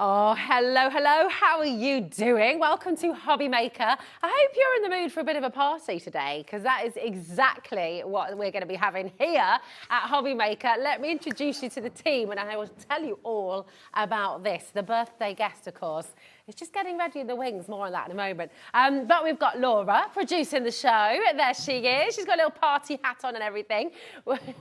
Oh, hello, hello. How are you doing? Welcome to HobbyMaker. I hope you're in the mood for a bit of a party today, because that is exactly what we're going to be having here at HobbyMaker. Let me introduce you to the team, and I will tell you all about this. The birthday guest, of course, is just getting ready in the wings. More on that in a moment. But we've got Laura producing the show. There she is. She's got a little party hat on and everything.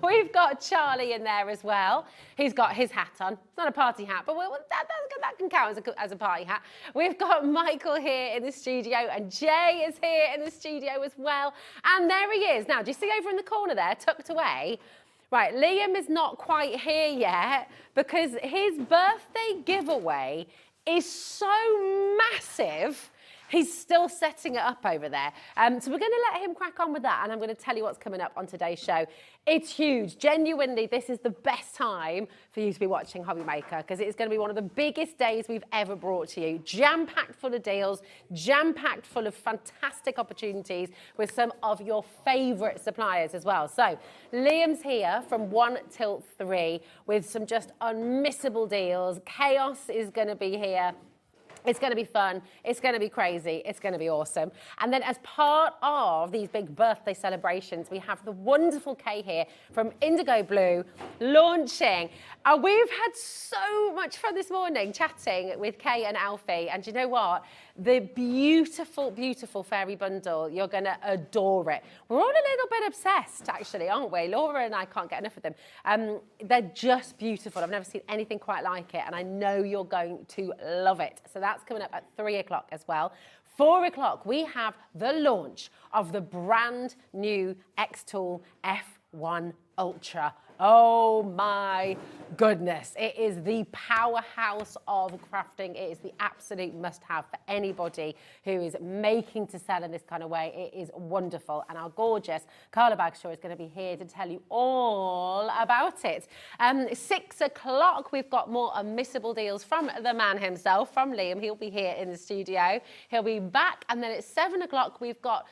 We've got Charlie in there as well. He's got his hat on. It's not a party hat, but that can count as a party hat. We've got Michael here in the studio, and Jay is here in the studio as well. And there he is. Now, do you see over in the corner there, tucked away? Right, Liam is not quite here yet because his birthday giveaway is so massive. He's still setting it up over there. So we're going to let him crack on with that, and I'm going to tell you what's coming up on today's show. It's huge. Genuinely, this is the best time for you to be watching HobbyMaker, because it's going to be one of the biggest days we've ever brought to you. Jam-packed full of deals, jam-packed full of fantastic opportunities with some of your favourite suppliers as well. So Liam's here from 1 till 3 with some just unmissable deals. Chaos is going to be here. It's going to be fun, it's going to be crazy, it's going to be awesome. And then as part of these big birthday celebrations, we have the wonderful Kay here from IndigoBlu launching. We've had so much fun this morning chatting with Kay and Alfie, and you know what? The beautiful, beautiful fairy bundle, you're going to adore it. We're all a little bit obsessed, actually, aren't we? Laura and I can't get enough of them. They're just beautiful. I've never seen anything quite like it, and I know you're going to love it. So that's coming up at 3 o'clock as well. 4 o'clock, we have the launch of the brand new xTool F1 Ultra. Oh my goodness. It is the powerhouse of crafting. It is the absolute must-have for anybody who is making to sell in this kind of way. It is wonderful. And our gorgeous Carla Bagshaw is going to be here to tell you all about it. 6 o'clock, we've got more unmissable deals from the man himself, from Liam. He'll be here in the studio. He'll be back. And then at 7 o'clock, we've got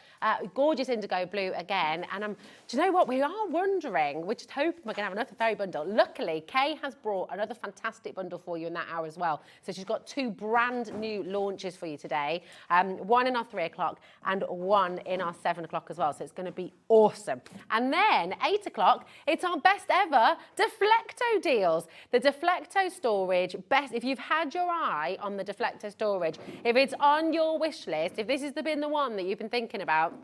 gorgeous IndigoBlu again. And do you know what? We are wondering, we're just hoping we're going to have another fairy bundle. Luckily, Kay has brought another fantastic bundle for you in that hour as well. So she's got 2 brand new launches for you today. One in our 3 o'clock and one in our 7 o'clock as well. So it's going to be awesome. And then 8 o'clock, it's our best ever Deflecto deals. The Deflecto storage, best, if you've had your eye on the Deflecto storage, if it's on your wish list, if this has been the one that you've been thinking about,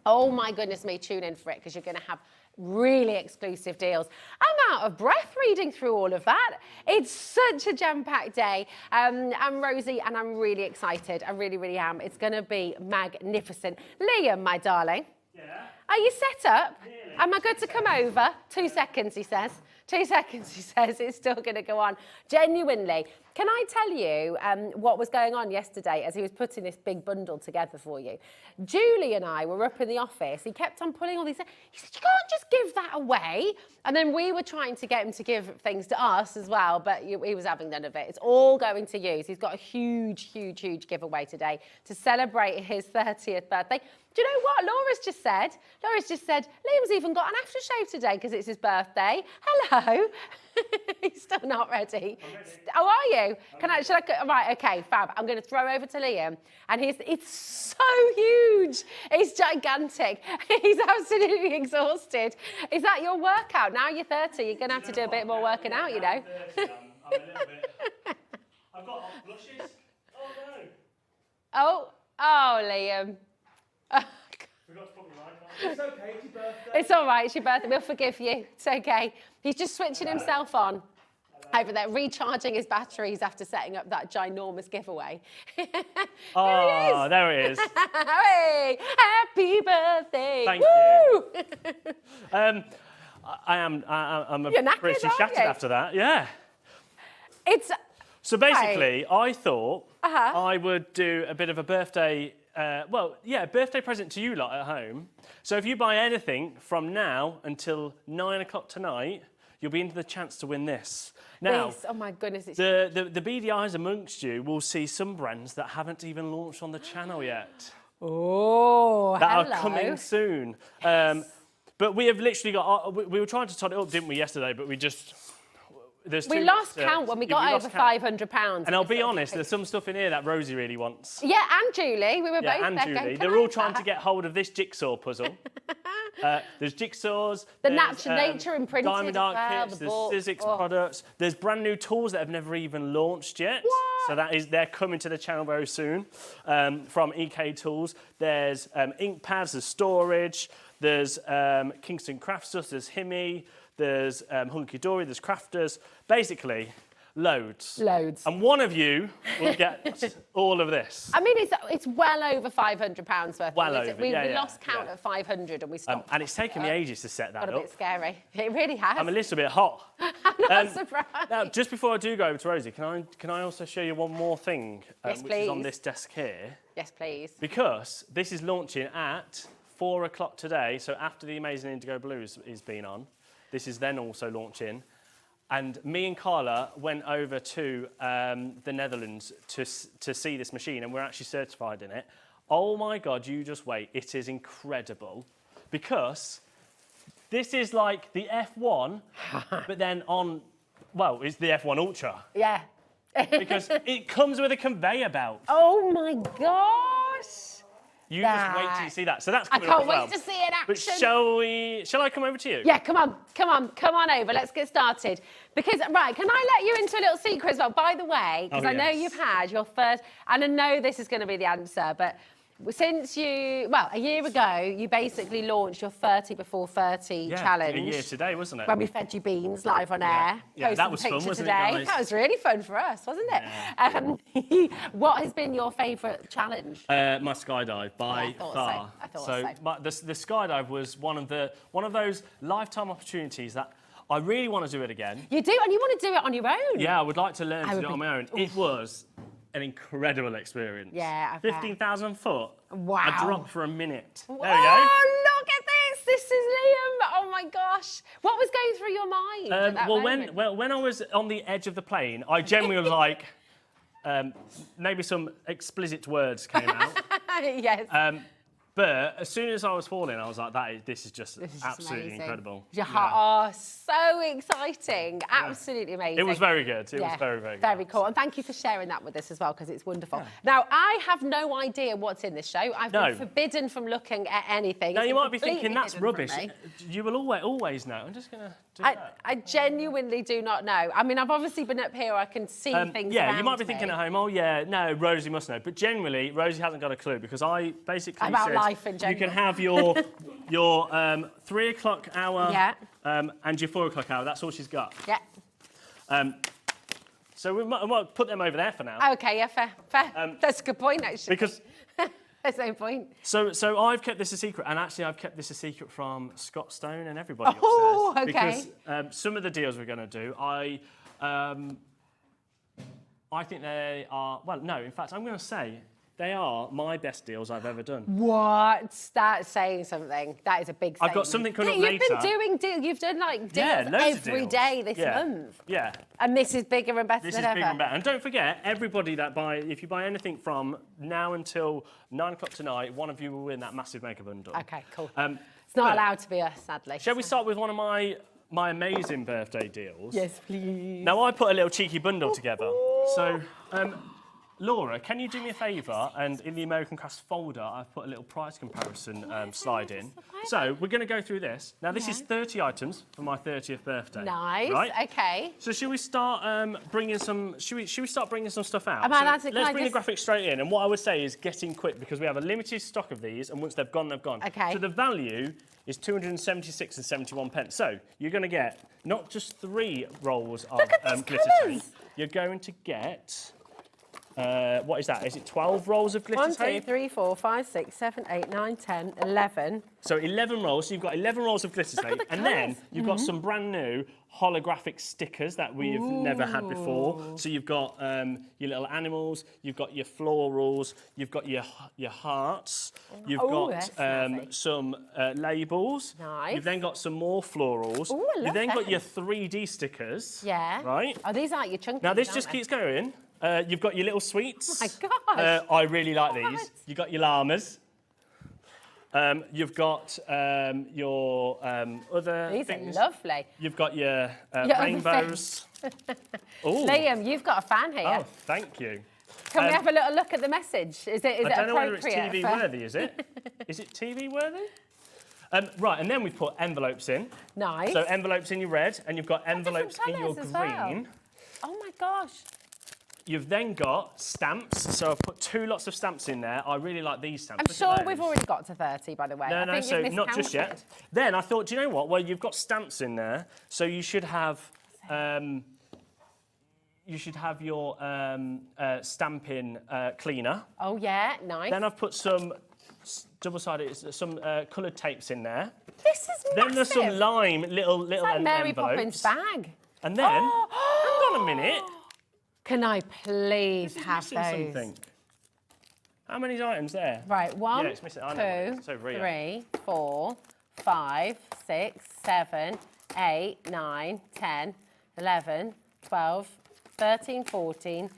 oh my goodness me, tune in for it, because you're going to have really exclusive deals. I'm out of breath reading through all of that. It's such a jam-packed day. I'm Rosie, and I'm really excited. I really, really am. It's going to be magnificent. Liam, my darling. Yeah? Are you set up? Really? Am I good to come over? 2 seconds, he says. 2 seconds, he says. It's still going to go on. Genuinely. Can I tell you what was going on yesterday as he was putting this big bundle together for you? Julie and I were up in the office. He kept on pulling all these. He said, you can't just give that away. And then we were trying to get him to give things to us as well, but he was having none of it. It's all going to use. He's got a huge, huge, huge giveaway today to celebrate his 30th birthday. Do you know what Laura's just said? Laura's just said, Liam's even got an aftershave today because it's his birthday. Hello. He's still not ready. Oh, are you? Right, okay, fab. I'm going to throw over to Liam. And it's so huge. It's gigantic. He's absolutely exhausted. Is that your workout? Now you're 30, you're going to have to do a bit more working out, you know. I'm a little bit... I've got hot blushes. Oh, no. Oh, Liam. Forgot to put the light on. It's okay, it's your birthday. It's all right, it's your birthday. We'll forgive you. It's okay. He's just switching himself on over there, recharging his batteries after setting up that ginormous giveaway. Oh, there it is. Hey, happy birthday. Thank you. I'm pretty shattered after that, yeah. So basically, I thought I would do a bit of a birthday birthday present to you lot at home. So if you buy anything from now until 9 o'clock tonight, you'll be into the chance to win this. Now, oh my goodness, the beady eyes amongst you will see some brands that haven't even launched on the channel yet. Oh, that are coming soon. Yes. But we have literally got, we were trying to tot it up, didn't we, yesterday, but we just, We lost count when we got over £500. And I'll be honest, there's some stuff in here that Rosie really wants. Yeah, and Julie. We were both and there Julie. going, They're all trying to get hold of this jigsaw puzzle. There's jigsaws. The nature imprinted diamond art kits. There's physics products. There's brand new tools that have never even launched yet. What? So they're coming to the channel very soon from EK Tools. There's ink pads. There's storage. There's Kingston Craft Stuff. There's Himi. There's Hunky Dory. There's Crafters. Basically, loads. Loads. And one of you will get all of this. I mean, it's well over £500 worth. Well over, we lost count at 500 and we stopped. And it's taken me ages to set that Got up. a bit scary. It really has. I'm a little bit hot. I'm not surprised. Now, just before I do go over to Rosie, can I also show you one more thing, Yes, which is on please. this desk here? Yes, please. Because this is launching at 4 o'clock today, so after the amazing IndigoBlu is been on, this is then also launching. And me and Carla went over to the Netherlands to see this machine, and we're actually certified in it. Oh my God, you just wait. It is incredible. Because this is like the F1, but then on, well, it's the F1 Ultra. Yeah. Because it comes with a conveyor belt. Oh my gosh. You just wait till you see that. So that's coming I can't up as well. wait to see it in But action. shall I come over to you? Yeah, come on over. Let's get started. Because, right, can I let you into a little secret as well? By the way, because I know you've had your first, and I know this is going to be the answer, but since a year ago, you basically launched your 30 before 30 challenge. A year today, wasn't it? When we fed you beans live on air. Yeah, that was fun, wasn't it, guys? That was really fun for us, wasn't it? What has been your favourite challenge? My skydive by far. I thought so. The skydive was one of those lifetime opportunities that I really want to do it again. You do, and you want to do it on your own. Yeah, I would like to learn to do it on my own. It was an incredible experience. Yeah, I bet. 15,000 foot. Wow. I dropped for a minute. There we go. Oh, look at this. This is Liam. Oh, my gosh. What was going through your mind at that moment? when I was on the edge of the plane, I genuinely was like, maybe some explicit words came out. Yes. But as soon as I was falling, I was like, this is just absolutely amazing. incredible. Oh, so exciting. Absolutely amazing. It was very good. It was very, very good. Very cool. And thank you for sharing that with us as well, because it's wonderful. Now, I have no idea what's in this show. I've been forbidden from looking at anything. Now, you might be thinking, that's rubbish. You will always know. I'm just going to do that. I genuinely do not know. I mean, I've obviously been up here. I can see things Yeah, around you might be thinking at home, oh, yeah, no, Rosie must know. But generally, Rosie hasn't got a clue, because I basically About said, life in general. you can have your 3 o'clock hour and your 4 o'clock hour. That's all she's got. Yeah. So we might put them over there for now. Okay, yeah, fair. That's a good point, actually. Because there's no point. So I've kept this a secret, and actually I've kept this a secret from Scott Stone and everybody Oh, upstairs. okay. Because some of the deals we're going to do, I think they are, well, no, in fact, I'm going to say they are my best deals I've ever done. What? That's saying something. That is a big thing. I've got something coming up later. You've done like deals every deals. day this month. Yeah. And this is bigger and better This than is ever. bigger and better. And don't forget, everybody if you buy anything from now until 9 o'clock tonight, one of you will win that massive maker bundle. Okay, cool. It's not allowed to be us, sadly. Shall we start with one of my amazing birthday deals? Yes, please. Now, I put a little cheeky bundle together. So, Laura, can you do me a favour? And in the American Crafts folder, I've put a little price comparison slide in. So, we're going to go through this. Now, this is 30 items for my 30th birthday. Nice. Right? Okay. So, should we start bringing some? Should we start bringing some stuff out? Let's bring the graphics straight in. And what I would say is getting quick, because we have a limited stock of these, and once they've gone, they've gone. Okay. So the value is 276 and 71 pence. So you're going to get not just 3 rolls of glitter tape. You're going to get. What is that? Is it 12 rolls of glitter tape? 1, 2, 3, 4, 5, 6, 7, 8, 9, 10, 11. So 11 rolls. So you've got 11 rolls of glitter tape. And then you've got some brand new holographic stickers that we've never had before. So you've got your little animals, you've got your florals, you've got your hearts, you've got some labels. Nice. You've then got some more florals. Ooh, I love You've then got them. your 3D stickers. Yeah. Right? Oh, these aren't your chunky. Now this just keeps going. You've got your little sweets. Oh my God. I really like these. You've got your llamas. You've got your other These things. are lovely. You've got your rainbows. Liam, you've got a fan here. Oh, thank you. Can we have a little look at the message? Is it appropriate? I don't know whether it's TV worthy, is it? Is it TV worthy? Right, and then we've put envelopes in. Nice. So envelopes in your red, and you've got envelopes in your green. Well. Oh my gosh. You've then got stamps. So I've put 2 lots of stamps in there. I really like these stamps. I'm sure we've already got to 30, by the way. No, so not just yet. Then I thought, do you know what? Well, you've got stamps in there, so you should have your stamping cleaner. Oh yeah, nice. Then I've put some double-sided, some coloured tapes in there. This is massive. Then there's some lime little it's like Mary envelopes. Poppins bag. And then, hang on a minute. Can I please have those? Something. How many items there? Right, 1, yeah, it's missing. 2, 3, 4, 5, 6, 7, 8, 9, 10, 11, 12, 13, 14,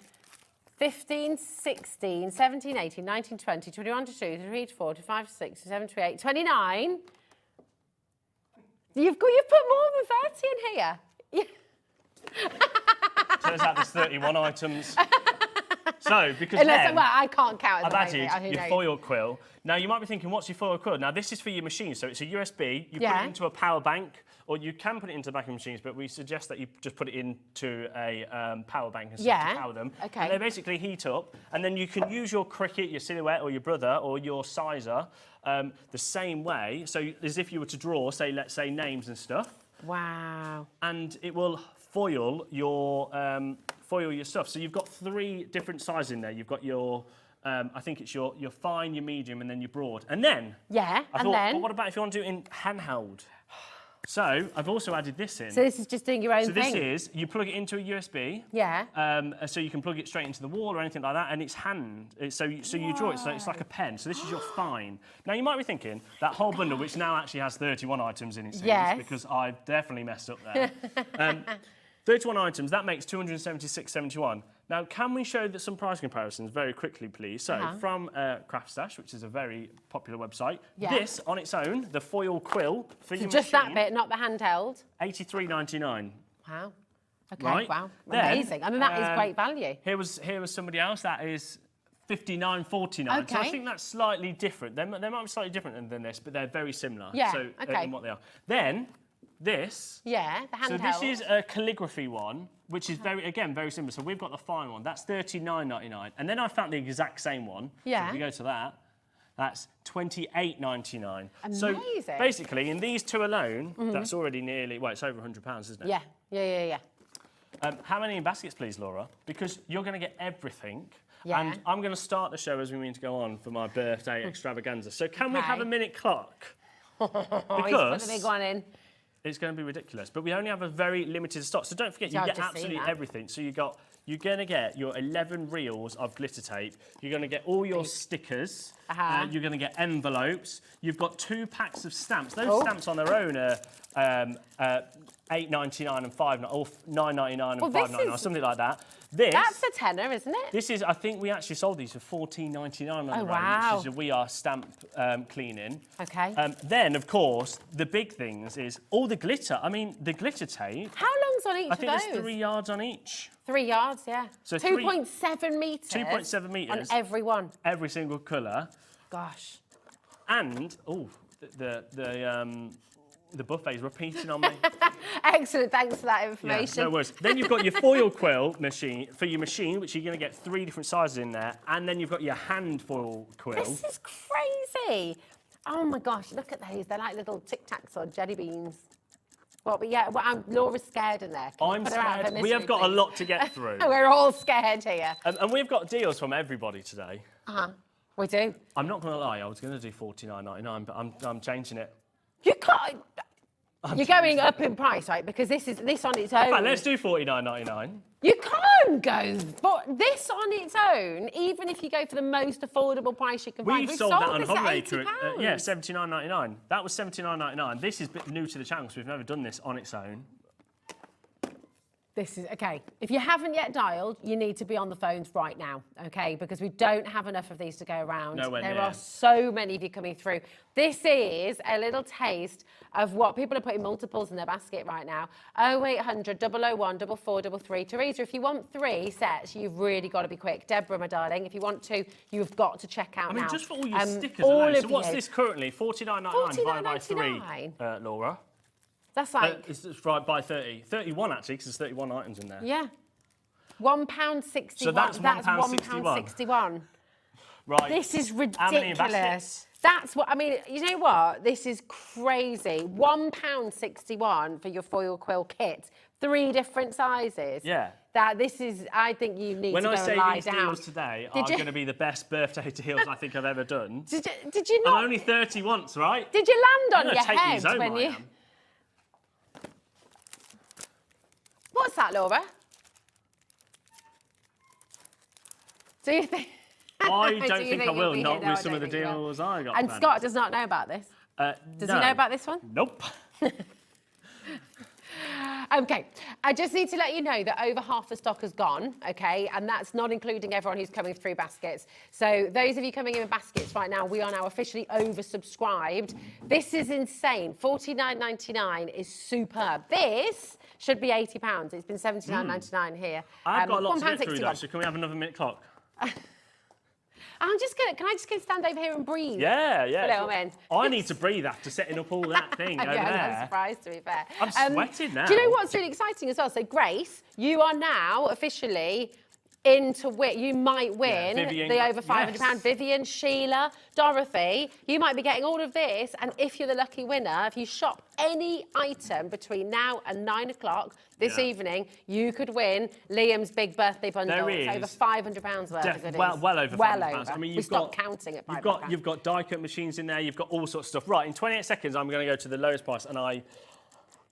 15, 16, 17, 18, 19, 20, 21, 22, 23, 24, 25, 26, 27, 28, 29. You've put more than 30 in here. Turns out there's 31 items. So, because well, I can't count I've as added your foil quill. Now, you might be thinking, what's your foil quill? Now, this is for your machine, so it's a USB. You put it into a power bank, or you can put it into backing machines, but we suggest that you just put it into a power bank and to power them. Okay. And they basically heat up, and then you can use your Cricut, your Silhouette, or your Brother, or your Sizer the same way. So, as if you were to draw, say, let's say, names and stuff. Wow. And it will foil your stuff. So you've got 3 different sizes in there. You've got your, I think it's your fine, your medium, and then your broad. And then, I thought, well, what about if you want to do it in handheld? So I've also added this in. So this is just doing your own thing? So this is, you plug it into a USB. Yeah. So you can plug it straight into the wall or anything like that, and it's so you draw it, so it's like a pen. So this is your fine. Now you might be thinking, that whole bundle, which now actually has 31 items in it, seems, because I've definitely messed up there. 31 items, that makes 276.71. Now, can we show some price comparisons very quickly, please? So, from Craft Stash, which is a very popular website, this on its own, the foil quill for your just machine, that bit, not the handheld. $83.99. Wow. Okay, right? wow. Then, amazing. I mean, that is great value. Here was somebody else, that is $59.49. Okay. So I think that's slightly different. They might be slightly different than this, but they're very similar. Yeah, so, okay. in what they are. Then, this. Yeah, the handheld. So this is a calligraphy one, which is very similar. So we've got the fine one. That's $39.99. And then I found the exact same one. Yeah. So if you go to that, that's $28.99. Amazing. So basically, in these 2 alone, that's already nearly, well, it's over £100, isn't it? Yeah. How many in baskets, please, Laura? Because you're going to get everything. Yeah. And I'm going to start the show as we mean to go on for my birthday extravaganza. So can we have a minute clock? Because he's put the big one in. It's going to be ridiculous, but we only have a very limited stock. So don't forget, you get absolutely everything. So you're going to get your 11 reels of glitter tape. You're going to get all your stickers. You're going to get envelopes. You've got 2 packs of stamps. Those stamps on their own are $8.99 and $5.99, or $9.99 and $5.99, something like that. That's a tenner, isn't it? This is, I think we actually sold these for $14.99 on the road, which is a We Are stamp cleaning. Okay. Then, of course, the big things is all the glitter. I mean, the glitter tape. How long's on each of those? I think there's 3 yards on each. 3 yards, yeah. So 2.7 metres. 2.7 metres. On every one. Every single colour. Gosh. And, the buffet's repeating on me. Excellent, thanks for that information. Yeah, no worries. Then you've got your foil quill machine for your machine, which you're going to get 3 different sizes in there, and then you've got your hand foil quill. This is crazy. Oh my gosh, look at those. They're like little Tic Tacs or jelly beans. Well, but yeah, Laura's scared in there. I'm scared. We have got a lot to get through. We're all scared here. And we've got deals from everybody today. We do. I'm not going to lie, I was going to do $49.99, but I'm changing it. You can't. You're going up in price, right? Because this on its own. In fact, let's do $49.99. You can't go, but this on its own, even if you go for the most affordable price you can find. We've sold that on this at HobbyMaker. £80. Yeah, $79.99. That was $79.99. This is new to the channel, so we've never done this on its own. This is, okay, if you haven't yet dialed, you need to be on the phones right now, okay? Because we don't have enough of these to go around. Nowhere there near. are so many of you coming through. This is a little taste of what people are putting multiples in their basket right now. 0800 001 4433. Teresa, if you want 3 sets, you've really got to be quick. Deborah, my darling, if you want 2, you've got to check out now. I mean, just for all your stickers all alone. of So what's you. this currently? $49.99 divided by 3, Laura. That's like... it's right by 30. 31, actually, because there's 31 items in there. Yeah. £1.61. So that's £1.61. Right. This is ridiculous. How many baskets? That's what, I mean, you know what? This is crazy. £1.61 for your foil quill kit. 3 different sizes. Yeah. This is, I think you need to go and lie down. When I say these deals today are going to be the best birthday deals I think I've ever done. Did you not? I'm only 30 once, right? Did you land on your take head these home, when I you... am. What's that, Laura? Do you think... I don't think I will, not with some of the deals I got. And planned. Scott does not know about this. Does he know about this one? Nope. Okay, I just need to let you know that over half the stock has gone, okay, and that's not including everyone who's coming through baskets. So those of you coming in with baskets right now, we are now officially oversubscribed. This is insane. $49.99 is superb. This should be £80. It's been $79.99 here. I've got a lot to get through though, so can we have another minute clock? I'm just gonna, can I just go stand over here and breathe? Yeah, yeah. A little bit. I need to breathe after setting up all that thing over there. I'm not surprised, to be fair. I'm sweating now. Do you know what's really exciting as well? So, Grace, you are now officially in to win. You might win the over £500. Yes. Vivian, Sheila, Dorothy, you might be getting all of this. And if you're the lucky winner, if you shop any item between now and 9 o'clock this evening, you could win Liam's big birthday bundle. There is. It's over £500 worth of goodies. Well over £500. I mean, we stopped counting at £500. You've got die cut machines in there. You've got all sorts of stuff. Right, in 28 seconds, I'm going to go to the lowest price, and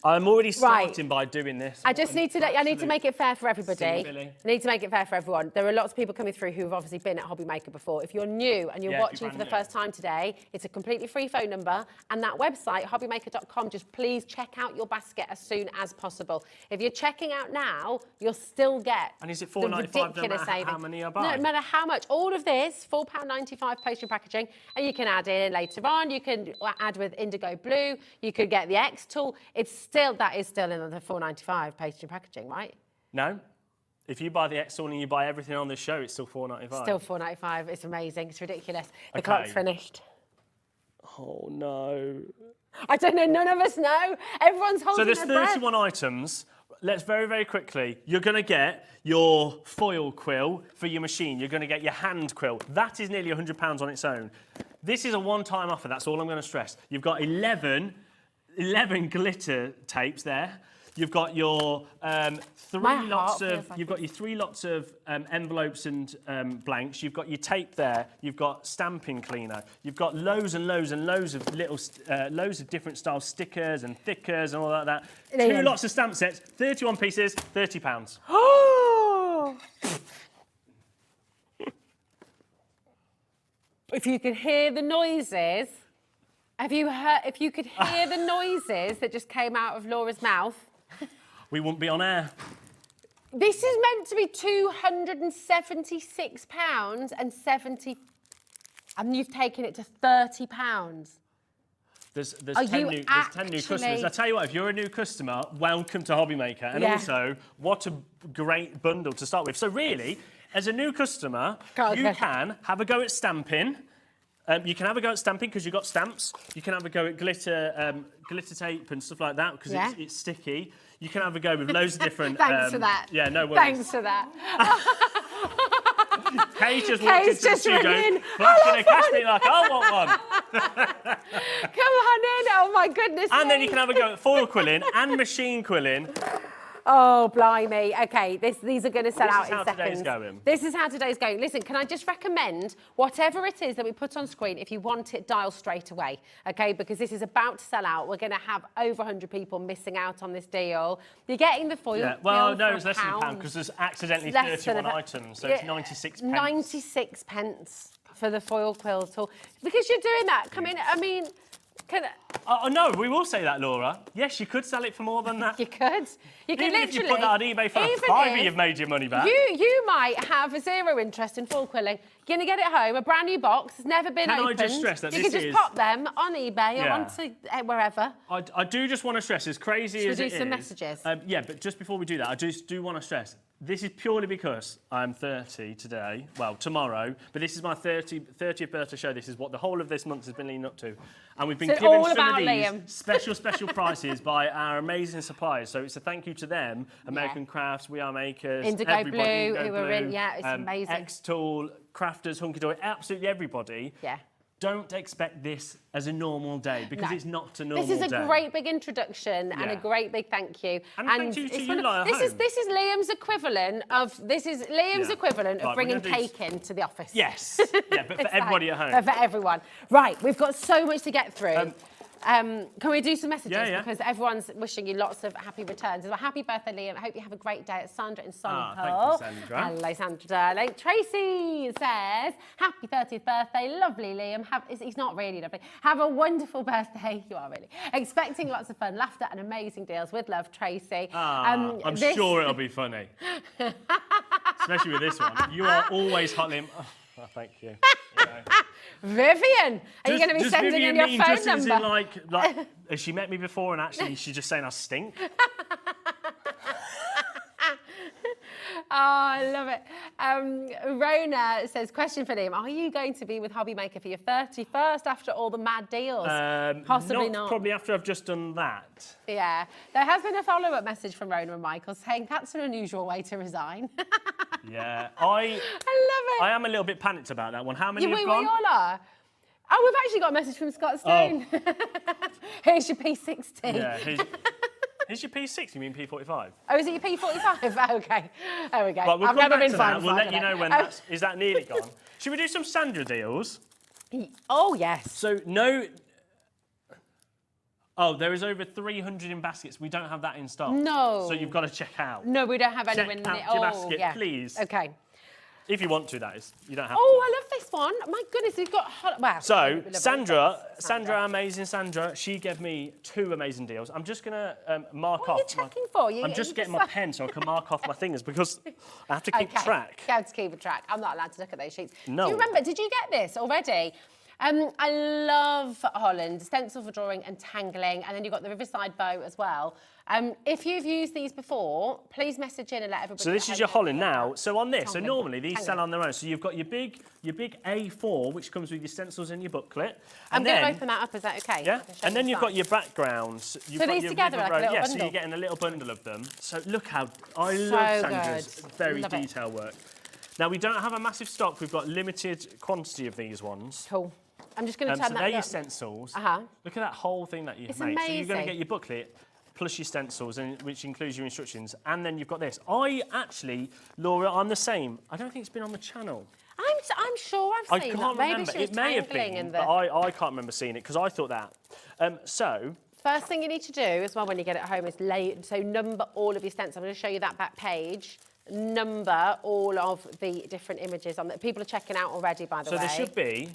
I'm already starting by doing this. I just need to make it fair for everybody. Silly. I need to make it fair for everyone. There are lots of people coming through who have obviously been at HobbyMaker before. If you're new and you're watching for the first time today, it's a completely free phone number, and that website, hobbymaker.com, just please check out your basket as soon as possible. If you're checking out now, you'll still get and is it the $4.95 ridiculous saving. How many I buy? No matter how much. All of this, £4.95 postage and packaging, and you can add in later on. You can add with IndigoBlu. You could get the xTool. That is still in the $4.95 postage and packaging, right? No. If you buy the xTool and you buy everything on this show, it's still $4.95. Still $4.95. It's amazing. It's ridiculous. The clock's finished. Oh, no. I don't know. None of us know. Everyone's holding their breath. So there's 31 items. Let's very, very quickly. You're going to get your foil quill for your machine. You're going to get your hand quill. That is nearly £100 on its own. This is a one-time offer. That's all I'm going to stress. You've got 11 glitter tapes there. You've got your 3 lots of envelopes and blanks. You've got your tape there. You've got stamping cleaner. You've got loads and loads and loads of little, loads of different style stickers and thickers and all like that. 2 lots of stamp sets, 31 pieces, £30. Oh! If you could hear the noises. Have you heard, if you could hear the noises that just came out of Laura's mouth? We wouldn't be on air. This is meant to be £276.70, and you've taken it to £30. There's 10 new customers. I tell you what, if you're a new customer, welcome to HobbyMaker. And also, what a great bundle to start with. So really, as a new customer, you can have a go at stamping. You can have a go at stamping because you've got stamps. You can have a go at glitter tape and stuff like that because it's sticky. You can have a go with loads of different... Thanks for that. Yeah, no worries. Thanks for that. Kate just walked into the studio, flashing a cash like, I want one. Come on in. Oh, my goodness. And then you can have a go at foil quilling and machine quilling. Oh, blimey. Okay, these are going to sell out in seconds. Today's going. This is how today's going. Listen, can I just recommend whatever it is that we put on screen, if you want it, dial straight away, okay? Because this is about to sell out. We're going to have over 100 people missing out on this deal. You're getting the foil. Yeah. Well, no, it's less than £1 because there's accidentally 31 items, so it's 96 pence. 96 pence for the foil quill tool. Because you're doing that. Come in, I mean... Oh, no, we will say that, Laura. Yes, you could sell it for more than that. You could. You could Even literally. if you put that on eBay for a fiver, you've made your money back. You might have zero interest in fall quilling. You're going to get it home, a brand new box, has never been opened. Can I just stress that you can just pop them on eBay or onto wherever. I do just want to stress, as crazy as it is... Should we do some messages? Yeah, but just before we do that, I just do want to stress, this is purely because I'm 30 today, well, tomorrow, but this is my 30th birthday show. This is what the whole of this month has been leading up to. And we've been given some of these special prices by our amazing suppliers. So it's a thank you to them, American Crafts, We Are Makers, IndigoBlu, who were in, it's amazing. xTool, Crafters, Hunky Dory, absolutely everybody. Yeah. Don't expect this as a normal day, because it's not a normal day. This is a great big introduction and a great big thank you. And thank you to you, like, this is Liam's equivalent of bringing cake into the office. Yes, yeah, but for everybody at home. For everyone. Right, we've got so much to get through. Can we do some messages? Yeah. Because everyone's wishing you lots of happy returns. Well, happy birthday, Liam. I hope you have a great day at Sandra in Solihull. Thank you, Sandra. Hello, Sandra, darling. Tracy says, happy 30th birthday. Lovely, Liam. He's not really lovely. Have a wonderful birthday. You are really. Expecting lots of fun, laughter and amazing deals. With love, Tracy. I'm sure it'll be funny. Especially with this one. You are always hot, Liam. Oh, thank you. Vivian, are you going to be sending in your phone number? In like, has she met me before and actually she's just saying I stink? Oh, I love it. Rona says, question for Liam. Are you going to be with HobbyMaker for your 31st after all the mad deals? Possibly not. Probably after I've just done that. Yeah. There has been a follow-up message from Rona and Michael saying that's an unusual way to resign. Yeah. I love it. I am a little bit panicked about that one. How many have gone? We all are. Oh, we've actually got a message from Scott Stone. Oh. Here's your P60. Yeah, here's your P6, you mean P45? Oh, is it your P45? Okay, there we go. Well, we'll I've never been that. We'll let you know when is that nearly gone? Should we do some Sandra deals? Oh, yes. So, no... Oh, there is over 300 in baskets. We don't have that in stock. No. So you've got to check out. No, we don't have anyone in it. Check out your basket, please. Okay. If you want to, that is. You don't have to. Oh, I love this one. My goodness, we've got... Wow. So, Sandra, amazing Sandra, she gave me 2 amazing deals. I'm just going to mark off... What are you checking for? I'm just getting my pen so I can mark off my fingers because I have to keep track. You have to keep a track. I'm not allowed to look at those sheets. No. Do you remember, did you get this already? I love Holland, stencil for drawing and tangling, and then you've got the Riverside bow as well. If you've used these before, please message in and let everybody know. So this is your Holland now. So on this, so normally these sell on their own. So you've got your big A4, which comes with your stencils and your booklet. I'm going to open that up, is that okay? Yeah, and then you've got your backgrounds. So these together like a little bundle? So you're getting a little bundle of them. So look how, I love Sandra's very detailed work. Now, we don't have a massive stock. We've got limited quantity of these ones. Cool. I'm just going to turn that up. So they're your stencils. Look at that whole thing that you've made. Amazing. So you're going to get your booklet plus your stencils, which includes your instructions. And then you've got this. I actually, Laura, I'm the same. I don't think it's been on the channel. I'm sure I've seen that. I can't remember. It may have been, but I can't remember seeing it because I thought that. First thing you need to do as well when you get it home is number all of your stencils. I'm going to show you that back page. Number all of the different images on that. People are checking out already, by the way. So there should be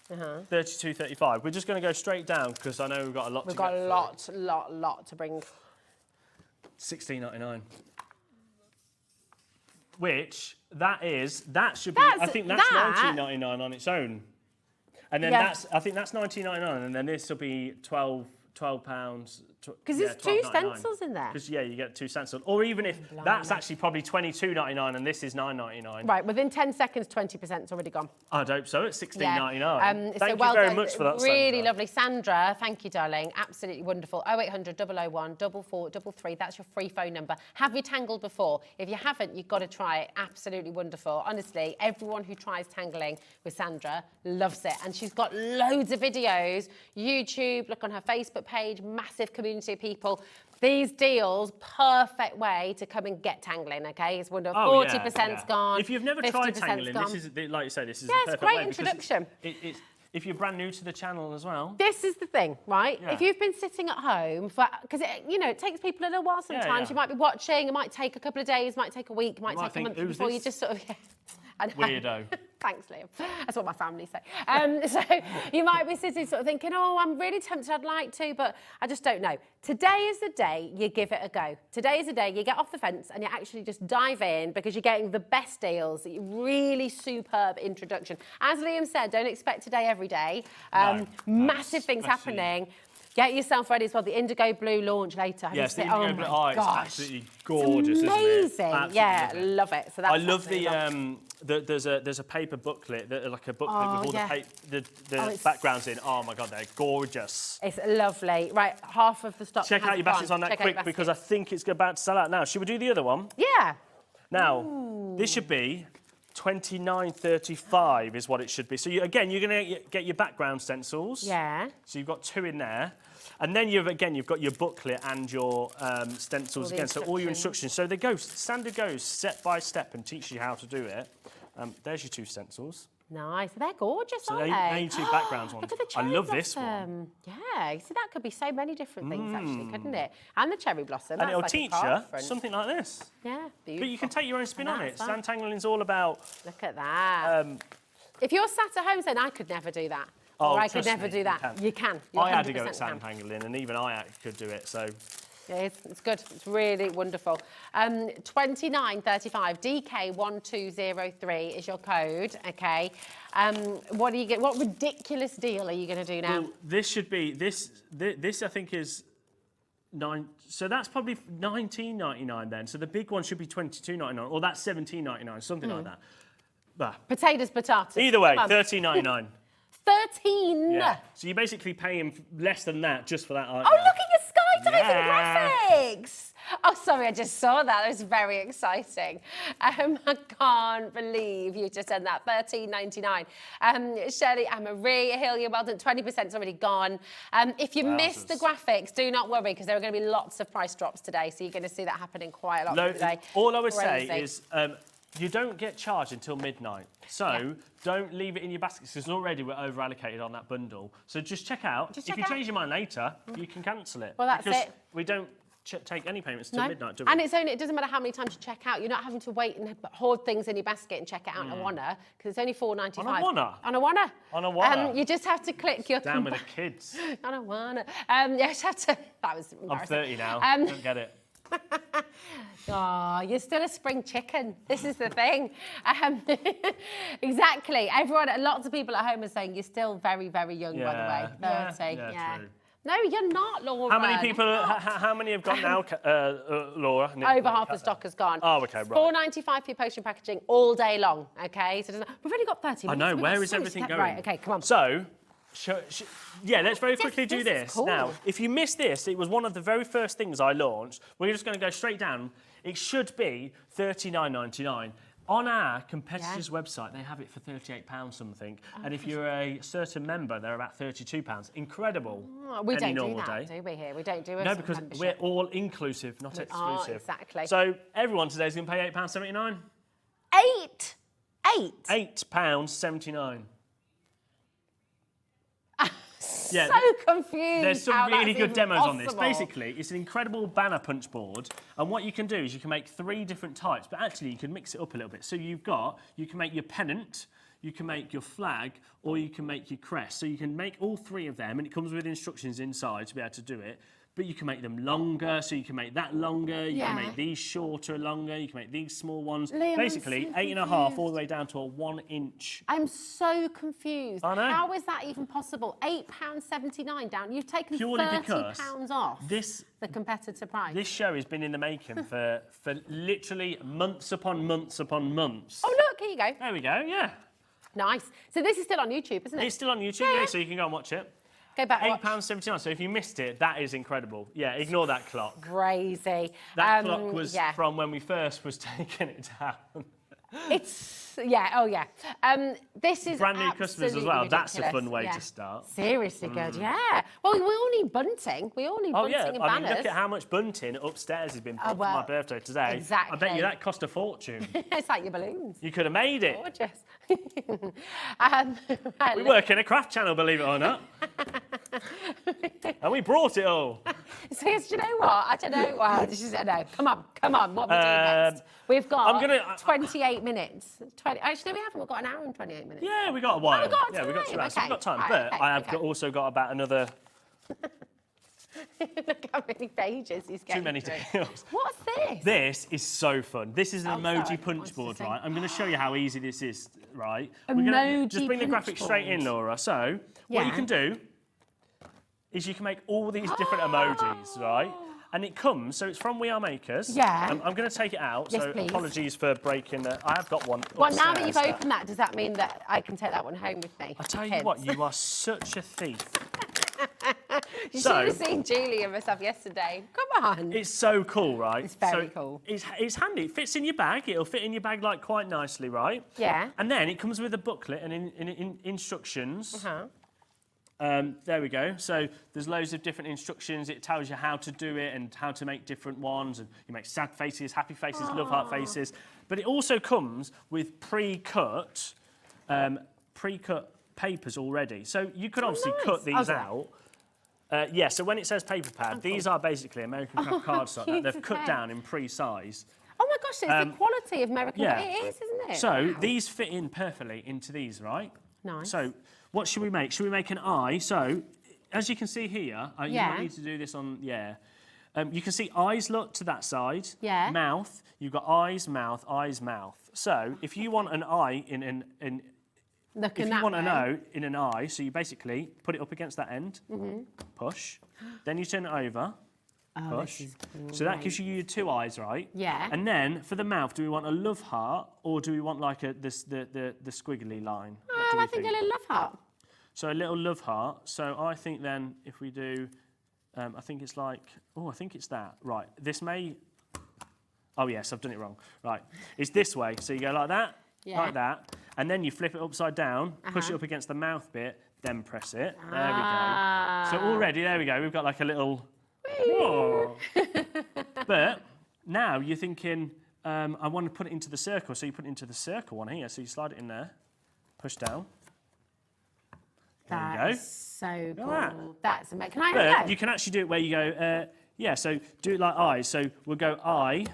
32, 35. We're just going to go straight down because I know we've got a lot to get through. We've got a lot to bring. $16.99. Which, that should be, I think that's $19.99 on its own. And then I think that's $19.99 and then this will be £12. Because there's 2 stencils in there. Because, you get 2 stencils. Or even if that's actually probably $22.99 and this is $9.99. Right, within 10 seconds, 20%'s already gone. I'd hope so. It's $16.99. Thank you very much for that, Sandra. Really lovely. Sandra, thank you, darling. Absolutely wonderful. 0800 001 4433. That's your free phone number. Have you tangled before? If you haven't, you've got to try it. Absolutely wonderful. Honestly, everyone who tries tangling with Sandra loves it. And she's got loads of videos. YouTube, look on her Facebook page, massive community of people. These deals, perfect way to come and get tangling, okay? It's wonderful. 40%'s gone. If you've never tried tangling, this is, like you say, this is a perfect way. Yeah, it's a great introduction. If you're brand new to the channel as well. This is the thing, right? Yeah. If you've been sitting at home because it takes people a little while sometimes. You might be watching. It might take a couple of days, might take a week, might take a month before you just sort of. Weirdo. Thanks, Liam. That's what my family say. So you might be sitting sort of thinking, oh, I'm really tempted, I'd like to, but I just don't know. Today is the day you give it a go. Today is the day you get off the fence and you actually just dive in because you're getting the best deals, really superb introduction. As Liam said, don't expect today every day. Massive things happening. Get yourself ready as well. The IndigoBlu launch later. Yes, the IndigoBlu. Oh, it's absolutely gorgeous, it's amazing. Isn't it? Absolutely Yeah, love it. So that's I love there's a paper booklet, like a booklet with all the backgrounds in. Oh my God, they're gorgeous. It's lovely. Right, half of the stock. Check out your baskets on that quick because I think it's about to sell out now. Should we do the other one? Yeah. Now, this should be $29.35 is what it should be. So you're going to get your background stencils. Yeah. So you've got 2 in there. And then you've got your booklet and your stencils again. So all your instructions. So they go, standard goes step by step and teach you how to do it. There's your 2 stencils. Nice. They're gorgeous, so aren't they're your 2 backgrounds ones. Look at the cherry I love blossom. this one. Yeah, you see, that could be so many different things, actually, couldn't it? And the cherry blossom. And it'll like teach you something like this. Yeah, beautiful. But you can take your own spin on it. Sandtangling's all about... Look at that. If you're sat at home saying, I could never do that, or I could never do that, you can. I had to go at sandtangling, and even I could do it, so... Yeah, it's good. It's really wonderful. $29.35, DK1203 is your code, okay? What do you get? What ridiculous deal are you going to do now? Well, this should be, this I think is... So that's probably $19.99 then. So the big one should be $22.99, or that's $17.99, something like that. But potatoes. Either way, $13.99. 13. Yeah. So you're basically paying less than that just for that item. Oh, look at your skydiving graphics. Oh, sorry, I just saw that. That was very exciting. I can't believe you just done that. $13.99. Shirley and Marie, Hillier, well done. 20%'s already gone. If you missed the graphics, do not worry, because there are going to be lots of price drops today. So you're going to see that happening quite a lot today. All I would say is... you don't get charged until midnight, so don't leave it in your baskets because already we're over allocated on that bundle. So just check out. If you change your mind later, you can cancel it. Well, that's because it. We don't take any payments until midnight, do we? And it doesn't matter how many times you check out. You're not having to wait and hoard things in your basket and check it out on a wanna, because it's only $4.95. On a wanna? On a wanna. On a wanna. You just have to click your... Down with the kids. On a wanna. You just have to... That was embarrassing. I'm 30 now. Don't get it. Oh, you're still a spring chicken. This is the thing. Exactly. Lots of people at home are saying you're still very, very young, by the way. 30. Yeah, true. No, you're not, Laura. How many people? How many have gone now, Laura? Over half the stock has gone. Oh, okay, right. $4.95 for your post and packaging all day long. Okay, so we've only got 30 minutes. I know. Where is everything going? Right. Okay, come on. So. Let's very quickly do this. Cool. Now, if you missed this, it was one of the very first things I launched. We're just going to go straight down. It should be $39.99. On our competitor's website, they have it for £38 something. And if you're a certain member, they're about £32. Incredible. Oh, we don't do that, do we here? We don't do a No, because membership. we're all inclusive, not exclusive. Oh, exactly. So everyone today is going to pay £8.79. £8.79. So confused. There's some really good demos on this. Basically, it's an incredible banner punch board, and what you can do is you can make 3 different types, but actually you can mix it up a little bit. So you can make your pennant, you can make your flag, or you can make your crest. So you can make all 3 of them, and it comes with instructions inside to be able to do it. But you can make them longer, so you can make that longer, you can make these shorter, longer, you can make these small ones. Liam, basically, 8.5 all the way down to a 1 inch. I'm so confused. I know. How is that even possible? £8.79 down. You've taken Purely £30 off the competitor price. This show has been in the making for literally months upon months upon months. Oh, look, here you go. There we go, yeah. Nice. So this is still on YouTube, isn't it? It's still on YouTube, yeah, so you can go and watch it. Go back. £8.79. So if you missed it, that is incredible. Yeah, ignore that clock. Crazy. That clock was from when we first was taking it down. This is brand new customers as well. Ridiculous. That's a fun way to start. Seriously good, yeah. Well, we all need bunting. We all need bunting and banners. I mean, look at how much bunting upstairs has been put for my birthday today. Exactly. I bet you that cost a fortune. It's like your balloons. You could have made it. Gorgeous. We work in a craft channel, believe it or not. And we brought it all. So, do you know what? I don't know. Well, this is, no, come on. What are we doing next? We've got 28 minutes. 20. Actually, no, we haven't. We've got an hour and 28 minutes. Yeah, we got a while. Oh, we got yeah, we got 2 hours. So okay. we've got time. Right, but okay, I have okay. also got about another... Look how many pages he's getting Too many through. deals. What's this? This is so fun. This is an emoji sorry. punch What's board, this right? thing? I'm going to show you how easy this is, right? Emoji just bring the punch graphics straight in, board. Laura. So what you Yeah. can do is you can make all these different emojis, right? And it comes, so it's from We Are Makers. Yeah. I'm going to take it out, Yes, so please. apologies for breaking the... I have got one Well, now that upstairs you've opened that, does that mean that I can take that one home with me? I tell you Kids? what, you are such a thief. You So- should have seen Julie and myself yesterday. Come on. It's so cool, right? It's very cool. It's handy. It fits in your bag. It'll fit in your bag like quite nicely, right? Yeah. And then it comes with a booklet and instructions. Uh-huh. There we go. So there's loads of different instructions. It tells you how to do it and how to make different ones. And you make sad faces, happy faces, love heart faces. But it also comes with pre-cut papers already. So you could obviously nice. cut these Okay. out. Yeah, so when it says paper pad, these are basically American craft cardstock that cute they've as cut heck. down in pre-size. Oh my gosh, it's the quality of American. yeah. It is, isn't it? So Wow. these fit in perfectly into these, right? Nice. So what should we make? Should we make an eye? So as you can see here, you Yeah. might need to do this on, you can see eyes look to that side. Yeah. Mouth, you've got eyes, mouth. So if you want an eye Looking if you that want an way. O in an eye, so you basically put it up against that end, push, then you turn it over, Oh, push. this is So that gives you your 2 eyes, right? Yeah. And then for the mouth, do we want a love heart or do we want like the squiggly line? What do we I think a little love heart. So a little love heart. So I think then if we do, I think it's like, I think it's that. Right, this may, oh yes, I've done it wrong. Right, it's this way. So you go like that, like that, and then you flip it upside down, push it up against the mouth bit, then press it. There we go. So already, there we go, we've got like a little, whoa. But now you're thinking, I want to put it into the circle. So you put it into the circle one here. So you slide it in there, push down. There you go. That's so cool. that. That's amazing. Can I But have a you can actually do it where you go, so do it like eyes. So we'll go eye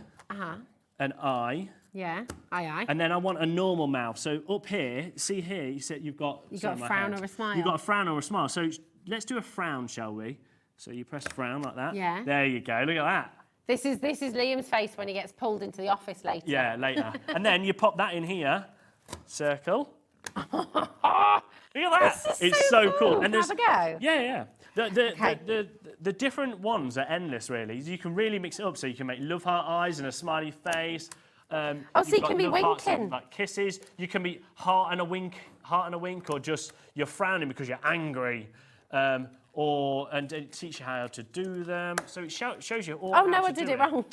and eye. Yeah, aye. And then I want a normal mouth. So up here, see here, you said you've got... You got a frown or a smile. You've got a frown or a smile. So let's do a frown, shall we? So you press frown like that. Yeah. There you go. Look at that. This is Liam's face when he gets pulled into the office later. Yeah, later. And then you pop that in here. Circle. Look at that. This is It's so so cool. cool. And Have a go. Yeah. The different ones are endless, really. You can really mix it up. So you can make love heart eyes and a smiley face. So you can be love hearts and, winking. like kisses. You can be heart and a wink, or just you're frowning because you're angry. And it teaches you how to do them. So it shows you all. Oh no, how I to did do it wrong.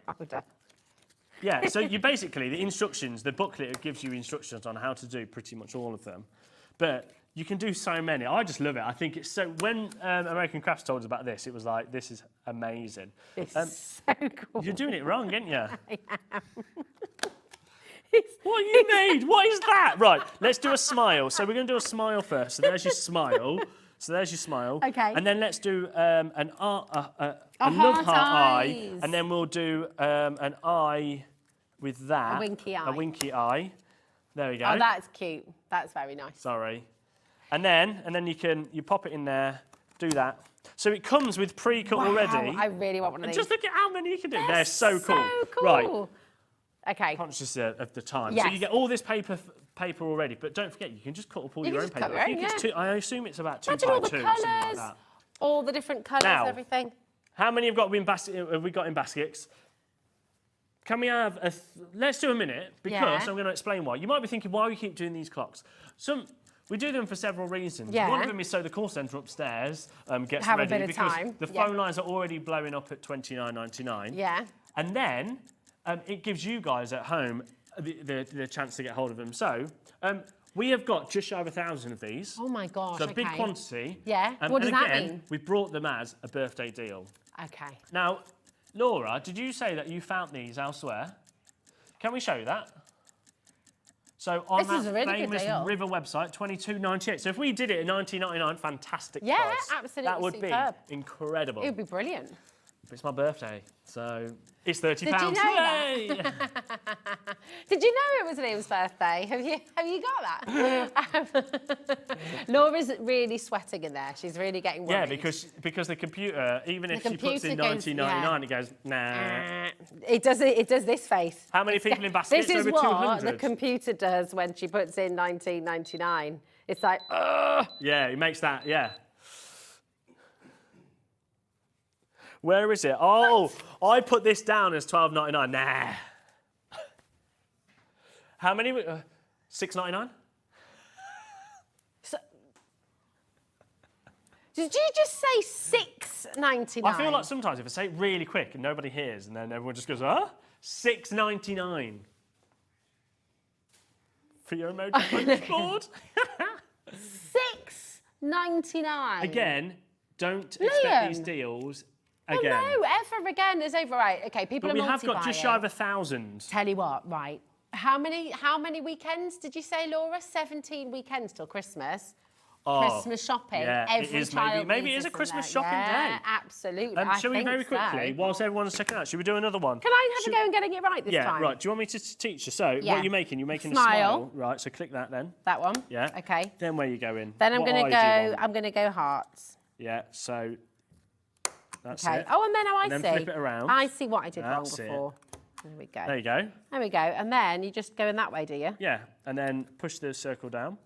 Hold on. Yeah, so you basically, the instructions, the booklet gives you instructions on how to do pretty much all of them. But you can do so many. I just love it. I think it's so... When American Crafts told us about this, it was like, this is amazing. This is so cool. You're doing it wrong, aren't you? I am. What you made? What is that? Right, let's do a smile. So we're going to do a smile first. So there's your smile. Okay. And then let's do a love heart heart eye. eyes. And then we'll do an eye with that. A winky eye. A winky eye. There we go. Oh, that's cute. That's very nice. Sorry. And then you pop it in there, do that. So it comes with pre-cut already. I really want one of And these. just look at how many you can do. They're so so cool. cool. Right. Okay. Conscious of the time. Yes. So you get all this paper already, but don't forget, you can just cut up all You your can own just paper. cut your I think own, it's I assume it's about 2 Imagine by all the 2, something like colours, that. all the different colours, Now, everything. How many have we got in baskets? Can we have let's do a minute, because Yeah. I'm going to explain why. You might be thinking, why we keep doing these clocks? We do them for several reasons. Yeah. One of them is so the call centre upstairs gets Have a ready bit of because time. the Yeah. phone lines are already blowing up at $29.99. Yeah. And then it gives you guys at home the chance to get hold of them. So we have got just shy of 1,000 of these. Oh my gosh. So okay. big quantity. Yeah. What does and that again, mean? we brought them as a birthday deal. Okay. Now, Laura, did you say that you found these elsewhere? Can we show you that? So on This is that a really good famous deal. River website, $22.98. So if we did it at $19.99, fantastic Yeah, price. absolutely That would superb. be incredible. It would be brilliant. It's my birthday, so it's £30. Did you know that? Did you know it was Liam's birthday? Have you got that? Laura's really sweating in there. She's really getting worried. Yeah, because the computer, even if she puts in 1999, it goes, nah. It does this face. How many people in baskets? This is Over what 200? the computer does when she puts in 1999. It's like, ugh. Yeah, it makes that, yeah. Where is it? Oh, I put this down as $12.99. Nah. How many? $6.99? So, did you just say $6.99? I feel like sometimes if I say it really quick and nobody hears, and then everyone just goes, huh? $6.99. For your emoji board. $6.99. Again, don't expect these deals again. Oh, no, ever again. There's over, right. Okay, people but are we have got just shy of 1,000. Tell you what, right. How many weekends did you say, Laura? 17 weekends till Christmas. Christmas shopping. Yeah, Every child maybe it is a Christmas shopping day. day. Absolutely. Shall we very quickly, whilst everyone's checking out, should we do another one? Can I have a go and getting it right this time? Yeah, right. Do you want me to teach you? So, what are you making? You're making Smile. a smile. Right, so click that then. That one? Yeah. Okay. Then where are you going? Then I'm going to go hearts. Yeah, so that's okay. it. Oh, and then I and see. Then flip it around. I see what I did wrong That's before. There we go. There you go. There we go. And then you just go in that way, do you? Yeah, and then push the circle down.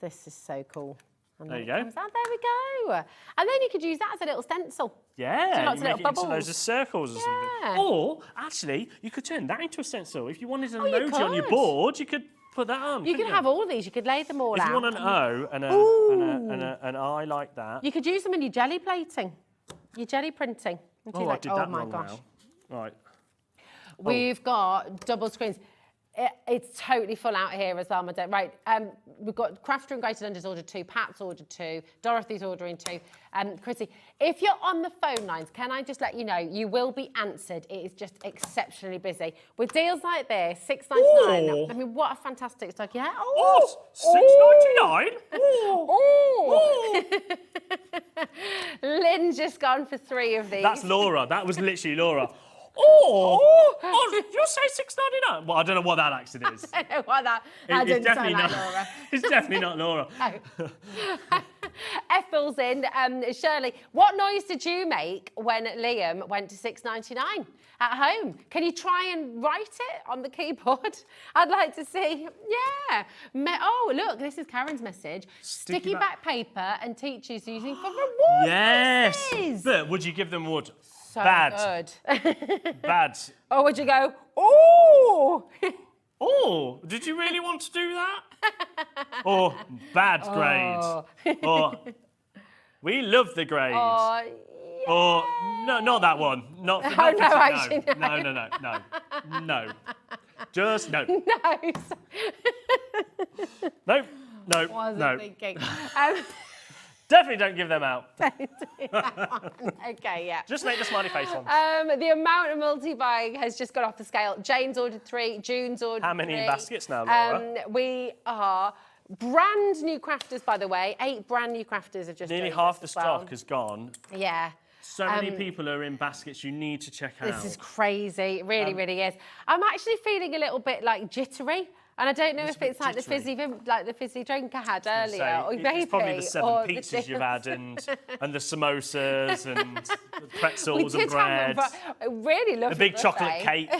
This is so cool. And there you go. There we go. And then you could use that as a little stencil. Yeah, so lots you of make little it into loads of circles or something. Or, actually, you could turn that into a stencil. If you wanted an emoji on your board, you could put that on. You could have all of these. You could lay them all out. If you want an O and an I like that. You could use them in your jelly plating, your jelly printing. Oh, I did that wrong now. Right. We've got double screens. It's totally full out here as well, madam. Right, we've got Crafter and Greater London's ordered 2, Pat's ordered 2, Dorothy's ordering 2. Chrissy, if you're on the phone lines, can I just let you know, you will be answered. It is just exceptionally busy. With deals like this, $6.99. I mean, what a fantastic stock. Yeah? Oh, $6.99? Oh. Lynn's just gone for 3 of these. That's Laura. That was literally Laura. Oh, you say $6.99? Well, I don't know what that accent is. I don't know what that. That didn't sound like Laura. It's definitely not Laura. Ethel's in. Shirley, what noise did you make when Liam went to $6.99 at home? Can you try and write it on the keyboard? I'd like to see. Yeah. Oh, look, this is Karen's message. Sticky back paper and teachers using for reward. Yes. Quizzes. But would you give them wood? So Bad. Good. Bad. Or would you go, oh? Oh, did you really want to do that? Or bad grade. Or we love the grade. Oh, yeah. Or no, not that one. Not no, actually, no. No. Just no. No. No. Wasn't thinking. Definitely don't give them out. Okay, yeah. Just make the smiley face one. The amount of multi-buying has just got off the scale. Jane's ordered 3, June's ordered 3. How many baskets now, Laura? We are brand new crafters, by the way. 8 brand new crafters have just Nearly half the stock has gone. Yeah. So many people are in baskets you need to check out. This is crazy. It really, really is. I'm actually feeling a little bit like jittery. And I don't know if it's like the fizzy drink I had earlier, or maybe it's probably the 7 pizzas you've had and the samosas and the pretzels and bread. Really lovely. A big chocolate cake.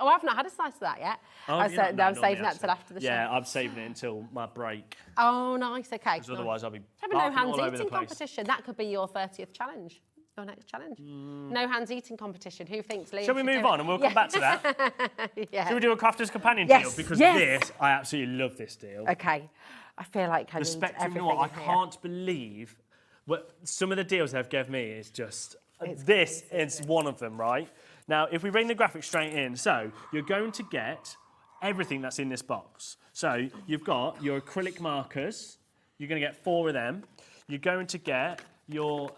Oh, I've not had a slice of that yet. I'm saving that till after the show. Yeah, I'm saving it until my break. Oh, nice. Okay. Because otherwise I'll be having no hands all over the eating place. competition. That could be your 30th challenge. Your next challenge. No hands eating competition. Who thinks Liam? Shall we move on and we'll come back to that? Yeah. Shall we do a Crafter's Companion deal? Because this, I absolutely love this deal. Okay. I feel like I the need Spectrum everything Noir, I in here. can't believe what some of the deals they've given me is just, this is one of them, right? Now, if we bring the graphics straight in, so you're going to get everything that's in this box. So you've got your acrylic markers. You're going to get 4 of them. You're going to get your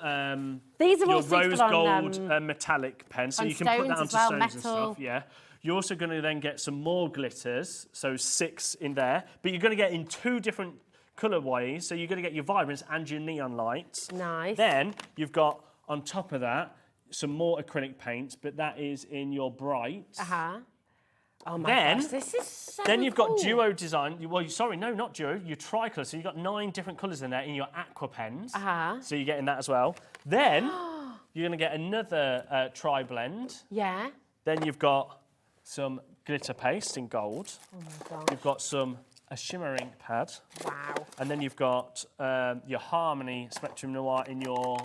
These are your all rose gold on, metallic pen, so you can put that onto stones and stuff. Yeah. You're also going to then get some more glitters, so 6 in there. But you're going to get in 2 different colour ways. So you're going to get your vibrance and your neon lights. Nice. Then you've got on top of that, some more acrylic paints, but that is in your bright. Oh my gosh, this is so Then you've got cool. duo design. Well, sorry, no, not duo. Your tricolour. So you've got 9 different colours in there in your aqua pens. So you're getting that as well. Then you're going to get another tri-blend. Yeah. Then you've got some glitter paste in gold. Oh my gosh. You've got a shimmer ink pad. Wow. And then you've got your Harmony Spectrum Noir in your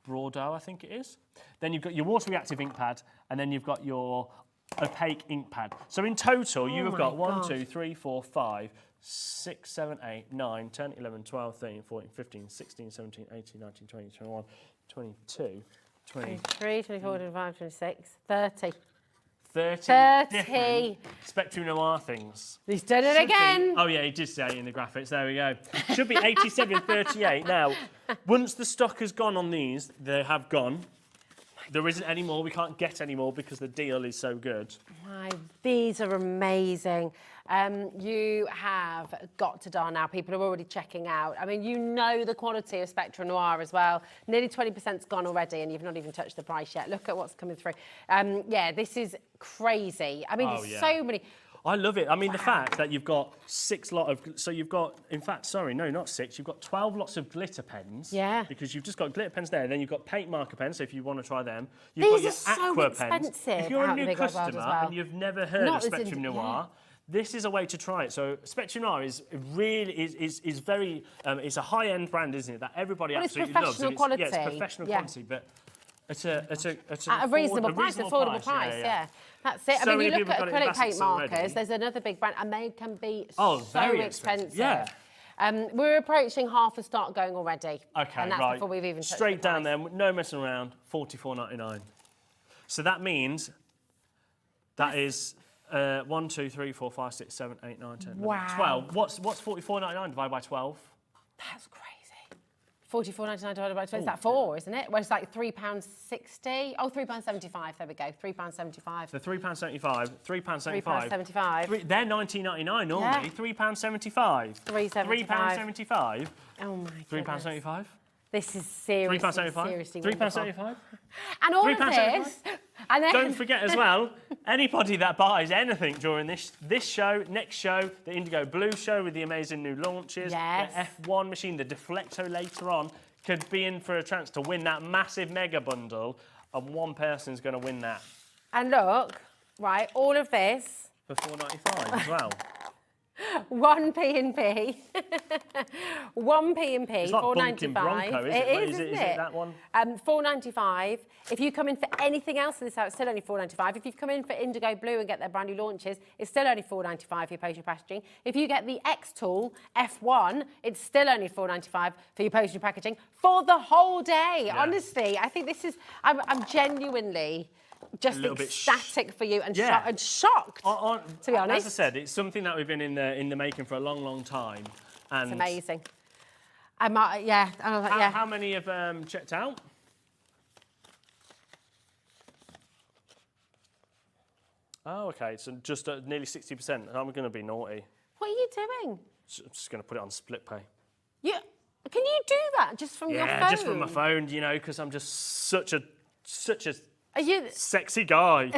Bordeaux, I think it is. Then you've got your water reactive ink pad, and then you've got your opaque ink pad. So in total, you have got 1, 2, 3, 4, 5, 6, 7, 8, 9, 10, 11, 12, 13, 14, 15, 16, 17, 18, 19, 20, 21, 22, 23, 24, 25, 26, 30. 30 different Spectrum Noir things. He's done it again. Oh yeah, he did say it in the graphics. There we go. Should be 87.38. Now, once the stock has gone on these, they have gone. There isn't any more. We can't get any more because the deal is so good. My, these are amazing. You have got to darn now. People are already checking out. I mean, you know the quality of Spectrum Noir as well. Nearly 20%'s gone already, and you've not even touched the price yet. Look at what's coming through. Yeah, this is crazy. I mean, there's so many. I love it. I mean, the fact that you've got 6 lot of... So you've got, in fact, sorry, no, not 6. You've got 12 lots of glitter pens. Yeah. Because you've just got glitter pens there. Then you've got paint marker pens, so if you want to try them. You've These got your are so aqua expensive pens. If you're a out in the new big wide world customer as well. and you've never heard Not of as Spectrum in- Noir, this is a way to try it. So Spectrum Noir is really is very it's a high-end brand, isn't it? That everybody absolutely loves. Professional quality. Yeah, it's professional quality, but it's at a reasonable price, affordable price. Yeah. That's it. So I mean, you many look at people got it in acrylic paint baskets already. markers. There's another big brand, and they can be very so expensive. Yeah. We're approaching half a stock going already. Okay, and that's right. before we've even touched Straight the down price. there, no messing around. $44.99. So that means that is 1, 2, 3, 4, 5, 6, 7, 8, 9, 10, 11, 12. What's $44.99 divided by 12? That's crazy. $44.99 divided by 12. Is that 4, isn't it? Well, it's like £3.60. Oh, £3.75. There we go. £3.75. So £3.75. £3.75. £3.75. They're $19.99 normally. Yeah. £3.75. £3.75. Oh my goodness. £3.75. This is seriously, £3.75. seriously £3.75. And all of £3.75. this, and then Don't forget as well, anybody that buys anything during this show, next show, the IndigoBlu show with the amazing new launches, Yes. the F1 machine, the Deflecto later on, could be in for a chance to win that massive mega bundle, and one person's going to win that. And look, right, all of this. For $4.95 as well. 1 P&P, 1 P&P, It's like Bunkin $4.95. Bronco, isn't it? Isn't Is it that one? $4.95. If you come in for anything else in this house, it's still only $4.95. If you've come in for IndigoBlu and get their brand new launches, it's still only $4.95 for your postage packaging. If you get the xTool F1, it's still only $4.95 for your postage packaging for the whole day. Yeah. Honestly, I think this is. I'm genuinely just ecstatic for you and, shocked, to be honest. As I said, it's something that we've been in the making for a long, long time. And It's amazing. How many have checked out? Oh, okay, so just nearly 60%. I'm going to be naughty. What are you doing? I'm just going to put it on split pay. Can you do that just from your phone? Yeah, just from my phone, you know, because I'm just such a Are you? sexy guy.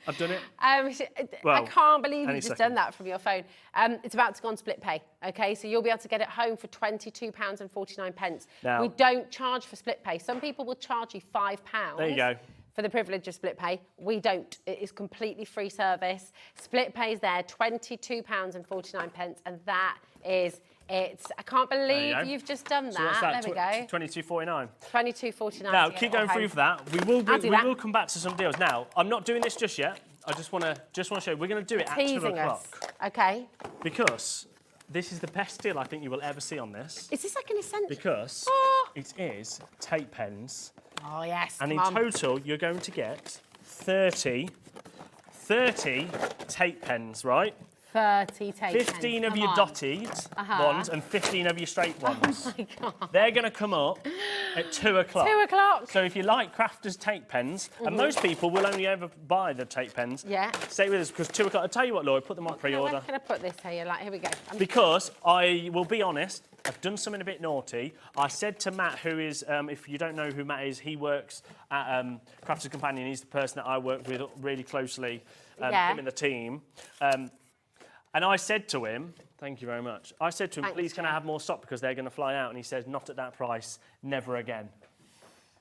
I've done it. I can't believe you've just done that from your phone. It's about to go on split pay, okay? So you'll be able to get it home for £22.49. Now, we don't charge for split pay. Some people will charge you £5. There you go. For the privilege of split pay. We don't. It is completely free service. Split pay's there, £22.49, and that is it. I can't believe you've just done that. So what's that? There we go. $22.49. £22.49. Now keep going through for that. We will come back to some deals. Now I'm not doing this just yet. I just want to show you. We're going to do it at 2 o'clock. Okay. Because this is the best deal I think you will ever see on this. Is this like an essential? Because it is tape pens. Oh yes. And in total, you're going to get 30 tape pens, right? 30 take 15 of your dotted ones and 15 of your straight ones. Oh my God. They're going to come up at 2 o'clock. 2 o'clock. So if you like crafters take pens, and most people will only ever buy the take pens, stay with us because 2 o'clock. I'll tell you what, Laura, put them on pre-order. Where can I put this here? Like, here we go. Because I will be honest, I've done something a bit naughty. I said to Matt, who is, if you don't know who Matt is, he works at Crafters Companion. He's the person that I work with really closely, him in the team. And I said to him, thank you very much. I said to him, please can I have more stock because they're going to fly out? And he says, not at that price, never again.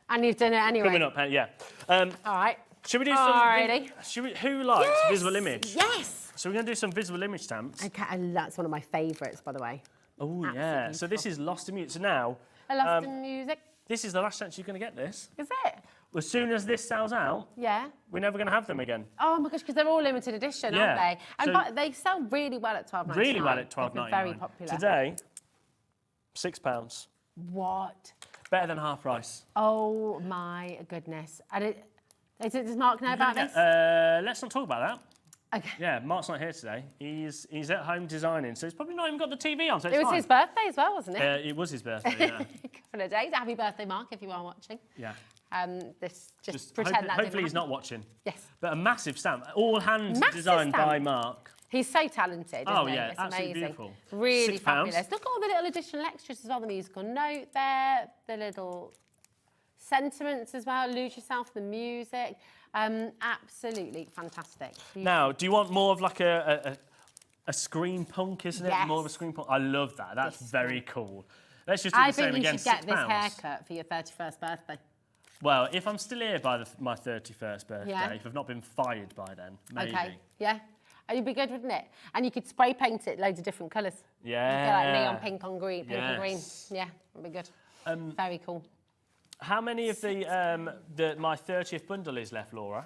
And you've done it anyway. Coming up, yeah. All right. Should we do some? Who likes visible image? Yes. So we're going to do some visible image stamps. Okay, that's one of my favourites, by the way. Oh, yeah. So this is Lost in Music. So now... Lost in Music. This is the last chance you're going to get this. Is it? As soon as this sells out, we're never going to have them again. Oh my gosh, because they're all limited edition, aren't they? And but they sell really well at $12.99. Really well at $12.99. Very popular. Today, £6. What? Better than half price. Oh my goodness. And does Mark know about this? Let's not talk about that. Okay. Yeah, Mark's not here today. He's at home designing, so he's probably not even got the TV on, so it was his birthday as well, wasn't it? It was his birthday, yeah. A couple of days. Happy birthday, Mark, if you are watching. Yeah. Just pretend that hopefully he's not watching. Yes. But a massive stamp, all hand designed by Mark. He's so talented, isn't he? It's absolutely amazing. Beautiful. Really fabulous. Look at all the little additional extras as well, the musical note there, the little sentiments as well, lose yourself in the music. Absolutely fantastic. Beautiful. Now, do you want more of like a screen punk, isn't it? Yes. More of a screen punk. I love that. That's very cool. Let's just do the same again. I think you should get this haircut for your 31st birthday. Well, if I'm still here by my 31st birthday, if I've not been fired by then, maybe. Okay, yeah. It'd be good, wouldn't it? And you could spray paint it loads of different colours. Yeah. You get like neon pink on green, pink and green. Yeah, it'd be good. Very cool. How many of my 30th bundle is left, Laura?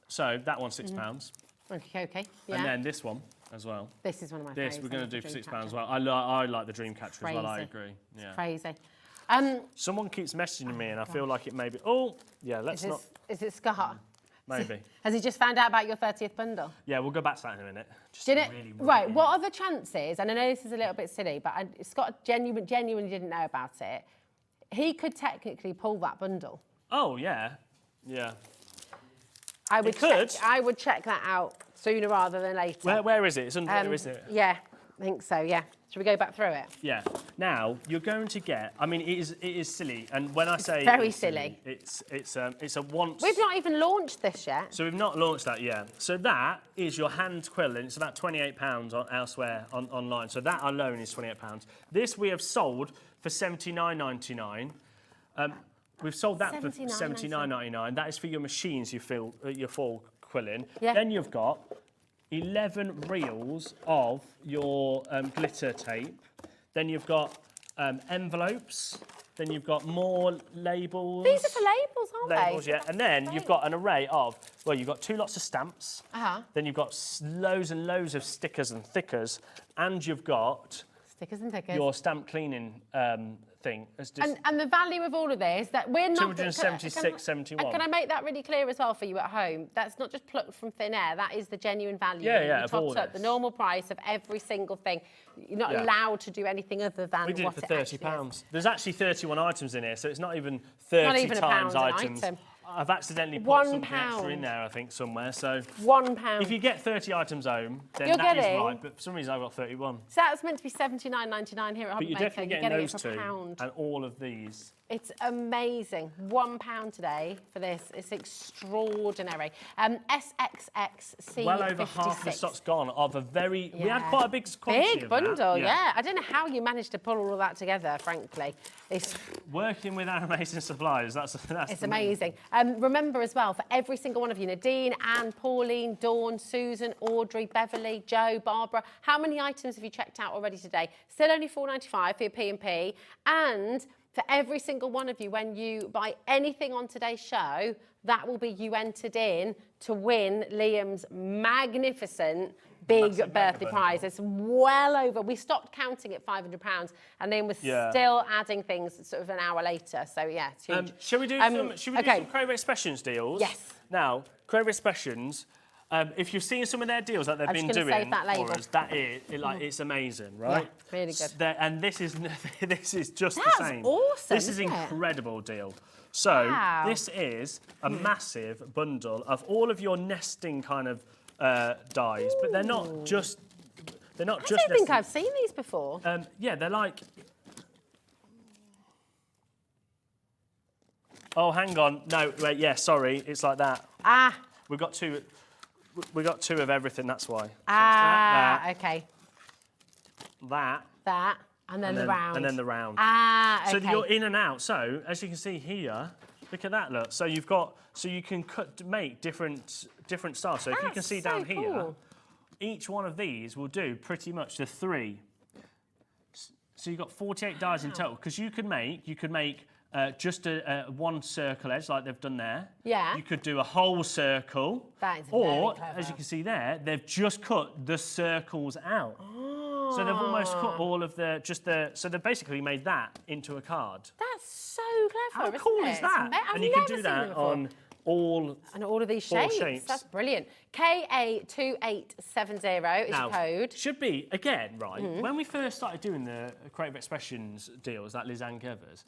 So that one's £6. Okay. Yeah. And then this one as well. This is one of my favourites. This we're going to do for £6 as well. I like the Dreamcatcher as well. I agree. Yeah. It's crazy. Someone keeps messaging me, and I feel like it may be. Oh, yeah. Let's not. Is it Scott? Maybe. Has he just found out about your 30th bundle? Yeah, we'll go back to that in a minute. Right, what are the chances, and I know this is a little bit silly, but Scott genuinely didn't know about it. He could technically pull that bundle. Oh, yeah. Yeah. I would check that out sooner rather than later. Where is it? It's under there, isn't it? Yeah, I think so, yeah. Should we go back through it? Yeah. Now, you're going to get, I mean, it is silly, and when I say very silly, it's a once... We've not even launched this yet. So we've not launched that yet. So that is your hand quill, and it's about £28 elsewhere online. So that alone is £28. This we have sold for $79.99. We've sold that for $79.99. That is for your machines, your fall quilling. Yeah. Then you've got 11 reels of your glitter tape. Then you've got envelopes. Then you've got more labels. These are for labels, aren't they? Labels, yeah. And then you've got an array of, well, you've got 2 lots of stamps. Then you've got loads and loads of stickers and thickers. And you've got... Stickers and thickers. Your stamp cleaning thing. And the value of all of this, that we're not... $276.71. And can I make that really clear as well for you at home? That's not just plucked from thin air. That is the genuine value. Yeah, of all up the normal price of every single thing. You're not allowed to do anything other than we did what it for £30. Is. There's actually 31 items in here, so it's not even 30 times items. I've accidentally put some extra in there, I think, somewhere. So £1. If you get 30 items home, then that is right. But for some reason, I've got 31. So that's meant to be $79.99 here at HobbyMaker. But you're definitely getting those two £1. and all of these. It's amazing. £1 today for this. It's extraordinary. SXXC56. Well over half the stock's gone of a very... Yeah. We had quite a big quantity of bundle, yeah. I don't know how you managed to pull all of that together, frankly. It's... Working with our amazing suppliers, that's it's amazing. Remember as well, for every single one of you, Nadine, Anne, Pauline, Dawn, Susan, Audrey, Beverly, Joe, Barbara, how many items have you checked out already today? Still only $4.95 for your P&P. And for every single one of you, when you buy anything on today's show, that will be you entered in to win Liam's magnificent big birthday prize. It's well over. We stopped counting at £500, and then we're still adding things sort of an hour later. So yeah, it's huge. Shall we do some Creative Expressions deals? Yes. Now, Creative Expressions. If you've seen some of their deals that they've been doing for us, it's amazing, right? Yeah, really good. And this is just the same. That's awesome. This is an incredible deal. So this is a massive bundle of all of your nesting kind of dies, but they're not just. I don't think I've seen these before. Yeah, they're like. Oh, hang on. No, wait. Yeah, sorry. It's like that. We've got two. We got two of everything. That's why. So okay. That. And then the round. And then the round. Okay. So you're in and out. So as you can see here, look at that. Look. So you've got. So you can make different styles. So if you can see down here, each one of these will do pretty much the 3. So you've got 48 dies in total. Because you could make just a one circle edge like they've done there. Yeah. You could do a whole circle. That is or, very clever. as you can see there, they've just cut the circles out. Oh. So they've almost cut all of so they've basically made that into a card. That's so clever. How cool is that? And you can do that on all of these shapes. That's brilliant. KA2870 is your code. Should be, again, right, when we first started doing the Creative Expressions deals that Lisanne gave us,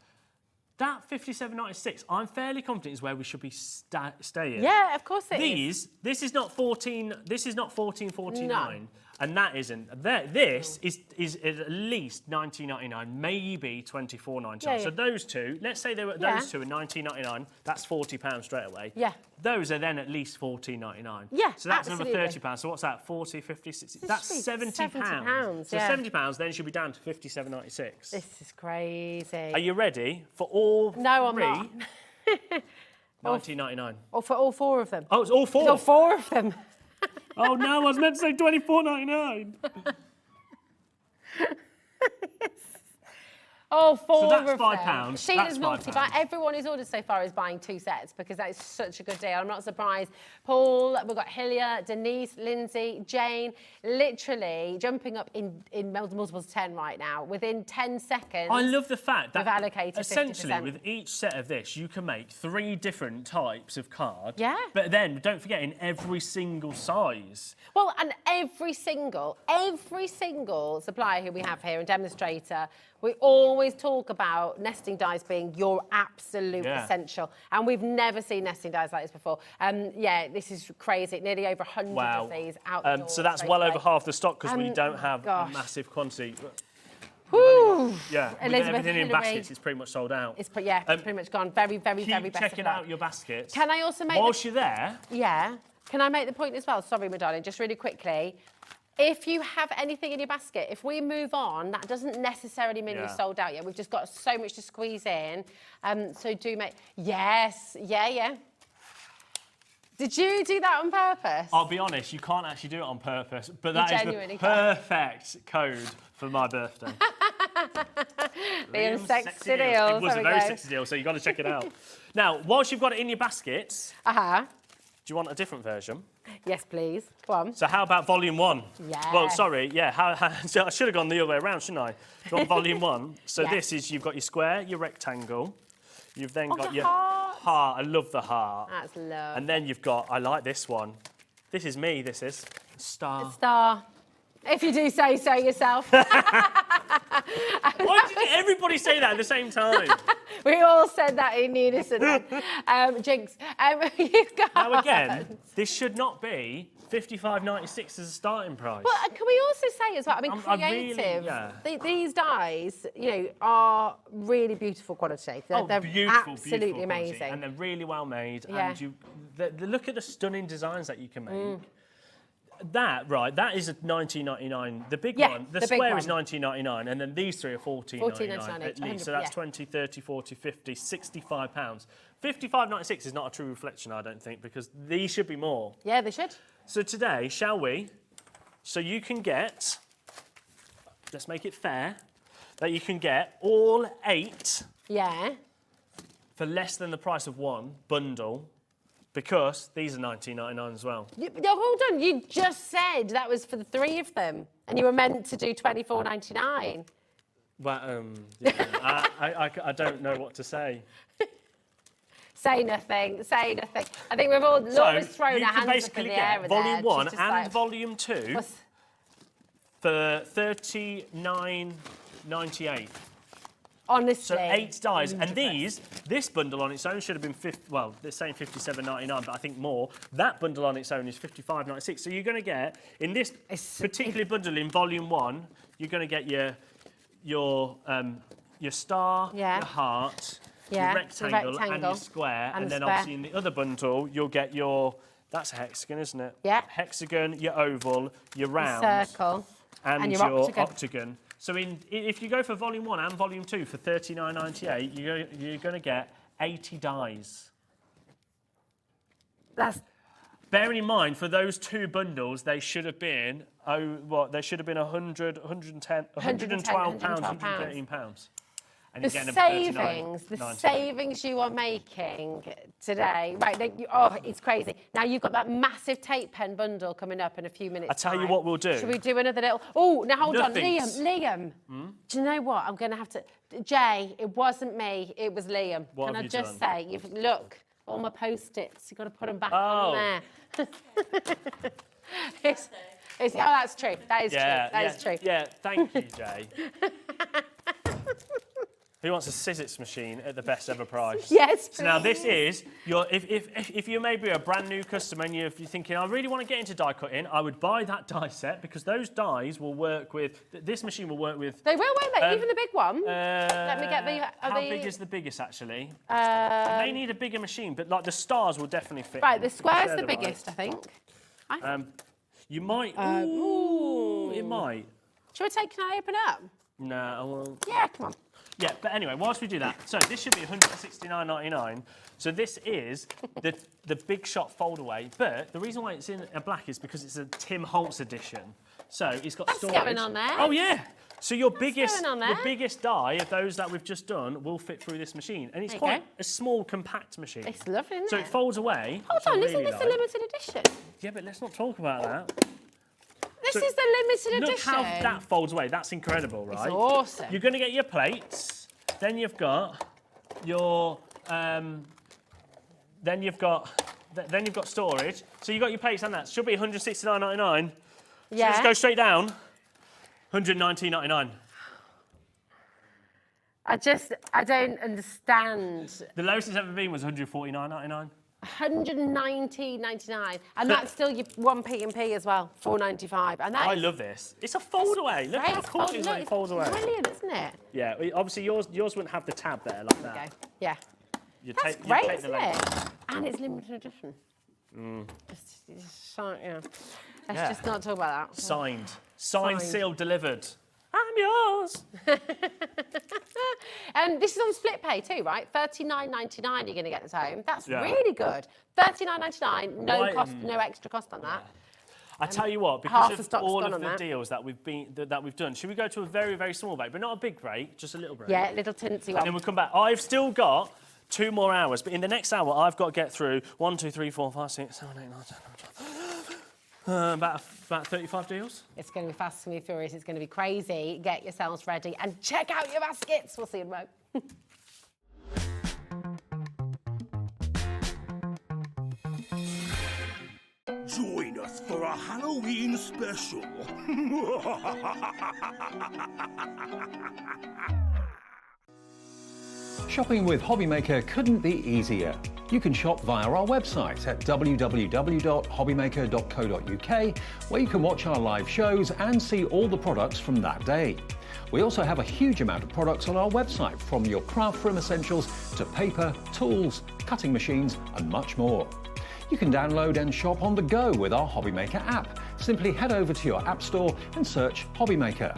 that 57.96, I'm fairly confident is where we should be staying. Yeah, of course it is. This is not 14. This is not 14.49, and that isn't. This is at least 19.99, maybe 24.99. Yeah, so those two, let's say those two are 19.99. That's £40 straight away. Yeah. Those are then at least 14.99. Yeah, so that's another £30. So what's that? 40, 50, 60. That's £70. So £70 then should be down to 57.96. This is crazy. Are you ready for all No, three? I'm not. 19.99. Or for all 4 of them. Oh, it's all 4. It's all 4 of them. Oh no, I was meant to say 24.99. Oh, 4 so that's of £5. them. Sheila's naughty, but everyone who's ordered so far is buying 2 sets because that is such a good deal. I'm not surprised. Paul, we've got Hillia, Denise, Lindsay, Jane, literally jumping up in multiples 10 right now. Within 10 seconds, I love the fact that we've allocated essentially 50%. with each set of this, you can make 3 different types of card. Yeah. But then don't forget in every single size. Well, and every single supplier who we have here and demonstrator, we always talk about nesting dies being your absolute essential. And we've never seen nesting dies like this before. Yeah, this is crazy. Nearly over 100 of these out the door. So that's well over half the stock because we don't have a massive quantity. Woo! Yeah, with everything in baskets, it's pretty much sold out. It's pretty much gone. Very best checking out your baskets. Can I also make... Whilst you're there... Yeah. Can I make the point as well? Sorry, my darling, just really quickly. If you have anything in your basket, if we move on, that doesn't necessarily mean we've sold out yet. We've just got so much to squeeze in. So do make... Yes. Yeah. Did you do that on purpose? I'll be honest, you can't actually do it on purpose, but that is the perfect code for my birthday. Liam's sexy deal. It was a very sexy deal, so you've got to check it out. Now, whilst you've got it in your baskets, do you want a different version? Yes, please. Come on. So how about volume 1? Yeah. Well, sorry, so I should have gone the other way around, shouldn't I? Do you want volume 1? So this is, you've got your square, your rectangle. You've then got your heart. I love the heart. That's love. And then you've got, I like this one. This is me, this is. Star. A star. If you do say so yourself. Why did everybody say that at the same time? We all said that in unison. Jinx. You've got... Now again, this should not be £55.96 as a starting price. Well, can we also say as well, I mean, creative, these dies, are really beautiful quality. They're beautiful, absolutely beautiful amazing. And they're really well made. Yeah. And look at the stunning designs that you can make. That is a £19.99. The big one, the square is £19.99, and then these 3 are £14.99 at least. So that's 20, 30, 40, 50, £65. £55.96 is not a true reflection, I don't think, because these should be more. Yeah, they should. So today, shall we? So you can get, let's make it fair, that you can get all 8 for less than the price of one bundle because these are £19.99 as well. No, hold on. You just said that was for the 3 of them, and you were meant to do £24.99. Well, I don't know what to say. Say nothing. Say nothing. I think we've all always thrown our hands up in the air with Volume 1 and like, Volume 2 for $39.98. Honestly. So 8 dies. 100%. And this bundle on its own should have been, well, they're saying $57.99, but I think more. That bundle on its own is $55.96. So you're going to get, in this particular bundle in Volume 1, you're going to get your star, your heart, your rectangle and your square. And then obviously in the other bundle, you'll get your, that's a hexagon, isn't it? Yeah. Hexagon, your oval, your round. Your circle. And your octagon. So if you go for Volume 1 and Volume 2 for $39.98, you're going to get 80 dies. Bearing in mind, for those 2 bundles, they should have been, they should have been £112, £113. And the savings you are making today, right? It's crazy. Now you've got that massive tape pen bundle coming up in a few minutes. I tell you what we'll do. Should we do another little? Oh, now hold on, Liam. Do you know what? I'm going to have to. Jay, it wasn't me. It was Liam. What Can have I you just done? say, look, all my post-its. You've got to put them back on there. That's true. That is true. That is true. Yeah, thank you, Jay. Who wants a scissors machine at the best ever price? Yes, please. So now this is if you're maybe a brand new customer and you're thinking, I really want to get into die cutting, I would buy that die set because those dies will work with, this machine will work with. They will, won't they? Even the big one. Let me get the. How big is the biggest actually? They may need a bigger machine, but like the stars will definitely fit. Right, the square's the biggest, I think. You might. It might. Can I open it up? No, I won't. Yeah, come on. Yeah, but anyway, whilst we do that, so this should be $169.99. So this is the Big Shot fold-away, but the reason why it's in a black is because it's a Tim Holtz edition. So it's got storage. What's going on there? Oh yeah. So your biggest die of those that we've just done will fit through this machine, and it's quite a small, compact machine. It's lovely, isn't it? So it folds away. Hold on, isn't this a limited edition? Yeah, but let's not talk about that. This is the limited edition. Look how that folds away. That's incredible, right? It's awesome. You're going to get your plates. Then you've got your. Then you've got storage. So you've got your plates and that. Should be $169.99. Yeah. So let's go straight down. $119.99. I don't understand. The lowest it's ever been was $149.99. $119.99, and that's still your 1p and P as well, $4.95, and that. I love this. It's a fold away. Look how cool it is when it folds away. Brilliant, isn't it? Yeah. Obviously yours wouldn't have the tab there like that. Okay. Yeah. That's great, isn't it? And it's limited edition. Let's just not talk about that. Signed, sealed, delivered. I'm yours. And this is on split pay too, right? $39.99 you're going to get this home. That's really good. $39.99, no extra cost on that. I tell you what, because of all of the deals that we've done, should we go to a very, very small break, but not a big break, just a little break? Yeah, little tinsy one. And then we'll come back. I've still got 2 more hours, but in the next hour, I've got to get through 1, 2, 3, 4, 5, 6, 7, 8, 9, 10, 11, 12. About 35 deals. It's going to be fast and furious. It's going to be crazy. Get yourselves ready and check out your baskets. We'll see you in a moment. Join us for a Halloween special. Shopping with HobbyMaker couldn't be easier. You can shop via our website at www.hobbymaker.co.uk, where you can watch our live shows and see all the products from that day. We also have a huge amount of products on our website, from your craft room essentials to paper, tools, cutting machines and much more. You can download and shop on the go with our HobbyMaker app. Simply head over to your app store and search HobbyMaker.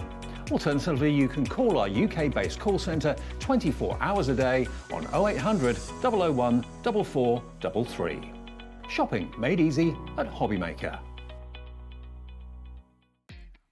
Alternatively, you can call our UK-based call centre 24 hours a day on 0800 001 4433. Shopping made easy at HobbyMaker.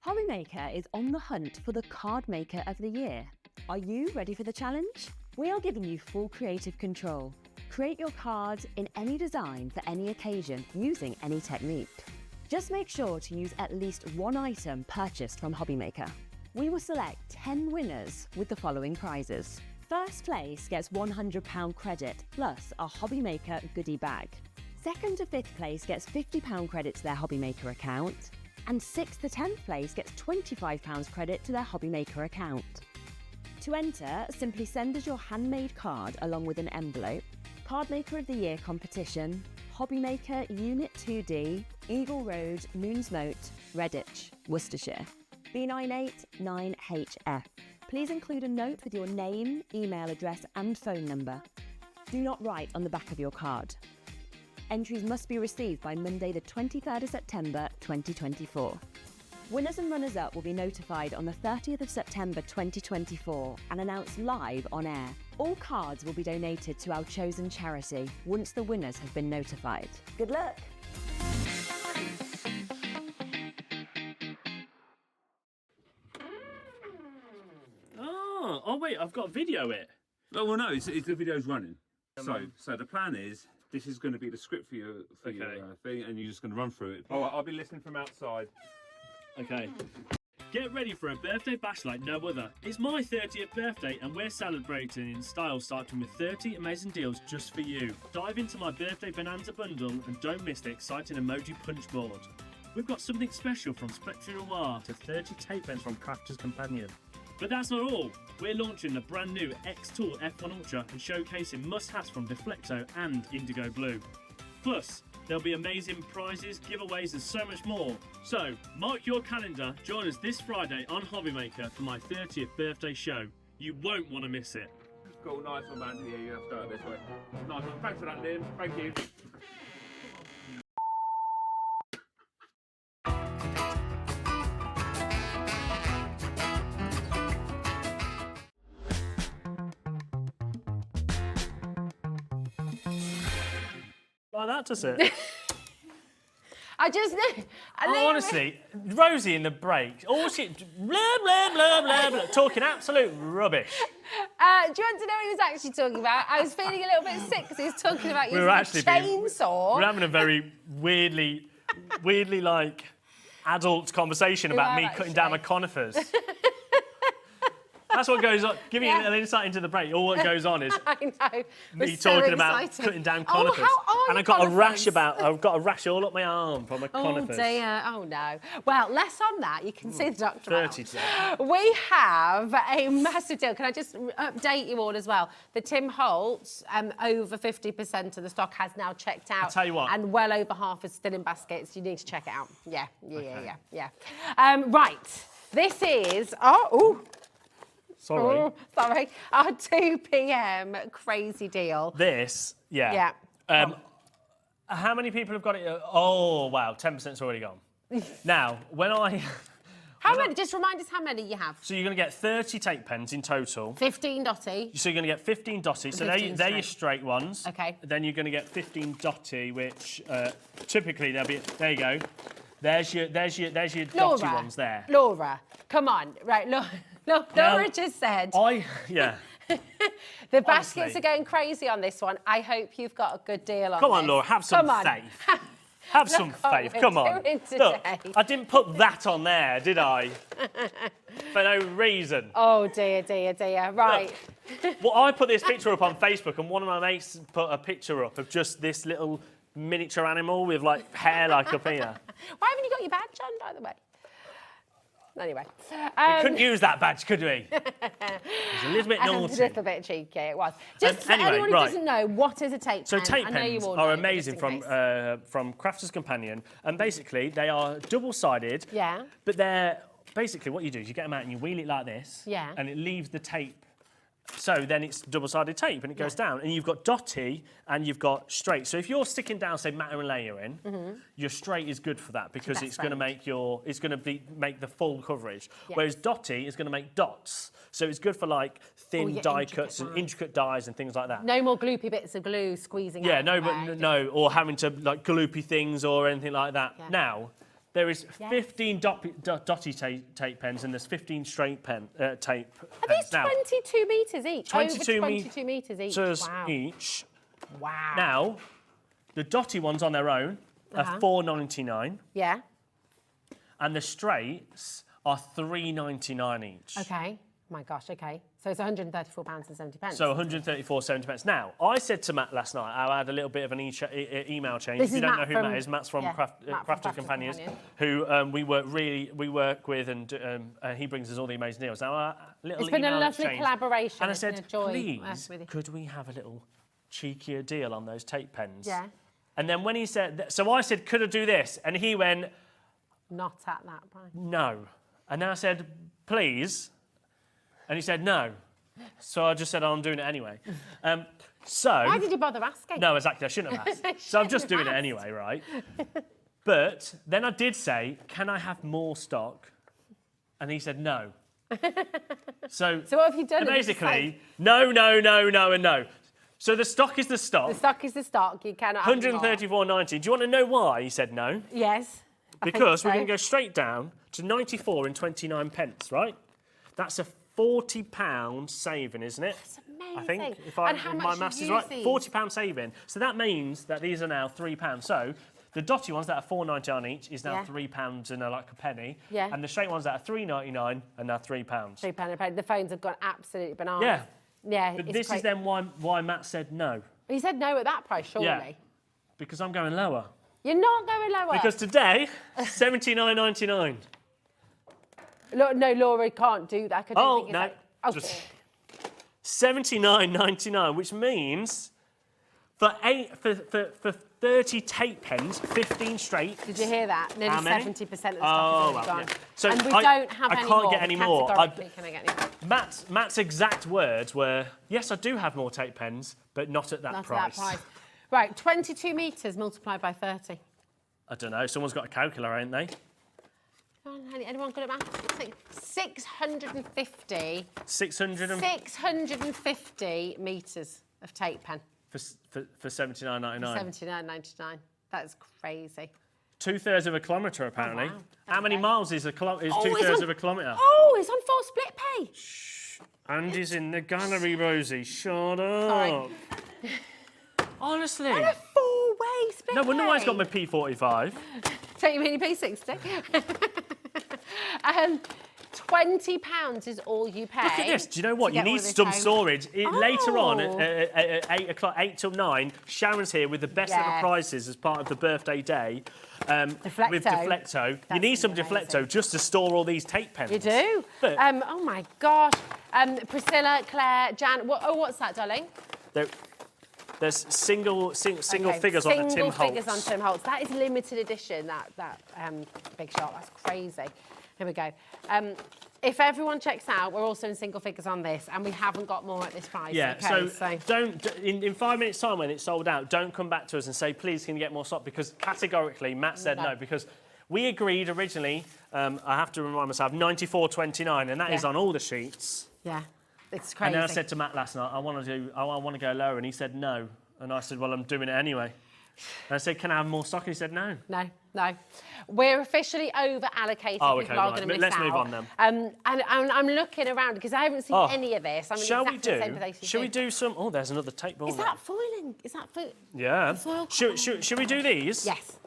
HobbyMaker is on the hunt for the Card Maker of the Year. Are you ready for the challenge? We are giving you full creative control. Create your card in any design for any occasion using any technique. Just make sure to use at least one item purchased from HobbyMaker. We will select 10 winners with the following prizes. First place gets £100 credit plus a HobbyMaker goodie bag. Second to fifth place gets £50 credit to their HobbyMaker account. And 6th to 10th place gets £25 credit to their HobbyMaker account. To enter, simply send us your handmade card along with an envelope, Card Maker of the Year competition, HobbyMaker Unit 2D, Eagle Road, Moonsmote, Redditch, Worcestershire, B989HF. Please include a note with your name, email address and phone number. Do not write on the back of your card. Entries must be received by Monday the 23rd of September 2024. Winners and runners-up will be notified on the 30th of September 2024 and announced live on air. All cards will be donated to our chosen charity once the winners have been notified. Good luck! Oh wait, I've got video it. Oh, well, no, it's the video's running. So the plan is, this is going to be the script for your thing, and you're just going to run through it. All right, I'll be listening from outside. Okay. Get ready for a birthday bash like no other. It's my 30th birthday and we're celebrating in style, starting with 30 amazing deals just for you. Dive into my birthday bonanza bundle and don't miss the exciting emoji punch board. We've got something special from Spectre Noir to 30 tape pens from Crafter's Companion. But that's not all. We're launching the brand new xTool F1 Ultra and showcasing must-haves from Deflecto and IndigoBlu. Plus, there'll be amazing prizes, giveaways and so much more. So, mark your calendar, join us this Friday on HobbyMaker for my 30th birthday show. You won't want to miss it. Cool, nice one, man. Yeah, you have to start this way. Nice one. Thanks for that, Liam. Thank you. Like that, does it? I just know. Honestly, Rosie in the break, all she blah blah blah blah blah, talking absolute rubbish. Do you want to know what he was actually talking about? I was feeling a little bit sick because he was talking about using a chainsaw. We're having a very weirdly like adult conversation about me cutting down my conifers. That's what goes on. Give me an insight into the break. All what goes on is I know. me talking about cutting down conifers. And I've got a rash all up my arm from my conifers. Oh dear, oh no. Well, less on that. You can see the doctor 30 today. We have a massive deal. Can I just update you all as well? The Tim Holtz, over 50% of the stock has now checked out. I'll tell you what. And well over half is still in baskets. You need to check it out. Yeah. Right. This is, Sorry. Oh, sorry. Our 2 p.m. crazy deal. This, yeah. How many people have got it? Oh, wow, 10%'s already gone. Now, How many? Just remind us how many you have. So you're going to get 30 tape pens in total. 15 dotty. So you're going to get 15 dotty. So they're your straight ones. Okay. Then you're going to get 15 dotty, which typically they'll be. There you go. There's your dotty ones there. Laura, come on, right? Laura just said. The baskets are going crazy on this one. I hope you've got a good deal on Come on, this. Laura, have some faith. Have some faith. Come on. Look, I didn't put that on there, did I? For no reason. Oh dear. Right. Look, well, I put this picture up on Facebook, and one of my mates put a picture up of just this little miniature animal with like hair like up here. Why haven't you got your badge on, by the way? Anyway. We couldn't use that badge, could we? It was a little bit naughty. A little bit cheeky, it was. Just for anyone who doesn't know, what is a tape pen? So tape pens are amazing from Crafter's Companion, and basically they are double-sided. Yeah. But they're basically what you do is you get them out and you wheel it like this. Yeah. And it leaves the tape. So then it's double-sided tape and it goes down, and you've got dotty and you've got straight. So if you're sticking down, say, matte and layering, your straight is good for that because it's going to make make the full coverage. Yes. Whereas dotty is going to make dots, so it's good for like thin die cuts and intricate dies and things like that. No more gloopy bits of glue squeezing out. Yeah, no, or having to like gloopy things or anything like that. Yeah. Now. There is 15 dotty tape pens and there's 15 straight tape pens. Are these 22 metres each? 22 over 22 metres each. Wow. Each. Wow. Now, the dotty ones on their own are $4.99. Yeah. And the straights are $3.99 each. Okay. My gosh, okay. So it's £134.70. So 134.70. Now, I said to Matt last night, I had a little bit of an email change. This if you is don't Matt know who from- Matt is, Matt's from yeah, Matt from Crafters Companions, Companion. who we work with, and he brings us all the amazing deals. Now, a little It's been a email lovely exchange, collaboration. and I It's been said, a joy please, with you. could we have a little cheekier deal on those tape pens? Yeah. And then when he said, so I said, could I do this? And he went, Not at that price. no. And then I said, please. And he said, no. So I just said, oh, I'm doing it anyway. Why did you bother asking? No, exactly. I shouldn't have asked. So I'm just doing it anyway, right? But then I did say, can I have more stock? And he said, no. So what have you done? Basically, no, and no. So the stock is the stock. The stock is the stock. You cannot have more. $134.90. Do you want to know why he said no? Yes. Because so. we're going to go straight down to 94.29, right? That's a £40 saving, isn't it? That's amazing. I think, if how my much maths you is right, use these? £40 saving. So that means that these are now £3. So the dotty ones that are $4.99 each is now £3 and like a penny. Yeah. And the straight ones that are $3.99 are now £3. £3 a penny. The phones have gone absolutely bananas. Yeah. Yeah. But it's this is crazy. then why Matt said no. He said no at that price, surely. Yeah. Because I'm going lower. You're not going lower. Because today, $79.99. No, Laura can't do that. I don't think it's no. like... Oh, Just $79.99, which means for 30 tape pens, 15 straight. Did you hear that? Nearly How many? 70% of the stock is Oh, already well, gone. yeah. So and we I don't have any more. can't get any more. Categorically, can I get any more? Matt's exact words were, yes, I do have more tape pens, but not at that Not price. at that price. Right, 22 metres multiplied by 30. I don't know. Someone's got a calculator, ain't they? Anyone good at maths? 650. 650 metres of tape pen. For $79.99. $79.99. That's crazy. 2/3 of a kilometre, apparently. wow. How many miles is it's 2/3 on- of a kilometre? Oh, it's on full split pay. Andy's in the gallery, Rosie. Shut up. Sorry. Honestly. And a four-way split No wonder why he's got my pay. P45. So you mean you pay 60? £20 is all you pay. Look at this. Do you know what? to You get one need of this some home. storage. Later on Oh. at 8 o'clock, 8 till 9, Sharon's here with the best ever Yes. prizes as part of the birthday day. Deflecto. With Deflecto. You That's need some amazing. Deflecto just to store all these tape pens. You do? But- Oh my gosh. Priscilla, Claire, Jan. What's that, darling? There's single Okay, figures on the Tim Single Holtz. figures on Tim Holtz. That is limited edition, that big shot. That's crazy. Here we go. If everyone checks out, we're also in single figures on this, and we haven't got more at this price. Yeah, okay, so don't, in 5 minutes' time when it's sold out, don't come back to us and say, please, can you get more stock? Because categorically, Matt said no, because we agreed originally, I have to remind myself, $94.29, and that is on all the sheets. Yeah, it's crazy. And then I said to Matt last night, I want to go lower, and he said no. And I said, well, I'm doing it anyway. And I said, can I have more stock? And he said no. No. We're officially over allocated. Oh, People okay, are right. going to miss Let's out. move on then. And I'm looking around because I haven't seen any of this. I'm in Shall exactly we the same place you Shall we do. do some? Oh, there's another tape ball. Is that foiling? Is that foil? Yeah. foil Should we do these? Yes.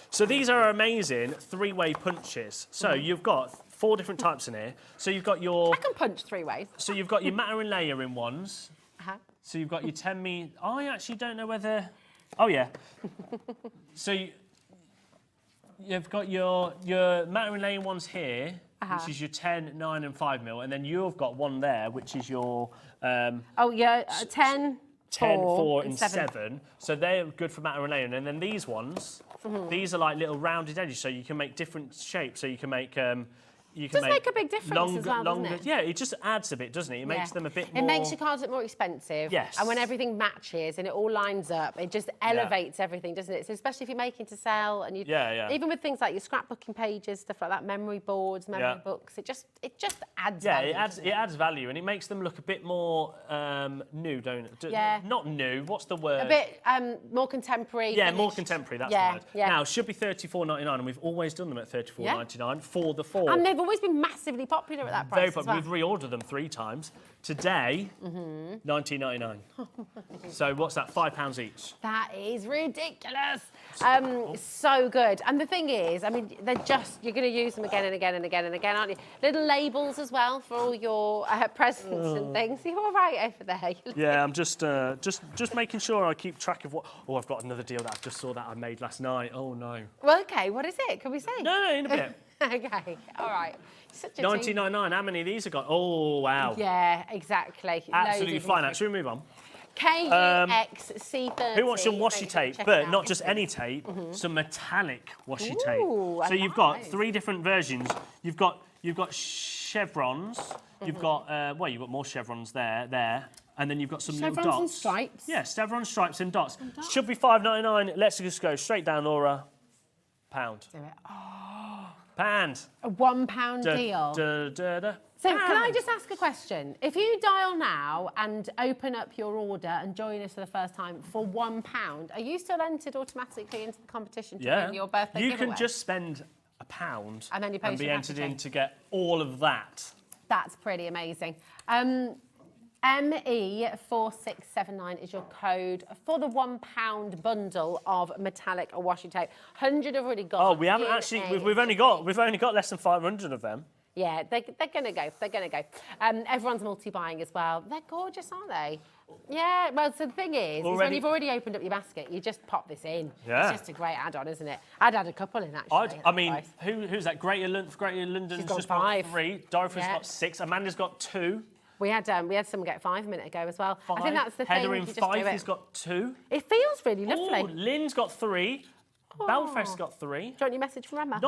So these are amazing three-way punches. So you've got 4 different types in here. So you've got your. I can punch 3 ways. So you've got your matter and layer in ones. Uh-huh. So you've got your 10 me. I actually don't know whether. Oh yeah. So you've got your matter and layer ones here, which is your 10, 9, and 5 mil, and then you've got one there, which is your. 10, 4, and 7. So they're good for matter and layering. And then these ones, these are like little rounded edges, so you can make different shapes. So you can make Does make a big difference as well, doesn't it? Yeah, it just adds a bit, doesn't it? It makes them a bit more. It makes your cards look more expensive. Yes. And when everything matches and it all lines up, it just elevates everything, doesn't it? So especially if you're making to sell and you. Yeah. Even with things like your scrapbooking pages, stuff like that, memory boards, memory books, it just adds. Yeah, value, it adds value, and it makes them look a bit more new, don't it? Yeah. Not new. What's the word? A bit more contemporary. Yeah, more finished. contemporary. That's Yeah, the word. yeah. Now, should be $34.99, and we've always done them at $34.99 for the 4. And they've always been massively popular at that price. Very as popular. well. We've reordered them 3 times. Today, $19.99. So what's that? £5 each. That is ridiculous. So good. And the thing is, I mean, you're going to use them again and again and again and again, aren't you? Little labels as well for all your presents and things. You're all right over there. Yeah, I'm just making sure I keep track of what. Oh, I've got another deal that I just saw that I made last night. Oh no. Well, okay. What is it? Can we say? No, in a bit. Okay. All right. Such a $19.99. How many of these have got? Oh wow. Yeah, exactly. Absolutely fine. Should we move on? KUXC30. Who wants some washi tape? But not just any tape, some metallic washi tape. So you've got 3 different versions. You've got chevrons. You've got you've got more chevrons there, and then you've got some little dots. Chevrons and stripes. Yeah, chevrons, stripes, and dots. Should be $5.99. Let's just go straight down, Laura. £1. Do it. £1. A £1 deal. So can I just ask a question? If you dial now and open up your order and join us for the first time for £1, are you still entered automatically into the competition to win your birthday You giveaway? can just spend £1 And then you and be entered in to get all of that. That's pretty amazing. ME4679 is your code for the £1 bundle of metallic washi tape. 100 have already got. Oh, we haven't actually. We've only got less than 500 of them. Yeah, they're gonna go. They're gonna go. Everyone's multi-buying as well. They're gorgeous, aren't they? Yeah. Well, so the thing is when you've already opened up your basket, you just pop this in. Yeah. It's just a great add-on, isn't it? I'd add a couple in actually. I mean, who's that? Greater London's got just 5. got 3. Dorothy's Yeah. got 6. Amanda's got 2. We had someone get 5 a minute ago as well. 5. I think that's the Heather thing. in You just Fife do it. has got 2. It feels really Oh, lovely. Lynn's got 3. Belfast's got 3. Do you want your message from Emma?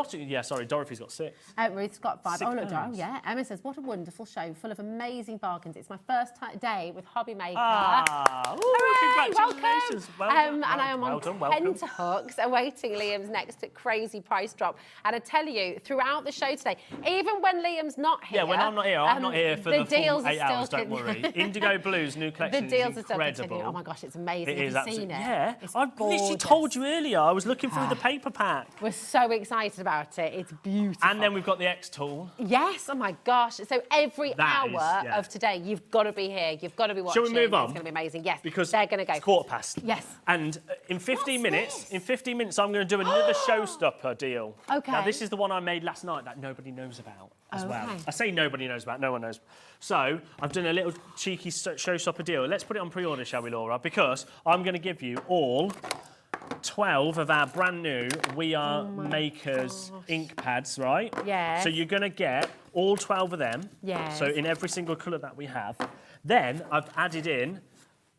Sorry, Dorothy's got 6. Ruth's got 5. Oh, look, £6. oh, yeah. Emma says, what a wonderful show full of amazing bargains. It's my first day with HobbyMaker. Hooray, congratulations. Welcome. Well done. And I am on Welcome. tenterhooks awaiting Liam's next crazy price drop. And I tell you, throughout the show today, even when Liam's not here... Yeah, when I'm not here, I'm not here for the deals full 8 hours, still don't worry. IndigoBlu's new collection The deals is are still incredible. continuing. Oh my gosh, it's amazing. It is Have you seen it? Yeah, It's I literally gorgeous. told you earlier. I was looking through the paper pack. We're so excited about it. It's beautiful. And then we've got the xTool. Yes, oh my gosh. So every hour of today, you've got to be here. You've got to be watching. Shall we move on? It's going to be amazing. Yes, Because they're going to go. It's 15:15. Yes. And in 15 minutes, I'm going to do another showstopper deal. Okay. Now, this is the one I made last night that nobody knows about as well. Okay. I say nobody knows about, no one knows. So I've done a little cheeky showstopper deal. Let's put it on pre-order, shall we, Laura? Because I'm going to give you all 12 of our brand new We Are Makers ink pads, right? Yeah. So you're going to get all 12 of them. Yes. So in every single colour that we have. Then I've added in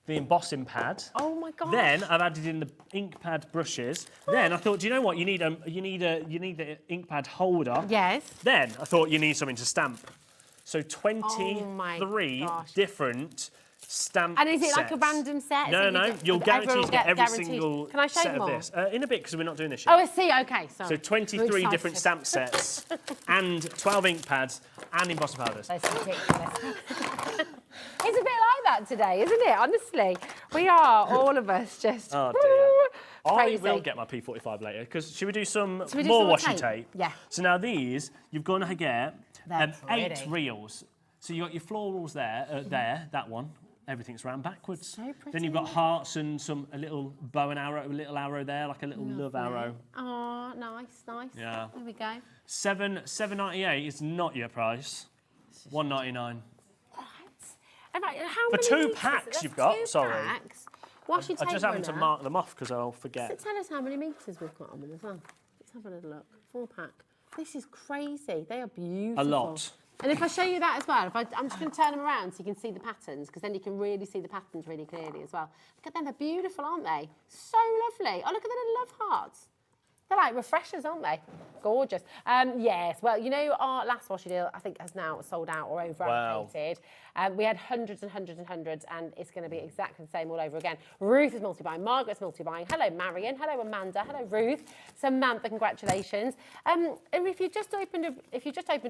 the embossing pad. Oh my gosh. Then I've added in the ink pad brushes. Then I thought, do you know what? You need the ink pad holder. Yes. Then I thought you need something to stamp. So 23 different stamp And is it like a sets. random set? No. You'll guaranteed get every single Can I show set them of all? this. In a bit, because we're not doing this Oh, yet. I see. Okay, sorry. So 23 different stamp sets and 12 ink pads and embossing powders. That's ridiculous. It's a bit like that today, isn't it? Honestly, we are, all of us, just Oh, dear. crazy. I will get my P45 later, because should we do some we do more some more washi tape? Yeah. So now these, you're going to get They're 8 pretty. reels. So you've got your florals there, that one. Everything's round backwards. So pretty. Then you've got hearts and a little bow and arrow, a little arrow there, like a little love arrow. Oh, nice. Yeah. There we go. $7.98 is not your price. $1.99. How For many 2 meters? packs That's you've got, 2 sorry. Packs. Washi I tape just happened to runner. mark them off because I'll forget. So tell us how many meters we've got on them as well. Let's have a little look. 4 pack. This is crazy. They are beautiful. A lot. And if I show you that as well, I'm just going to turn them around so you can see the patterns, because then you can really see the patterns really clearly as well. Look at them. They're beautiful, aren't they? So lovely. Oh, look at the little love hearts. They're like refreshers, aren't they? Gorgeous. Yes, well, you know, our last washi deal, I think, has now sold out or over allocated. We had hundreds and hundreds and hundreds, and it's going to be exactly the same all over again. Ruth is multi-buying. Margaret's multi-buying. Hello, Marion. Hello, Amanda. Hello, Ruth. Samantha, congratulations. And if you just opened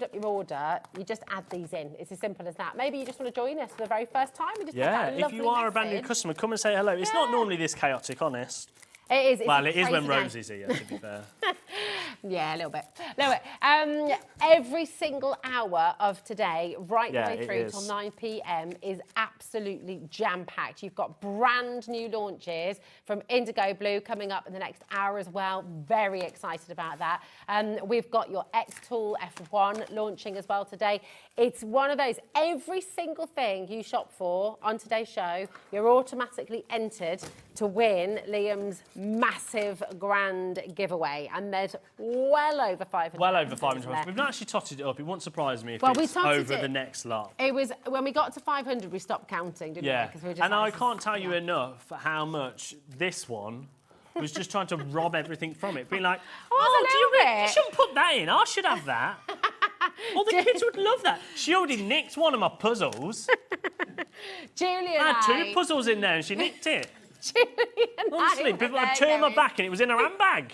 up your order, you just add these in. It's as simple as that. Maybe you just want to join us for the very first time. We just put that Yeah, if you lovely are a brand new message. customer, come and say hello. It's not normally this chaotic, honest. It is. It's Well, a it is when crazy Rosie's here, to be fair. Yeah, a little bit. Every single hour of today, right the way through till 9 p.m. is absolutely jam-packed. You've got brand new launches from IndigoBlu coming up in the next hour as well. Very excited about that. We've got your xTool F1 launching as well today. It's one of those, every single thing you shop for on today's show, you're automatically entered to win Liam's massive grand giveaway. And there's well over 500. Well over 500. We've not actually totted it up. It won't surprise me if we it's totted over it. the next lot. It was, when we got to 500, we stopped counting, didn't we? 'Cause we were just And like, I this can't is- tell you enough how much this one was just trying to rob everything from it. Being like, you shouldn't put that in. I should have that. All the kids would love that. She already nicked one of my puzzles. Julian I had two puzzles in there and she nicked it. Julian Honestly, people had turned my back and it was in her handbag.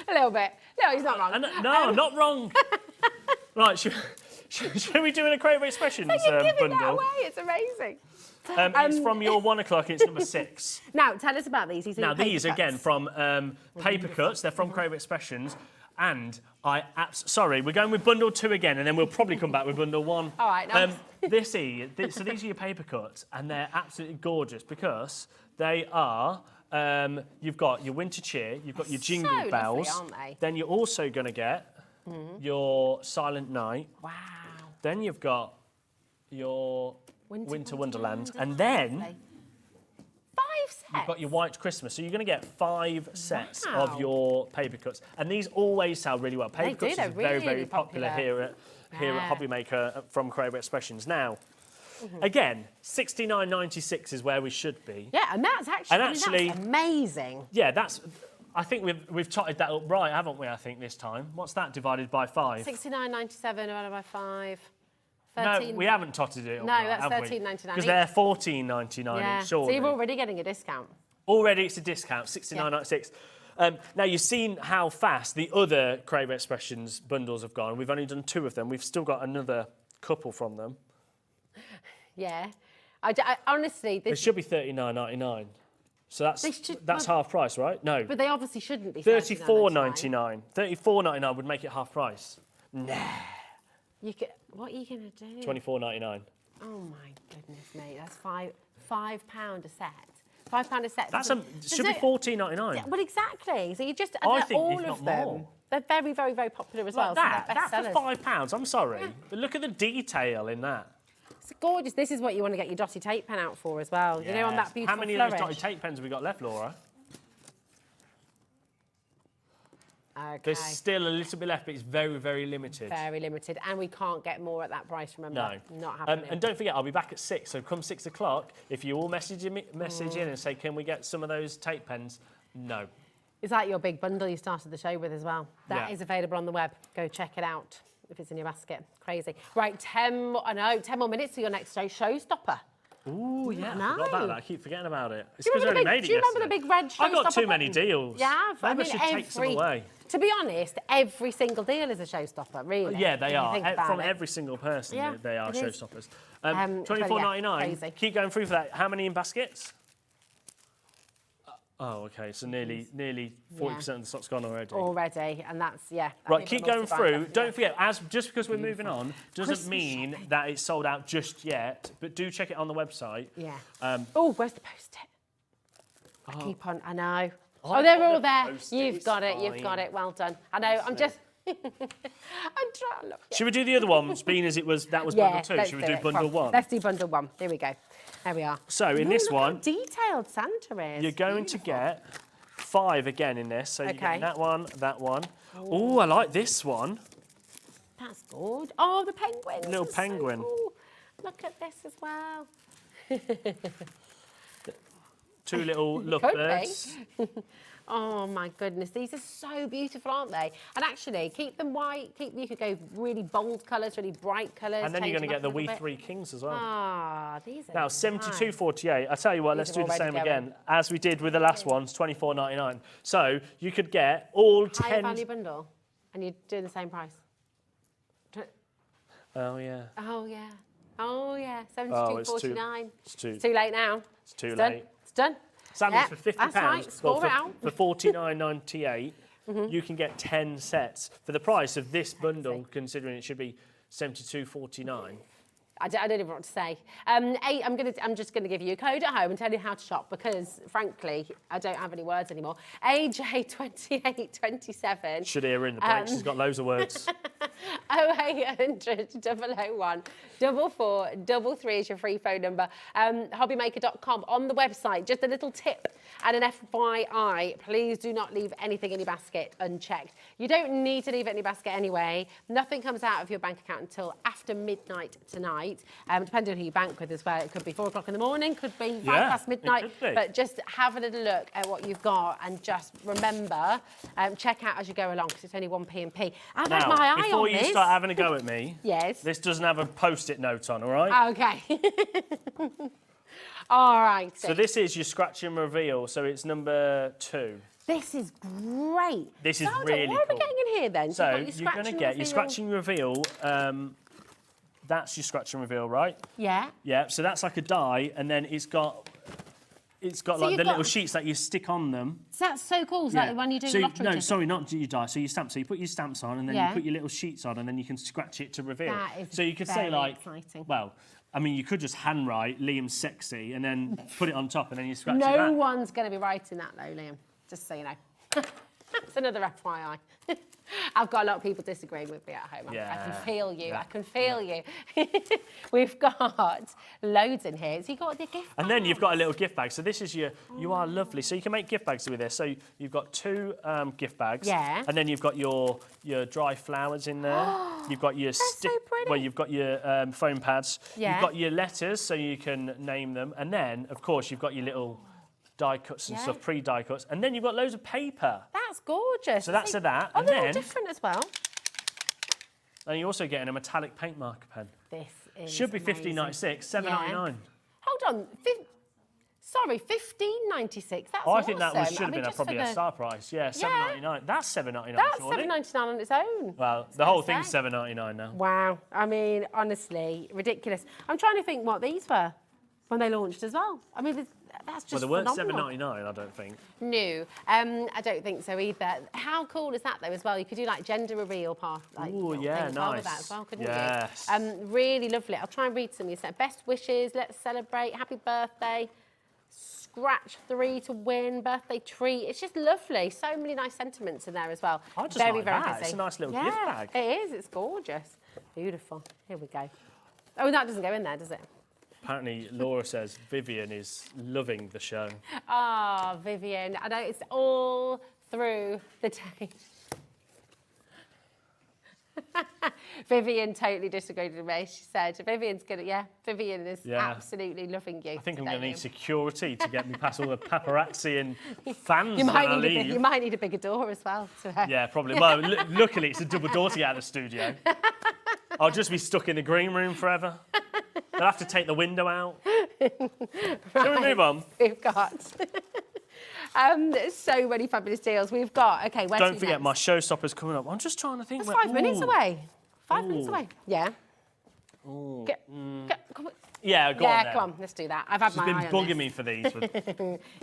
A little bit. No, he's not wrong. No, I'm not wrong. Right, should we do an Creative Expressions You're giving bundle? that away. It's amazing. It's from your 1 o'clock. It's number 6. Now, tell us about these. Now, these, again, from Paper Cuts. They're from Creative Expressions. And sorry, we're going with bundle 2 again, and then we'll probably come back with bundle 1. All right, nice. So these are your paper cuts, and they're absolutely gorgeous because they are. You've got your winter cheer, you've got your jingle lovely, bells. aren't they? Then you're also going to get your Silent Night. Wow. Then you've got your Winter Wonderland, and Lovely. then 5 sets. you've got your White Christmas. So you're going to get 5 sets Wow. of your paper cuts, and these always sell really well. Paper cuts they're is very, really very popular here at HobbyMaker from Creative Expressions. Now, again, $69.96 is where we should be. Yeah, and that's actually, that's amazing. Yeah, I think we've totted that up right, haven't we? I think this time. What's that divided by 5? 69.97 divided by 5. No, we haven't totted it up. No, right, that's have we? $13.99 Because they're $14.99 Yeah. each, surely. So you're already getting a discount. Already it's a discount, $69.96. Now, you've seen how fast the other Creative Expressions bundles have gone. We've only done 2 of them. We've still got another couple from them. Yeah. I honestly... It should be $39.99. So that's half price, right? No. But they obviously shouldn't be $34.99. $34.99 would make it half price. Nah. What are you going to do? $24.99. Oh, my goodness, mate. That's £5 a set. £5 a set. Should be $14.99. Yeah, well, exactly. So you just... I think all if of not them. more. They're very, very, very popular as well. Like that, So they're that bestsellers. for £5, I'm sorry. But look at the detail in that. It's gorgeous. This is what you want to get your dotty tape pen out for as well. You know, on that beautiful How many flourish. of those dotted tape pens have we got left, Laura? Okay. There's still a little bit left, but it's very, very limited. Very limited. And we can't get more at that price, remember? No. Not happening. And don't forget, I'll be back at 6, so come 6 o'clock, if you all message in and say, can we get some of those tape pens? No. Is that your big bundle you started the show with as well? That is Yeah. available on the web. Go check it out if it's in your basket. Crazy. Right, 10 more minutes to your next showstopper. Ooh, yeah, I forgot about that. I keep forgetting about it. It's Do you because I only remember made it do you remember yesterday. the big red showstopper I got too many button? deals. Yeah, Maybe I should take some away. To be honest, every single deal is a showstopper, really. Yeah, they when you are. think about From it. every single person, Yeah, they are it is. showstoppers. But yeah, $24.99. crazy. Keep going through for that. How many in baskets? Oh, okay. So nearly 40% of the stock's gone already. Already, and that's, yeah. Right, keep going through. Don't Don't forget, just because we're moving on doesn't Christmas mean shopping. that it's sold out just yet. But do check it on the website. Yeah. Um, Oh, where's the post-it? I keep on, I know. Oh, I've they're got all the there. post-it, You've it's got it, you've fine. got it. Well done. I know, I'm just... I'm trying to look. Should we do the other ones, being as that was bundle 2? let's Should we do do it. bundle Come on, 1? Let's do bundle 1. Here we go. There we are. So in this Look how one, detailed Santa is. you're going to get 5 again in this. So you Okay. get that one, that one. Oh, I like this one. That's good. Oh, the penguins. Little are so penguin. cool. Look at this as well. 2 little Could be. lovebirds. Oh my goodness, these are so beautiful, aren't they? And actually, keep them white. You could go really bold colours, really bright colours. And then you're change going to them get the up a We little bit. 3 Kings as well. Ah, these are Now, nice. 72.48. I tell you what, let's These do are the same already going. again, as we did with the last ones, $24.99. So you could get all High 10. value bundle, and you're doing the same price. Oh yeah. Oh yeah. Oh yeah. Oh, it's too- 72.49. It's too. It's too late now. It's too Done. late. It's done. Sandwich for £50. That's right, score it out. For $49.98, you can get 10 sets for the price of this bundle, considering it should be $72.49. I don't even know what to say. I'm just going to give you a code at home and tell you how to shop because, frankly, I don't have any words anymore. AJ2827. Should hear her in the break. She's got loads of words. 0800 001 4433 is your free phone number. Hobbymaker.com on the website. Just a little tip and an FYI. Please do not leave anything in your basket unchecked. You don't need to leave it in your basket anyway. Nothing comes out of your bank account until after midnight tonight. Depending on who you bank with as well. It could be 4 o'clock in the morning, could be 5 past midnight. But just have a little look at what you've got and just remember, check out as you go along because it's only 1p&p. I've had my eye on this. Before you start having a go at me, yes. This doesn't have a post-it note on, all right? Okay. All right. So this is your scratch and reveal. So it's number 2. This is great. This is really cool. What are we getting in here then? So you're going to get your scratch and reveal. That's your scratch and reveal, right? Yeah. Yeah. So that's like a die, and then it's got like the little sheets that you stick on them. So that's so cool. Is that when you do lottery ticket? Sorry, not your die. So you stamp. So you put your stamps on, and then you put your little sheets on, and then you can scratch it to reveal. That is so you could say like, exciting. Well, I mean, you could just handwrite Liam's sexy, and then put it on top, and then you scratch it back. No one's going to be writing that though, Liam. Just so you know. That's another FYI. I've got a lot of people disagreeing with me at home. I can feel you. I can feel you. We've got loads in here. So you've got the gift bag. And then you've got a little gift bag. So this is you are lovely. So you can make gift bags with this. So you've got 2 gift bags. Yeah. And then you've got your dry flowers in there. You've got your you've got your foam pads. Yeah. You've got your letters so you can name them. And then, of course, you've got your little die cuts and stuff, pre-die cuts. And then you've got loads of paper. That's gorgeous. So that's that. Oh, and they're all then different as well. And you're also getting a metallic paint marker pen. This is should be amazing. $15.96, $7.99. Hold on. Sorry, $15.96. That's I awesome. think that should have been probably a star price. Yeah, $7.99. That's $7.99. That's surely. $7.99 on its own. Well, the whole thing's $7.99 now. Wow. I mean, honestly, ridiculous. I'm trying to think what these were when they launched as well. I mean, that's just Well, they weren't phenomenal. $7.99, I don't think. No, I don't think so either. How cool is that though as well? You could do like gender reveal part. Like, ooh, yeah, nice. With that as well, couldn't yes. you? Really lovely. I'll try and read some. You said best wishes. Let's celebrate. Happy birthday. Scratch 3 to win. Birthday treat. It's just lovely. So many nice sentiments in there as well. I just very, like very that. busy. It's a nice little gift bag. It is. It's gorgeous. Beautiful. Here we go. Oh, that doesn't go in there, does it? Apparently, Laura says Vivian is loving the show. Ah, Vivian. I know it's all through the day. Vivian totally disagreed with me. She said, Vivian is absolutely loving you. I think I'm going to need security to get me past all the paparazzi and fans you when I leave. You might need a bigger door as well. Yeah, probably. Well, luckily, it's a double door to get out of the studio. I'll just be stuck in the green room forever. They'll have to take the window out. Shall we move on? We've got so many fabulous deals. We've got, okay, where Don't forget, my showstopper's coming up. I'm just trying to think. That's 5 minutes away. 5 minutes away. Yeah. Ooh. Come on. Yeah, go on then. Come on, let's do that. I've had my eye on She's been bugging me for these for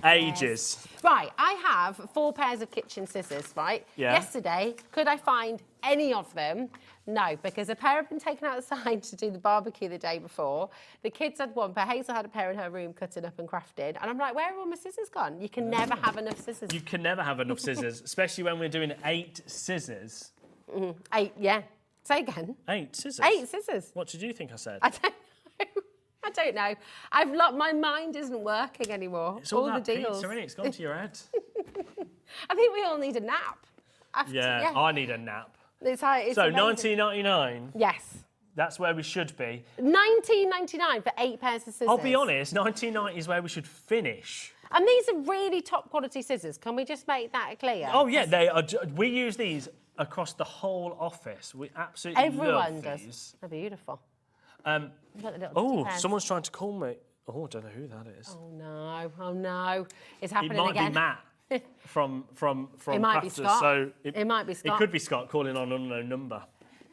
ages. Right, I have 4 pairs of kitchen scissors, right? Yeah. Yesterday, could I find any of them? No, because a pair had been taken outside to do the barbecue the day before. The kids had one pair. Hazel had a pair in her room cutting up and crafted. And I'm like, where are all my scissors gone? You can never have enough scissors. You can never have enough scissors, especially when we're doing 8 scissors. 8, yeah. Say again. 8 scissors? 8 scissors. What did you think I said? I don't know. I don't know. My mind isn't working anymore. It's all the that deals. pizza, innit? It's gone to your head. I think we all need a nap. Yeah, I need a nap. It's so amazing. $19.99. Yes. That's where we should be. $19.99 for 8 pairs of scissors. I'll be honest, $19.99 is where we should finish. And these are really top quality scissors. Can we just make that clear? Oh yeah, they are. We use these across the whole office. We absolutely Everyone love does. these. They're beautiful. Oh, someone's trying to call me. Oh, I don't know who that is. Oh no, it's happening again. It might be Matt from It might be Crafters. Scott. So it might be Scott. It could be Scott calling on an unknown number.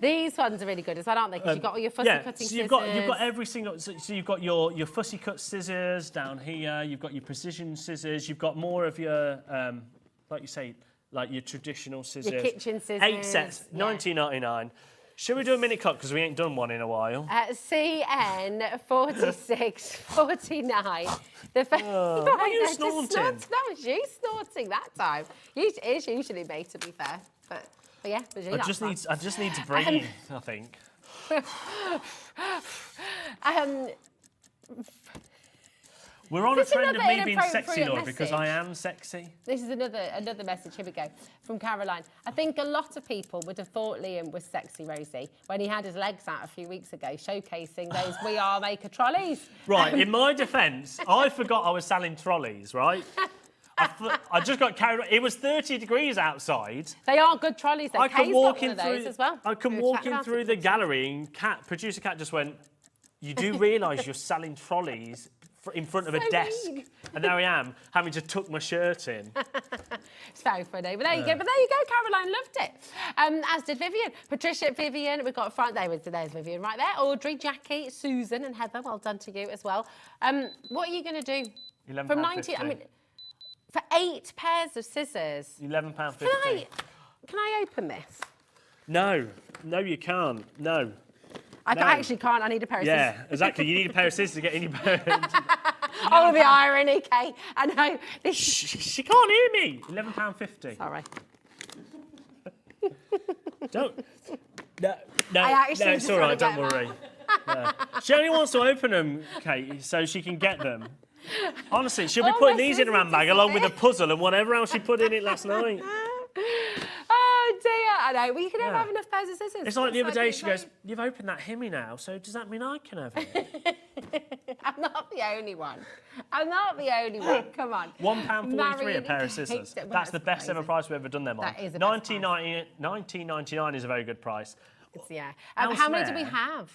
These ones are really good as well, aren't they? Because you've got all your fussy cutting so scissors. you've got every single. So you've got your fussy cut scissors down here. You've got your precision scissors. You've got more of your, like you say, like your traditional scissors. Your kitchen scissors. 8 sets, $19.99. Should we do a mini cut because we ain't done one in a while? CN 4649. What are you snorting? That was you snorting that time. It is usually me, to be fair. But yeah, I just need to breathe. I think. We're on a trend of me being sexy, Laura, because I am sexy. This is another message. Here we go from Caroline. I think a lot of people would have thought Liam was sexy, Rosie, when he had his legs out a few weeks ago, showcasing those We Are Maker trolleys. Right. In my defence, I forgot I was selling trolleys. Right. I just got carried away. It was 30 degrees outside. They are good trolleys. I come walking through as well. I come walking through the gallery, and producer Cat just went, "You do realise you're selling trolleys in front of a desk?" Mean. And there I am, having to tuck my shirt in. It's very funny. But there you go. But there you go. Caroline loved it. As did Vivian. Patricia, Vivian. We've got there's Vivian right there. Audrey, Jackie, Susan, and Heather. Well done to you as well. What are you going to do? £11.50. From 90. I mean, for 8 pairs of scissors. £11.50. Can I open this? No, you can't. No. I actually can't. I need a pair of scissors. Yeah, exactly. You need a pair of scissors to get in your bird. Oh, the irony, Kate. I know. She can't hear me. £11.50. Sorry. Don't. No, it's all wanna right. Don't get worry. No. She only wants to open them, Kate, so she can get them. Honestly, she'll be putting these in her handbag along with a puzzle and whatever else she put in it last night. Oh dear, I know. Well, you can never have enough pairs of scissors. It's like the other day, she goes, "You've opened that Hemi now, so does that mean I can have it?" I'm not the only one. I'm not the only one. Come on. £1.43 a pair of scissors. That's the best ever price we've ever done them on. That is the best price. $19.99 is a very good price. Yeah. How many do we have?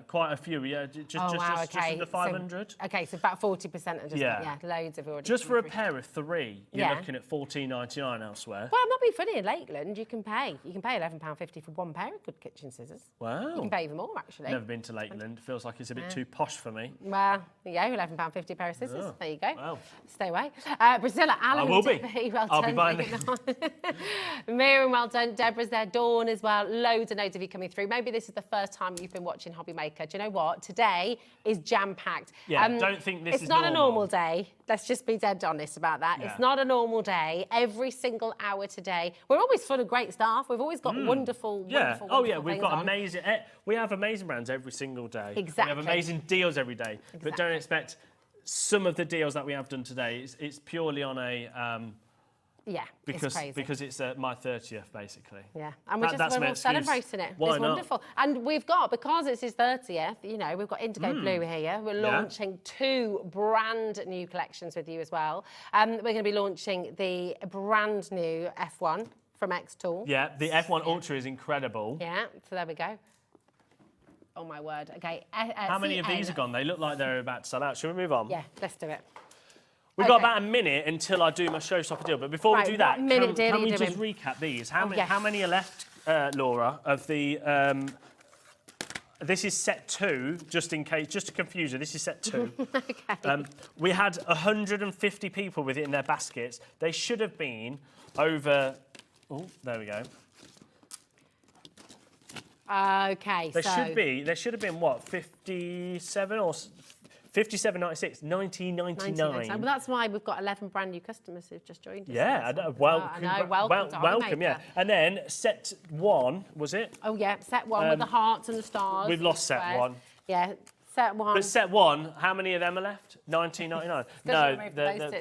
Quite a few, yeah. Just under 500. So about 40% are just loads of already. Just for a pair of 3, you're looking at $14.99 elsewhere. Well, I'm not being funny. In Lakeland, you can pay £11.50 for 1 pair of good kitchen scissors. Wow. You can pay even more, actually. Never been to Lakeland. Feels like it's a bit too posh for me. Well, there you go, £11.50 a pair of scissors. Oh. There you go. Wow. Stay away. Priscilla, Alan, I will be. Well I'll done. be buying it. Miriam, well done. Deborah's there. Dawn as well. Loads and loads of you coming through. Maybe this is the first time you've been watching HobbyMaker. Do you know what? Today is jam-packed. Yeah, don't think this is It's not a normal day. Let's just be dead honest about that. Yeah. It's not a normal day. Every single hour today. We're always full of great staff. We've always got wonderful, wonderful we've got amazing... We have amazing brands every single day. Exactly. We have amazing deals every day. Exactly. But don't expect some of the deals that we have done today. It's purely on a... it's crazy. Because it's my 30th, basically. Yeah, and we're all celebrating it. Why it's not? wonderful. And we've got, because it's his 30th, you know, we've got IndigoBlu here. We're launching 2 brand new collections with you as well. We're going to be launching the brand new F1 from xTool. Yeah, the F1 Ultra is incredible. Yeah, so there we go. Oh, my word. Okay. How many of these are gone? They look like they're about to sell out. Should we move on? Yeah, let's do it. We've got about a minute until I do my showstopper deal. But before we do that, can we just recap these? How many are left, Laura, of the... this is set 2, just in case, just to confuse you, this is set 2. Okay. We had 150 people with it in their baskets. They should have been over... Oh, there we go. Okay, there should have been, what, 57 or... 57.96, 19.99. Well, that's why we've got 11 brand new customers who've just joined us. Yeah, I know. Welcome to HobbyMaker. Yeah. And then set 1, was it? Oh yeah, set 1 with the hearts and the stars. We've lost set 1. Yeah, set 1. But set 1, how many of them are left? 19.99. No,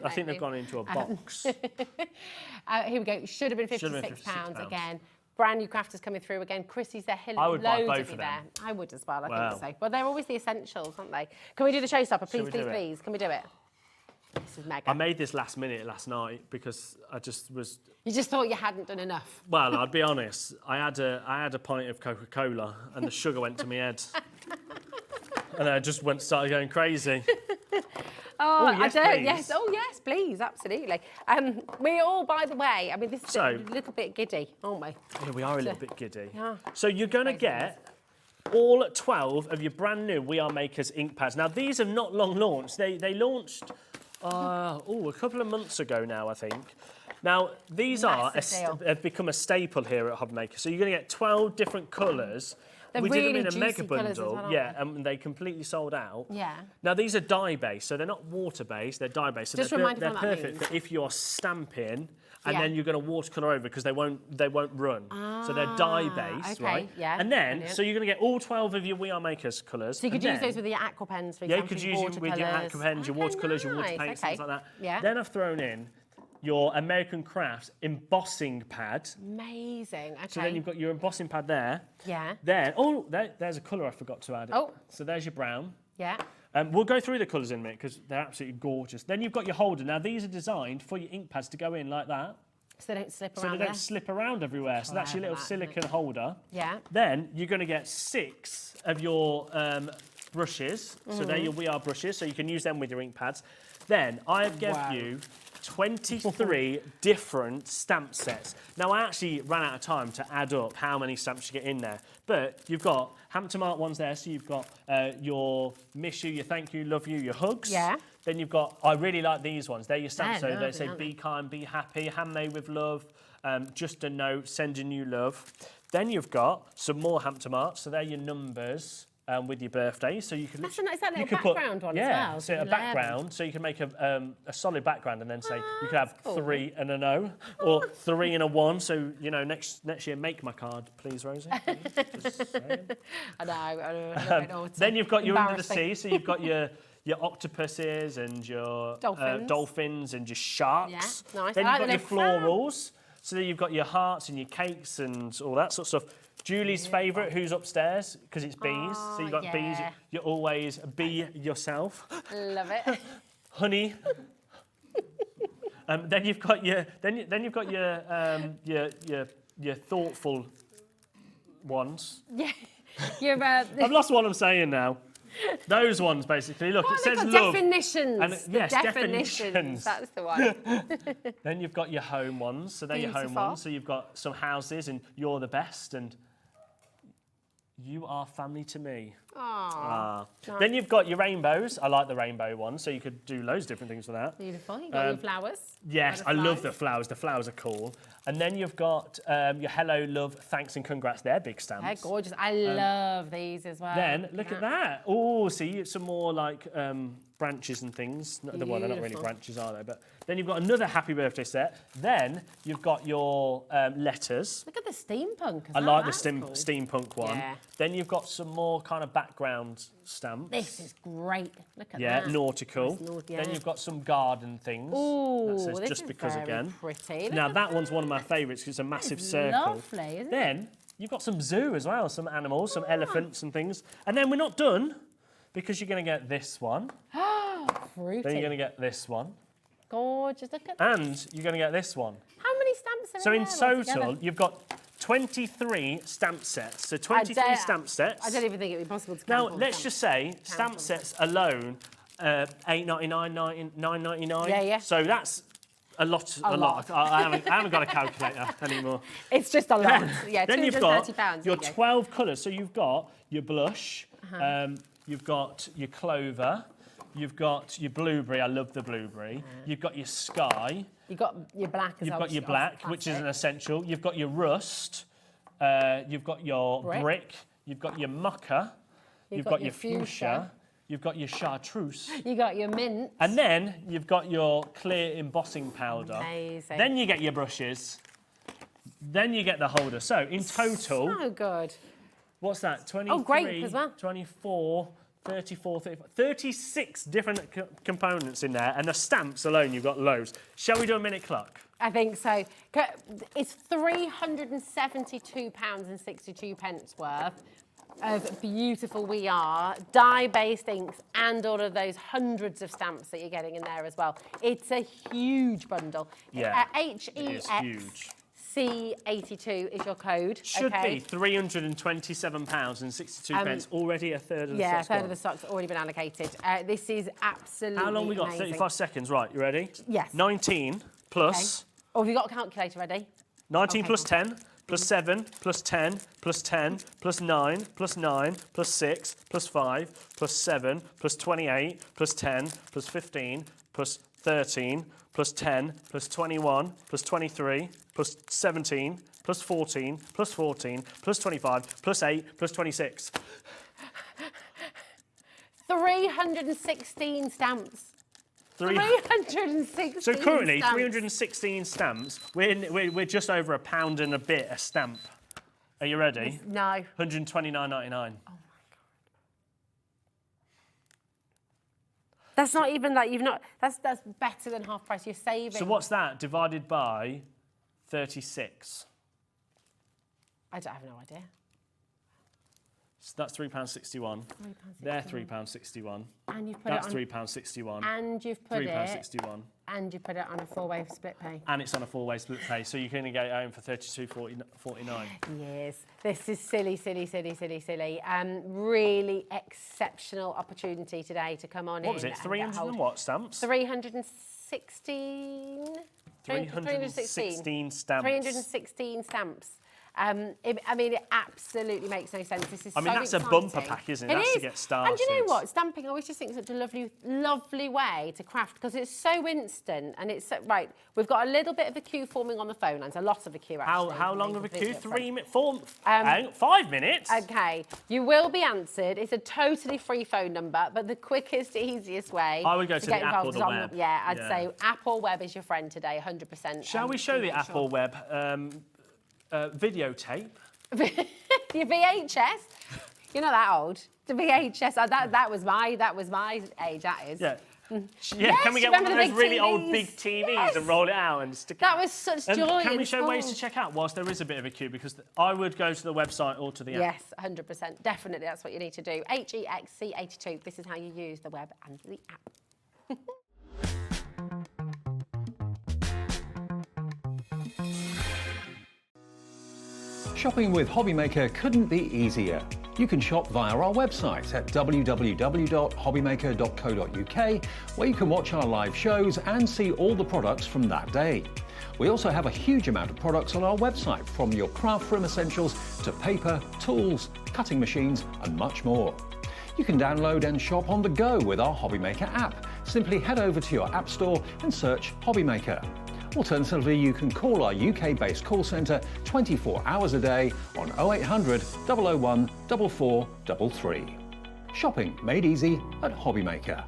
I think they've gone into a box. Here we go. Should have been £56 again. Brand new crafters coming through again. Chrissy's there. I would buy both of them. There. I would as well. I think so. But they're always the essentials, aren't they? Can we do the showstopper, please, please? Can we do it? This is mega. I made this last minute last night because I just was. You just thought you hadn't done enough. Well, I'd be honest. I had a pint of Coca-Cola and the sugar went to my head, and I just started going crazy. Oh, yes, I don't. please. Yes. Oh, yes, please. Absolutely. We all, by the way, I mean, this is a little bit giddy, aren't we? Yeah, we are a little bit giddy. Yeah. So you're going to get all 12 of your brand new We Are Makers ink pads. Now, these have not long launched. They launched, a couple of months ago now, I think. Now, these have become a staple here at HobbyMaker. So you're going to get 12 different colours. We did them in a mega bundle, and they completely sold out. Yeah. Now these are dye-based, so they're not water-based. They're dye-based, so they're perfect for if you're stamping and then you're going to watercolor over because they won't run. So they're dye-based, right? Yeah. And then, so you're going to get all 12 of your We Are Makers colours. So you could use those with your aqua pens, for example. Yeah, you could use it with your aqua pens, your watercolours, your water paints, things like that. Yeah. Then I've thrown in your American Crafts embossing pad. Amazing. Okay. So then you've got your embossing pad there. Yeah. Then, there's a colour I forgot to add. Oh. So there's your brown. Yeah. We'll go through the colours in a minute because they're absolutely gorgeous. Then you've got your holder. Now these are designed for your ink pads to go in like that. So they don't slip around. So they don't slip around everywhere. So that's your little silicone holder. Yeah. Then you're going to get 6 of your brushes. So they're your We Are brushes. So you can use them with your ink pads. Then I have given you 23 different stamp sets. Now, I actually ran out of time to add up how many stamps you get in there. But you've got Hampton Mark ones there. So you've got your miss you, your thank you, love you, your hugs. Yeah. Then you've got, I really like these ones. They're your stamps. They're So they lovely, say be kind, be happy, handmade with love, just a note, sending you love. Then you've got some more Hampton Marks. So they're your numbers. With your birthday, so you can. That's a nice little background one as well. So a background, so you can make a solid background, and then say you could have 3 and an O, or 3 and a 1. So you know, next year, make my card, please, Rosie. Just saying. I know. Then you've got your under the sea, so you've got your octopuses and your dolphins and your sharks. Yeah, nice. Then you've got your florals. So then you've got your hearts and your cakes and all that sort of stuff. Julie's favourite, who's upstairs, because it's bees. So you've got bees. You're always be yourself. Love it. Honey. Then you've got your your thoughtful ones. Yeah. I've lost what I'm saying now. Those ones, basically. Look, it says love. Definitions. And yes, definitions. That's the one. Then you've got your home ones. So they're your home ones. So you've got some houses and you're the best and you are family to me. Aww. Nice. Then you've got your rainbows. I like the rainbow one. So you could do loads of different things with that. Beautiful. You've got your flowers. Yes, I love the flowers. The flowers are cool. And then you've got your hello, love, thanks and congrats. They're big stamps. They're gorgeous. I love these as well. Then look at that. Oh, see, some more like branches and things. Well, they're not really branches, are they? But then you've got another happy birthday set. Then you've got your letters. Look at the steampunk. I like the steampunk one. Yeah. Then you've got some more kind of background stamps. This is great. Look at that. Yeah, nautical. Nice, Then you've got some garden things. Ooh, that says this just is because very again. Pretty. Now that one's one of my favourites because it's a massive circle. Lovely, isn't it? Then you've got some zoo as well, some animals, some elephants and things. And then we're not done because you're going to get this one. Fruity. Then you're going to get this one. Gorgeous. Look at that. And you're going to get this one. How many stamps are So there in total, you've got 23 stamp sets. So 23 stamp sets. I don't even think it would be possible to count. Now, let's just say stamp sets alone, $8.99, $9.99. Yeah. So that's a lot. I haven't got a calculator anymore. It's just a lot. Yeah, Then you've £230. got your 12 colours. So you've got your blush, you've got your clover, you've got your blueberry. I love the blueberry. You've got your sky. You've got your black as well. You've got your black, which is an essential. You've got your rust. You've got your brick. You've got your mocha. You've got your fuchsia. You've got your chartreuse. You got your mint. And then you've got your clear embossing powder. Amazing. Then you get your brushes. Then you get the holder. So in total, so good. What's that? 23, grape as well. 24, 34, 35, 36 different components in there. And the stamps alone, you've got loads. Shall we do a minute clock? I think so. It's £372.62 worth of beautiful We Are, dye-based inks, and all of those hundreds of stamps that you're getting in there as well. It's a huge bundle. Yeah, HEX it is huge. C82 is your code. Should okay? be £327.62. Already a third of the Yeah, a stock's third gone. of the stock's already been allocated. This is absolutely How long we got? amazing. 35 seconds. Right, you ready? Yes. 19 plus... Okay. Oh, have you got a calculator ready? 19 Okay, plus cool. 10 plus 7 plus 10 plus 10 plus 9 plus 9 plus 6 plus 5 plus 7 plus 28 plus 10 plus 15 plus 13 plus 10 plus 21 plus 23 plus 17 plus 14 plus 14 plus 25 plus 8 plus 26. 316 stamps. 316 So currently, stamps. 316 stamps. We're just over £1 and a bit a stamp. Are you ready? No. 129.99. That's not even like you've not. That's better than half price. You're saving. So what's that divided by 36? I have no idea. So that's £3.61. They're £3.61. And you've put That's it on. £3.61. And you've put it. £3.61. And you put it on a 4-way split pay. And it's on a 4-way split pay, so you can only get it home for £32.49. Yes, this is silly. Really exceptional opportunity today to come on in. What was it? 300 and what stamps? 316. 316 stamps. 316 stamps. I mean, it absolutely makes no sense. This is I mean, so that's a exciting. bumper pack, isn't it? It That's is. to get started. And do you know what? Stamping, I always just think it's such a lovely way to craft because it's so instant and it's so, right. We've got a little bit of a queue forming on the phone lines, a lot of a queue actually. How long of a queue? 3 minutes. 5 minutes? Okay, you will be answered. It's a totally free phone number, but the quickest, easiest way I would go to get the app or involved the is on web. yeah, I'd Yeah. say app or web is your friend today, 100%. Shall we show the Apple Web videotape? Your VHS? You're not that old. The VHS, that was my age, that is. Yeah. Yeah, Yes, can we get one of remember the those big really old TVs? big TVs Yes. and roll it out and stick it? That was such joy. Can we in show ways to school. check out whilst there is a bit of a queue? Because I would go to the website or to the app. Yes, 100%. Definitely, that's what you need to do. HEXC82. This is how you use the web and the app. Shopping with HobbyMaker couldn't be easier. You can shop via our website at www.hobbymaker.co.uk, where you can watch our live shows and see all the products from that day. We also have a huge amount of products on our website, from your craft room essentials to paper, tools, cutting machines and much more. You can download and shop on the go with our HobbyMaker app. Simply head over to your app store and search HobbyMaker. Alternatively, you can call our UK-based call centre 24 hours a day on 0800 001 4433. Shopping made easy at HobbyMaker.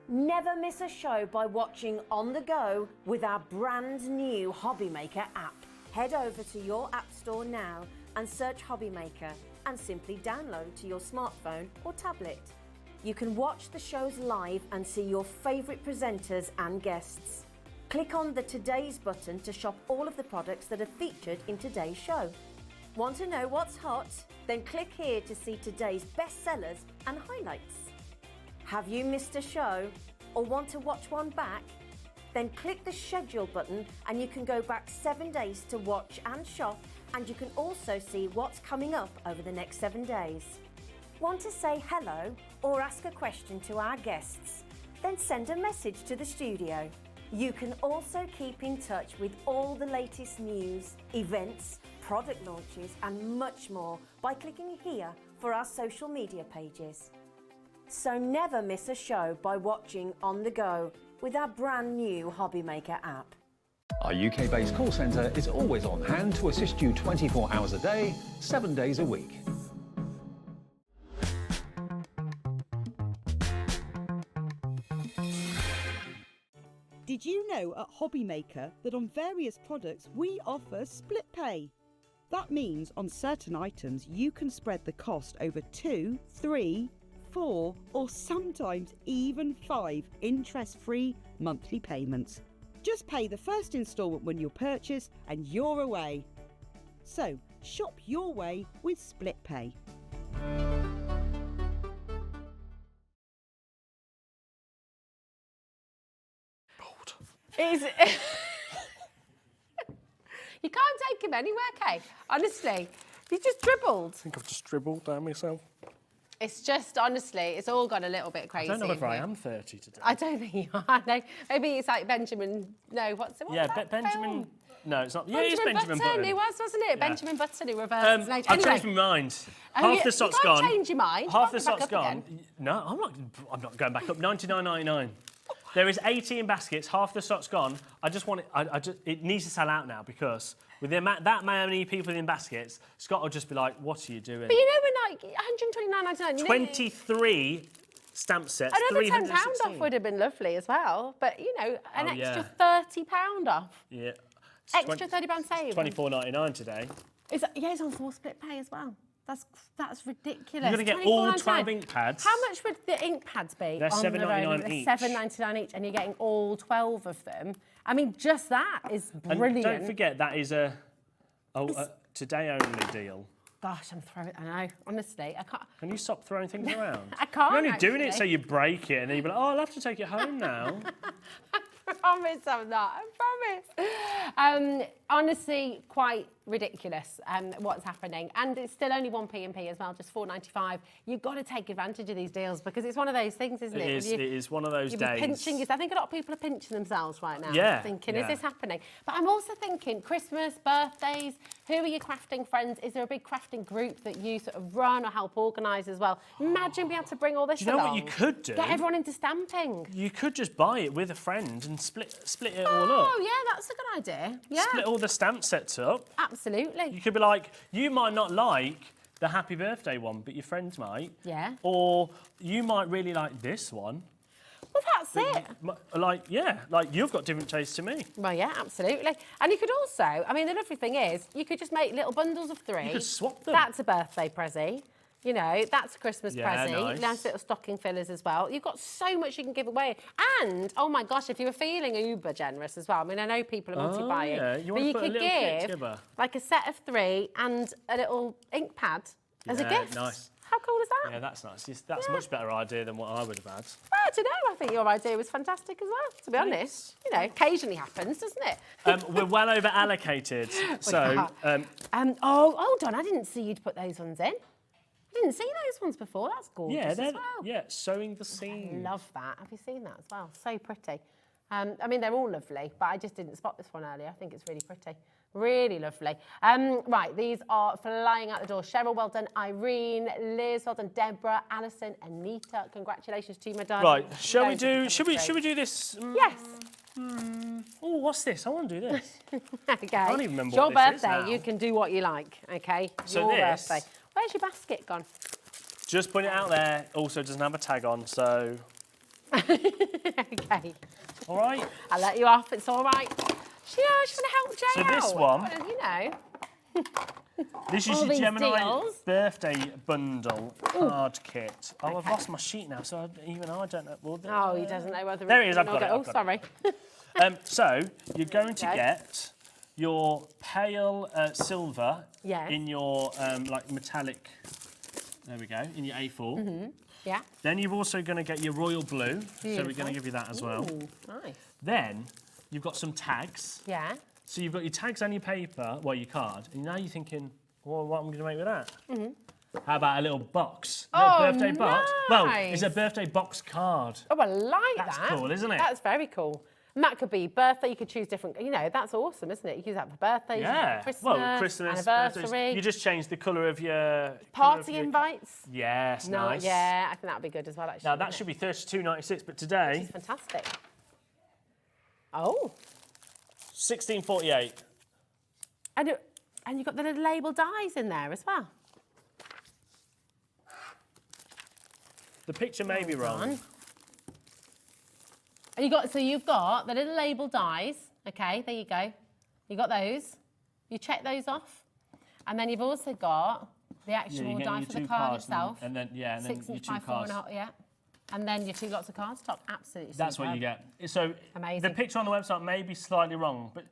Never miss a show by watching on the go with our brand new HobbyMaker app. Head over to your app store now and search HobbyMaker and simply download to your smartphone or tablet. You can watch the shows live and see your favourite presenters and guests. Click on the Today's button to shop all of the products that are featured in today's show. Want to know what's hot? Then click here to see today's bestsellers and highlights. Have you missed a show or want to watch one back? Then click the schedule button and you can go back 7 days to watch and shop, and you can also see what's coming up over the next 7 days. Want to say hello or ask a question to our guests? Then send a message to the studio. You can also keep in touch with all the latest news, events, product launches and much more by clicking here for our social media pages. So never miss a show by watching on the go with our brand new HobbyMaker app. Our UK-based call centre is always on hand to assist you 24 hours a day, 7 days a week. Did you know at HobbyMaker that on various products we offer split pay? That means on certain items you can spread the cost over 2, 3, 4 or sometimes even 5 interest-free monthly payments. Just pay the first instalment when you purchase and you're away. So shop your way with split pay. You can't take him anywhere, Kay. Honestly, he just dribbled. I think I've just dribbled down myself. It's just, honestly, it's all gone a little bit crazy. I don't know if I am 30 today. I don't think you are. No, maybe it's like Benjamin. No, what's that Benjamin. film? No, it's not. Yeah, it's Benjamin Button. It was, wasn't it? Yeah. Benjamin Button who reversed his age. I've changed my mind. Half the stock's gone. You can't change your mind. Half the stock's gone. No, I'm not going back up. $99.99. There is 18 baskets. Half the stock's gone. I just want it. It needs to sell out now because with that many people in baskets, Scott will just be like, "What are you doing?" But you know, we're like $129.99. 23 stamp sets. Another £10 off would have been lovely as well. But you know, an extra £30 off. Yeah. Extra £30 save. $24.99 today. It's on full split pay as well. That's ridiculous. You're going to get all 12 ink pads. How much would the ink pads be? They're $7.99 each. They're $7.99 each, and you're getting all 12 of them. I mean, just that is brilliant. And don't forget, that is a today-only deal. Gosh, I'm throwing. I know. Honestly, I can't. Can you stop throwing things around? I can't. You're only doing it so you break it, and then you'll be like, "Oh, I'll have to take it home now." I promise I'm not. I promise. Honestly, quite ridiculous what's happening. And it's still only 1p&p as well, just $4.95. You've got to take advantage of these deals because it's one of those things, isn't it? It is one of those days. Pinching yourself. I think a lot of people are pinching themselves right now. Yeah. Thinking, is this happening? But I'm also thinking Christmas, birthdays, who are your crafting friends? Is there a big crafting group that you sort of run or help organise as well? Imagine being able to bring all this along. Do you know what you could do? Get everyone into stamping. You could just buy it with a friend and split it all up. Oh, yeah, that's a good idea. Yeah. Split all the stamp sets up. Absolutely. You could be like, you might not like the happy birthday one, but your friends might. Yeah. Or you might really like this one. Well, that's it. Like you've got different tastes to me. Well, yeah, absolutely. And you could also, I mean, the lovely thing is, you could just make little bundles of 3. You could swap them. That's a birthday prezi. You know, that's a Christmas prezi. Nice Little stocking fillers as well. You've got so much you can give away. And, oh my gosh, if you were feeling uber generous as well, I mean, I know people are multi-buying. Yeah. But you could give like a set of 3 and a little ink pad as a gift. Nice. How cool is that? Yeah, that's nice. That's a much better idea than what I would have had. Well, I don't know. I think your idea was fantastic as well, to be honest. You know, occasionally happens, doesn't it? We're well over allocated. So, oh, hold on. I didn't see you'd put those ones in. I didn't see those ones before. That's gorgeous as well. sewing the seam. I love that. Have you seen that as well? So pretty. I mean, they're all lovely, but I just didn't spot this one earlier. I think it's really pretty. Really lovely. Right, these are flying out the door. Cheryl, well done. Irene, Liz, well done. Deborah, Alison, Anita. Congratulations to you, my darling. Right, shall we do this? Yes. Oh, what's this? I want to do this. Okay. I don't even remember your what this is birthday. now. You can do what you like. Okay. So your this- birthday. Where's your basket gone? Just put it out there. Also, doesn't have a tag on, so. Okay. All right. I'll let you off. It's all right. Yeah, I just want to help Jay So this one, you know. this is All your these Gemini deals. birthday bundle card kit. Oh, I've lost my sheet now, so even I don't know. Well, Oh, he doesn't know whether. There it is. I've got it. Oh, sorry. So you're going to get your pale silver Yes. in your like metallic. There we go. In your A4. Yeah. Then you're also going to get your royal blue. So we're going to give you that as well. Ooh, nice. Then you've got some tags. Yeah. So you've got your tags on your paper, well, your card, and now you're thinking, well, what am I going to make with that? How about a little box? A little birthday box? Well, it's a birthday box card. Oh, I like That's that. cool, isn't it? That's very cool. And that could be birthday. You could choose different. You know, that's awesome, isn't it? You could use that for birthdays. Yeah. Christmas. Well, Christmas, anniversary. birthdays. You just change the colour of your Party invites. Yes, No, nice. yeah, I think that would be good as well. Actually. Now that should be $32.96, but today This is fantastic. Oh. $16.48. And you've got the little label dies in there as well. The picture may be wrong. And you've got the little label dies. Okay, there you go. You got those. You check those off, and then you've also got the actual die for the card itself. And then your 6 two inch by cards. 4.5. Yeah. And then your 2 lots of cards top. Absolutely. That's superb. what you get. So Amazing. the picture on the website may be slightly wrong, but it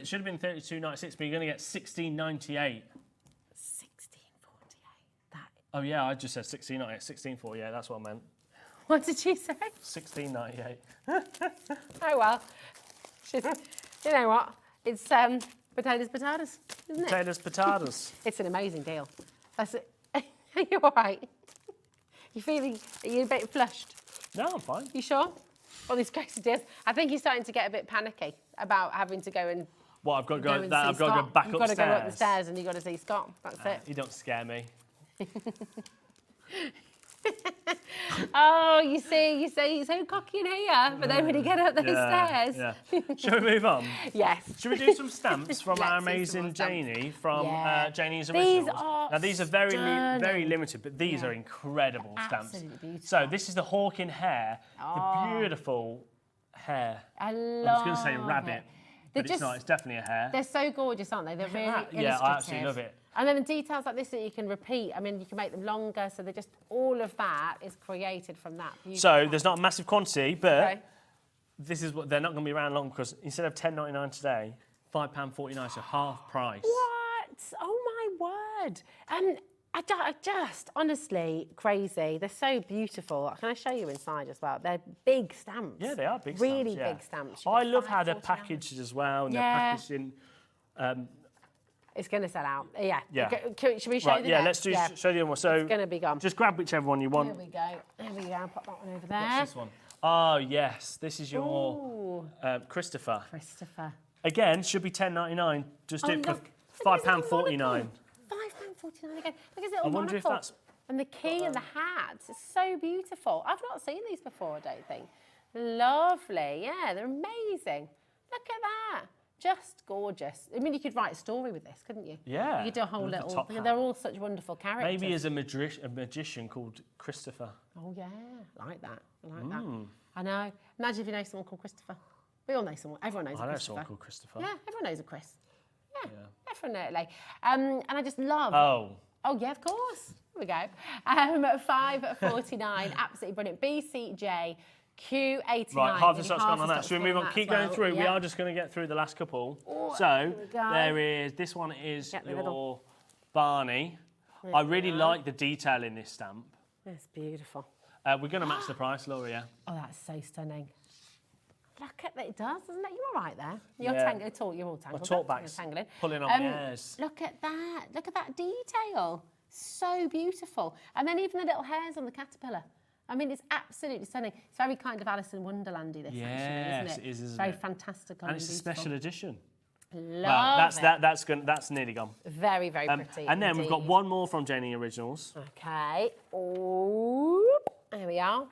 should have been $32.96, but you're going to get $16.98. 16.48. Oh yeah, I just said $16.98. $16.48. Yeah, that's what I meant. What did you say? $16.98. Oh well. You know what? It's Potatoes, potatoes, isn't it? Potatoes, potatoes. It's an amazing deal. That's it. Are you all right? You feeling, are you a bit flushed? No, I'm fine. You sure? All these crazy deals. I think he's starting to get a bit panicky about having to go and What, I've got to go go, and that, see I've got to go Scott. back You've got to upstairs. go up the stairs and you've got to see Scott. That's it. You don't scare me. Oh, you say he's so cocky in here, but then when you get up those stairs. Yeah. Shall we move on? Yes. Should we do some stamps from our Let's do some amazing more stamps. Janie from Yeah. Janie's These Originals? are Now these are very stunning. limited, but these are incredible stamps. Absolutely beautiful. So this is the hawk in hare, the beautiful hare. I love I was going to say rabbit, it. but it's not. It's definitely a hare. They're so gorgeous, aren't they? They're really illustrative. Yeah, I absolutely love it. And then the details like this that you can repeat. I mean, you can make them longer, so they're just all of that is created from that. So there's not a massive quantity, but Okay. this is what they're not going to be around long because instead of £10.99 today, £5.49, so half price. What? Oh my word! I just honestly crazy. They're so beautiful. Can I show you inside as well? They're big stamps. Yeah, they are big stamps. Really yeah. big stamps. I love how they're packaged as well, and they're packaged in. It's going to sell out. Yeah. Yeah. Should we show Right, the yeah, next? let's do show the other one. So It's going to be gone. just grab whichever one you want. Here we go. There we go. Pop that one over there. What's this one? Oh yes, this is your Ooh. Christopher. Christopher. Again, should be £10.99. Just do it for look, look at his little £5.49. monocle. £5.49 again. Look at his little I wonder if monocle. that's- And the key and the hats. It's so beautiful. I've not seen these before, I don't think. Lovely. Yeah, they're amazing. Look at that. Just gorgeous. I mean, you could write a story with this, couldn't you? Yeah. You could do a whole Look at the little... top hat. They're all such wonderful characters. Maybe as a magician called Christopher. Oh, yeah. I like that. I like that. I know. Imagine if you know someone called Christopher. We all know someone. Everyone knows a I know Christopher. someone called Christopher. Yeah, everyone knows a Chris. Yeah, definitely. And I just love... Oh, yeah, of course. Here we go. $5.49. Absolutely brilliant. BCJ Q89. Right, half the stock's Half gone the on that. stock's Should we gone move on on? that Keep as going well. through. We Yeah. are just going to get through the last couple. Oh, So here we go. there is, this one is Get the your middle. Barney. I really like the detail in this stamp. It's beautiful. We're going to match the price, Laura, yeah? Oh, that's so stunning. Look at that, it does, doesn't it? You're all right there. You're Yeah. you're all tangled. My talk up, back's you're tangling. pulling on my hairs. Look at that. Look at that detail. So beautiful. And then even the little hairs on the caterpillar. I mean, it's absolutely stunning. It's very kind of Alice in Wonderlandy, this, Yes, actually, isn't it? it is, isn't very it? fantastical And it's a beautiful. special edition. Love it. That's nearly gone. Very, very pretty. And then we've got indeed. one more from Janie Originals. Okay. Ooh. There we are.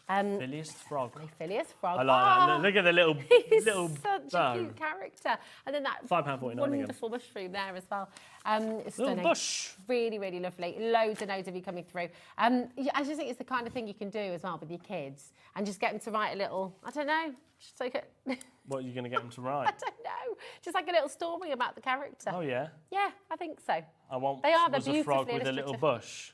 Phileas Frog. Phileas Frog. I like that. Look at the little He's little such bow. a cute character. And then that £5.49 again. wonderful mushroom there as well. It's Little stunning. bush. Really, really lovely. Loads and loads of you coming through. I just think it's the kind of thing you can do as well with your kids and just get them to write a little, I don't know, just like a, What are you going to get them to I write? don't know, just like a little story about the character. Oh yeah. Yeah, I think so. I want They are, they're was a frog beautifully with a little illustrative. bush.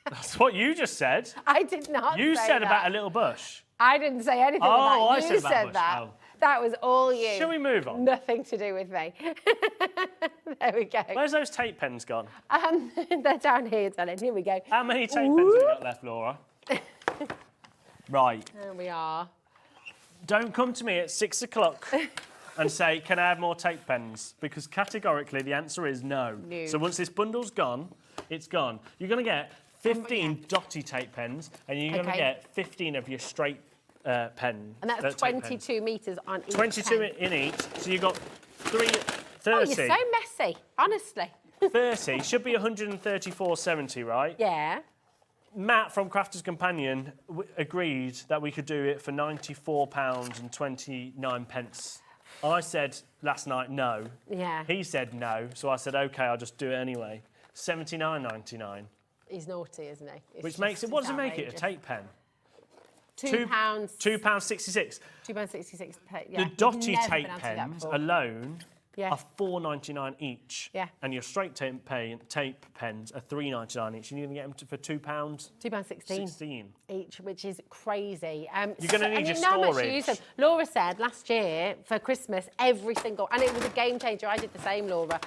That's what you just said. I did not You say said that. about a little bush. I didn't say anything Oh, about I that. said You about said bush. that. Oh. That was all you. Shall we move on? Nothing to do with me. There we go. Where's those tape pens gone? They're down here, darling. Here we go. How many tape pens have we got left, Laura? Right. There we are. Don't come to me at 6 o'clock and say, can I have more tape pens? Because categorically the answer is no. No. So once this bundle's gone, it's gone. You're going to get 15 dotty tape pens and you're going to Okay. get 15 of your straight pen. And that's tape pens. 22 metres on each 22 pen. in each. So you've got 30. Oh, you're so messy, honestly. 30 should be 134.70, right? Yeah. Matt from Crafter's Companion agreed that we could do it for £94.29. I said last night no. Yeah. He said no, so I said okay, I'll just do it anyway. £79.99, He's naughty, isn't he? It's which just- makes it. What does it it's make it? A outrageous. tape pen. £2. £2.66. £2.66. Yeah. The We've dotty never tape been able to do that pens before. alone Yeah. are £4.99 each. Yeah. And your straight tape pens are £3.99 each. And you're going to get them for £2. £2.16 each, which is crazy. You're gonna need your you know how much you storage. use them. Laura said last year for Christmas, every single, and it was a game changer. I did the same, Laura.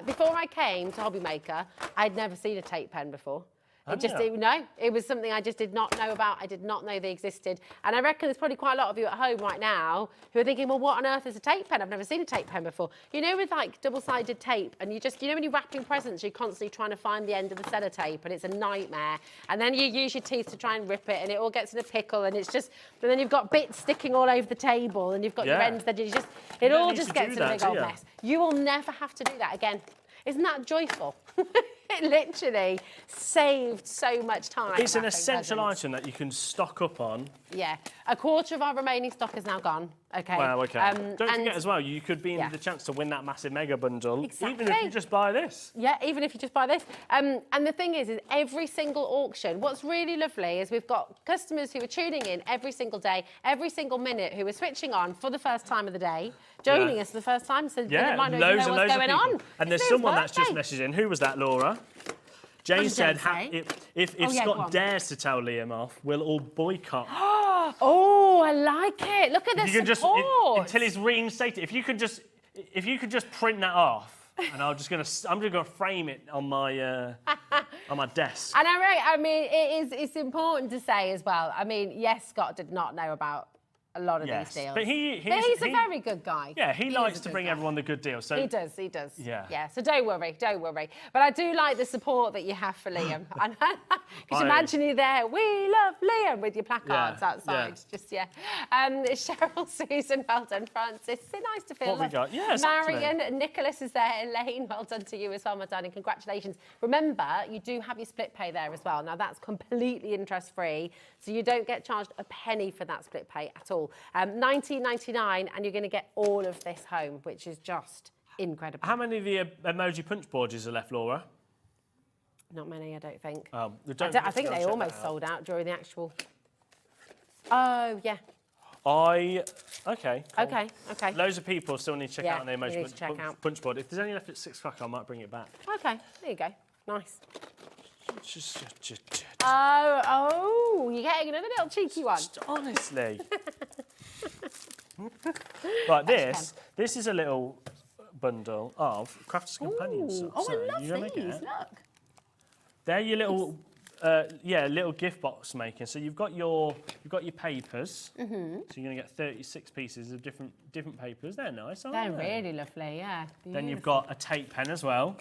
Before I came to HobbyMaker, I'd never seen a tape pen before. It was something I just did not know about. I did not know they existed. And I reckon there's probably quite a lot of you at home right now who are thinking, well, what on earth is a tape pen? I've never seen a tape pen before. You know, with like double-sided tape, and you know when you're wrapping presents, you're constantly trying to find the end of the sellotape, and it's a nightmare. And then you use your teeth to try and rip it, and it all gets in a pickle, and then you've got bits sticking all over the table, and you've got your ends that it all just gets in a big old mess. You will never have to do that again. Isn't that joyful? It literally saved so much time. It's an essential item that you can stock up on. Yeah. A quarter of our remaining stock is now gone. Okay. Wow, okay. Don't forget as well, you could be in the chance to win that massive mega bundle, exactly. even if you just buy this. Yeah, even if you just buy this. And the thing is every single auction, what's really lovely is we've got customers who are tuning in every single day, every single minute, who are switching on for the first time of the day, joining us for the first time, so they might not even know what's going on. And there's someone that's just messaged in. Who was that, Laura? Jane said, if Scott dares to tell Liam off, we'll all boycott. Oh, I like it. Look at the support. Until he's reinstated. If you could just print that off, and I'm just gonna frame it on my desk. And it's important to say as well. I mean, yes, Scott did not know about a lot of these deals. But he's a very good guy. Yeah, he likes to bring everyone the good deals. So he does. Yeah. So don't worry. But I do like the support that you have for Liam. Because imagine you there, we love Liam, with your placards outside. Cheryl, Susan, well done. Francis, is it nice to feel? What we got? Yeah, Marion, Nicholas is there. Elaine, well done to you as well, my darling. Congratulations. Remember, you do have your split pay there as well. Now that's completely interest-free, so you don't get charged a penny for that split pay at all. $19.99, and you're going to get all of this home, which is just incredible. How many of the emoji punch boards are left, Laura? Not many, I don't think. I think they almost sold out during the actual. Oh yeah. Okay. Cool. Okay. Loads of people still need to check out the emoji punch board. If there's any left at 6 o'clock, I might bring it back. Okay. There you go. Nice. Just. Oh, you're getting another little cheeky one. Honestly. Right, this is a little bundle of Crafters Companion stuff. Oh, I love these. Look. They're your little, little gift box making. So you've got your papers. So you're going to get 36 pieces of different papers. They're nice, aren't they? They're really lovely. Yeah. Beautiful. Then you've got a tape pen as well.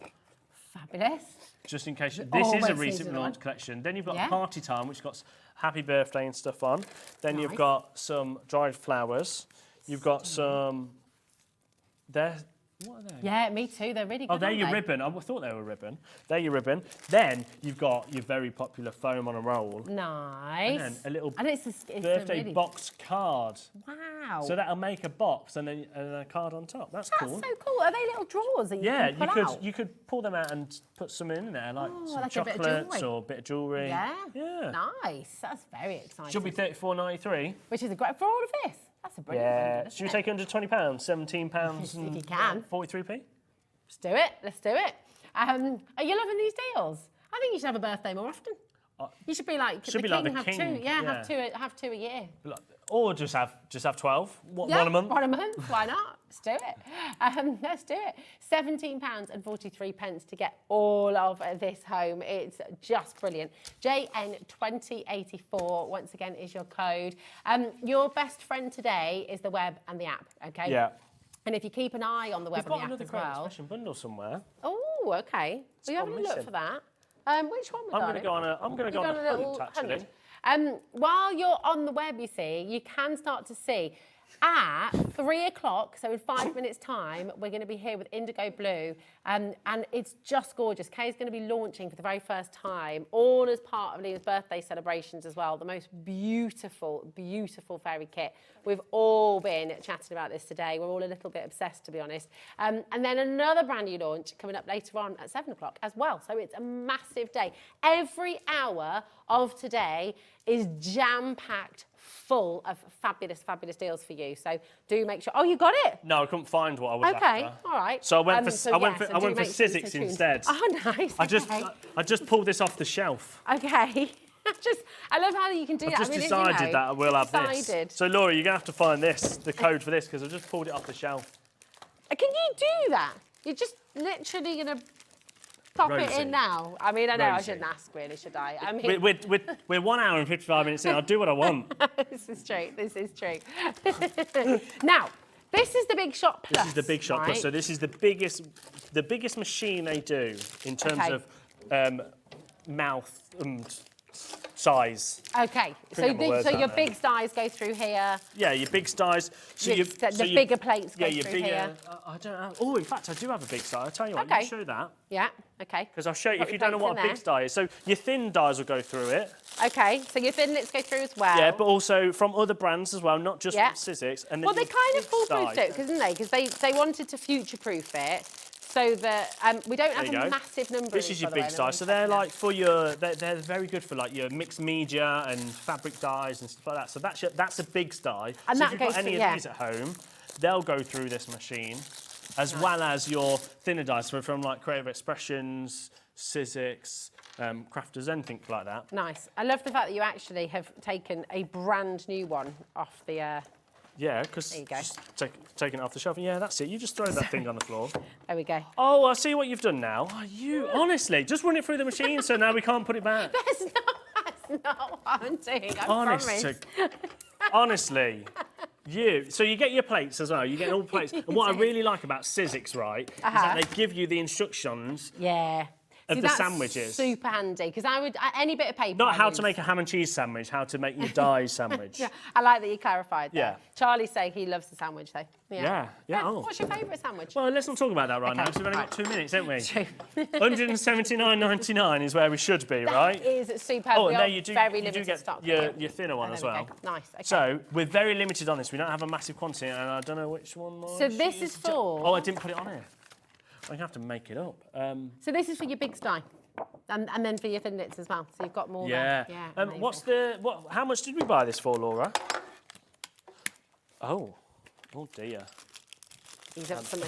Fabulous. Just in case. This is a recent launch collection. Then you've got Party Time, which got happy birthday and stuff on. Then you've got some dried flowers. You've got some. What are they? Yeah, me too. They're really good. Oh, they're your ribbon. I thought they were ribbon. They're your ribbon. Then you've got your very popular foam on a roll. Nice. And then a little it's birthday box card. Wow. So that'll make a box and then a card on top. That's cool. That's so cool. Are they little drawers that you can pull out? You could pull them out and put some in there, like some like chocolates or a bit of jewellery. Yeah. Nice. That's very exciting. Should be $34.93. Which is great for all of this. That's a brilliant one. Should we take £120? £17 if you can. 43p? Let's do it. Are you loving these deals? I think you should have a birthday more often. You should be like the king, have two. Yeah, have two a year. Or just have 12. One a month. One a month. Why not? Let's do it. Let's do it. £17.43 to get all of this home. It's just brilliant. JN2084 once again is your code. Your best friend today is the web and the app. Okay. Yeah. And if you keep an eye on the web and the app as well. We've got another great expression bundle somewhere. Oh, okay. Will you have a look for that? Which one? I'm going to go on a hunt, actually. While you're on the web, you see, you can start to see at 3 o'clock, so in 5 minutes' time, we're going to be here with IndigoBlu, and it's just gorgeous. Kay's going to be launching for the very first time, all as part of Liam's birthday celebrations as well, the most beautiful, beautiful fairy kit. We've all been chatting about this today. We're all a little bit obsessed, to be honest. And then another brand new launch coming up later on at 7 o'clock as well. So it's a massive day. Every hour of today is jam-packed full of fabulous, fabulous deals for you. So do make sure. Oh, you got it? No, I couldn't find what I was after. Okay, all right. So I went for Sizzix instead. Oh, nice. I just pulled this off the shelf. Okay. I love how you can do that. I've just decided that I will have this. So Laura, you're gonna have to find the code for this, because I've just pulled it off the shelf. Can you do that? You're just literally gonna. pop Rosie. it in now? I mean, I know I Rosie. shouldn't ask, really, should I? I mean, We're 1 hour and 55 minutes in. I'll do what I want. this is true. This is true. Now, this is the Big Shot Plus. This is the Big Shot Plus. right? So this is the biggest machine they do in terms Okay. of mouth and size. Okay, so, Couldn't get my words so out your there. big styes go through here. Yeah, your big styes. So The bigger plates go yeah, your through bigger. here. I don't know. Oh, in fact, I do have a big style. I'll tell you what. Okay. You show that Yeah, okay. because I'll show you Put if you your don't know plates what a in big there. style is. So your thin dies will go through it. Okay, so your thinlets go through as well. Yeah, but also from other brands as well, not just Yeah. from Sizzix. And then Well, they your kind of big foolproofed style. it, didn't they? Because they wanted to future-proof it so that we don't have There you a go. massive number This of is these, your by the way, big and style. I'm So checking they're them. like for your, they're very good for like your mixed media and fabric dyes and stuff like that. So that's a big style. And so that if you've goes got any through- of yeah. these at home, they'll go through this machine, as well as your thinner dyes from like Creative Expressions, Sizzix, Crafters, anything like that. Nice. I love the fact that you actually have taken a brand new one off the... Yeah, because There you go. just taking it off the shelf. Yeah, that's it. You just throw that thing on the floor. There we go. Oh, I see what you've done now. Oh, you honestly just run it through the machine, so now we can't put it back. That's not what I'm doing, I Honest promise. honestly, so you get your plates as well. You get all the plates. And what I really like about Sizzix, right, is that they give you the instructions Yeah. of See, the that's sandwiches. super handy, because I would, any bit of paper. Not I how use. to make a ham and cheese sandwich, how to make your dye sandwich. Yeah, I like that you clarified that. Yeah. Charlie's saying he loves the sandwich, though. Yeah. Oh. What's your favourite sandwich? Well, let's not talk about that right now, Okay, because we've only got 2 minutes, haven't we? True. 179.99 is where we should be, right? That is superb. Oh, we and there are you do, very you do limited get stock. your thinner one Oh, as there we well. go. Nice. Okay. So we're very limited on this. We don't have a massive quantity, and I don't know which one. So this is for- Oh, I didn't put it on here. I'm gonna have to make it up. So this is for your big sty, and then for your thinlets as well. So you've got more. Yeah. There. Yeah. amazing. How much did we buy this for, Laura? Oh dear. These are some,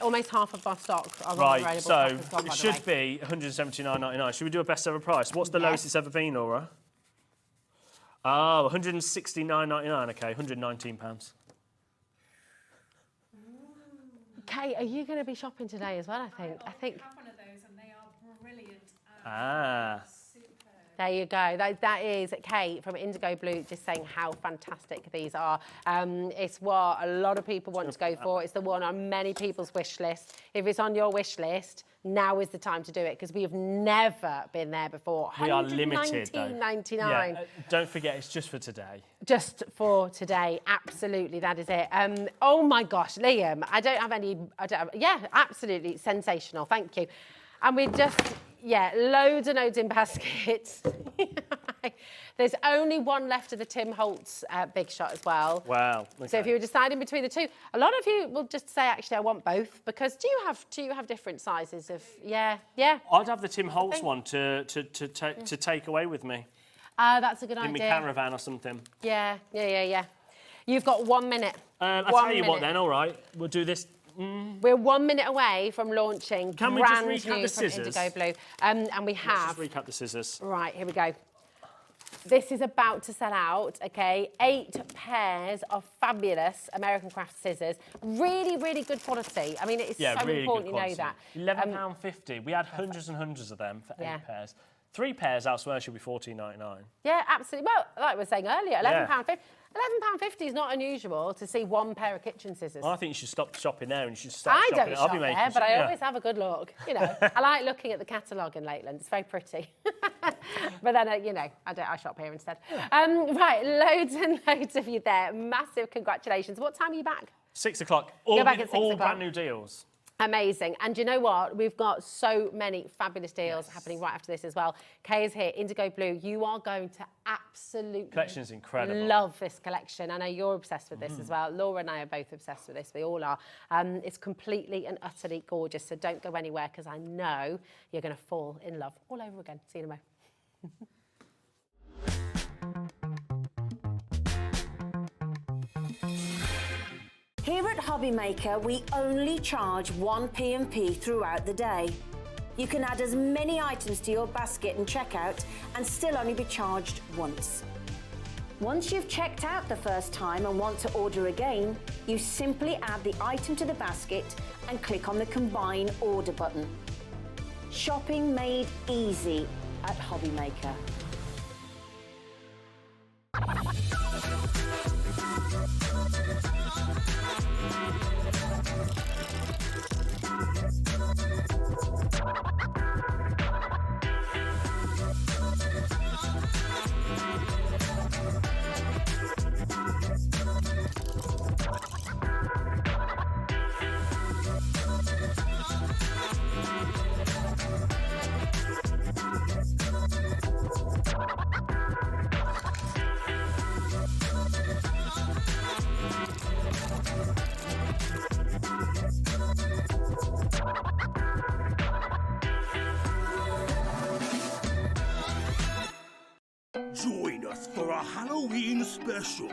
almost half of our stock are Right. available So stock as well, by it the should way. be 179.99. Should we do a best ever price? What's the lowest it's ever been, Laura? Oh, 169.99. Okay, £119. Kate, are you going to be shopping today as well? I think. have one of those and they are brilliant. There you go. That is Kate from IndigoBlu just saying how fantastic these are. It's what a lot of people want to go for. It's the one on many people's wish list. If it's on your wish list, now is the time to do it, because we have never been there before. We are limited, though. £119.99. Yeah, don't forget, it's just for today. Just for today, absolutely, that is it. Oh my gosh, Liam, yeah, absolutely sensational, thank you. And we just, loads and loads in baskets. There's only one left of the Tim Holtz Big Shot as well. Wow. Okay. So if you were deciding between the two, a lot of you will just say, actually, I want both, because do you have different sizes of, yeah? I'd have the Tim Holtz one to take away with me That's a good in my idea. caravan or something. Yeah. You've got 1 minute. I'll tell you what then, all right, we'll do this. We're 1 minute away from launching Can we just brand recap new the from scissors? IndigoBlu. And we Let's have... just recap the scissors. Right, here we go. This is about to sell out, okay? 8 pairs of fabulous American craft scissors. Really, really good quality. I mean, it's so really important good you know that. £11.50. We had hundreds and hundreds of them for 8 pairs. 3 pairs elsewhere should be $14.99. Yeah, absolutely. Well, like we were saying earlier, Yeah. £11.50. £11.50 is not unusual to see 1 pair of kitchen scissors. Well, I think you should stop shopping there and you should start I shopping don't at shop HobbyMaker. there, but I Yeah. always have a good look. You know, I like looking at the catalogue in Lakeland. It's very pretty. But then, I shop here instead. Right, loads and loads of you there. Massive congratulations. What time are you back? 6 o'clock. You're back at 6 all o'clock. brand new deals. Amazing. And you know what? We've got so many fabulous deals happening right after this as well. Kay is here, IndigoBlu. You are going to absolutely Collection's incredible. love this collection. I know you're obsessed with this as well. Laura and I are both obsessed with this. We all are. It's completely and utterly gorgeous. So don't go anywhere, because I know you're going to fall in love all over again. See you in a moment. Here at HobbyMaker, we only charge 1 P&P throughout the day. You can add as many items to your basket and checkout and still only be charged once. Once you've checked out the first time and want to order again, you simply add the item to the basket and click on the Combine Order button. Shopping made easy at HobbyMaker. Join us for a Halloween special.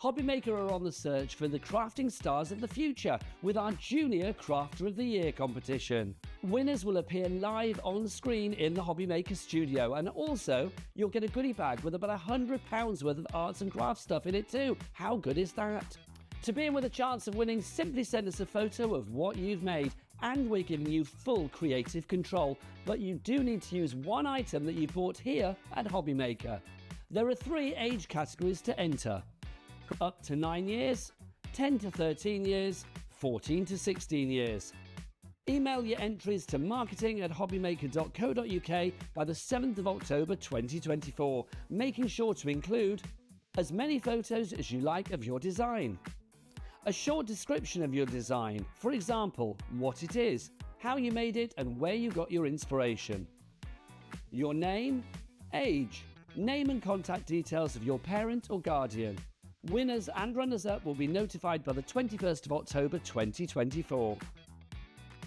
HobbyMaker are on the search for the crafting stars of the future with our Junior Crafter of the Year competition. Winners will appear live on screen in the HobbyMaker studio, and also you'll get a goodie bag with about £100 worth of arts and crafts stuff in it too. How good is that? To be in with a chance of winning, simply send us a photo of what you've made, and we're giving you full creative control, but you do need to use one item that you bought here at HobbyMaker. There are 3 age categories to enter: up to 9 years, 10 to 13 years, 14 to 16 years. Email your entries to marketing@hobbymaker.co.uk by the 7th of October 2024, making sure to include as many photos as you like of your design, a short description of your design, for example, what it is, how you made it and where you got your inspiration, your name, age, name and contact details of your parent or guardian. Winners and runners-up will be notified by the 21st of October 2024.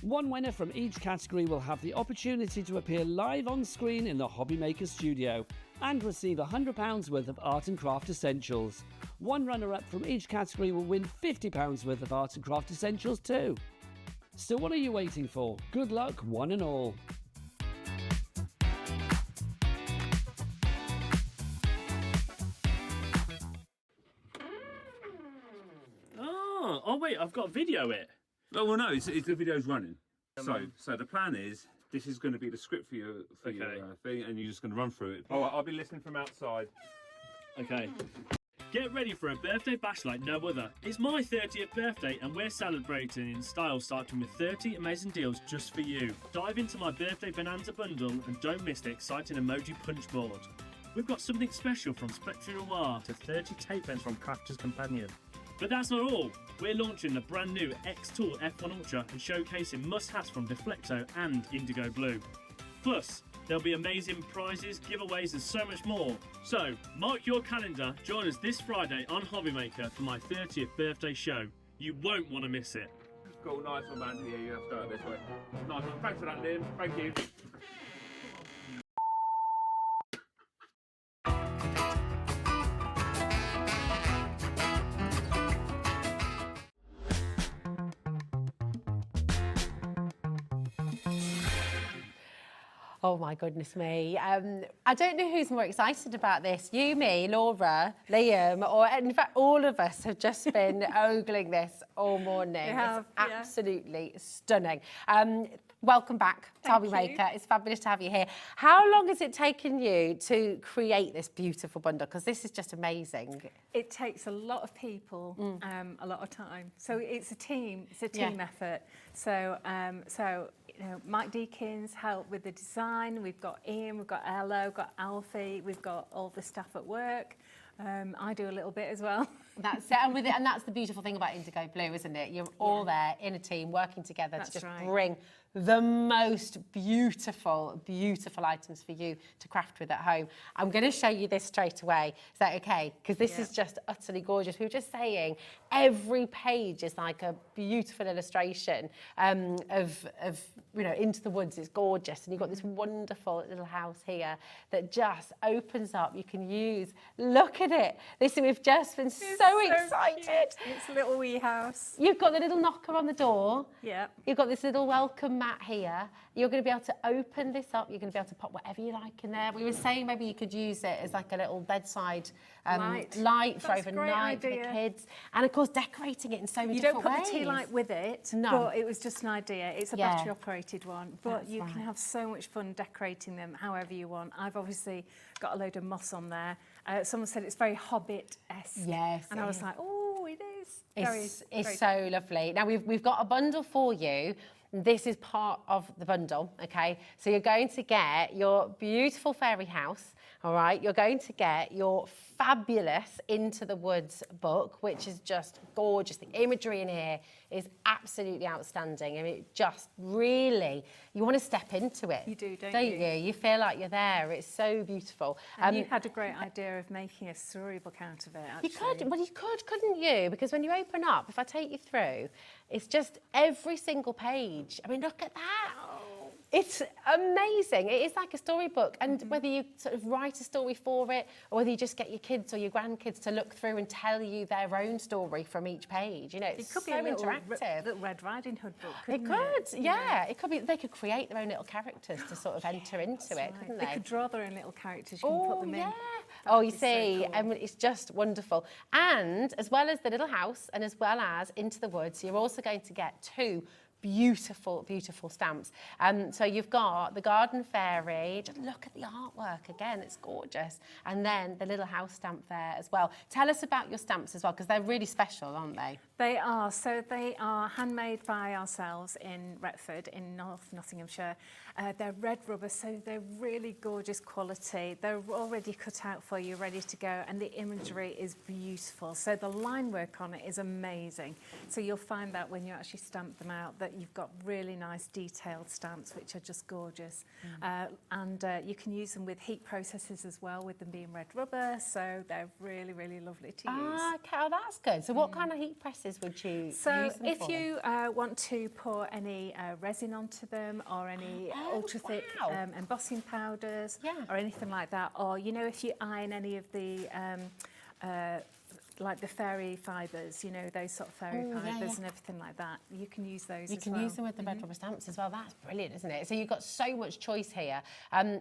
One winner from each category will have the opportunity to appear live on screen in the HobbyMaker studio and receive £100 worth of art and craft essentials. One runner-up from each category will win £50 worth of art and craft essentials too. So what are you waiting for? Good luck, one and all. Oh wait, I've got video it. Oh, well, no, it's the video's running. So the plan is, this is going to be the script for your thing, and you're just going to run through it. Oh, I'll be listening from outside. Okay. Get ready for a birthday bash like no other. It's my 30th birthday and we're celebrating in style, starting with 30 amazing deals just for you. Dive into my birthday bonanza bundle and don't miss the exciting emoji punch board. We've got something special from Spectre Noir to 30 tape pens from Crafter's Companion. But that's not all. We're launching the brand new xTool F1 Ultra and showcasing must-haves from Deflecto and IndigoBlu. Plus, there'll be amazing prizes, giveaways and so much more. So, mark your calendar, join us this Friday on HobbyMaker for my 30th birthday show. You won't want to miss it. Cool, nice one, man. Yeah, you have to start this way. Nice one. Thanks for that, Liam. Thank you. Oh my goodness me. I don't know who's more excited about this. You, me, Laura, Liam, or in fact all of us have just been ogling this all morning. It's absolutely stunning. Welcome back to HobbyMaker. It's fabulous to have you here. How long has it taken you to create this beautiful bundle? Because this is just amazing. It takes a lot of people, a lot of time. So it's a team. It's a team effort. So, you know, Mike Deakins helped with the design. We've got Ian, we've got Ella, we've got Alfie, we've got all the staff at work. I do a little bit as well. That's it, and that's the beautiful thing about IndigoBlu, isn't it? You're all there in a team working together to just bring the most beautiful, beautiful items for you to craft with at home. I'm going to show you this straight away. Is that okay? Because this is just utterly gorgeous. We were just saying every page is like a beautiful illustration of you know, into the woods. It's gorgeous, and you've got this wonderful little house here that just opens up. You can use. Look at it. Listen, we've just been so excited. Cute. It's a little wee house. You've got the little knocker on the door. Yeah. You've got this little welcome mat here. You're going to be able to open this up. You're going to be able to pop whatever you like in there. We were saying maybe you could use it as like a little bedside light for overnight for the kids. And of course, decorating it in so many different ways. You don't put the tea light with it, but it was just an idea. It's a battery operated one, but you can have so much fun decorating them however you want. I've obviously got a load of moss on there. Someone said it's very Hobbit-esque. Yes. And I was like, oh, it is. It's so lovely. Now, we've got a bundle for you. This is part of the bundle, okay? So you're going to get your beautiful fairy house, all right? You're going to get your fabulous Into the Woods book, which is just gorgeous. The imagery in here is absolutely outstanding. I mean, it just really, you want to step into it. You do, don't you? You feel like you're there. It's so beautiful. And you had a great idea of making a storybook out of it, actually. You could, couldn't you? Because when you open up, if I take you through, it's just every single page. I mean, look at that. It's amazing. It is like a storybook, and whether you sort of write a story for it, or whether you just get your kids or your grandkids to look through and tell you their own story from each page, you know, it's could so be a interactive. little Red Riding Hood book, It could, yeah. It could be. They could create their own little characters to sort of enter into it, couldn't they? They could draw their own little characters. You can put them in. Oh, you see, so cool. It's just wonderful. And as well as the little house, and as well as Into the Woods, you're also going to get 2 beautiful, beautiful stamps. So you've got the Garden Fairy. Just look at the artwork again, it's gorgeous. And then the little house stamp there as well. Tell us about your stamps as well, because they're really special, aren't they? They are. So they are handmade by ourselves in Retford, in North Nottinghamshire. They're red rubber, so they're really gorgeous quality. They're already cut out for you, ready to go, and the imagery is beautiful. So the line work on it is amazing. So you'll find that when you actually stamp them out, that you've got really nice detailed stamps, which are just gorgeous. And you can use them with heat processes as well, with them being red rubber. So they're really, really lovely to use. Okay, oh, that's good. So what kind of heat presses would you use them for? If you want to pour any resin onto them, or any ultra thick embossing powders, or anything like that, or you know, if you iron any of the like the fairy fibres, you know, those sort of fairy fibres and everything like that, you can use those as well. You can use them with the red rubber stamps as well. That's brilliant, isn't it? So you've got so much choice here.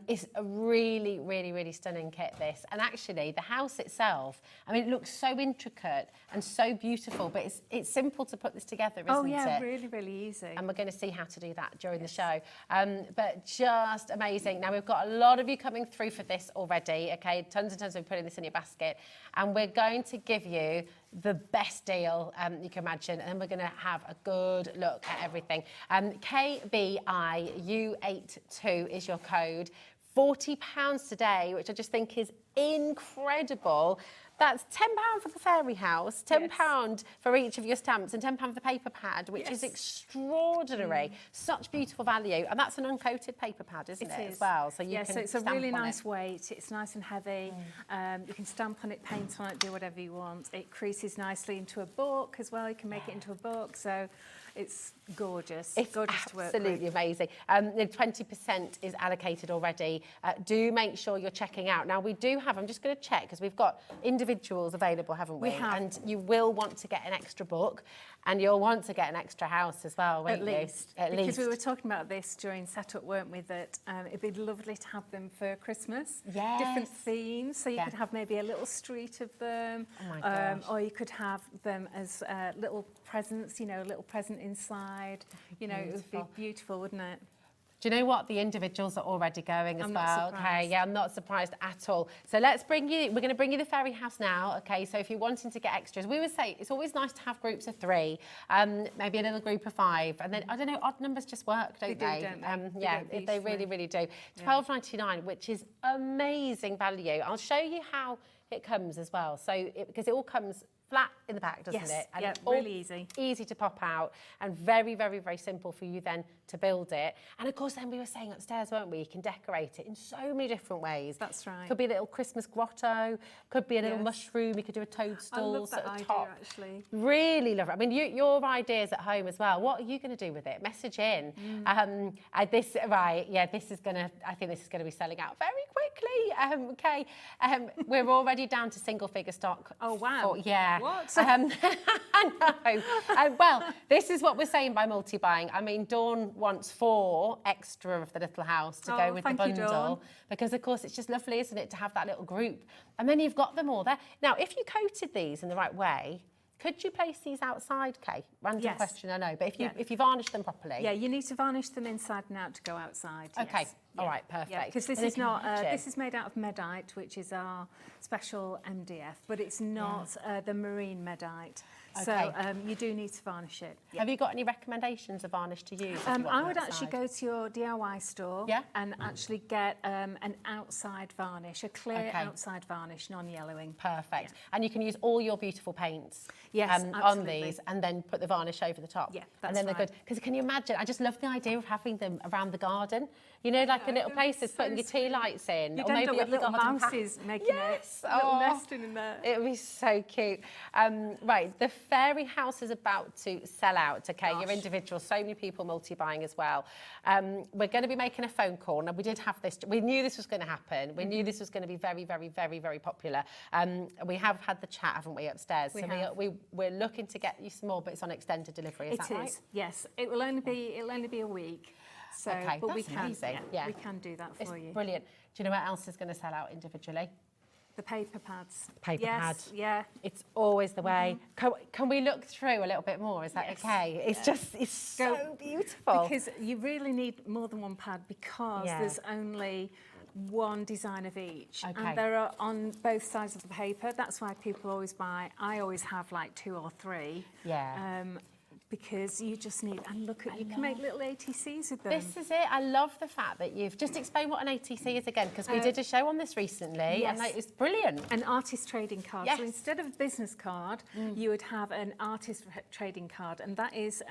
It's a really, really, really stunning kit, this. And actually, the house itself, I mean, it looks so intricate and so beautiful, but it's simple to put this together, isn't it? Oh, yeah, really, really easy. And we're going to see how to do that during the show. But just amazing. Now, we've got a lot of you coming through for this already, okay? Tons and tons of you putting this in your basket. And we're going to give you the best deal you can imagine, and then we're going to have a good look at everything. KBIU82 is your code. £40 today, which I just think is incredible. That's £10 for the fairy house, £10 for each of your stamps, and £10 for the paper pad, which is extraordinary. Such beautiful value, and that's an uncoated paper pad, isn't it? As well, so you can so it's a stamp really on nice it. weight. It's nice and heavy. You can stamp on it, paint on it, do whatever you want. It creases nicely into a book as well. You can make it into a book, so it's gorgeous. It's gorgeous to work with. Absolutely amazing. 20% is allocated already. Do make sure you're checking out. Now, we do have, I'm just going to check, because we've got individuals available, haven't we? We have. And you will want to get an extra book, and you'll want to get an extra house as well, won't At you? least. Because we were talking about this during setup, weren't we, that it'd be lovely to have them for Christmas. Yes. Different themes, so you could have maybe a little street of them. Oh my gosh. Or you could have them as little presents, you know, a little present inside. You know, it would be beautiful, wouldn't it? Do you know what? The individuals are already going as I'm well. not surprised. Okay, yeah, I'm not surprised at all. So let's bring you, we're going to bring you the fairy house now. Okay, so if you're wanting to get extras, we would say it's always nice to have groups of 3, maybe a little group of 5, and then I don't know, odd numbers just work, don't they? Don't they? Yeah, they really, really do. £12.99, which is amazing value. I'll show you how it comes as well. So because it all comes flat in the pack, doesn't it? And it's really easy. Easy to pop out, and very, very, very simple for you then to build it. And of course, then we were saying upstairs, weren't we? You can decorate it in so many different ways. That's right. Could be a little Christmas grotto, could be a little mushroom, you could do a toadstool I love that sort of idea, top. actually. Really love it. I mean, your ideas at home as well. What are you going to do with it? Message in. This is going to, I think this is going to be selling out very quickly. Okay, we're already down to single figure stock. Oh, wow. Yeah. What? I know. Well, this is what we're saying by multi-buying. I mean, Dawn wants 4 extra of the little house to go with the thank you, bundle. Dawn. Because, of course, it's just lovely, isn't it, to have that little group. And then you've got them all there. Now, if you coated these in the right way, could you place these outside, Kay? Random question, I know. But if you varnish them properly. Yeah, you need to varnish them inside and out to go outside. Okay. Yes. All right, perfect. Yeah, because this is not. This is made out of medite, which is our special MDF, but it's not the marine medite. Okay. So you do need to varnish it. Have you got any recommendations of varnish to use? I would actually go to your DIY store and actually get an outside varnish, a clear outside varnish, non-yellowing. Perfect. And you can use all your beautiful paints on these and then put the varnish over the top. Yeah, that's and then they're good. Because can you imagine, I just love the idea of having them around the garden. You know, like a little places, putting your tea lights in. You'd or end maybe up with little mouses making a little nesting in there. It would be so cute. Right, the fairy house is about to sell out, okay? Your individual, so many people multi-buying as well. We're going to be making a phone call. Now, we did have this, we knew this was going to happen. We knew this was going to be very, very, very, very popular. We have had the chat, haven't we, upstairs? We're looking to get you some more, but it's on extended delivery, is that right? It is, yes. It'll only be a week. So, okay, but that's amazing. We can do that for you. Brilliant. Do you know what else is going to sell out individually? The paper pads. Paper pads. Yeah. It's always the way. Can we look through a little bit more? Is that okay? It's just, it's so beautiful. Because you really need more than one pad because there's only one design of each. Okay. And there are on both sides of the paper. That's why people always buy, I always have like 2 or 3. Yeah. Because you just need, and look at, you can make little ATCs with them. This is it. I love the fact that you've just explained what an ATC is again, because we did a show on this recently, and it's brilliant. An artist trading card. Yes. So instead of a business card, you would have an artist trading card, and that is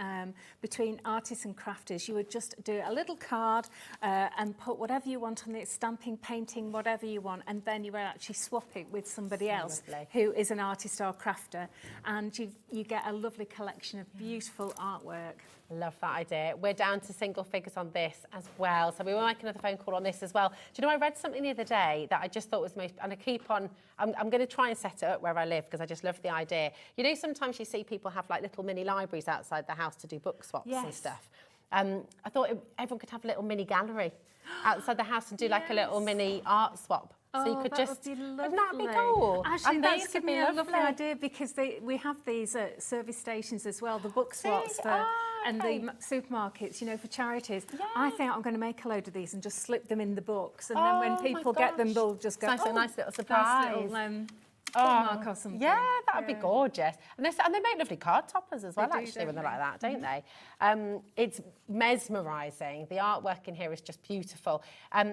between artists and crafters. You would just do a little card and put whatever you want on it, stamping, painting, whatever you want, and then you would actually swap it with somebody else who is an artist or crafter, and you get a lovely collection of beautiful artwork. Love that idea. We're down to single figures on this as well. So we will make another phone call on this as well. Do you know, I read something the other day that I just thought was most, and I keep on, I'm going to try and set it up where I live because I just love the idea. You know, sometimes you see people have like little mini libraries outside the house to do book swaps and stuff. I thought everyone could have a little mini gallery outside the house and do like a little mini art swap. So you could just, wouldn't that be cool? Actually, and that's given me a lovely idea because we have these service stations as well, the book swaps and the supermarkets, you know, for charities. Yeah. I think I'm going to make a load of these and just slip them in the books, and then when people get them, they'll just go, it's a nice little surprise. Nice little, bookmark or something. Yeah, that would be gorgeous. And they make lovely card toppers as well, actually, when they're like that, don't they? It's mesmerising. The artwork in here is just beautiful.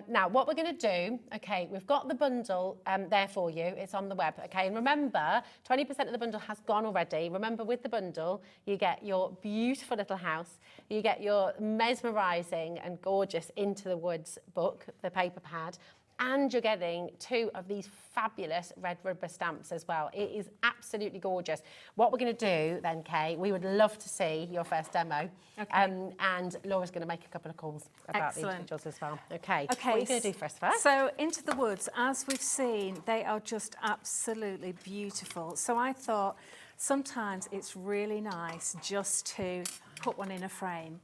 Now, what we're going to do, okay, we've got the bundle there for you. It's on the web, okay? And remember, 20% of the bundle has gone already. Remember, with the bundle, you get your beautiful little house. You get your mesmerising and gorgeous Into the Woods book, the paper pad. And you're getting 2 of these fabulous red rubber stamps as well. It is absolutely gorgeous. What we're going to do then, Kay, we would love to see your first demo. Okay. And Laura's going to make a couple of calls about the individuals as well. Okay. What are you going to do for us first? So, Into the Woods, as we've seen, they are just absolutely beautiful. So I thought sometimes it's really nice just to put one in a frame.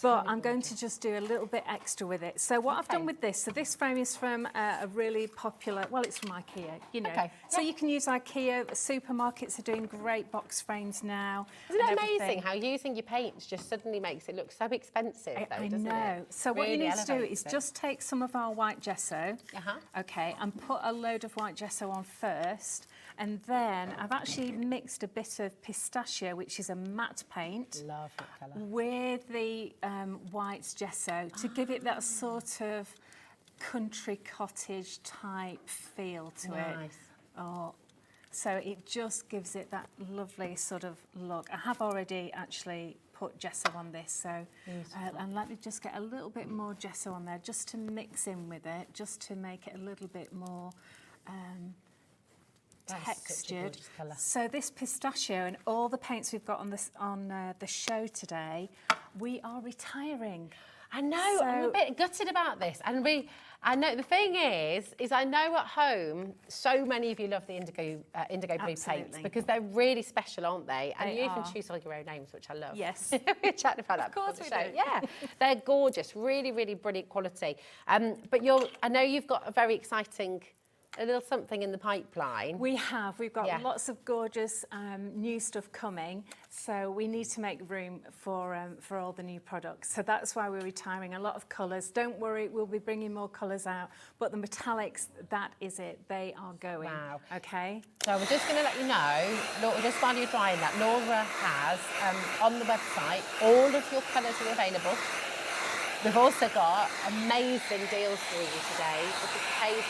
But I'm going to just do a little bit extra with it. So what I've done with this, so this frame is from a really popular, well, it's from IKEA, you know. Okay. So you can use IKEA, supermarkets are doing great box frames now. Isn't it amazing how using your paints just suddenly makes it look so expensive, though, doesn't it? I know. So what you need to do is just take some of our white gesso, okay, and put a load of white gesso on first. And then I've actually mixed a bit of pistachio, which is a matte paint, love that colour, with the white gesso to give it that sort of country cottage type feel to it. Oh, so it just gives it that lovely sort of look. I have already actually put gesso on this, so and let me just get a little bit more gesso on there just to mix in with it, just to make it a little bit more textured. So this pistachio and all the paints we've got on this the show today, we are retiring. I know, I'm a bit gutted about this. And I know the thing is I know at home, so many of you love the IndigoBlu paints because they're really special, aren't they? And you even choose all your own names, which I love. Yes. We're chatting about that. Of course we do. Yeah, they're gorgeous, really, really brilliant quality. But I know you've got a very exciting a little something in the pipeline. We've got lots of gorgeous new stuff coming, so we need to make room for all the new products. So that's why we're retiring a lot of colours. Don't worry, we'll be bringing more colours out, but the metallics, that is it. They are going. Wow. Okay. So we're just going to let you know, just while you're drying that, Laura has on the website all of your colours are available. We've also got amazing deals for you today, which is paid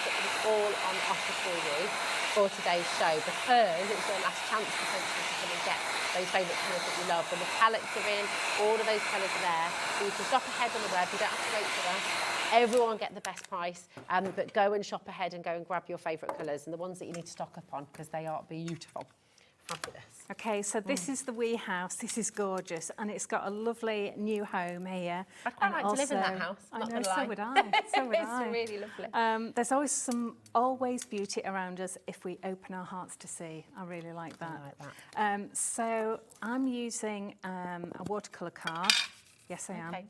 all on offer for you for today's show, because it's your last chance potentially to come and get those favourite colours that you love. The metallics are in, all of those colours are there, so you can shop ahead on the web. You don't have to wait for us. Everyone get the best price, but go and shop ahead and go and grab your favourite colours and the ones that you need to stock up on, because they are beautiful. Fabulous. Okay, so this is the wee house. This is gorgeous, and it's got a lovely new home here. I'd quite like to live in that house. I know, so would I. So would I. It's really lovely. There's always beauty around us if we open our hearts to see. I really like that. I like that. So I'm using a watercolour card. Yes, I am. Okay.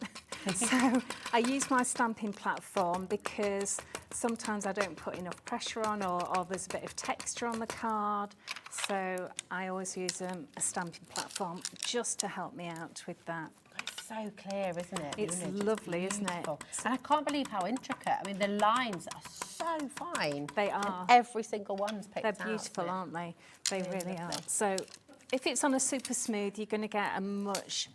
So I use my stamping platform because sometimes I don't put enough pressure on, or there's a bit of texture on the card. So I always use a stamping platform just to help me out with that. It's so clear, isn't it? It's lovely, isn't it? And I can't believe how intricate. I mean, the lines are so fine. They are. Every single one's picked out. They're beautiful, aren't they? They really are. lovely. So if it's on a super smooth, you're going to get a much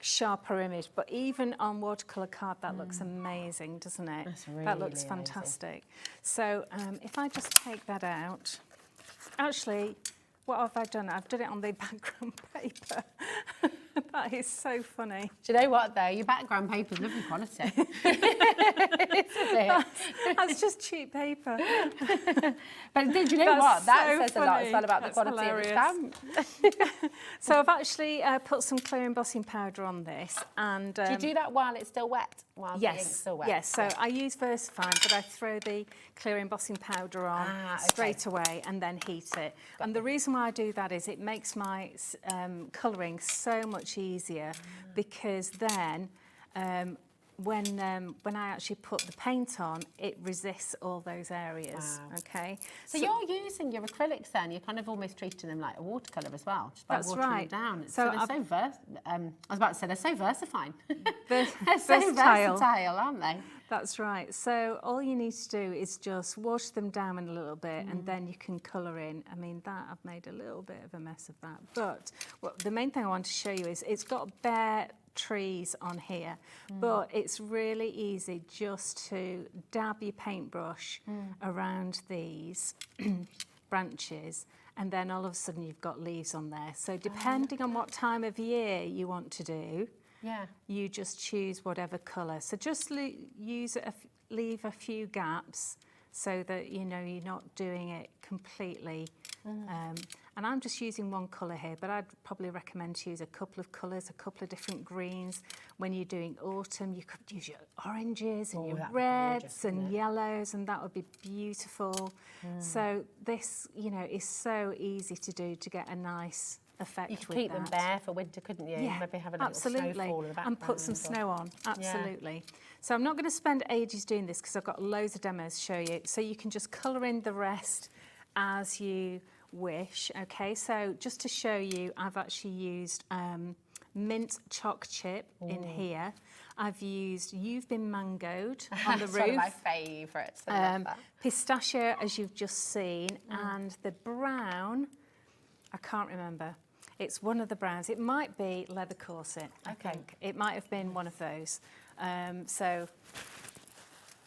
sharper image, but even on watercolour card that looks amazing, doesn't it? That's really that looks amazing. fantastic. So if I just take that out, actually what have I done? I've done it on the background paper. That is so funny. Do you know what though? Your background paper's lovely quality. Isn't it? That's just cheap paper. But do you know what? That so says a lot as funny. well about That's the quality hilarious. of the stamp. So I've actually put some clear embossing powder on this, and Do you do that while it's still wet? While the ink's still wet? Yes, so I use VersaFine, but I throw the clear embossing powder on straight away and then heat it. And the reason why I do that is it makes my colouring so much easier, because then when I actually put the paint on, it resists all those areas. Wow. Okay. So you're using your acrylics then, you're kind of almost treating them like a watercolour as well, just by That's watering right. them down. So they're so I was about to say, they're so VersaFine. They're so versatile. versatile, aren't they? That's right. So all you need to do is just wash them down a little bit, and then you can colour in. I mean, that I've made a little bit of a mess of that. But the main thing I want to show you is it's got bare trees on here, but it's really easy just to dab your paintbrush around these branches, and then all of a sudden you've got leaves on there. So depending on what time of year you want to do, you just choose whatever colour. So just leave a few gaps so that you know you're not doing it completely. And I'm just using one colour here, but I'd probably recommend to use a couple of colours, a couple of different greens. When you're doing autumn, you could use your oranges and your reds and yellows, and that would be beautiful. So this, you know, is so easy to do to get a nice effect. You could keep them bare for winter, couldn't you? Yeah, Maybe have a little absolutely. snowfall in the background. And put some snow on, absolutely. So I'm not going to spend ages doing this because I've got loads of demos to show you. So you can just colour in the rest as you wish. Okay, so just to show you, I've actually used mint choc chip in here. I've used You've Been Mangoed on the roof. One of my favourites. I love that. Pistachio, as you've just seen, and the brown, I can't remember. It's one of the browns. It might be leather corset, I think. It might have been one of those. So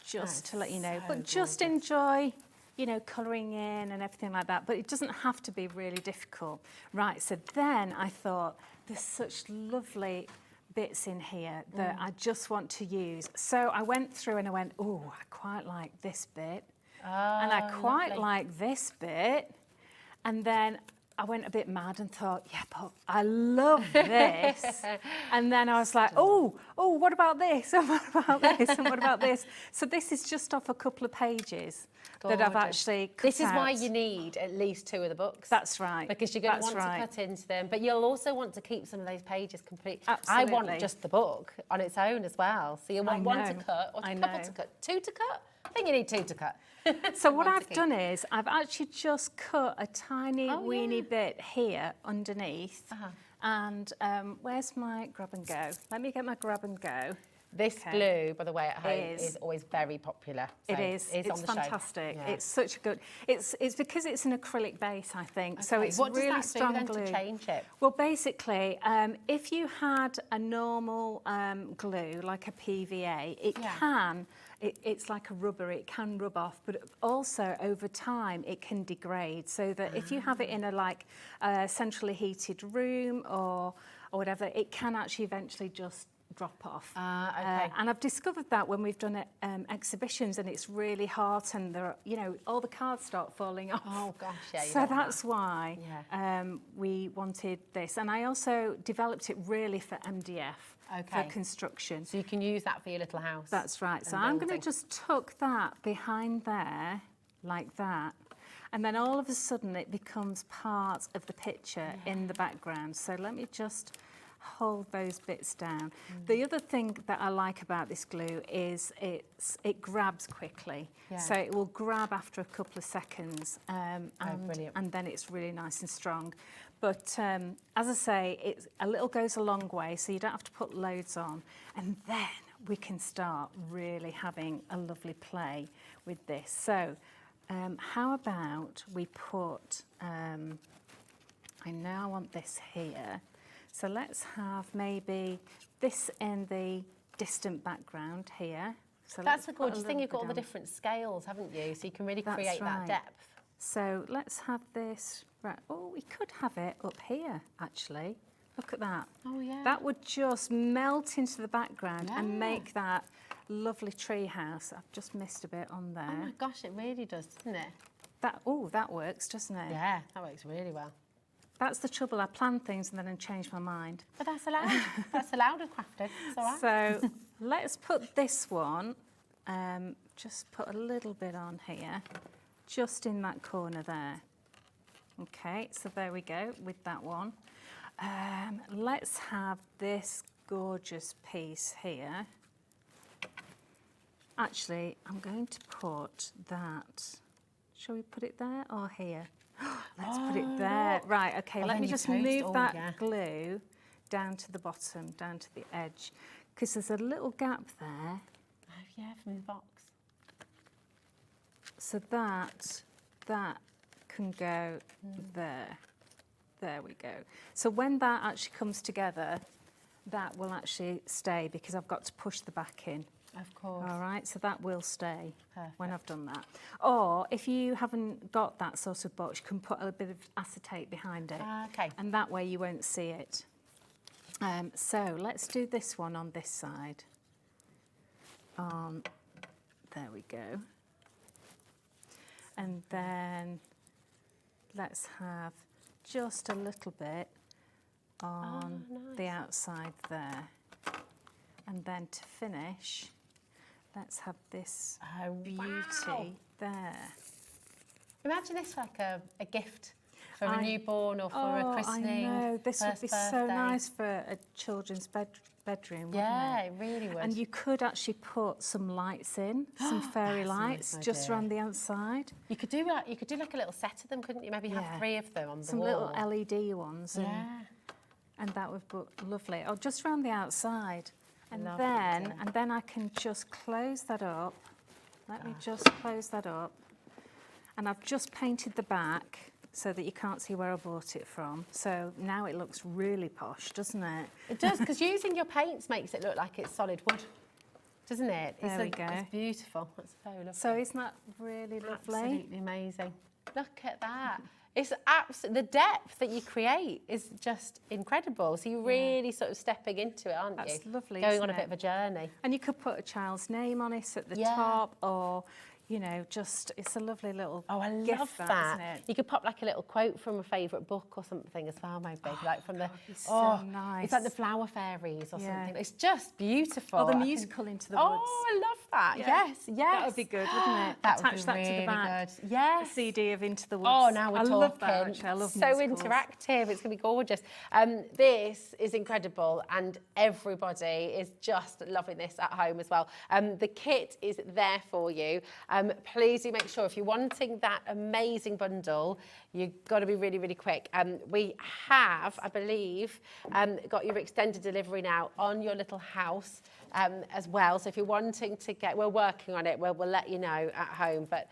just to let you know, but just enjoy, you know, colouring in and everything like that. But it doesn't have to be really difficult. Right, so then I thought, there's such lovely bits in here that I just want to use. So I went through and I went, oh, I quite like this bit. And I quite like this bit. And then I went a bit mad and thought, yeah, but I love this. And then I was like, oh, what about this? And what about this? And what about this? So this is just off a couple of pages that I've actually cut This is out. why you need at least 2 of the books. That's right. Because you're going to want to cut into them. But you'll also want to keep some of those pages complete. Absolutely. I want just the book on its own as well. So you want 1 to cut or a couple to cut. 2 to cut? I think you need 2 to cut. So what I've done is I've actually just cut a tiny weeny bit here underneath. And where's my grab and go? Let me get my grab and go. This glue, by the way, at home is always very popular. So it is. It's fantastic. Yeah. It's such a good. It's because it's an acrylic base, I think. Okay. So it's what really does that strong do then glue. To change it? Well, basically, if you had a normal glue like a PVA, it can. It's like a rubber, it can rub off, but also over time it can degrade, so that if you have it in a centrally heated room or whatever, it can actually eventually just drop off. And I've discovered that when we've done exhibitions and it's really hot and there are, all the cards start falling off. Oh gosh, yeah. So that's why we wanted this. And I also developed it really for MDF. For construction. So you can use that for your little house. That's right. So I'm going to just tuck that behind there, like that. And then all of a sudden it becomes part of the picture in the background. So let me just hold those bits down. The other thing that I like about this glue is it grabs quickly. So it will grab after a couple of seconds and then it's really nice and strong. But as I say, a little goes a long way, so you don't have to put loads on. And then we can start really having a lovely play with this. So how about we put, I know I want this here. So let's have maybe this in the distant background here. So that's the gorgeous thing, you've got all the different scales, haven't you? So you can really create that depth. So let's have this, right, we could have it up here, actually. Look at that. Oh, yeah. That would just melt into the background and make that lovely tree house. I've just missed a bit on there. Oh my gosh, it really does, doesn't it? That works, doesn't it? Yeah, that works really well. That's the trouble, I plan things and then I change my mind. But that's allowed. That's allowed and crafted, it's all right. So let's put this one, just put a little bit on here. Just in that corner there. Okay, so there we go with that one. Let's have this gorgeous piece here. Actually, I'm going to put that. Shall we put it there or here? Let's put it there. Right, okay, let me just move that glue down to the bottom, down to the edge, because there's a little gap there. Oh, yeah, from the box. So that can go there. There we go. So when that actually comes together, that will actually stay because I've got to push the back in. Of course. All right, so that will stay when I've done that. Or if you haven't got that sort of box, you can put a bit of acetate behind it. And that way you won't see it. So let's do this one on this side. There we go. And then let's have just a little bit on the outside there. And then to finish, let's have this beauty there. Imagine this like a gift for a newborn or for a christening. I know, this would be so nice for a children's bedroom, wouldn't it? It really would. And you could actually put some lights in, some fairy lights, just around the outside. You could do like a little set of them, couldn't you? Maybe have 3 of them on the some wall. Little LED ones. And that would be lovely. Or just around the outside. And then I can just close that up. Let me just close that up. And I've just painted the back so that you can't see where I bought it from. So now it looks really posh, doesn't it? It does, because using your paints makes it look like it's solid wood, doesn't it? There we go. It's beautiful. That's so lovely. So isn't that really lovely? Absolutely amazing. Look at that. It's the depth that you create is just incredible. So you're really sort of stepping into it, aren't you? That's lovely. Going on a bit of a journey. And you could put a child's name on it at the top, or you know, just, it's a lovely little Oh, I gift, love that. isn't it? You could pop like a little quote from a favourite book or something as well, maybe. Like from the, so nice. It's like the Flower Fairies or Yeah. something. It's just beautiful. Or the musical Into the Woods. Oh, I love that. Yeah. Yes, yes. That would be good, wouldn't it? That would Attach be that to really the back. good. Yes. A CD of Into the Woods. Oh, now we're I talking. love that, actually. I love so musicals. interactive. It's going to be gorgeous. This is incredible, and everybody is just loving this at home as well. The kit is there for you. Please do make sure if you're wanting that amazing bundle, you've got to be really, really quick. We have, I believe, got your extended delivery now on your little house as well. So if you're wanting to get, we're working on it. We'll let you know at home. But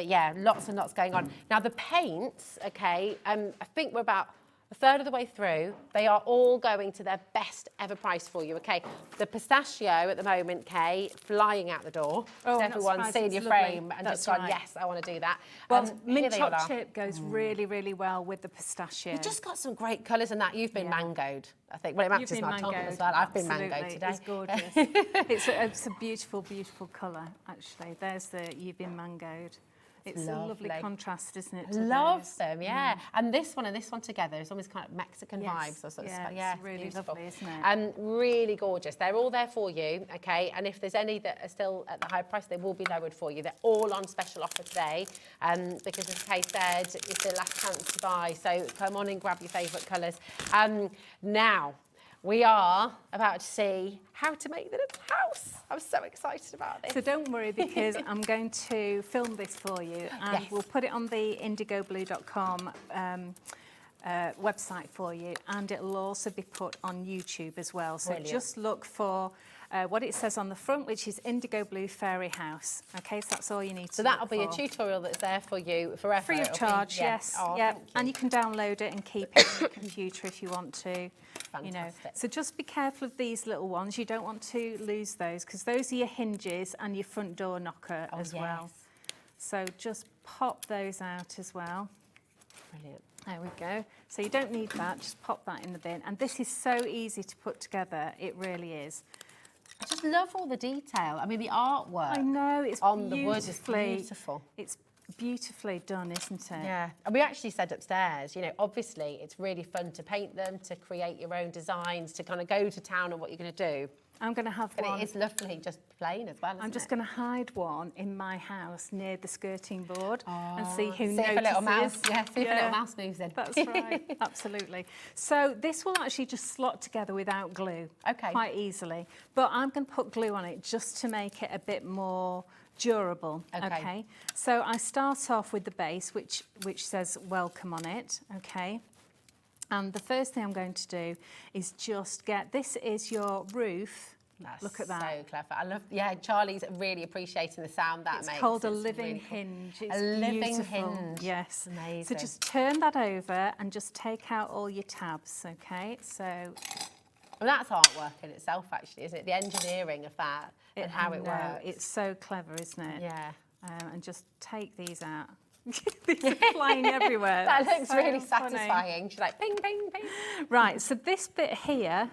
yeah, lots and lots going on. Now the paints, okay, I think we're about a third of the way through. They are all going to their best ever price for you, okay? The pistachio at the moment, Kay, flying out the door. Oh, so I'm not everyone's surprised, seen it's your lovely. frame and That's just gone, right. yes, I want to do that. Well, here mint they all chopped are. chip goes really, really well with the pistachio. You've just got some great colours in that. You've been Yeah. mangoed, I think. Well, it You've matches been my top mangoed. as well. I've been Absolutely. mangoed today. It's gorgeous. it's a beautiful, beautiful colour, actually. There's the, you've been mangoed. It's a lovely contrast, isn't it? To Love those? them, yeah. And this one together is almost kind of Mexican vibes. Or sort of it's really beautiful. lovely, isn't it? And really gorgeous. They're all there for you, okay? And if there's any that are still at the high price, they will be lowered for you. They're all on special offer today because, as Kay said, it's the last chance to buy. So come on and grab your favourite colours. Now, we are about to see how to make the little house. I'm so excited about this. So don't worry, because I'm going to film this for you, and we'll put it on the IndigoBlu.com website for you, and it'll also be put on YouTube as well. So just look for what it says on the front, which is IndigoBlu Fairy House. Okay, so that's all you need to. So that'll be a tutorial that's there for you forever. Free of charge, yes. Oh, yeah, and you can download it and keep it on your computer if you want to. Fantastic. You know, so just be careful of these little ones. You don't want to lose those, because those are your hinges and your front door knocker as well. So just pop those out as well. Brilliant. There we go. So you don't need that, just pop that in the bin. And this is so easy to put together, it really is. I just love all the detail. I mean, the artwork. I know, it's on the wood is beautiful. It's beautifully done, isn't it? Yeah, and we actually said upstairs, you know, obviously it's really fun to paint them, to create your own designs, to kind of go to town on what you're going to do. I'm going to have but one. It is lovely, just plain as well, isn't I'm just going to hide one in my house near the skirting board and see who see notices. if a little mouse, see if a little mouse moves in. That's right, absolutely. So this will actually just slot together without glue, quite easily. But I'm going to put glue on it just to make it a bit more durable. Okay. So I start off with the base, which says welcome on it. Okay. And the first thing I'm going to do is just get, this is your roof. Look at that. So clever. I love, Charlie's really appreciating the sound that makes. It's called a It's living really hinge. Cool. It's a living beautiful. hinge. Yes. Amazing. So just turn that over and just take out all your tabs, okay? So. Well, that's artwork in itself, actually, isn't it? The engineering of that and how it works. It's so clever, isn't it? Yeah. And just take these out. These are flying everywhere. That looks so really funny. satisfying. She's like, ping, ping, ping. Right, so this bit here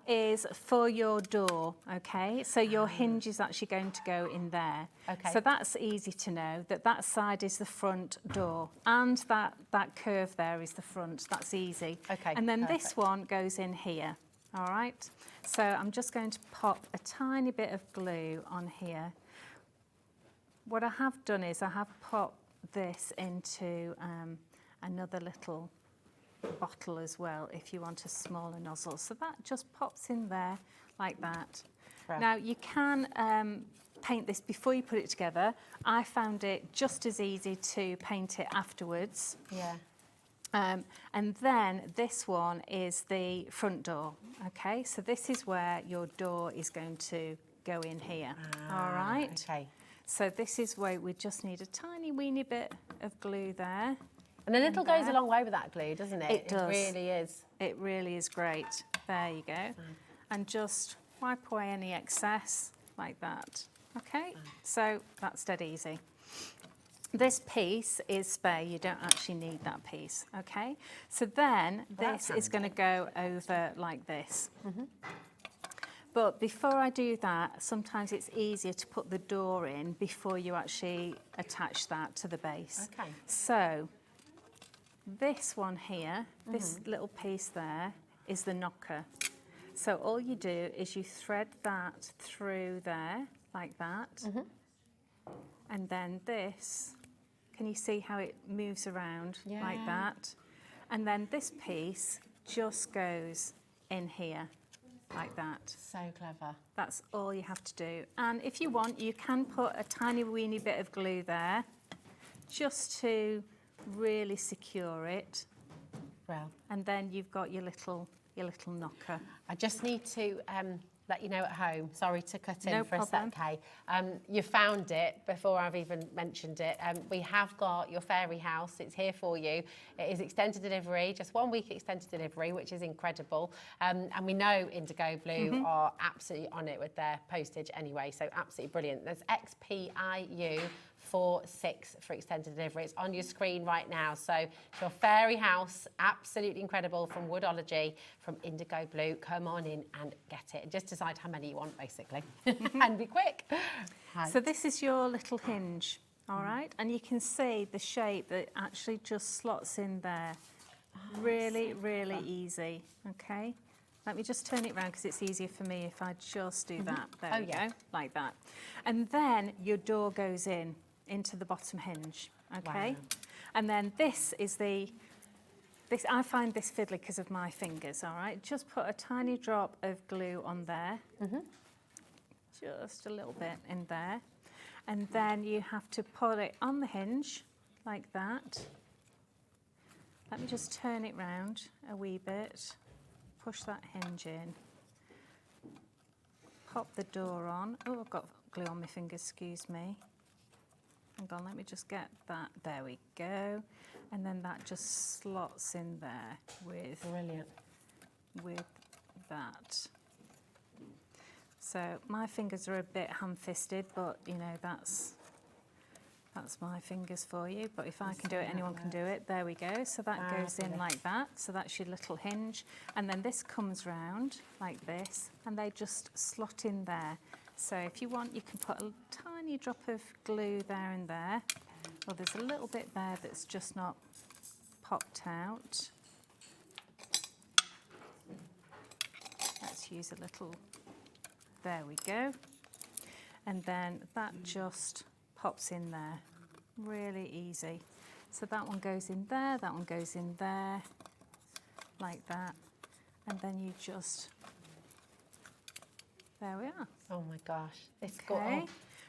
is for your door, okay? So your hinge is actually going to go in there. Okay. So that's easy to know, that side is the front door, and that curve there is the front. That's easy. Okay, and then this one goes in here, all right? So I'm just going to pop a tiny bit of glue on here. What I have done is I have popped this into another little bottle as well, if you want a smaller nozzle. So that just pops in there like that. Right. Now you can paint this before you put it together. I found it just as easy to paint it afterwards. Yeah. And then this one is the front door. Okay, so this is where your door is going to go in here. All right. Okay. So this is where we just need a tiny weeny bit of glue there. And a little goes a long way with that glue, doesn't it? It does. It really is. It really is great. There you go. And just wipe away any excess like that. Okay, so that's dead easy. This piece is spare, you don't actually need that piece, okay? So then this is going to go over like this. But before I do that, sometimes it's easier to put the door in before you actually attach that to the base. Okay. So this one here, this little piece there, is the knocker. So all you do is you thread that through there, like that. And then this, can you see how it moves around like that? And then this piece just goes in here, like that. So clever. That's all you have to do. And if you want, you can put a tiny weeny bit of glue there, just to really secure it. Well, And then you've got your little knocker. I just need to let you know at home, sorry to cut in No for problem. a sec, Kay. You found it before I've even mentioned it. We have got your fairy house, it's here for you. It is extended delivery, just 1 week extended delivery, which is incredible. And we know IndigoBlu are absolutely on it with their postage anyway, so absolutely brilliant. There's XPIU 46 for extended delivery. It's on your screen right now. So your fairy house, absolutely incredible, from Woodology, from IndigoBlu. Come on in and get it. Just decide how many you want, basically, and be quick. So this is your little hinge, all right? And you can see the shape that actually just slots in there. Really, really easy, okay? Let me just turn it around because it's easier for me if I just do that. There we go, like that. And then your door goes into the bottom hinge, okay? Wow. And then this is I find this fiddly because of my fingers, all right? Just put a tiny drop of glue on there. Just a little bit in there. And then you have to put it on the hinge, like that. Let me just turn it round a wee bit. Push that hinge in. Pop the door on. Oh, I've got glue on my fingers, excuse me. Hang on, let me just get that. There we go. And then that just slots in there with, Brilliant. with that. So my fingers are a bit ham-fisted, but you know, that's my fingers for you. But if I can do it, anyone can do it. There we go. So that goes in like that. So that's your little hinge. And then this comes round like this, and they just slot in there. So if you want, you can put a tiny drop of glue there and there. Well, there's a little bit there that's just not popped out. Let's use a little, there we go. And then that just pops in there, really easy. So that one goes in there, that one goes in there, like that. And then you just, there we are. Oh my gosh, it's Okay.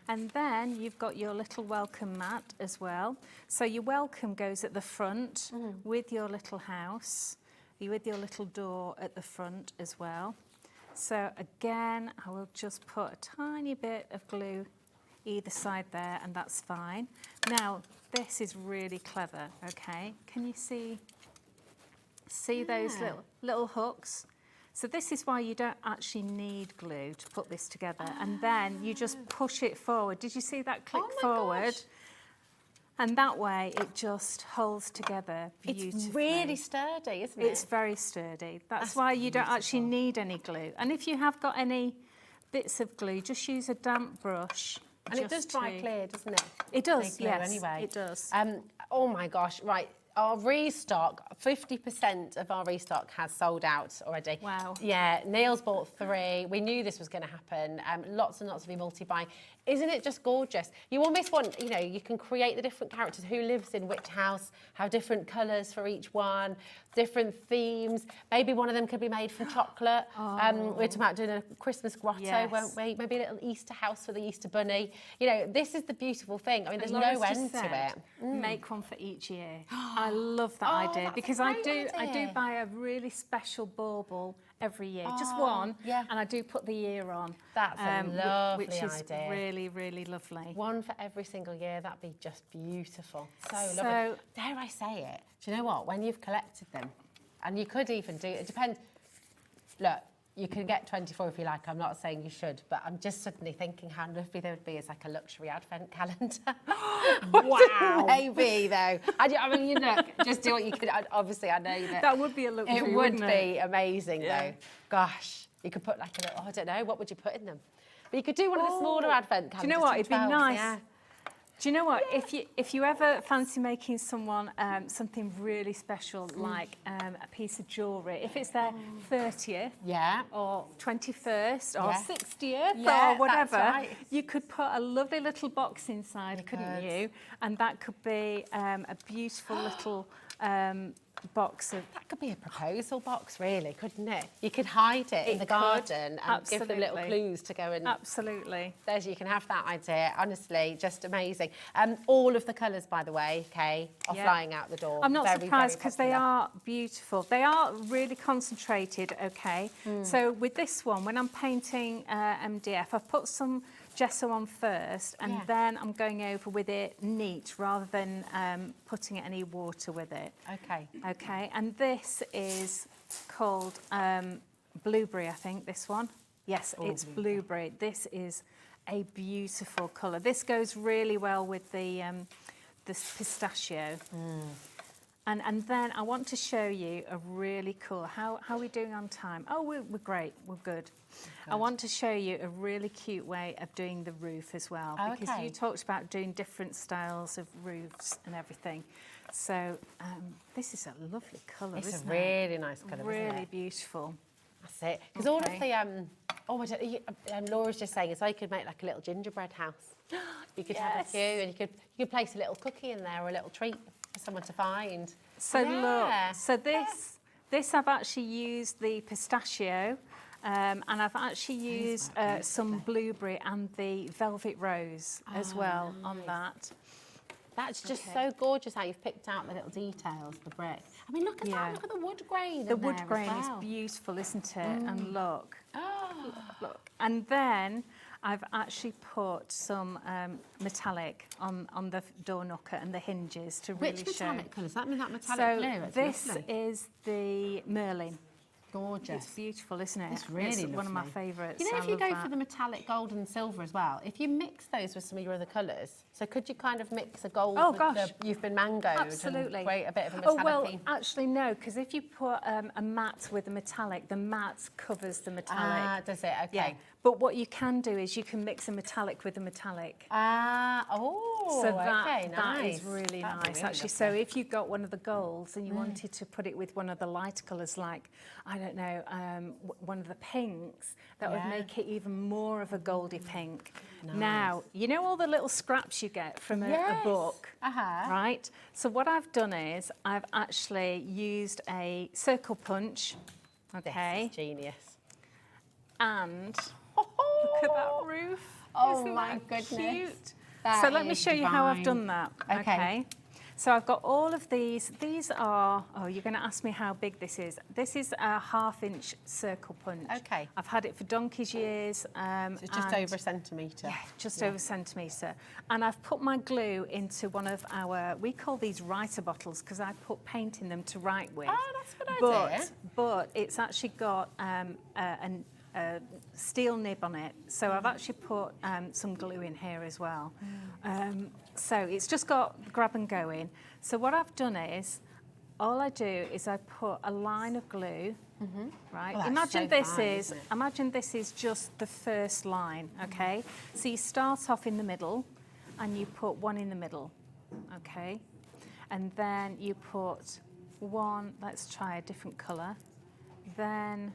And then you've got your little welcome mat as well. So your welcome goes at the front with your little house, with your little door at the front as well. So again, I will just put a tiny bit of glue either side there, and that's fine. Now, this is really clever, okay? Can you see those little hooks? So this is why you don't actually need glue to put this together. And then you just push it forward. Did you see that click forward? Gosh. And that way it just holds together beautifully. It's really sturdy, isn't it? It's very sturdy. That's why you don't actually need any glue. And if you have got any bits of glue, just use a damp brush. And it does dry clear, doesn't it? It does, Glue, yes, anyway. it does. Oh my gosh, right. Our restock, 50% of our restock has sold out already. Wow. Yeah, Neil's bought 3. We knew this was going to happen. Lots and lots of you multi-buying. Isn't it just gorgeous? You almost want, you know, you can create the different characters, who lives in which house, have different colours for each one, different themes. Maybe one of them could be made from chocolate. We're talking about doing a Christmas grotto, won't we? Maybe a little Easter house for the Easter bunny. You know, this is the beautiful thing. I mean, there's no end to it. Make one for each year. I love that idea because I do buy a really special bauble every year, just one, and I do put the year on. That's a lovely which is idea. really, really lovely. One for every single year, that'd be just beautiful. So lovely. Dare I say it? Do you know what? When you've collected them, and you could even do, it depends, look, you can get 24 if you like, I'm not saying you should, but I'm just suddenly thinking how lovely they would be as like a luxury advent calendar. Wow. Maybe though. I mean, you know, just do what you can. Obviously, I know that. That would be a luxury, It would be amazing though. Gosh. You could put like a little, I don't know, what would you put in them? But you could do one of the smaller advent calendars. Do you know what? It'd be 12s, nice. Yeah. Do you know what? If you ever fancy making someone something really special, like a piece of jewellery, if it's their 30th, or 21st, or 60th, or whatever, right. you could put a lovely little box inside, couldn't you? And that could be a beautiful little box of... That could be a proposal box, really, couldn't it? You could hide it in the garden and give them little clues to go and... Absolutely. There's, you can have that idea. Honestly, just amazing. All of the colours, by the way, Kay, are flying out the door. I'm not very, surprised because they popular. are beautiful. They are really concentrated, okay? So with this one, when I'm painting MDF, I've put some gesso on first, and then I'm going over with it neat rather than putting any water with it. Okay. Okay, and this is called blueberry, I think, this one. Yes, it's blueberry. This is a beautiful colour. This goes really well with the pistachio. And then I want to show you a really cool, how are we doing on time? Oh, we're great, we're good. I want to show you a really cute way of doing the roof as well, because you talked about doing different styles of roofs and everything. So this is a lovely colour, isn't it? It's a really nice colour, really isn't it? beautiful. That's it. Because all of the, Laura's just saying, so you could make like a little gingerbread house. You could have a few, and you could place a little cookie in there or a little treat for someone to find. So look, so this I've actually used the pistachio, and I've actually used some blueberry and the velvet rose as well on that. That's just so gorgeous how you've picked out the little details, the brick. I mean, look at that, look at the wood grain. The wood grain is beautiful, isn't it? And look, look. And then I've actually put some metallic on the door knocker and the hinges to really show. Which metallic colour? Does that mean that metallic blue? So this is the Merlin. Gorgeous. It's beautiful, isn't it? It's really lovely. One of my favourites. You know, if you go for the metallic gold and silver as well, if you mix those with some of your other colours, so could you kind of mix a gold with the You've Been Mangoed Absolutely. and create a bit of a metallic? Oh, well, actually, no, because if you put a matte with a metallic, the matte covers the metallic. Ah, does it? Okay. Yeah. But what you can do is you can mix a metallic with a metallic. Ah, oh, so okay, that nice. is really That'd be nice, really actually. So if you've got one of the golds and you wanted to put it with one of the lighter colours, like, I don't know, one of the pinks, that would make it even more of a goldy pink. Nice. Now, you know all the little scraps you get from a book, right? So what I've done is I've actually used a circle punch, okay? This is genius. And look at that roof. Oh, Isn't my that goodness. Cute? That So let me show you how I've divine. done that. Okay. So I've got all of these. These are, oh, you're going to ask me how big this is. This is a 1/2-inch circle punch. Okay. I've had it for donkey's years. So it's just over a centimetre. Yeah, just over a centimetre. And I've put my glue into one of our, we call these writer bottles because I put paint in them to write with. Oh, that's a good idea. But it's actually got a steel nib on it. So I've actually put some glue in here as well. So it's just got grab and go in. So what I've done is, all I do is I put a line of glue, right? Oh, imagine so imagine this is just the first line, okay? So you start off in the middle and you put one in the middle, okay? And then you put one, let's try a different colour, then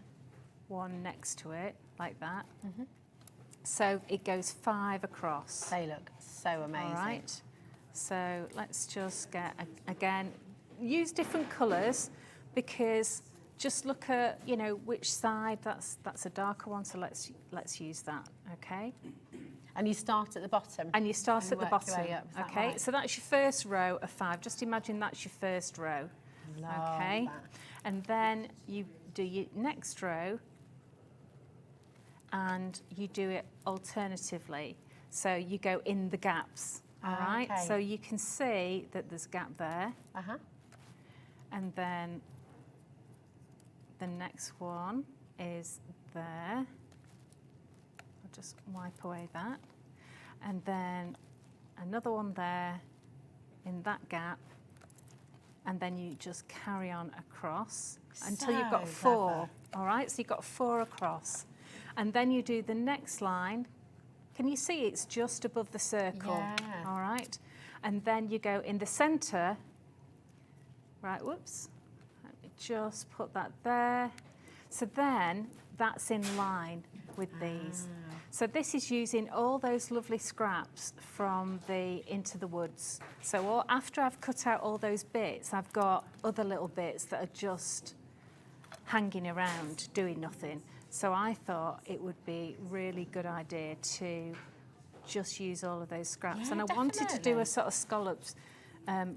one next to it, like that. So it goes 5 across. They look so amazing. All right. So let's just get, again, use different colours because just look at, you know, which side, that's a darker one, so let's use that, okay? And you start at the bottom. And you start at the work your bottom, way up, is that okay? right? So that's your first row of 5. Just imagine that's your first row, Love okay? that. And then you do your next row and you do it alternatively. So you go in the gaps, all right? Okay. So you can see that there's a gap there. And then the next one is there. I'll just wipe away that. And then another one there in that gap. And then you just carry on across until you've got 4. all right? So you've got 4 across. And then you do the next line. Can you see it's just above the circle? Yeah. All right. And then you go in the centre. Right, whoops. Let me just put that there. So then that's in line with these. So this is using all those lovely scraps from the Into the Woods. So after I've cut out all those bits, I've got other little bits that are just hanging around doing nothing. So I thought it would be a really good idea to just use all of those scraps. Yeah, and I wanted to do definitely. a sort of scalloped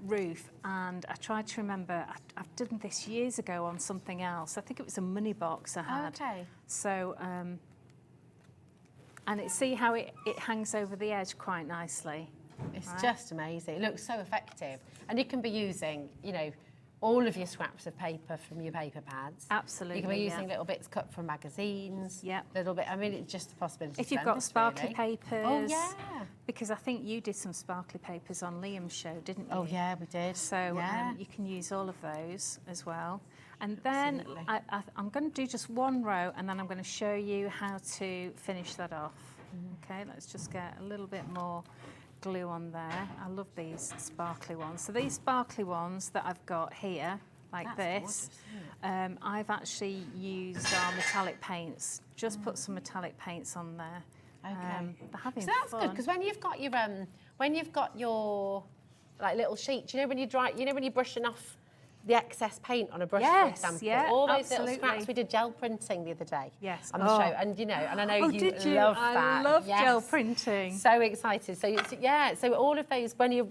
roof, and I tried to remember, I've done this years ago on something else. I think it was a money box I had. Okay. So, and see how it hangs over the edge quite nicely. It's Right. just amazing. It looks so effective. And you can be using, you know, all of your scraps of paper from your paper pads. Absolutely, You can be yeah. using little bits cut from magazines. Yep. Little bit. I mean, it's just a possibility. If you've got sparkly papers. Oh, yeah. Because I think you did some sparkly papers on Liam's show, didn't you? Oh, yeah, we did. So yeah. you can use all of those as well. And then Absolutely. I'm going to do just one row, and then I'm going to show you how to finish that off. Okay, let's just get a little bit more glue on there. I love these sparkly ones. So these sparkly ones that I've got here, like That's this, gorgeous, isn't I've actually used our metallic paints. Just put some metallic paints on there. Okay. They're having So that's fun. good, because when you've got your like little sheets, you know when you're brushing off the excess paint on a brush, Yes, for example, yeah, all those absolutely. little scraps. We did gel printing the other day. Yes. On the show, and and I know Oh, you did you? love I that. love Yes. gel printing. So excited. So so all of those, when you're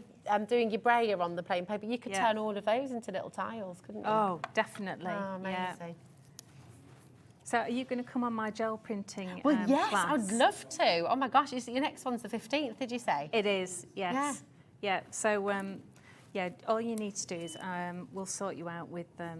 doing your brayer on the plain paper, you could Yeah. turn all of those into little tiles, couldn't you? Oh, definitely. Oh, amazing. Yeah. So are you going to come on my gel printing Well, yes, class? I'd love to. Oh my gosh, your next one's the 15th, did you say? It is, yes. Yeah. So, yeah, all you need to do is we'll sort you out with the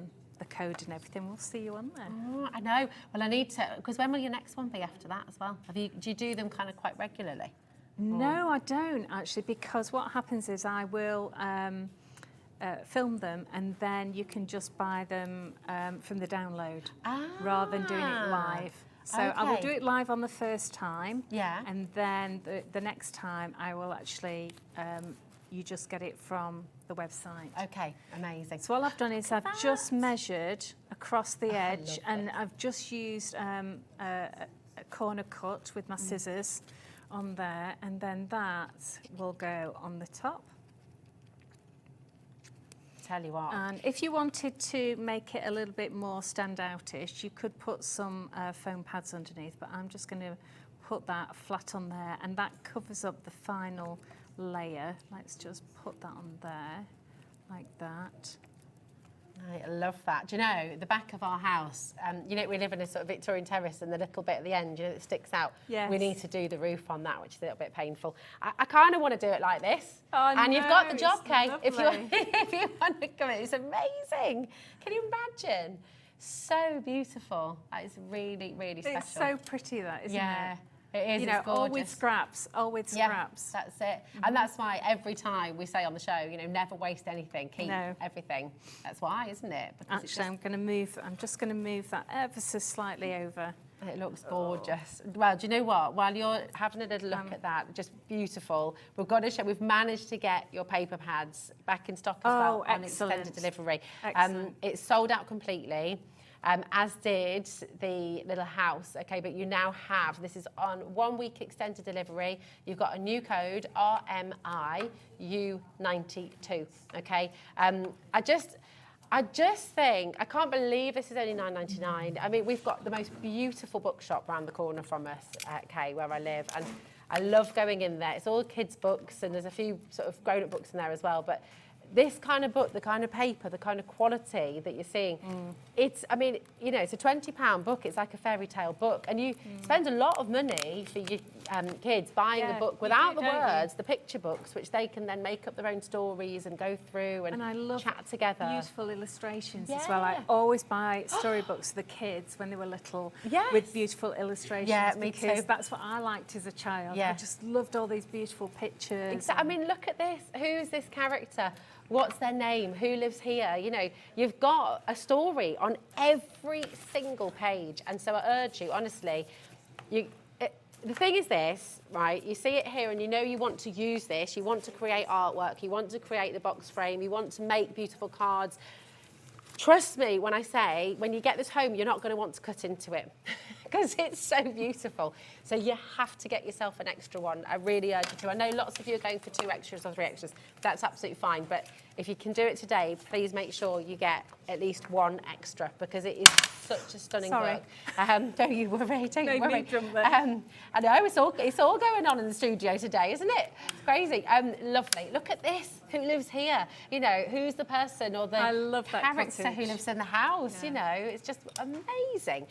code and everything. We'll see you on there. Oh, I know. Well, I need to, because when will your next one be after that as well? Do you do them kind of quite regularly? No, I don't actually, because what happens is I will film them, and then you can just buy them from the download rather than doing it live. So I will do it live on the first time, and then the next time I will actually, you just get it from the website. Okay, amazing. So all I've done is I've just measured across the edge, and I've just used a corner cut with my scissors on there, and then that will go on the top. Tell you what. And if you wanted to make it a little bit more standoutish, you could put some foam pads underneath, but I'm just going to put that flat on there, and that covers up the final layer. Let's just put that on there, like that. I love that. Do you know, the back of our house, you know, we live in a sort of Victorian terrace, and the little bit at the end, you know, that sticks out. Yes. We need to do the roof on that, which is a little bit painful. I kind of want to do it like this. Oh, and you've got the no, job, it's Kay. If you lovely. want to come in, it's amazing. Can you imagine? So beautiful. That is really, really special. It's so pretty, that, isn't yeah. it? It is, You know, it's all with gorgeous. scraps, all with Yeah, scraps. that's it. And that's why every time we say on the show, you know, never waste anything, keep everything. That's why, isn't it? Because it's Actually, I'm just going to move that ever so slightly over. It looks gorgeous. Well, do you know what? While you're having a little look at that, just beautiful. We've got to show, we've managed to get your paper pads back in stock as well on extended delivery. Excellent. It's sold out completely. As did the little house, okay, but you now have, this is on 1 week extended delivery, you've got a new code, RMIU92, okay? I just think, I can't believe this is only $9.99. I mean, we've got the most beautiful bookshop around the corner from us, Kay, where I live, and I love going in there. It's all kids' books, and there's a few sort of grown-up books in there as well, but this kind of book, the kind of paper, the kind of quality that you're seeing, it's, I mean, you know, it's a £20 book. It's like a fairy tale book. And you spend a lot of money for kids buying a book without the don't you? words, the picture books, which they can then make up their own stories and go through and I love chat together. beautiful illustrations as well. I always buy storybooks for the kids when they were little with beautiful illustrations. Yeah, me because too. that's what I liked as a child. Yeah. I just loved all these beautiful pictures. Exactly. I mean, look at this. Who's this character? What's their name? Who lives here? You know, you've got a story on every single page. And so I urge you, honestly, the thing is this, right? You see it here and you know you want to use this. You want to create artwork. You want to create the box frame. You want to make beautiful cards. Trust me when I say, when you get this home, you're not going to want to cut into it because it's so beautiful. So you have to get yourself an extra one. I really urge you to. I know lots of you are going for 2 extras or 3 extras. That's absolutely fine. But if you can do it today, please make sure you get at least 1 extra because it is such a stunning book. Don't you worry, don't you worry. I know, it's all going on in the studio today, isn't it? It's crazy. Lovely. Look at this. Who lives here? You know, who's the person or the character who lives in the house? You know, it's just amazing.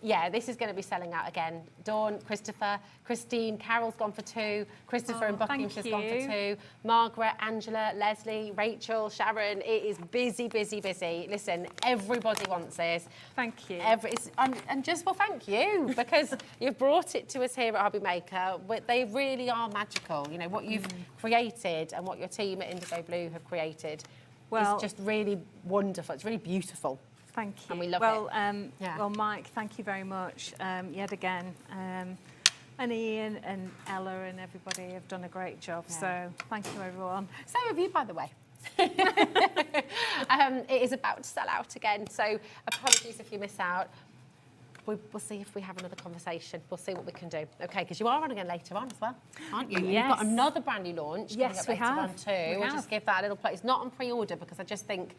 Yeah, this is going to be selling out again. Dawn, Christopher, Christine, Carol's gone for 2. Christopher in Buckinghamshire's gone for 2. Margaret, Angela, Leslie, Rachel, Sharon. It is busy, busy, busy. Listen, everybody wants this. Thank you. And just, well, thank you, because you've brought it to us here at HobbyMaker. They really are magical. You know, what you've created and what your team at IndigoBlu have created is just really wonderful. It's really beautiful. Thank you. And we love it. Well, Mike, thank you very much yet again. And Ian and Ella and everybody have done a great job. So thank you, everyone. So have you, by the way. It is about to sell out again, so apologies if you miss out. We'll see if we have another conversation. We'll see what we can do. Okay, because you are on again later on as well, aren't you? Yes. You've got another brand new launch coming up later on too. We'll just give that a little play. It's not on pre-order because I just think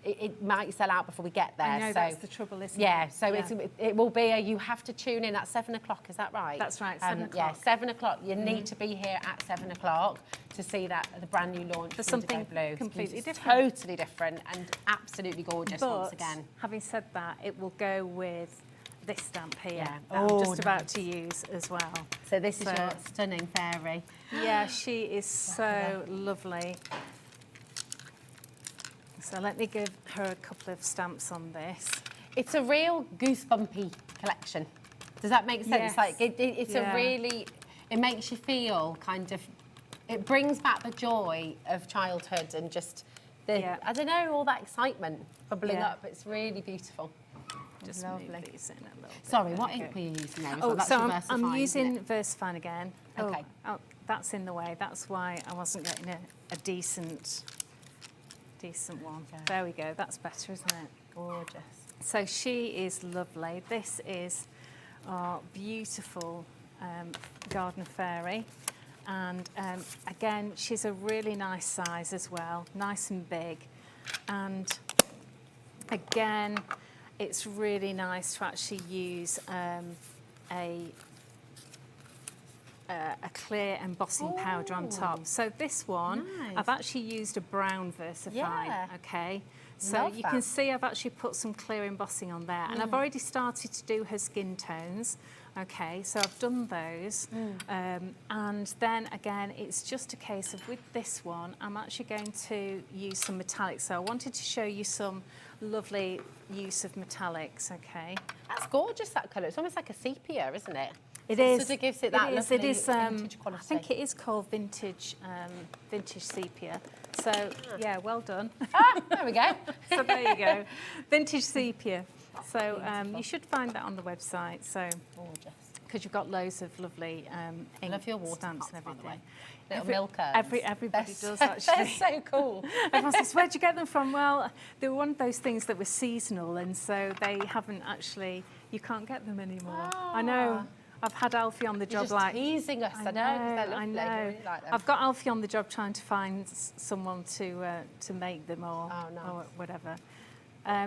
it might sell out before we get there. I know, that's the trouble, isn't it? Yeah, so it will be you have to tune in at 7 o'clock, is that right? That's right, 7 o'clock. Yeah, 7 o'clock. You need to be here at 7 o'clock to see the brand new launch. For something completely different. Totally different and absolutely gorgeous once again. Having said that, it will go with this stamp here that I'm just about to use as well. So this is your stunning fairy. Yeah, she is so lovely. So let me give her a couple of stamps on this. It's a real goosebumpy collection. Does that make sense? Yes. Like it's a really, it makes you feel kind of, it brings back the joy of childhood and just I don't know, all that excitement bubbling up. It's really beautiful. Just lovely. move these in a little bit. Sorry, what ink were you using there? I'm using Versafine again. Okay. Oh, that's in the way. That's why I wasn't getting a decent one. Yeah. There we go. That's better, isn't it? Gorgeous. So she is lovely. This is our beautiful garden fairy. And again, she's a really nice size as well, nice and big. And again, it's really nice to actually use a clear embossing powder on top. So this one, I've actually used a brown Versafine, okay? So you can see I've actually put some clear embossing on there. And I've already started to do her skin tones, okay? So I've done those. And then again, it's just a case of with this one, I'm actually going to use some metallics. So I wanted to show you some lovely use of metallics, okay? That's gorgeous, that colour. It's almost like a sepia, isn't it? It is. Sort of gives it that lovely vintage quality. I think it is called vintage sepia. So, yeah, well done. There we go. So there you go. Vintage sepia. So you should find that on the website. So gorgeous. Because you've got loads of lovely ink stamps and everything. Little milker. Everybody does, actually. They're so cool. Everyone says, where'd you get them from? Well, they were one of those things that were seasonal, and so they haven't actually, you can't get them anymore. I know. I've had Alfie on the job. You're just teasing us. I know. They're lovely. I know. I really like them. I've got Alfie on the job trying to find someone to make them or whatever.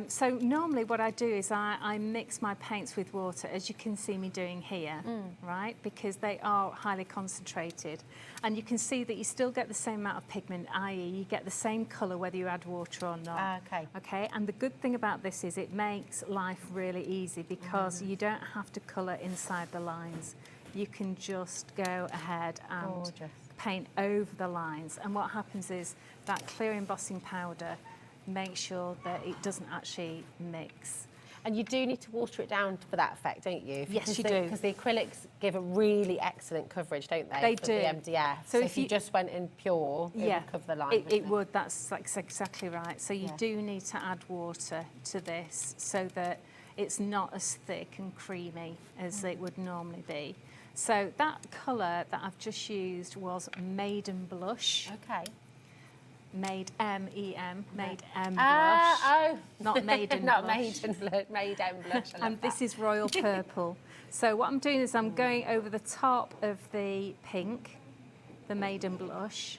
So normally what I do is I mix my paints with water, as you can see me doing here, right? Because they are highly concentrated. And you can see that you still get the same amount of pigment, i.e. you get the same colour whether you add water or not. Okay. And the good thing about this is it makes life really easy because you don't have to colour inside the lines. you can just go ahead and Gorgeous. paint over the lines. And what happens is that clear embossing powder makes sure that it doesn't actually mix. And you do need to water it down for that effect, don't you? Yes, you do. Because the acrylics give a really excellent coverage, don't they? They for do. The MDF. So if you just went in pure, it would cover the line. It would. That's exactly right. So you do need to add water to this so that it's not as thick and creamy as it would normally be. So that colour that I've just used was Maiden Blush. Okay. Made M-E-M, Made M Blush. Oh. Not Maiden Not Blush. Maiden Blush. And this is Royal Purple. So what I'm doing is I'm going over the top of the pink, the Maiden Blush,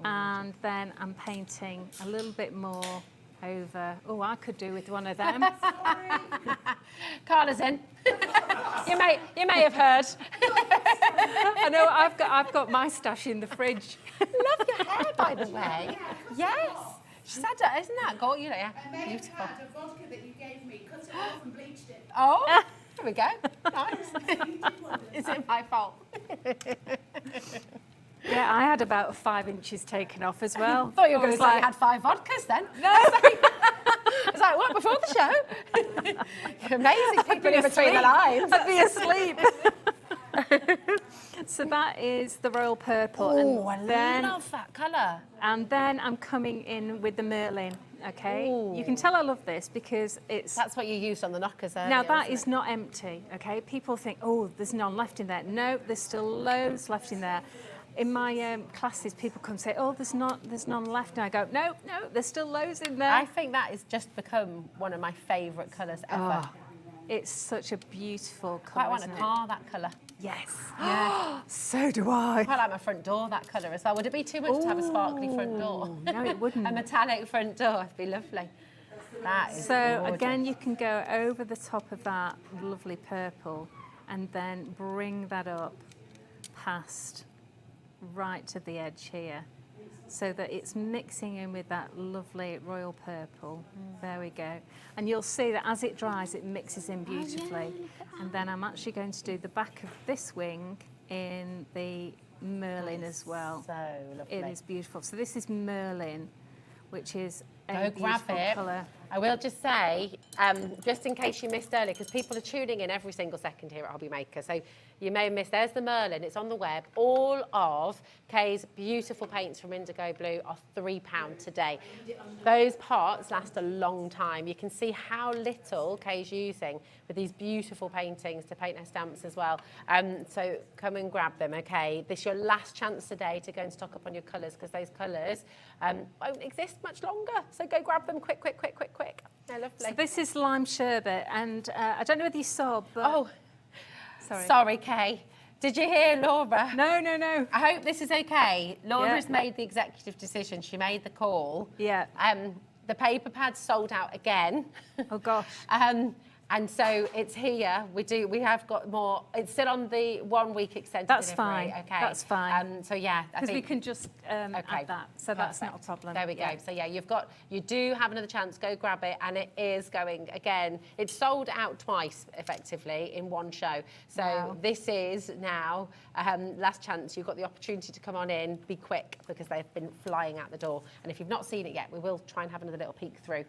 and then I'm painting a little bit more over. Oh, I could do with one of them. Carla's in. you may have heard. I know I've got my stash in the fridge. Love your hair, by the way. Yes. She said that, isn't that gold? You know, yeah. Beautiful. I had a vodka that you gave me, cut it off and bleached it. Oh, there we go. Nice. Is it my fault? Yeah, I had about 5 inches taken off as well. I thought you were going to say you had 5 vodkas then. No. I was like, what, before the show? Amazing people in between the lines. I'd be asleep. So that is the Royal Purple. Oh, I then, love that colour. And then I'm coming in with the Merlin, okay? Ooh. You can tell I love this because it's... That's what you used on the knockers earlier. Now that is not empty, okay? People think, oh, there's none left in there. No, there's still loads left in there. In my classes, people come and say, oh, there's none left. And I go, no, there's still loads in there. I think that has just become one of my favourite colours ever. Oh, it's such a beautiful I colour, quite want a isn't car, that colour. Yes. Yeah. So do I. I quite like my front door, that colour as well. Would it be too much to have a sparkly front door? No, it wouldn't. A metallic front door, it'd be lovely. That is So gorgeous. again, you can go over the top of that lovely purple and then bring that up past right to the edge here so that it's mixing in with that lovely royal purple. There we go. And you'll see that as it dries, it mixes in beautifully. And then I'm actually going to do the back of this wing in the Merlin as well. So lovely. It is beautiful. So this is Merlin, which is a Go grab beautiful it. colour. I will just say, just in case you missed earlier, because people are tuning in every single second here at HobbyMaker, so you may have missed, there's the Merlin, it's on the web. All of Kay's beautiful paints from IndigoBlu are £3 today. Those pots last a long time. You can see how little Kay's using with these beautiful paintings to paint her stamps as well. So come and grab them, okay? This is your last chance today to go and stock up on your colours, because those colours won't exist much longer. So go grab them quick. They're lovely. So this is lime sherbet, and I don't know whether you saw, but... Oh, sorry, Kay. Did you hear Laura? No. I hope this is okay. Laura's Yeah. made the executive decision. She made the call. Yeah. The paper pad's sold out again. Oh, gosh. And so it's here. We have got more. It's still on the 1 week extended That's delivery. fine. Okay. That's fine. So yeah, I Because we think can just add that, so that's not a perfect. problem. There we Yeah. go. So yeah, you do have another chance. Go grab it, and it is going again. It's sold out twice, effectively, in one show. So Wow. this is now last chance. You've got the opportunity to come on in. Be quick, because they've been flying out the door. And if you've not seen it yet, we will try and have another little peek through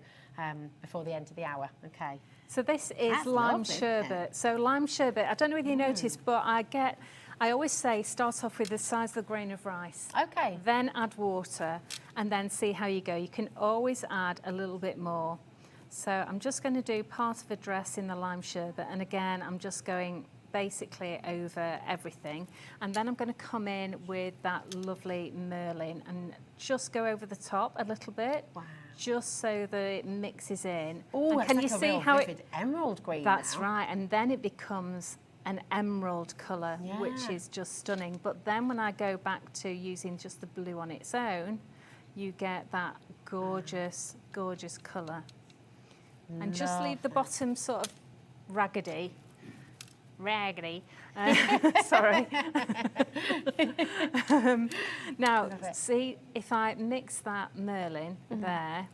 before the end of the hour. Okay. So this is That's lime lovely, isn't sherbet. So lime sherbet, I don't know whether you noticed, but I always say start off with the size of the grain of rice. Okay. Then add water and then see how you go. You can always add a little bit more. So I'm just going to do part of a dress in the lime sherbet, and again I'm just going basically over everything, and then I'm going to come in with that lovely Merlin and just go over the top a little bit. Wow. Just so that it mixes in. Oh, and can you see how vivid emerald green? That's now. right, and then it becomes an emerald colour, which is just stunning. But then when I go back to using just the blue on its own, you get that gorgeous, gorgeous colour. And just leave the bottom sort of raggedy. Sorry. Now, see, if I mix that Merlin there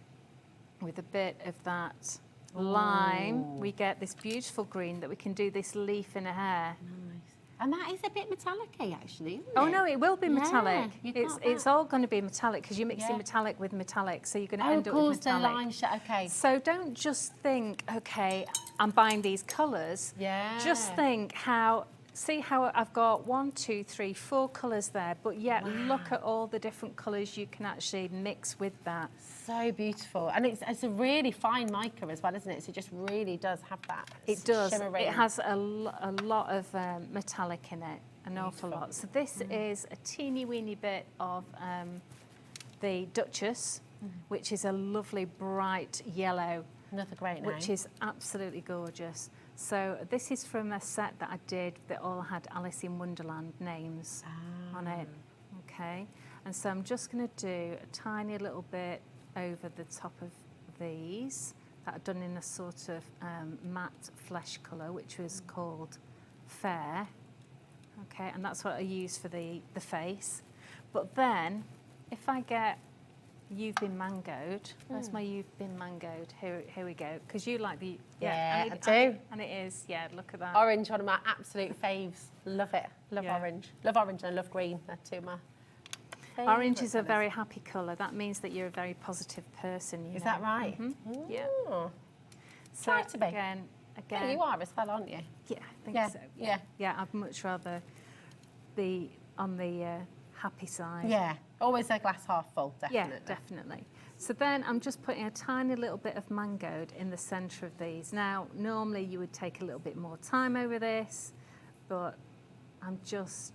with a bit of that lime, we get this beautiful green that we can do this leaf in a hair. Nice. And that is a bit metallic-y, actually, isn't it? Oh no, it will be metallic. you It's all going to be metallic because you're mixing metallic with metallic, so you're going to end up with metallic. Oh, of course, the line okay. So don't just think, okay, I'm buying these colours. Yeah. Just think see how I've got 1, 2, 3, 4 colours there, but yet look at all the different colours you can actually mix with that. So beautiful. And it's a really fine mica as well, isn't it? So it just really does have that. It does. Shimmering. It has a lot of metallic in it, an awful lot. So this is a teeny weeny bit of the Duchess, which is a lovely bright yellow. Another great name. Which is absolutely gorgeous. So this is from a set that I did that all had Alice in Wonderland names on it. Okay. And so I'm just going to do a tiny little bit over the top of these that are done in a sort of matte flesh colour, which was called Fair. Okay, and that's what I use for the face. But then, if I get You've Been Mangoed, where's my You've Been Mangoed? Here we go, because you like the... Yeah, I do. And it is, yeah, look at that. Orange, one of my absolute faves. Love it. Love orange. Love orange and I love green. They're two of my favourite Orange is a colours. very happy colour. That means that you're a very positive person. Is that right? Yeah. Oh. So Try to be. Again. Yeah, you are as well, aren't you? Yeah, I think so. Yeah. Yeah, I'd much rather be on the happy side. Yeah. Always a glass half full, definitely. Yeah, definitely. So then I'm just putting a tiny little bit of mangoed in the centre of these. Now, normally you would take a little bit more time over this, but I'm just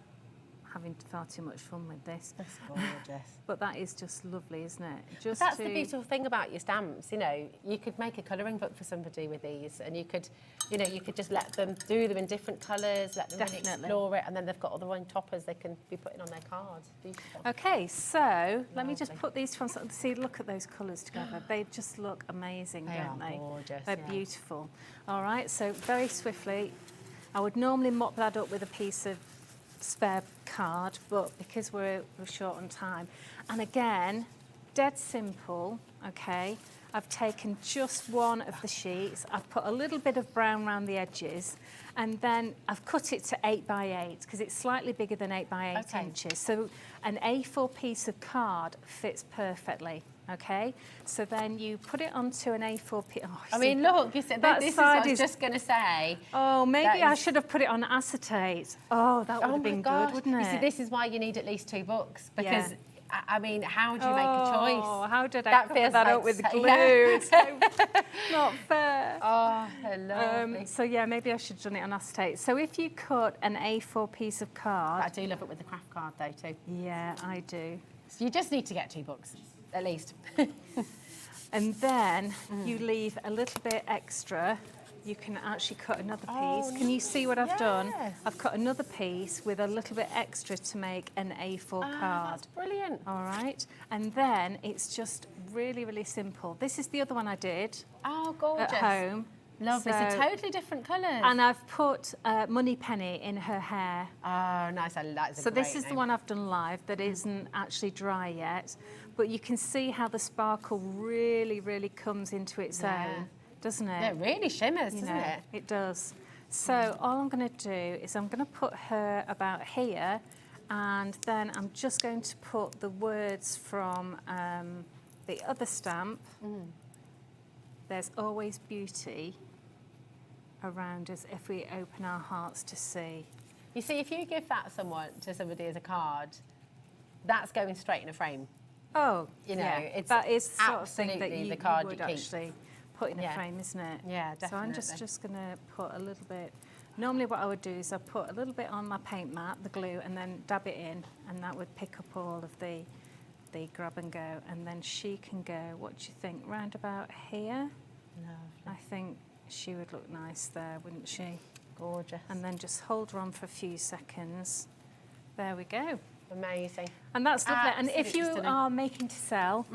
having far too much fun with this. That's gorgeous. But that is just lovely, isn't it? But that's the beautiful thing about your stamps, you know, you could make a colouring book for somebody with these and you could, you know, you could just let them do them in different colours, let them really explore it, and then they've got all their own toppers they can be putting on their cards. Beautiful. Okay, so let me just put these from, see, look at those colours together. They just look amazing, don't they? Gorgeous. They're beautiful. All right, so very swiftly, I would normally mop that up with a piece of spare card, but because we're short on time, and again, dead simple, okay, I've taken just one of the sheets, I've put a little bit of brown around the edges, and then I've cut it to 8 by 8 because it's slightly bigger than 8 by 8 inches. So an A4 piece of card fits perfectly. Okay, so then you put it onto an A4 piece. Oh, I mean, look, you said this is what I was just going to say. Oh, maybe I should have put it on acetate. Oh, that would have been good, wouldn't it? You see, this is why you need at least 2 books, because I mean, how do you make a choice? Oh, how did I cover that up with glue? It's so not fair. Oh, hello. So yeah, maybe I should have done it on acetate. So if you cut an A4 piece of card... I do love it with the craft card though too. Yeah, I do. So you just need to get 2 books, at least. And then you leave a little bit extra. You can actually cut another piece. Can you see what I've done? I've cut another piece with a little bit extra to make an A4 card. That's brilliant. All right. And then it's just really, really simple. This is the other one I did. Oh, gorgeous. At home. Lovely. So, it's a totally different colours. And I've put Moneypenny in her hair. Oh, nice. I like that. So this is the one I've done live that isn't actually dry yet. But you can see how the sparkle really, really comes into its own, doesn't it? It really shimmers, doesn't it? It does. So all I'm going to do is I'm going to put her about here, and then I'm just going to put the words from the other stamp. There's always beauty around us if we open our hearts to see. You see, if you give that to somebody as a card, that's going straight in a frame. Oh, you know, it's that is the sort of absolutely thing that you, the card you would you keep. actually put in a frame, isn't it? Yeah, definitely. So I'm just going to put a little bit. Normally what I would do is I put a little bit on my paint mat, the glue, and then dab it in, and that would pick up all of the grab and go, and then she can go, what do you think, round about here? Lovely. I think she would look nice there, wouldn't she? Gorgeous. And then just hold her on for a few seconds. There we go. Amazing. And that's lovely. Absolutely and if you stunning. are making to sell,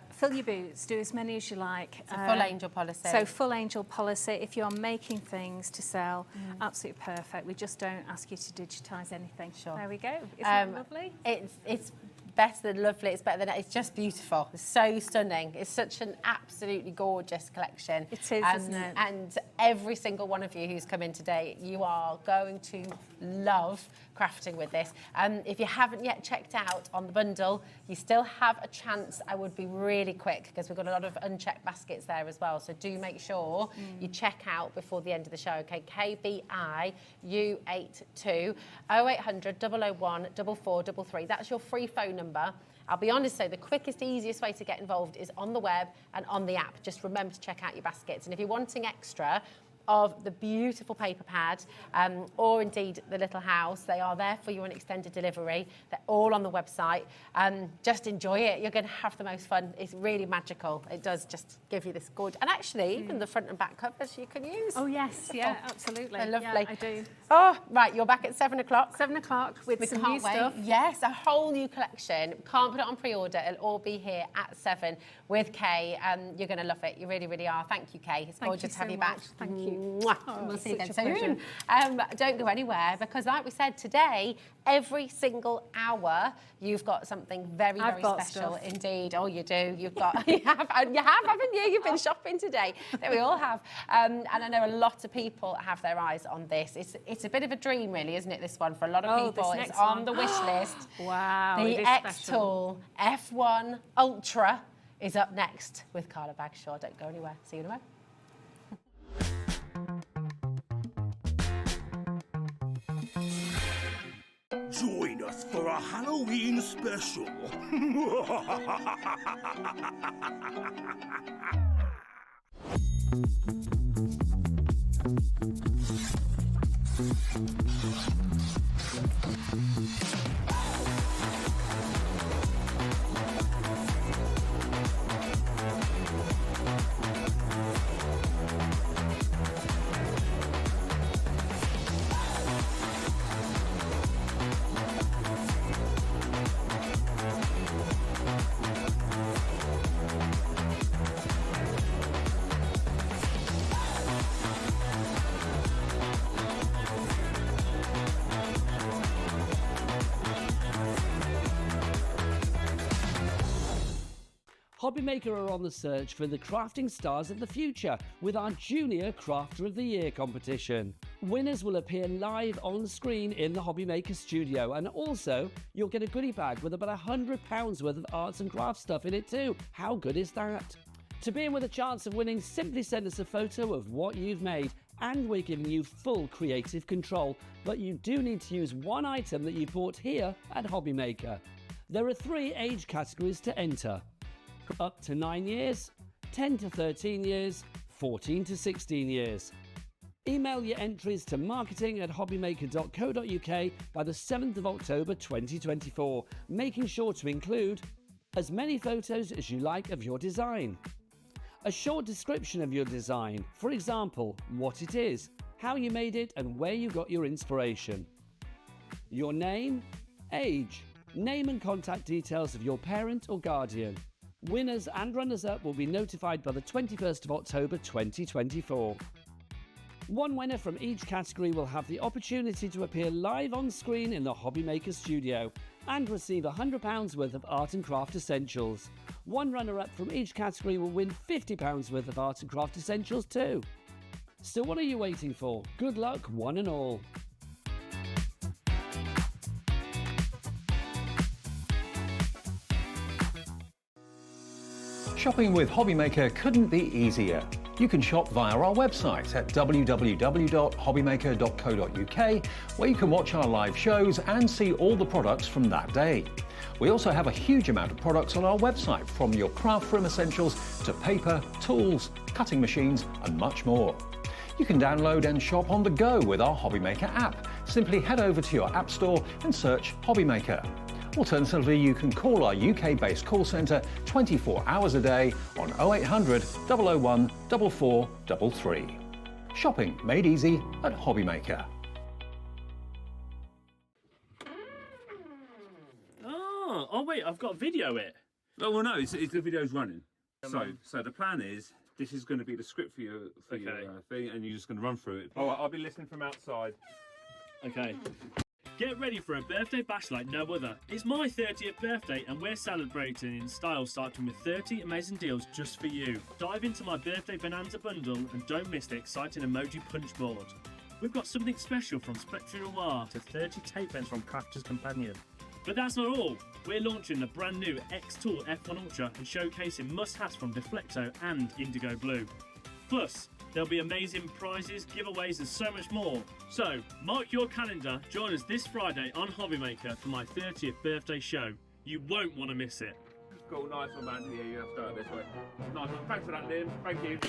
fill your boots, do as many as you like. It's a full angel policy. So full angel policy. If you're making things to sell, absolutely perfect. We just don't ask you to digitise anything. Sure. There we go. Isn't that lovely? It's better than lovely, it's better than, it's just beautiful. It's so stunning. It's such an absolutely gorgeous collection. It is, isn't it? And every single one of you who's come in today, you are going to love crafting with this. If you haven't yet checked out on the bundle, you still have a chance. I would be really quick because we've got a lot of unchecked baskets there as well. So do make sure you check out before the end of the show. Okay, KBI U82 0800 001 4433. That's your free phone number. I'll be honest though, the quickest, easiest way to get involved is on the web and on the app. Just remember to check out your baskets. And if you're wanting extra of the beautiful paper pad or indeed the little house, they are there for you on extended delivery. They're all on the website. Just enjoy it. You're going to have the most fun. It's really magical. It does just give you this gorgeous, and actually even the front and back covers you can use. Oh yes, yeah, absolutely. They're lovely. Yeah, I do. Oh, right, you're back at 7 o'clock. 7 o'clock with some new stuff. Yes, a whole new collection. Can't put it on pre-order. It'll all be here at 7 with Kay. You're going to love it. You really, really are. Thank you, Kay. It's gorgeous to have you back. Thank you. Mwah. Oh, We'll see you again such a soon. Don't go anywhere because, like we said today, every single hour you've got something very, very special stuff. Indeed. Oh, you do. You've got you have, haven't you? You've been shopping today. That we all have. And I know a lot of people have their eyes on this. It's a bit of a dream, really, isn't it? This one for a lot of people. It's on the wish list. Wow. The xTool F1 Ultra is up next with Carla Bagshaw. Don't go anywhere. See you in a moment. Join us for a Halloween special. HobbyMaker are on the search for the crafting stars of the future with our Junior Crafter of the Year competition. Winners will appear live on the screen in the HobbyMaker studio, and also you'll get a goodie bag with about £100 worth of arts and crafts stuff in it too. How good is that? To be in with a chance of winning, simply send us a photo of what you've made, and we're giving you full creative control, but you do need to use one item that you bought here at HobbyMaker. There are 3 age categories to enter: up to 9 years, 10 to 13 years, 14 to 16 years. Email your entries to marketing@hobbymaker.co.uk by the 7th of October 2024, making sure to include as many photos as you like of your design, a short description of your design, for example, what it is, how you made it and where you got your inspiration, your name, age, name and contact details of your parent or guardian. Winners and runners-up will be notified by the 21st of October 2024. One winner from each category will have the opportunity to appear live on screen in the HobbyMaker studio and receive £100 worth of art and craft essentials. One runner-up from each category will win £50 worth of art and craft essentials too. So what are you waiting for? Good luck, one and all. Shopping with HobbyMaker couldn't be easier. You can shop via our website at www.hobbymaker.co.uk, where you can watch our live shows and see all the products from that day. We also have a huge amount of products on our website, from your craft room essentials to paper, tools, cutting machines and much more. You can download and shop on the go with our HobbyMaker app. Simply head over to your app store and search HobbyMaker. Alternatively, you can call our UK-based call centre 24 hours a day on 0800 001 4433. Shopping made easy at HobbyMaker. Oh wait, I've got video it. Oh, well, no, the video's running. So the plan is, this is going to be the script for your thing, and you're just going to run through it. Oh, I'll be listening from outside. Okay. Get ready for a birthday bash like no other. It's my 30th birthday and we're celebrating in style, starting with 30 amazing deals just for you. Dive into my birthday bonanza bundle and don't miss the exciting emoji punch board. We've got something special from Spectre Noir to 30 tape pens from Crafter's Companion. But that's not all. We're launching the brand new xTool F1 Ultra and showcasing must-haves from Deflecto and IndigoBlu. Plus, there'll be amazing prizes, giveaways and so much more. So, mark your calendar, join us this Friday on HobbyMaker for my 30th birthday show. You won't want to miss it. Cool, nice one, man. Yeah, you have to start this way. Nice one. Thanks for that, Liam. Thank you.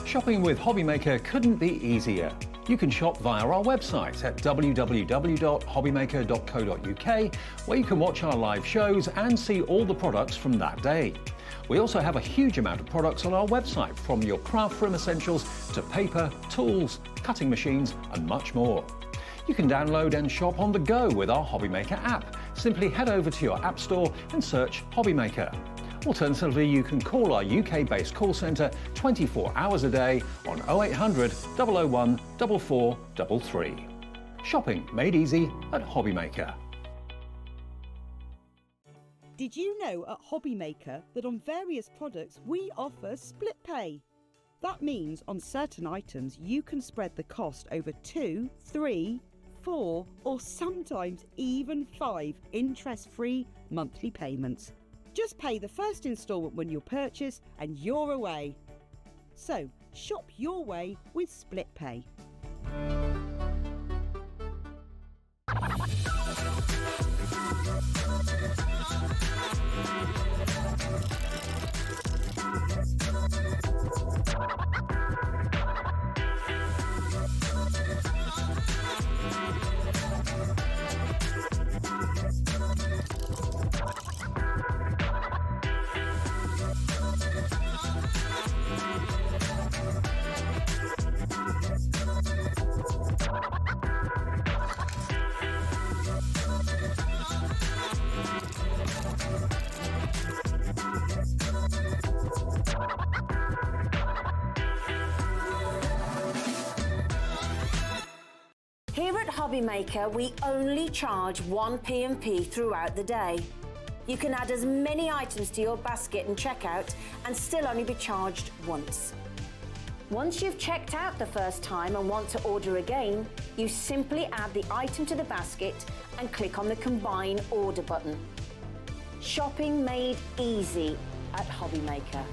Shopping with HobbyMaker couldn't be easier. You can shop via our website at www.hobbymaker.co.uk, where you can watch our live shows and see all the products from that day. We also have a huge amount of products on our website, from your craft room essentials to paper, tools, cutting machines and much more. You can download and shop on the go with our HobbyMaker app. Simply head over to your app store and search HobbyMaker. Alternatively, you can call our UK-based call centre 24 hours a day on 0800 001 4433. Shopping made easy at HobbyMaker. Did you know at HobbyMaker that on various products we offer split pay? That means on certain items you can spread the cost over 2, 3, 4 or sometimes even 5 interest-free monthly payments. Just pay the first instalment when you purchase and you're away. So, shop your way with Split Pay. Here at HobbyMaker, we only charge one P&P throughout the day. You can add as many items to your basket and checkout and still only be charged once. Once you've checked out the first time and want to order again, you simply add the item to the basket and click on the Combine Order button. Shopping made easy at HobbyMaker.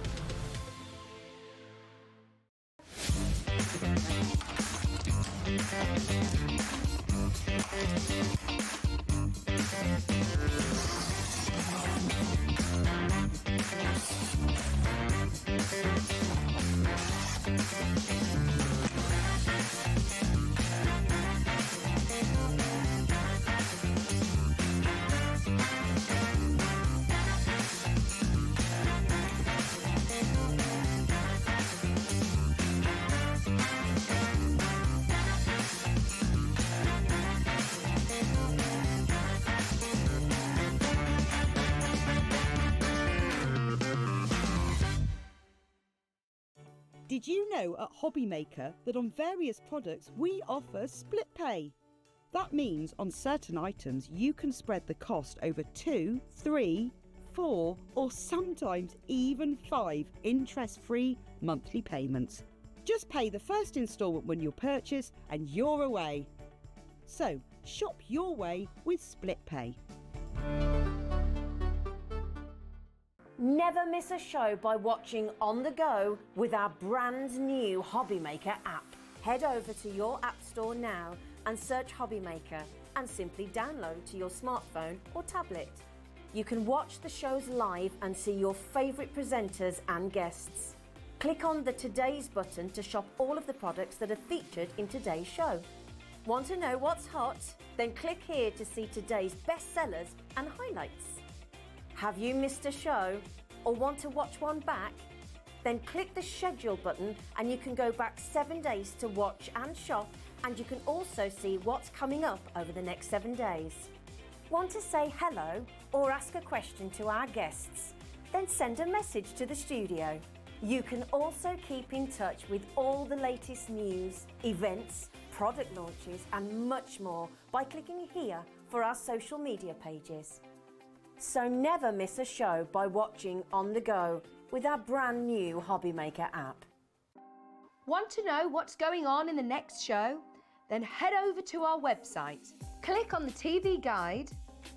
Did you know at HobbyMaker that on various products we offer split pay? That means on certain items you can spread the cost over 2, 3, 4 or sometimes even 5 interest-free monthly payments. Just pay the first instalment when you purchase and you're away. So, shop your way with split pay. Never miss a show by watching on the go with our brand new HobbyMaker app. Head over to your app store now and search HobbyMaker and simply download to your smartphone or tablet. You can watch the shows live and see your favourite presenters and guests. Click on the Today's button to shop all of the products that are featured in today's show. Want to know what's hot? Then click here to see today's bestsellers and highlights. Have you missed a show or want to watch one back? Then click the schedule button and you can go back 7 days to watch and shop, and you can also see what's coming up over the next 7 days. Want to say hello or ask a question to our guests? then send a message to the studio. You can also keep in touch with all the latest news, events, product launches and much more by clicking here for our social media pages. So never miss a show by watching on the go with our brand new HobbyMaker app. Want to know what's going on in the next show? Then head over to our website. Click on the TV guide.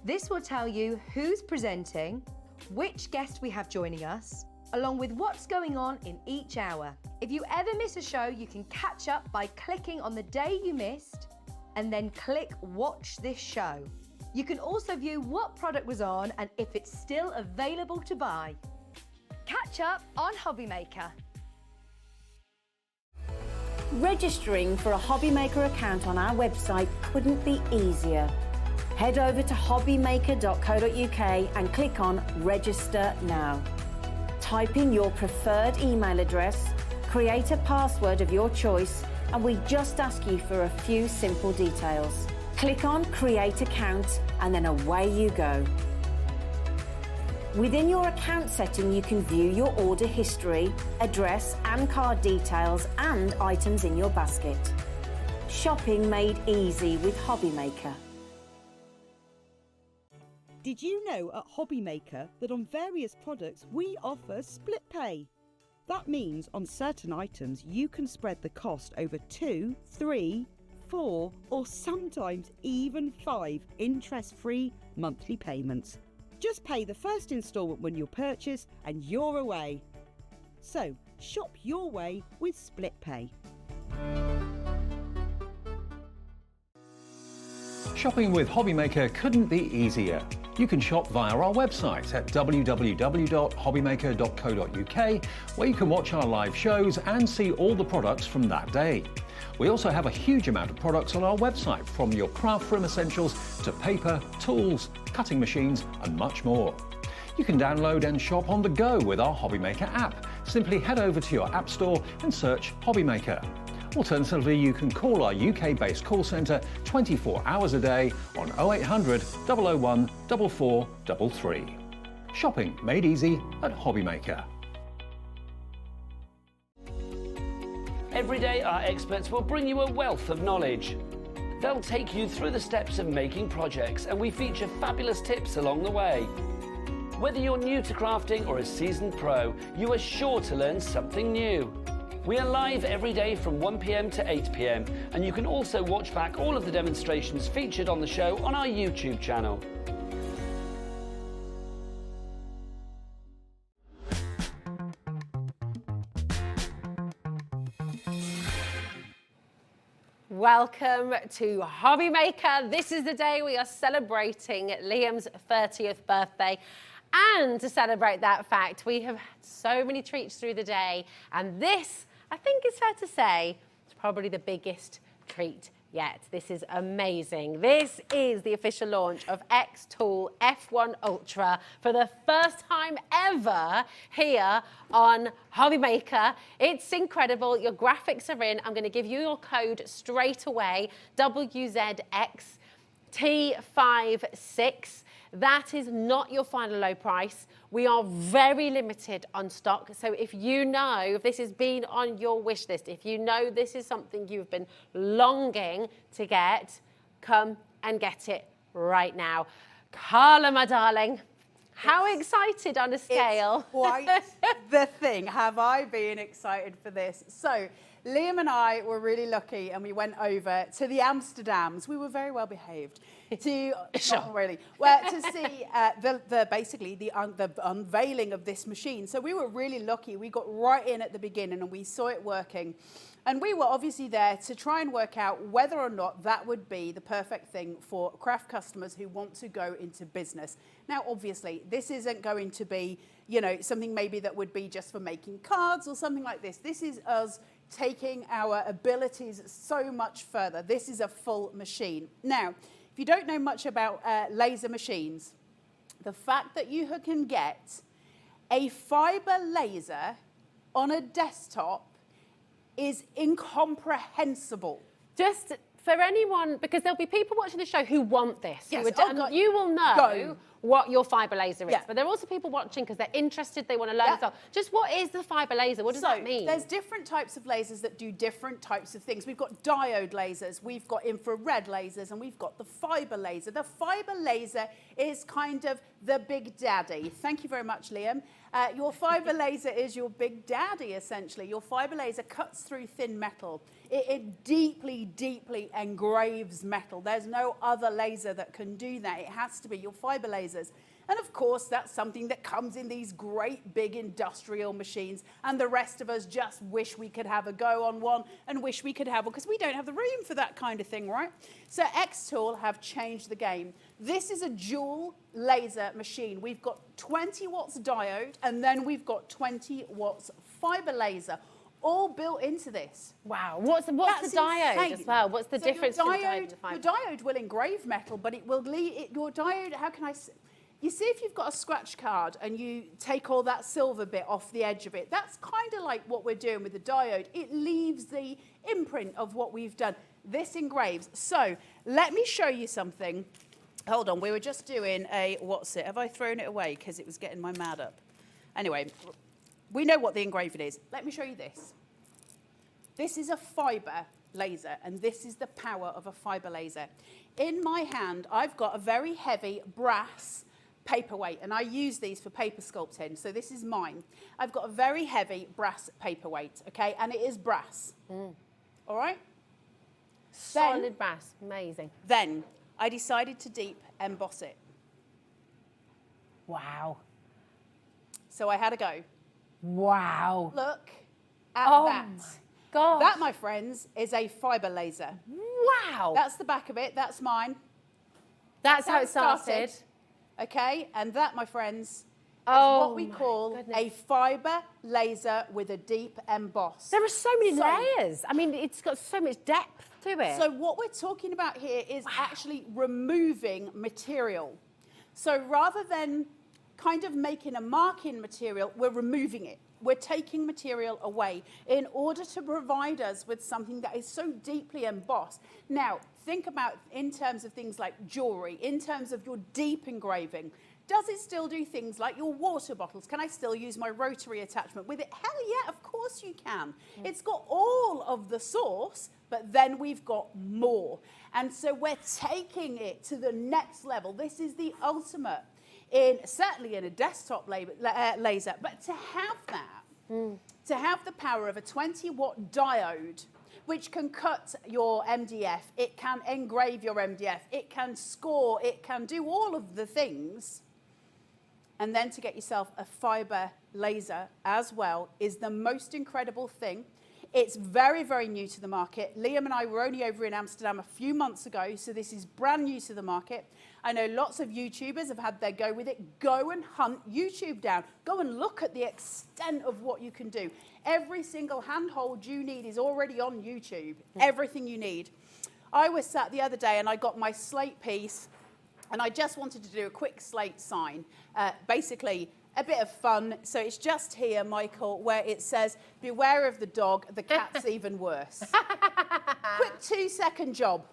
This will tell you who's presenting, which guest we have joining us, along with what's going on in each hour. If you ever miss a show, you can catch up by clicking on the day you missed and then click Watch This Show. You can also view what product was on and if it's still available to buy. Catch up on HobbyMaker. Registering for a HobbyMaker account on our website couldn't be easier. Head over to hobbymaker.co.uk and click on Register Now. Type in your preferred email address, create a password of your choice, and we just ask you for a few simple details. Click on Create Account and then away you go. Within your account setting, you can view your order history, address and card details and items in your basket. Shopping made easy with HobbyMaker. Did you know at HobbyMaker that on various products we offer split pay? That means on certain items you can spread the cost over 2, 3, 4 or sometimes even 5 interest-free monthly payments. Just pay the first instalment when you purchase and you're away. So shop your way with split pay. Shopping with HobbyMaker couldn't be easier. You can shop via our website at www.hobbymaker.co.uk, where you can watch our live shows and see all the products from that day. We also have a huge amount of products on our website, from your craft room essentials to paper, tools, cutting machines and much more. You can download and shop on the go with our HobbyMaker app. Simply head over to your app store and search HobbyMaker. Alternatively, you can call our UK-based call centre 24 hours a day on 0800 001 4433. Shopping made easy at HobbyMaker. Every day, our experts will bring you a wealth of knowledge. They'll take you through the steps of making projects, and we feature fabulous tips along the way. Whether you're new to crafting or a seasoned pro, you are sure to learn something new. We are live every day from 1 p.m. to 8 p.m, and you can also watch back all of the demonstrations featured on the show on our YouTube channel. Welcome to HobbyMaker. This is the day we are celebrating Liam's 30th birthday. And to celebrate that fact, we have had so many treats through the day. And this, I think it's fair to say, is probably the biggest treat yet. This is amazing. This is the official launch of xTool F1 Ultra for the first time ever here on HobbyMaker. It's incredible. Your graphics are in. I'm going to give you your code straight away, WZXT56. That is not your final low price. We are very limited on stock. So if you know, if this has been on your wish list, if you know this is something you've been longing to get, come and get it right now. Carla, my darling, how excited on a scale? It's quite the thing. Have I been excited for this? So Liam and I were really lucky, and we went over to the Amsterdams. We were very well behaved to not really to see basically the unveiling of this machine. So we were really lucky. We got right in at the beginning and we saw it working. And we were obviously there to try and work out whether or not that would be the perfect thing for craft customers who want to go into business. Now, obviously, this isn't going to be, you know, something maybe that would be just for making cards or something like this. This is us taking our abilities so much further. This is a full machine. Now, if you don't know much about laser machines, the fact that you can get a fiber laser on a desktop is incomprehensible. Just for anyone, because there'll be people watching the show who want this. Yes, you will know what your fibre laser is. Yeah. But there are also people watching because they're interested, they want to learn as well. Just what is the fibre laser? What does that mean? There's different types of lasers that do different types of things. We've got diode lasers, we've got infrared lasers, and we've got the fibre laser. The fibre laser is kind of the big daddy. Thank you very much, Liam. Your fibre laser is your big daddy, essentially. Your fibre laser cuts through thin metal. It deeply, deeply engraves metal. There's no other laser that can do that. It has to be your fibre lasers. And of course, that's something that comes in these great big industrial machines. And the rest of us just wish we could have a go on one and wish we could have one because we don't have the room for that kind of thing, right? So xTool have changed the game. This is a dual laser machine. We've got 20 watts diode and then we've got 20 watts fibre laser, all built into this. Wow. What's the diode as well? What's the difference between the diode and the fibre? Your diode will engrave metal, but it will leave your diode, how can I say? You see, if you've got a scratch card and you take all that silver bit off the edge of it, that's kind of like what we're doing with the diode. It leaves the imprint of what we've done. This engraves. So let me show you something. Hold on, we were just doing a, what's it? Have I thrown it away because it was getting my mad up? Anyway, we know what the engraving is. Let me show you this. This is a fibre laser, and this is the power of a fibre laser. In my hand, I've got a very heavy brass paperweight, and I use these for paper sculpting, so this is mine. I've got a very heavy brass paperweight, okay, and it is brass. All right? Solid brass, amazing. Then I decided to deep emboss it. Wow. So I had a go. Wow. Look at that. God. That, my friends, is a fibre laser. Wow. That's the back of it. That's mine. That's how it started. Okay, and that, my friends, is what we call a fibre laser with a deep emboss. There are so many layers. I mean, it's got so much depth to it. So what we're talking about here is actually removing material. So rather than kind of making a marking material, we're removing it. We're taking material away in order to provide us with something that is so deeply embossed. Now, think about in terms of things like jewelry, in terms of your deep engraving. Does it still do things like your water bottles? Can I still use my rotary attachment with it? Hell yeah, of course you can. It's got all of the source, but then we've got more. And so we're taking it to the next level. This is the ultimate. Certainly in a desktop laser, but to have that, to have the power of a 20-watt diode, which can cut your MDF, it can engrave your MDF, it can score, it can do all of the things, and then to get yourself a fibre laser as well is the most incredible thing. It's very, very new to the market. Liam and I were only over in Amsterdam a few months ago, so this is brand new to the market. I know lots of YouTubers have had their go with it. Go and hunt YouTube down. Go and look at the extent of what you can do. Every single handhold you need is already on YouTube. Everything you need. I was sat the other day and I got my slate piece, and I just wanted to do a quick slate sign. Basically, a bit of fun. So it's just here, Michael, where it says, beware of the dog, the cat's even worse. Quick 2-second job.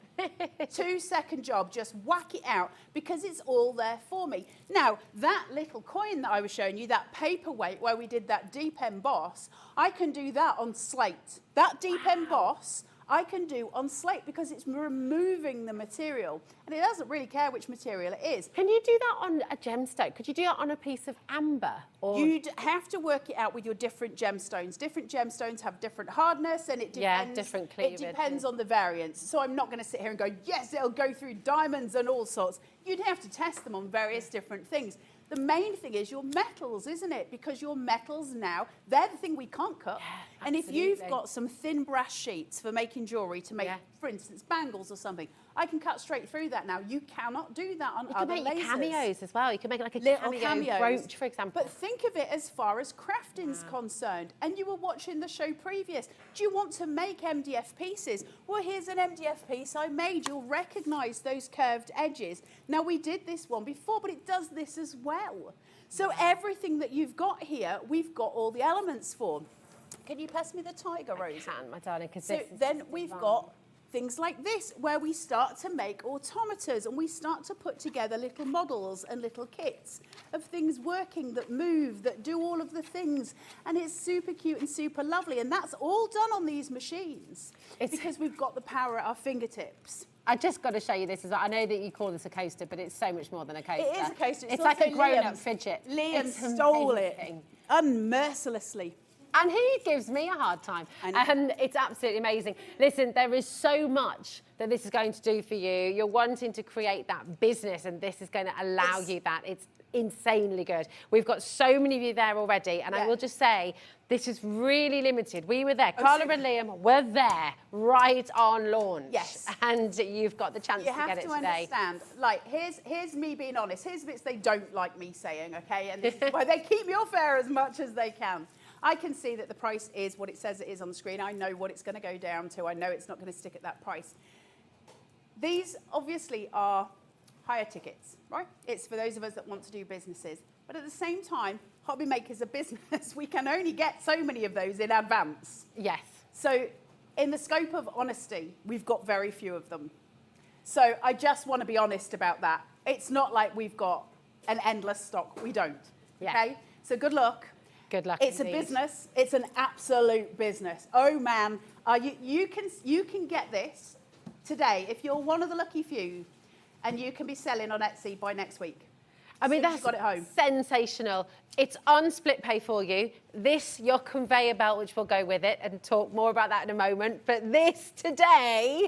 2-second job, just whack it out because it's all there for me. Now, that little coin that I was showing you, that paperweight where we did that deep emboss, I can do that on slate. That deep emboss, I can do on slate because it's removing the material and it doesn't really care which material it is. Can you do that on a gemstone? Could you do that on a piece of amber? Or... You'd have to work it out with your different gemstones. Different gemstones have different hardness and it depends, different cleavage. It depends on the variance. So I'm not going to sit here and go, yes, it'll go through diamonds and all sorts. You'd have to test them on various different things. The main thing is your metals, isn't it? Because your metals now, they're the thing we can't cut. Yeah, and if you've got some thin brass sheets for making jewellery to make, for instance, bangles or something, I can cut straight through that now. You cannot do that on other lasers. You can make cameos as well. You can make like a little cameo brooch, for example. But think of it as far as crafting's concerned. And you were watching the show previous. Do you want to make MDF pieces? Well, here's an MDF piece I made. You'll recognise those curved edges. Now, we did this one before, but it does this as well. So everything that you've got here, we've got all the elements for. Can you pass me the tiger, Rosie? I can, my darling, because so then we've got things like this, where we start to make automators and we start to put together little models and little kits of things working that move, that do all of the things. And it's super cute and super lovely. And that's all done on these machines because we've got the power at our fingertips. I just got to show you this as well. I know that you call this a coaster, but it's so much more than a coaster. It is a coaster. It's like a grown-up fidget. Liam It's stole amazing. it unmercilessly. And he gives me a hard time. And it's absolutely amazing. Listen, there is so much that this is going to do for you. You're wanting to create that business, and this is going to allow you that. It's insanely good. We've got so many of you there already, and I will just say, this is really limited. We were there. Carla and Liam were there right on launch. Yes. And you've got the chance to get it today. You have to understand, like, here's me being honest. Here's bits they don't like me saying, okay? And this is why they keep me off air as much as they can. I can see that the price is what it says it is on the screen. I know what it's going to go down to. I know it's not going to stick at that price. These obviously are higher tickets, right? It's for those of us that want to do businesses. But at the same time, HobbyMaker's a business. We can only get so many of those in advance. Yes. So in the scope of honesty, we've got very few of them. So I just want to be honest about that. It's not like we've got an endless stock. We don't. Okay? So good luck. Good luck. It's indeed. a business. It's an absolute business. Oh man, you can get this today if you're one of the lucky few, and you can be selling on Etsy by next week. I mean, that's got it home. Sensational. It's on split pay for you. This, your conveyor belt, which will go with it, and talk more about that in a moment. But this today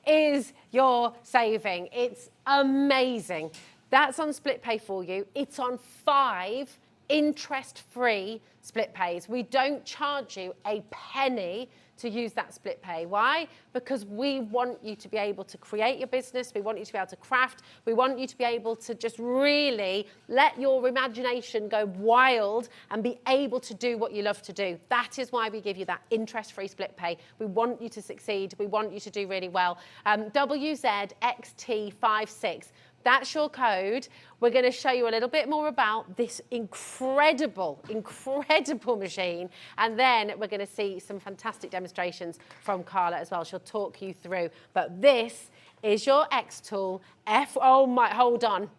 is your saving. It's amazing. That's on split pay for you. It's on 5 interest-free split pays. We don't charge you a penny to use that split pay. Why? Because we want you to be able to create your business. We want you to be able to craft. We want you to be able to just really let your imagination go wild and be able to do what you love to do. That is why we give you that interest-free split pay. We want you to succeed. We want you to do really well. WZXT56. That's your code. We're going to show you a little bit more about this incredible, incredible machine. And then we're going to see some fantastic demonstrations from Carla as well. She'll talk you through. But this is your xTool oh my, hold on.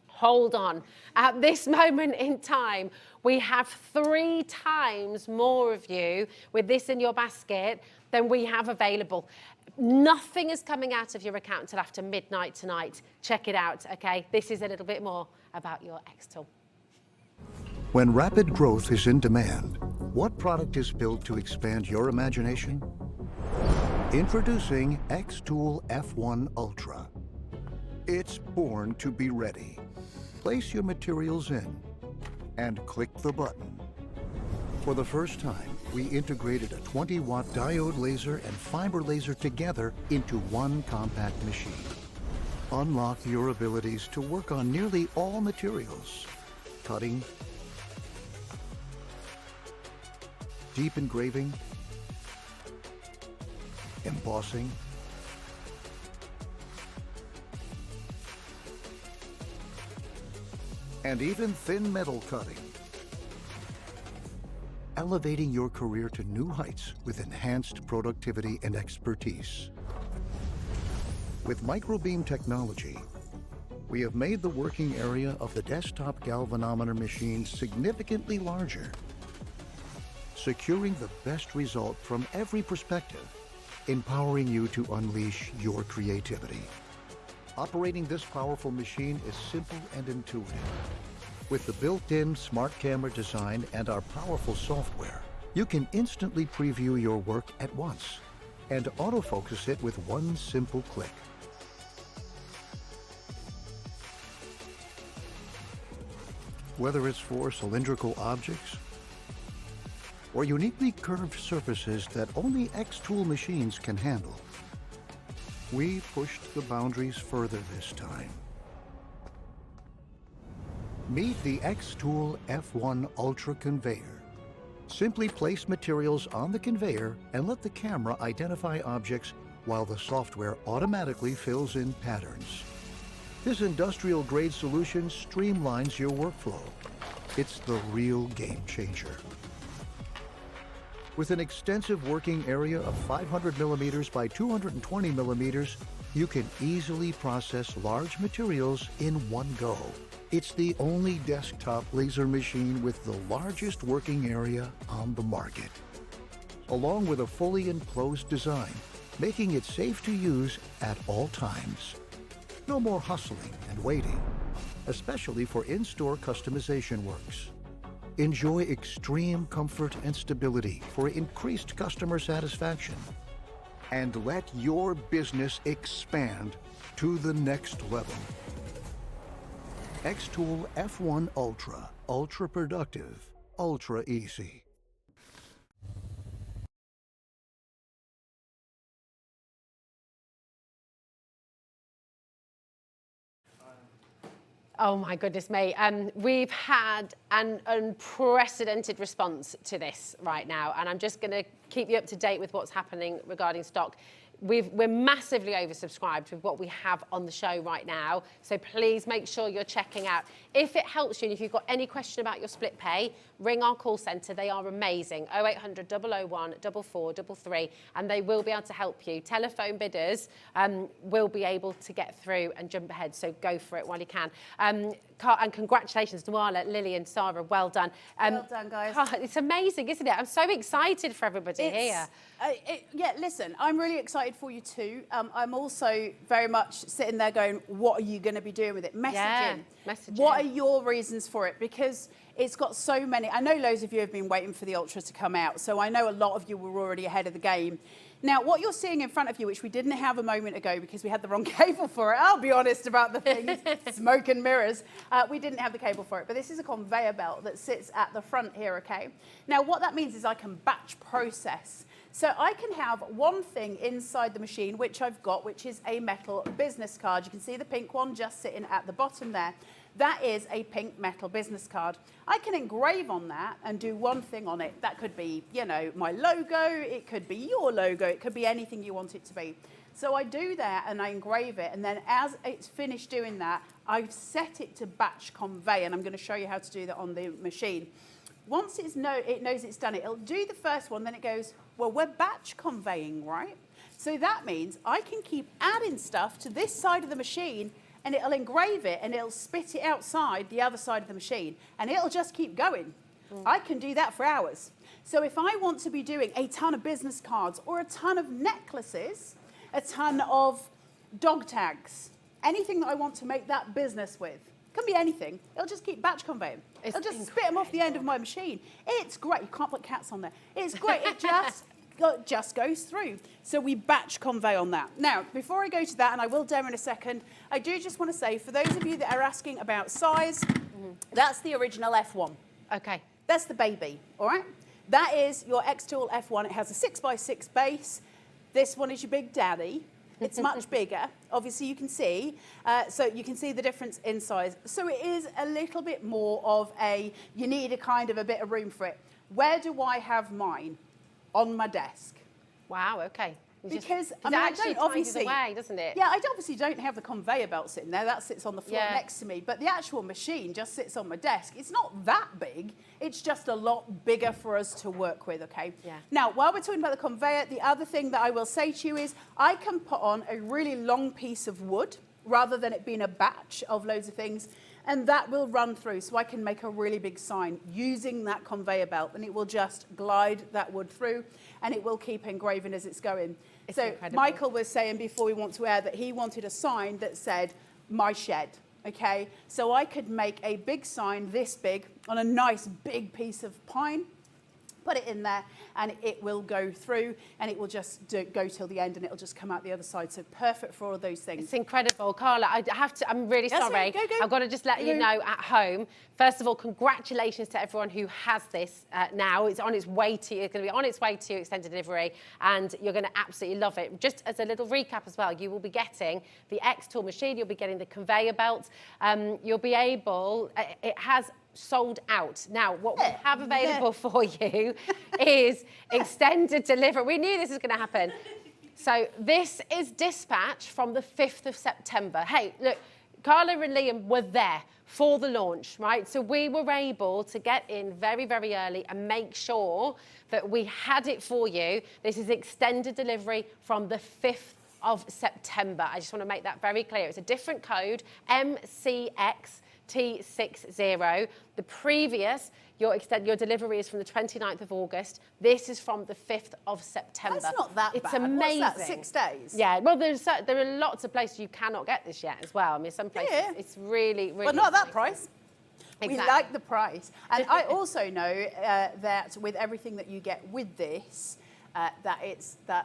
Hold on. At this moment in time, we have 3 times more of you with this in your basket than we have available. Nothing is coming out of your account until after midnight tonight. Check it out, okay? This is a little bit more about your xTool. When rapid growth is in demand, what product is built to expand your imagination? Introducing xTool F1 Ultra. It's born to be ready. Place your materials in and click the button. For the first time, we integrated a 20-watt diode laser and fiber laser together into one compact machine. Unlock your abilities to work on nearly all materials. Cutting, deep engraving, embossing, and even thin metal cutting. Elevating your career to new heights with enhanced productivity and expertise. With microbeam technology, we have made the working area of the desktop galvanometer machine significantly larger, securing the best result from every perspective, empowering you to unleash your creativity. Operating this powerful machine is simple and intuitive. With the built-in smart camera design and our powerful software, you can instantly preview your work at once and autofocus it with one simple click. Whether it's for cylindrical objects or uniquely curved surfaces that only xTool machines can handle, we pushed the boundaries further this time. Meet the xTool F1 Ultra Conveyor. Simply place materials on the conveyor and let the camera identify objects while the software automatically fills in patterns. This industrial-grade solution streamlines your workflow. It's the real game changer. With an extensive working area of 500 millimeters by 220 millimeters, you can easily process large materials in one go. It's the only desktop laser machine with the largest working area on the market, along with a fully enclosed design, making it safe to use at all times. No more hustling and waiting, especially for in-store customization works. Enjoy extreme comfort and stability for increased customer satisfaction. And let your business expand to the next level. xTool F1 Ultra. Ultra productive. Ultra easy. Oh my goodness me. We've had an unprecedented response to this right now, and I'm just going to keep you up to date with what's happening regarding stock. We're massively oversubscribed with what we have on the show right now, so please make sure you're checking out. If it helps you and if you've got any question about your split pay, ring our call centre. They are amazing, 0800 001 4433, and they will be able to help you. Telephone bidders will be able to get through and jump ahead, so go for it while you can. And congratulations, Nuala, Lily and Sarah, well done. Well done, guys. It's amazing, isn't it? I'm so excited for everybody here. Yeah, listen, I'm really excited for you too. I'm also very much sitting there going, what are you going to be doing with it? Messaging. Yeah, messaging. What are your reasons for it? Because it's got so many. I know loads of you have been waiting for the Ultra to come out, so I know a lot of you were already ahead of the game. Now, what you're seeing in front of you, which we didn't have a moment ago because we had the wrong cable for it, I'll be honest about the thing, smoke and mirrors, we didn't have the cable for it, but this is a conveyor belt that sits at the front here, okay? Now, what that means is I can batch process. So I can have one thing inside the machine, which I've got, which is a metal business card. You can see the pink one just sitting at the bottom there. That is a pink metal business card. I can engrave on that and do one thing on it. That could be, you know, my logo, it could be your logo, it could be anything you want it to be. So I do that and I engrave it, and then as it's finished doing that, I've set it to batch convey, and I'm going to show you how to do that on the machine. Once it knows it's done it, it'll do the first one, then it goes, well, we're batch conveying, right? So that means I can keep adding stuff to this side of the machine, and it'll engrave it and it'll spit it outside the other side of the machine, and it'll just keep going. I can do that for hours. So if I want to be doing a ton of business cards or a ton of necklaces, a ton of dog tags, anything that I want to make that business with, can be anything, it'll just keep batch conveying. It'll just spit them off the end of my machine. It's great. You can't put cats on there. It's great. It just goes through. So we batch convey on that. Now, before I go to that, and I will demo in a second, I do just want to say, for those of you that are asking about size, that's the original F1. Okay. That's the baby, all right? That is your xTool F1. It has a 6x6 base. This one is your big daddy. It's much bigger. Obviously, you can see. So you can see the difference in size. So it is a little bit more of you need a kind of a bit of room for it. Where do I have mine? On my desk. Wow, okay. Because I mean, it don't obviously away, doesn't it? Yeah, I obviously don't have the conveyor belt sitting there. That sits on the floor next to me. But the actual machine just sits on my desk. It's not that big. It's just a lot bigger for us to work with, okay? Yeah. Now, while we're talking about the conveyor, the other thing that I will say to you is I can put on a really long piece of wood rather than it being a batch of loads of things, and that will run through. So I can make a really big sign using that conveyor belt, and it will just glide that wood through, and it will keep engraving as it's going. It's so incredible. Michael was saying before we went to air that he wanted a sign that said, my shed, okay? So I could make a big sign this big on a nice big piece of pine, put it in there, and it will go through, and it will just go till the end, and it'll just come out the other side. So perfect for all of those things. It's incredible. Carla, I'm really sorry. Go. I've got to just let you know at home. First of all, congratulations to everyone who has this now. It's on its way to you. It's going to be on its way to extended delivery, and you're going to absolutely love it. Just as a little recap as well, you will be getting the xTool machine. You'll be getting the conveyor belt. You'll be able, it has sold out. Now, what we have available for you is extended delivery. We knew this was going to happen. So this is dispatch from the 5th of September. Hey, look, Carla and Liam were there for the launch, right? So we were able to get in very, very early and make sure that we had it for you. This is extended delivery from the 5th of September. I just want to make that very clear. It's a different code, MCXT60. The previous, your delivery is from the 29th of August. This is from the 5th of September. That's not that it's bad. amazing. What's that, 6 days? Yeah, well, there are lots of places you cannot get this yet as well. I mean, some places it's really, really... But not at that exciting. price. Exactly. We like the price. And I also know that with everything that you get with this,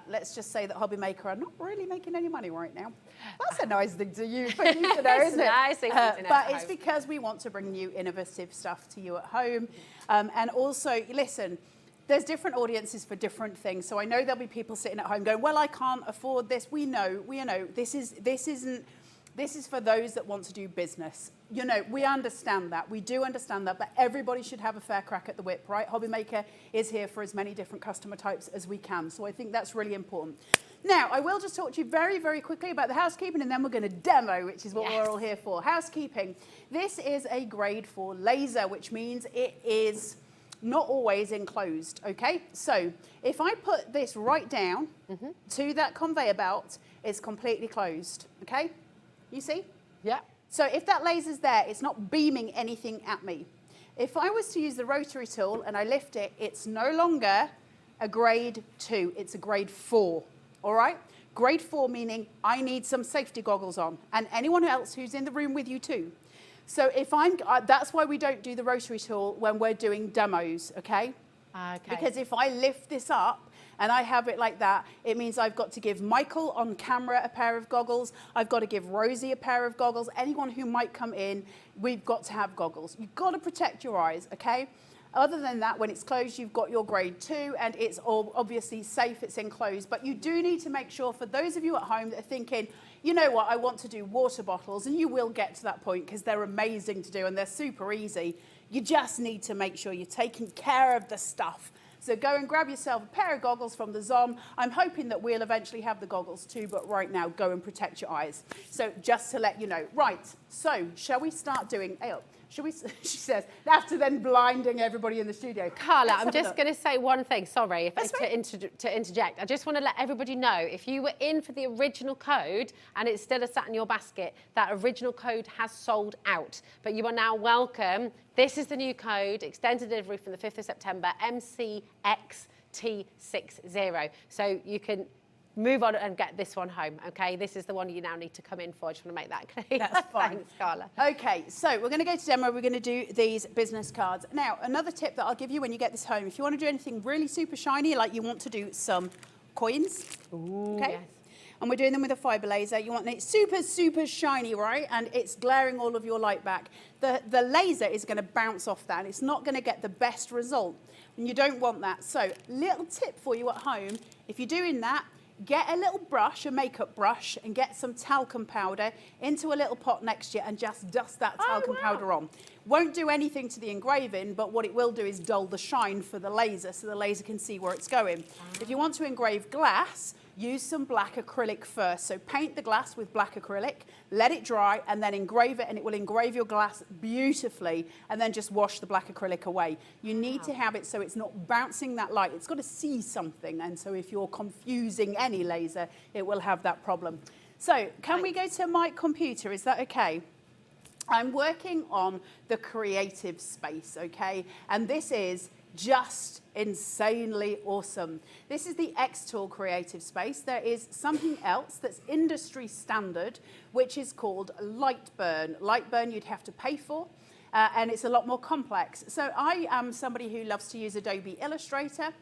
let's just say that HobbyMaker are not really making any money right now. That's a nice thing for you to know, isn't it? Nice thing to know but at it's home. because we want to bring you innovative stuff to you at home. And also, listen, there's different audiences for different things. So I know there'll be people sitting at home going, well, I can't afford this. We know, this is for those that want to do business. You know, we understand that. We do understand that, but everybody should have a fair crack at the whip, right? HobbyMaker is here for as many different customer types as we can. So I think that's really important. Now, I will just talk to you very, very quickly about the housekeeping, and then we're going to demo, which is what we're all here for. Housekeeping. This is a grade 4 laser, which means it is not always enclosed, okay? So if I put this right down to that conveyor belt, it's completely closed, okay? You see? Yeah. So if that laser's there, it's not beaming anything at me. If I was to use the rotary tool and I lift it, it's no longer a grade 2, it's a grade 4, all right? Grade 4 meaning I need some safety goggles on, and anyone else who's in the room with you too. So if that's why we don't do the rotary tool when we're doing demos, okay? Okay. Because if I lift this up and I have it like that, it means I've got to give Michael on camera a pair of goggles. I've got to give Rosie a pair of goggles. Anyone who might come in, we've got to have goggles. You've got to protect your eyes, okay? Other than that, when it's closed, you've got your grade 2, and it's all obviously safe, it's enclosed. But you do need to make sure, for those of you at home that are thinking, you know what, I want to do water bottles, and you will get to that point because they're amazing to do and they're super easy. You just need to make sure you're taking care of the stuff. So go and grab yourself a pair of goggles from the Zom. I'm hoping that we'll eventually have the goggles too, but right now, go and protect your eyes. So just to let you know. Right, so shall we start doing... Should we, she says, after then blinding everybody in the studio. Carla, I'm just going to say one thing, sorry, to interject. I just want to let everybody know, if you were in for the original code and it's still sat in your basket, that original code has sold out. But you are now welcome. This is the new code, extended delivery from the 5th of September, MCXT60. So you can move on and get this one home, okay? This is the one you now need to come in for. I just want to make that clear. That's fine. Thanks, Carla. Okay, so we're going to go to demo. We're going to do these business cards. Now, another tip that I'll give you when you get this home, if you want to do anything really super shiny, like you want to do some coins, okay? Yes. And we're doing them with a fiber laser. You want it super, super shiny, right? And it's glaring all of your light back. The laser is going to bounce off that. It's not going to get the best result. And you don't want that. So, little tip for you at home, if you're doing that, get a little brush, a makeup brush, and get some talcum powder into a little pot next to you and just dust that talcum powder on. Won't do anything to the engraving, but what it will do is dull the shine for the laser so the laser can see where it's going. If you want to engrave glass, use some black acrylic first. So paint the glass with black acrylic, let it dry, and then engrave it, and it will engrave your glass beautifully, and then just wash the black acrylic away. You need to have it so it's not bouncing that light. It's got to see something, and so if you're confusing any laser, it will have that problem. So can we go to my computer? Is that okay? I'm working on the creative space, okay? And this is just insanely awesome. This is the xTool creative space. There is something else that's industry standard, which is called Lightburn. Lightburn you'd have to pay for, and it's a lot more complex. So I am somebody who loves to use Adobe Illustrator,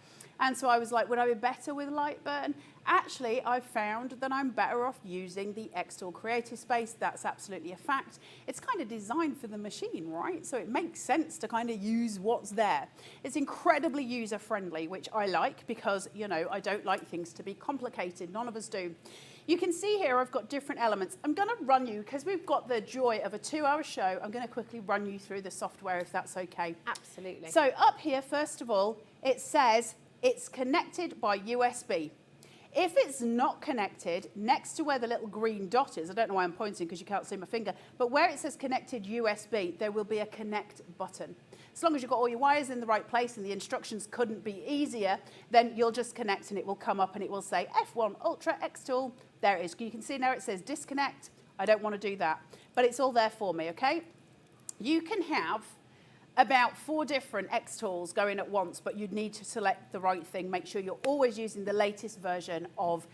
and so I was like, would I be better with Lightburn? Actually, I've found that I'm better off using the xTool creative space. That's absolutely a fact. It's kind of designed for the machine, right? So it makes sense to kind of use what's there. It's incredibly user-friendly, which I like because, you know, I don't like things to be complicated. None of us do. You can see here I've got different elements. I'm going to run you, because we've got the joy of a 2-hour show, I'm going to quickly run you through the software if that's okay. Absolutely. So up here, first of all, it says it's connected by USB. If it's not connected, next to where the little green dot is, I don't know why I'm pointing because you can't see my finger, but where it says connected USB, there will be a connect button. As long as you've got all your wires in the right place and the instructions couldn't be easier, then you'll just connect and it will come up and it will say F1 Ultra xTool. There it is. You can see now it says disconnect. I don't want to do that, but it's all there for me, okay? You can have about 4 different xTools going at once, but you'd need to select the right thing. Make sure you're always using the latest version of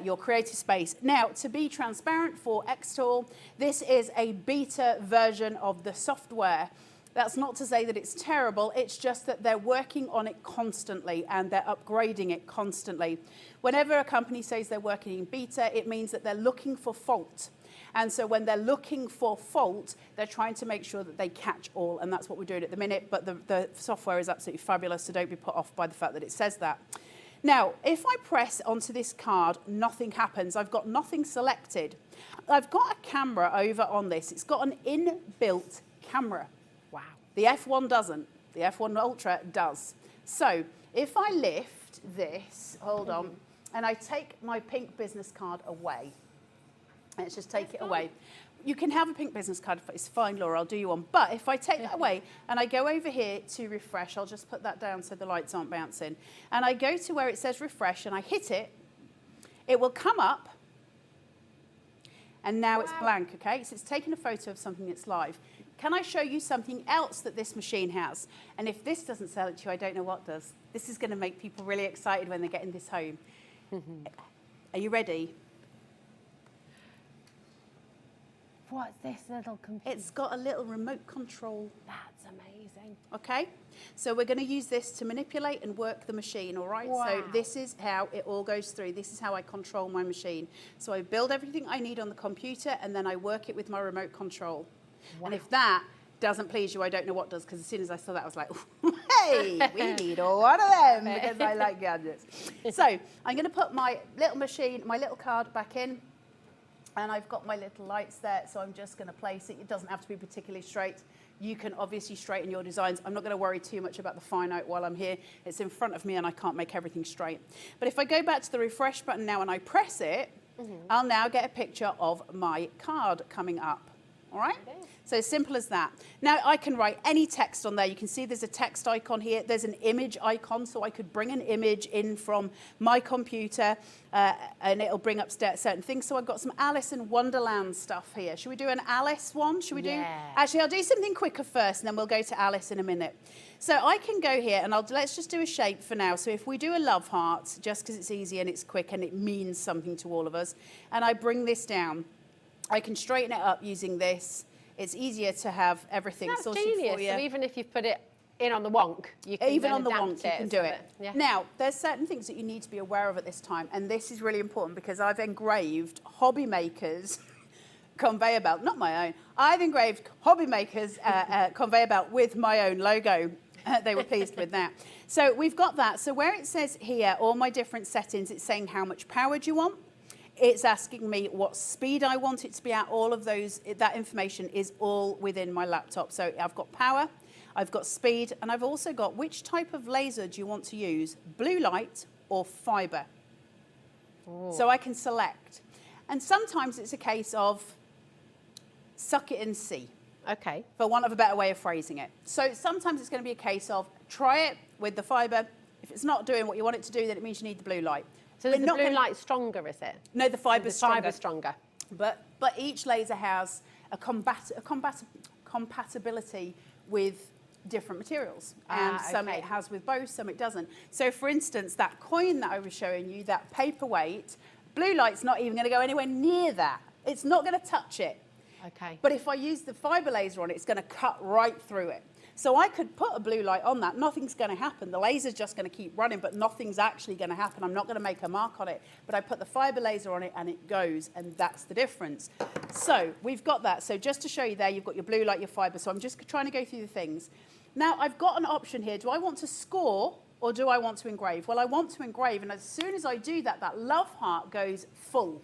your creative space. Now, to be transparent for xTool, this is a beta version of the software. That's not to say that it's terrible, it's just that they're working on it constantly and they're upgrading it constantly. Whenever a company says they're working in beta, it means that they're looking for fault. And so when they're looking for fault, they're trying to make sure that they catch all, and that's what we're doing at the minute, but the software is absolutely fabulous, so don't be put off by the fact that it says that. Now, if I press onto this card, nothing happens. I've got nothing selected. I've got a camera over on this. It's got an inbuilt camera. Wow. The F1 doesn't. The F1 Ultra does. So if I lift this, hold on, and I take my pink business card away, let's just take it away. You can have a pink business card, it's fine, Laura, I'll do you one. But if I take that away and I go over here to refresh, I'll just put that down so the lights aren't bouncing. And I go to where it says refresh and I hit it, it will come up. And now it's blank, okay? So it's taking a photo of something that's live. Can I show you something else that this machine has? And if this doesn't sell it to you, I don't know what does. This is going to make people really excited when they're getting this home. Are you ready? What's this little computer? It's got a little remote control. That's amazing. Okay, so we're going to use this to manipulate and work the machine, all right? Wow. So this is how it all goes through. This is how I control my machine. So I build everything I need on the computer and then I work it with my remote control. Wow. And if that doesn't please you, I don't know what does, because as soon as I saw that, I was like, hey, we need one of them, because I like gadgets. So I'm going to put my little machine, my little card back in. And I've got my little lights there, so I'm just going to place it. It doesn't have to be particularly straight. You can obviously straighten your designs. I'm not going to worry too much about the fine art while I'm here. It's in front of me and I can't make everything straight. But if I go back to the refresh button now and I press it, I'll now get a picture of my card coming up. All right? So simple as that. Now I can write any text on there. You can see there's a text icon here. There's an image icon, so I could bring an image in from my computer and it'll bring up certain things. So I've got some Alice in Wonderland stuff here. Should we do an Alice one? Should we do? Actually, I'll do something quicker first and then we'll go to Alice in a minute. So I can go here and let's just do a shape for now. So if we do a love heart, just because it's easy and it's quick and it means something to all of us, and I bring this down, I can straighten it up using this. It's easier to have everything sorted genius. for you. So even if you've put it in on the wonk, you can even then on the adapt wonk, you can do it. Yeah. Now, there's certain things that you need to be aware of at this time, and this is really important because I've engraved HobbyMaker's conveyor belt, not my own. I've engraved HobbyMaker's conveyor belt with my own logo. They were pleased with that. So we've got that. So where it says here, all my different settings, it's saying how much power do you want. It's asking me what speed I want it to be at. All of those, that information is all within my laptop. So I've got power, I've got speed, and I've also got which type of laser do you want to use, blue light or fiber. So I can select. And sometimes it's a case of suck it and see. Okay. For want of a better way of phrasing it. So sometimes it's going to be a case of try it with the fiber. If it's not doing what you want it to do, then it means you need the blue light. So is the blue light stronger, is it? No, the fiber's stronger. The fiber's stronger. But each laser has a compatibility with different materials. And some it has with both, some it doesn't. So for instance, that coin that I was showing you, that paperweight, blue light's not even going to go anywhere near that. It's not going to touch it. Okay. But if I use the fiber laser on it, it's going to cut right through it. So I could put a blue light on that. Nothing's going to happen. The laser's just going to keep running, but nothing's actually going to happen. I'm not going to make a mark on it. But I put the fiber laser on it, and it goes, and that's the difference. So we've got that. So just to show you there, you've got your blue light, your fiber. So I'm just trying to go through the things. Now, I've got an option here. Do I want to score, or do I want to engrave? Well, I want to engrave, and as soon as I do that, that love heart goes full.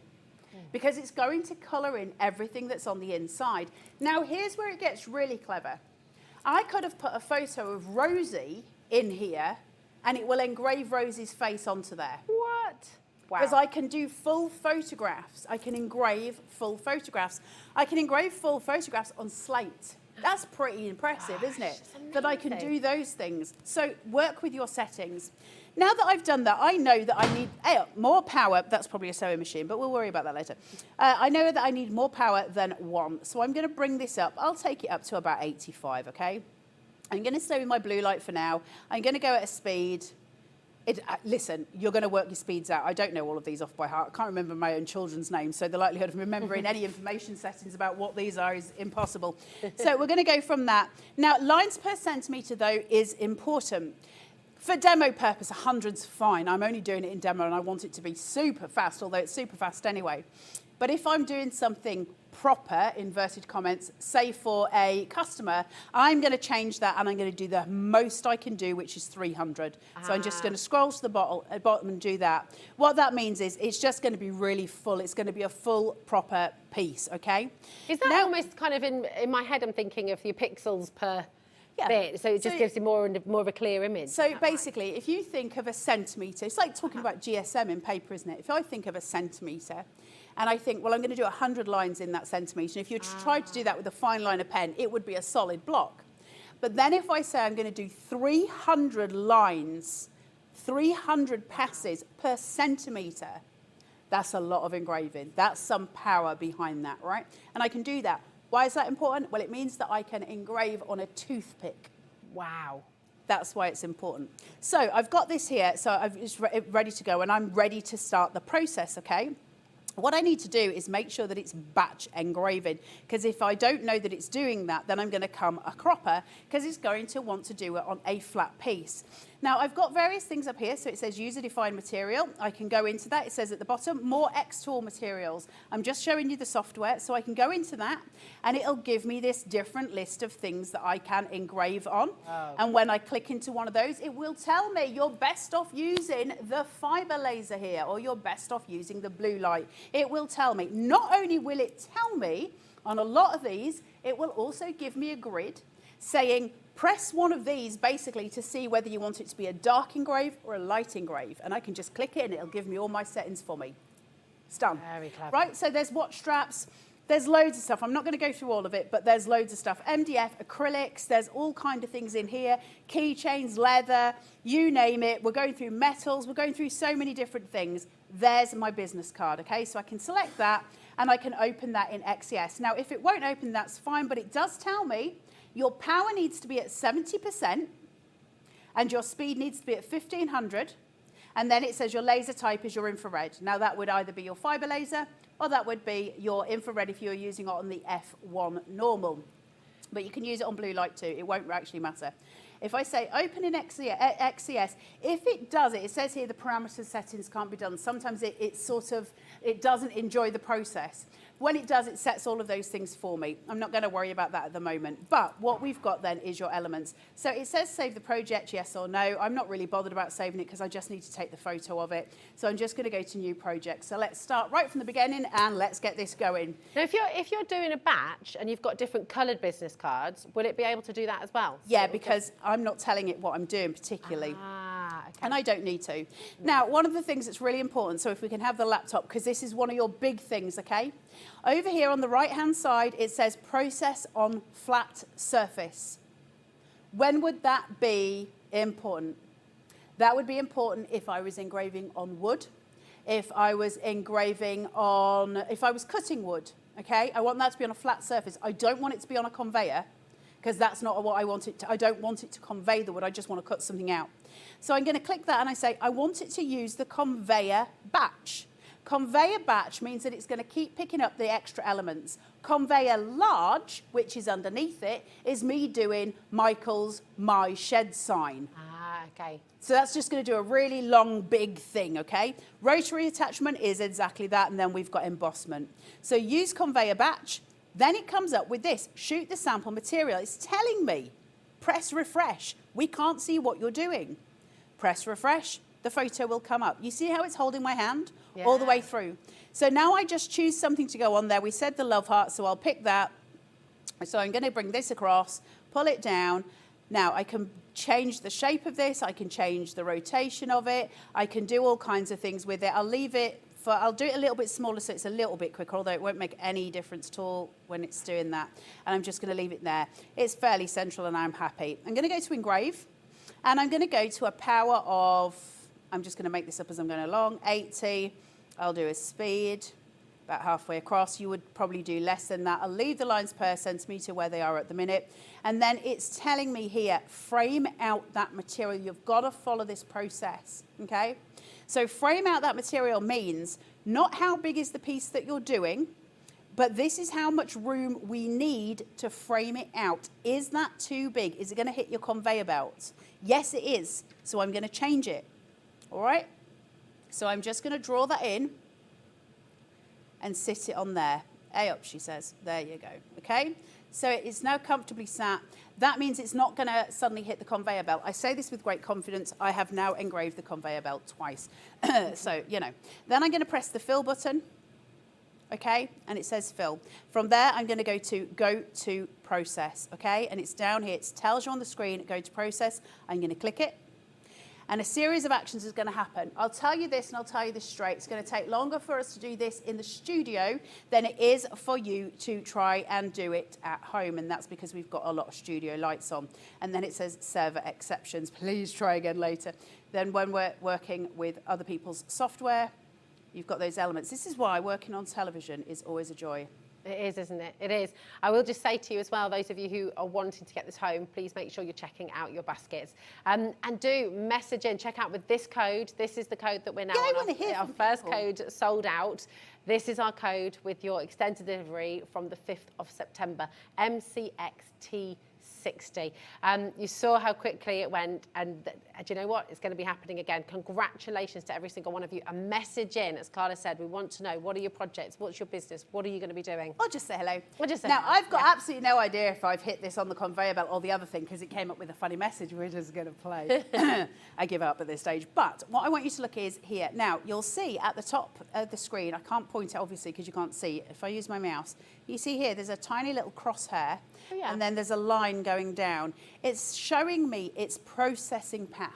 Because it's going to colour in everything that's on the inside. Now, here's where it gets really clever. I could have put a photo of Rosie in here, and it will engrave Rosie's face onto there. What? Because I can do full photographs. I can engrave full photographs. I can engrave full photographs on slate. That's pretty impressive, isn't it? That I can do those things. So work with your settings. Now that I've done that, I know that I need more power. That's probably a sewing machine, but we'll worry about that later. I know that I need more power than 1. So I'm going to bring this up. I'll take it up to about 85, okay? I'm going to sew with my blue light for now. I'm going to go at a speed. Listen, you're going to work your speeds out. I don't know all of these off by heart. I can't remember my own children's names, so the likelihood of remembering any information settings about what these are is impossible. So we're going to go from that. Now, lines per centimetre, though, is important. For demo purpose, 100's fine. I'm only doing it in demo, and I want it to be super fast, although it's super fast anyway. But if I'm doing something proper, inverted comments, say for a customer, I'm going to change that and I'm going to do the most I can do, which is 300. So I'm just going to scroll to the bottom and do that. What that means is it's just going to be really full. It's going to be a full, proper piece, okay? Is that almost kind of in my head, I'm thinking of your pixels per bit, so it just gives you more of a clear image. So basically, if you think of a centimetre, it's like talking about GSM in paper, isn't it? If I think of a centimetre, and I think, well, I'm going to do 100 lines in that centimetre. And if you tried to do that with a fine liner pen, it would be a solid block. But then if I say I'm going to do 300 lines, 300 passes per centimetre, that's a lot of engraving. That's some power behind that, right? And I can do that. Why is that important? Well, it means that I can engrave on a toothpick. Wow. That's why it's important. So I've got this here, so it's ready to go, and I'm ready to start the process, okay? What I need to do is make sure that it's batch engraving, because if I don't know that it's doing that, then I'm going to come a cropper, because it's going to want to do it on a flat piece. Now, I've got various things up here. So it says user-defined material. I can go into that. It says at the bottom, more xTool materials. I'm just showing you the software, so I can go into that, and it'll give me this different list of things that I can engrave on. Oh. And when I click into one of those, it will tell me you're best off using the fiber laser here, or you're best off using the blue light. It will tell me. Not only will it tell me on a lot of these, it will also give me a grid saying, press one of these basically to see whether you want it to be a dark engrave or a light engrave. And I can just click it and it'll give me all my settings for me. It's done. Very clever. Right, so there's watch straps. There's loads of stuff. I'm not going to go through all of it, but there's loads of stuff. MDF, acrylics, there's all kind of things in here. Keychains, leather, you name it. We're going through metals. We're going through so many different things. There's my business card, okay? So I can select that and I can open that in XCS. Now, if it won't open, that's fine, but it does tell me your power needs to be at 70% and your speed needs to be at 1500. And then it says your laser type is your infrared. Now, that would either be your fiber laser or that would be your infrared if you're using it on the F1 normal. But you can use it on blue light too. It won't actually matter. If I say open in XCS, if it does it, it says here the parameter settings can't be done. Sometimes it doesn't enjoy the process. When it does, it sets all of those things for me. I'm not going to worry about that at the moment. But what we've got then is your elements. So it says save the project, yes or no. I'm not really bothered about saving it because I just need to take the photo of it. So I'm just going to go to new project. So let's start right from the beginning and let's get this going. Now, if you're doing a batch and you've got different coloured business cards, will it be able to do that as well? Yeah, because I'm not telling it what I'm doing particularly. Okay. And I don't need to. Now, one of the things that's really important, so if we can have the laptop, because this is one of your big things, okay? Over here on the right-hand side, it says process on flat surface. When would that be important? That would be important if I was engraving on wood, if I was engraving on, if I was cutting wood, okay? I want that to be on a flat surface. I don't want it to be on a conveyor, because that's not what I want it to. I don't want it to convey the wood. I just want to cut something out. So I'm going to click that and I say, I want it to use the conveyor batch. Conveyor batch means that it's going to keep picking up the extra elements. Conveyor large, which is underneath it, is me doing Michael's My Shed sign. Ah, okay. So that's just going to do a really long, big thing, okay? Rotary attachment is exactly that, and then we've got embossment. So use conveyor batch. Then it comes up with this, shoot the sample material. It's telling me, press refresh. We can't see what you're doing. Press refresh, the photo will come up. You see how it's holding my hand all the way through? So now I just choose something to go on there. We said the love heart, so I'll pick that. So I'm going to bring this across, pull it down. Now I can change the shape of this, I can change the rotation of it, I can do all kinds of things with it. I'll leave it for, I'll do it a little bit smaller so it's a little bit quicker, although it won't make any difference at all when it's doing that. And I'm just going to leave it there. It's fairly central and I'm happy. I'm going to go to engrave, and I'm going to go to a power of, I'm just going to make this up as I'm going along, 80. I'll do a speed about halfway across. You would probably do less than that. I'll leave the lines per centimetre where they are at the minute. And then it's telling me here, frame out that material. You've got to follow this process, okay? So frame out that material means not how big is the piece that you're doing, but this is how much room we need to frame it out. Is that too big? Is it going to hit your conveyor belt? Yes, it is. So I'm going to change it. All right? So I'm just going to draw that in and sit it on there. A up, she says. There you go. Okay? So it's now comfortably sat. That means it's not going to suddenly hit the conveyor belt. I say this with great confidence. I have now engraved the conveyor belt twice. So, you know. Then I'm going to press the fill button. Okay? And it says fill. From there, I'm going to go to process. Okay? And it's down here. It tells you on the screen, go to process. I'm going to click it. And a series of actions is going to happen. I'll tell you this, and I'll tell you this straight. It's going to take longer for us to do this in the studio than it is for you to try and do it at home. And that's because we've got a lot of studio lights on. And then it says server exceptions. Please try again later. Then when we're working with other people's software, you've got those elements. This is why working on television is always a joy. It is, isn't it? It is. I will just say to you as well, those of you who are wanting to get this home, please make sure you're checking out your baskets. And do message in, check out with this code. This is the code that we're now on. Our first code sold out. This is our code with your extended delivery from the 5th of September, MCXT60. You saw how quickly it went, and do you know what? It's going to be happening again. Congratulations to every single one of you. A message in, as Carla said, we want to know, what are your projects? What's your business? What are you going to be doing? Or just say hello. Or just say now, hello. I've got absolutely no idea if I've hit this on the conveyor belt or the other thing, because it came up with a funny message. We're just going to play. I give up at this stage. But what I want you to look is here. Now, you'll see at the top of the screen, I can't point it obviously because you can't see. If I use my mouse, you see here, there's a tiny little crosshair. Oh, yeah. And then there's a line going down. It's showing me its processing path.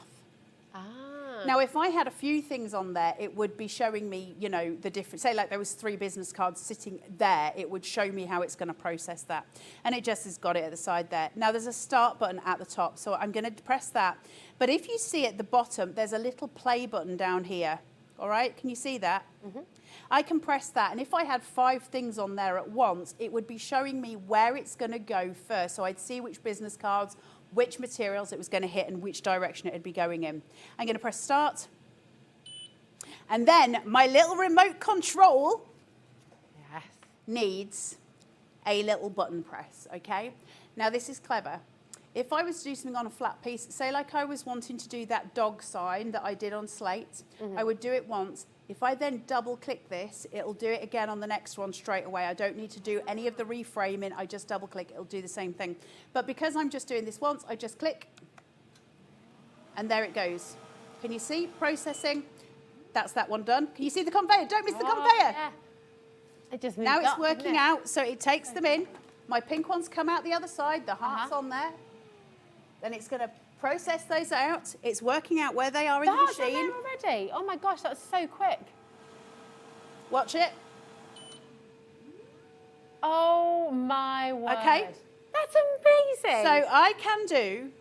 Now, if I had a few things on there, it would be showing me, you know, the different, say like there was 3 business cards sitting there, it would show me how it's going to process that. And it just has got it at the side there. Now, there's a start button at the top, so I'm going to press that. But if you see at the bottom, there's a little play button down here. All right, can you see that? Mm-hmm. I can press that, and if I had 5 things on there at once, it would be showing me where it's going to go first. So I'd see which business cards, which materials it was going to hit, and which direction it would be going in. I'm going to press start. And then my little remote control needs a little button press, okay? Now, this is clever. If I was to do something on a flat piece, say like I was wanting to do that dog sign that I did on slate, I would do it once. If I then double click this, it'll do it again on the next one straight away. I don't need to do any of the reframing. I just double click, it'll do the same thing. But because I'm just doing this once, I just click, and there it goes. Can you see? Processing. That's that one done. Can you see the conveyor? Don't miss the conveyor. Yeah. It just now it's working out, so it takes them in. My pink ones come out the other side, the heart's on there. Then it's going to process those out. It's working out where they are in the machine. That's already. Oh my gosh, that's so quick. Watch it. Oh my word. Okay. That's amazing. So I can do.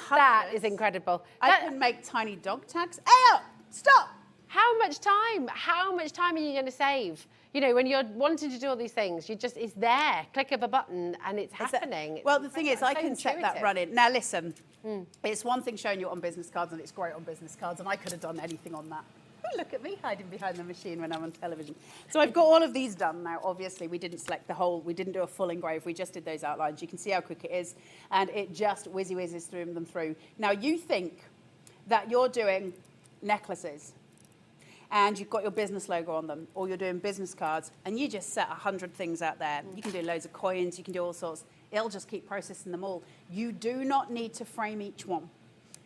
That is incredible. I can make tiny dog tags. Hey, stop. How much time? How much time are you going to save? You know, when you're wanting to do all these things, you just, it's there. Click of a button and it's happening. Well, the thing is, I can set that running. Now, listen, it's one thing showing you on business cards, and it's great on business cards, and I could have done anything on that. Oh, look at me hiding behind the machine when I'm on television. So I've got all of these done now. Obviously, we didn't select the whole, we didn't do a full engrave. We just did those outlines. You can see how quick it is, and it just whizzes through them through. Now, you think that you're doing necklaces, and you've got your business logo on them, or you're doing business cards, and you just set 100 things out there. You can do loads of coins, you can do all sorts. It'll just keep processing them all. You do not need to frame each one.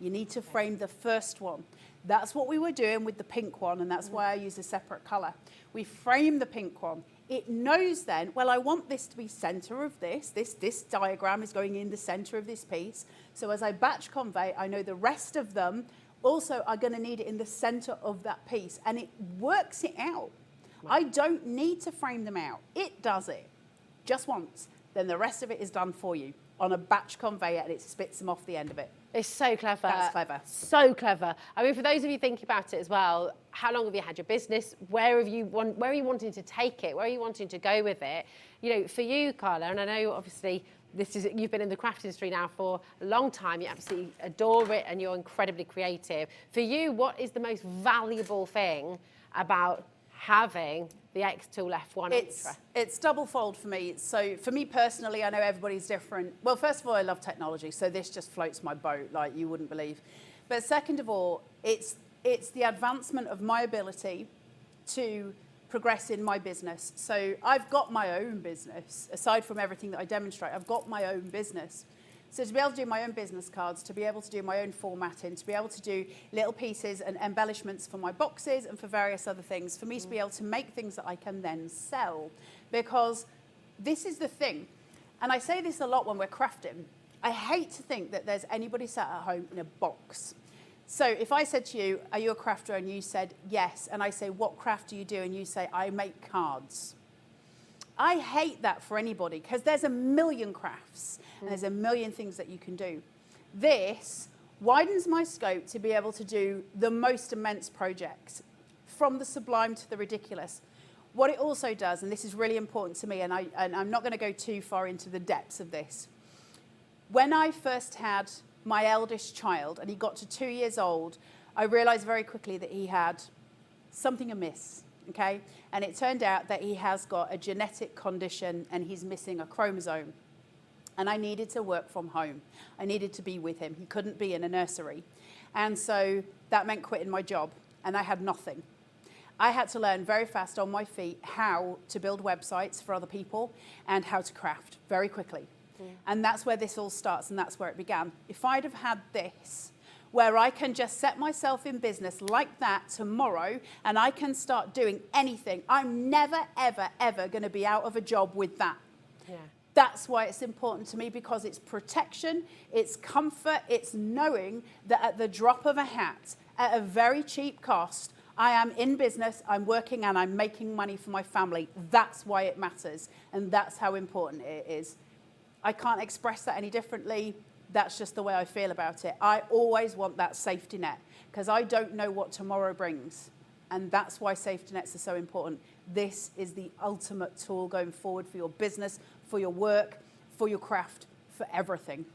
You need to frame the first one. That's what we were doing with the pink one, and that's why I use a separate color. We frame the pink one. it knows then, well, I want this to be center of this. This diagram is going in the center of this piece. So as I batch convey, I know the rest of them also are going to need it in the center of that piece. And it works it out. I don't need to frame them out. It does it just once. Then the rest of it is done for you on a batch conveyor, and it spits them off the end of it. It's so clever. That's clever. So clever. I mean, for those of you thinking about it as well, how long have you had your business? Where are you wanting to take it? Where are you wanting to go with it? You know, for you, Carla, and I know obviously you've been in the craft industry now for a long time. You absolutely adore it, and you're incredibly creative. For you, what is the most valuable thing about having the xTool F1 Ultra? It's double-fold for me. So for me personally, I know everybody's different. Well, first of all, I love technology, so this just floats my boat like you wouldn't believe. But second of all, it's the advancement of my ability to progress in my business. So I've got my own business. Aside from everything that I demonstrate, I've got my own business. So to be able to do my own business cards, to be able to do my own formatting, to be able to do little pieces and embellishments for my boxes and for various other things, for me to be able to make things that I can then sell. Because this is the thing, and I say this a lot when we're crafting, I hate to think that there's anybody sat at home in a box. So if I said to you, are you a crafter? And you said, yes. And I say, what craft do you do? And you say, I make cards. I hate that for anybody because there's a million crafts and there's a million things that you can do. This widens my scope to be able to do the most immense projects, from the sublime to the ridiculous. What it also does, and this is really important to me, and I'm not going to go too far into the depths of this. When I first had my eldest child and he got to 2 years old, I realized very quickly that he had something amiss. Okay, and it turned out that he has got a genetic condition and he's missing a chromosome. And I needed to work from home. I needed to be with him. He couldn't be in a nursery. And so that meant quitting my job, and I had nothing. I had to learn very fast on my feet how to build websites for other people and how to craft very quickly. And that's where this all starts, and that's where it began. If I'd have had this, where I can just set myself in business like that tomorrow and I can start doing anything, I'm never, ever, ever going to be out of a job with that. Yeah. That's why it's important to me, because it's protection, it's comfort, it's knowing that at the drop of a hat, at a very cheap cost, I am in business, I'm working, and I'm making money for my family. That's why it matters, and that's how important it is. I can't express that any differently. That's just the way I feel about it. I always want that safety net because I don't know what tomorrow brings. And that's why safety nets are so important. This is the ultimate tool going forward for your business, for your work, for your craft, for everything.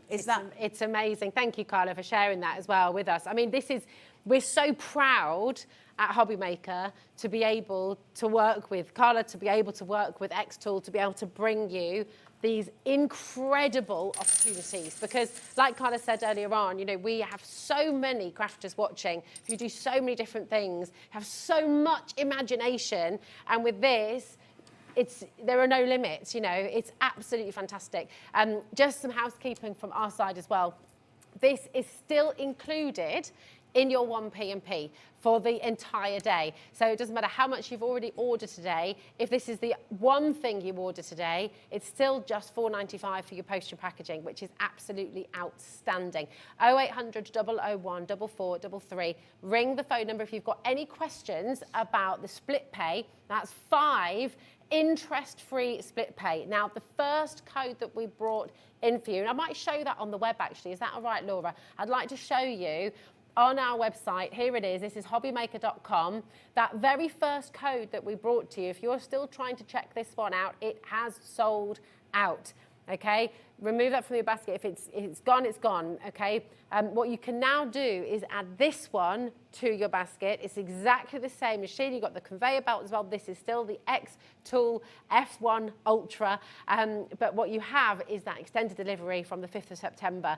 It's amazing. Thank you, Carla, for sharing that as well with us. I mean, we're so proud at HobbyMaker to be able to work with Carla, to be able to work with xTool, to be able to bring you these incredible opportunities, because like Carla said earlier on, you know, we have so many crafters watching who do so many different things, have so much imagination, and with this, there are no limits, you know, it's absolutely fantastic. Just some housekeeping from our side as well. This is still included in your 1P&P for the entire day. So it doesn't matter how much you've already ordered today. If this is the one thing you order today, it's still just $4.95 for your postage packaging, which is absolutely outstanding. 0800 001 4433. Ring the phone number if you've got any questions about the split pay. That's 5 interest-free split pay. Now, the first code that we brought in for you, and I might show that on the web actually, is that all right, Laura? I'd like to show you on our website. Here it is. This is hobbymaker.com. That very first code that we brought to you, if you're still trying to check this one out, it has sold out. Okay, remove that from your basket. If it's gone, it's gone. Okay, what you can now do is add this one to your basket. It's exactly the same machine. You've got the conveyor belt as well. This is still the xTool F1 Ultra, but what you have is that extended delivery from the 5th of September.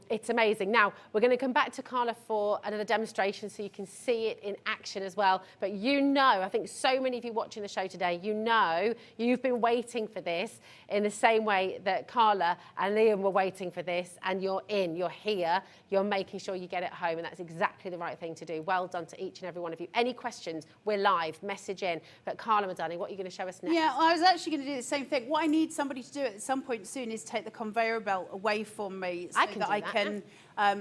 It's amazing. Now, we're going to come back to Carla for another demonstration so you can see it in action as well. But you know, I think so many of you watching the show today, you know you've been waiting for this in the same way that Carla colour, and Liam were waiting for this, and you're here, you're making sure you get it home, and that's exactly the right thing to do. Well done to each and every one of you. Any questions, we're live, message in. But Carla Madani, what are you going to show us next? Yeah, I was actually going to do the same thing. What I need somebody to do at some point soon is take the conveyor belt away from me so that I can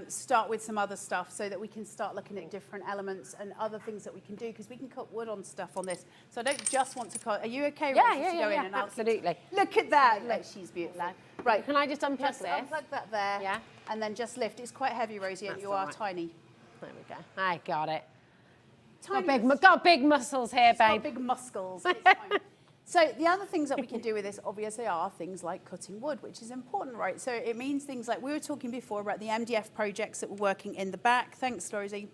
start with some other stuff, so that we can start looking at different elements and other things that we can do, because we can cut wood on stuff on this. So I don't just want to cut. Are you okay with this to go in and out? Absolutely. Look at that. Look, she's beautiful. Right. Can I just unplug this? Unplug that there. Yeah. And then just lift. It's quite heavy, Rosie, and you are tiny. There we go. I got it. Tiny. Got big muscles here, babe. Got big muscles. It's fine. So the other things that we can do with this obviously are things like cutting wood, which is important, right? So it means things like we were talking before about the MDF projects that we're working in the back. Thanks, Rosie.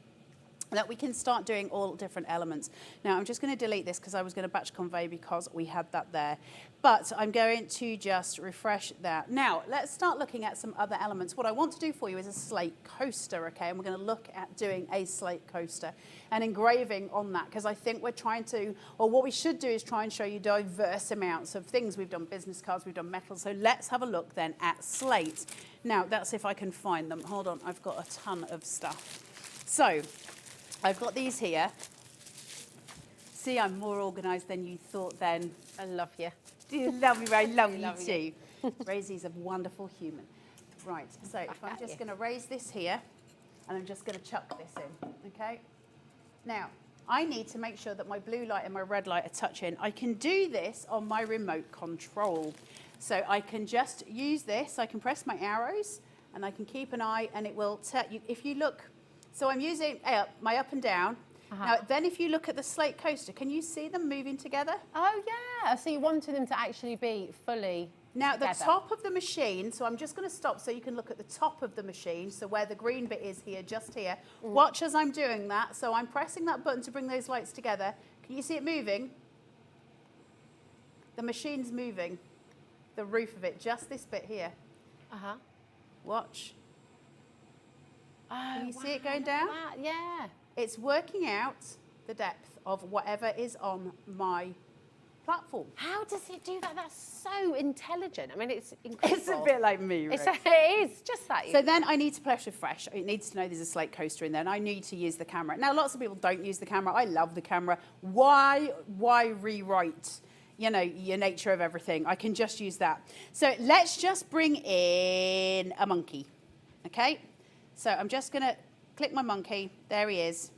That we can start doing all different elements. Now, I'm just going to delete this because I was going to batch convey because we had that there. But I'm going to just refresh that. Now, let's start looking at some other elements. What I want to do for you is a slate coaster, okay? And we're going to look at doing a slate coaster and engraving on that, because I think we're trying to, or what we should do is try and show you diverse amounts of things. We've done business cards, we've done metal. So let's have a look then at slate. Now, that's if I can find them. Hold on, I've got a ton of stuff. So, I've got these here. See, I'm more organised than you thought then. I love you. Do you love me? I love you too. Rosie's a wonderful human. Right, so if I'm just going to raise this here, and I'm just going to chuck this in, okay? Now, I need to make sure that my blue light and my red light are touching. I can do this on my remote control. So I can just use this. I can press my arrows, and I can keep an eye, and it will tell you, if you look. So I'm using my up and down. Now, then if you look at the slate coaster, can you see them moving together? Oh, yeah. So you wanted them to actually be fully Now, the together. top of the machine, so I'm just going to stop so you can look at the top of the machine, so where the green bit is here, just here. Watch as I'm doing that. So I'm pressing that button to bring those lights together. Can you see it moving? The machine's moving. The roof of it, just this bit here. Watch. Can you see it going down? Yeah. It's working out the depth of whatever is on my platform. How does it do that? That's so intelligent. I mean, it's incredible. It's a bit like me, right? It is, just like you. So then I need to press refresh. It needs to know there's a slate coaster in there, and I need to use the camera. Now, lots of people don't use the camera. I love the camera. Why rewrite, you know, your nature of everything? I can just use that. So let's just bring in a monkey, okay? So I'm just going to click my monkey. There he is.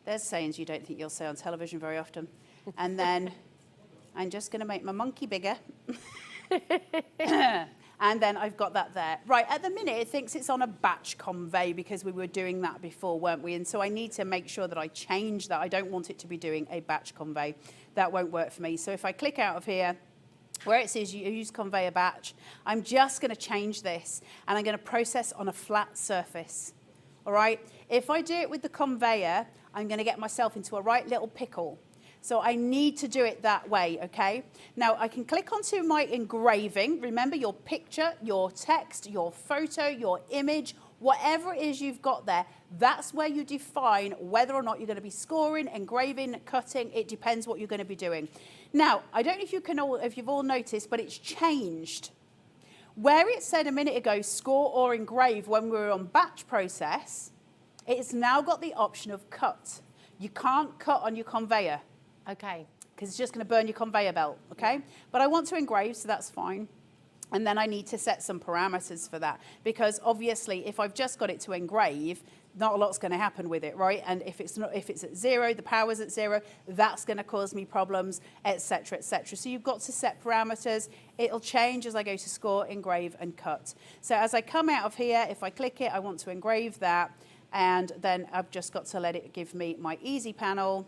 There's sayings you don't think you'll say on television very often. And then I'm just going to make my monkey bigger. And then I've got that there. Right, at the minute, it thinks it's on a batch convey because we were doing that before, weren't we? And so I need to make sure that I change that. I don't want it to be doing a batch convey. That won't work for me. So if I click out of here, where it says use conveyor batch, I'm just going to change this, and I'm going to process on a flat surface. All right? If I do it with the conveyor, I'm going to get myself into a right little pickle. So I need to do it that way, okay? Now, I can click onto my engraving. Remember, your picture, your text, your photo, your image, whatever it is you've got there, that's where you define whether or not you're going to be scoring, engraving, cutting. It depends what you're going to be doing. Now, I don't know if you've all noticed, but it's changed. Where it said a minute ago, score or engrave when we were on batch process, it's now got the option of cut. You can't cut on your conveyor. Okay. Because it's just going to burn your conveyor belt, okay? But I want to engrave, so that's fine. And then I need to set some parameters for that, because obviously if I've just got it to engrave, not a lot's going to happen with it, right? And if it's at 0, the power's at 0, that's going to cause me problems, etc., etc. So you've got to set parameters. It'll change as I go to score, engrave, and cut. So as I come out of here, if I click it, I want to engrave that, and then I've just got to let it give me my easy panel.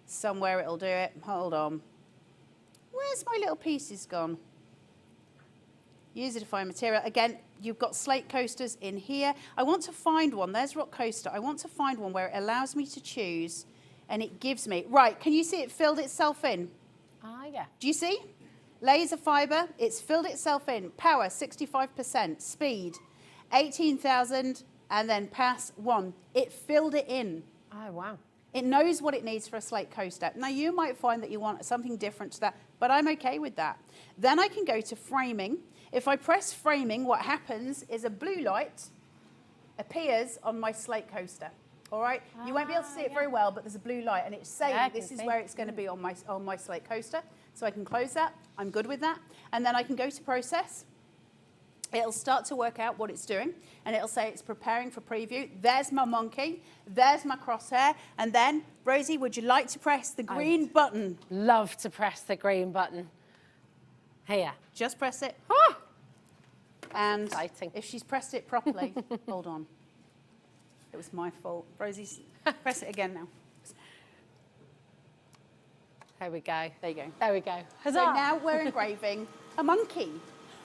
Somewhere it'll do it. Hold on. Where's my little pieces gone? User defined material. Again, you've got slate coasters in here. I want to find one. There's rock coaster. I want to find one where it allows me to choose, and it gives me. Right, can you see it filled itself in? Yeah. Do you see? Laser fiber, it's filled itself in. Power, 65%. Speed, 18,000, and then pass 1. It filled it in. Oh, wow. It knows what it needs for a slate coaster. Now, you might find that you want something different to that, but I'm okay with that. Then I can go to framing. If I press framing, what happens is a blue light appears on my slate coaster. All right, you won't be able to see it very well, but there's a blue light, and it's saying this is where it's going to be on my slate coaster. So I can close that. I'm good with that, and then I can go to process. It'll start to work out what it's doing, and it'll say it's preparing for preview. There's my monkey, there's my crosshair, and then, Rosie, would you like to press the green button? Love to press the green button. Here. Just press it. Ah! And if she's pressed it properly, hold on. It was my fault. Rosie, press it again now. There we go. There you go. There we go. So now we're engraving a monkey.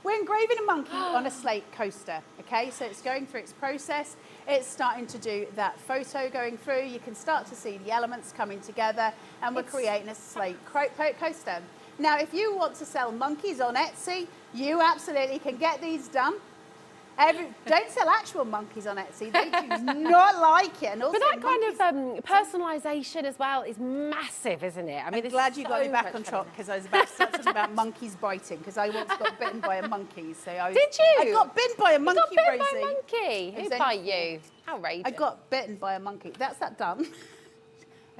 We're engraving a monkey on a slate coaster, okay? So it's going through its process. It's starting to do that photo going through. You can start to see the elements coming together, and we're creating a slate coaster. Now, if you want to sell monkeys on Etsy, you absolutely can get these done. Don't sell actual monkeys on Etsy. They do not like it. And also but that kind of personalisation as well is massive, isn't it? I mean, I'm glad you got me back on track, because I was about to start talking about monkeys biting, because I once got bitten by a monkey. So I was, Did you? I got bitten by a monkey, You got bitten Rosie. by a monkey? Who bite you? Outrageous. I got bitten by a monkey. That's that done.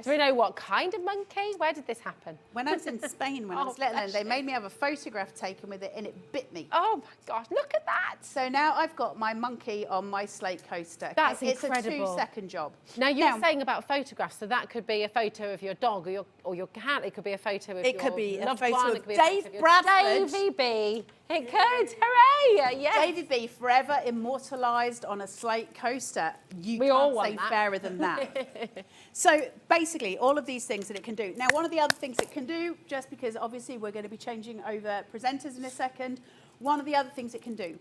Do we know what kind of monkey? Where did this happen? When I was in Spain, when I was little, and they made me have a photograph taken with it, and it bit me. Oh my gosh, look at that. So now I've got my monkey on my slate coaster. That's It's incredible. a 2-second job. Now, you were saying about photographs, so that could be a photo of your dog or your cat. It could be a photo of It your could be a loved photo one. of It could be Dave a photo of Bradford. Davey B. It could. Hooray! Yes. Davey B, forever immortalised on a slate coaster. You We can't all want say that. fairer than that. So basically, all of these things that it can do. Now, one of the other things it can do, just because obviously we're going to be changing over presenters in a second, one of the other things it can do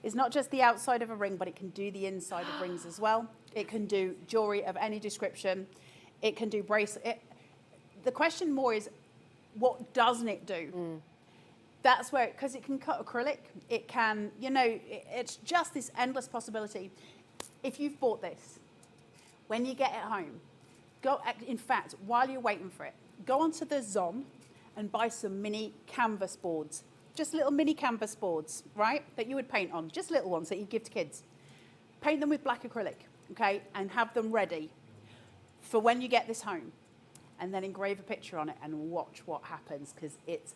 is not just the outside of a ring, but it can do the inside of rings as well. It can do jewellery of any description. It can do bracelet. The question more is, what doesn't it do? That's where, because it can cut acrylic, it can, you know, it's just this endless possibility. If you've bought this, when you get it home, go, in fact, while you're waiting for it, go onto the Zon and buy some mini canvas boards. Just little mini canvas boards, right, that you would paint on, just little ones that you give to kids. Paint them with black acrylic, okay, and have them ready for when you get this home. And then engrave a picture on it and watch what happens, because it's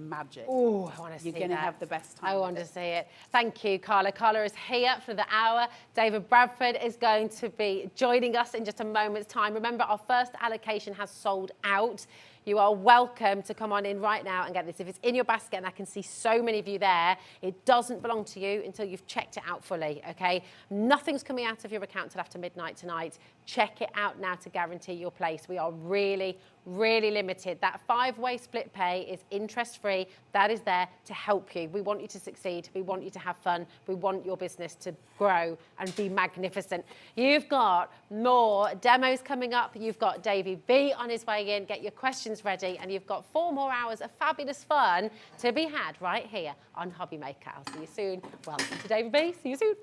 magic. Oh, I want to see You're going to have the best time. I want to see it. Thank you, Carla. Carla is here for the hour. David Bradford is going to be joining us in just a moment's time. Remember, our first allocation has sold out. You are welcome to come on in right now and get this. If it's in your basket, and I can see so many of you there, it doesn't belong to you until you've checked it out fully, okay? Nothing's coming out of your account until after midnight tonight. Check it out now to guarantee your place. We are really, really limited. That 5-way split pay is interest-free. That is there to help you. We want you to succeed. We want you to have fun. We want your business to grow and be magnificent. You've got more demos coming up. You've got Davey B on his way in. Get your questions ready, and you've got 4 more hours of fabulous fun to be had right here on HobbyMaker. I'll see you soon. Welcome to Davey B. See you soon.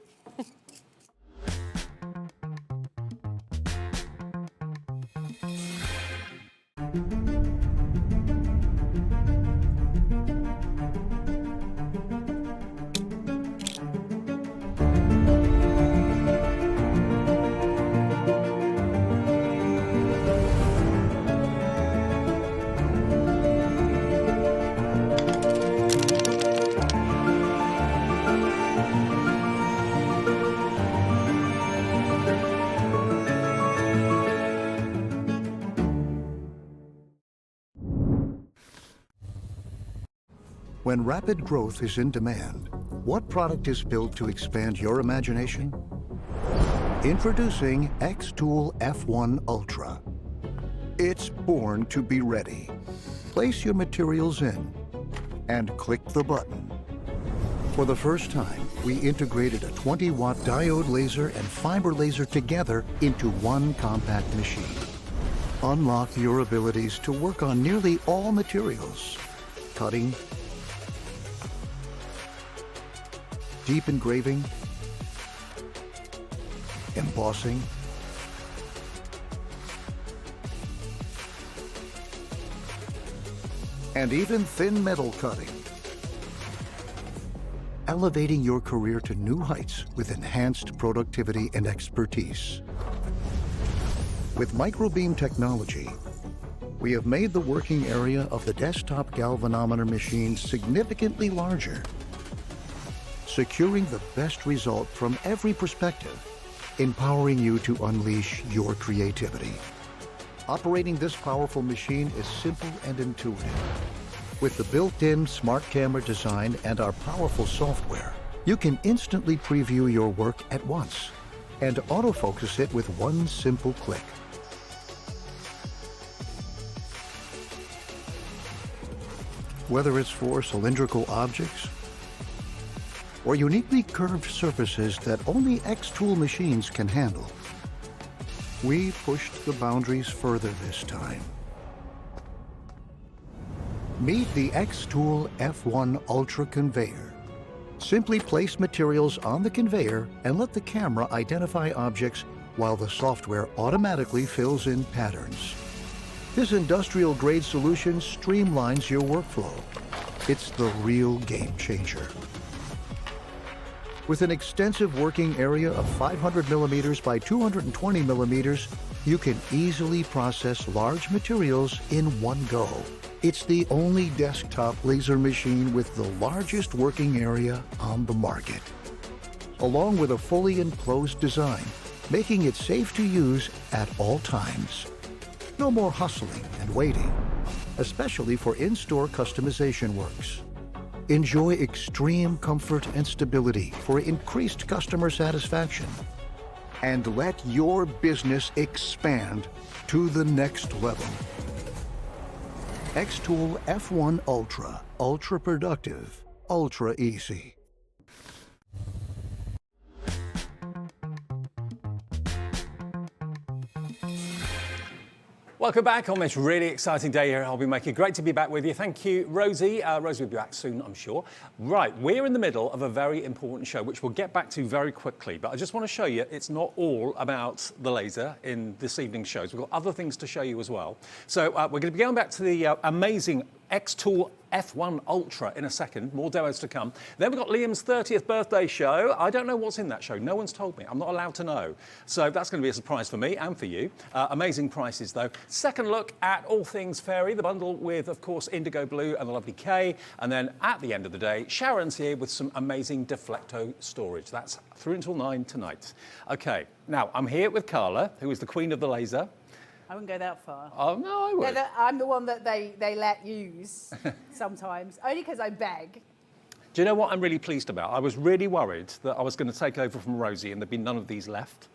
When rapid growth is in demand, what product is built to expand your imagination? Introducing xTool F1 Ultra. It's born to be ready. Place your materials in and click the button. For the first time, we integrated a 20-watt diode laser and fiber laser together into one compact machine. Unlock your abilities to work on nearly all materials. Cutting, deep engraving, embossing, and even thin metal cutting. elevating your career to new heights with enhanced productivity and expertise. With microbeam technology, we have made the working area of the desktop galvanometer machine significantly larger, securing the best result from every perspective, empowering you to unleash your creativity. Operating this powerful machine is simple and intuitive. With the built-in smart camera design and our powerful software, you can instantly preview your work at once and autofocus it with one simple click. Whether it's for cylindrical objects or uniquely curved surfaces that only xTool machines can handle, we pushed the boundaries further this time. Meet the xTool F1 Ultra Conveyor. Simply place materials on the conveyor and let the camera identify objects while the software automatically fills in patterns. This industrial-grade solution streamlines your workflow. It's the real game changer. With an extensive working area of 500 millimeters by 220 millimeters, you can easily process large materials in one go. It's the only desktop laser machine with the largest working area on the market, along with a fully enclosed design, making it safe to use at all times. No more hustling and waiting, especially for in-store customization works. Enjoy extreme comfort and stability for increased customer satisfaction. And let your business expand to the next level. xTool F1 Ultra. Ultra productive. Ultra easy. Welcome back on this really exciting day here at HobbyMaker. Great to be back with you. Thank you, Rosie. Rosie will be back soon, I'm sure. Right, we're in the middle of a very important show, which we'll get back to very quickly. But I just want to show you it's not all about the laser in this evening's shows. We've got other things to show you as well. So we're going to be going back to the amazing xTool F1 Ultra in a second. More demos to come. Then we've got Liam's 30th birthday show. I don't know what's in that show. No one's told me. I'm not allowed to know. So that's going to be a surprise for me and for you. Amazing prices, though. Second look at all things fairy, the bundle with, of course, IndigoBlu and the lovely Kay. And then at the end of the day, Sharon's here with some amazing Deflecto storage. That's through until 9 tonight. OK, now I'm here with Carla, who is the queen of the laser. I wouldn't go that far. Oh, no, I would. I'm the one that they let use sometimes, only because I beg. Do you know what I'm really pleased about? I was really worried that I was going to take over from Rosie and there'd be none of these left.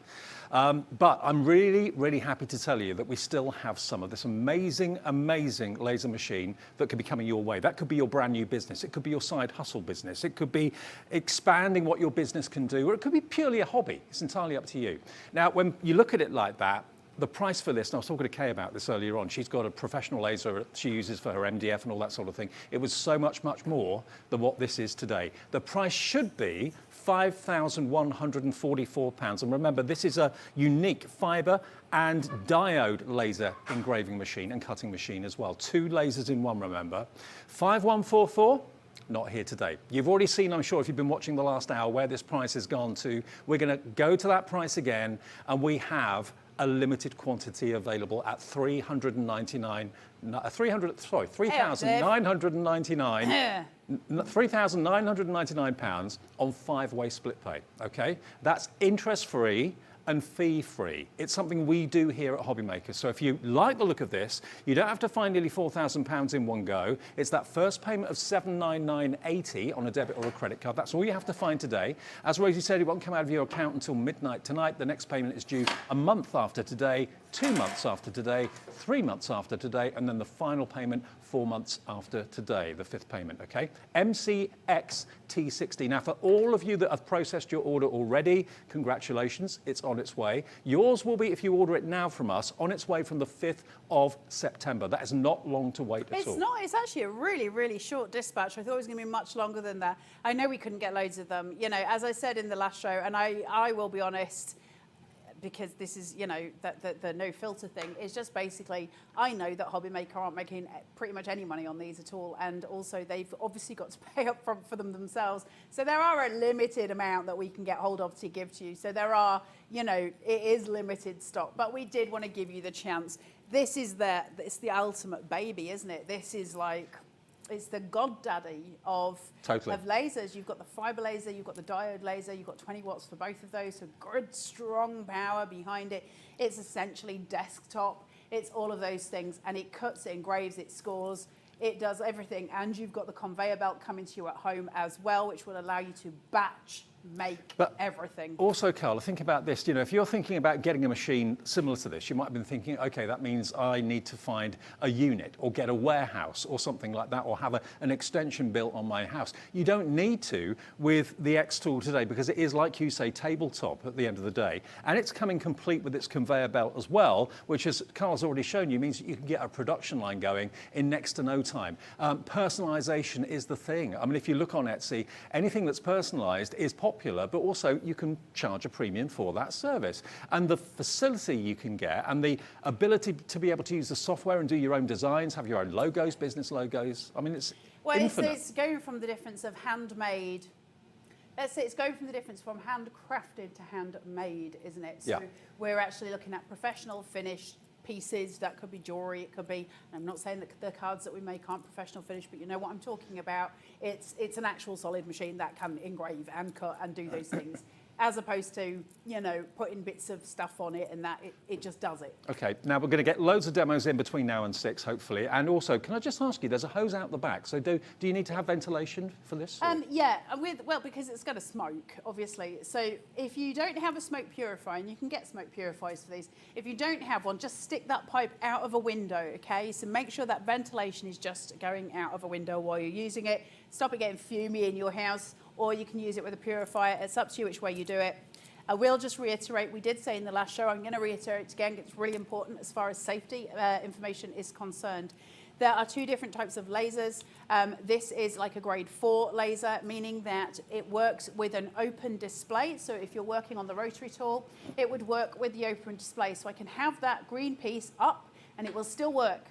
But I'm really, really happy to tell you that we still have some of this amazing, amazing laser machine that could be coming your way. That could be your brand new business. It could be your side hustle business. It could be expanding what your business can do, or it could be purely a hobby. It's entirely up to you. Now, when you look at it like that, the price for this, and I was talking to Kay about this earlier on, she's got a professional laser she uses for her MDF and all that sort of thing. It was so much, much more than what this is today. The price should be £5,144. And remember, this is a unique fibre and diode laser engraving machine and cutting machine as well. 2 lasers in one, remember. 5144. Not here today. You've already seen, I'm sure, if you've been watching the last hour, where this price has gone to. We're going to go to that price again, and we have a limited quantity available at £3,999 on 5-way split pay. Okay, that's interest-free and fee-free. It's something we do here at HobbyMaker. So if you like the look of this, you don't have to find nearly £4,000 in one go. It's that first payment of $799.80 on a debit or a credit card. That's all you have to find today. As Rosie said, it won't come out of your account until midnight tonight. The next payment is due a month after today, 2 months after today, 3 months after today, and then the final payment 4 months after today, the 5th payment, okay? MCXT60. Now, for all of you that have processed your order already, congratulations, it's on its way. Yours will be, if you order it now from us, on its way from the 5th of September. That is not long to wait at all. It's not. It's actually a really, really short dispatch. I thought it was going to be much longer than that. I know we couldn't get loads of them. You know, as I said in the last show, and I will be honest, because this is, you know, the no filter thing is just basically, I know that HobbyMaker aren't making pretty much any money on these at all, and also they've obviously got to pay up front for them themselves. So there are a limited amount that we can get hold of to give to you. So there are, you know, it is limited stock, but we did want to give you the chance. This is it's the ultimate baby, isn't it? This is like, it's the goddaddy of lasers. You've got the fiber laser, you've got the diode laser, you've got 20 watts for both of those, so good, strong power behind it. It's essentially desktop. It's all of those things, and it cuts, it engraves, it scores, it does everything. And you've got the conveyor belt coming to you at home as well, which will allow you to batch make everything. Also, Carla, think about this. You know, if you're thinking about getting a machine similar to this, you might have been thinking, okay, that means I need to find a unit or get a warehouse or something like that, or have an extension built on my house. You don't need to with the xTool today, because it is, like you say, tabletop at the end of the day. And it's coming complete with its conveyor belt as well, which, as Carla's already shown you, means that you can get a production line going in next to no time. Personalization is the thing. I mean, if you look on Etsy, anything that's personalized is popular, but also you can charge a premium for that service. And the facility you can get, and the ability to be able to use the software and do your own designs, have your own logos, business logos, I mean, it's infinite. It's going from the difference of handmade. Let's say it's going from the difference from handcrafted to handmade, isn't it? So we're actually looking at professional finished pieces. That could be jewelry, it could be, I'm not saying that the cards that we make aren't professional finish, but you know what I'm talking about. It's an actual solid machine that can engrave and cut and do those things, as opposed to, you know, putting bits of stuff on it and that it just does it. Okay, now we're going to get loads of demos in between now and 6, hopefully. And also, can I just ask you, there's a hose out the back, so do you need to have ventilation for this? Yeah, well, because it's going to smoke, obviously. So if you don't have a smoke purifier, and you can get smoke purifiers for these, if you don't have one, just stick that pipe out of a window, okay? So make sure that ventilation is just going out of a window while you're using it. Stop it getting fumey in your house, or you can use it with a purifier. It's up to you which way you do it. I will just reiterate, we did say in the last show, I'm going to reiterate again, it's really important as far as safety information is concerned. There are 2 different types of lasers. This is like a grade 4 laser, meaning that it works with an open display. So if you're working on the rotary tool, it would work with the open display. So I can have that green piece up and it will still work.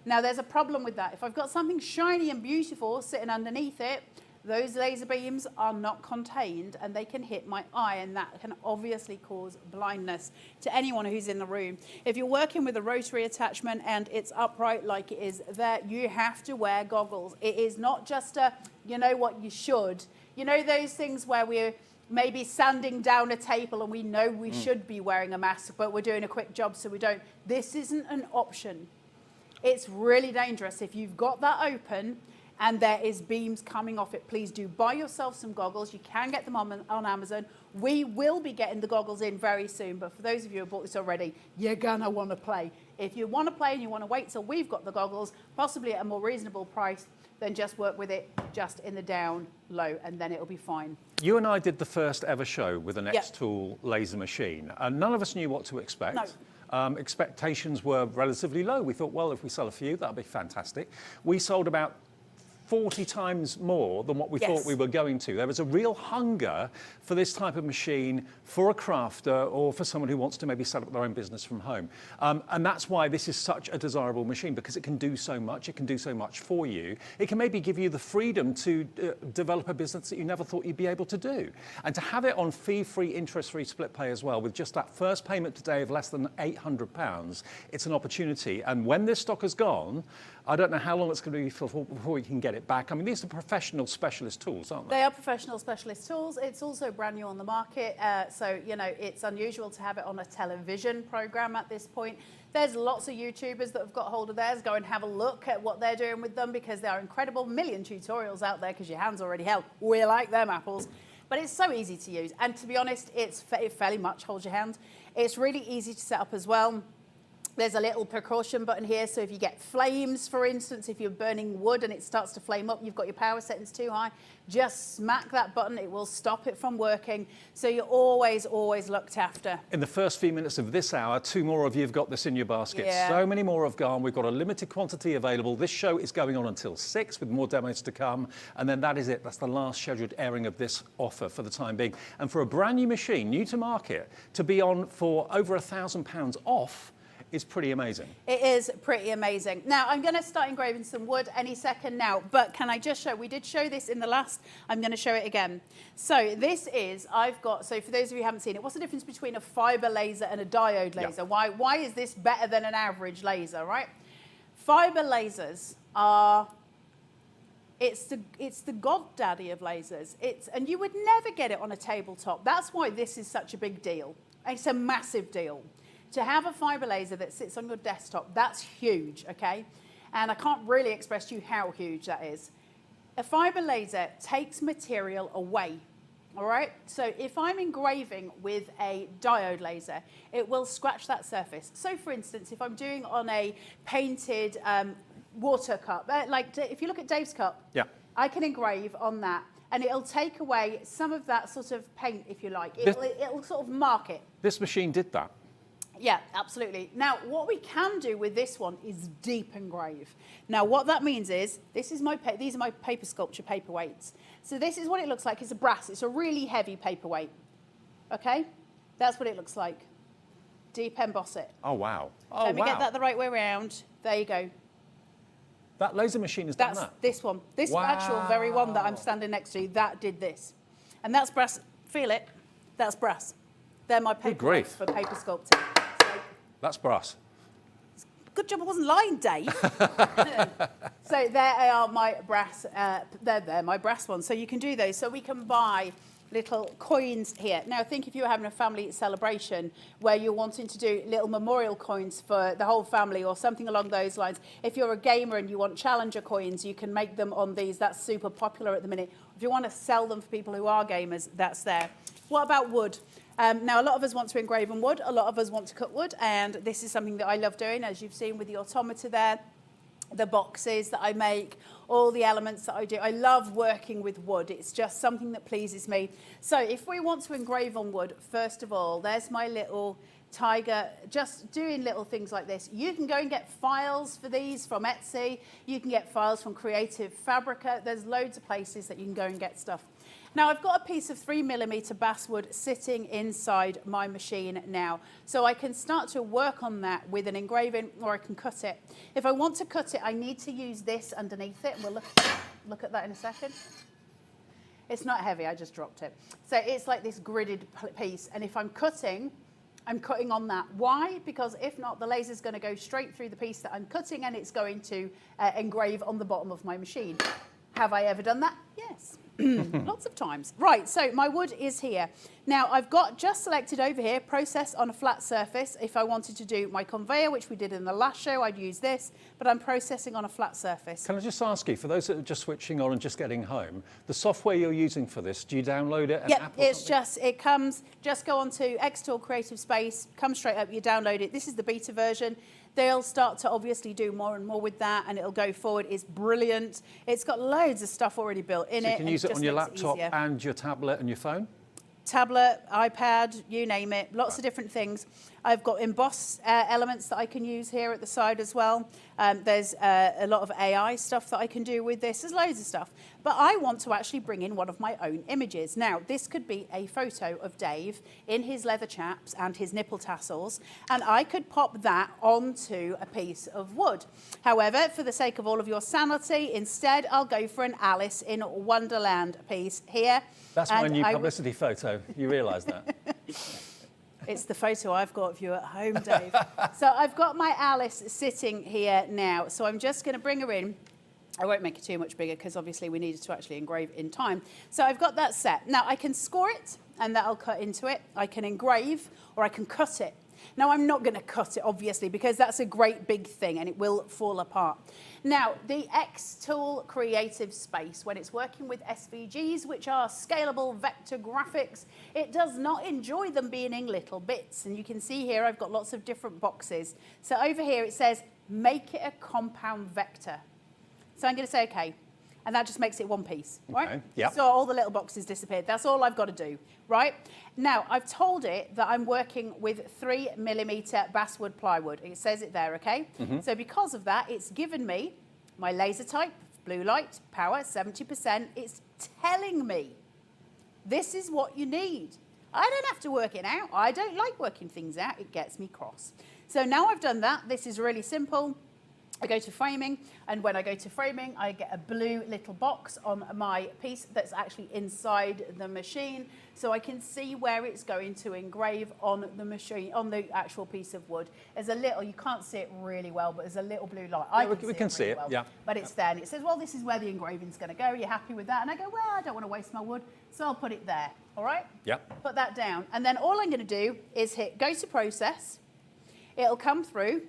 Now there's a problem with that. If I've got something shiny and beautiful sitting underneath it, those laser beams are not contained and they can hit my eye, and that can obviously cause blindness to anyone who's in the room. If you're working with a rotary attachment and it's upright like it is there, you have to wear goggles. It is not just a, you know what, you should. You know those things where we're maybe sanding down a table and we know we should be wearing a mask, but we're doing a quick job so we don't. This isn't an option. It's really dangerous. If you've got that open and there is beams coming off it, please do buy yourself some goggles. You can get them on Amazon. We will be getting the goggles in very soon, but for those of you who have bought this already, you're gonna want to play. If you want to play and you want to wait till we've got the goggles, possibly at a more reasonable price, then just work with it just in the down low, and then it'll be fine. You and I did the first ever show with an xTool laser machine, and none of us knew what to expect. No. Expectations were relatively low. We thought, well, if we sell a few, that'll be fantastic. We sold about 40 times more than what we thought we were going to. There was a real hunger for this type of machine for a crafter or for someone who wants to maybe set up their own business from home. And that's why this is such a desirable machine, because it can do so much. It can do so much for you. It can maybe give you the freedom to develop a business that you never thought you'd be able to do. And to have it on fee-free, interest-free split pay as well, with just that first payment today of less than £800, it's an opportunity. And when this stock is gone, I don't know how long it's going to be before we can get it back. I mean, these are professional specialist tools, aren't they? They are professional specialist tools. It's also brand new on the market. So, you know, it's unusual to have it on a television program at this point. There's lots of YouTubers that have got hold of theirs. Go and have a look at what they're doing with them, because there are incredible million tutorials out there, because your hand's already held. We like them apples. But it's so easy to use. And to be honest, it fairly much holds your hand. It's really easy to set up as well. There's a little precaution button here, so if you get flames, for instance, if you're burning wood and it starts to flame up, you've got your power settings too high, just smack that button, it will stop it from working, so you're always looked after. In the first few minutes of this hour, 2 more of you have got this in your basket. Yeah. So many more have gone. We've got a limited quantity available. This show is going on until 6 with more demos to come, and then that is it. That's the last scheduled airing of this offer for the time being. And for a brand new machine, new to market, to be on for over £1,000 off, is pretty amazing. It is pretty amazing. Now, I'm going to start engraving some wood any second now, but can I just show, we did show this in the last, I'm going to show it again. So this is, so for those of you who haven't seen it, what's the difference between a fiber laser and a diode laser? Yeah. Why is this better than an average laser, right? Fiber lasers are, it's the goddaddy of lasers. And you would never get it on a tabletop. That's why this is such a big deal. It's a massive deal. To have a fiber laser that sits on your desktop, that's huge, okay? And I can't really express to you how huge that is. A fiber laser takes material away, all right? So if I'm engraving with a diode laser, it will scratch that surface. So for instance, if I'm doing on a painted water cup, like if you look at Dave's cup, yeah, I can engrave on that, and it'll take away some of that sort of paint, if you like. It'll sort of mark it. This machine did that. Yeah, absolutely. Now, what we can do with this one is deep engrave. Now, what that means is, these are my paper sculpture paperweights. So this is what it looks like. It's a brass. It's a really heavy paperweight. Okay? That's what it looks like. Deep emboss it. Oh, wow. Oh, Let me get that the right way around. There you go. That laser machine has done that? That's this one. This actual very one that I'm standing next to, that did this. And that's brass. Feel it? That's brass. They're my paperweights for paper sculpting. That's brass. Good job I wasn't lying, Dave. So there are my brass, they're my brass ones. So you can do those. So we can buy little coins here. Now think if you were having a family celebration where you're wanting to do little memorial coins for the whole family or something along those lines. If you're a gamer and you want Challenger coins, you can make them on these. That's super popular at the minute. If you want to sell them for people who are gamers, that's there. What about wood? Now, a lot of us want to engrave on wood. A lot of us want to cut wood. And this is something that I love doing, as you've seen with the automator there, the boxes that I make, all the elements that I do. I love working with wood. It's just something that pleases me. So if we want to engrave on wood, first of all, there's my little tiger, just doing little things like this. You can go and get files for these from Etsy. You can get files from Creative Fabrica. There's loads of places that you can go and get stuff. Now, I've got a piece of 3mm basswood sitting inside my machine now. So I can start to work on that with an engraving, or I can cut it. If I want to cut it, I need to use this underneath it. And we'll look at that in a second. It's not heavy, I just dropped it. So it's like this gridded piece. And if I'm cutting on that. Why? Because if not, the laser's going to go straight through the piece that I'm cutting, and it's going to engrave on the bottom of my machine. Have I ever done that? Yes. Lots of times. Right, so my wood is here. Now, I've got just selected over here, process on a flat surface. If I wanted to do my conveyor, which we did in the last show, I'd use this, but I'm processing on a flat surface. Can I just ask you, for those that are just switching on and just getting home, the software you're using for this, do you download it? Yep, it comes, just go onto xTool Creative Space, come straight up, you download it. This is the beta version. They'll start to obviously do more and more with that, and it'll go forward. It's brilliant. It's got loads of stuff already built in it. So you can use it on your laptop and your tablet and your phone? Tablet, iPad, you name it, lots of different things. I've got embossed elements that I can use here at the side as well. There's a lot of AI stuff that I can do with this. There's loads of stuff. But I want to actually bring in one of my own images. Now, this could be a photo of Dave in his leather chaps and his nipple tassels, and I could pop that onto a piece of wood. However, for the sake of all of your sanity, instead, I'll go for an Alice in Wonderland piece here. That's my new publicity photo. You realise that? It's the photo I've got of you at home, Dave. So I've got my Alice sitting here now. So I'm just going to bring her in. I won't make it too much bigger because obviously we needed to actually engrave in time. So I've got that set. Now I can score it and that'll cut into it. I can engrave or I can cut it. Now, I'm not going to cut it, obviously, because that's a great big thing and it will fall apart. Now, the xTool creative space, when it's working with SVGs, which are scalable vector graphics, it does not enjoy them being in little bits. And you can see here, I've got lots of different boxes. So over here, it says, make it a compound vector. So I'm going to say, okay. And that just makes it one piece, right? Okay, yep. So all the little boxes disappeared. That's all I've got to do, right? Now, I've told it that I'm working with 3mm basswood plywood. It says it there, okay? So because of that, it's given me my laser type, blue light, power, 70%. It's telling me this is what you need. I don't have to work it out. I don't like working things out. It gets me cross. So now I've done that. This is really simple. I go to framing, and when I go to framing, I get a blue little box on my piece that's actually inside the machine, so I can see where it's going to engrave on the machine, on the actual piece of wood. There's a little, you can't see it really well, but there's a little blue light. We can see it, well, yeah. But it's there, and it says, well, this is where the engraving's going to go. Are you happy with that? And I go, well, I don't want to waste my wood, so I'll put it there, all right? Yep. Put that down, and then all I'm going to do is hit go to process. It'll come through,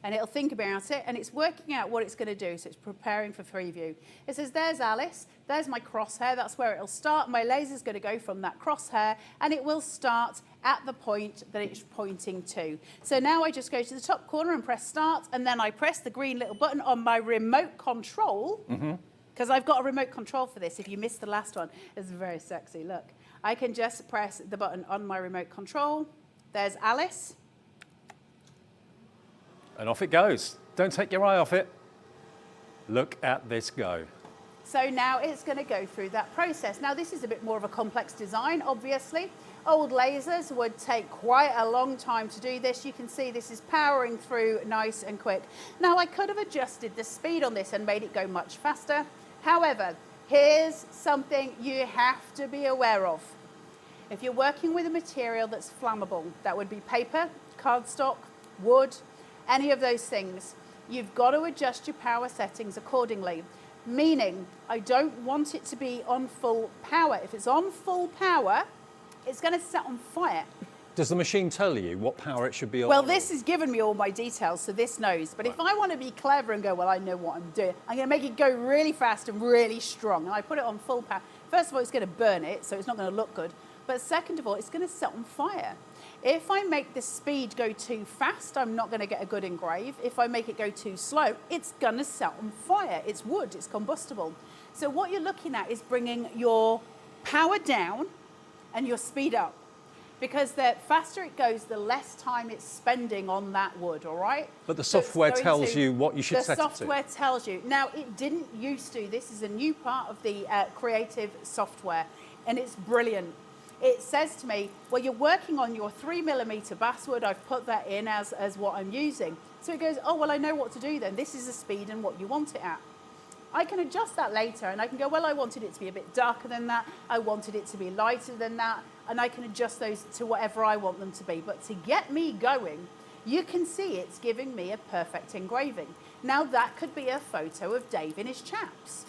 and it'll think about it, and it's working out what it's going to do, so it's preparing for preview. It says, there's Alice, there's my crosshair, that's where it'll start. My laser's going to go from that crosshair, and it will start at the point that it's pointing to. So now I just go to the top corner and press start, and then I press the green little button on my remote control, because I've got a remote control for this. If you missed the last one, it's very sexy, look. I can just press the button on my remote control. There's Alice. And off it goes. Don't take your eye off it. Look at this go. So now it's going to go through that process. Now this is a bit more of a complex design, obviously. Old lasers would take quite a long time to do this. You can see this is powering through nice and quick. Now I could have adjusted the speed on this and made it go much faster. However, here's something you have to be aware of. If you're working with a material that's flammable, that would be paper, cardstock, wood, any of those things, you've got to adjust your power settings accordingly. Meaning, I don't want it to be on full power. If it's on full power, it's going to set on fire. Does the machine tell you what power it should be on? Well, this has given me all my details, so this knows. But if I want to be clever and go, well, I know what I'm doing, I'm going to make it go really fast and really strong. And I put it on full power. First of all, it's going to burn it, so it's not going to look good. But second of all, it's going to set on fire. If I make the speed go too fast, I'm not going to get a good engrave. If I make it go too slow, it's going to set on fire. It's wood, it's combustible. So what you're looking at is bringing your power down and your speed up. Because the faster it goes, the less time it's spending on that wood, all right? But the software tells you what you should set it to. The software tells you. Now, it didn't used to. This is a new part of the creative software, and it's brilliant. It says to me, well, you're working on your 3mm basswood. I've put that in as what I'm using. So it goes, oh, well, I know what to do then. This is the speed and what you want it at. I can adjust that later, and I can go, well, I wanted it to be a bit darker than that. I wanted it to be lighter than that. And I can adjust those to whatever I want them to be. But to get me going, you can see it's giving me a perfect engraving. Now, that could be a photo of Dave in his chaps.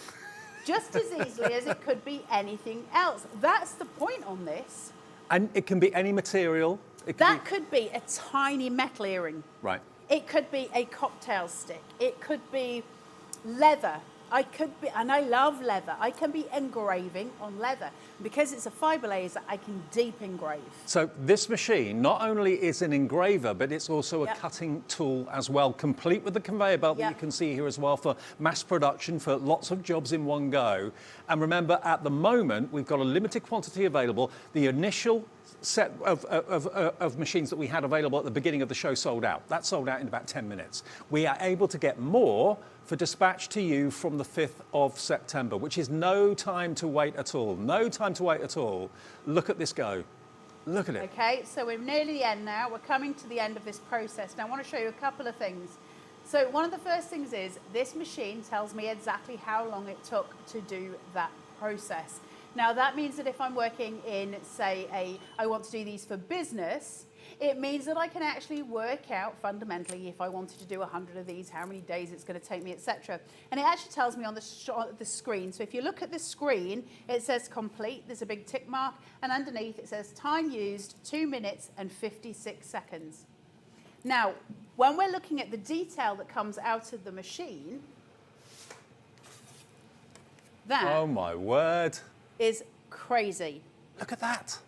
Just as easily as it could be anything else. That's the point on this. And it can be any material. Could be a tiny metal earring. Right. It could be a cocktail stick. It could be leather. And I love leather. I can be engraving on leather. Because it's a fibre laser, I can deep engrave. So this machine not only is an engraver, but it's also a cutting tool as well, complete with the conveyor belt that you can see here as well for mass production, for lots of jobs in one go. And remember, at the moment, we've got a limited quantity available. The initial set of machines that we had available at the beginning of the show sold out. That sold out in about 10 minutes. We are able to get more for dispatch to you from the 5th of September, which is no time to wait at all. No time to wait at all. Look at this go. Look at it. Okay, so we're nearly the end now. We're coming to the end of this process. Now I want to show you a couple of things. So one of the first things is this machine tells me exactly how long it took to do that process. Now that means that if I'm working in, say, I want to do these for business, It means that I can actually work out fundamentally if I wanted to do 100 of these, how many days it's going to take me, etc. And it actually tells me on the screen. So if you look at the screen, it says complete. There's a big tick mark, and underneath it says time used 2 minutes and 56 seconds. Now, when we're looking at the detail that comes out of the machine, that oh my word, is crazy. Look at that.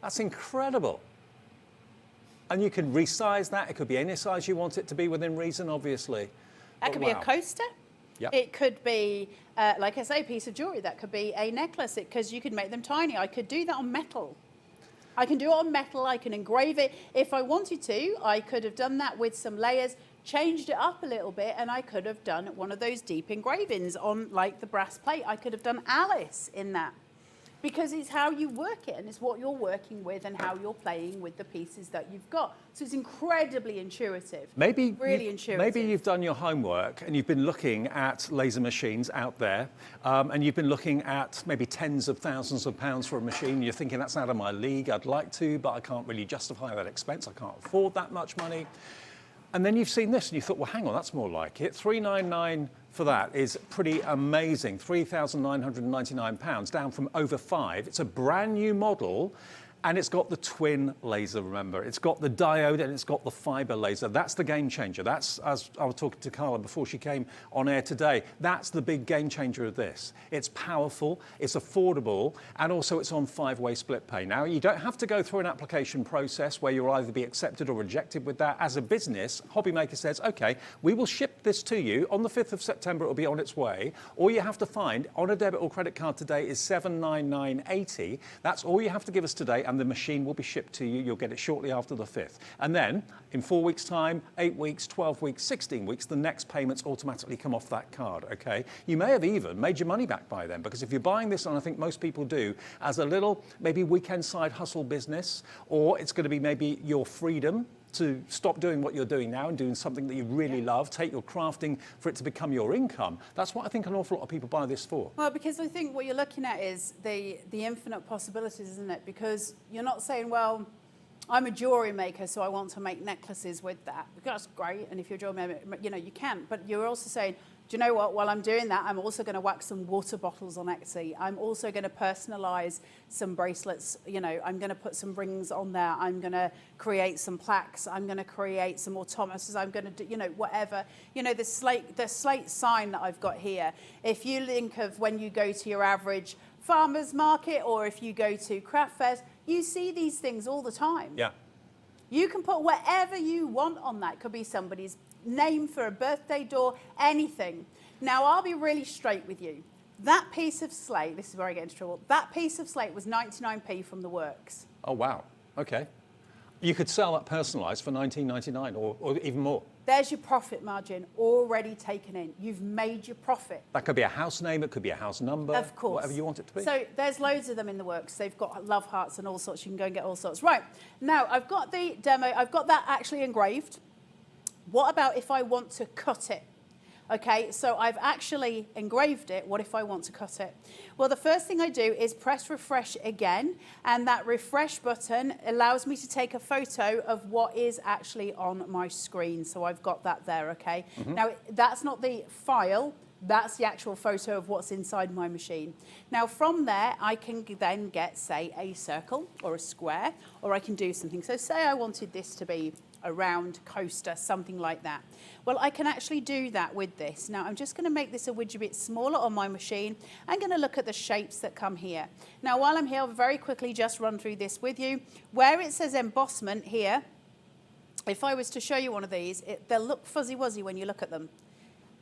That's incredible. And you can resize that. It could be any size you want it to be within reason, obviously. That could be a coaster. Yep. It could be, like I say, a piece of jewelry. That could be a necklace, because you could make them tiny. I could do that on metal. I can do it on metal. I can engrave it. If I wanted to, I could have done that with some layers, changed it up a little bit, and I could have done one of those deep engravings on, like, the brass plate. I could have done Alice in that. Because it's how you work it, and it's what you're working with and how you're playing with the pieces that you've got. So it's incredibly intuitive. Really intuitive. Maybe you've done your homework and you've been looking at laser machines out there, and you've been looking at maybe tens of thousands of pounds for a machine. You're thinking, that's out of my league. I'd like to, but I can't really justify that expense. I can't afford that much money. And then you've seen this and you thought, well, hang on, that's more like it. $399 for that is pretty amazing. £3,999, down from over £5,000. It's a brand new model, and it's got the twin laser, remember. It's got the diode and it's got the fiber laser. That's the game changer. That's, as I was talking to Carla before she came on air today, that's the big game changer of this. It's powerful, it's affordable, and also it's on 5-way split pay. Now, you don't have to go through an application process where you'll either be accepted or rejected with that. As a business, HobbyMaker says, okay, we will ship this to you. On the 5th of September, it'll be on its way. All you have to find on a debit or credit card today is $799.80. That's all you have to give us today, and the machine will be shipped to you. You'll get it shortly after the 5th. And then, in 4 weeks' time, 8 weeks, 12 weeks, 16 weeks, the next payments automatically come off that card, okay? You may have even made your money back by then, because if you're buying this, and I think most people do, as a little, maybe weekend side hustle business, or it's going to be maybe your freedom to stop doing what you're doing now and doing something that you really love, take your crafting for it to become your income. That's what I think an awful lot of people buy this for. Well, because I think what you're looking at is the infinite possibilities, isn't it? Because you're not saying, well, I'm a jewelry maker, so I want to make necklaces with that. That's great, and if you're a jewelry maker, you know, you can. But you're also saying, do you know what? While I'm doing that, I'm also going to wax some water bottles on Etsy. I'm also going to personalize some bracelets. You know, I'm going to put some rings on there. I'm going to create some plaques. I'm going to create some automatons. I'm going to do, you know, whatever. You know, the slate sign that I've got here. If you think of when you go to your average farmer's market, or if you go to craft fairs, you see these things all the time. Yeah. You can put whatever you want on that. It could be somebody's name for a birthday door, anything. Now, I'll be really straight with you. That piece of slate, this is where I get into trouble, that piece of slate was 99p from the works. Oh, wow. Okay. You could sell that personalised for $19.99 or even more. There's your profit margin already taken in. You've made your profit. That could be a house name, it could be a house number. Of course. Whatever you want it to be. So there's loads of them in the works. They've got love hearts and all sorts. You can go and get all sorts. Right, now I've got the demo. I've got that actually engraved. What about if I want to cut it? Okay, so I've actually engraved it. What if I want to cut it? Well, the first thing I do is press refresh again, and that refresh button allows me to take a photo of what is actually on my screen. So I've got that there, okay? Now, that's not the file. That's the actual photo of what's inside my machine. Now, from there, I can then get, say, a circle or a square, or I can do something. So say I wanted this to be a round coaster, something like that. Well, I can actually do that with this. Now, I'm just going to make this a widget bit smaller on my machine. I'm going to look at the shapes that come here. Now, while I'm here, I'll very quickly just run through this with you. Where it says embossment here, if I was to show you one of these, they'll look fuzzy-wuzzy when you look at them.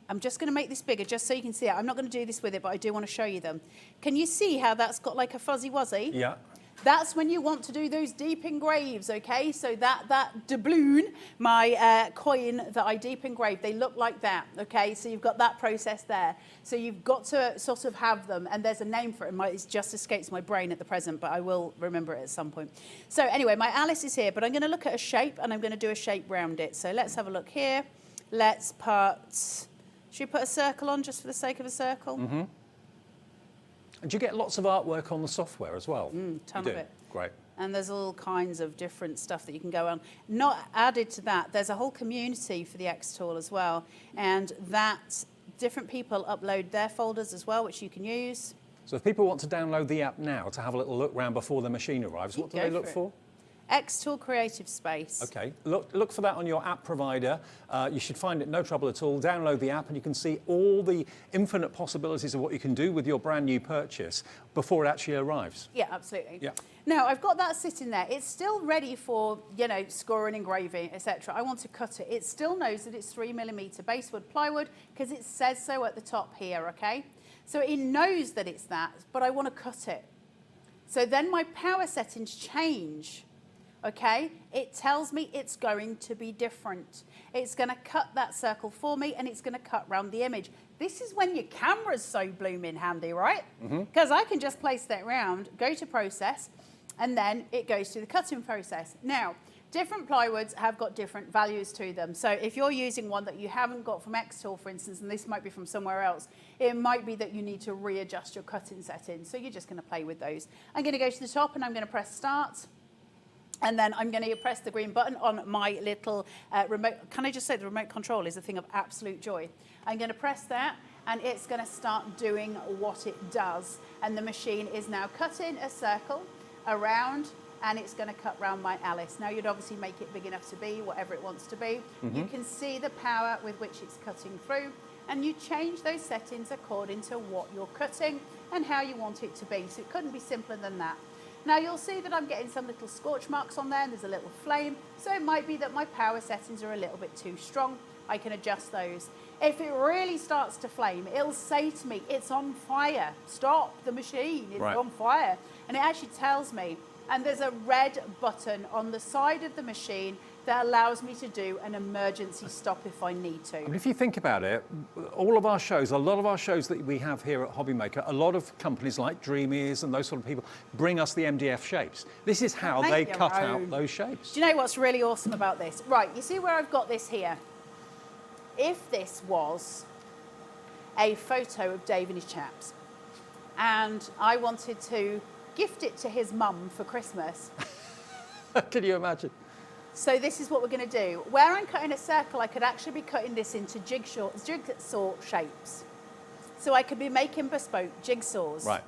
I'm just going to make this bigger just so you can see it. I'm not going to do this with it, but I do want to show you them. Can you see how that's got like a fuzzy-wuzzy? Yeah. That's when you want to do those deep engraves, okay? So that doubloon, my coin that I deep engraved, they look like that, okay? So you've got that process there. So you've got to sort of have them, and there's a name for it. It just escapes my brain at the present, but I will remember it at some point. So anyway, my Alice is here, but I'm going to look at a shape, and I'm going to do a shape round it. So let's have a look here. Let's put... Should we put a circle on just for the sake of a circle? And do you get lots of artwork on the software as well? Ton of it. Great. and there's all kinds of different stuff that you can go on. Not added to that, there's a whole community for the xTool as well, and that different people upload their folders as well, which you can use. So if people want to download the app now to have a little look around before the machine arrives, what do they look for? xTool Creative Space. Okay, look for that on your app provider. You should find it no trouble at all. Download the app and you can see all the infinite possibilities of what you can do with your brand new purchase before it actually arrives. Yeah, absolutely. Yeah. Now, I've got that sitting there. It's still ready for, you know, scoring, engraving, etc. I want to cut it. It still knows that it's 3mm basewood plywood because it says so at the top here, okay? So it knows that it's that, but I want to cut it. So then my power settings change. Okay, it tells me it's going to be different. It's going to cut that circle for me and it's going to cut round the image. This is when your camera's so blooming handy, right? Because I can just place that round, go to process, and then it goes to the cutting process. Now, different plywoods have got different values to them. So if you're using one that you haven't got from xTool, for instance, and this might be from somewhere else, it might be that you need to readjust your cutting settings. So you're just going to play with those. I'm going to go to the top and I'm going to press start. And then I'm going to press the green button on my little remote. Can I just say the remote control is a thing of absolute joy. I'm going to press that and it's going to start doing what it does. And the machine is now cutting a circle around and it's going to cut round my Alice. Now you'd obviously make it big enough to be whatever it wants to be. You can see the power with which it's cutting through and you change those settings according to what you're cutting and how you want it to be. So it couldn't be simpler than that. Now you'll see that I'm getting some little scorch marks on there and there's a little flame. So it might be that my power settings are a little bit too strong. I can adjust those. If it really starts to flame, it'll say to me, it's on fire. Stop the machine, it's on fire. And it actually tells me, and there's a red button on the side of the machine that allows me to do an emergency stop if I need to. I mean, if you think about it, all of our shows, a lot of our shows that we have here at HobbyMaker, a lot of companies like Dreamies and those sort of people bring us the MDF shapes. This is how they cut out those shapes. Do you know what's really awesome about this? Right, you see where I've got this here? If this was a photo of Dave and his chaps, and I wanted to gift it to his mum for Christmas. Can you imagine? So this is what we're going to do. Where I'm cutting a circle, I could actually be cutting this into jigsaw shapes. So I could be making bespoke jigsaws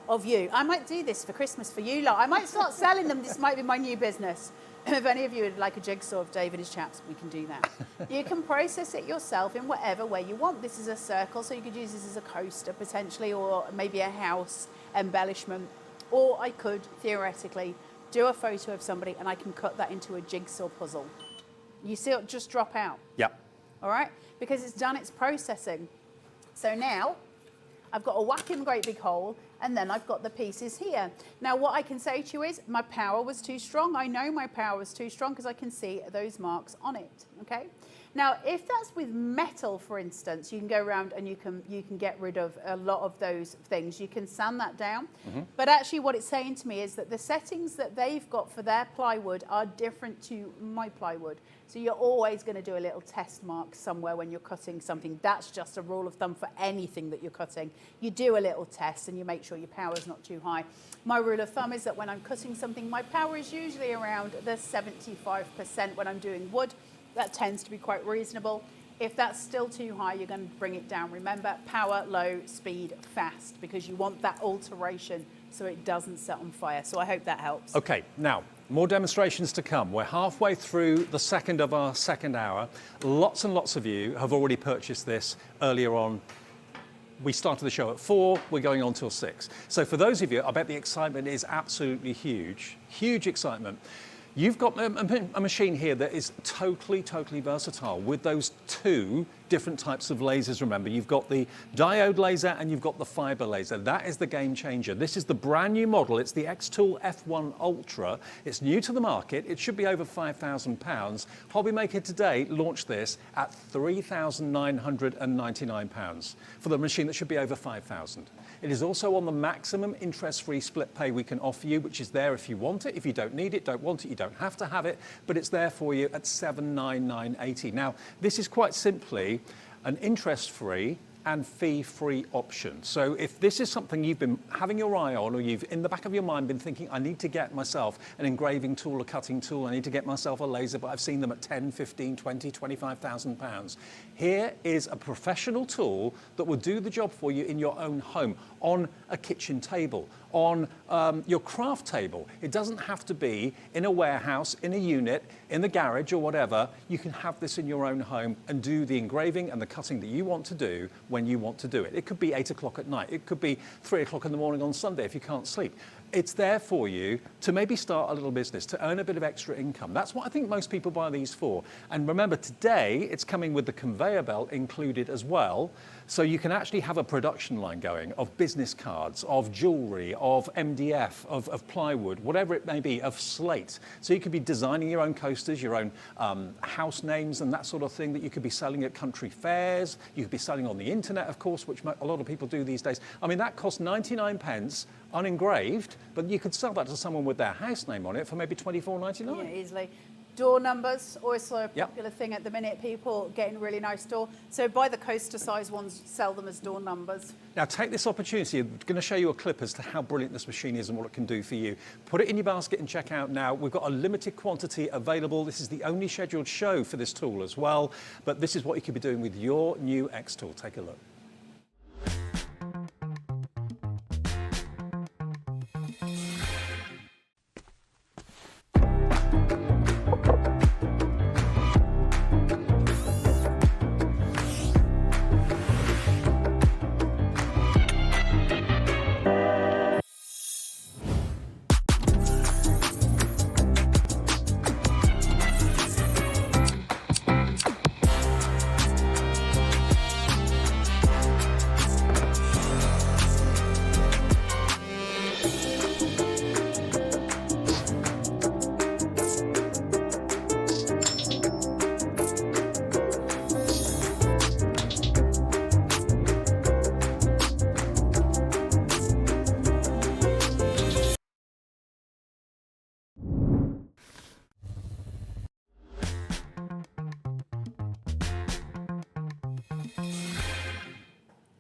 of you. I might do this for Christmas for you lot. I might start selling them. This might be my new business. If any of you would like a jigsaw of Dave and his chaps, we can do that. You can process it yourself in whatever way you want. This is a circle, so you could use this as a coaster potentially, or maybe a house embellishment. Or I could, theoretically, do a photo of somebody and I can cut that into a jigsaw puzzle. You see it just drop out. Yep. All right? Because it's done its processing. So now I've got a whacking great big hole and then I've got the pieces here. Now what I can say to you is my power was too strong. I know my power was too strong because I can see those marks on it, okay? Now, if that's with metal, for instance, you can go around and you can get rid of a lot of those things. You can sand that down. But actually what it's saying to me is that the settings that they've got for their plywood are different to my plywood. So you're always going to do a little test mark somewhere when you're cutting something. That's just a rule of thumb for anything that you're cutting. You do a little test and you make sure your power is not too high. My rule of thumb is that when I'm cutting something, my power is usually around the 75% when I'm doing wood. That tends to be quite reasonable. If that's still too high, you're going to bring it down. Remember, power, low, speed, fast, because you want that alteration so it doesn't set on fire. So I hope that helps. Okay, now, more demonstrations to come. We're halfway through the second of our second hour. Lots and lots of you have already purchased this earlier on. We started the show at 4, we're going on till 6. So for those of you, I bet the excitement is absolutely huge. Huge excitement. You've got a machine here that is totally versatile with those two different types of lasers. Remember, you've got the diode laser and you've got the fiber laser. That is the game changer. This is the brand new model. It's the xTool F1 Ultra. It's new to the market. It should be over £5,000. HobbyMaker today launched this at £3,999 for the machine that should be over £5,000. It is also on the maximum interest-free split pay we can offer you, which is there if you want it. If you don't need it, don't want it, you don't have to have it, but it's there for you at £799.80. Now, this is quite simply an interest-free and fee-free option. So if this is something you've been having your eye on, or you've in the back of your mind been thinking, I need to get myself an engraving tool, a cutting tool, I need to get myself a laser, but I've seen them at 10, 15, 20, 25,000 pounds. Here is a professional tool that will do the job for you in your own home, on a kitchen table, on your craft table. It doesn't have to be in a warehouse, in a unit, in the garage or whatever. You can have this in your own home and do the engraving and the cutting that you want to do when you want to do it. It could be 8 o'clock at night. It could be 3 o'clock in the morning on Sunday if you can't sleep. It's there for you to maybe start a little business, to earn a bit of extra income. That's what I think most people buy these for. And remember, today it's coming with the conveyor belt included as well. So you can actually have a production line going of business cards, of jewellery, of MDF, of plywood, whatever it may be, of slate. So you could be designing your own coasters, your own house names and that sort of thing that you could be selling at country fairs. You could be selling on the internet, of course, which a lot of people do these days. I mean, that costs 99 pence unengraved, but you could sell that to someone with their house name on it for maybe £24.99. Yeah, easily. Door numbers, also a popular thing at the minute, people getting really nice door. So buy the coaster size ones, sell them as door numbers. Now take this opportunity, I'm going to show you a clip as to how brilliant this machine is and what it can do for you. Put it in your basket and check out now. We've got a limited quantity available. This is the only scheduled show for this tool as well, but this is what you could be doing with your new xTool. Take a look.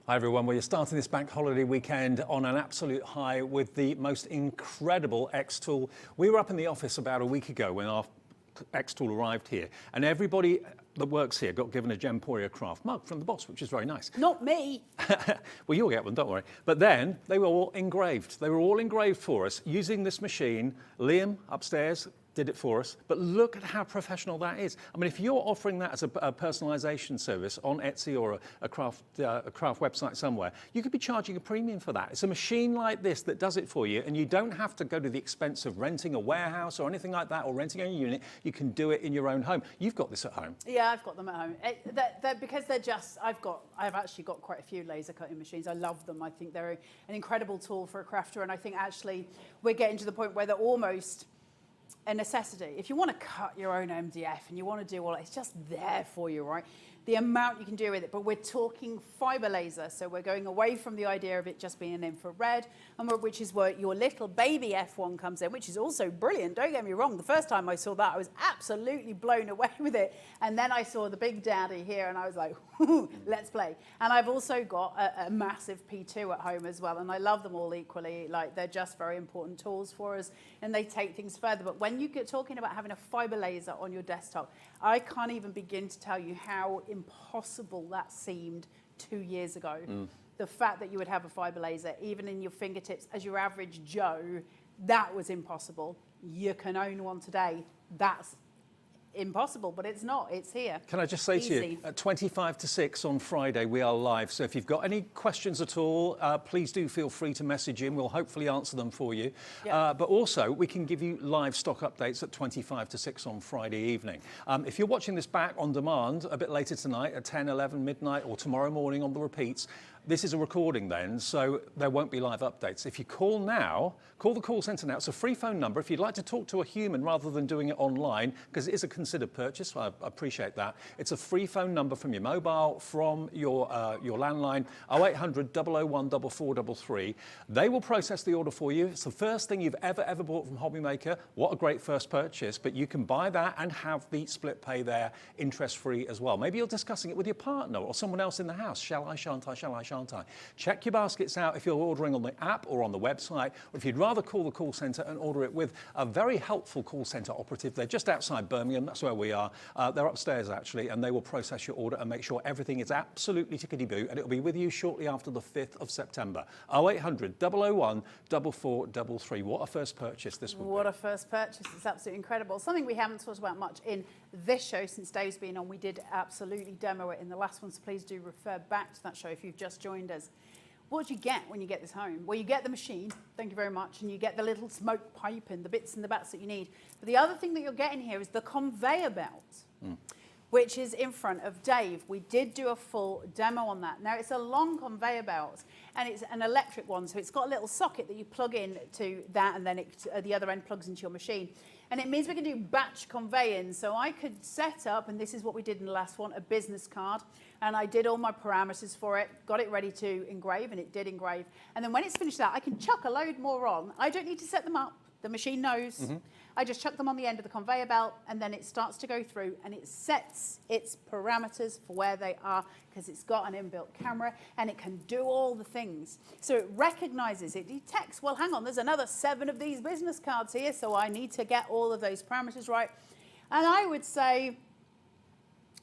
Hi everyone, well, you're starting this bank holiday weekend on an absolute high with the most incredible xTool. We were up in the office about a week ago when our xTool arrived here, and everybody that works here got given a Gemporia craft mug from the boss, which is very nice. Not me. Well, you'll get one, don't worry. But then they were all engraved. They were all engraved for us using this machine. Liam upstairs did it for us, but look at how professional that is. I mean, if you're offering that as a personalization service on Etsy or a craft website somewhere, you could be charging a premium for that. It's a machine like this that does it for you, and you don't have to go to the expense of renting a warehouse or anything like that, or renting a unit. You can do it in your own home. You've got this at home. Yeah, I've got them at home. Because they're just, I've actually got quite a few laser cutting machines. I love them. I think they're an incredible tool for a crafter, and I think actually we're getting to the point where they're almost a necessity. If you want to cut your own MDF and you want to do all that, it's just there for you, right? The amount you can do with it, but we're talking fiber laser, so we're going away from the idea of it just being an infrared, and which is where your little baby F1 comes in, which is also brilliant. Don't get me wrong, the first time I saw that, I was absolutely blown away with it, and then I saw the big daddy here, and I was like, let's play. And I've also got a massive P2 at home as well, and I love them all equally. Like, they're just very important tools for us, and they take things further. But when you get talking about having a fiber laser on your desktop, I can't even begin to tell you how impossible that seemed 2 years ago. The fact that you would have a fiber laser, even in your fingertips, as your average Joe, that was impossible. You can own one today. That's impossible, but it's not. It's here. Can I just say to you, at 25 to 6 on Friday, we are live. So if you've got any questions at all, please do feel free to message in. We'll hopefully answer them for you. But also, we can give you live stock updates at 25 to 6 on Friday evening. If you're watching this back on demand a bit later tonight at 10, 11, midnight, or tomorrow morning on the repeats, this is a recording then, so there won't be live updates. If you call now, call the call centre now. It's a free phone number. If you'd like to talk to a human rather than doing it online, because it is a considered purchase, I appreciate that. It's a free phone number from your mobile, from your landline, 0800 001 4433. They will process the order for you. It's the first thing you've ever bought from HobbyMaker. What a great first purchase, but you can buy that and have the split pay there, interest-free as well. Maybe you're discussing it with your partner or someone else in the house. Shall I, shan't I, shall I, shan't I? Check your baskets out if you're ordering on the app or on the website, or if you'd rather call the call centre and order it with a very helpful call centre operative. They're just outside Birmingham, that's where we are. They're upstairs actually, and they will process your order and make sure everything is absolutely tickety-boo, and it'll be with you shortly after the 5th of September. 0800 001 4433. What a first purchase this would be. What a first purchase. It's absolutely incredible. Something we haven't talked about much in this show since Dave's been on. We did absolutely demo it in the last one, so please do refer back to that show if you've just joined us. What do you get when you get this home? Well, you get the machine, thank you very much, and you get the little smoke pipe and the bits and the bats that you need. But the other thing that you're getting here is the conveyor belt, which is in front of Dave. We did do a full demo on that. Now, it's a long conveyor belt, and it's an electric one, so it's got a little socket that you plug in to that, and then the other end plugs into your machine. And it means we can do batch conveying. So I could set up, and this is what we did in the last one, a business card. And I did all my parameters for it, got it ready to engrave, and it did engrave. And then when it's finished that, I can chuck a load more on. I don't need to set them up. The machine knows. I just chuck them on the end of the conveyor belt, and then it starts to go through, and it sets its parameters for where they are, because it's got an inbuilt camera, and it can do all the things. So it recognizes, it detects, well, hang on, there's another 7 of these business cards here, so I need to get all of those parameters right. And I would say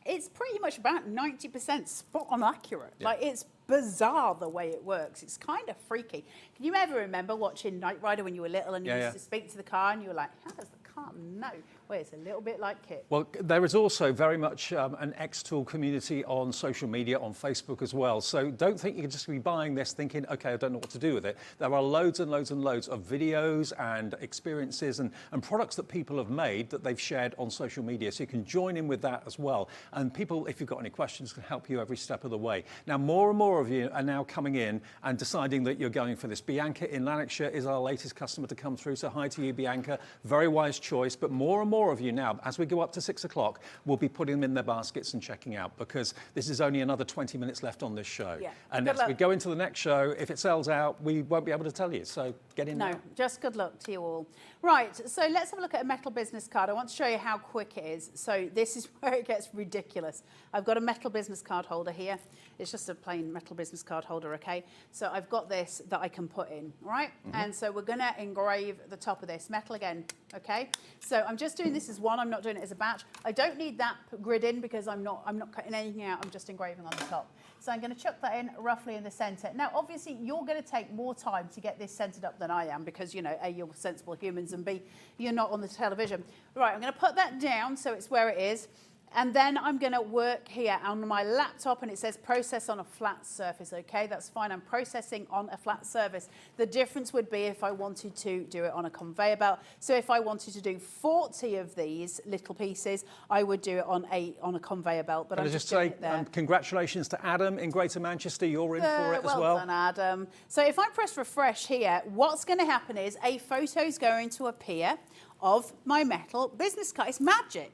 it's pretty much about 90% spot on accurate. Yeah. Like, it's bizarre the way it works. It's kind of freaky. Can you ever remember watching Knight Rider when you were little and you used to speak to the car and you were like, how does the car know? Well, it's a little bit like Kit. Well, there is also very much an xTool community on social media, on Facebook as well. So don't think you can just be buying this thinking, okay, I don't know what to do with it. There are loads and loads and loads of videos and experiences and products that people have made that they've shared on social media. So you can join in with that as well. And people, if you've got any questions, can help you every step of the way. Now, more and more of you are now coming in and deciding that you're going for this. Bianca in Lanarkshire is our latest customer to come through. So hi to you, Bianca. Very wise choice. But more and more of you now, as we go up to 6 o'clock, will be putting them in their baskets and checking out, because this is only another 20 minutes left on this show. Yeah. And as we go into the next show, if it sells out, we won't be able to tell you. So get in now. No, just good luck to you all. Right, so let's have a look at a metal business card. I want to show you how quick it is. So this is where it gets ridiculous. I've got a metal business card holder here. It's just a plain metal business card holder, okay? So I've got this that I can put in, right? And so we're gonna engrave the top of this, metal again, okay? So I'm just doing this as one, I'm not doing it as a batch. I don't need that grid in because I'm not cutting anything out, I'm just engraving on the top. So I'm gonna chuck that in roughly in the center. Now, obviously, you're gonna take more time to get this centered up than I am because, you know, A, you're sensible humans, and B, you're not on the television. Right, I'm gonna put that down so it's where it is. And then I'm going to work here on my laptop, and it says process on a flat surface. Okay, that's fine. I'm processing on a flat surface. The difference would be if I wanted to do it on a conveyor belt. So if I wanted to do 40 of these little pieces, I would do it on a conveyor belt. But I'm just doing it there. Congratulations to Adam in Greater Manchester. You're in for it as well. Well done, Adam. So if I press refresh here, what's going to happen is a photo is going to appear of my metal business card. It's magic.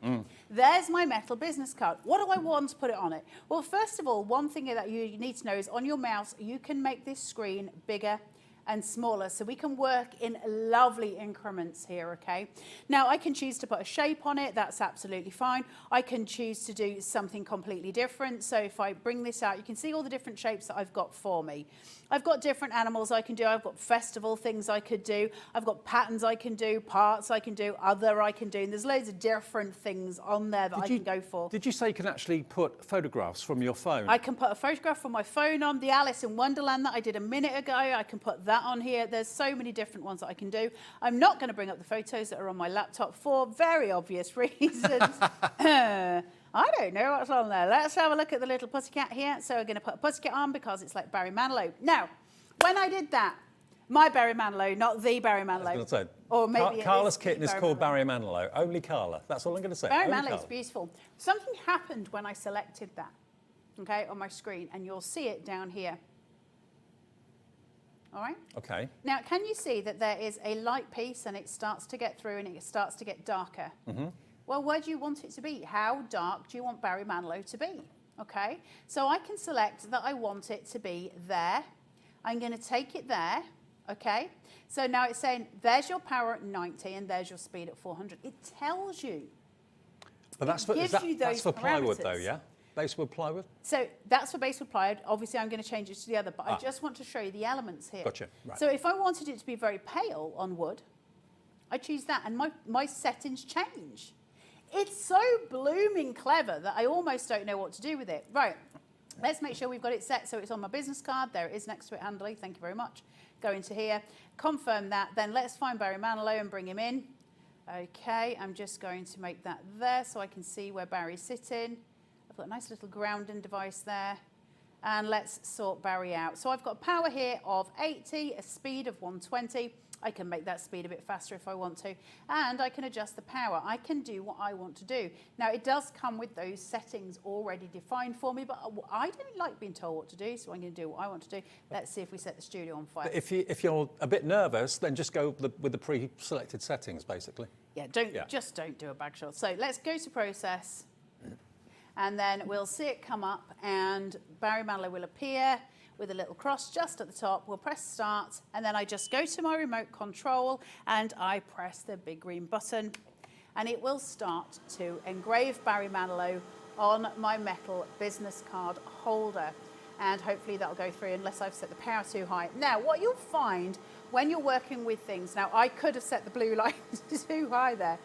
There's my metal business card. What do I want to put it on it? Well, first of all, one thing that you need to know is on your mouse, you can make this screen bigger and smaller, so we can work in lovely increments here, okay? Now, I can choose to put a shape on it. That's absolutely fine. I can choose to do something completely different. So if I bring this out, you can see all the different shapes that I've got for me. I've got different animals I can do. I've got festival things I could do. I've got patterns I can do, parts I can do, other I can do. And there's loads of different things on there that I can go for. Did you say you can actually put photographs from your phone? I can put a photograph from my phone on. The Alice in Wonderland that I did a minute ago, I can put that on here. There's so many different ones that I can do. I'm not going to bring up the photos that are on my laptop for very obvious reasons. I don't know what's on there. Let's have a look at the little pussycat here. So we're going to put a pussycat on because it's like Barry Manilow. Now, when I did that, my Barry Manilow, not the Barry Manilow. I was going to say, or maybe Carla's kitten is called Barry Manilow. Only Carla. That's all I'm going to say. Barry Manilow is beautiful. Something happened when I selected that, okay, on my screen, and you'll see it down here. all right? Okay. Now, can you see that there is a light piece and it starts to get through and it starts to get darker? Well, where do you want it to be? How dark do you want Barry Manilow to be? Okay, so I can select that I want it to be there. I'm going to take it there, okay? So now it's saying, there's your power at 90 and there's your speed at 400. It tells you. But that's for, that's for plywood though, yeah? Basewood plywood? So that's for basewood plywood. Obviously, I'm going to change it to the other, but I just want to show you the elements here. Gotcha, right. So if I wanted it to be very pale on wood, I choose that and my settings change. It's so blooming clever that I almost don't know what to do with it. Right, let's make sure we've got it set so it's on my business card. There it is next to it handily, thank you very much. Go into here, confirm that, then let's find Barry Manilow and bring him in. Okay, I'm just going to make that there so I can see where Barry's sitting. I've got a nice little grounding device there. And let's sort Barry out. So I've got a power here of 80, a speed of 120. I can make that speed a bit faster if I want to. And I can adjust the power. I can do what I want to do. Now, it does come with those settings already defined for me, but I don't like being told what to do, so I'm going to do what I want to do. Let's see if we set the studio on fire. But if you're a bit nervous, then just go with the pre-selected settings, basically. Yeah, just don't do a bag shot. So let's go to process. And then we'll see it come up and Barry Manilow will appear with a little cross just at the top. We'll press start and then I just go to my remote control and I press the big green button and it will start to engrave Barry Manilow on my metal business card holder. And hopefully that'll go through unless I've set the power too high. Now, what you'll find when you're working with things, now I could have set the blue light too high there.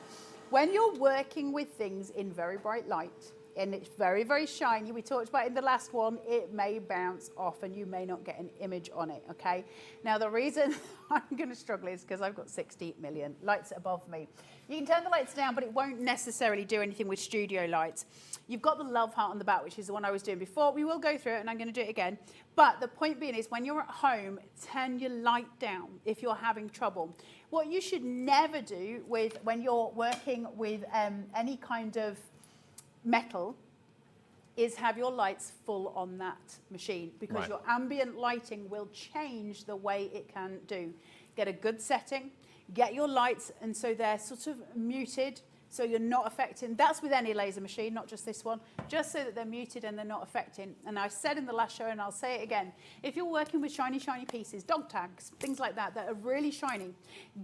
When you're working with things in very bright light, and it's very, very shiny. We talked about in the last one, it may bounce off and you may not get an image on it, okay? Now, the reason I'm going to struggle is because I've got 60 million lights above me. You can turn the lights down, but it won't necessarily do anything with studio lights. You've got the love heart on the back, which is the one I was doing before. We will go through it, and I'm going to do it again. But the point being is when you're at home, turn your light down if you're having trouble. What you should never do when you're working with any kind of metal is have your lights full on that machine because your ambient lighting will change the way it can do. Get a good setting, get your lights and so they're sort of muted so you're not affecting. That's with any laser machine, not just this one, just so that they're muted and they're not affecting. And I said in the last show and I'll say it again, if you're working with shiny, shiny pieces, dog tags, things like that are really shiny,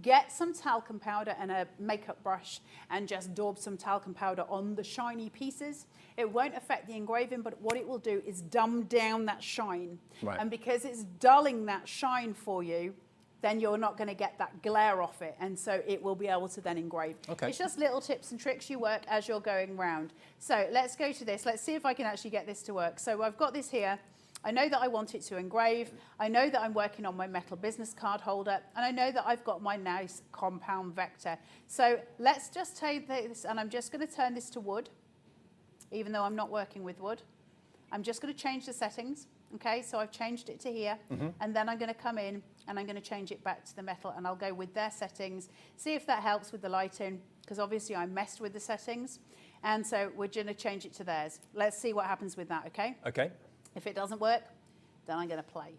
get some talcum powder and a makeup brush and just daub some talcum powder on the shiny pieces. It won't affect the engraving, but what it will do is dumb down that shine. Right. And because it's dulling that shine for you, then you're not going to get that glare off it. And so it will be able to then engrave. Okay. It's just little tips and tricks you work as you're going round. So let's go to this. Let's see if I can actually get this to work. So I've got this here. I know that I want it to engrave. I know that I'm working on my metal business card holder. And I know that I've got my nice compound vector. So let's just take this, and I'm just going to turn this to wood, even though I'm not working with wood. I'm just going to change the settings. Okay, so I've changed it to here, and then I'm going to come in and I'm going to change it back to the metal, and I'll go with their settings, see if that helps with the lighting, because obviously I messed with the settings, and so we're going to change it to theirs. Let's see what happens with that, okay? Okay. If it doesn't work, then I'm going to play.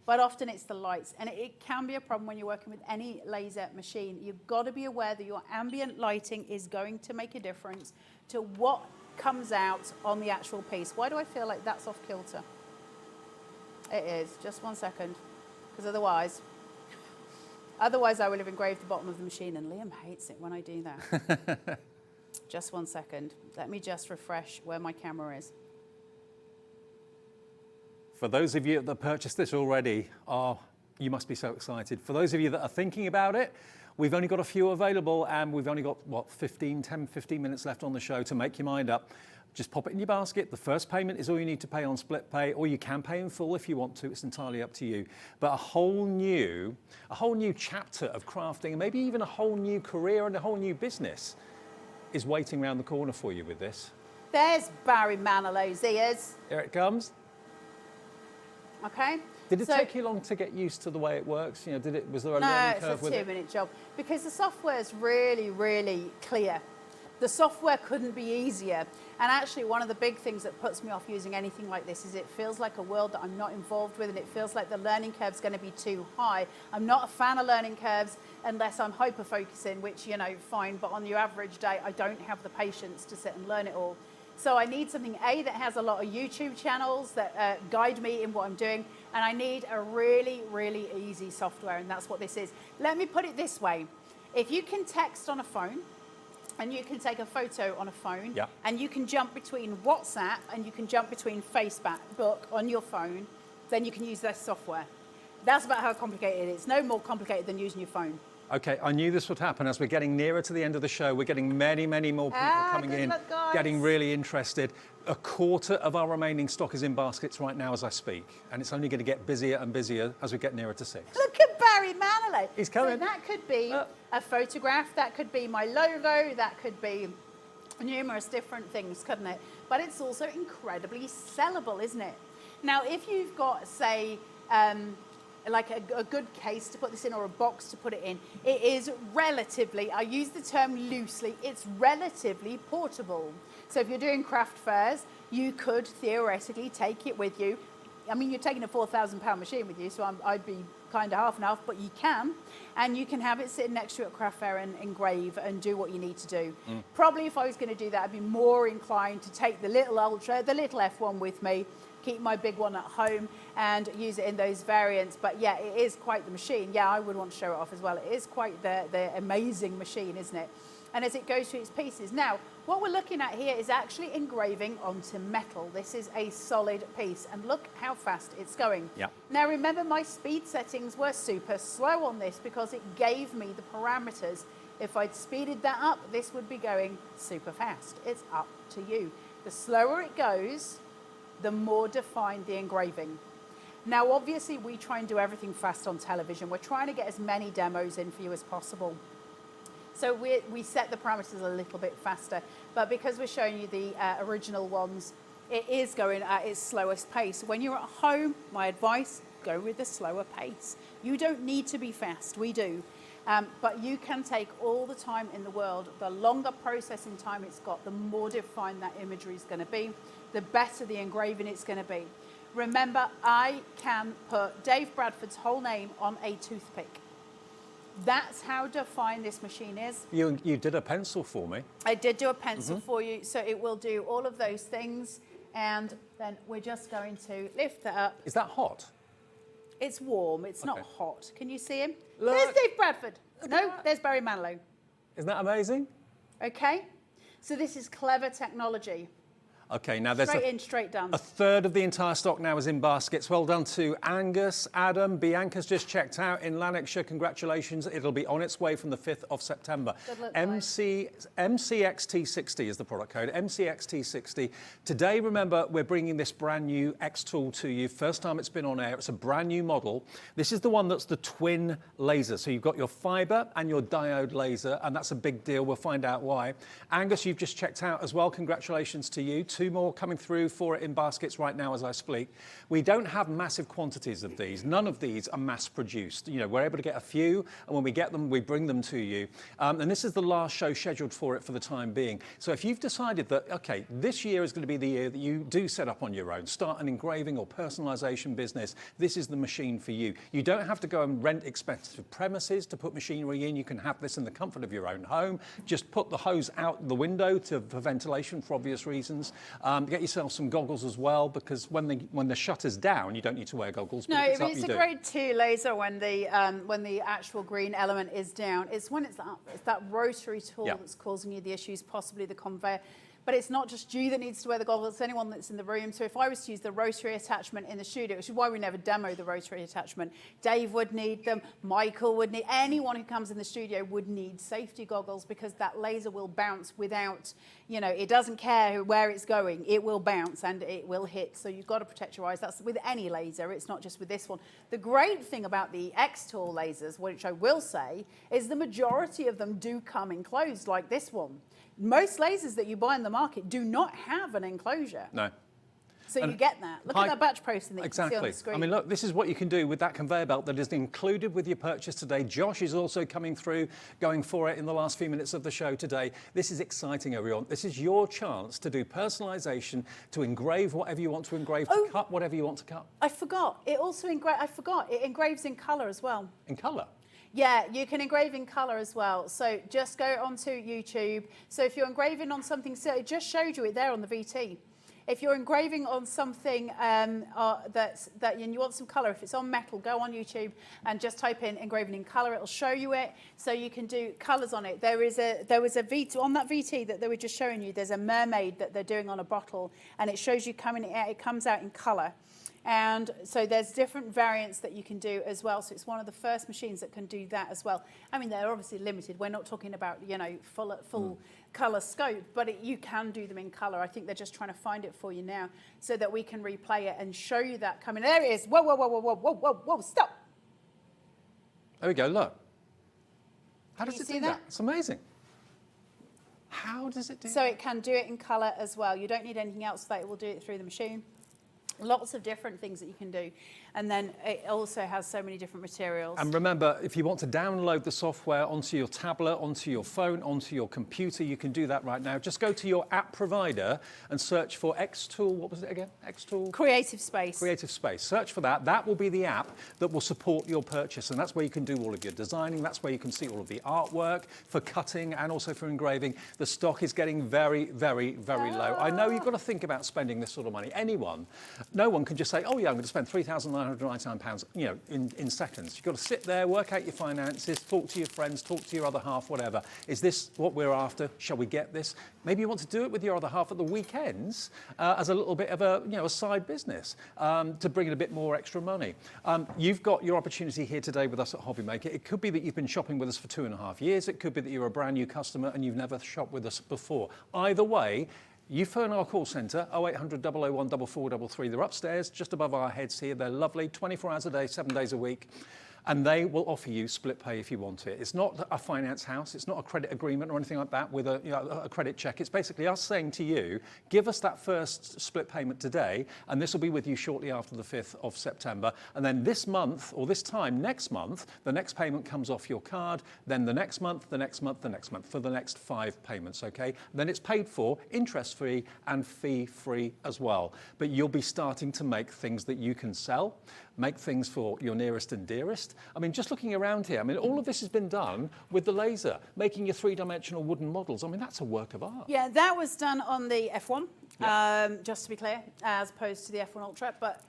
But often it's the lights, and it can be a problem when you're working with any laser machine. You've got to be aware that your ambient lighting is going to make a difference to what comes out on the actual piece. Why do I feel like that's off kilter? It is. Just 1 second, because otherwise I will have engraved the bottom of the machine, and Liam hates it when I do that. Just 1 second. Let me just refresh where my camera is. For those of you that purchased this already, you must be so excited. For those of you that are thinking about it, we've only got a few available, and we've only got, 10, 15 minutes left on the show to make your mind up. Just pop it in your basket. The first payment is all you need to pay on split pay, or you can pay in full if you want to. It's entirely up to you. But a whole new chapter of crafting, and maybe even a whole new career and a whole new business is waiting around the corner for you with this. There's Barry Manilow's ears. Here it comes. Okay. Did it take you long to get used to the way it works? You know, was there a learning curve with it? No, it's a 2-minute job because the software is really, really clear. The software couldn't be easier. And actually, one of the big things that puts me off using anything like this is it feels like a world that I'm not involved with, and it feels like the learning curve's going to be too high. I'm not a fan of learning curves unless I'm hyper-focusing, which, you know, fine, but on your average day, I don't have the patience to sit and learn it all. So I need something, A, that has a lot of YouTube channels that guide me in what I'm doing, and I need a really, really easy software, and that's what this is. Let me put it this way. If you can text on a phone, and you can take a photo on a phone, and you can jump between WhatsApp and you can jump between Facebook on your phone, then you can use this software. That's about how complicated it is. It's no more complicated than using your phone. Okay, I knew this would happen. As we're getting nearer to the end of the show, we're getting many, many more people coming in, getting really interested. A quarter of our remaining stock is in baskets right now as I speak, and it's only going to get busier and busier as we get nearer to 6. Look at Barry Manilow. He's coming. So that could be a photograph, that could be my logo, that could be numerous different things, couldn't it? But it's also incredibly sellable, isn't it? Now, if you've got, say, like a good case to put this in or a box to put it in, it is relatively, I use the term loosely, it's relatively portable. So if you're doing craft fairs, you could theoretically take it with you. I mean, you're taking a £4,000 machine with you, so I'd be kind of half and half, but you can. And you can have it sitting next to you at craft fair and engrave and do what you need to do. Probably if I was going to do that, I'd be more inclined to take the little Ultra, the little F1 with me, keep my big one at home and use it in those variants. But yeah, it is quite the machine. Yeah, I would want to show it off as well. It is quite the amazing machine, isn't it? And as it goes through its pieces. Now, what we're looking at here is actually engraving onto metal. This is a solid piece, and look how fast it's going. Yeah. Now, remember, my speed settings were super slow on this because it gave me the parameters. If I'd speeded that up, this would be going super fast. It's up to you. The slower it goes, the more defined the engraving. Now, obviously, we try and do everything fast on television. We're trying to get as many demos in for you as possible. So we set the parameters a little bit faster, but because we're showing you the original ones, it is going at its slowest pace. When you're at home, my advice, go with the slower pace. You don't need to be fast, we do. But you can take all the time in the world. The longer processing time it's got, the more defined that imagery is going to be, the better the engraving it's going to be. Remember, I can put Dave Bradford's whole name on a toothpick. That's how defined this machine is. You did a pencil for me. I did do a pencil for you, so it will do all of those things. And then we're just going to lift that up. Is that hot? It's warm, it's not hot. Can you see him? Look. There's Dave Bradford. No, there's Barry Manilow. Isn't that amazing? Okay, so this is clever technology. Okay, now there's straight in, straight done. A third of the entire stock now is in baskets. Well done to Angus, Adam. Bianca's just checked out in Lanarkshire. Congratulations. It'll be on its way from the 5th of September. MCXT60 is the product code, MCXT60. Today, remember, we're bringing this brand new xTool to you. First time it's been on air. It's a brand new model. This is the one that's the twin laser. So you've got your fiber and your diode laser, and that's a big deal. We'll find out why. Angus, you've just checked out as well. Congratulations to you. 2 more coming through for it in baskets right now as I speak. We don't have massive quantities of these. None of these are mass produced. You know, we're able to get a few, and when we get them, we bring them to you. And this is the last show scheduled for it for the time being. So if you've decided that, okay, this year is going to be the year that you do set up on your own, start an engraving or personalization business, this is the machine for you. You don't have to go and rent expensive premises to put machinery in. You can have this in the comfort of your own home. Just put the hose out the window for ventilation for obvious reasons. Get yourself some goggles as well, because when the shutter's down, you don't need to wear goggles. No, it's a grade 2 laser when the actual green element is down. It's when it's up. It's that rotary tool that's causing you the issues, possibly the conveyor. But it's not just you that needs to wear the goggles, it's anyone that's in the room. So if I was to use the rotary attachment in the studio, which is why we never demo the rotary attachment, Dave would need them, Michael would need, anyone who comes in the studio would need safety goggles, because that laser will bounce without, you know, it doesn't care where it's going, it will bounce and it will hit. So you've got to protect your eyes. That's with any laser, it's not just with this one. The great thing about the xTool lasers, which I will say, is the majority of them do come enclosed like this one. Most lasers that you buy in the market do not have an enclosure. No. So you get that. Look at that batch processing that you can see on the screen. I mean, look, this is what you can do with that conveyor belt that is included with your purchase today. Josh is also coming through, going for it in the last few minutes of the show today. This is exciting, everyone. This is your chance to do personalisation, to engrave whatever you want to engrave, to cut whatever you want to cut. I forgot. It also it engraves in colour as well. In colour? Yeah, you can engrave in colour as well. So just go onto YouTube. So if you're engraving on something, so it just showed you it there on the VT. If you're engraving on something and you want some colour, if it's on metal, go on YouTube and just type in engraving in colour. It'll show you it, so you can do colours on it. There was a VT on that VT that they were just showing you. There's a mermaid that they're doing on a bottle, and it shows you it comes out in colour. And so there's different variants that you can do as well. So it's one of the first machines that can do that as well. I mean, they're obviously limited. We're not talking about, you know, full colour scope, but you can do them in colour. I think they're just trying to find it for you now so that we can replay it and show you that coming. There it is. Whoa, whoa, whoa, whoa, whoa, whoa, whoa, whoa, stop. There we go, look. How does it do that? It's amazing. How does it do So it can do it in colour as well. You don't need anything else, that it will do it through the machine. Lots of different things that you can do. And then it also has so many different materials. And remember, if you want to download the software onto your tablet, onto your phone, onto your computer, you can do that right now. Just go to your app provider and search for xTool. What was it again? xTool? Creative Space. Creative Space. Search for that. That will be the app that will support your purchase. And that's where you can do all of your designing. That's where you can see all of the artwork for cutting and also for engraving. The stock is getting very, very, very low. I know you've got to think about spending this sort of money. No one can just say, oh yeah, I'm going to spend £3,999, you know, in seconds. You've got to sit there, work out your finances, talk to your friends, talk to your other half, whatever. Is this what we're after? Shall we get this? Maybe you want to do it with your other half at the weekends as a little bit of a side business to bring in a bit more extra money. You've got your opportunity here today with us at HobbyMaker. It could be that you've been shopping with us for 2.5 years. It could be that you're a brand new customer and you've never shopped with us before. Either way, you phone our call centre, 0800 001 4433. They're upstairs, just above our heads here. They're lovely, 24 hours a day, 7 days a week. And they will offer you split pay if you want it. It's not a finance house. It's not a credit agreement or anything like that with a credit check. It's basically us saying to you, give us that first split payment today, and this will be with you shortly after the 5th of September. And then this month, or this time next month, the next payment comes off your card, then the next month, the next month, the next month, for the next 5 payments, okay? Then it's paid for, interest-free and fee-free as well. But you'll be starting to make things that you can sell, make things for your nearest and dearest. I mean, just looking around here, I mean, all of this has been done with the laser, making your 3-dimensional wooden models. I mean, that's a work of art. Yeah, that was done on the F1, just to be clear, as opposed to the F1 Ultra. But,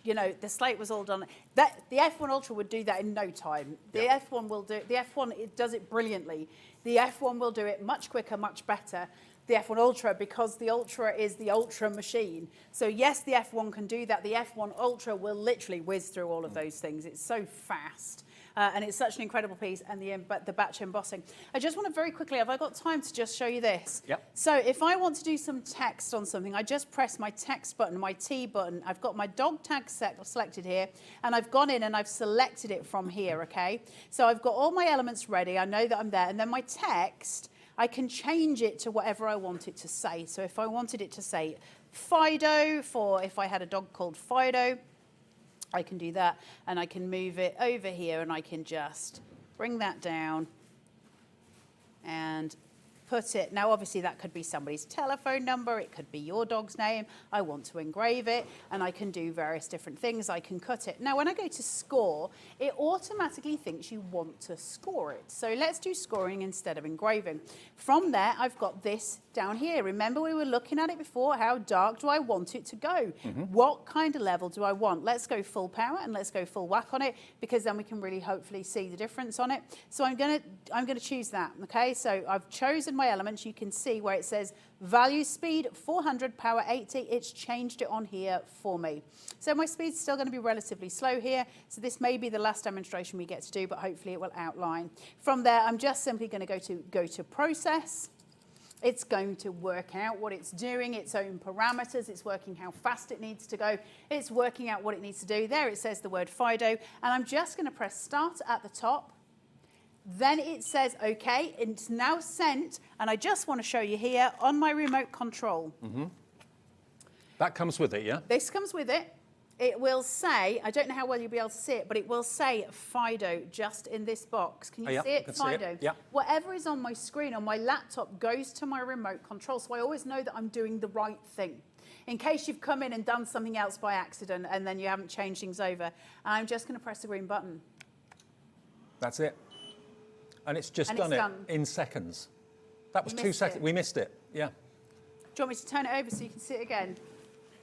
you know, the slate was all done. The F1 Ultra would do that in no time. The F1 will do, the F1, it does it brilliantly. The F1 will do it much quicker, much better. The F1 Ultra, because the Ultra is the Ultra machine. So yes, the F1 can do that. The F1 Ultra will literally whiz through all of those things. It's so fast. And it's such an incredible piece, and the batch embossing. I just want to very quickly, have I got time to just show you this? Yep. So if I want to do some text on something, I just press my text button, my T button. I've got my dog tag selected here, and I've gone in and I've selected it from here, okay? So I've got all my elements ready. I know that I'm there. And then my text, I can change it to whatever I want it to say. So if I wanted it to say Fido, for if I had a dog called Fido, I can do that, and I can move it over here, and I can just bring that down and put it. Now, obviously, that could be somebody's telephone number. It could be your dog's name. I want to engrave it, and I can do various different things. I can cut it. Now, when I go to score, it automatically thinks you want to score it. So let's do scoring instead of engraving. From there, I've got this down here. Remember, we were looking at it before. How dark do I want it to go? What kind of level do I want? Let's go full power, and let's go full whack on it, because then we can really hopefully see the difference on it. So I'm gonna choose that. Okay, so I've chosen my elements. You can see where it says value speed 400, power 80. It's changed it on here for me. So my speed's still going to be relatively slow here. So this may be the last demonstration we get to do, but hopefully it will outline. From there, I'm just simply going to go to process. It's going to work out what it's doing, its own parameters. It's working how fast it needs to go. It's working out what it needs to do. There it says the word Fido. And I'm just going to press start at the top. Then it says, OK, it's now sent. And I just want to show you here on my remote control. That comes with it, yeah? This comes with it. It will say, I don't know how well you'll be able to see it, but it will say Fido just in this box. Can you see it? Fido. Yeah. Whatever is on my screen on my laptop goes to my remote control, so I always know that I'm doing the right thing. In case you've come in and done something else by accident and then you haven't changed things over. And I'm just going to press the green button. That's it. And it's just done it in seconds. That was 2 seconds. We missed it. Yeah. Do you want me to turn it over so you can see it again?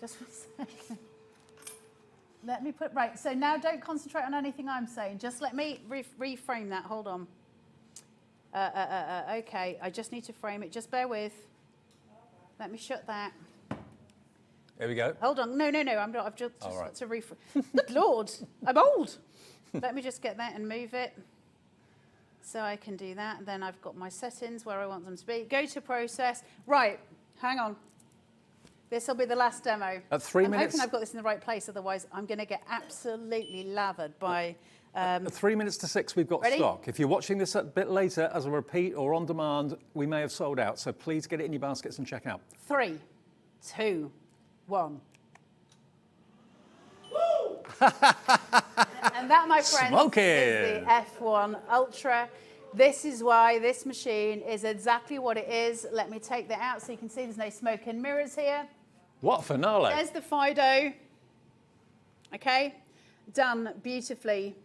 Just for a second. Let me put, right, so now don't concentrate on anything I'm saying. Just let me reframe that. Hold on. Okay, I just need to frame it. Just bear with. Let me shut that. There we go. Hold on. No, I'm not. I've just right. got to reframe. Good Lord, I'm old. Let me just get that and move it. So I can do that. And then I've got my settings where I want them to be. Go to process. Right, hang on. This will be the last demo. At 3 minutes. I'm hoping I've got this in the right place, otherwise I'm going to get absolutely lathered by... At 3 minutes to 6, we've got stock. If you're watching this a bit later as a repeat or on demand, we may have sold out. So please get it in your baskets and check out. 3, 2, 1. And that, my friends, is the F1 Ultra. This is why this machine is exactly what it is. Let me take that out so you can see there's no smoke and mirrors here. What a finale. There's the Fido. Okay, done beautifully.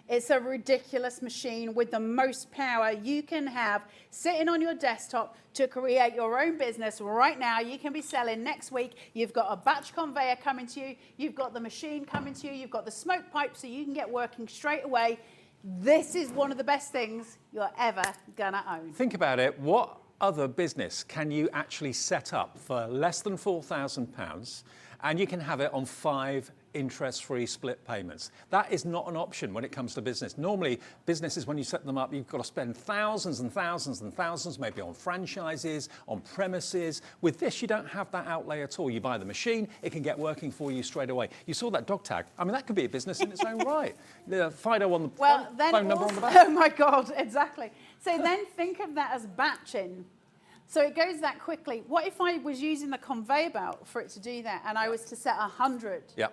It's a ridiculous machine with the most power you can have sitting on your desktop to create your own business right now. You can be selling next week. You've got a batch conveyor coming to you. You've got the machine coming to you. You've got the smoke pipe so you can get working straight away. This is one of the best things you're ever gonna own. Think about it. What other business can you actually set up for less than £4,000 and you can have it on 5 interest-free split payments? That is not an option when it comes to business. Normally, businesses, when you set them up, you've got to spend thousands and thousands and thousands, maybe on franchises, on premises. With this, you don't have that outlay at all. You buy the machine, it can get working for you straight away. You saw that dog tag. I mean, that could be a business in its own right. The Fido on the phone number on the back. Oh my God, exactly. So then think of that as batching. So it goes that quickly. What if I was using the conveyor belt for it to do that and I was to set 100? Yeah.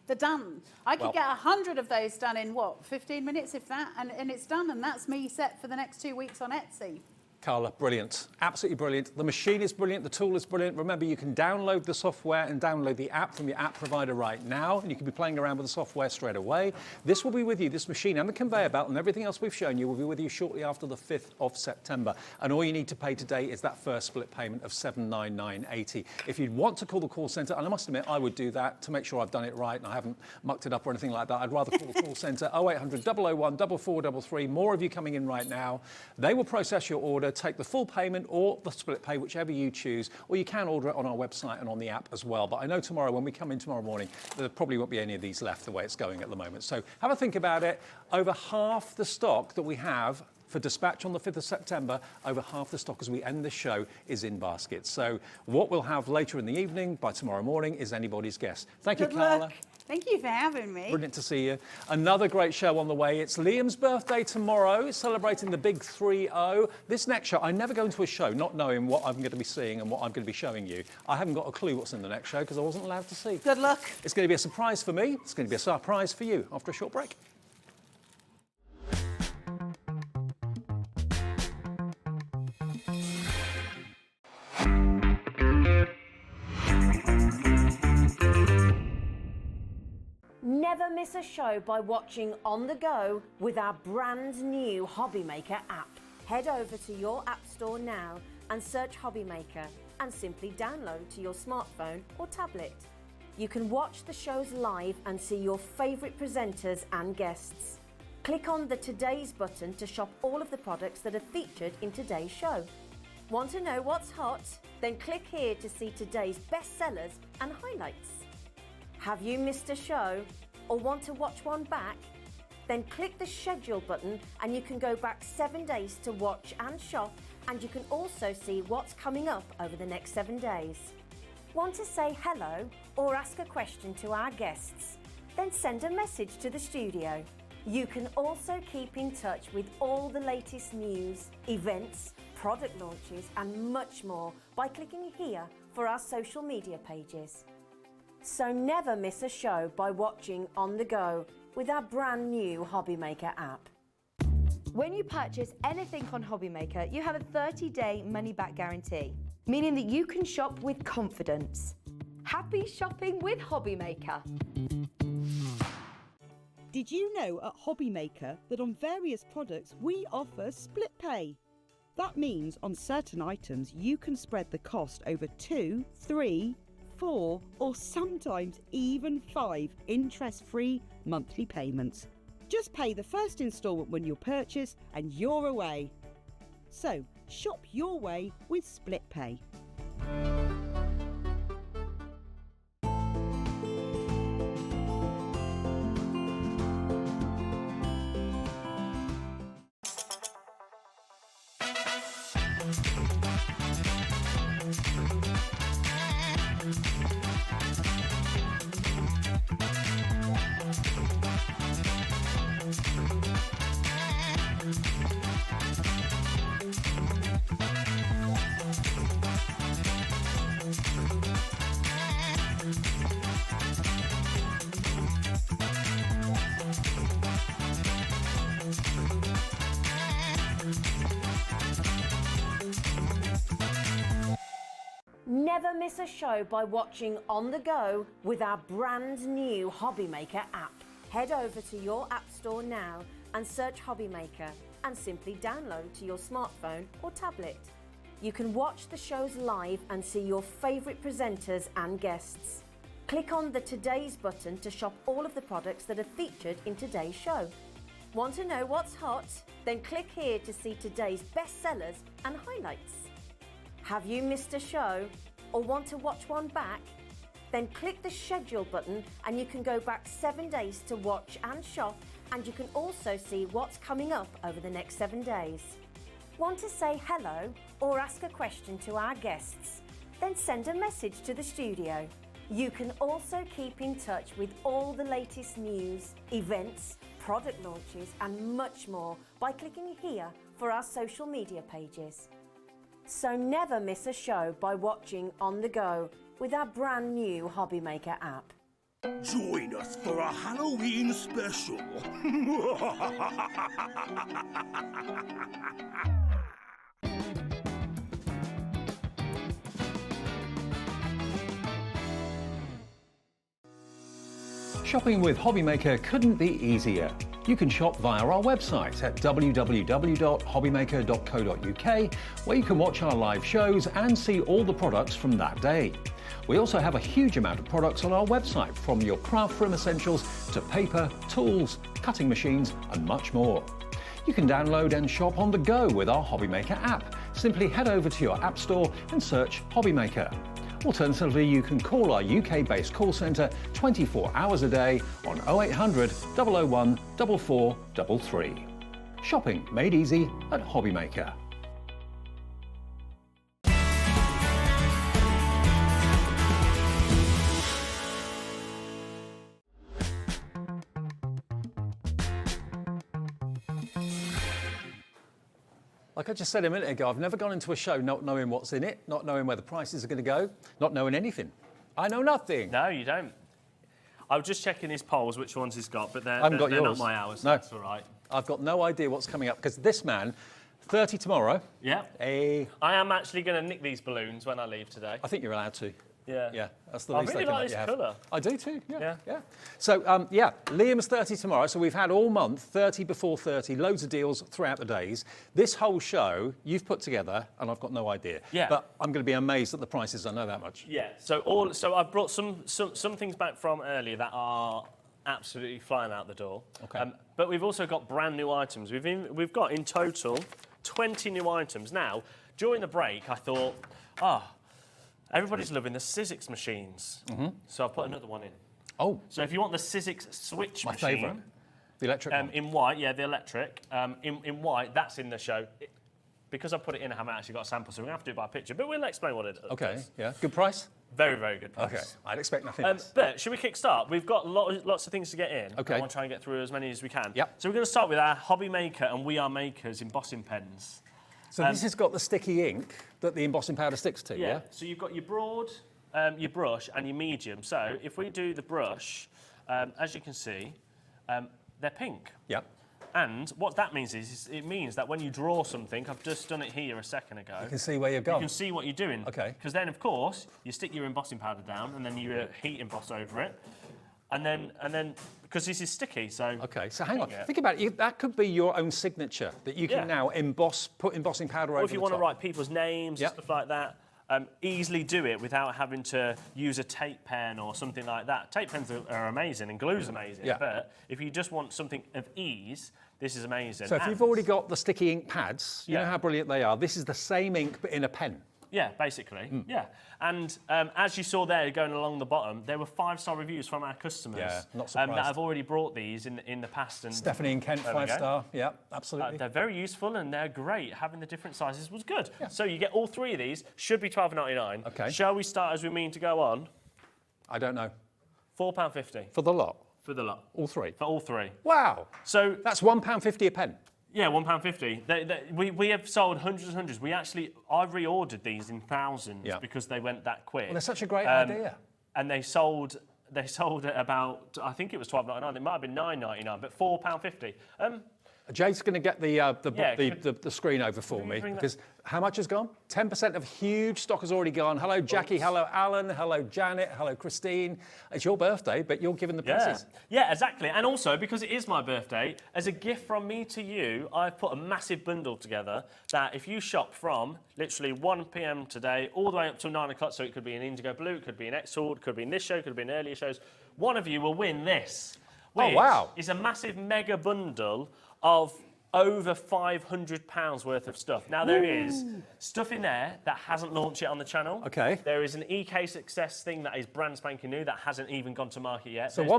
They're done. I could get 100 of those done in, what, 15 minutes, if that, and it's done, and that's me set for the next 2 weeks on Etsy. Carla, brilliant. Absolutely brilliant. The machine is brilliant. The tool is brilliant. Remember, you can download the software and download the app from your app provider right now, and you can be playing around with the software straight away. This will be with you, this machine and the conveyor belt and everything else we've shown you will be with you shortly after the 5th of September. And all you need to pay today is that first split payment of $799.80. If you'd want to call the call centre, and I must admit, I would do that to make sure I've done it right and I haven't mucked it up or anything like that. I'd rather call the call centre, 0800 001 4433. More of you coming in right now. They will process your order, take the full payment or the split pay, whichever you choose, or you can order it on our website and on the app as well. But I know tomorrow, when we come in tomorrow morning, there probably won't be any of these left the way it's going at the moment. So have a think about it. Over half the stock that we have for dispatch on the 5th of September, over half the stock as we end the show is in baskets. So what we'll have later in the evening by tomorrow morning is anybody's guess. Thank you, Carla. Thank you for having me. Brilliant to see you. Another great show on the way. It's Liam's birthday tomorrow, celebrating the big 3-0. This next show, I never go into a show not knowing what I'm going to be seeing and what I'm going to be showing you. I haven't got a clue what's in the next show because I wasn't allowed to see. Good luck. It's going to be a surprise for me. It's going to be a surprise for you after a short break. Never miss a show by watching on the go with our brand new HobbyMaker app. Head over to your app store now and search HobbyMaker and simply download to your smartphone or tablet. You can watch the shows live and see your favourite presenters and guests. Click on the Today's button to shop all of the products that are featured in today's show. Want to know what's hot? Then click here to see today's bestsellers and highlights. Have you missed a show or want to watch one back? Then click the schedule button and you can go back 7 days to watch and shop, and you can also see what's coming up over the next 7 days. Want to say hello or ask a question to our guests? Then send a message to the studio. You can also keep in touch with all the latest news, events, product launches and much more by clicking here for our social media pages. So never miss a show by watching on the go with our brand new HobbyMaker app. When you purchase anything on HobbyMaker, you have a 30-day money-back guarantee, meaning that you can shop with confidence. Happy shopping with HobbyMaker. Did you know at HobbyMaker that on various products we offer split pay? That means on certain items you can spread the cost over 2, 3, 4 or sometimes even 5 interest-free monthly payments. Just pay the first instalment when you purchase and you're away. So shop your way with split pay. Never miss a show by watching on the go with our brand new HobbyMaker app. Head over to your app store now and search HobbyMaker and simply download to your smartphone or tablet. You can watch the shows live and see your favourite presenters and guests. Click on the Today's button to shop all of the products that are featured in today's show. Want to know what's hot? Then click here to see today's bestsellers and highlights. Have you missed a show or want to watch one back? Then click the schedule button and you can go back 7 days to watch and shop, and you can also see what's coming up over the next 7 days. Want to say hello or ask a question to our guests? Then send a message to the studio. You can also keep in touch with all the latest news, events, product launches and much more by clicking here for our social media pages. So never miss a show by watching on the go with our brand new HobbyMaker app. Join us for a Halloween special. Shopping with HobbyMaker couldn't be easier. You can shop via our website at www.hobbymaker.co.uk, where you can watch our live shows and see all the products from that day. We also have a huge amount of products on our website, from your craft room essentials to paper, tools, cutting machines and much more. You can download and shop on the go with our HobbyMaker app. Simply head over to your app store and search HobbyMaker. Alternatively, you can call our UK-based call centre 24 hours a day on 0800 001 4433. Shopping made easy at HobbyMaker. Like I just said a minute ago, I've never gone into a show not knowing what's in it, not knowing where the prices are going to go, not knowing anything. I know nothing. No, you don't. I was just checking his polls, which ones he's got, but they're yours. not my hours. No. That's all right. I've got no idea what's coming up, because this man, 30 tomorrow. Yeah. I am actually going to nick these balloons when I leave today. I think you're allowed to. Yeah. Yeah, that's the I least really they can like let this you have. colour. I do too, yeah. Yeah. So, Liam's 30 tomorrow, so we've had all month, 30 before 30, loads of deals throughout the days. This whole show you've put together, and I've got no idea. Yeah. But I'm going to be amazed at the prices, I know that much. Yeah, so I've brought some things back from earlier that are absolutely flying out the door. Okay. But we've also got brand new items. We've got in total 20 new items. Now, during the break, I thought, everybody's loving the Sizzix machines. Mm-hmm. So I've put another one in. Oh. So if you want the Sizzix switch machine. My favourite. The electric one. In white, yeah, the electric. In white, that's in the show. Because I put it in, I haven't actually got a sample, so we're going to have to do it by picture. But we'll explain what it is. Okay, yeah. Good price? Very, very good price. Okay, I'd expect nothing less. But should we kick start? We've got lots of things to get in. Okay. I want to try and get through as many as we can. Yep. So we're going to start with our HobbyMaker and We Are Makers embossing pens. So this has got the sticky ink that the embossing powder sticks to, yeah? So you've got your broad, your brush, and your medium. So if we do the brush, as you can see, they're pink. Yep. And what that means is it means that when you draw something, I've just done it here a second ago. You can see where you've gone. You can see what you're doing. Okay. Because then, of course, you stick your embossing powder down, and then you heat emboss over it. And then, because this is sticky, so... Okay, so hang on. Think about it. That could be your own signature that you can now put embossing powder over the top. Or if you want to write people's names and stuff like that, easily do it without having to use a tape pen or something like that. Tape pens are amazing and glue's amazing, but if you just want something of ease, this is amazing. So if you've already got the sticky ink pads, you know how brilliant they are. This is the same ink but in a pen. Yeah, basically, And as you saw there, going along the bottom, there were 5-star reviews from our customers not surprised. that have already brought these in the past. And Stephanie in Kent, 5-star, yeah, absolutely. They're very useful and they're great. Having the different sizes was good. So you get all 3 of these, should be £12.99. Okay. Shall we start as we mean to go on? I don't know. £4.50. For the lot? For the lot. All 3? For all 3. Wow. So that's £1.50 a pen. Yeah, £1.50. We have sold hundreds and hundreds. I reordered these in thousands because they went that quick. Well, they're such a great idea. And they sold at about, I think it was £12.99. It might have been £9.99, but £4.50. Jade's going to get the screen over for me because how much has gone? 10% of huge stock has already gone. Hello, Jackie. Hello, Alan. Hello, Janet. Hello, Christine. It's your birthday, but you're giving the pieces. Yeah, exactly. And also, because it is my birthday, as a gift from me to you, I've put a massive bundle together that if you shop from literally 1 p.m. today all the way up till 9 o'clock, so it could be in IndigoBlu, it could be in xTool, it could be in this show, it could be in earlier shows, one of you will win this. Oh, wow. Is a massive mega bundle of over £500 worth of stuff. Now, there is stuff in there that hasn't launched yet on the channel. Okay. There is an EK Success thing that is brand spanking new that hasn't even gone to market yet. So There's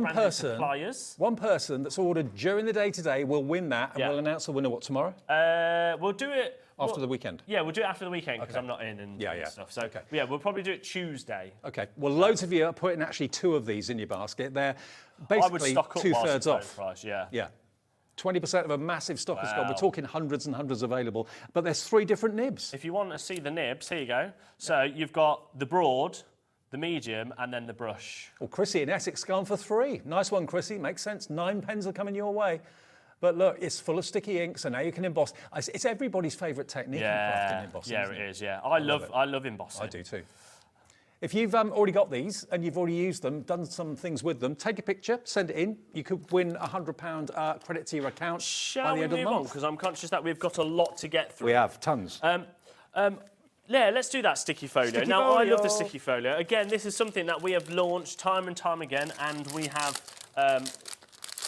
one person that's ordered during the day today will win that, and we'll announce the winner, what, tomorrow? We'll do it... After the weekend? Yeah, we'll do it after the weekend because I'm not in and stuff. So, yeah, we'll probably do it Tuesday. Okay. Well, loads of you are putting actually 2 of these in your basket. They're basically 2/3 off. Price, yeah. 20% of a massive stock has gone. We're talking hundreds and hundreds available. But there's 3 different nibs. If you want to see the nibs, here you go. So you've got the broad, the medium, and then the brush. Well, Chrissy in Essex gone for 3. Nice one, Chrissy. Makes sense. 9 pens are coming your way. But look, it's full of sticky ink, so now you can emboss. It's everybody's favourite technique in crafting embossing. Yeah, it is. Yeah, I love embossing. I do too. If you've already got these and you've already used them, done some things with them, take a picture, send it in. You could win a £100 credit to your account by the end of the month. Because I'm conscious that we've got a lot to get through. We have tons. Yeah, let's do that sticky folio. I love the sticky folio. Again, this is something that we have launched time and time again, and we have.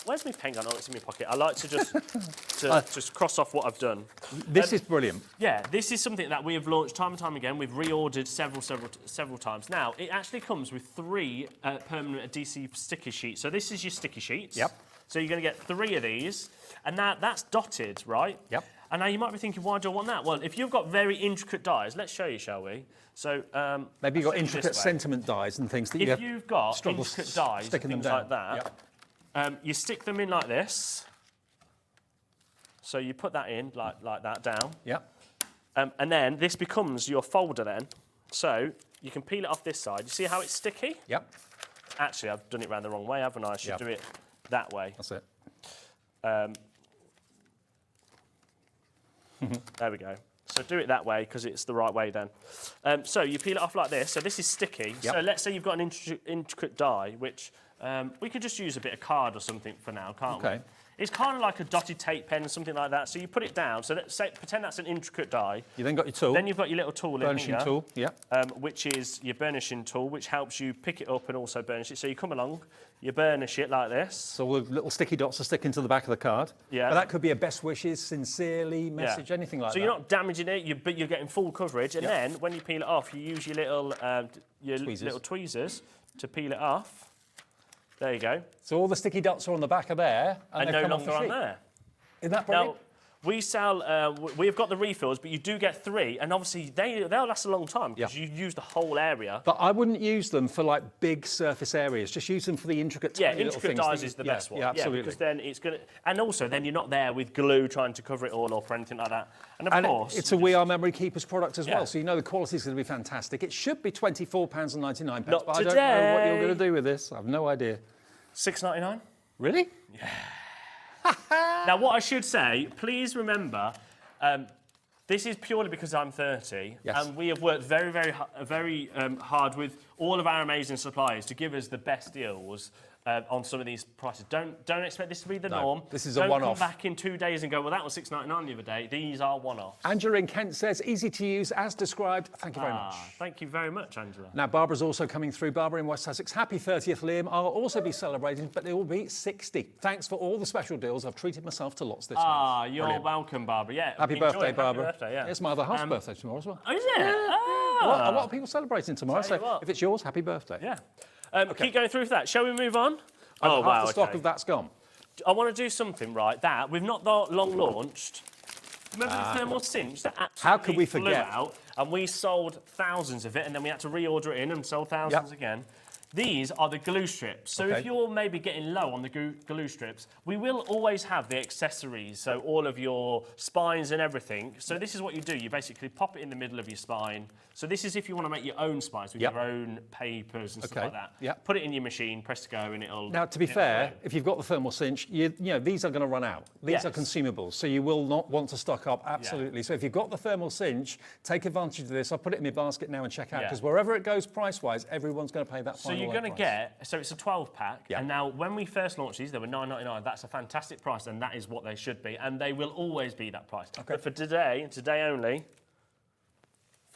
Where's my pen gone? Oh, it's in my pocket. I like to just cross off what I've done. This is brilliant. Yeah, this is something that we have launched time and time again. We've reordered several times. Now, it actually comes with 3 permanent adhesive sticky sheets. So this is your sticky sheets. Yep. So you're going to get 3 of these, and that's dotted, right? Yep. And now you might be thinking, why do I want that? Well, if you've got very intricate dies, let's show you, shall we? So maybe you've got intricate sentiment dies and things that if you've got intricate dies, sticking things them down like that. Yep. You stick them in like this. So you put that in like that down. Yep. And then this becomes your folder then. So you can peel it off this side. You see how it's sticky? Yep. Actually, I've done it round the wrong way, haven't I? I should do it that way. That's it. There we go. So do it that way because it's the right way then. So you peel it off like this. So this is sticky. Yep. So let's say you've got an intricate die, which we could just use a bit of card or something for now, can't we? It's kind of like a dotted tape pen or something like that. So you put it down. So let's say, pretend that's an intricate die. You then got your tool. Then you've got your little tool burnishing in here. tool, yeah. Which is your burnishing tool, which helps you pick it up and also burnish it. So you come along, you burnish it like this. So all the little sticky dots are sticking to the back of the card. Yeah. But that could be a best wishes, sincerely message, anything like that. So you're not damaging it, but you're getting full coverage. And then when you peel it off, you use your little tweezers to peel it off. There you go. So all the sticky dots are on the back of there, and no longer on there. Isn't that brilliant? Now, We sell, we've got the refills, but you do get 3, and obviously they'll last a long time because you use the whole area. But I wouldn't use them for like big surface areas. Just use them for the intricate, tiny little things. Intricate dies is the best one. Yeah, absolutely. Because then it's going to, and also then you're not there with glue trying to cover it all up or anything like that. And of course, it's a We Are Memory Keepers product as well, so you know the quality is going to be fantastic. It should be £24.99, but I don't know what you're going to do with this. I have no idea. $6.99. Really? Yeah. Now, what I should say, please remember, this is purely because I'm 30, and we have worked very, very hard with all of our amazing suppliers to give us the best deals on some of these prices. Don't expect this to be the norm. This is a one-off. Don't come back in 2 days and go, well, that was $6.99 the other day. These are one-offs. Angela in Kent says, easy to use as described. Thank you very much. Thank you very much, Angela. Now, Barbara's also coming through. Barbara in West Sussex. Happy 30th, Liam. I'll also be celebrating, but it will be 60. Thanks for all the special deals. I've treated myself to lots this month. You're welcome, Barbara. Yeah. Happy birthday, Barbara. Happy birthday, yeah. It's my other half's birthday tomorrow as well. Oh, is it? Yeah. Ah. A lot of people celebrating tomorrow, so if it's yours, happy birthday. Yeah. Keep going through that. Shall we move on? Oh, wow, half the stock of that's gone. I want to do something, right, that we've not long launched. Remember the thermal cinch that absolutely how could we forget? Flew out, and we sold thousands of it, and then we had to reorder it in and sell thousands again. These are the glue strips. So if you're maybe getting low on the glue strips, we will always have the accessories, so all of your spines and everything. So this is what you do. You basically pop it in the middle of your spine. So this is if you want to make your own spines with your own papers and stuff like that. Yep. Put it in your machine, press to go, and it'll... Now, to be fair, if you've got the thermal cinch, you know, these are going to run out. These are consumables, so you will not want to stock up, absolutely. So if you've got the thermal cinch, take advantage of this. I'll put it in my basket now and check out, because wherever it goes price-wise, everyone's going to pay that final So you're going to get, so it's a 12-pack, and now when we first launched these, they were $9.99. That's a fantastic price, and that is what they should be, and they will always be that price. But for today, and today only,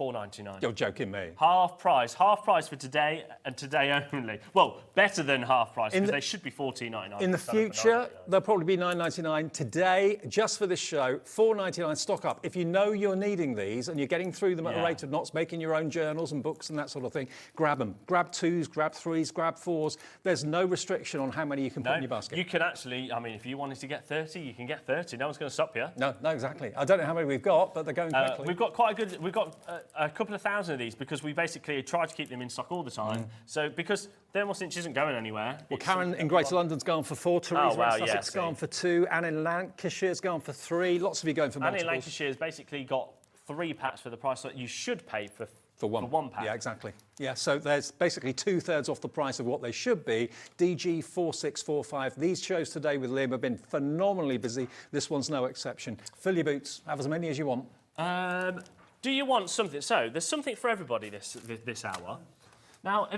$4.99. You're joking me. Half price for today and today only. Well, better than half price because they should be $14.99. In the future, they'll probably be $9.99. Today, just for this show, $4.99 stock up. If you know you're needing these and you're getting through them at a rate of knots, making your own journals and books and that sort of thing, grab them. Grab 2s, grab 3s, grab 4s. There's no restriction on how many you can put in your basket. You can actually, I mean, if you wanted to get 30, you can get 30. No one's going to stop you. No, exactly. I don't know how many we've got, but they're going quickly. We've got quite a good, we've got a couple of thousand of these because we basically try to keep them in stock all the time. So because thermal cinch isn't going anywhere. Well, Karen in Greater London's gone for 4, Teresa in Sussex gone for 2, Anne in Lancashire's gone for 3. Lots of you going for multiples. Anne in Lancashire's basically got 3 packs for the price that you should pay for one pack. Yeah, exactly. Yeah, so there's basically 2/3 off the price of what they should be. DG 4645. These shows today with Liam have been phenomenally busy. This one's no exception. Fill your boots. Have as many as you want. Do you want something? So there's something for everybody this hour. Now,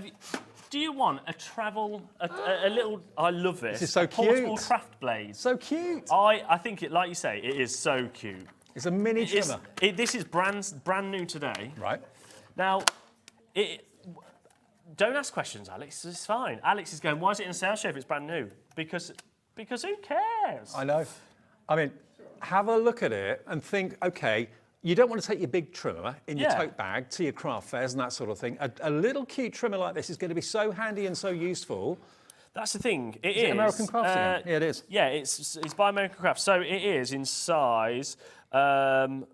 do you want a travel, a little? I love this. This is so cute. Portable craft blade. So cute. I think it, like you say, it is so cute. It's a mini trimmer. This is brand new today. Right. Now, don't ask questions, Alex. It's fine. Alex is going, why is it in a sales show if it's brand new? Because who cares? I know. I mean, have a look at it and think, okay, you don't want to take your big trimmer in your tote bag to your craft fairs and that sort of thing. A little cute trimmer like this is going to be so handy and so useful. That's the thing. Is it American Crafts again? Yeah, it is. Yeah, it's by American Crafts. So it is in size. What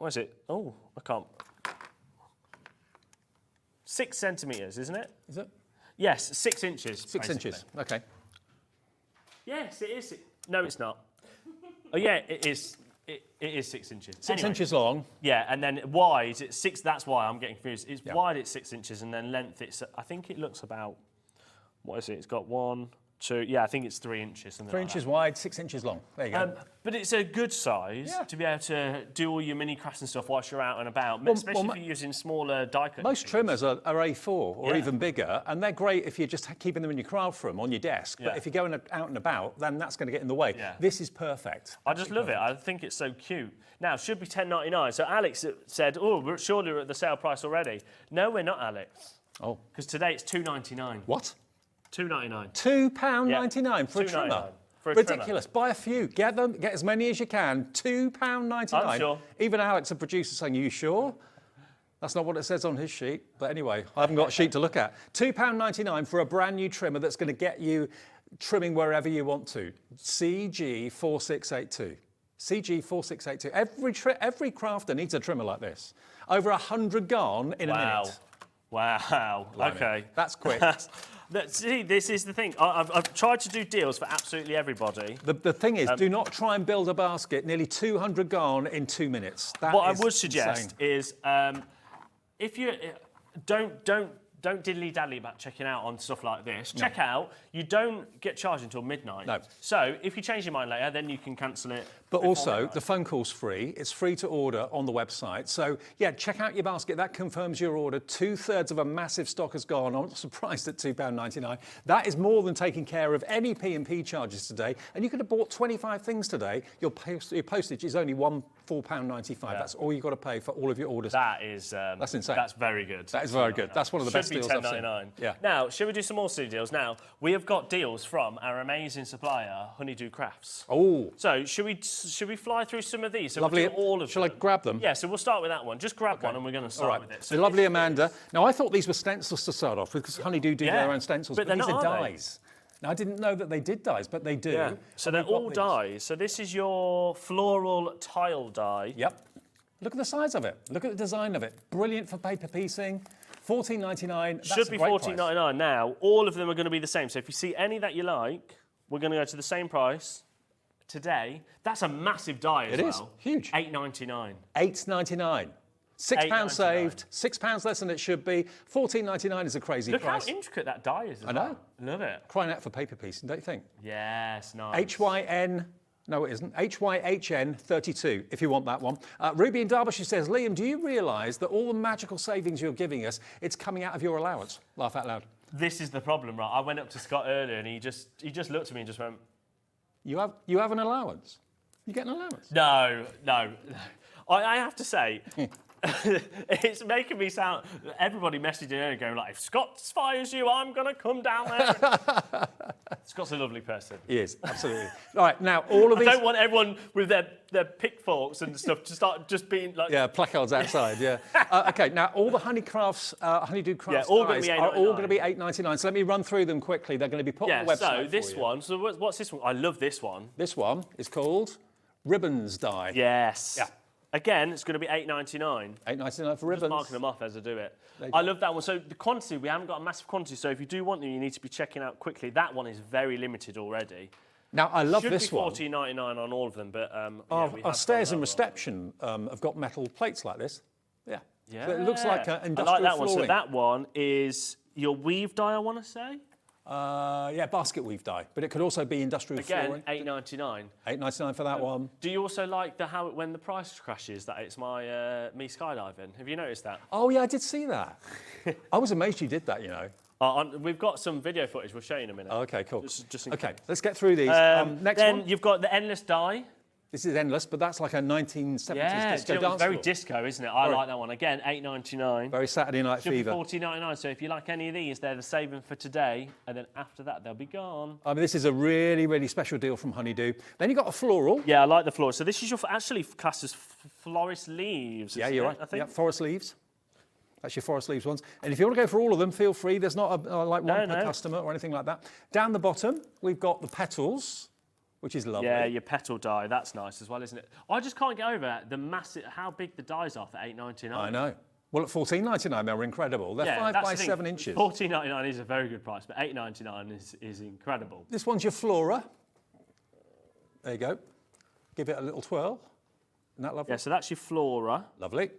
is it? Oh, I can't. 6 centimetres, isn't it? Is it? Yes, 6 inches. 6 inches. Okay. Yes, it is. No, it's not. Oh yeah, it is. It is 6 inches. 6 inches long. Yeah, and then wide, it's 6. That's why I'm getting confused. It's wide, it's 6 inches, and then length, it's. I think it looks about. What is it? It's got 1, 2. Yeah, I think it's 3 inches. 3 inches wide, 6 inches long. There you go. But it's a good size to be able to do all your mini crafts and stuff whilst you're out and about, especially if you're using smaller die cut. Most trimmers are A4 or even bigger, and they're great if you're just keeping them in your craft room on your desk. But if you're going out and about, then that's going to get in the way. This is perfect. I just love it. I think it's so cute. Now, it should be $10.99. So Alex said, oh, surely we're at the sale price already. No, we're not, Alex. Oh. Because today it's $2.99. What? $2.99. £2.99 for a trimmer. Ridiculous. Buy a few. Get them. Get as many as you can. £2.99. I'm sure. Even Alex, a producer, saying, "Are you sure?" That's not what it says on his sheet. But anyway, I haven't got a sheet to look at. £2.99 for a brand new trimmer that's going to get you trimming wherever you want to. CG 4682. CG4682. Every crafter needs a trimmer like this. Over 100 gone in a minute. Wow. Blimey. Okay. That's quick. See, this is the thing. I've tried to do deals for absolutely everybody. The thing is, do not try and build a basket. Nearly 200 gone in 2 minutes. That what I is would suggest is, if you don't diddly-dally about checking out on stuff like this. No. Check out. You don't get charged until midnight. No. So if you change your mind later, then you can cancel it. But also, midnight. the phone call's free. It's free to order on the website. So, yeah, check out your basket. That confirms your order. 2/3 of a massive stock has gone. I'm surprised at £2.99. That is more than taking care of any P&P charges today. And you could have bought 25 things today. Your postage is only £4.95. Yeah. That's all you've got to pay for all of your orders. That is... that's insane. That's very good. That is very good. That's one of the best deals I've seen. £10.99. Yeah. Now, should we do some more city deals? Now, we have got deals from our amazing supplier, Honeydew Crafts. Oh. So, should we fly through some of these? So Lovely. we'll do all of Shall I grab them? Yeah, so we'll start with that one. Just grab one and we're going to start with it. So lovely Amanda. Now, I thought these were stencils to start off with because Honeydew do Yeah. their own stencils, But but they're these not, are are they? dies. Now, I didn't know that they did dies, but they do. Yeah. So And they're we've got all these. dies. So this is your floral tile die. Yep. Look at the size of it. Look at the design of it. Brilliant for paper piecing. $14.99. Should be $14.99 now. All of them are going to be the same. So if you see any that you like, we're going to go to the same price today. That's a massive die as well. It is huge. $8.99. $8.99. £6 saved. £6 less than it should be. $14.99 is a crazy Look price. how intricate that die is. I know. Love it. Crying out for paper piecing, don't you think? Yes, nice. HYN. No, it isn't. HYHN 32, if you want that one. Ruby in Derbyshire says, Liam, do you realise that all the magical savings you're giving us, it's coming out of your allowance? Laugh out loud. This is the problem, right? I went up to Scott earlier and he just looked at me and just went... You have an allowance? You get an allowance? No. I have to say... it's making me sound... Everybody messaging in and going like, if Scott fires you, I'm going to come down there. Scott's a lovely person. He is, absolutely. All right, now, all of these... I don't want everyone with their pitchforks and stuff to start just being like... Yeah, placards outside, yeah. OK, now, all the Honeydew Crafts all dies are all going to be $8.99. So let me run through them quickly. They're going to be put on the website so this one... So what's this one? I love this one. This one is called Ribbons Die. Yes. Yeah. Again, it's going to be $8.99. $8.99 for ribbons. Just marking them off as I do it. I love that one. So the quantity, we haven't got a massive quantity. So if you do want them, you need to be checking out quickly. That one is very limited already. Now, I love this one. Should be $14.99 on all of them, but... Our stairs and reception have got metal plates like this. Yeah. Yeah. So it looks like an industrial I like that flooring. one. So that one is your weave die, I want to say. Yeah, basket weave die, but it could also be industrial flooring. Again, $8.99. $8.99 for that one. Do you also like when the price crashes, that it's me skydiving? Have you noticed that? Oh, yeah, I did see that. I was amazed you did that, you know. We've got some video footage we'll show you in a minute. OK, cool. Just OK, let's get through these. Next then one. You've got the endless die. This is endless, but that's like a 1970s disco dance very floor. disco, isn't it? I like that one. Again, $8.99. Very Saturday Night Fever. $14.99. So if you like any of these, they're the saving for today, and then after that, they'll be gone. I mean, this is a really, really special deal from Honeydew. Then you've got a floral. Yeah, I like the floral. So this is your actually classed as florist leaves. Yeah, you're right. I think. Yeah, forest leaves. That's your forest leaves ones. And if you want to go for all of them, feel free. There's not one per customer or anything like that. Down the bottom, we've got the petals, which is lovely. Yeah, your petal die. That's nice as well, isn't it? I just can't get over how big the dies are for $8.99. I know. Well, at $14.99, they're incredible. They're 5 by 7 inches. $14.99 is a very good price, but $8.99 is incredible. This one's your flora. There you go. Give it a little twirl. Isn't that lovely? Yeah, so that's your flora. Lovely.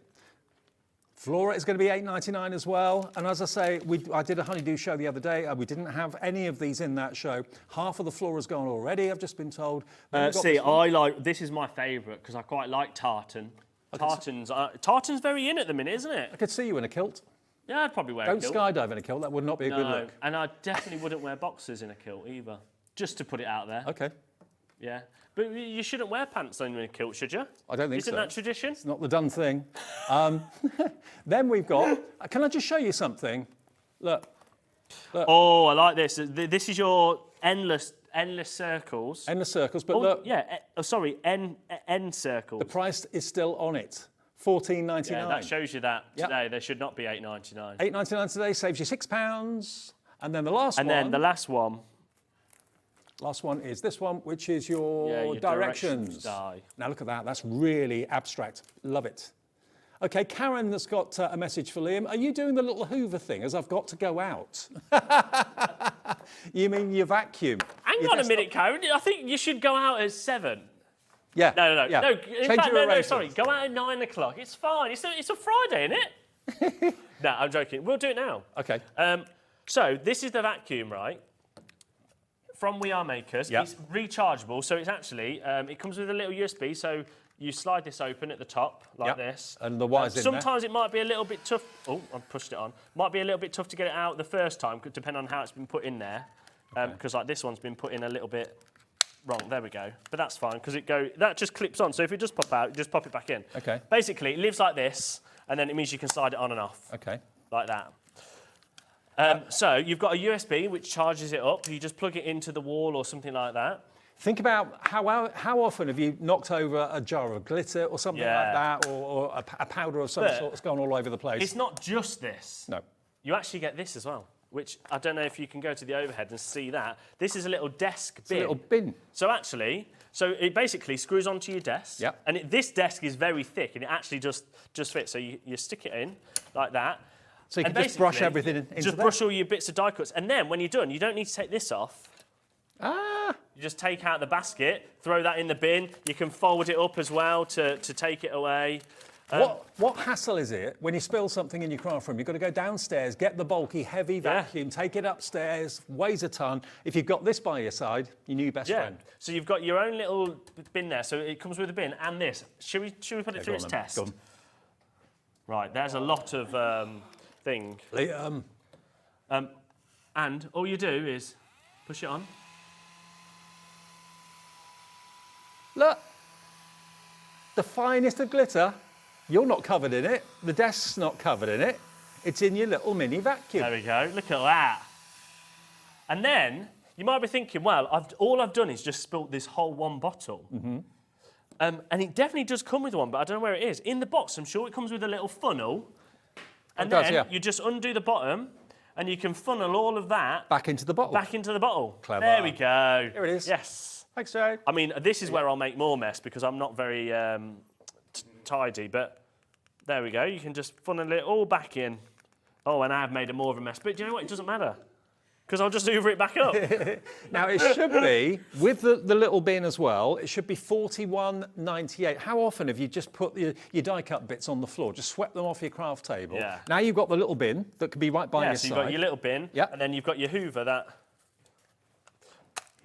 Flora is going to be $8.99 as well. And as I say, I did a Honeydew show the other day. We didn't have any of these in that show. Half of the flora's gone already, I've just been told. This is my favourite because I quite like tartan. Tartan's very in at the minute, isn't it? I could see you in a kilt. Yeah, I'd probably wear a kilt. Don't skydive in a kilt. That would not be a good look. And I definitely wouldn't wear boxers in a kilt either. Just to put it out there. OK. Yeah. But you shouldn't wear pants in a kilt, should you? I don't think so. Isn't that tradition? It's not the done thing. Then we've got... Can I just show you something? Look. Oh, I like this. This is your endless circles. Endless circles, but look... Yeah, end circles. The price is still on it. $14.99. Yeah, that shows you that today they should not be $8.99. $8.99 today saves you £6. And then the last one... And then the last one... Last one is this one, which is your directions. Die. Now look at that, that's really abstract. Love it. Okay, Karen has got a message for Liam. Are you doing the little Hoover thing as I've got to go out? You mean your vacuum? Hang on a minute, Karen. I think you should go out at 7. Yeah. No. Yeah. No, in Change fact, your no, sorry. arrangements. Go out at 9 o'clock. It's fine. It's a Friday, isn't it? No, I'm joking. We'll do it now. Okay. So this is the vacuum, right? From We Are Makers. Yep. It's rechargeable, so it's actually, it comes with a little USB, so you slide this open at the top, like this. And the wire's in there. Sometimes it might be a little bit tough. Oh, I've pushed it on. Might be a little bit tough to get it out the first time, depending on how it's been put in there. Because like this one's been put in a little bit wrong. There we go. But that's fine, because that just clips on. So if it does pop out, you just pop it back in. Okay. Basically, it lives like this, and then it means you can slide it on and off. Okay. Like that. So you've got a USB which charges it up. You just plug it into the wall or something like that. Think about how often have you knocked over a jar of glitter or something like that, or a powder of some sort that's gone all over the place? It's not just this. No. You actually get this as well, which I don't know if you can go to the overhead and see that. This is a little desk bin. A little bin. So actually, it basically screws onto your desk. Yep. And this desk is very thick, and it actually just fits. So you stick it in like that. So you can just brush everything into Just there? brush all your bits of die cuts. And then when you're done, you don't need to take this off. Ah. You just take out the basket, throw that in the bin. You can fold it up as well to take it away. What hassle is it when you spill something in your craft room? You've got to go downstairs, get the bulky, heavy vacuum, take it upstairs, weighs a ton. If you've got this by your side, your new best friend. So you've got your own little bin there. So it comes with a bin and this. Should we put it through its test? Go on. Right, there's a lot of thing. And all you do is push it on. Look, the finest of glitter. You're not covered in it. The desk's not covered in it. It's in your little mini vacuum. There we go. Look at that. And then you might be thinking, well, all I've done is just spilt this whole one bottle. Mm-hmm. And it definitely does come with one, but I don't know where it is. In the box, I'm sure it comes with a little funnel. And then you just undo the bottom, and you can funnel all of that back into the bottle. Back into the bottle. Clever. There we go. Here it is. Yes. Thanks, Joe. I mean, this is where I'll make more mess because I'm not very tidy, but there we go. You can just funnel it all back in. Oh, and I've made more of a mess. But do you know what? It doesn't matter because I'll just hoover it back up. Now, it should be, with the little bin as well, it should be $41.98. How often have you just put your die-cut bits on the floor, just swept them off your craft table? Yeah. Now you've got the little bin that can be right by your so side. you've got your little bin, and then you've got your hoover that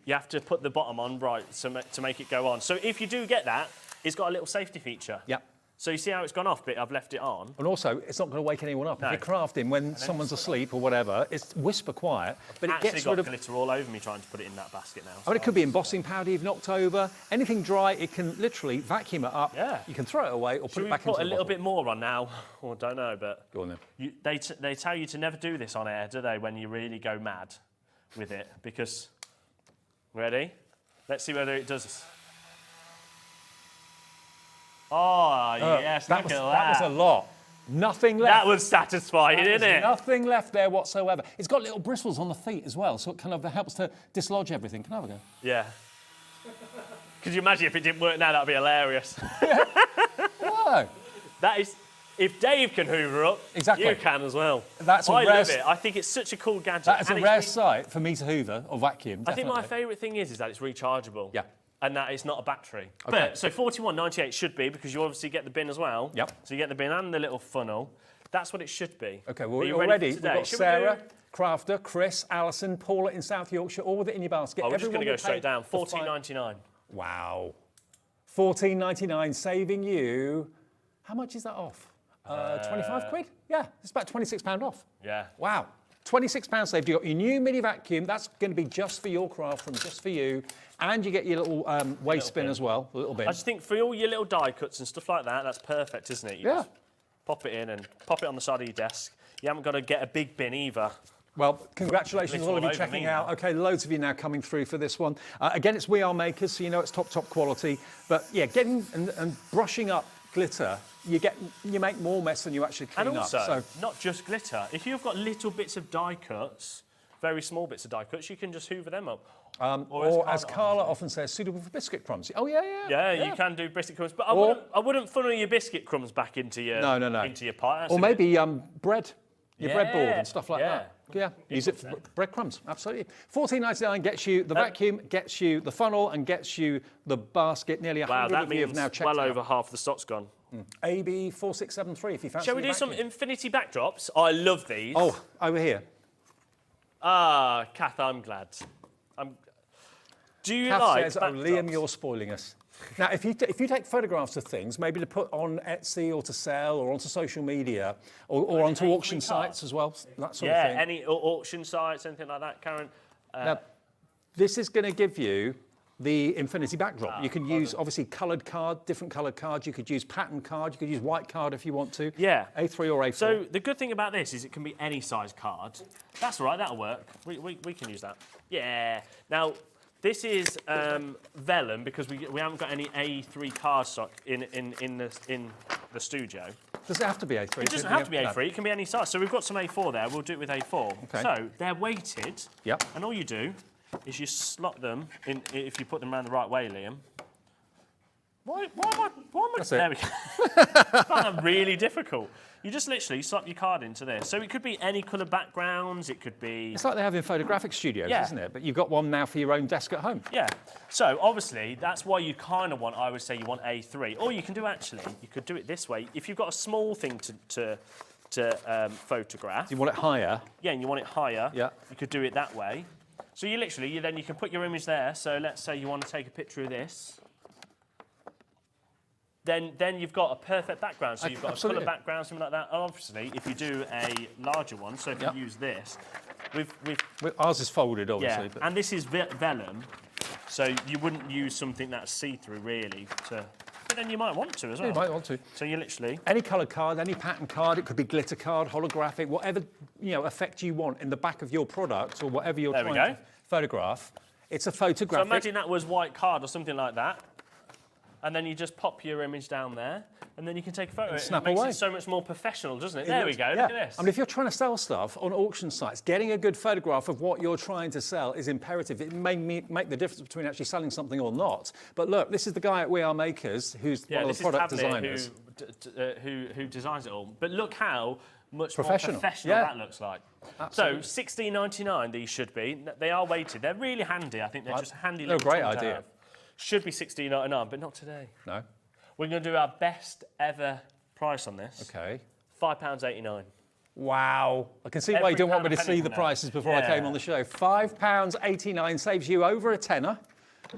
you have to put the bottom on right to make it go on. So if you do get that, it's got a little safety feature. Yeah. So you see how it's gone off, but I've left it on. And also, it's not going to wake anyone up. No. If you're crafting when someone's asleep or whatever, it's whisper quiet, but it gets rid of... glitter all over me trying to put it in that basket now. I mean, it could be embossing powder you've knocked over. Anything dry, it can literally vacuum it up. Yeah. You can throw it away or put it back into the put a little bottle. bit more on now? Or don't know, but... Go on then. They tell you to never do this on air, do they, when you really go mad with it? Because... Ready? Let's see whether it does... Oh, yes, look at that. That was a lot. Nothing left. That was satisfying, isn't it? Nothing left there whatsoever. It's got little bristles on the feet as well, so it kind of helps to dislodge everything. Can I have a go? Yeah. Could you imagine if it didn't work now? That'd be hilarious. Whoa. That is... If Dave can hoover up, exactly. You can as well. That's I love it. I think it's such a cool gadget. That is a rare sight for me to hoover or vacuum, I definitely. think my favourite thing is that it's rechargeable. Yeah. And that it's not a battery. Okay. But, so $41.98 should be, because you obviously get the bin as well. Yep. So you get the bin and the little funnel. That's what it should be. Okay, well, Are you we're ready. for We've today? got Should Sarah, Crafter, Chris, Alison, Paula in South Yorkshire, all with it in your basket. Oh, we're just going to go straight down. the $14.99. Wow. $14.99, saving you... How much is that off? 25 quid? Yeah, it's about £26 off. Yeah. Wow. £26 saved. You've got your new mini vacuum. That's going to be just for your craft room, just for you. And you get your little waste bin as well, a little bin. I just think for all your little die cuts and stuff like that, that's perfect, isn't it? You just pop it in and pop it on the side of your desk. You haven't got to get a big bin either. Well, congratulations all of you checking out. OK, loads of you now coming through for this one. Again, it's We Are Makers, so you know it's top quality. But yeah, getting and brushing up glitter, you make more mess than you actually clean and also, up. not just glitter. If you've got little bits of die cuts very small bits of die cuts, you can just hoover them up. Or as Carla often says, suitable for biscuit crumbs. Oh, yeah. You can do biscuit crumbs, but I wouldn't funnel your biscuit crumbs back into your into your pie. Or maybe bread. Your breadboard and stuff like that. Yeah, use it for breadcrumbs, absolutely. $14.99 gets you the vacuum, gets you the funnel, and gets you the basket. Nearly 100 of you have now checked well out. over half the stock's gone. AB4673 if you fancy. Shall we do some infinity backdrops? I love these. Oh, over here. Ah, Kath, I'm glad. Do you Kath like says, Liam, you're spoiling us. Now, if you take photographs of things, maybe to put on Etsy or to sell or onto social media or onto auction sites as well, that sort of thing. Yeah, any auction sites, anything like that, Karen. Now, this is going to give you the infinity backdrop. You can use, obviously, coloured card, different coloured cards. You could use pattern card. You could use white card if you want to. Yeah. A3 or A4. So the good thing about this is it can be any size card. That's all right, that'll work. We can use that. Yeah. Now, this is vellum because we haven't got any A3 card stock in the studio. Does it have to be A3? It doesn't have to be A3. It can be any size. So we've got some A4 there. We'll do it with A4. Okay. So they're weighted. Yep. And all you do is you slot them in if you put them around the right way, Liam. Why am I? That's there it. we go. It's not really difficult. You just literally slot your card into this. So it could be any colour backgrounds. It could be. It's like they have in photographic studios, isn't it? But you've got one now for your own desk at home. Yeah. So obviously that's why you kind of want. I would say you want A3, or you can do you could do it this way. If you've got a small thing to photograph. You want it higher. Yeah, and you want it higher. Yeah. You could do it that way. So you literally, then you can put your image there. So let's say you want to take a picture of this. Then you've got a perfect background. So you've got a colour background, something like that. And obviously, if you do a larger one, so if you use this, ours is folded, obviously. Yeah, and this is vellum, so you wouldn't use something that's see-through, really. But then you might want to as well. You might want to. So you literally... Any coloured card, any pattern card, it could be glitter card, holographic, whatever effect you want in the back of your product or whatever you're trying to photograph. It's a photographic... So imagine that was white card or something like that. And then you just pop your image down there, and then you can take a photo. Snap it makes away. it so much more professional, doesn't it? There we go, look at this. I mean, if you're trying to sell stuff on auction sites, getting a good photograph of what you're trying to sell is imperative. It may make the difference between actually selling something or not. But look, this is the guy at We Are Makers, who's one of the product designers. Who designs it all. But look how much more professional that looks like. Absolutely. So, $16.99 these should be. They are weighted. They're really handy. I think they're just handy little great tools to idea. have. Should be $16.99, but not today. No. We're going to do our best ever price on this. Okay. £5.89. Wow. I can see why you don't want me to see the prices before I came on the show. £5.89 saves you over a tenner.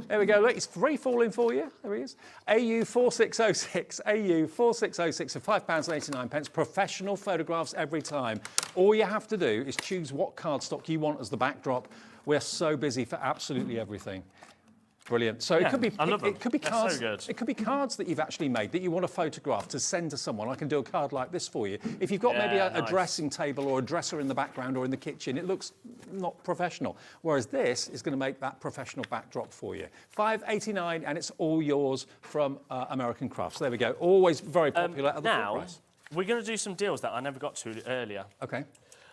There we go. Look, it's free falling for you. There he is. AU4606. AU4606 for £5.89. Professional photographs every time. All you have to do is choose what cardstock you want as the backdrop. We're so busy for absolutely everything. Brilliant. So it could be cards. So good. It could be cards that you've actually made that you want to photograph to send to someone. I can do a card like this for you. If you've got maybe a dressing table or a dresser in the background or in the kitchen, it looks not professional. Whereas this is going to make that professional backdrop for you. $5.89, and it's all yours from American Crafts. There we go. Always very popular at the full price. We're going to do some deals that I never got to earlier. Okay.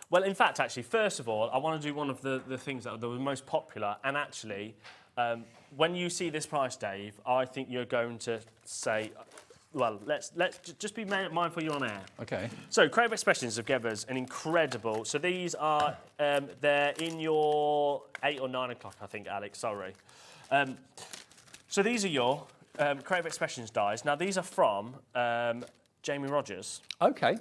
Well, in fact, actually, first of all, I want to do one of the things that were most popular, and actually. When you see this price, Dave, I think you're going to say, well, let's just be mindful you're on air. Okay. So, Creative Expressions have given us an incredible. So these are they're in your 8 or 9 o'clock, I think, Alex. Sorry. So these are your Creative Expressions dies. Now these are from Jamie Rogers. Okay.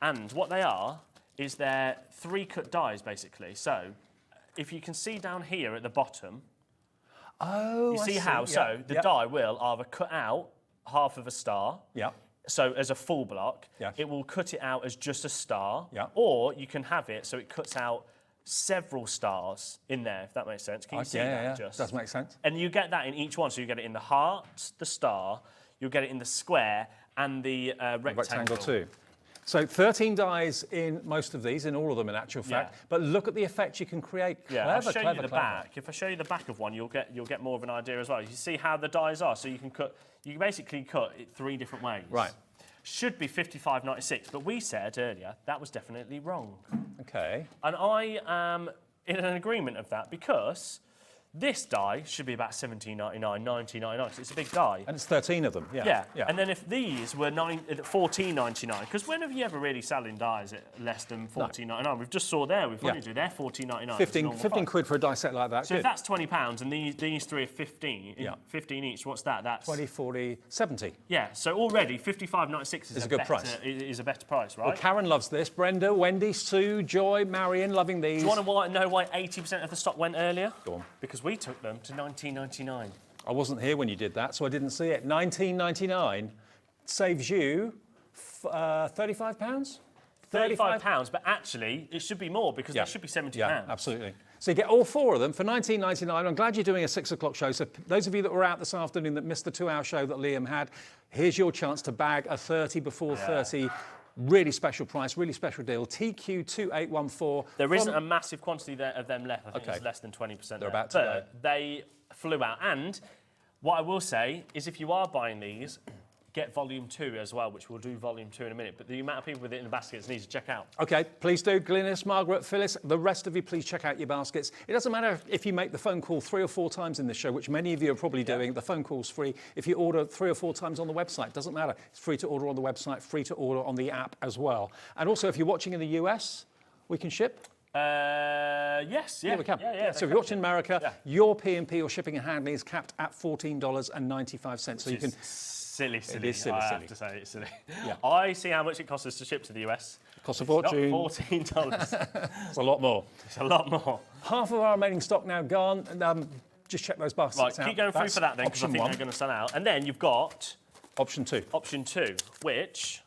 And what they are is they're 3-cut dies basically. So if you can see down here at the bottom. Oh, you see how? So the die will either cut out half of a star. Yeah. So as a full block, it will cut it out as just a star. Yeah. Or you can have it so it cuts out several stars in there, if that makes sense. Can you see that? Yeah, does make sense. And you get that in each one. So you get it in the heart, the star, you'll get it in the square and the rectangle too. So 13 dies in most of these, in all of them in actual fact. But look at the effect you can create. Yeah, I'll show you the back. If I show you the back of one, you'll get more of an idea as well. You see how the dies are. So you can basically cut it 3 different ways. Right. Should be $55.96, but we said earlier that was definitely wrong. Okay. And I am in an agreement of that because this die should be about $17.99, $19.99. So it's a big die. And it's 13 of them, yeah. And then if these were $14.99, because when have you ever really selling dies at less than $14.99? We've just saw there, we've already do, they're $14.99. 15 quid for a die set like that. So if that's £20 and these three are 15 each, what's that? That's 20, 40, 70. Yeah, so already $55.96 is a good price. Is a better price, right? Well, Karen loves this. Brenda, Wendy, Sue, Joy, Marion, loving these. Do you want to know why 80% of the stock went earlier? Go on. Because we took them to $19.99. I wasn't here when you did that, so I didn't see it. $19.99 saves you £35? £35, but actually it should be more because there should be £70. Yeah, absolutely. So you get all 4 of them for $19.99. I'm glad you're doing a 6 o'clock show. So those of you that were out this afternoon that missed the 2-hour show that Liam had, here's your chance to bag a 30 before 30. Really special price, really special deal. TQ2814. There isn't a massive quantity of them left. I think it's less than 20%. They're about to go. They flew out. And what I will say is if you are buying these, get volume 2 as well, which we'll do volume 2 in a minute. But the amount of people with it in the baskets need to check out. OK, please do. Glynis, Margaret, Phyllis, the rest of you, please check out your baskets. It doesn't matter if you make the phone call 3 or 4 times in this show, which many of you are probably doing. The phone call's free. If you order 3 or 4 times on the website, doesn't matter. It's free to order on the website, free to order on the app as well. And also, if you're watching in the US, we can ship. Yes, we can. So if you're watching in America, your P&P or shipping and handling is capped at $14.95. So you can. Silly. It is silly. I have to say it's silly. I see how much it costs us to ship to the US. It costs a fortune. Not $14. It's a lot more. It's a lot more. Half of our remaining stock now gone. Just check those baskets out. Right, keep going through for that then, because I think they're going to sell out. And then you've got option 2. Option 2, which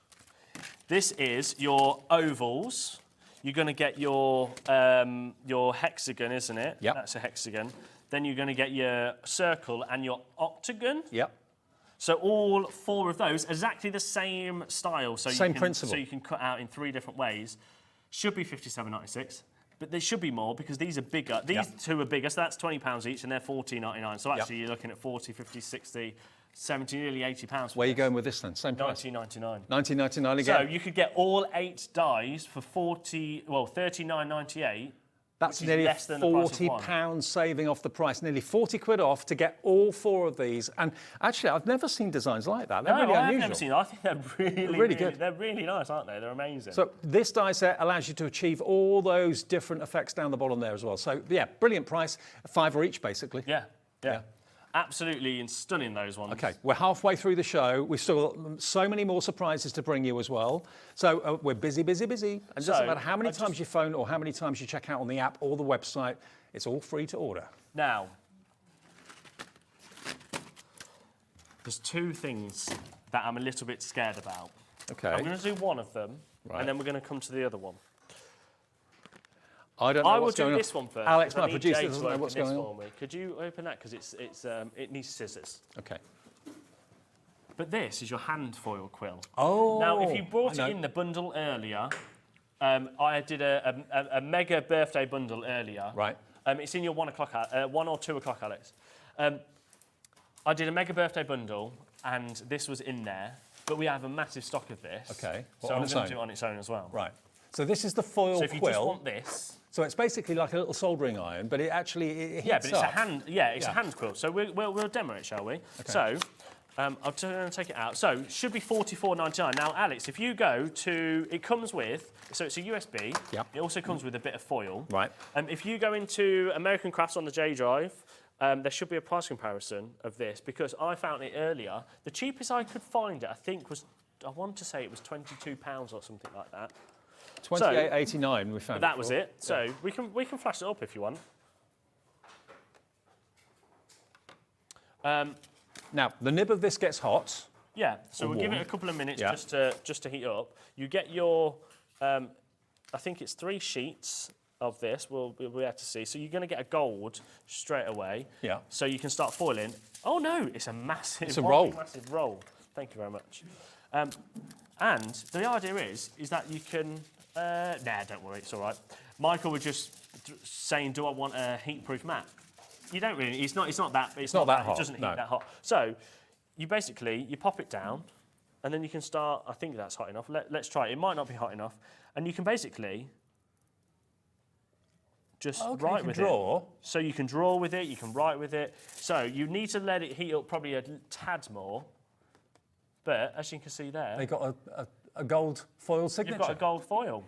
this is your ovals. You're going to get your hexagon, isn't it? Yep. That's a hexagon. Then you're going to get your circle and your octagon. Yep. So all 4 of those, exactly the same style. So same principle. So you can cut out in 3 different ways. Should be $57.96, but there should be more because these are bigger. These 2 are bigger, so that's £20 each, and they're $14.99. So actually you're looking at 40, 50, 60, 70, nearly £80. Where are you going with this then? Same price? $19.99. $19.99 again. So you could get all 8 dies for $39.98. That's nearly a £40 saving off the price, nearly 40 quid off to get all 4 of these. And actually, I've never seen designs like that. They're really unusual. I've never seen them. I think they're really good. They're really nice, aren't they? They're amazing. So this die set allows you to achieve all those different effects down the bottom there as well. So yeah, brilliant price, $5 each basically. Yeah. Absolutely stunning, those ones. OK, we're halfway through the show. We've still got so many more surprises to bring you as well. So we're busy. And it doesn't matter how many times you phone or how many times you check out on the app or the website. It's all free to order. Now, there's 2 things that I'm a little bit scared about. OK. I'm going to do one of them, and then we're going to come to the other one. I don't know what's going on. I will do this one first. Alex, my producer, doesn't know what's going on. Could you open that? Because it needs scissors. OK. But this is your hand foil quill. Oh. Now, if you brought it in the bundle earlier, I did a mega birthday bundle earlier. Right. It's in your 1 or 2 o'clock, Alex. I did a mega birthday bundle, and this was in there. But we have a massive stock of this. OK. So I'm going to do it on its own as well. Right. So this is the foil quill. So if you just want this. So it's basically like a little soldering iron, but it actually it heats but it's up. a hand. Yeah, it's a hand quill. So we'll demo it, shall we? Okay. So I'm going to take it out. So it should be $44.99. Now, Alex, if you go to, it comes with. So it's a USB. Yep. It also comes with a bit of foil. Right. If you go into American Crafts on the J Drive, there should be a price comparison of this because I found it earlier. The cheapest I could find it, I think, was I want to say it was £22 or something like that. 28.89 we found. That was it. So we can flash it up if you want. Now the nib of this gets hot. Yeah. So we'll give it a couple of minutes just to heat up. You get your, I think it's 3 sheets of this. We'll be able to see. So you're going to get a gold straight away. Yeah. So you can start foiling. Oh no, it's a massive. It's a roll. Massive roll. Thank you very much. And the idea is that you can. Nah, don't worry, it's all right. Michael was just saying, "Do I want a heat-proof mat?" You don't really. It's not that. It's not that hot. It doesn't heat that hot. So you pop it down, and then you can start. I think that's hot enough. Let's try it. It might not be hot enough, and you can basically just Okay, write you can with draw. it. So you can draw with it, you can write with it. So you need to let it heat up probably a tad more. But as you can see there, They got a gold foil signature. you've got a gold foil.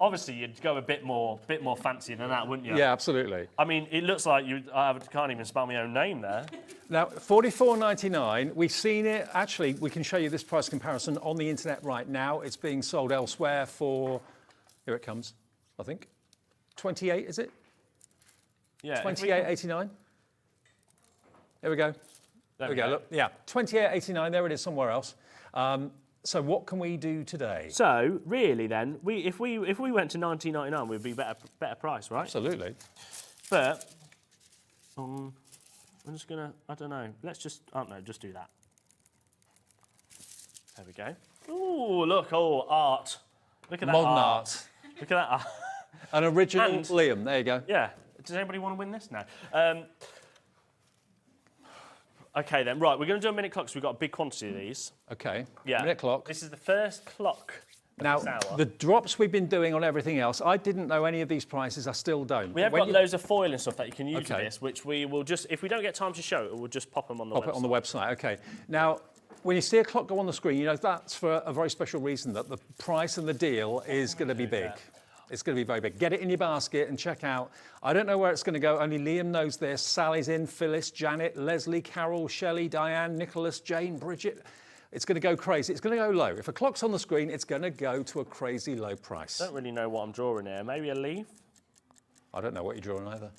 Obviously, you'd go a bit more fancy than that, wouldn't you? Yeah, absolutely. I mean, it looks like I can't even spell my own name there. Now, $44.99, we've seen it. Actually, we can show you this price comparison on the internet right now. It's being sold elsewhere for, here it comes, I think. 28, is it? Yeah. 28.89. There we go. There we go. Look, yeah, 28.89. There it is somewhere else. So what can we do today? So really, then, if we went to $19.99, we'd be better price, right? Absolutely. But I'm just gonna, I don't know. Let's just, I don't know, just do that. There we go. Oh, look, art. Look at that Modern art. art. Look at that art. An original Liam. There you go. Yeah. Does anybody want to win this? No. Okay then, right, we're going to do a minute clock because we've got a big quantity of these. Okay, Yeah. minute clock. This is the first clock of Now, this hour. the drops we've been doing on everything else, I didn't know any of these prices, I still don't. We have got loads of foil and stuff that you can use Okay. with this, which we will just, if we don't get time to show it, we'll just pop them on the website. Pop it on the website, okay. Now, when you see a clock go on the screen, you know that's for a very special reason, that the price and the deal is going to be big. It's going to be very big. Get it in your basket and check out. I don't know where it's going to go. Only Liam knows this. Sally's in, Phyllis, Janet, Leslie, Carol, Shelley, Diane, Nicholas, Jane, Bridget. It's going to go crazy. It's going to go low. If a clock's on the screen, it's going to go to a crazy low price. I don't really know what I'm drawing here. Maybe a leaf? I don't know what you're drawing either.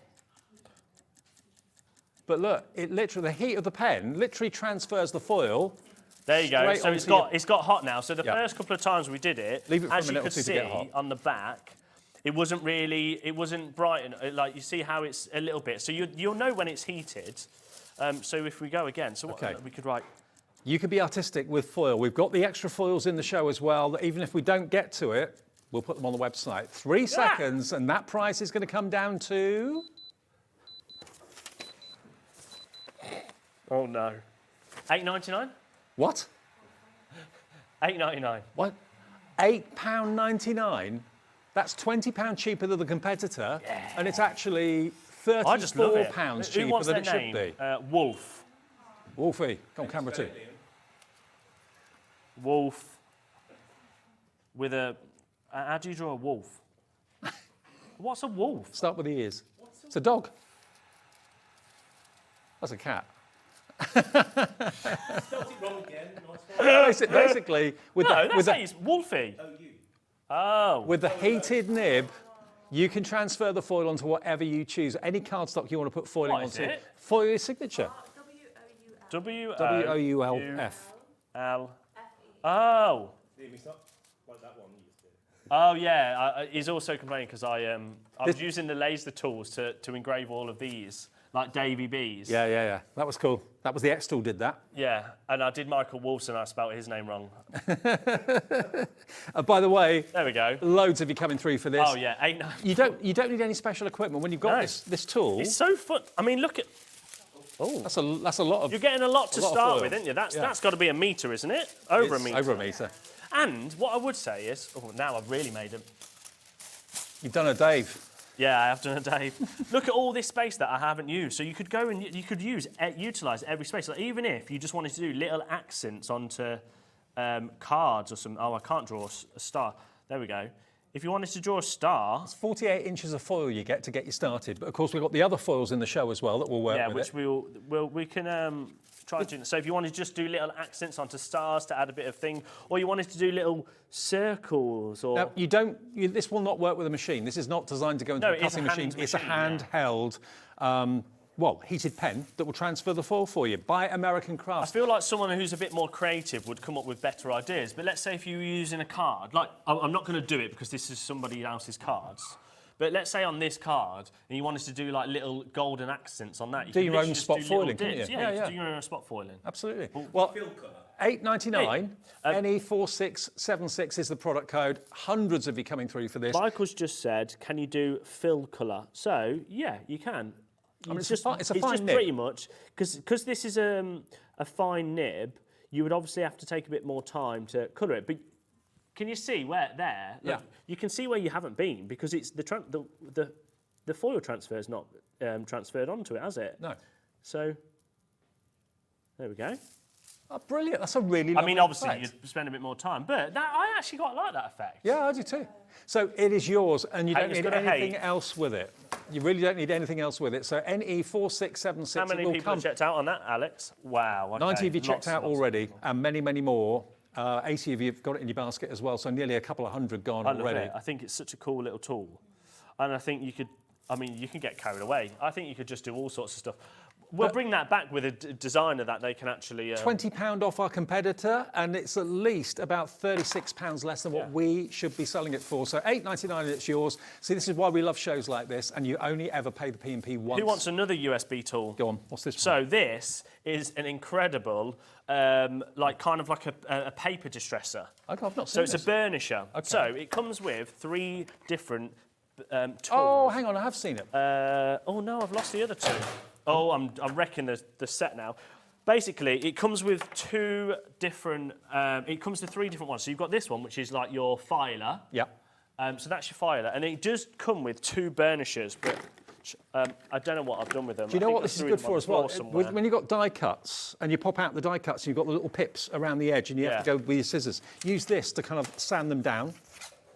But look, it literally, the heat of the pen literally transfers the foil. There you go. So it's got hot now. So the Yeah. first couple of times we did it, Leave it for a as you minute or could two to see get hot. on the back, it wasn't bright, like you see how it's a little bit. So you'll know when it's heated. So if we go again, so what, Okay. we could write. You can be artistic with foil. We've got the extra foils in the show as well, that even if we don't get to it, we'll put them on the website. 3 seconds, and that price is going to come down to... Oh no. £8.99? What? £8.99. What? £8.99? That's £20 cheaper than the competitor, and it's actually I just love it. £34 Who cheaper wants than their it should name? be. Wolf. Wolfie, come on, camera 2. Wolf. With a... how do you draw a wolf? What's a wolf? Start with the ears. It's a dog. That's a cat. Basically, with it's Wolfie. with the heated nib, you can transfer the foil onto whatever you choose. Any cardstock you want to put foiling What is onto. it? For your signature. W-O-U-L-F. L. Oh. Oh yeah, he's also complaining because I was using the laser tools to engrave all of these, like Davy B's. Yeah. That was cool. That was the xTool did that. Yeah, and I did Michael Wolfson, I spelled his name wrong. By the way, there we go. Loads of you coming through for this. Oh yeah, 8, 9. You don't need any special equipment when you've got this tool. It's so fun. I mean, look at. Oh, that's a lot of. You're getting a lot to lot of start foil. with, isn't you? That's Yeah. got to be a metre, isn't it? Over It's a metre. Over a metre. And what I would say is, now I've really made it. You've done a Dave. Yeah, I have done a Dave. Look at all this space that I haven't used. So you could go and you could utilise every space. Like even if you just wanted to do little accents onto cards or some. Oh, I can't draw a star. There we go. If you wanted to draw a star... It's 48 inches of foil you get to get you started. But, of course, we've got the other foils in the show as well that we'll work with. Yeah, we can try to do. So if you wanted to just do little accents onto stars to add a bit of thing, or you wanted to do little circles or... Now, this will not work with a machine. This is not designed to go into a cutting machine. It's a handheld... heated pen that will transfer the foil for you by American Crafts. I feel like someone who's a bit more creative would come up with better ideas. But let's say if you were using a card, like I'm not going to do it because this is somebody else's cards. But let's say on this card, and you wanted to do like little golden accents on that. You do your own just spot do little foiling, can't you? dips. Yeah, you can do your own spot foiling. Absolutely. Well, $8.99. NE4676 is the product code. Hundreds of you coming through for this. Michael's just said, can you do fill colour? So yeah, you can. It's just a fine nib. pretty much because this is a fine nib. You would obviously have to take a bit more time to colour it. But can you see where there? Look, Yeah. You can see where you haven't been because it's the the foil transfer is not transferred onto it, has it? No. So, there we go. Oh, brilliant. That's a really I mean, lovely obviously, effect. you'd spend a bit more time, but I actually quite like that effect. Yeah, I do too. So it is yours, and you Hey, don't it's need got a anything hey. else with it. You really don't need anything else with it. So NE4676 How many will people come. have checked out on that, Alex? Wow. Okay. 90 of you checked Lots out and lots. already, and many, many more. 80 of you have got it in your basket as well, so nearly a couple of hundred gone I love already. it. I think it's such a cool little tool. And I think you could, I mean, you can get carried away. I think you could just do all sorts of stuff. We'll bring that back with a designer that they can actually... £20 off our competitor, and it's at least about £36 less than what we should be selling it for. So £8.99, it's yours. See, this is why we love shows like this, and you only ever pay the P&P once. Who wants another USB tool? Go on, what's this one? So this is an incredible, like kind of like a paper distresser. Okay, I've not So seen it's a burnisher. Okay. So it comes with 3 different tools. Oh, hang on, I have seen it. Oh no, I've lost the other 2. Oh, I'm wrecking the set now. Basically, it comes with 2 different. It comes with 3 different ones. So you've got this one, which is like your filer. Yeah. So that's your filer, and it does come with 2 burnishers, but I don't know what I've done with them. Do you know what this is good for as well? When you've got die cuts and you pop out the die cuts, and you've got the little pips around the edge, and you have to go with your scissors. Use this to kind of sand them down.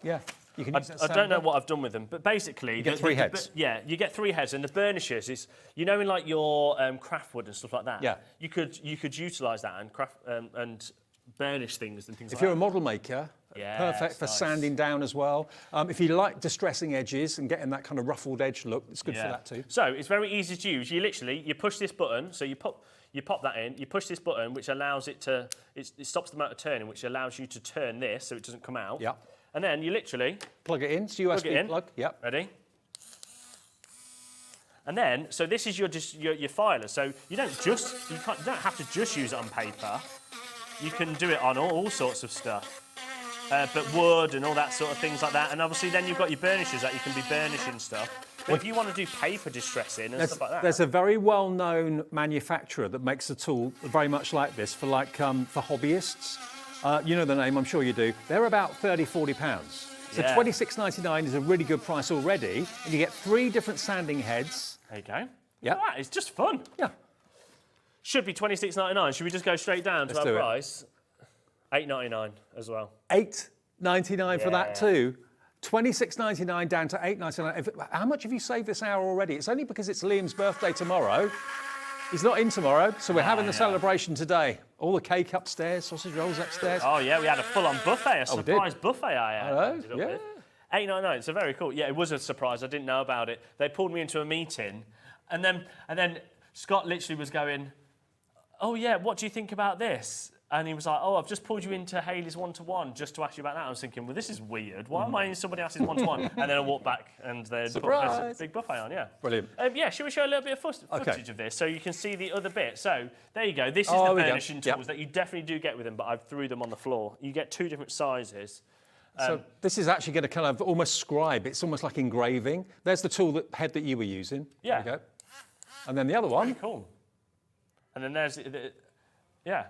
Yeah. You can use that I sand don't know down. what I've done with them, but basically... You get 3 heads. Yeah, you get 3 heads, and the burnishers is, you know, in like your craft wood and stuff like that. Yeah. You could utilise that and craft and burnish things and things like If that. you're a model maker, perfect for sanding down as well. If you like distressing edges and getting that kind of ruffled edge look, it's good for that too. So it's very easy to use. You push this button, so you pop that in, you push this button, which allows it to, it stops the motor turning, which allows you to turn this so it doesn't come out. Yeah. And then you literally... Plug it in, it's USB plug, yep. Ready? And then, so this is your filer. So you don't have to just use it on paper. You can do it on all sorts of stuff. But wood and all that sort of things like that. And obviously then you've got your burnishers that you can be burnishing stuff. But if you want to do paper distressing and stuff like that... There's a very well-known manufacturer that makes a tool very much like this for hobbyists. You know the name, I'm sure you do. They're about £30, £40. So £26.99 is a really good price already, and you get 3 different sanding heads. There you go. Yeah. It's just fun. Yeah. Should be £26.99. Should we just go straight down to our do it. price? £8.99 as well. £8.99 for that too. £26.99 down to £8.99. How much have you saved this hour already? It's only because it's Liam's birthday tomorrow. He's not in tomorrow, so we're having the celebration today. All the cake upstairs, sausage rolls upstairs. Oh, yeah, we had a full-on buffet, a surprise buffet I had. Hello, yeah. £8.99, so very cool. Yeah, it was a surprise. I didn't know about it. They pulled me into a meeting, and then Scott literally was going, oh, yeah, what do you think about this? And he was like, oh, I've just pulled you into Hayley's one-to-one just to ask you about that. I was thinking, well, this is weird. Why am I in somebody else's one-to-one? And then I walked back and they put a big buffet on, yeah. Brilliant. Yeah, should we show a little bit of footage of this so you can see the other bit? So, there you go. This is the burnishing tools that you definitely do get with them, but I threw them on the floor. You get 2 different sizes. So this is actually going to kind of almost scribe. It's almost like engraving. There's the tool head that you were using. Yeah. There you go. And then the other one. Very cool. And then there's yeah.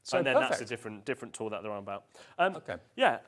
So and then perfect. that's a different tool that they're on about. Yeah,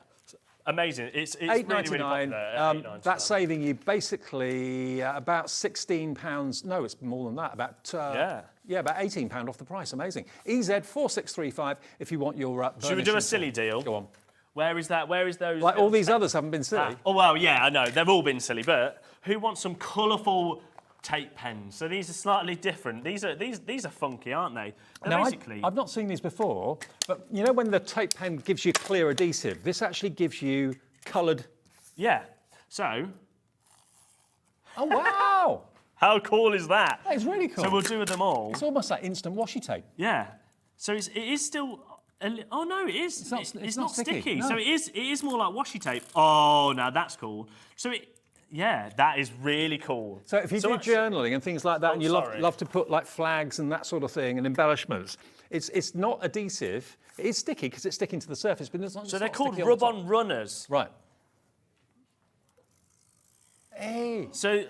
amazing. It's £8.99. really, really popular. That's saving you basically about £16. No, it's more than that. About about £18 off the price. Amazing. EZ4635 if you want your. Should we do a silly deal? Go on. Where is that? Where is those? Like all these others haven't been silly. Oh well, yeah, I know they've all been silly, but who wants some colourful tape pens? So these are slightly different. These are funky, aren't they? Now, basically, I've not seen these before, but you know when the tape pen gives you clear adhesive, this actually gives you coloured. Yeah. So. Oh wow! How cool is that? That is really cool. So we'll do them all. It's almost like instant washi tape. Yeah. So it is still. Oh no, it is. It's not sticky. No. So it is more like washi tape. Oh, now that's cool. So yeah, that is really cool. So if you do journaling and things like that, and you love to put like flags and that sort of thing and embellishments, it's not adhesive. It is sticky because it's sticking to the surface, but it's not. So they're called rub-on runners. Right. Hey. So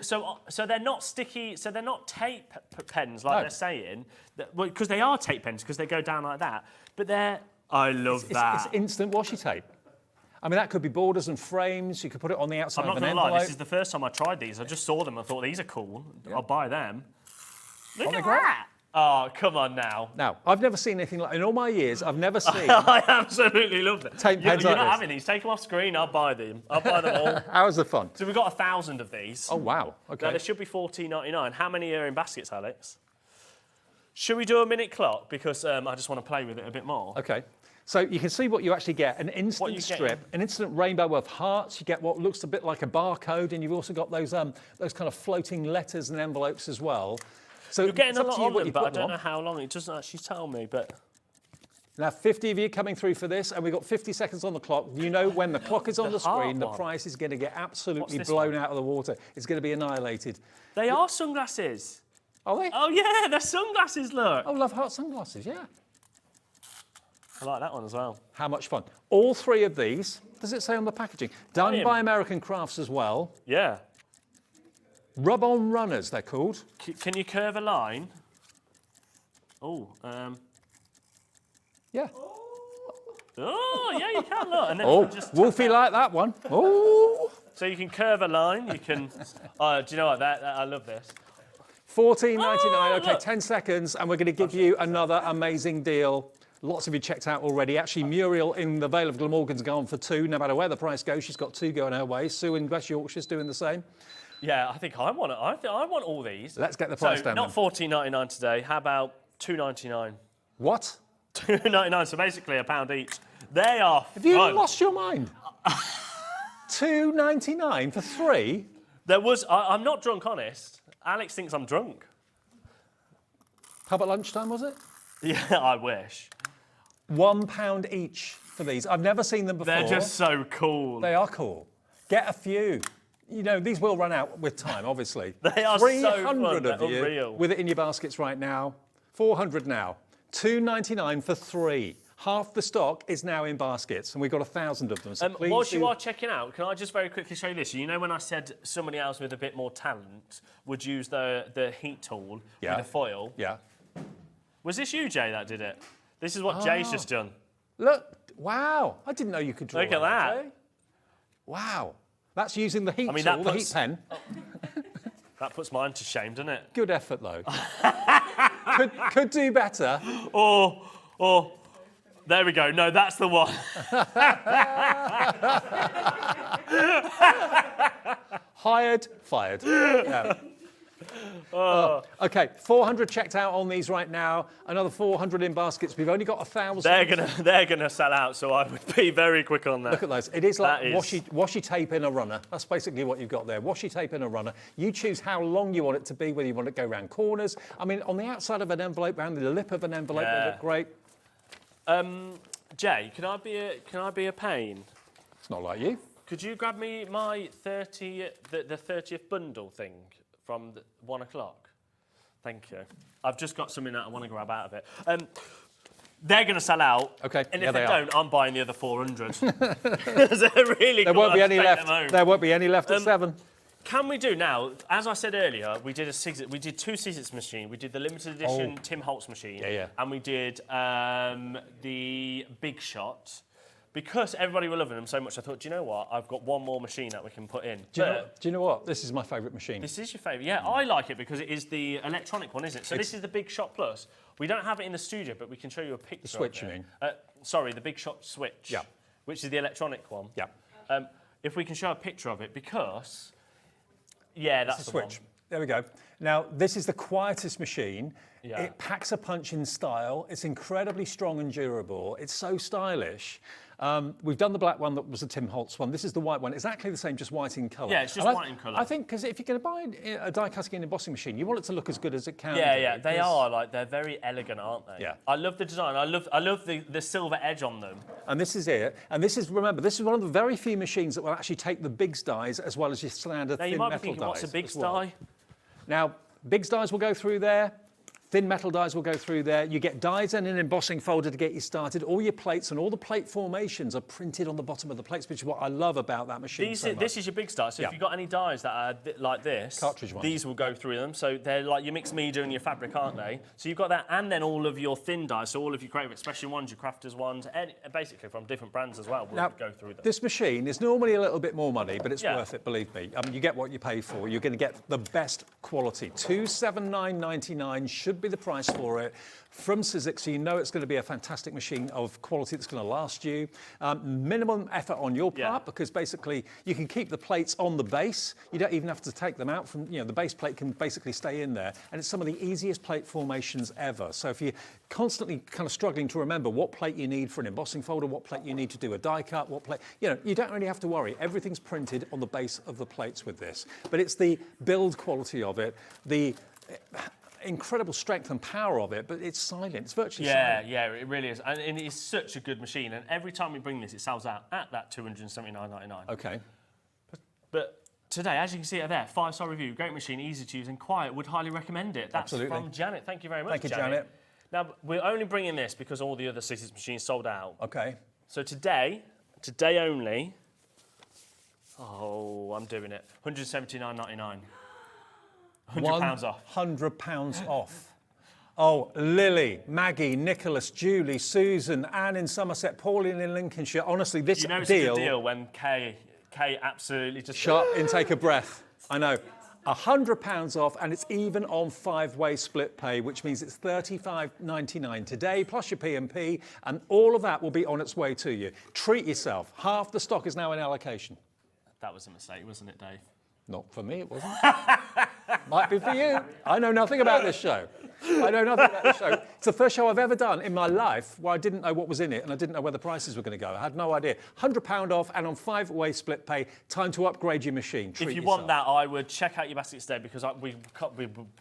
they're not sticky. So they're not tape pens like they're saying, because they are tape pens because they go down like that. But they're. I love that. It's instant washi tape. I mean, that could be borders and frames. You could put it on the outside I'm not of an going to lie, envelope. this is the first time I tried these. I just saw them and thought, these are cool. I'll buy them. Look Aren't at they great? that. Oh, come on now. Now, I've never seen anything like... In all my years, I've never seen... I absolutely love them. Tape You're pens not like this. having these. Take them off screen, I'll buy them. I'll buy them all. How's the fun? So we've got 1,000 of these. Oh, wow. Now, Okay. there should be $14.99. How many are in baskets, Alex? Should we do a minute clock? Because I just want to play with it a bit more. Okay. So you can see what you actually get. An instant strip, an instant rainbow of hearts. You get what looks a bit like a barcode, and you've also got those kind of floating letters and envelopes as well. So You're getting it's a up lot to you on what them, you but I put them don't know on. how long. It doesn't actually tell me, but... Now, 50 of you coming through for this, and we've got 50 seconds on the clock. You know when the clock is on the screen, the one. price is going to get absolutely this blown one? out of the water. It's going to be annihilated. They are sunglasses. Are they? Oh, yeah, they're sunglasses, look. Oh, Love Heart sunglasses, yeah. I like that one as well. How much fun. All three of these, does it say on the packaging? Done by American Crafts as well. Yeah. Rub-on runners, they're called. Can you curve a line? Oh, Yeah. Oh, yeah, you can, look. And then Oh, just Wolfie like that one. Oh. So you can curve a line, you can... do you know what, I love this. $14.99, Oh, okay, look. 10 seconds, and we're going to give you another amazing deal. Lots of you checked out already. Actually, Muriel in the Vale of Glamorgan's gone for 2. No matter where the price goes, she's got 2 going her way. Sue in West Yorkshire's doing the same. Yeah, I think I want it. I want all these. Let's get the price so down. Not $14.99 today. How about $2.99? What? $2.99. So basically £1 each. They are. Have you fun. lost your mind? $2.99 for 3? There was. I'm not drunk, honest. Alex thinks I'm drunk. How about lunchtime, was it? Yeah, I wish. £1 each for these. I've never seen them before. They're just so cool. They are cool. Get a few. You know, these will run out with time, obviously. They are so 300 fun. of They're you unreal. with it in your baskets right now. 400 now. $2.99 for 3. Half the stock is now in baskets, and we've got 1,000 of them. So please whilst do... you are checking out, can I just very quickly show you this? You know when I said somebody else with a bit more talent would use the heat tool with a foil? Yeah. Was this you, Jay, that did it? This is what Jay's just done. Look, wow. I didn't know you could draw Look at that. Jay. Wow. That's using the heat I mean, tool, that the puts- heat pen. That puts mine to shame, doesn't it? Good effort, though. could do better. Oh, there we go. No, that's the one. Hired, fired. Yeah. Okay, 400 checked out on these right now. Another 400 in baskets. We've only got 1,000. They're gonna sell out, so I would be very quick on that. Look at those. It is like That is- washi tape in a runner. That's basically what you've got there. Washi tape in a runner. You choose how long you want it to be, whether you want it to go around corners. I mean, on the outside of an envelope, around the lip of an envelope, they look great. Jay, can I be a pain? It's not like you. Could you grab me my the 30th bundle thing from 1 o'clock? Thank you. I've just got something that I want to grab out of it. They're going to sell out. Okay. And yeah, if they are. don't, I'm buying the other 400. They're really There cool. won't be I'll any take left. them home. There won't be any left at 7. Can we do now? As I said earlier, we did 2 Scissors machine. We did the limited edition Tim Holtz machine. Yeah. And we did the Big Shot. Because everybody were loving them so much, I thought, do you know what? I've got one more machine that we can put in. Do you know what? This is my favourite machine. This is your favourite? Yeah, I like it because it is the electronic one, isn't it? So this is the Big Shot Plus. We don't have it in the studio, but we can show you a picture. The Switch, of you it. mean? Sorry, the Big Shot Switch. Yeah. Which is the electronic one. Yeah. If we can show a picture of it, because that's the Switch. There we go. Now, this is the quietest machine. Yeah. It packs a punch in style. It's incredibly strong and durable. It's so stylish. We've done the black one that was the Tim Holtz one. This is the white one. Exactly the same, just white in colour. Yeah, it's just white in colour. I think because if you're going to buy a die-cutting and embossing machine, you want it to look as good as it can. Yeah, do, they because- are like they're very elegant, aren't they? Yeah. I love the design. I love the silver edge on them. And this is it. And this is, remember, this is one of the very few machines that will actually take the Biggs dies as well as your standard Now thin you might be metal thinking, dies. what's a Biggs as well. die? Now, Biggs dies will go through there. Thin metal dies will go through there. You get dies and an embossing folder to get you started. All your plates and all the plate formations are printed on the bottom of the plates, which is what I love about that machine. This is your big start. So if you've got any dies that are like this, cartridge ones, these will go through them. So they're like your mixed media and your fabric, aren't they? So you've got that, and then all of your thin dies. So all of your Creative Expression ones, your Crafters ones, basically from different brands as well, will go through them. This machine is normally a little bit more money, but it's worth it, believe me. I mean, you get what you pay for. You're going to get the best quality. $279.99 should be the price for it. From Sizzix, so you know it's going to be a fantastic machine of quality that's going to last you. Minimum effort on your part, because basically you can keep the plates on the base. You don't even have to take them out from, the base plate can basically stay in there. And it's some of the easiest plate formations ever. So if you're constantly kind of struggling to remember what plate you need for an embossing folder, what plate you need to do a die cut, what plate, you don't really have to worry. Everything's printed on the base of the plates with this. But it's the build quality of it, the incredible strength and power of it, but it's silent. It's virtually silent. Yeah, it really is. And it's such a good machine. And every time we bring this, it sells out at that $279.99. Okay. But today, as you can see it there, 5-star review, great machine, easy to use and quiet, would highly recommend it. That's Absolutely. From Janet. Thank you very much, Thank you, Janet. Now, we're only bringing this because all the other Sizzix machines sold out. Okay. So today only, I'm doing it, $179.99. £100 off. £100 off. Oh, Lily, Maggie, Nicholas, Julie, Susan, Anne in Somerset, Pauline in Lincolnshire. Honestly, this deal... it's deal... a good deal when Kay absolutely just... Sharp intake of breath. I know. £100 off, and it's even on 5-way split pay, which means it's $35.99 today, plus your P&P, and all of that will be on its way to you. Treat yourself. Half the stock is now in allocation. That was a mistake, wasn't it, Dave? Not for me, it wasn't. Might be for you. I know nothing about this show. I know nothing about this show. It's the first show I've ever done in my life where I didn't know what was in it and I didn't know where the prices were going to go. I had no idea. £100 off and on 5-way split pay. Time to upgrade your machine. Treat if you yourself. want that, I would check out your baskets today because we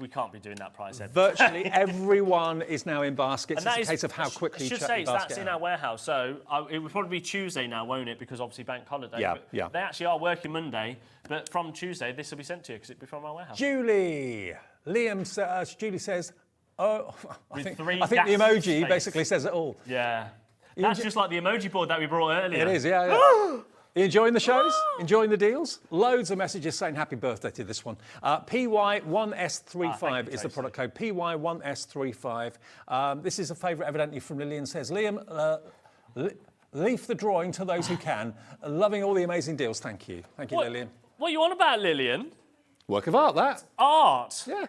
can't be doing that price. Virtually everyone is now in baskets. And it's a case of how quickly you check your basket that's in our warehouse. So it would probably be Tuesday now, won't it? Because obviously bank holiday. Yeah. They actually are working Monday, but from Tuesday this will be sent to you because it'll be from our warehouse. Julie. Julie says, oh, I think the emoji basically says it all. Yeah. That's just like the emoji board that we brought earlier. It is, yeah. Are you enjoying the shows? Enjoying the deals? Loads of messages saying happy birthday to this one. PY1S35 is the product code. PY1S35. This is a favourite, evidently, from Lillian. Says, Liam, leave the drawing to those who can. Loving all the amazing deals. Thank you. Thank you, Lillian. What are you on about, Lillian? Work of art, that. Art? Yeah.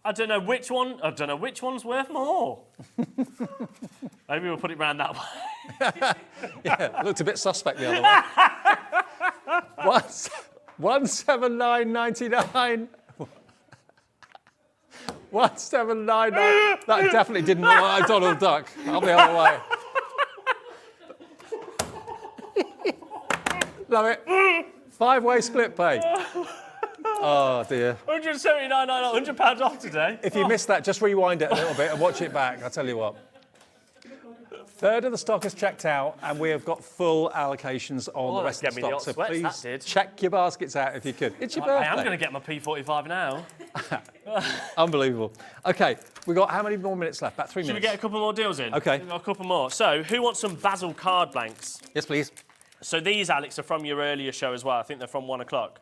I don't know which one's worth more. Maybe we'll put it round that way. Yeah, it looked a bit suspect the other way. $179.99. $179.99. That definitely didn't look like Donald Duck. I'll be on the way. Love it. 5-way split pay. Oh dear. $179.99, £100 off today. If you missed that, just rewind it a little bit and watch it back. I'll tell you what. Third of the stock is checked out, and we have got full allocations on the rest of the stock. So please check your baskets out if you could. It's your birthday. I am going to get my P45 now. Unbelievable. Okay, we've got how many more minutes left? About 3 minutes. Should we get a couple more deals in? Okay. We've got a couple more. So, who wants some Basil card blanks? Yes, please. So these, Alex, are from your earlier show as well. I think they're from 1 o'clock.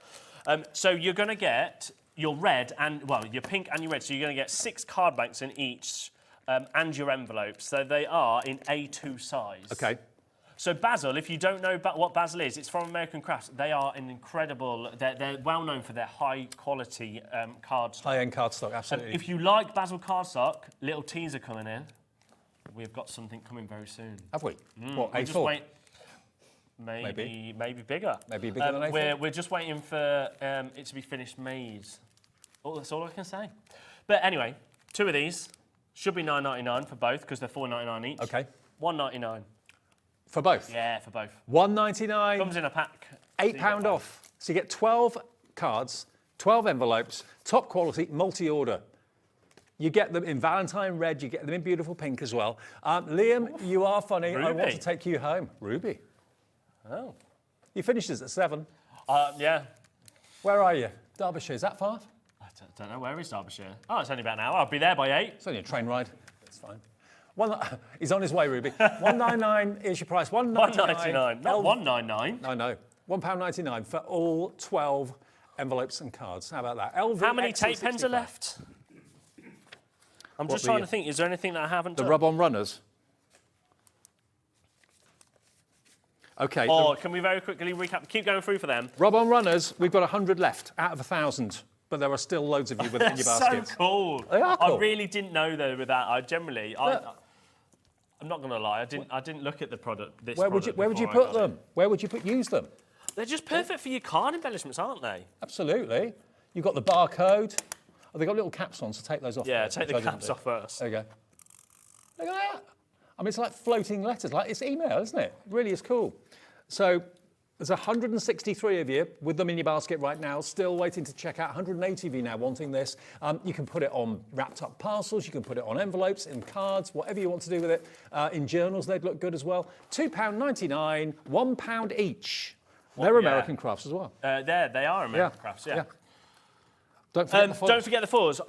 So you're going to get your red and, your pink and your red. So you're going to get 6 card blanks in each and your envelopes. So they are in A2 size. Okay. So Basil, if you don't know what Basil is, it's from American Crafts. They are an incredible, they're well known for their high quality cardstock. High-end cardstock, absolutely. If you like Basil cardstock, little teaser coming in. We've got something coming very soon. Have we? What, A4? Just wait. Maybe bigger. Maybe bigger than A4? We're just waiting for it to be finished made. Oh, that's all I can say. But anyway, 2 of these should be $9.99 for both because they're $4.99 each. Okay. $1.99. For both? Yeah, for both. $1.99. Comes in a pack. £8 off. So you get 12 cards, 12 envelopes, top quality, multi-order. You get them in Valentine red, you get them in beautiful pink as well. Liam, you are funny. Ruby. I want to take you home. Ruby. Oh. You finished this at 7. Yeah. Where are you? Derbyshire, is that far? I don't know, where is Derbyshire? Oh, it's only about an hour. I'll be there by 8. It's only a train ride. It's fine. He's on his way, Ruby. $1.99 is your price. $1.99. Not $1.99. No. £1.99 for all 12 envelopes and cards. How about that? LV How many tape pens are left? I'm just trying to think. Is there anything that I haven't done? The rub-on runners. Okay. Or can we very quickly recap? Keep going through for them. Rub-on runners, we've got 100 left out of 1,000. But there are still loads of you within your basket. So cool. They are cool. I really didn't know though with that. I'm not going to lie. I didn't look at the product. Where would you put them? Where would you use them? They're just perfect for your card embellishments, aren't they? Absolutely. You've got the barcode. Oh, they've got little caps on, so take those off. Yeah, first, take the caps off first. There you go. Look at that. I mean, it's like floating letters. Like it's email, isn't it? It really is cool. So there's 163 of you with them in your basket right now, still waiting to check out. 180 of you now wanting this. You can put it on wrapped up parcels. You can put it on envelopes, in cards, whatever you want to do with it. In journals, they'd look good as well. £2.99, £1 each. They're American crafts as well. They are American crafts, yeah. Don't forget the foils.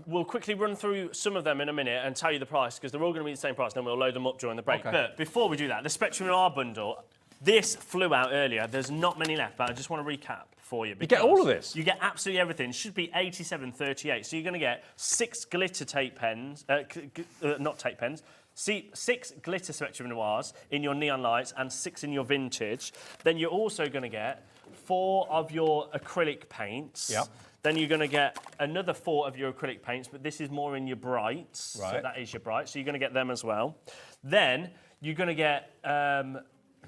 We'll quickly run through some of them in a minute and tell you the price, because they're all going to be the same price, then we'll load them up during the break. Okay. But before we do that, the Spectrum Noir bundle, this flew out earlier. There's not many left, but I just want to recap for you. You get all of this? You get absolutely everything. It should be $87.38. So you're going to get 6 glitter tape pens, not tape pens, 6 glitter Spectrum Noirs in your neon lights and 6 in your vintage. Then you're also going to get 4 of your acrylic paints. Yep. Then you're going to get another 4 of your acrylic paints, but this is more in your brights. Right. So that is your brights. So you're going to get them as well. Then you're going to get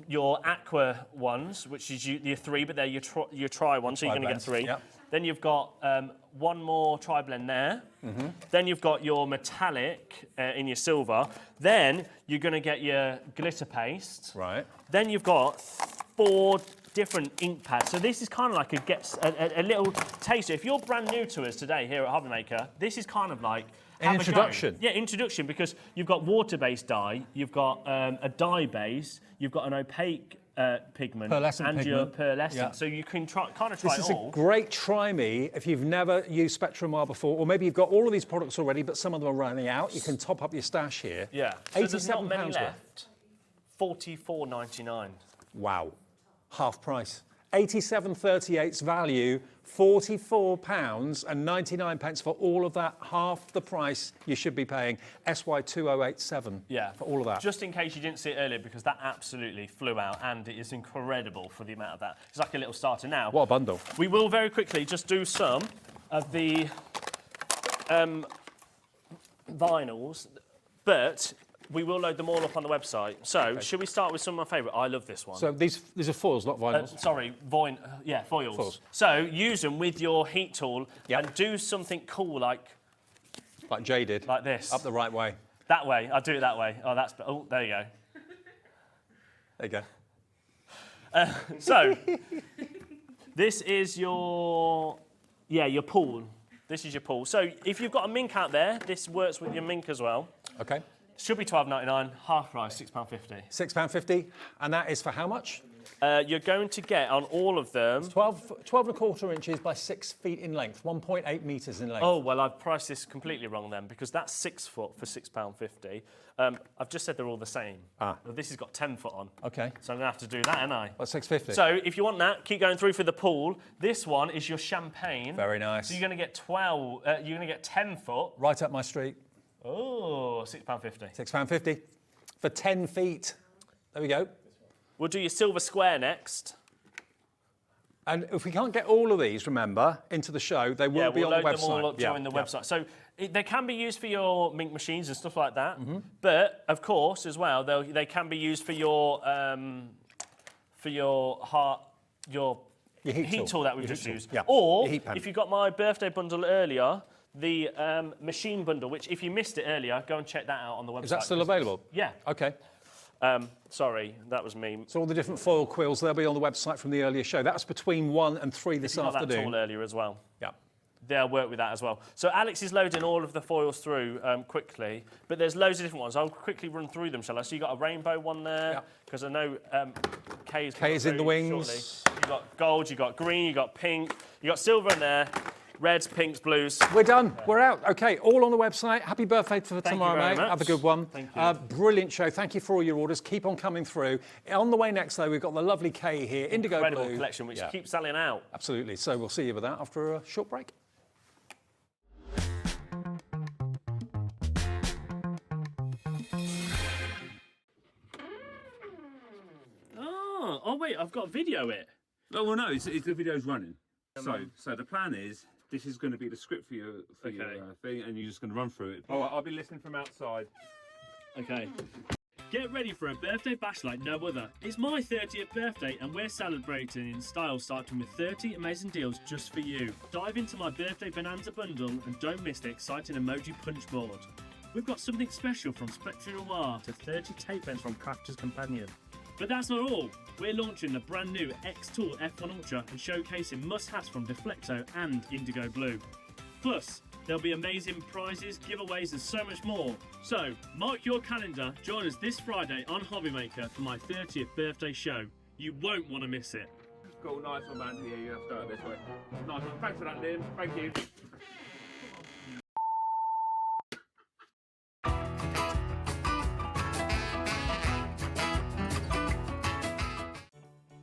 your aqua ones, which is your 3, but they're your tri ones, so you're going to get 3. Yep. Then you've got 1 more tri-blend there. Then you've got your metallic in your silver. Then you're going to get your glitter paste. Right. Then you've got 4 different ink pads. So this is kind of like a little taster. If you're brand new to us today here at HobbyMaker, this is kind of like an introduction. Yeah, introduction, because you've got water-based dye, you've got a dye base, you've got an opaque pigment, pearlescent your pigment. pearlescent. Yeah. So you can try it all. This is a great try me if you've never used Spectrum Noir before, or maybe you've got all of these products already, but some of them are running out. You can top up your stash here. Yeah. So there's not many left. $44.99. Wow. Half price. 87.38's value, £44.99 for all of that, half the price you should be paying. SY2087 for all of that. Just in case you didn't see it earlier, because that absolutely flew out and it is incredible for the amount of that. It's like a little starter now. What a bundle. We will very quickly just do some of the vinyls, but we will load them all up on the website. So, should we start with some of my favourite? I love this one. So these are foils, not vinyls? Foils. So use them with your heat tool and do something cool like Jay did. Like this. Up the right way. That way. I'll do it that way. Oh, there you go. There you go. So, this is your pool. This is your pool. So if you've got a mink out there, this works with your mink as well. Okay. Should be £12.99, half price, £6.50. £6.50, and that is for how much? You're going to get on all of them... It's 12.25 inches by 6 feet in length, 1.8 metres in length. Oh, well, I've priced this completely wrong then, because that's 6 foot for £6.50. I've just said they're all the same. Well, this has got 10 foot on. Okay. So I'm going to have to do that, ain't I? That's $6.50. So if you want that, keep going through for the pool. This one is your champagne. Very nice. So you're going to get you're going to get 10 foot. Right up my street. Oh, £6.50. £6.50 for 10 feet. There we go. We'll do your silver square next. And if we can't get all of these, remember, into the show, they will be on the website. We'll load them all up during the website. So they can be used for your mink machines and stuff like that. But, of course, as well, they can be used for your heat tool that we've just used. Yeah. Or, if you got my birthday bundle earlier, the machine bundle, which if you missed it earlier, go and check that out on the website. Is that still available? Yeah. Okay. Sorry, that was me. So all the different foil quills, they'll be on the website from the earlier show. That was between 1 and 3 this afternoon. Got that tool earlier as well. Yeah. They'll work with that as well. So Alex is loading all of the foils through quickly, but there's loads of different ones. I'll quickly run through them, shall I? So you've got a rainbow one there, because I know Kay is in the wings. Shortly. You've got gold, you've got green, you've got pink, you've got silver in there. Reds, pinks, blues. We're done. We're out. Okay, all on the website. Happy birthday for Thank tomorrow, you very mate. much. Have a good one. Thank you. Brilliant show. Thank you for all your orders. Keep on coming through. On the way next, though, we've got the lovely Kay here, IndigoBlu. Incredible collection, which keeps selling out. Absolutely. So we'll see you with that after a short break. Oh wait, I've got to video it. Oh, well, no, the video's running. So the plan is, this is going to be the script for your thing, and you're just going to run through it. Oh, I'll be listening from outside. Okay. Get ready for a birthday bash like no other. It's my 30th birthday and we're celebrating in style, starting with 30 amazing deals just for you. Dive into my birthday bonanza bundle and don't miss the exciting emoji punch board. We've got something special from Spectre Noir to 30 tape pens from Crafter's Companion. But that's not all. We're launching the brand new xTool F1 Ultra and showcasing must-haves from Deflecto and IndigoBlu. Plus, there'll be amazing prizes, giveaways and so much more. So, mark your calendar, join us this Friday on HobbyMaker for my 30th birthday show. You won't want to miss it. Cool, nice one, man. Yeah, you have to start this way. Nice one. Thanks for that, Liam. Thank you.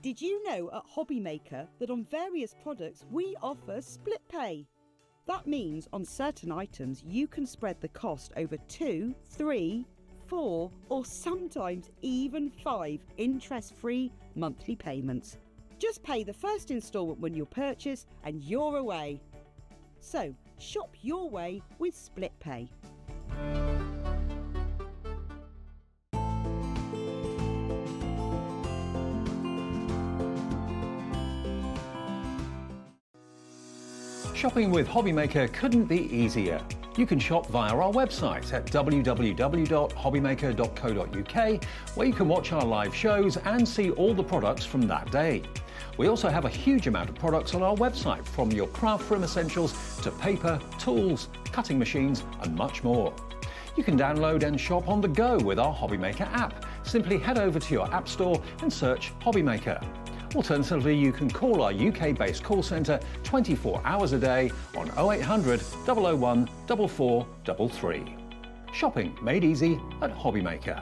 Did you know at HobbyMaker that on various products we offer split pay? That means on certain items you can spread the cost over 2, 3, 4 or sometimes even 5 interest-free monthly payments. Just pay the first instalment when you purchase and you're away. So shop your way with split pay. Shopping with HobbyMaker couldn't be easier. You can shop via our website at www.hobbymaker.co.uk, where you can watch our live shows and see all the products from that day. We also have a huge amount of products on our website, from your craft room essentials to paper, tools, cutting machines and much more. You can download and shop on the go with our HobbyMaker app. Simply head over to your app store and search HobbyMaker. Alternatively, you can call our UK-based call centre 24 hours a day on 0800 001 4433. Shopping made easy at HobbyMaker.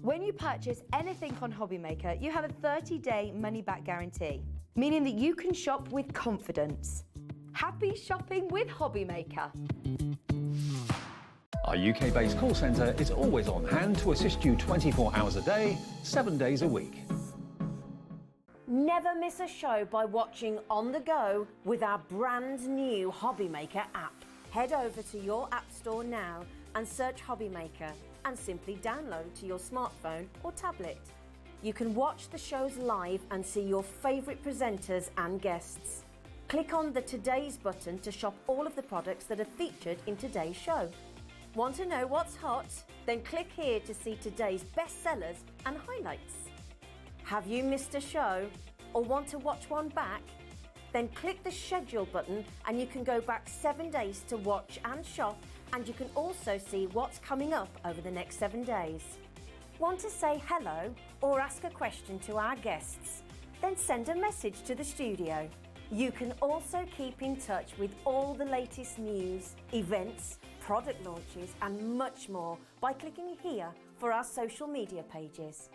When you purchase anything on HobbyMaker, you have a 30-day money-back guarantee, meaning that you can shop with confidence. Happy shopping with HobbyMaker. Our UK-based call centre is always on hand to assist you 24 hours a day, 7 days a week. Never miss a show by watching on the go with our brand new HobbyMaker app. Head over to your app store now and search HobbyMaker and simply download to your smartphone or tablet. You can watch the shows live and see your favourite presenters and guests. Click on the Today's button to shop all of the products that are featured in today's show. Want to know what's hot? Then click here to see today's bestsellers and highlights. Have you missed a show or want to watch one back? Then click the schedule button and you can go back 7 days to watch and shop, and you can also see what's coming up over the next 7 days. Want to say hello or ask a question to our guests? Then send a message to the studio. You can also keep in touch with all the latest news, events, product launches and much more by clicking here for our social media pages.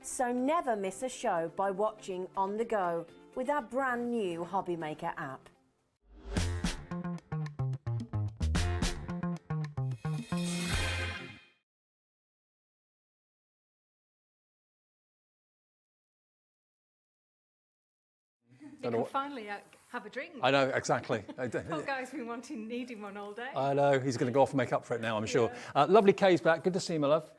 So never miss a show by watching on the go with our brand new HobbyMaker app. You can finally have a drink. I know, exactly. Poor guy's been needing one all day. I know, he's going to go off and make up for it now, I'm sure. Lovely Kay's back. Good to see you, my love.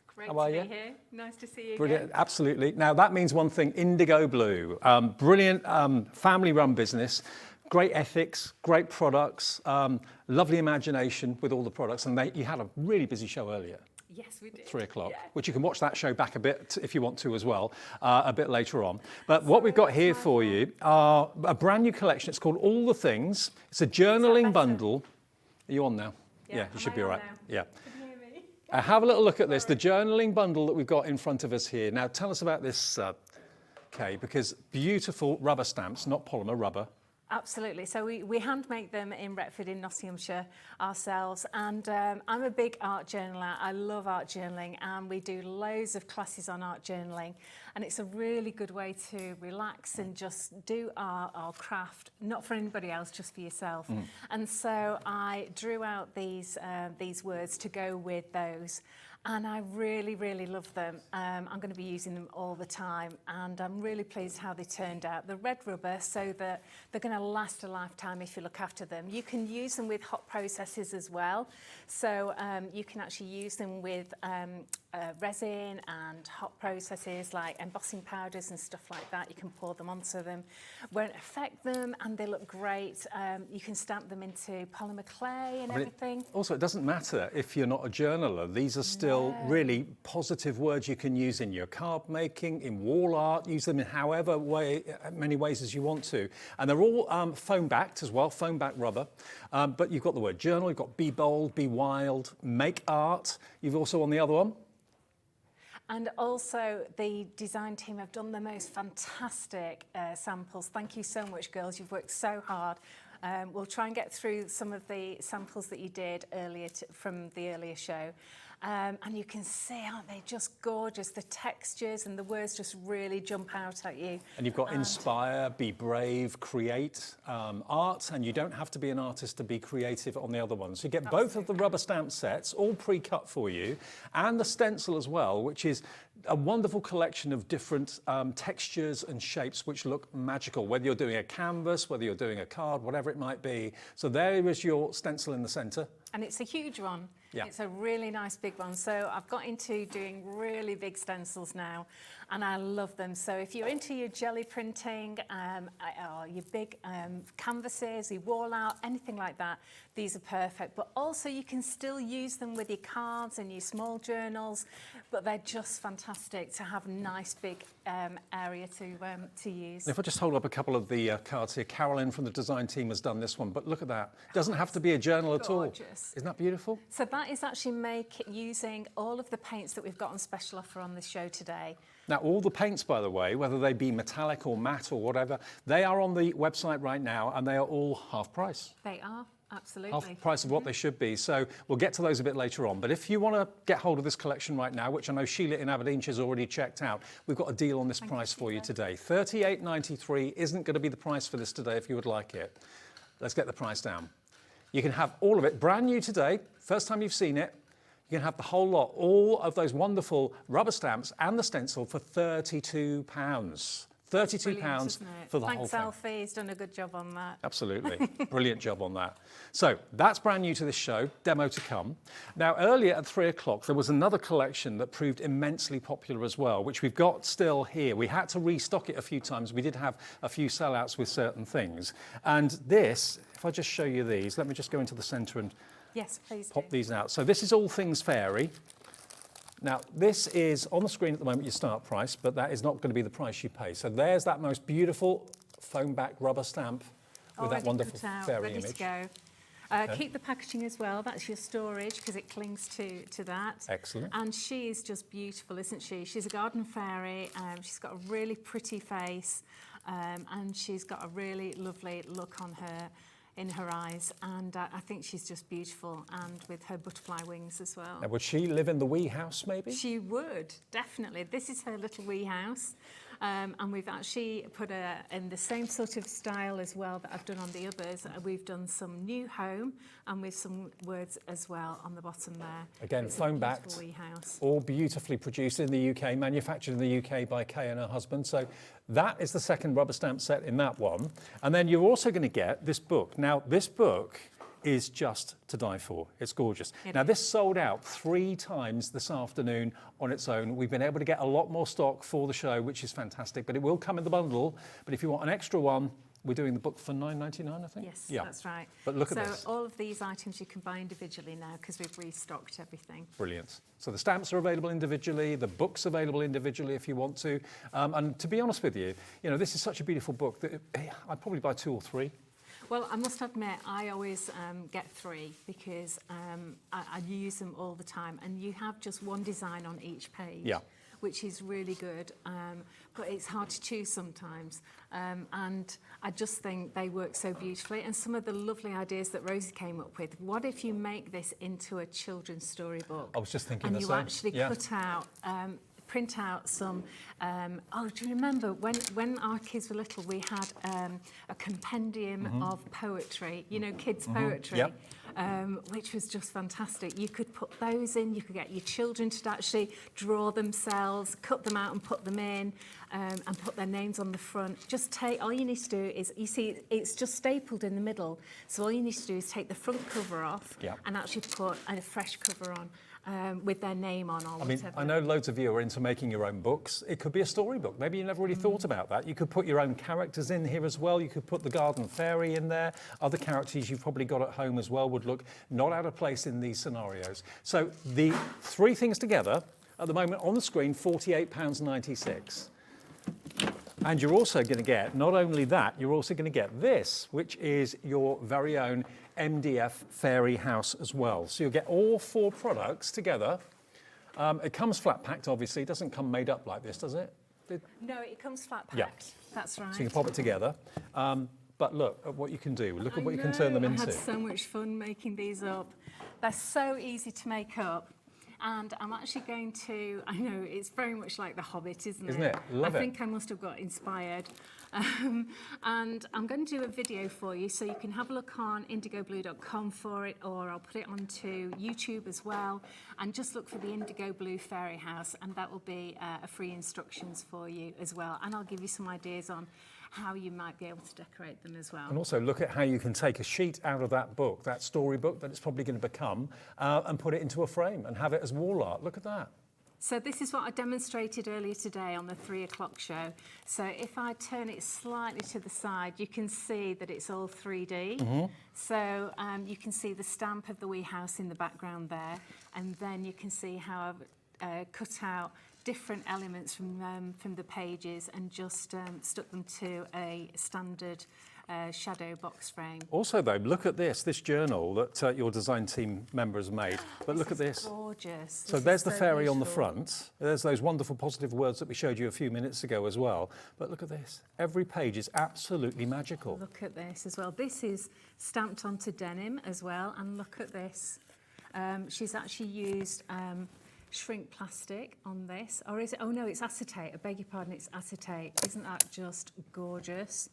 Great How are to you? be here. Nice to see you Brilliant, again. absolutely. Now, that means one thing, IndigoBlu. Brilliant family-run business, great ethics, great products, lovely imagination with all the products, and you had a really busy show earlier. Yes, we did. 3 o'clock, Yeah. which you can watch that show back a bit if you want to as well, a bit later on. But what we've got here for you are a brand new collection. It's called All the Things. It's a journaling bundle. Are you on now? Yeah, you should be all right. Yeah. Have a little look at this, the journaling bundle that we've got in front of us here. Now, tell us about this, Kay, because beautiful rubber stamps, not polymer, rubber. Absolutely. So we hand make them in Retford in Nottinghamshire ourselves. And I'm a big art journaler. I love art journaling, and we do loads of classes on art journaling. And it's a really good way to relax and just do art or craft, not for anybody else, just for yourself. And so I drew out these words to go with those. And I really, really love them. I'm going to be using them all the time, and I'm really pleased how they turned out. The red rubber, so that they're going to last a lifetime if you look after them. You can use them with hot processes as well. So you can actually use them with resin and hot processes like embossing powders and stuff like that. You can pour them onto them. Won't affect them, and they look great. You can stamp them into polymer clay and everything. Also, it doesn't matter if you're not a journaler. These are still really positive words you can use in your card making, in wall art. Use them in however many ways as you want to. And they're all foam backed as well, foam backed rubber. But you've got the word journal, you've got be bold, be wild, make art. You've also on the other one. And also, the design team have done the most fantastic samples. Thank you so much, girls. You've worked so hard. We'll try and get through some of the samples that you did earlier from the earlier show. And you can see, aren't they just gorgeous? The textures and the words just really jump out at you. And you've got inspire, be brave, create, art, and you don't have to be an artist to be creative on the other ones. So you get both of the rubber stamp sets, all pre-cut for you, and the stencil as well, which is a wonderful collection of different textures and shapes which look magical, whether you're doing a canvas, whether you're doing a card, whatever it might be. So there is your stencil in the centre. And it's a huge one. Yeah. It's a really nice big one. So I've got into doing really big stencils now, and I love them. So if you're into your jelly printing, or your big canvases, your wall art, anything like that, these are perfect. But also you can still use them with your cards and your small journals, but they're just fantastic to have a nice big area to use. If I just hold up a couple of the cards here, Carolyn from the design team has done this one, but look at that. It doesn't have to be a journal at all. Isn't that beautiful? So that is actually using all of the paints that we've got on special offer on this show today. Now, all the paints, by the way, whether they be metallic or matte or whatever, they are on the website right now, and they are all half price. They are, absolutely. Half the price of what they should be. So we'll get to those a bit later on. But if you want to get hold of this collection right now, which I know Sheila in Aberdeenshire has already checked out, we've got a deal on this price for you today. $38.93 isn't going to be the price for this today if you would like it. Let's get the price down. You can have all of it brand new today, first time you've seen it. You can have the whole lot, all of those wonderful rubber stamps and the stencil for £32. £32 for the whole thing. Thanks, Alfie. He's done a good job on that. Absolutely. Brilliant job on that. So that's brand new to this show, demo to come. Now, earlier at 3 o'clock, there was another collection that proved immensely popular as well, which we've got still here. We had to restock it a few times. We did have a few sellouts with certain things. And this, if I just show you these, let me just go into the centre and yes, please pop these out. So this is All Things Fairy. Now, this is on the screen at the moment your start price, but that is not going to be the price you pay. So there's that most beautiful foam back rubber stamp with that wonderful fairy ready image. To go. Okay. Keep the packaging as well. That's your storage because it clings to that. Excellent. And she is just beautiful, isn't she? She's a garden fairy. She's got a really pretty face, and she's got a really lovely look on her. In her eyes, and I think she's just beautiful, and with her butterfly wings as well. Now, would she live in the wee house, maybe? She would, definitely. This is her little wee house, and we've actually put her in the same sort of style as well that I've done on the others. We've done some new home, and with some words as well on the bottom there. Again, foam backed, wee house. all beautifully produced in the UK, manufactured in the UK by Kay and her husband. So that is the second rubber stamp set in that one. And then you're also going to get this book. Now, this book is just to die for. It's gorgeous. Now, this sold out 3 times this afternoon on its own. We've been able to get a lot more stock for the show, which is fantastic, but it will come in the bundle. But if you want an extra one, we're doing the book for $9.99, I think? Yes, yeah. That's right. But look at this. So all of these items you can buy individually now because we've restocked everything. Brilliant. So the stamps are available individually, the book's available individually if you want to. And to be honest with you, this is such a beautiful book that I'd probably buy 2 or 3. Well, I must admit, I always get 3 because I use them all the time, and you have just one design on each page. Yeah. Which is really good, but it's hard to choose sometimes. And I just think they work so beautifully. And some of the lovely ideas that Rosie came up with. What if you make this into a children's storybook? I was just thinking the same. And you actually cut out, print out some, do you remember when our kids were little, we had a compendium of poetry, kids' poetry. Yep. Which was just fantastic. You could put those in, you could get your children to actually draw themselves, cut them out and put them in, and put their names on the front. All you need to do is, you see, it's just stapled in the middle, so all you need to do is take the front cover off and actually put a fresh cover on. With their name on or whatever. I know loads of you are into making your own books. It could be a storybook. Maybe you never really thought about that. You could put your own characters in here as well. You could put the garden fairy in there. Other characters you've probably got at home as well would look not out of place in these scenarios. So the 3 things together, at the moment on the screen, £48.96. And you're also going to get, not only that, you're also going to get this, which is your very own MDF fairy house as well. So you'll get all 4 products together. It comes flat packed, obviously. It doesn't come made up like this, does it? No, it comes flat packed. Yeah. That's right. So you can pop it together. But look at what you can do. Look at what you can turn them into. I had so much fun making these up. They're so easy to make up. And I'm actually going to, I know it's very much like The Hobbit, isn't it? Love it. I think I must have got inspired. And I'm going to do a video for you so you can have a look on IndigoBlu.com for it, or I'll put it onto YouTube as well. And just look for the IndigoBlu Fairy House, and that will be a free instructions for you as well. And I'll give you some ideas on how you might be able to decorate them as well. And also look at how you can take a sheet out of that book, that storybook that it's probably going to become, and put it into a frame and have it as wall art. Look at that. So this is what I demonstrated earlier today on the 3 o'clock show. So if I turn it slightly to the side, you can see that it's all 3D. So you can see the stamp of the wee house in the background there, and then you can see how I've cut out different elements from the pages and just stuck them to a standard shadow box frame. Also though, look at this journal that your design team members made. But look at this. Gorgeous. So there's the fairy on the front. There's those wonderful positive words that we showed you a few minutes ago as well. But look at this. Every page is absolutely magical. Look at this as well. This is stamped onto denim as well. And look at this. She's actually used shrink plastic on this, or is it? Oh no, it's acetate. I beg your pardon, it's acetate. Isn't that just gorgeous?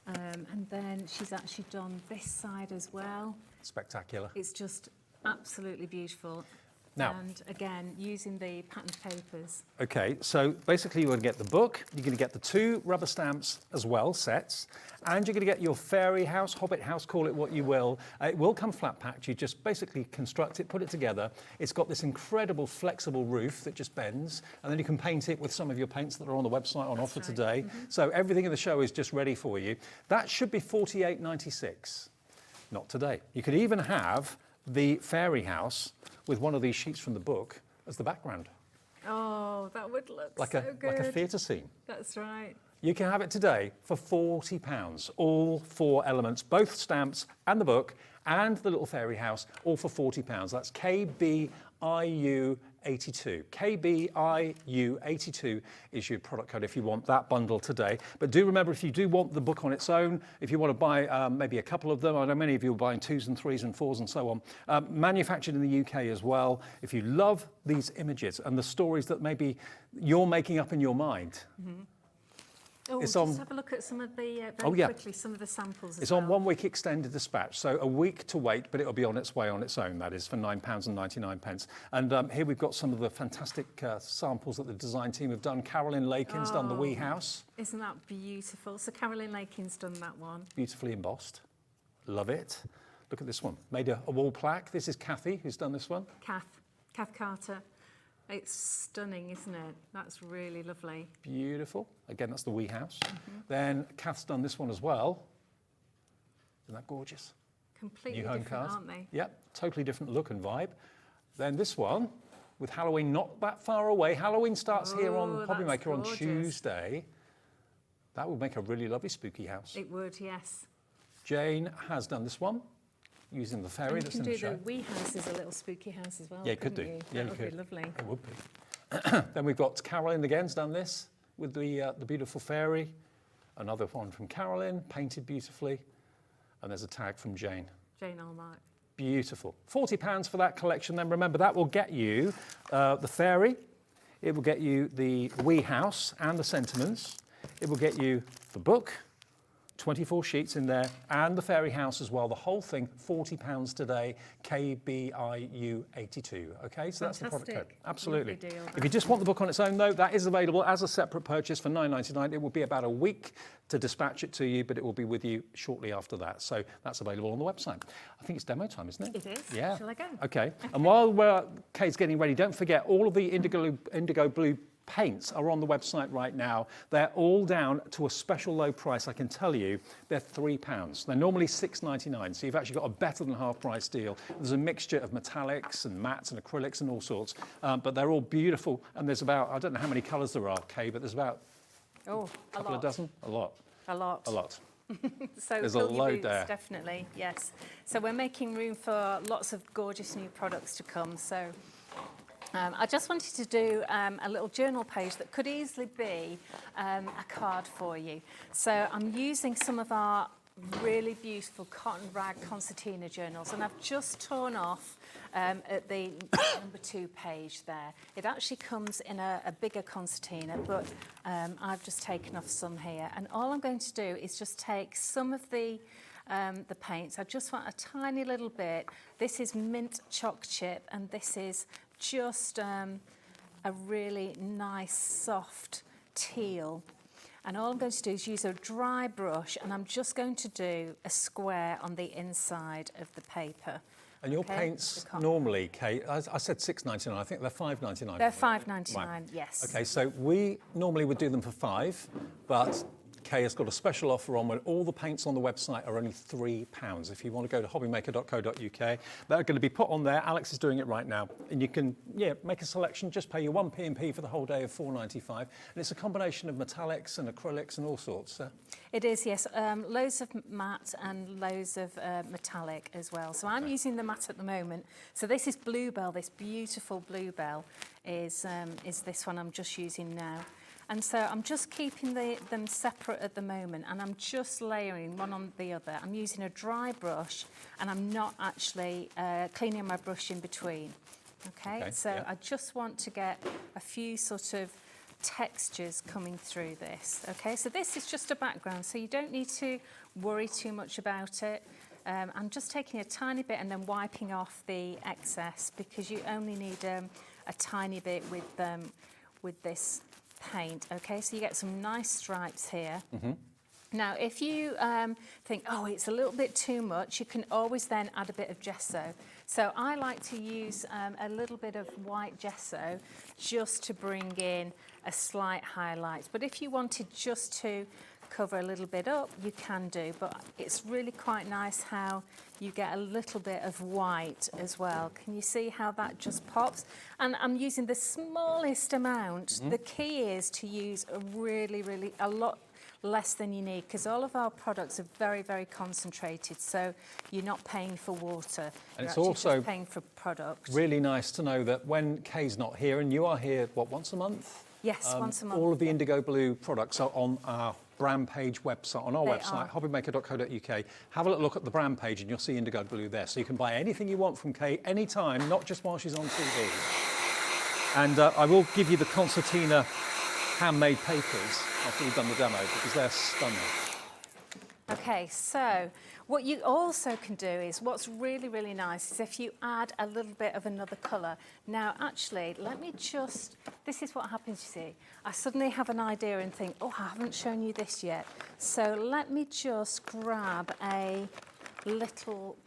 And then she's actually done this side as well. Spectacular. It's just absolutely beautiful. Now, and again, using the patterned papers. Okay, so basically you're going to get the book, you're going to get the 2 rubber stamps as well, sets, and you're going to get your fairy house, hobbit house, call it what you will. It will come flat packed. You just basically construct it, put it together. It's got this incredible flexible roof that just bends, and then you can paint it with some of your paints that are on the website on offer today. So everything in the show is just ready for you. That should be $48.96. Not today. You could even have the fairy house with one of these sheets from the book as the background. Oh, that would look like so good. Like a theatre scene. That's right. You can have it today for £40. All 4 elements, both stamps and the book and the little fairy house, all for £40. That's KBIU 82. KBIU 82 is your product code if you want that bundle today. But do remember, if you do want the book on its own, if you want to buy maybe a couple of them, I know many of you are buying 2s and 3s and 4s and so on, manufactured in the UK as well. If you love these images and the stories that maybe you're making up in your mind, Oh, it's just have a look at some of the, quickly, some of the samples as It's well. on 1 week extended dispatch, so a week to wait, but it'll be on its way on its own, that is, for £9.99. And here we've got some of the fantastic samples that the design team have done. Carolyn Lakin's done the wee house. Isn't that beautiful? So Carolyn Lakin's done that one. Beautifully embossed. Love it. Look at this one. Made a wall plaque. This is Kathy, who's done this one. Kath Carter. It's stunning, isn't it? That's really lovely. Beautiful. Again, that's the wee house. Then Kath's done this one as well. Isn't that gorgeous? Completely New home different, cars. aren't they? Yep, totally different look and vibe. Then this one, with Halloween not that far away. Halloween starts here on HobbyMaker on Tuesday. That would make a really lovely spooky house. It would, yes. Jane has done this one using the fairy And that's you in can the do show. the wee house as a little spooky house as well. Yeah, you could do. You? Yeah, That you would could. be lovely. It would be. Then we've got Carolyn again's done this with the beautiful fairy. Another one from Carolyn, painted beautifully. And there's a tag from Jane. Jane Allmark. Beautiful. £40 for that collection. Then remember, that will get you the fairy. It will get you the wee house and the sentiments. It will get you the book, 24 sheets in there, and the fairy house as well. The whole thing, £40 today, KBIU 82. Okay, so that's the product code. Absolutely. Lovely deal. If you just want the book on its own, though, that is available as a separate purchase for £9.99. It will be about a week to dispatch it to you, but it will be with you shortly after that. So that's available on the website. I think it's demo time, isn't it? It is. Yeah. Shall I go? Okay. And while Kay's getting ready, don't forget all of the IndigoBlu paints are on the website right now. They're all down to a special low price. I can tell you, they're £3. They're normally $6.99, so you've actually got a better than half price deal. There's a mixture of metallics and mattes and acrylics and all sorts, but they're all beautiful. And there's about, I don't know how many colours there are, Kay, but there's about a couple of dozen? A lot. A lot. A lot. So There's a fill your load boots, there. definitely, yes. So we're making room for lots of gorgeous new products to come. So I just wanted to do a little journal page that could easily be a card for you. So I'm using some of our really beautiful cotton rag concertina journals, and I've just torn off at the number 2 page there. It actually comes in a bigger concertina, but I've just taken off some here. And all I'm going to do is just take some of the paints. I just want a tiny little bit. This is mint chalk chip, and this is just a really nice soft teal. And all I'm going to do is use a dry brush, and I'm just going to do a square on the inside of the paper. And your paints normally, Kate, I said $6.99. I think they're $5.99. They're $5.99, right. yes. Okay, so we normally would do them for £5, but Kay has got a special offer on when all the paints on the website are only £3. If you want to go to hobbymaker.co.uk, they're going to be put on there. Alex is doing it right now. And you can, make a selection, just pay your 1 P&P for the whole day of $4.95. And it's a combination of metallics and acrylics and all sorts. It is, yes. Loads of matte and loads of metallic as well. So I'm using the matte at the moment. So this is Bluebell. This beautiful Bluebell is this one I'm just using now. And so I'm just keeping them separate at the moment, and I'm just layering one on the other. I'm using a dry brush, and I'm not actually cleaning my brush in between. Okay, so yeah. I just want to get a few sort of textures coming through this. Okay, so this is just a background, so you don't need to worry too much about it. I'm just taking a tiny bit and then wiping off the excess, because you only need a tiny bit with this paint. Okay, so you get some nice stripes here. Mm-hmm. Now, if you think, oh, it's a little bit too much, you can always then add a bit of gesso. So I like to use a little bit of white gesso just to bring in a slight highlight. But if you wanted just to cover a little bit up, you can do. But it's really quite nice how you get a little bit of white as well. Can you see how that just pops? And I'm using the smallest amount. Mm-hmm. The key is to use a lot less than you need, because all of our products are very, very concentrated, so you're not paying for water. And you're it's also just paying for product. Really nice to know that when Kay's not here, and you are here, once a month? Yes, once a month. All of the IndigoBlu products are on our brand page website, on our website, hobbymaker.co.uk. Have a little look at the brand page and you'll see IndigoBlu there. So you can buy anything you want from Kay anytime, not just while she's on TV. And I will give you the concertina handmade papers after we've done the demo, because they're stunning. Okay, so what you also can do is, what's really, really nice is if you add a little bit of another colour. Now, actually, let me just, this is what happens, you see. I suddenly have an idea and think, oh, I haven't shown you this yet. So let me just grab a little,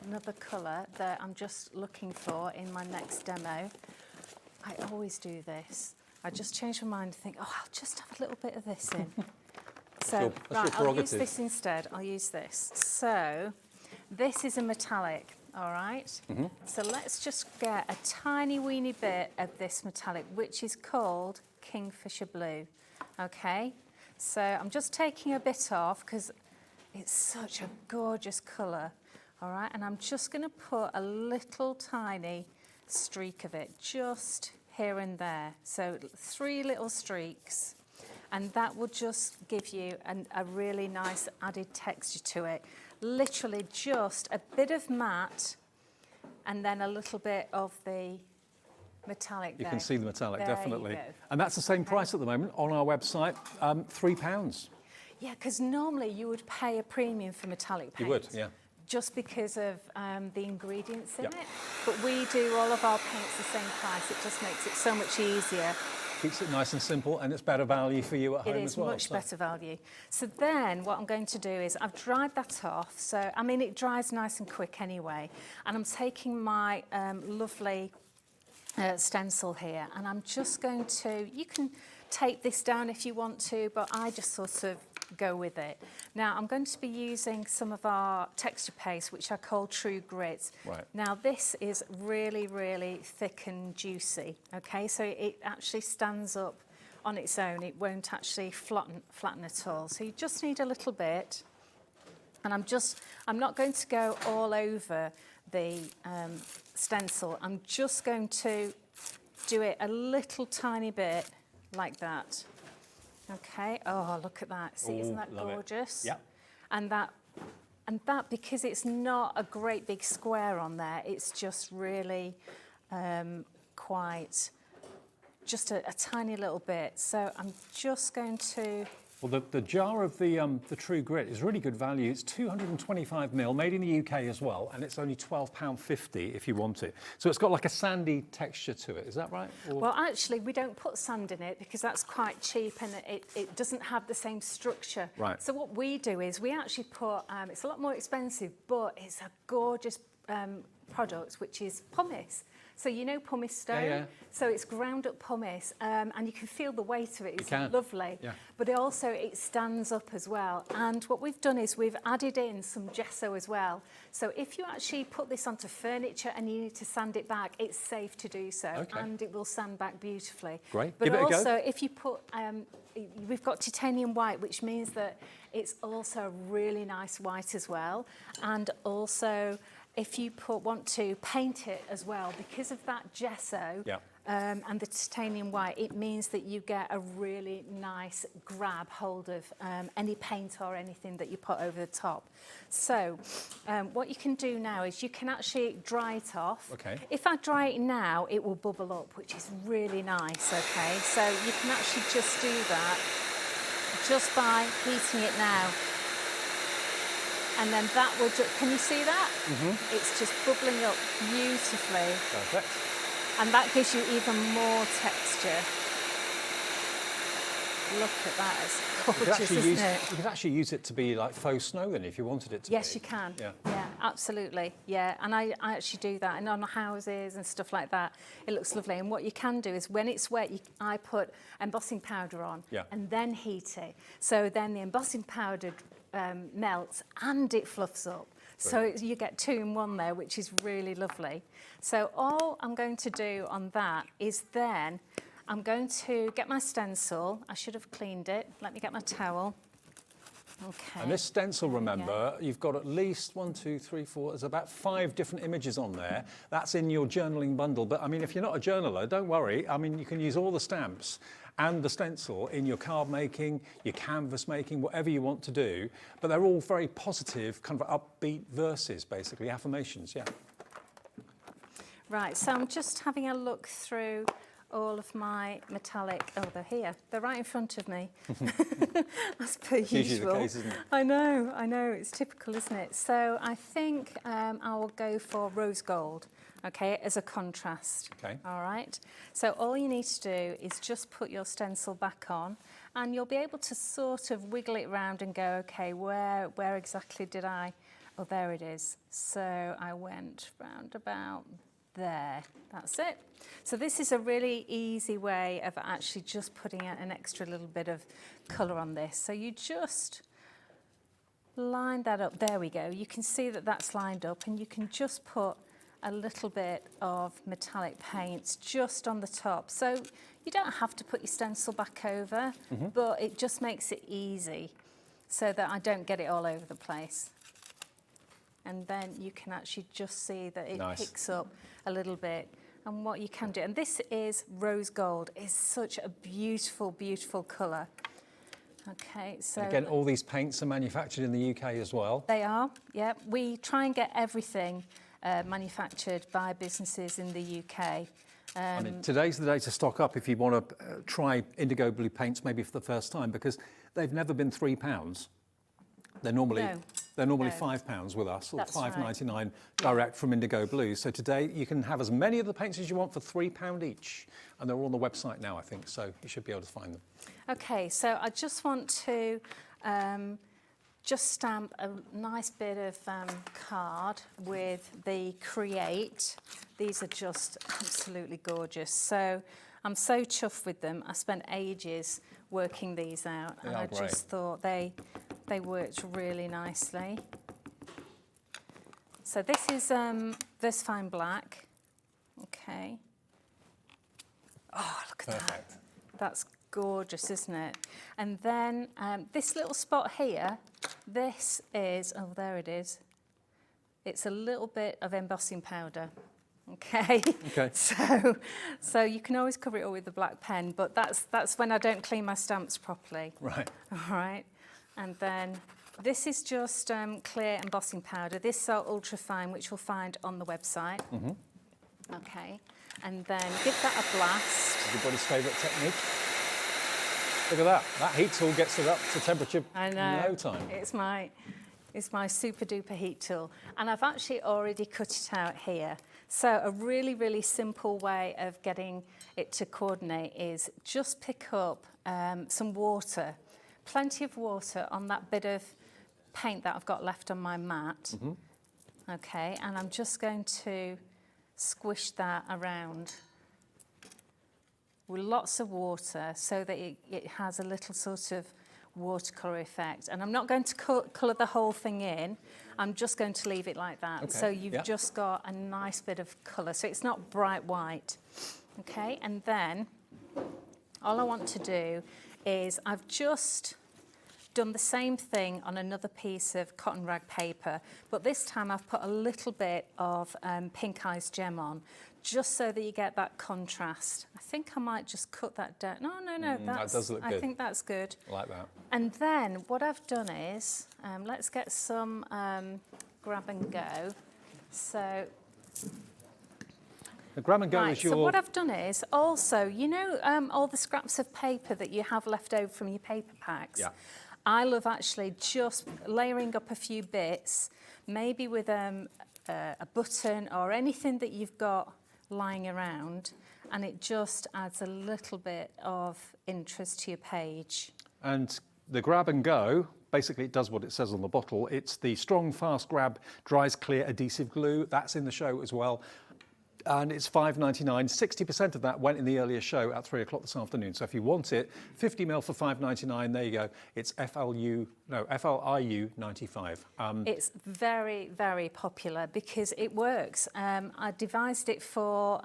another colour that I'm just looking for in my next demo. I always do this. I just change my mind and think, oh, I'll just have a little bit of this in. So, right, I'll use this instead. I'll use this. So, this is a metallic, all right? So let's just get a tiny weeny bit of this metallic, which is called Kingfisher Blue, okay? So I'm just taking a bit off because it's such a gorgeous colour, all right? And I'm just going to put a little tiny streak of it just here and there. So 3 little streaks, and that will just give you a really nice added texture to it. Literally just a bit of matte and then a little bit of the metallic there. You can see the metallic, there definitely. You go. And that's the same price at the moment on our website, £3. Yeah, because normally you would pay a premium for metallic paint. You would, yeah. Just because of the ingredients in it. But we do all of our paints the same price. It just makes it so much easier. Keeps it nice and simple, and it's better value for you at home as well. It is much better value. So then what I'm going to do is I've dried that off. So, I mean, it dries nice and quick anyway. And I'm taking my lovely stencil here, and I'm just going to, you can tape this down if you want to, but I just sort of go with it. Now I'm going to be using some of our texture paste, which I call True Grit. Right. Now this is really, really thick and juicy, okay? So it actually stands up on its own. It won't actually flatten at all. So you just need a little bit. And I'm not going to go all over the stencil. I'm just going to do it a little tiny bit like that. Okay, oh, look at that. See, isn't that gorgeous? Yeah. And that, because it's not a great big square on there, it's just really quite, just a tiny little bit. So I'm just going to... Well, the jar of the True Grit is really good value. It's 225ml, made in the UK as well, and it's only £12.50 if you want it. So it's got like a sandy texture to it, is that right? Or... Well, actually, we don't put sand in it because that's quite cheap and it doesn't have the same structure. Right. So what we do is we actually put, it's a lot more expensive, but it's a gorgeous product, which is pumice. So you know pumice stone? Yeah. So it's ground up pumice, and you can feel the weight of it. It's lovely. Yeah. But it stands up as well. And what we've done is we've added in some gesso as well. So if you actually put this onto furniture and you need to sand it back, it's safe to do so. Okay. And it will sand back beautifully. Great. But Give it a go. also, if you put, we've got titanium white, which means that it's also a really nice white as well. And also, if you want to paint it as well, because of that gesso and the titanium white, it means that you get a really nice grab hold of any paint or anything that you put over the top. So what you can do now is you can actually dry it off. Okay. If I dry it now, it will bubble up, which is really nice, okay? So you can actually just do that just by heating it now. And then that will just, can you see that? Mm-hmm. It's just bubbling up beautifully. Perfect. And that gives you even more texture. Look at that, it's gorgeous, isn't it? You could actually use it to be like faux snow then if you wanted it to be. Yes, you can. Yeah, absolutely. Yeah, and I actually do that. And on houses and stuff like that, it looks lovely. And what you can do is when it's wet, I put embossing powder on and then heat it. So then the embossing powder melts and it fluffs up. Brilliant. So you get 2 in 1 there, which is really lovely. So all I'm going to do on that is then I'm going to get my stencil. I should have cleaned it. Let me get my towel. Okay. And this stencil, remember, you've got at least 1, 2, 3, 4, there's about 5 different images on there. That's in your journaling bundle. But I mean, if you're not a journaler, don't worry. I mean, you can use all the stamps and the stencil in your card making, your canvas making, whatever you want to do. But they're all very positive, kind of upbeat verses, basically, affirmations, yeah. Right, so I'm just having a look through all of my metallic, oh, they're here. They're right in front of me. As per usual. Usually the case, isn't it? I know, it's typical, isn't it? So I think I will go for rose gold, okay, as a contrast. Okay. All right. So all you need to do is just put your stencil back on and you'll be able to sort of wiggle it around and go, okay, where exactly did I, oh, there it is. So I went round about there. That's it. So this is a really easy way of actually just putting out an extra little bit of colour on this. So you just line that up. There we go. You can see that that's lined up, and you can just put a little bit of metallic paints just on the top. So you don't have to put your stencil back over, but it just makes it easy so that I don't get it all over the place. And then you can actually just see that it picks up a little bit. And what you can do, and this is rose gold, is such a beautiful, beautiful colour. Okay, so... And again, all these paints are manufactured in the UK as well. They are, yeah. We try and get everything manufactured by businesses in the UK. I mean, today's the day to stock up if you want to try IndigoBlu paints maybe for the first time, because they've never been £3. They're normally £5 with us, or $5.99 direct from IndigoBlu. So today you can have as many of the paints as you want for £3 each, and they're all on the website now, I think. So you should be able to find them. Okay, so I just want to just stamp a nice bit of card with the Create. These are just absolutely gorgeous. So I'm so chuffed with them. I spent ages working these out, and I just thought they worked really nicely. So this is this fine black. Okay. Oh, look at that. That's gorgeous, isn't it? And then this little spot here, this is, oh, there it is. It's a little bit of embossing powder. Okay. So you can always cover it all with the black pen, but that's when I don't clean my stamps properly. Right. All right. And then this is just clear embossing powder. This is ultra fine, which you'll find on the website. Okay. And then give that a blast. Everybody's favourite technique. Look at that. That heat tool gets it up to temperature in no time. It's my super duper heat tool. And I've actually already cut it out here. So a really, really simple way of getting it to coordinate is just pick up some water, plenty of water on that bit of paint that I've got left on my mat. Okay, and I'm just going to squish that around with lots of water so that it has a little sort of watercolour effect. And I'm not going to colour the whole thing in, I'm just going to leave it like that. Okay. So you've just got a nice bit of colour, so it's not bright white. Okay, and then all I want to do is I've just done the same thing on another piece of cotton rag paper, but this time I've put a little bit of pink ice gem on, just so that you get that contrast. I think I might just cut that down. No, that does look good. I think that's good. I like that. And then what I've done is, let's get some grab and go. So the grab and go is your... So what I've done is also, you know, all the scraps of paper that you have left over from your paper packs? Yeah. I love actually just layering up a few bits, maybe with a button or anything that you've got lying around, and it just adds a little bit of interest to your page. And the grab and go, basically it does what it says on the bottle. It's the strong, fast grab, dries clear adhesive glue. That's in the show as well. And it's $5.99. 60% of that went in the earlier show at 3 o'clock this afternoon. So if you want it, 50 ml for $5.99. There you go. It's FLIU 95. It's very, very popular because it works. I devised it for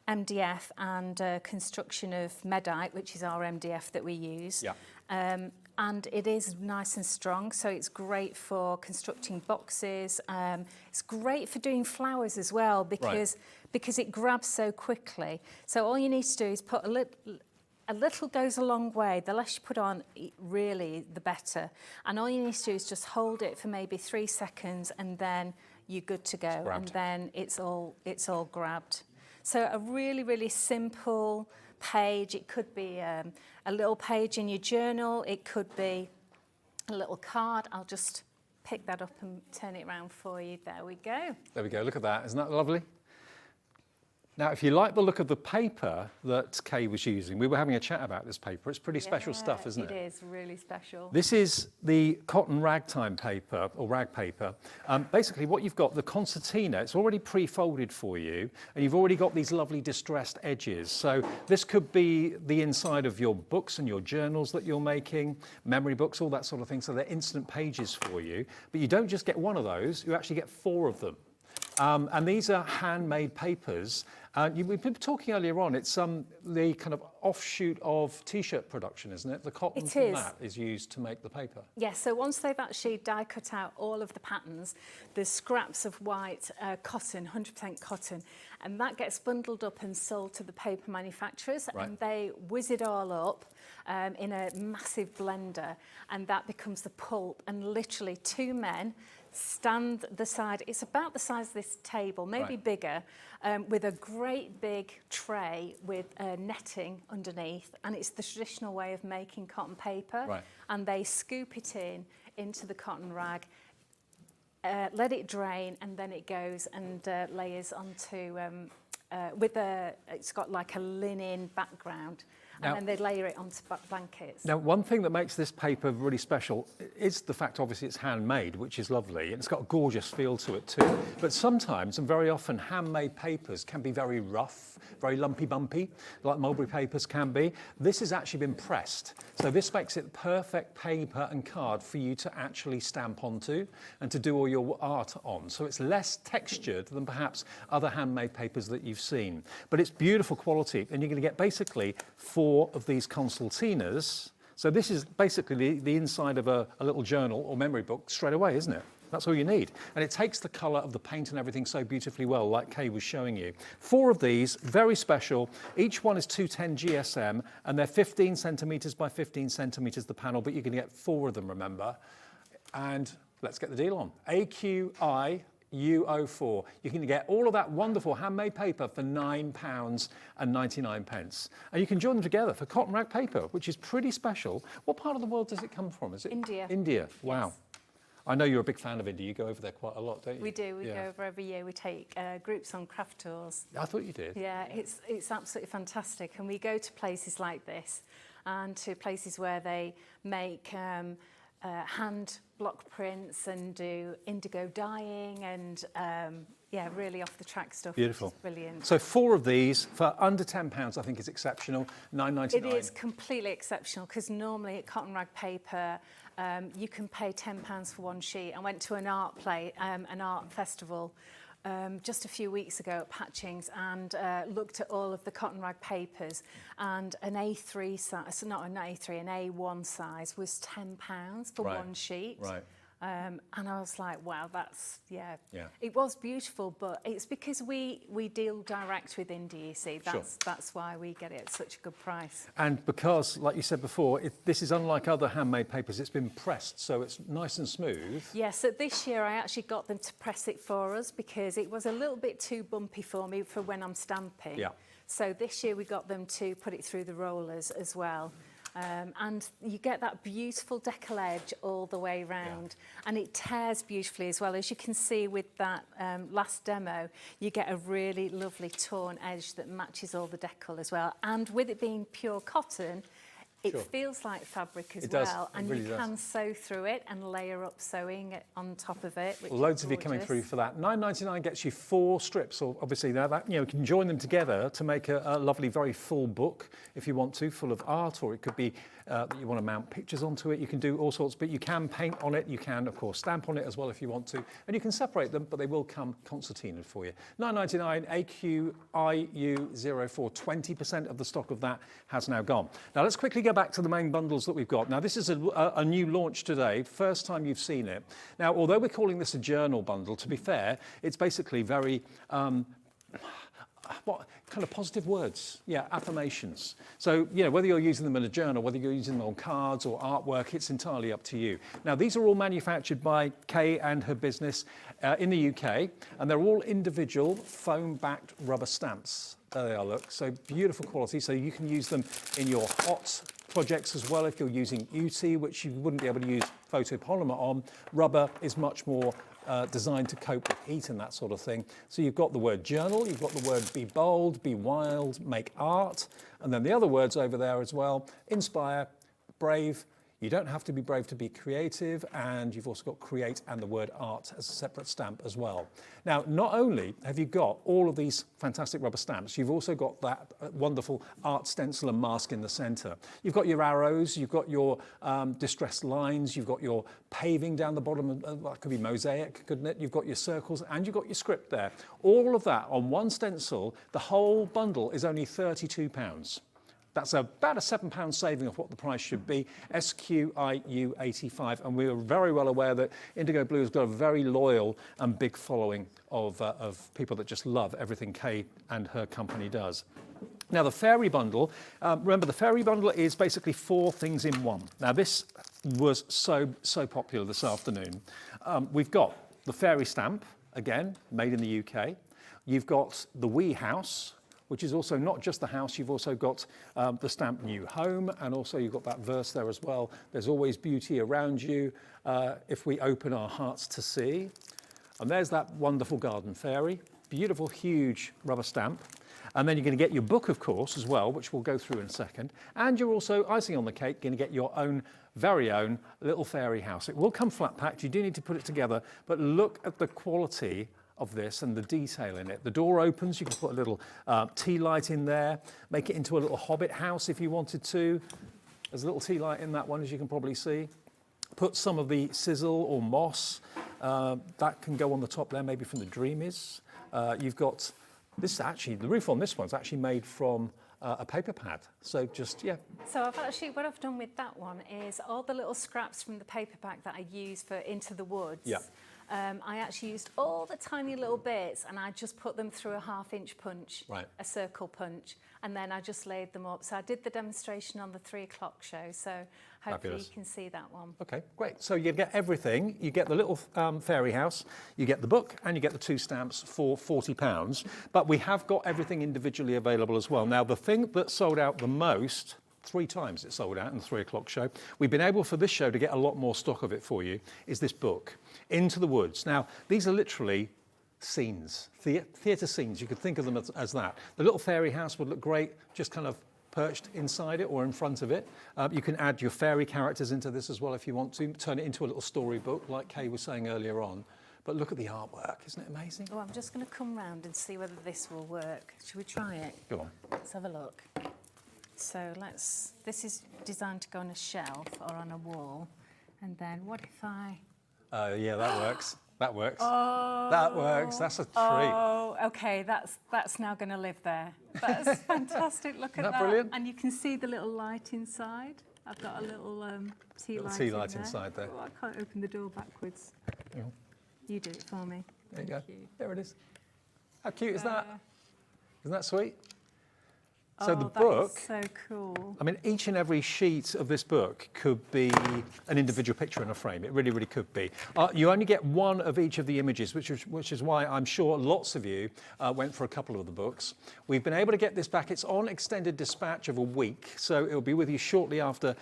MDF and construction of Medite, which is our MDF that we use. Yeah. And it is nice and strong, so it's great for constructing boxes. It's great for doing flowers as well because it grabs so quickly. So all you need to do is put a little goes a long way. The less you put on, really, the better. And all you need to do is just hold it for maybe 3 seconds, and then you're good to go. And then it's all grabbed. So a really, really simple page. It could be a little page in your journal. It could be a little card. I'll just pick that up and turn it around for you. There we go. There we go. Look at that. Isn't that lovely? Now, if you like the look of the paper that Kay was using, we were having a chat about this paper. It's pretty special stuff, isn't it? It is really special. This is the cotton ragtime paper, or rag paper. Basically, what you've got, the concertina, it's already pre-folded for you, and you've already got these lovely distressed edges. So this could be the inside of your books and your journals that you're making, memory books, all that sort of thing. So they're instant pages for you. But you don't just get one of those, you actually get 4 of them. And these are handmade papers. We've been talking earlier on, it's the kind of offshoot of T-shirt production, isn't it? The cotton from that is used to make the paper. Yes, so once they've actually die cut out all of the patterns, there's scraps of white cotton, 100% cotton, and that gets bundled up and sold to the paper manufacturers, and they whiz it all up in a massive blender, and that becomes the pulp, and literally 2 men stand the side, it's about the size of this table, maybe bigger, with a great big tray with netting underneath, and it's the traditional way of making cotton paper, and they scoop it into the cotton rag, let it drain, and then it goes and layers onto, it's got like a linen background, and then they layer it onto blankets. Now, one thing that makes this paper really special is the fact, obviously, it's handmade, which is lovely, and it's got a gorgeous feel to it too. But sometimes, and very often, handmade papers can be very rough, very lumpy-bumpy, like mulberry papers can be. This has actually been pressed, so this makes it perfect paper and card for you to actually stamp onto and to do all your art on. So it's less textured than perhaps other handmade papers that you've seen. But it's beautiful quality, and you're going to get basically 4 of these concertinas. So this is basically the inside of a little journal or memory book straight away, isn't it? That's all you need. And it takes the colour of the paint and everything so beautifully well, like Kay was showing you. 4 of these, very special. Each one is 210 GSM, and they're 15 centimetres by 15 centimetres, the panel, but you're going to get 4 of them, remember. And let's get the deal on. AQI U04. You can get all of that wonderful handmade paper for £9.99. And you can join them together for cotton rag paper, which is pretty special. What part of the world does it come from? Is it India? India. Wow. Yes. I know you're a big fan of India. You go over there quite a lot, don't you? We do. We go over every year. We take groups on craft tours. I thought you did. Yeah, it's absolutely fantastic. And we go to places like this and to places where they make hand block prints and do indigo dyeing and yeah, really off the track stuff. Beautiful. Which is brilliant. So 4 of these for under £10, I think is exceptional. £9.99. It is completely exceptional because normally at cotton rag paper you can pay £10 for 1 sheet. I went to an art festival just a few weeks ago at Patchings and looked at all of the cotton rag papers, and an A3 size, not an A3, an A1 size was £10 for 1 sheet. Right. And I was like, wow, that's, yeah. It was beautiful, but it's because we deal direct with India, you see. That's why we get it at such a good price. And because, like you said before, this is unlike other handmade papers, it's been pressed, so it's nice and smooth. Yes, so this year I actually got them to press it for us because it was a little bit too bumpy for me for when I'm stamping. Yeah. So this year we got them to put it through the rollers as well. And you get that beautiful decal edge all the way round, and it tears beautifully as well. As you can see with that last demo, you get a really lovely torn edge that matches all the decal as well. And with it being pure cotton, it feels like fabric as well, and you can sew through it and layer up sewing on top of it. Which Loads of you coming through for that. £9.99 gets you 4 strips, or obviously that you can join them together to make a lovely, very full book if you want to, full of art, or it could be that you want to mount pictures onto it. You can do all sorts, but you can paint on it. You can, of course, stamp on it as well if you want to, and you can separate them, but they will come concertinaed for you. £9.99 AQIU04. 20% of the stock of that has now gone. Now let's quickly go back to the main bundles that we've got. Now this is a new launch today, first time you've seen it. Now, although we're calling this a journal bundle, to be fair, it's basically very what kind of positive words? Yeah, affirmations. So, whether you're using them in a journal, whether you're using them on cards or artwork, it's entirely up to you. Now, these are all manufactured by Kay and her business in the UK, and they're all individual foam-backed rubber stamps. There they are, look. So beautiful quality. So you can use them in your hot projects as well if you're using UT, which you wouldn't be able to use photopolymer on. Rubber is much more designed to cope with heat and that sort of thing. So you've got the word journal, you've got the word be bold, be wild, make art, and then the other words over there as well, inspire, brave. You don't have to be brave to be creative, and you've also got create and the word art as a separate stamp as well. Now, not only have you got all of these fantastic rubber stamps, you've also got that wonderful art stencil and mask in the center. You've got your arrows, you've got your distressed lines, you've got your paving down the bottom, that could be mosaic, couldn't it? You've got your circles, and you've got your script there. All of that on one stencil. The whole bundle is only £32. That's about a £7 saving of what the price should be, SQIU 85. And we are very well aware that IndigoBlu has got a very loyal and big following of people that just love everything Kay and her company does. Now, the fairy bundle, remember the fairy bundle is basically 4 things in one. Now, this was so popular this afternoon. We've got the fairy stamp, again, made in the UK. You've got the wee house, which is also not just the house, you've also got the stamp new home, and also you've got that verse there as well. There's always beauty around you if we open our hearts to see. And there's that wonderful garden fairy, beautiful, huge rubber stamp. And then you're going to get your book, of course, as well, which we'll go through in a second. And you're also, icing on the cake, going to get your own, very own little fairy house. It will come flat packed, you do need to put it together, but look at the quality of this and the detail in it. The door opens, you can put a little tea light in there, make it into a little hobbit house if you wanted to. There's a little tea light in that one, as you can probably see. Put some of the sizzle or moss, that can go on the top there, maybe from the Dreamies. You've got this actually, the roof on this one's actually made from a paper pad. So just, yeah. So what I've done with that one is all the little scraps from the paper bag that I use for Into the Woods. Yeah. I actually used all the tiny little bits and I just put them through a 1/2-inch punch, right. A circle punch, and then I just laid them up. So I did the demonstration on the 3 o'clock show, so hopefully Fabulous. you can see that one. Okay, great. So you get everything. You get the little fairy house, you get the book, and you get the 2 stamps for £40. But we have got everything individually available as well. Now, the thing that sold out the most, 3 times it sold out in the 3 o'clock show. We've been able for this show to get a lot more stock of it for you, is this book, Into the Woods. Now, these are literally scenes, theatre scenes. You could think of them as that. The little fairy house would look great, just kind of perched inside it or in front of it. You can add your fairy characters into this as well if you want to, turn it into a little storybook like Kay was saying earlier on. But look at the artwork, isn't it amazing? Oh, I'm just going to come round and see whether this will work. Should we try it? Go on. Let's have a look. So this is designed to go on a shelf or on a wall. And then what if I... Yeah, that works. That works. Oh, that works. That's a treat. Oh, okay. That's now going to live there. That's fantastic. Look at that. Brilliant? And you can see the little light inside. I've got a little tea light inside there. Oh, I can't open the door backwards. Yeah. You do it for me. There you go. Thank you. There it is. How cute is that? Isn't that sweet? So the that book, is so cool. I mean, each and every sheet of this book could be an individual picture in a frame. It really, really could be. You only get one of each of the images, which is why I'm sure lots of you went for a couple of the books. We've been able to get this back. It's on extended dispatch of a week, so it'll be with you shortly after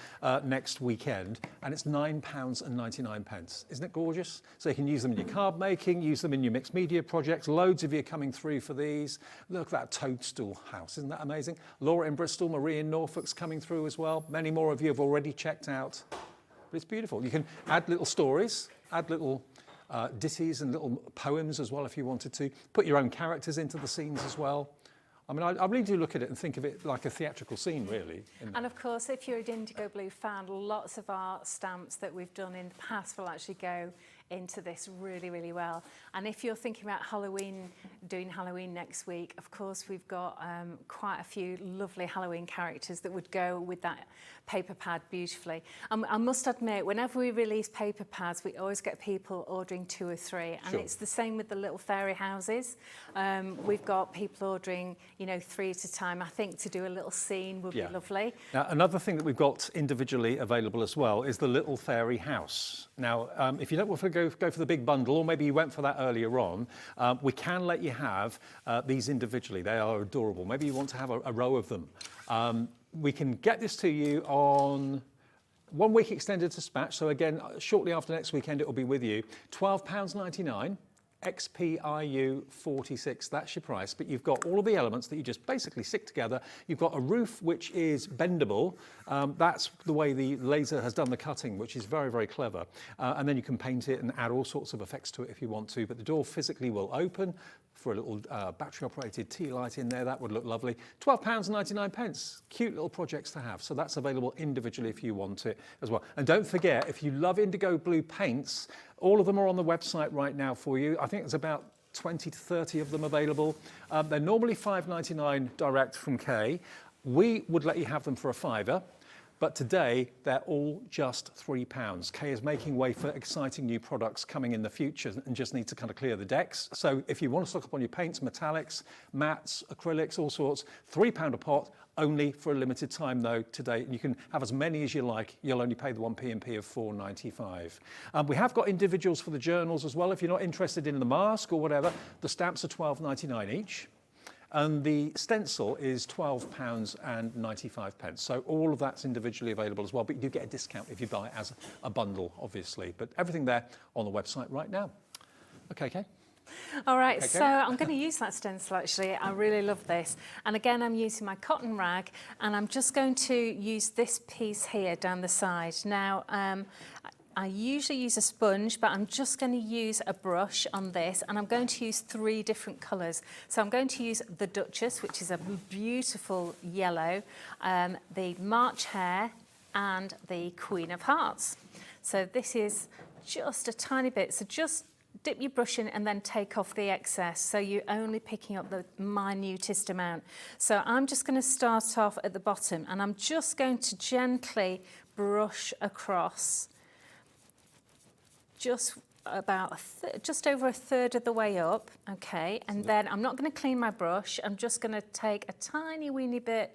next weekend, and it's £9.99. Isn't it gorgeous? So you can use them in your card making, use them in your mixed media projects. Loads of you coming through for these. Look at that toadstool house. Isn't that amazing? Laura in Bristol, Marie in Norfolk's coming through as well. Many more of you have already checked out. But it's beautiful. You can add little stories, add little ditties and little poems as well if you wanted to. Put your own characters into the scenes as well. I mean, I really do look at it and think of it like a theatrical scene, really. And of course, if you're an IndigoBlu fan, lots of our stamps that we've done in the past will actually go into this really, really well. And if you're thinking about Halloween, doing Halloween next week, of course, we've got quite a few lovely Halloween characters that would go with that paper pad beautifully. I must admit, whenever we release paper pads, we always get people ordering 2 or 3. And it's the same with the little fairy houses. We've got people ordering, 3 at a time. I think to do a little scene would be lovely. Now, another thing that we've got individually available as well is the little fairy house. Now, if you don't want to go for the big bundle, or maybe you went for that earlier on, we can let you have these individually. They are adorable. Maybe you want to have a row of them. We can get this to you on 1 week extended dispatch. So again, shortly after next weekend, it will be with you. £12.99. XPIU 46, that's your price, but you've got all of the elements that you just basically stick together. You've got a roof which is bendable. That's the way the laser has done the cutting, which is very, very clever. And then you can paint it and add all sorts of effects to it if you want to, but the door physically will open for a little battery-operated tea light in there. That would look lovely. £12.99. Cute little projects to have. So that's available individually if you want it as well. And don't forget, if you love IndigoBlu paints, all of them are on the website right now for you. I think there's about 20 to 30 of them available. They're normally £5.99 direct from Kay. We would let you have them for a £5. But today, they're all just £3. Kay is making way for exciting new products coming in the future and just need to kind of clear the decks. So if you want to stock up on your paints, metallics, mattes, acrylics, all sorts, £3 a pot, only for a limited time though today. You can have as many as you like. You'll only pay the 1 P&P of £4.95. We have got individuals for the journals as well. If you're not interested in the mask or whatever, the stamps are £12.99 each. And the stencil is £12.95. So all of that's individually available as well, but you do get a discount if you buy it as a bundle, obviously. But everything there on the website right now. Okay, Kay? All right, Okay. so I'm going to use that stencil actually. I really love this. And again, I'm using my cotton rag and I'm just going to use this piece here down the side. Now, I usually use a sponge, but I'm just going to use a brush on this and I'm going to use 3 different colours. So I'm going to use the Duchess, which is a beautiful yellow, the March Hare and the Queen of Hearts. So this is just a tiny bit. So just dip your brush in and then take off the excess. So you're only picking up the minutest amount. So I'm just going to start off at the bottom and I'm just going to gently brush across just about just over a third of the way up, okay? And then I'm not going to clean my brush. I'm just going to take a tiny weeny bit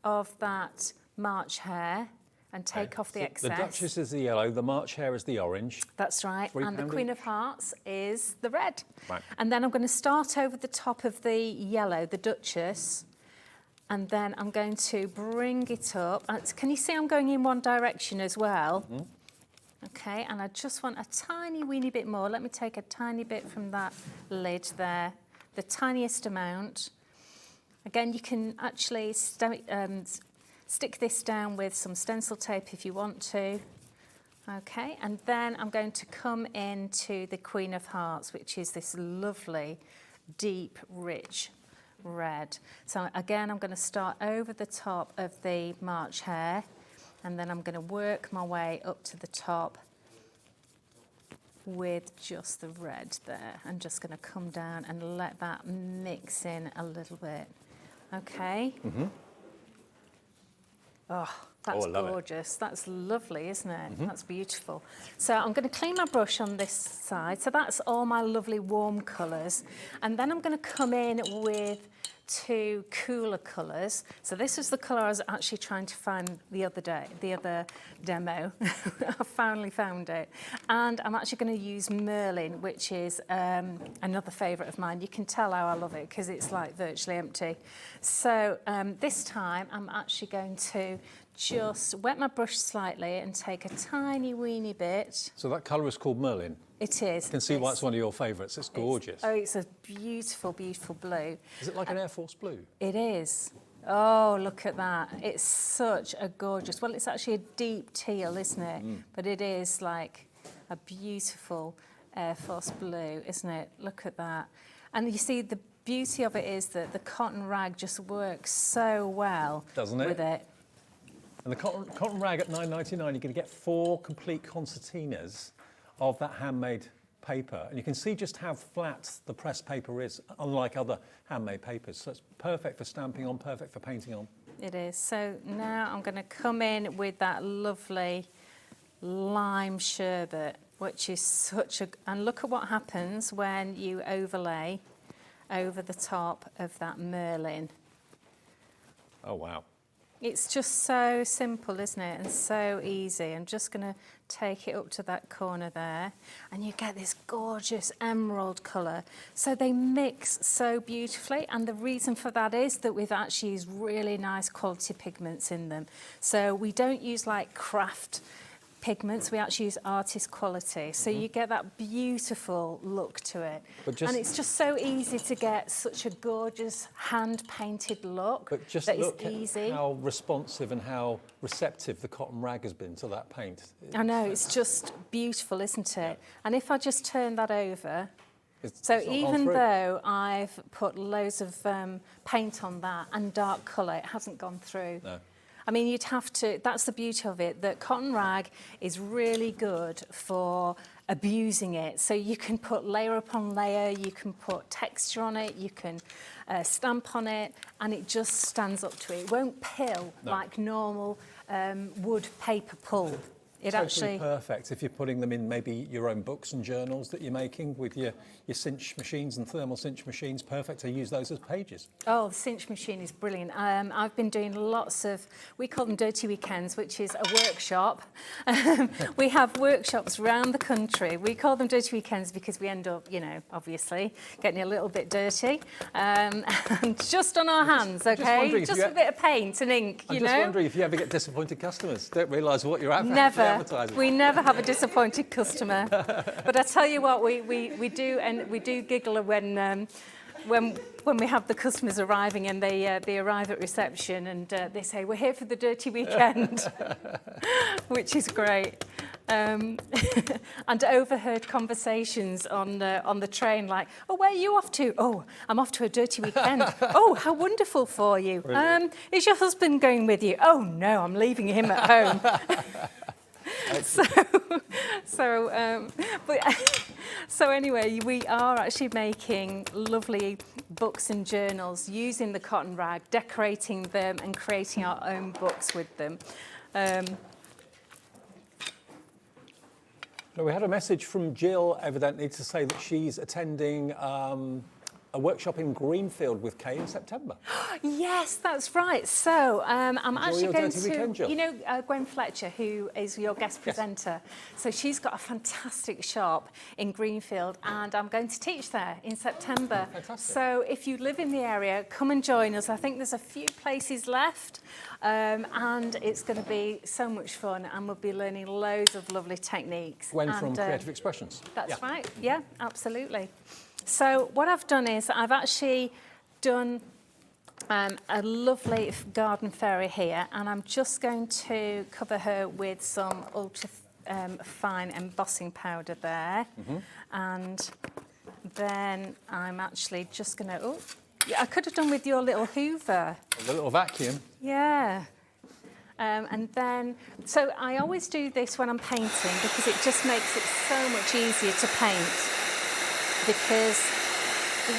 of that March Hare and take off the excess. The Duchess is the yellow, the March Hare is the orange. That's right, and the Queen of Hearts is the red. Right. And then I'm going to start over the top of the yellow, the Duchess, and then I'm going to bring it up. Can you see I'm going in one direction as well? Mm-hmm. Okay, and I just want a tiny weeny bit more. Let me take a tiny bit from that lid there, the tiniest amount. Again, you can actually stick this down with some stencil tape if you want to. Okay, and then I'm going to come into the Queen of Hearts, which is this lovely, deep, rich red. So again, I'm going to start over the top of the March Hare, and then I'm going to work my way up to the top with just the red there. I'm just going to come down and let that mix in a little bit. Okay. Mm-hmm. Oh, that's gorgeous. That's lovely, isn't it? Mm-hmm. That's beautiful. So I'm going to clean my brush on this side. So that's all my lovely warm colours. And then I'm going to come in with 2 cooler colours. So this was the colour I was actually trying to find the other day, the other demo. I finally found it. And I'm actually going to use Merlin, which is another favourite of mine. You can tell how I love it because it's like virtually empty. So this time I'm actually going to just wet my brush slightly and take a tiny weeny bit. So that colour is called Merlin? It is. You can see why it's one of your favourites. It's gorgeous. It's a beautiful, beautiful blue. Is it like an Air Force blue? It is. Oh, look at that. It's such a gorgeous, well, it's actually a deep teal, isn't it? Mm. But it is like a beautiful Air Force blue, isn't it? Look at that. And you see, the beauty of it is that the cotton rag just works so well, doesn't it? With it. And the cotton rag at £9.99, you're going to get 4 complete concertinas of that handmade paper. And you can see just how flat the pressed paper is, unlike other handmade papers. So it's perfect for stamping on, perfect for painting on. It is. So now I'm going to come in with that lovely lime sherbet, which is such a... And look at what happens when you overlay over the top of that Merlin. Oh, wow. It's just so simple, isn't it? And so easy. I'm just going to take it up to that corner there, and you get this gorgeous emerald colour. So they mix so beautifully, and the reason for that is that we've actually used really nice quality pigments in them. So we don't use like craft pigments, we actually use artist quality, so you get that beautiful look to it. And it's just so easy to get such a gorgeous hand painted look. But just that look is easy. at how responsive and how receptive the cotton rag has been to that paint. I know, it's just beautiful, isn't it? And if I just turn that over, so even though I've put loads of paint on that and dark colour, it hasn't gone through. No. I mean, you'd have to, that's the beauty of it, that cotton rag is really good for abusing it. So you can put layer upon layer, you can put texture on it, you can stamp on it, and it just stands up to it. It won't pill like normal wood paper pull. It totally perfect if you're putting them in maybe your own books and journals that you're making with your cinch machines and thermal cinch machines. Perfect to use those as pages. Oh, the cinch machine is brilliant. I've been doing lots of, we call them dirty weekends, which is a workshop. We have workshops around the country. We call them dirty weekends because we end up, you know, obviously getting a little bit dirty, and just on our hands, okay? Just a bit of paint and ink, you know? I'm just wondering if you ever get disappointed customers, don't realise what you're Never. We never have a disappointed customer. But I tell you what, we do, and we do giggle when we have the customers arriving and they arrive at reception and they say, we're here for the dirty weekend, which is great. And overheard conversations on the train like, oh, where are you off to? Oh, I'm off to a dirty weekend. Oh, how wonderful for you. Is your husband going with you? Oh, no, I'm leaving him at home. So anyway, we are actually making lovely books and journals using the cotton rag, decorating them and creating our own books with them. We had a message from Jill, evidently, to say that she's attending a workshop in Greenfield with Kay in September. Yes, that's right. So I'm actually going dirty weekend, to, Jill. you know, Gwen Fletcher, who is your guest presenter. So she's got a fantastic shop in Greenfield, and I'm going to teach there in September. Fantastic. So if you live in the area, come and join us. I think there's a few places left, and it's going to be so much fun, and we'll be learning loads of lovely techniques. Gwen from Creative Expressions. That's right. Yeah, absolutely. So what I've done is I've actually done a lovely garden fairy here, and I'm just going to cover her with some ultra fine embossing powder there. And then I'm actually just going to, I could have done with your little hoover. A little vacuum. Yeah. And then, so I always do this when I'm painting because it just makes it so much easier to paint. Because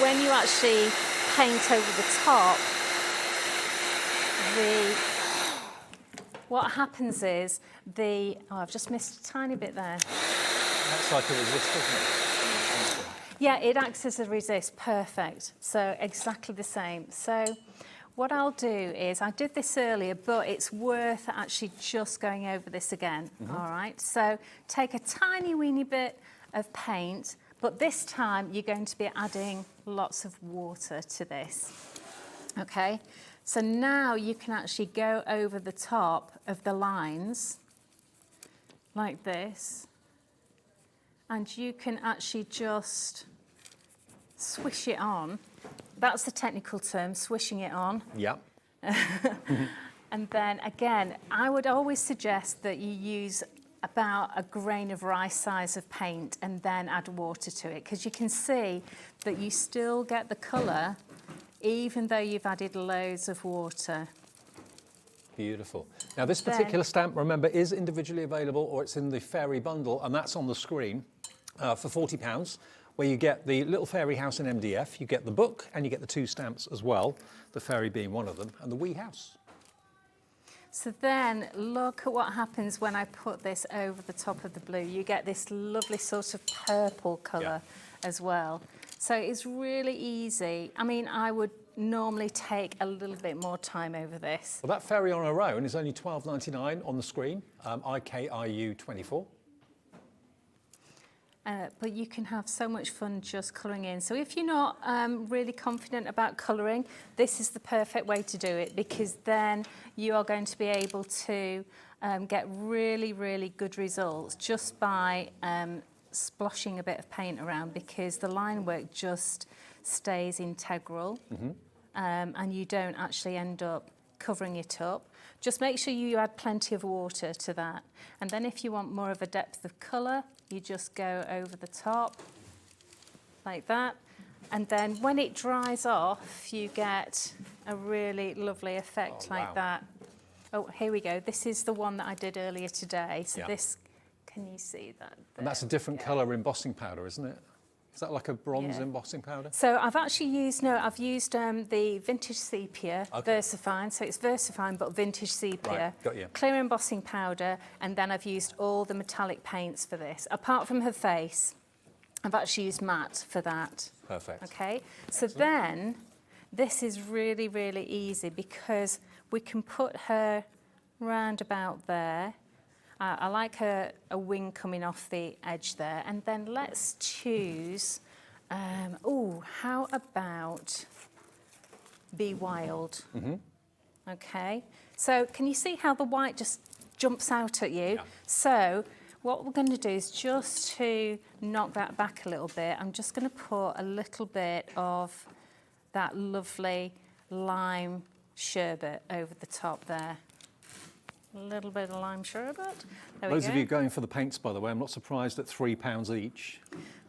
when you actually paint over the top, what happens is oh, I've just missed a tiny bit there. That's like a resist, isn't it? Yeah, it acts as a resist, perfect. So exactly the same. So what I'll do is, I did this earlier, but it's worth actually just going over this again, all right? So take a tiny weeny bit of paint, but this time you're going to be adding lots of water to this, okay? So now you can actually go over the top of the lines like this, and you can actually just swish it on. That's the technical term, swishing it on. Yeah. And then again, I would always suggest that you use about a grain of rice size of paint and then add water to it, because you can see that you still get the colour even though you've added loads of water. Beautiful. Now this particular stamp, remember, is individually available, or it's in the fairy bundle, and that's on the screen for £40, where you get the little fairy house in MDF, you get the book, and you get the 2 stamps as well, the fairy being one of them, and the wee house. So then look at what happens when I put this over the top of the blue. You get this lovely sort of purple colour as well. So it's really easy. I mean, I would normally take a little bit more time over this. Well, that fairy on her own is only £12.99 on the screen, IKIU24. But you can have so much fun just colouring in. So if you're not really confident about colouring, this is the perfect way to do it, because then you are going to be able to get really, really good results just by splashing a bit of paint around, because the line work just stays integral. And you don't actually end up covering it up. Just make sure you add plenty of water to that. And then if you want more of a depth of colour, you just go over the top like that. And then when it dries off, you get a really lovely effect like that. Oh, here we go. This is the one that I did earlier today. So this, can you see that? And that's a different colour embossing powder, isn't it? Is that like a bronze embossing powder? So I've actually used, I've used the vintage sepia, VersaFine. So it's VersaFine, but vintage sepia. Right, got you. Clear embossing powder, and then I've used all the metallic paints for this. Apart from her face, I've actually used matte for that. Perfect. Okay, so then this is really, really easy, because we can put her round about there. I like a wing coming off the edge there. And then let's choose, how about Be Wild? Okay, so can you see how the white just jumps out at you? So what we're going to do is, just to knock that back a little bit, I'm just going to put a little bit of that lovely lime sherbet over the top there. A little bit of lime sherbet. There we Those go. of you going for the paints, by the way, I'm not surprised at £3 each.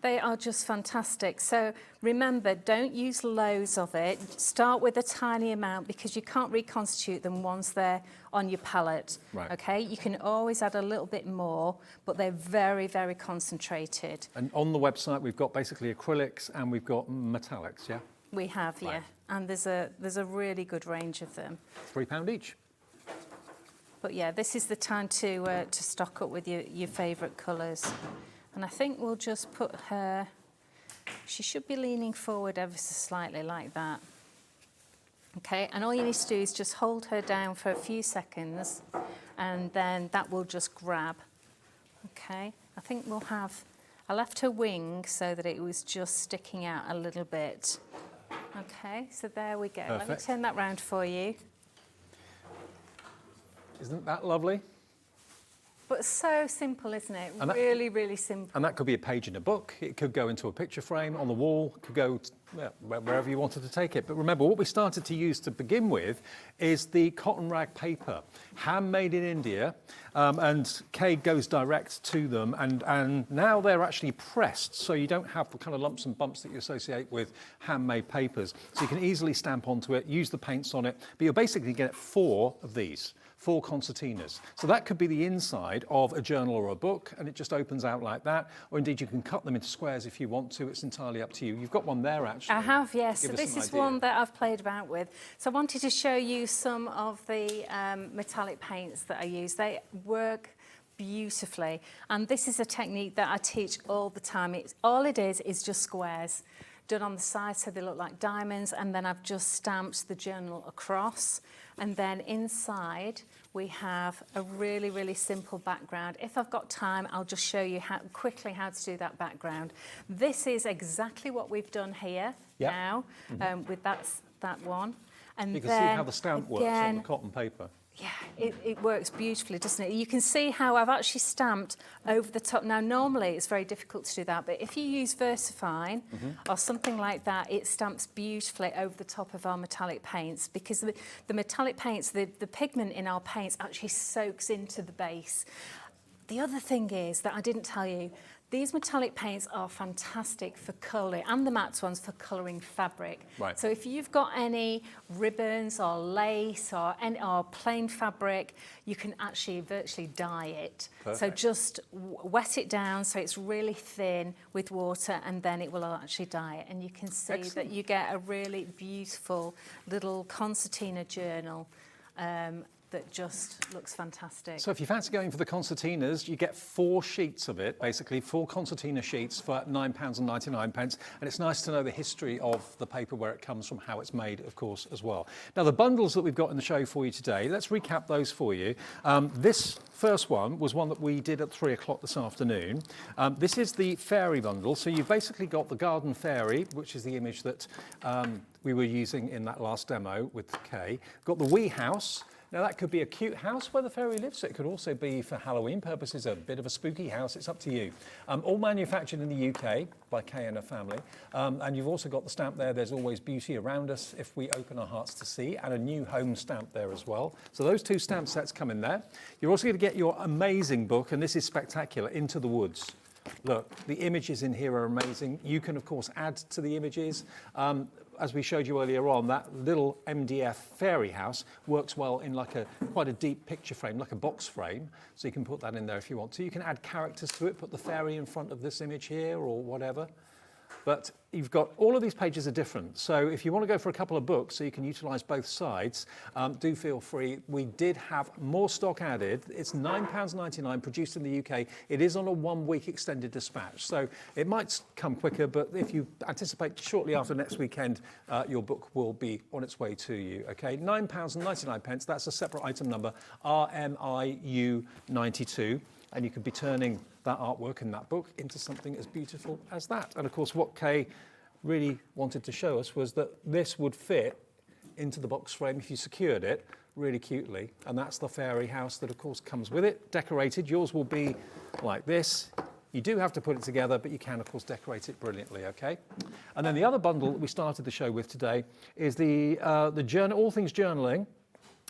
They are just fantastic. So remember, don't use loads of it. Start with a tiny amount, because you can't reconstitute them once they're on your palette. Right. Okay, you can always add a little bit more, but they're very, very concentrated. And on the website, we've got basically acrylics and we've got metallics, yeah? We have, yeah. And there's a really good range of them. £3 each. But yeah, this is the time to stock up with your favourite colours. And I think we'll just put her, she should be leaning forward ever so slightly like that. Okay, and all you need to do is just hold her down for a few seconds, and then that will just grab. Okay, I think we'll have, I left her wing so that it was just sticking out a little bit. Okay, so there we go. Perfect. Let me turn that round for you. Isn't that lovely? But so simple, isn't it? And that- Really, really simple. And that could be a page in a book. It could go into a picture frame on the wall. It could go wherever you wanted to take it. But remember, what we started to use to begin with is the cotton rag paper, handmade in India. And Kay goes direct to them. And now they're actually pressed, so you don't have the kind of lumps and bumps that you associate with handmade papers. So you can easily stamp onto it, use the paints on it. But you'll basically get 4 of these. 4 concertinas. So that could be the inside of a journal or a book, and it just opens out like that. Or indeed, you can cut them into squares if you want to. It's entirely up to you. You've got one there, actually. I have, yes. So Give us this some is idea. one that I've played about with. So I wanted to show you some of the metallic paints that I use. They work beautifully. And this is a technique that I teach all the time. All it is just squares done on the side so they look like diamonds, and then I've just stamped the journal across. And then inside we have a really, really simple background. If I've got time, I'll just show you quickly how to do that background. This is exactly what we've done here now with that one. And You can then see how the stamp works on the cotton paper. Yeah, it works beautifully, doesn't it? You can see how I've actually stamped over the top. Now, normally it's very difficult to do that, but if you use VersaFine or something like that, it stamps beautifully over the top of our metallic paints, because the metallic paints, the pigment in our paints actually soaks into the base. The other thing is that I didn't tell you, these metallic paints are fantastic for colouring, and the matte ones for colouring fabric. Right. So if you've got any ribbons or lace or plain fabric, you can actually virtually dye it. Perfect. So just wet it down so it's really thin with water, and then it will actually dye it. And you can see that you get a really beautiful little concertina journal. that just looks fantastic. So if you fancy going for the concertinas, you get 4 sheets of it, basically 4 concertina sheets for £9.99, and it's nice to know the history of the paper, where it comes from, how it's made, of course, as well. Now, the bundles that we've got in the show for you today, let's recap those for you. This first one was one that we did at 3 o'clock this afternoon. This is the fairy bundle, so you've basically got the garden fairy, which is the image that we were using in that last demo with Kay. Got the wee house. Now, that could be a cute house where the fairy lives. It could also be, for Halloween purposes, a bit of a spooky house. It's up to you. All manufactured in the UK by Kay and her family. And you've also got the stamp there, "There's always beauty around us if we open our hearts to see," and a new home stamp there as well. So those 2 stamp sets come in there. You're also going to get your amazing book, and this is spectacular, Into the Woods. Look, the images in here are amazing. You can, of course, add to the images. As we showed you earlier on, that little MDF fairy house works well in like quite a deep picture frame, like a box frame. So you can put that in there if you want to. You can add characters to it, put the fairy in front of this image here or whatever. But you've got all of these pages are different. So if you want to go for a couple of books so you can utilize both sides, do feel free. We did have more stock added. It's £9.99, produced in the UK. It is on a 1-week extended dispatch. So it might come quicker, but if you anticipate shortly after next weekend, your book will be on its way to you. Okay, £9.99. That's a separate item number, RMIU92. And you could be turning that artwork in that book into something as beautiful as that. And of course, what Kay really wanted to show us was that this would fit into the box frame if you secured it really cutely. And that's the fairy house that, of course, comes with it, decorated. Yours will be like this. You do have to put it together, but you can, of course, decorate it brilliantly, okay? And then the other bundle that we started the show with today is the journal, all things journaling.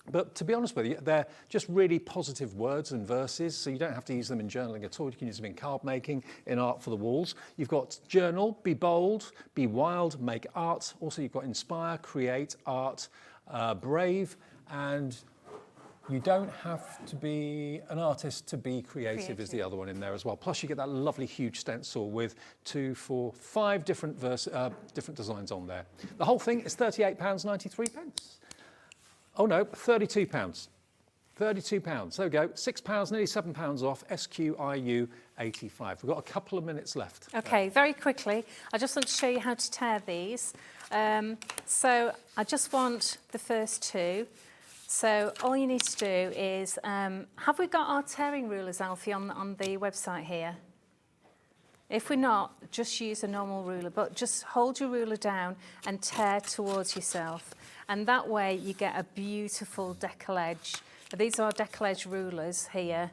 But to be honest with you, they're just really positive words and verses, so you don't have to use them in journaling at all. You can use them in card making, in art for the walls. You've got journal, be bold, be wild, make art. Also, you've got inspire, create, art, brave, and you don't have to be an artist to be creative is the other one in there as well. Plus, you get that lovely huge stencil with 2, 4, 5 different designs on there. The whole thing is £38.93. Oh no, £32. £32. There we go. £6, nearly £7 off. SQIU 85. We've got a couple of minutes left. Okay, very quickly. I just want to show you how to tear these. So I just want the first 2. So all you need to do is, have we got our tearing rulers, Alfie, on the website here? If we're not, just use a normal ruler, but just hold your ruler down and tear towards yourself. And that way you get a beautiful decollage. These are decollage rulers here.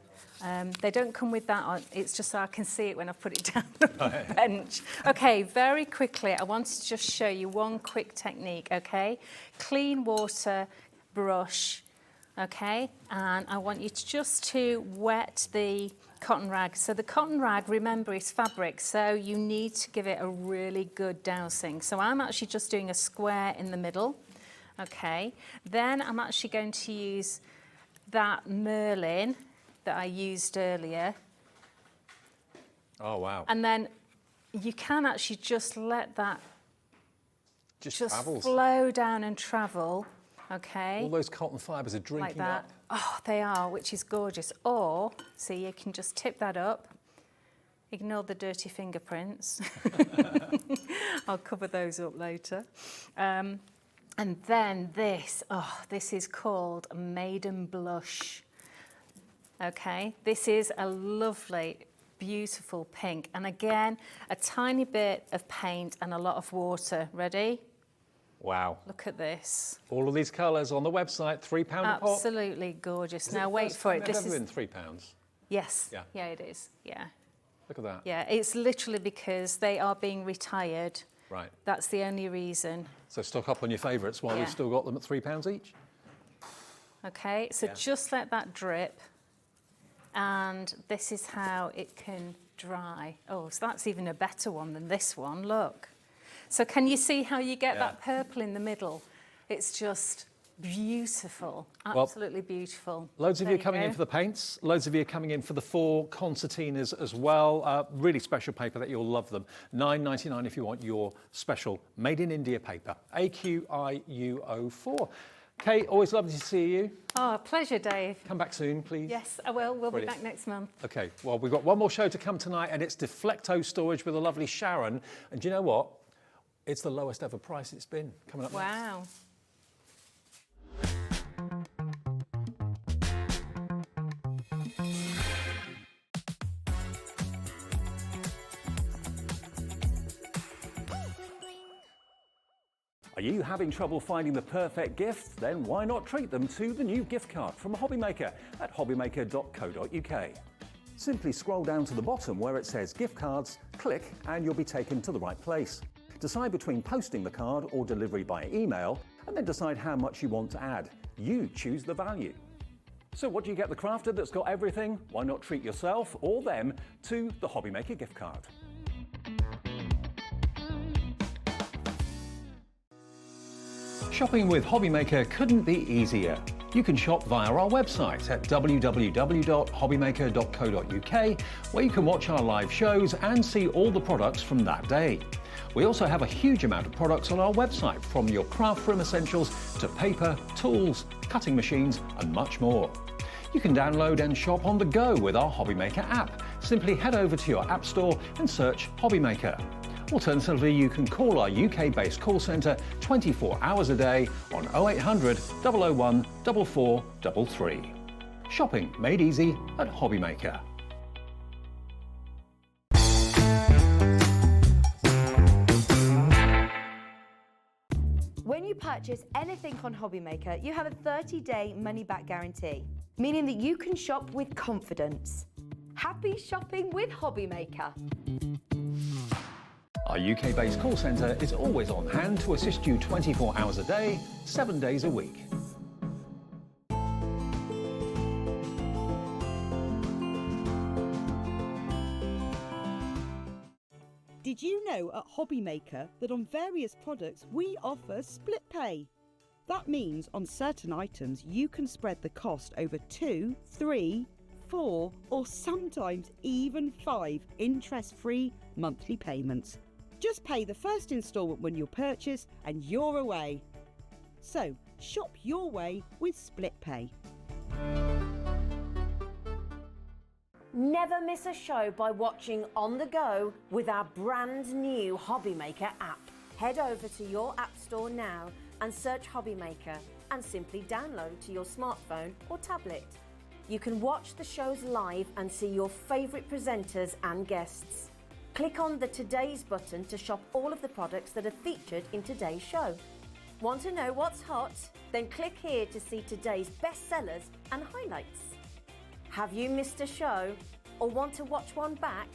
They don't come with that on, it's just so I can see it when I put it down on the bench. Okay, very quickly, I wanted to just show you one quick technique, okay? Clean water brush, okay? And I want you to wet the cotton rag. So the cotton rag, remember, is fabric, so you need to give it a really good dousing. So I'm actually just doing a square in the middle, okay? Then I'm actually going to use that Merlin that I used earlier. Oh, wow. And then you can actually just let that just travels. flow down and travel, okay? All those cotton fibres are drinking like that. up. Oh, they are, which is gorgeous. Or, see, you can just tip that up. Ignore the dirty fingerprints. I'll cover those up later. And then this, this is called Maiden Blush. Okay, this is a lovely, beautiful pink. And again, a tiny bit of paint and a lot of water. Ready? Wow. Look at this. All of these colours on the website, £3 a pop. Absolutely gorgeous. Now wait for it. This has ever been £3? Yes. Yeah. Yeah, it is. Yeah. Look at that. Yeah, it's literally because they are being retired. Right. That's the only reason. So stock up on your favourites while we've still got them at £3 each. Okay, so just let that drip. And this is how it can dry. Oh, so that's even a better one than this one, look. So can you see how you get that purple in the middle? It's just beautiful, absolutely beautiful. Loads of you coming in for the paints, loads of you coming in for the 4 concertinas as well. Really special paper that you'll love them. £9.99 if you want your special Made in India paper, AQIU04. Kate, always lovely to see you. Oh, pleasure, Dave. Come back soon, please. Yes, I will. We'll Brilliant. be back next month. Okay, well, we've got one more show to come tonight, and it's Deflecto storage with a lovely Sharon. And do you know what? It's the lowest ever price it's been. Coming up next. Wow. Are you having trouble finding the perfect gift? Then why not treat them to the new gift card from HobbyMaker at hobbymaker.co.uk. Simply scroll down to the bottom where it says gift cards, click and you'll be taken to the right place. Decide between posting the card or delivery by email and then decide how much you want to add. You choose the value. So what do you get the crafter that's got everything? Why not treat yourself or them to the HobbyMaker gift card? Shopping with HobbyMaker couldn't be easier. You can shop via our website at www.hobbymaker.co.uk, where you can watch our live shows and see all the products from that day. We also have a huge amount of products on our website, from your craft room essentials to paper, tools, cutting machines and much more. You can download and shop on the go with our HobbyMaker app. Simply head over to your app store and search HobbyMaker. Alternatively, you can call our UK-based call centre 24 hours a day on 0800 001 4433. Shopping made easy at HobbyMaker. When you purchase anything on HobbyMaker, you have a 30-day money-back guarantee, meaning that you can shop with confidence. Happy shopping with HobbyMaker. Our UK-based call centre is always on hand to assist you 24 hours a day, 7 days a week. Did you know at HobbyMaker that on various products we offer split pay? That means on certain items you can spread the cost over 2, 3, 4 or sometimes even 5 interest-free monthly payments. Just pay the first instalment when you purchase and you're away. So shop your way with split pay. Never miss a show by watching on the go with our brand new HobbyMaker app. Head over to your app store now and search HobbyMaker and simply download to your smartphone or tablet. You can watch the shows live and see your favourite presenters and guests. Click on the Today's button to shop all of the products that are featured in today's show. Want to know what's hot? Then click here to see today's bestsellers and highlights. Have you missed a show or want to watch one back?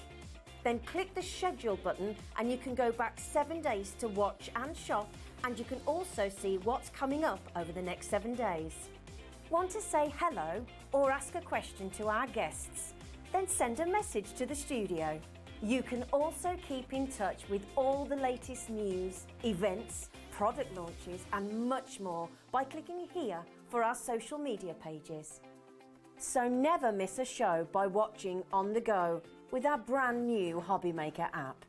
Then click the schedule button and you can go back 7 days to watch and shop, and you can also see what's coming up over the next 7 days. Want to say hello or ask a question to our guests? Then send a message to the studio. You can also keep in touch with all the latest news, events, product launches and much more by clicking here for our social media pages. So never miss a show by watching on the go with our brand new HobbyMaker app.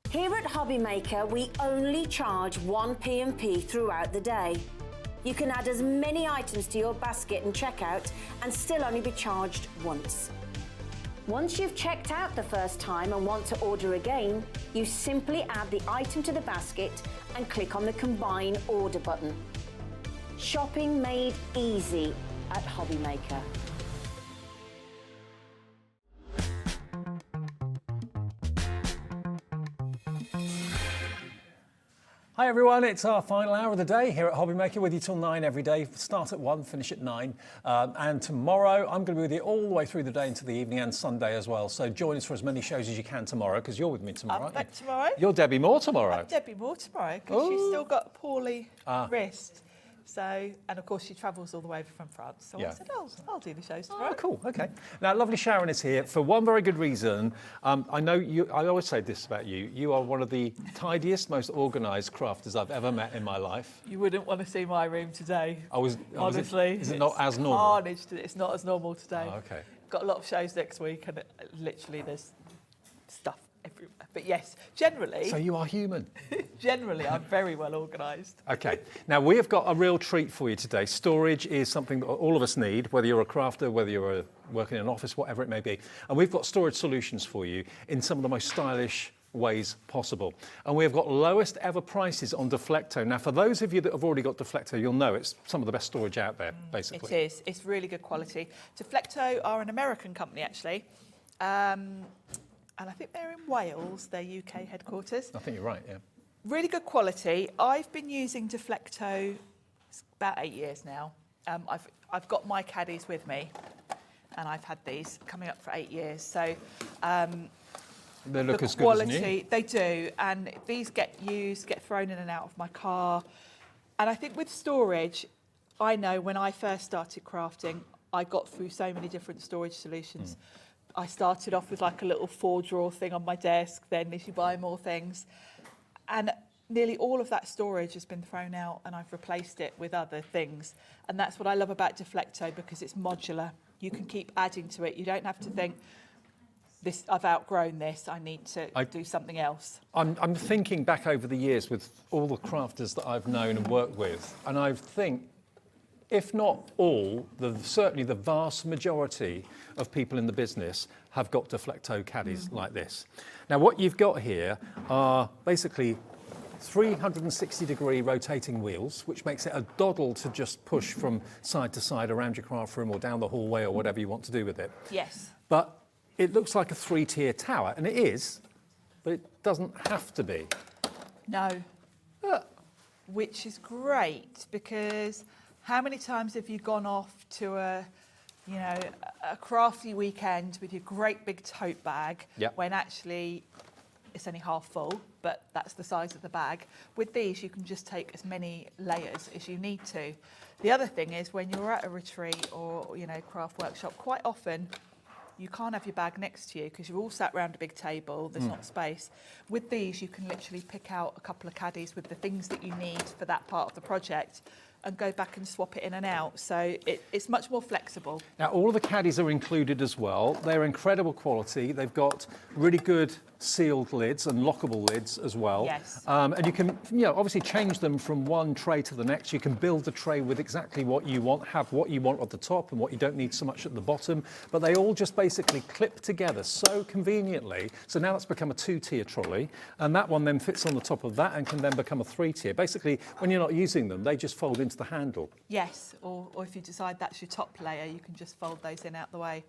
Here at HobbyMaker, we only charge 1 P&P throughout the day. You can add as many items to your basket and checkout and still only be charged once. Once you've checked out the first time and want to order again, you simply add the item to the basket and click on the Combine Order button. Shopping made easy at HobbyMaker. Hi everyone, it's our final hour of the day here at HobbyMaker, with you till 9 every day. Start at 1, finish at 9. And tomorrow I'm going to be with you all the way through the day into the evening and Sunday as well. So join us for as many shows as you can tomorrow, because you're with me tomorrow. I'm back tomorrow. You're Debbie Moore tomorrow. I'm Debbie Moore tomorrow, because she's still got a poorly wrist. So, and of course she travels all the way from France. So I said, I'll do the shows tomorrow. Oh, cool, okay. Now, lovely Sharon is here for one very good reason. I know you, I always say this about you, you are one of the tidiest, most organised crafters I've ever met in my life. You wouldn't want to see my room today. Honestly. Is it not as normal? Carnage. It's not as normal today. Oh, okay. Got a lot of shows next week and literally there's stuff everywhere. But yes, generally... So you are human. Generally, I'm very well organised. Okay, now we have got a real treat for you today. Storage is something that all of us need, whether you're a crafter, whether you're working in an office, whatever it may be. And we've got storage solutions for you in some of the most stylish ways possible. And we've got lowest ever prices on Deflecto. Now, for those of you that have already got Deflecto, you'll know it's some of the best storage out there, basically. It is. It's really good quality. Deflecto are an American company, actually. And I think they're in Wales, their UK headquarters. I think you're right, yeah. Really good quality. I've been using Deflecto about 8 years now. I've got my caddies with me, and I've had these coming up for 8 years. So they look the as quality, good as new. they do, and these get used, get thrown in and out of my car. And I think with storage, I know when I first started crafting, I got through so many different storage solutions. I started off with like a little 4-drawer thing on my desk, then as you buy more things. And nearly all of that storage has been thrown out, and I've replaced it with other things. And that's what I love about Deflecto, because it's modular. You can keep adding to it. You don't have to think, I've outgrown this, I need to do something else. I'm thinking back over the years with all the crafters that I've known and worked with, and I think, if not all, certainly the vast majority of people in the business have got Deflecto caddies like this. Now, what you've got here are basically 360-degree rotating wheels, which makes it a doddle to just push from side to side around your craft room or down the hallway or whatever you want to do with it. Yes. But it looks like a 3-tier tower, and it is, but it doesn't have to be. No. Which is great, because how many times have you gone off to a crafty weekend with your great big tote bag when actually it's only half full, but that's the size of the bag. With these, you can just take as many layers as you need to. The other thing is, when you're at a retreat or, craft workshop, quite often you can't have your bag next to you because you're all sat around a big table, there's not space. With these, you can literally pick out a couple of caddies with the things that you need for that part of the project and go back and swap it in and out. So it's much more flexible. Now, all of the caddies are included as well. They're incredible quality. They've got really good sealed lids and lockable lids as well. Yes. And you can, obviously change them from one tray to the next. You can build the tray with exactly what you want, have what you want at the top and what you don't need so much at the bottom. But they all just basically clip together so conveniently. So now it's become a 2-tier trolley, and that one then fits on the top of that and can then become a 3-tier. Basically, when you're not using them, they just fold into the handle. Yes, or if you decide that's your top layer, you can just fold those in out the way.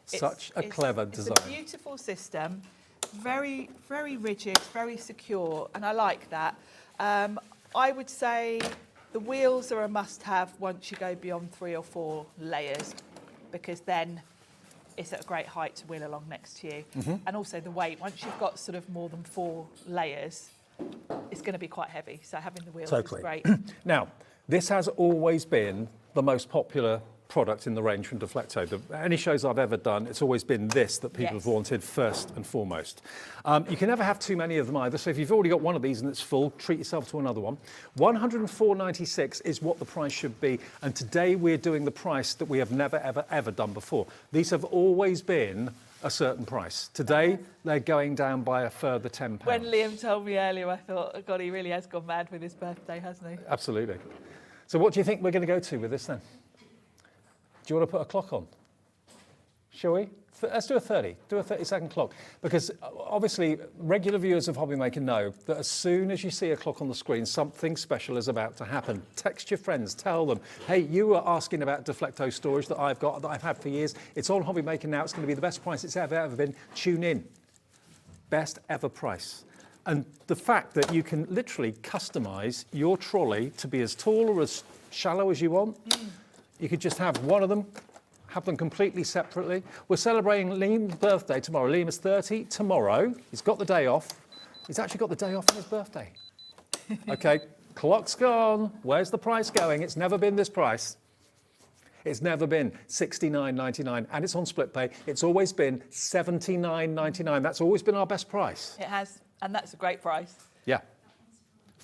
Such a clever design. It's a beautiful system, very, very rigid, very secure, and I like that. I would say the wheels are a must-have once you go beyond 3 or 4 layers, because then it's at a great height to wheel along next to you. And also the weight, once you've got sort of more than 4 layers, it's going to be quite heavy, so having the wheels is great. Now, this has always been the most popular product in the range from Deflecto. Any shows I've ever done, it's always been this that people have wanted first and foremost. You can never have too many of them either, so if you've already got one of these and it's full, treat yourself to another one. $104.96 is what the price should be, and today we're doing the price that we have never, ever, ever done before. These have always been a certain price. Today, they're going down by a further £10. When Liam told me earlier, I thought, oh God, he really has gone mad with his birthday, hasn't he? Absolutely. So what do you think we're going to go to with this then? Do you want to put a clock on? Shall we? Let's do a 30. Do a 30-second clock. Because obviously, regular viewers of HobbyMaker know that as soon as you see a clock on the screen, something special is about to happen. Text your friends. Tell them, hey, you were asking about Deflecto storage that I've got, that I've had for years. It's on HobbyMaker now. It's going to be the best price it's ever been. Tune in. Best ever price. And the fact that you can literally customise your trolley to be as tall or as shallow as you want. You could just have one of them, have them completely separately. We're celebrating Liam's birthday tomorrow. Liam is 30 tomorrow. He's got the day off. He's actually got the day off on his birthday. Okay, clock's gone. Where's the price going? It's never been this price. It's never been $69.99, and it's on split pay. It's always been $79.99. That's always been our best price. It has, and that's a great price. Yeah.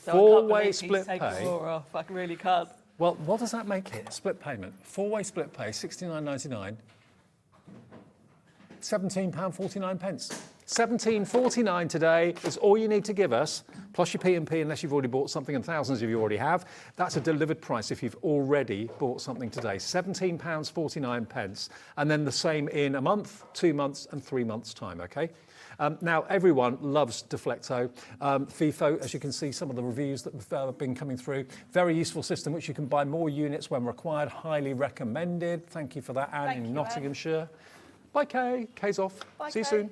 So 4-way split pay. Off. I really can't. Well, what does that make it? Split payment. 4-way split pay, £69.99. £17.49. $17.49 today is all you need to give us, plus your P&P unless you've already bought something, and thousands of you already have. That's a delivered price if you've already bought something today. £17.49. And then the same in a month, 2 months and 3 months' time, okay? Now, everyone loves Deflecto. FIFO, as you can see, some of the reviews that have been coming through. Very useful system, which you can buy more units when required. Highly recommended. Thank you for that, Anne in Nottinghamshire. Bye, Kay. Kay's off. Bye, See you Kay. soon.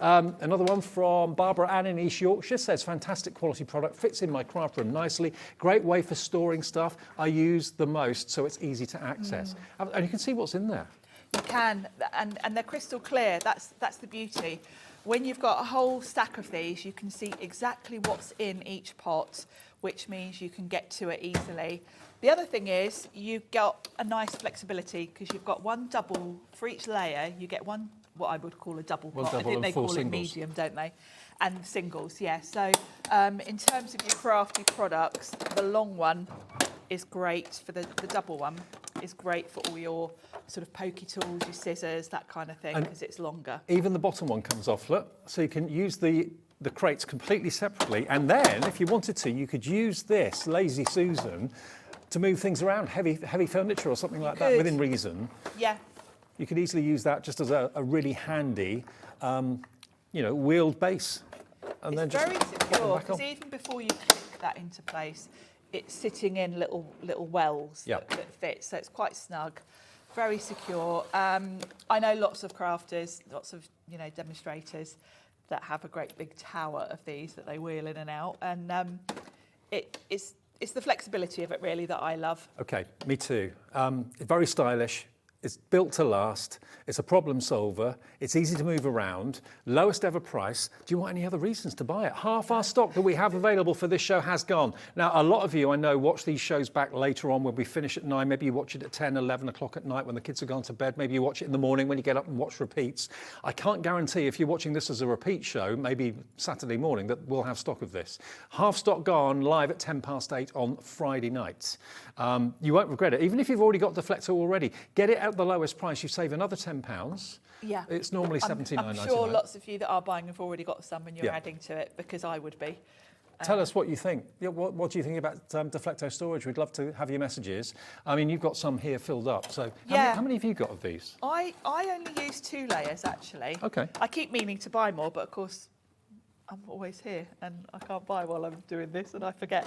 Another one from Barbara Ann in East Yorkshire says, fantastic quality product, fits in my craft room nicely, great way for storing stuff. I use the most, so it's easy to access. And you can see what's in there. You can, and they're crystal clear. That's the beauty. When you've got a whole stack of these, you can see exactly what's in each pot, which means you can get to it easily. The other thing is you've got a nice flexibility because you've got one double for each layer. You get one, what I would call a double pot. I think they call it medium, don't they? And singles, yeah. So in terms of your crafty products, the long one is great for the double one. Is great for all your sort of pokey tools, your scissors, that kind of thing, because it's longer. Even the bottom one comes off, look. So you can use the crates completely separately. And then, if you wanted to, you could use this Lazy Susan to move things around, heavy furniture or something like that, within reason. Yeah. You could easily use that just as a really handy, wheeled base. And it's very secure, because even before you click that into place, it's sitting in little wells that fit, so it's quite snug, very secure. I know lots of crafters, lots of demonstrators that have a great big tower of these that they wheel in and out, and it's the flexibility of it really that I love. Okay, me too. Very stylish. It's built to last. It's a problem solver. It's easy to move around. Lowest ever price. Do you want any other reasons to buy it? Half our stock that we have available for this show has gone. Now, a lot of you, I know, watch these shows back later on when we finish at 9. Maybe you watch it at 10, 11 o'clock at night when the kids have gone to bed. Maybe you watch it in the morning when you get up and watch repeats. I can't guarantee if you're watching this as a repeat show, maybe Saturday morning, that we'll have stock of this. Half stock gone, live at 10:08 on Friday night. You won't regret it. Even if you've already got Deflecto already, get it at the lowest price. You save another £10. Yeah. It's normally $79.99. I'm sure lots of you that are buying have already got some and you're adding to it, because I would be. Tell us what you think. What do you think about Deflecto storage? We'd love to have your messages. I mean, you've got some here filled up. So how many have you got of these? I only use 2 layers, actually. Okay. I keep meaning to buy more, but of course, I'm always here and I can't buy while I'm doing this and I forget.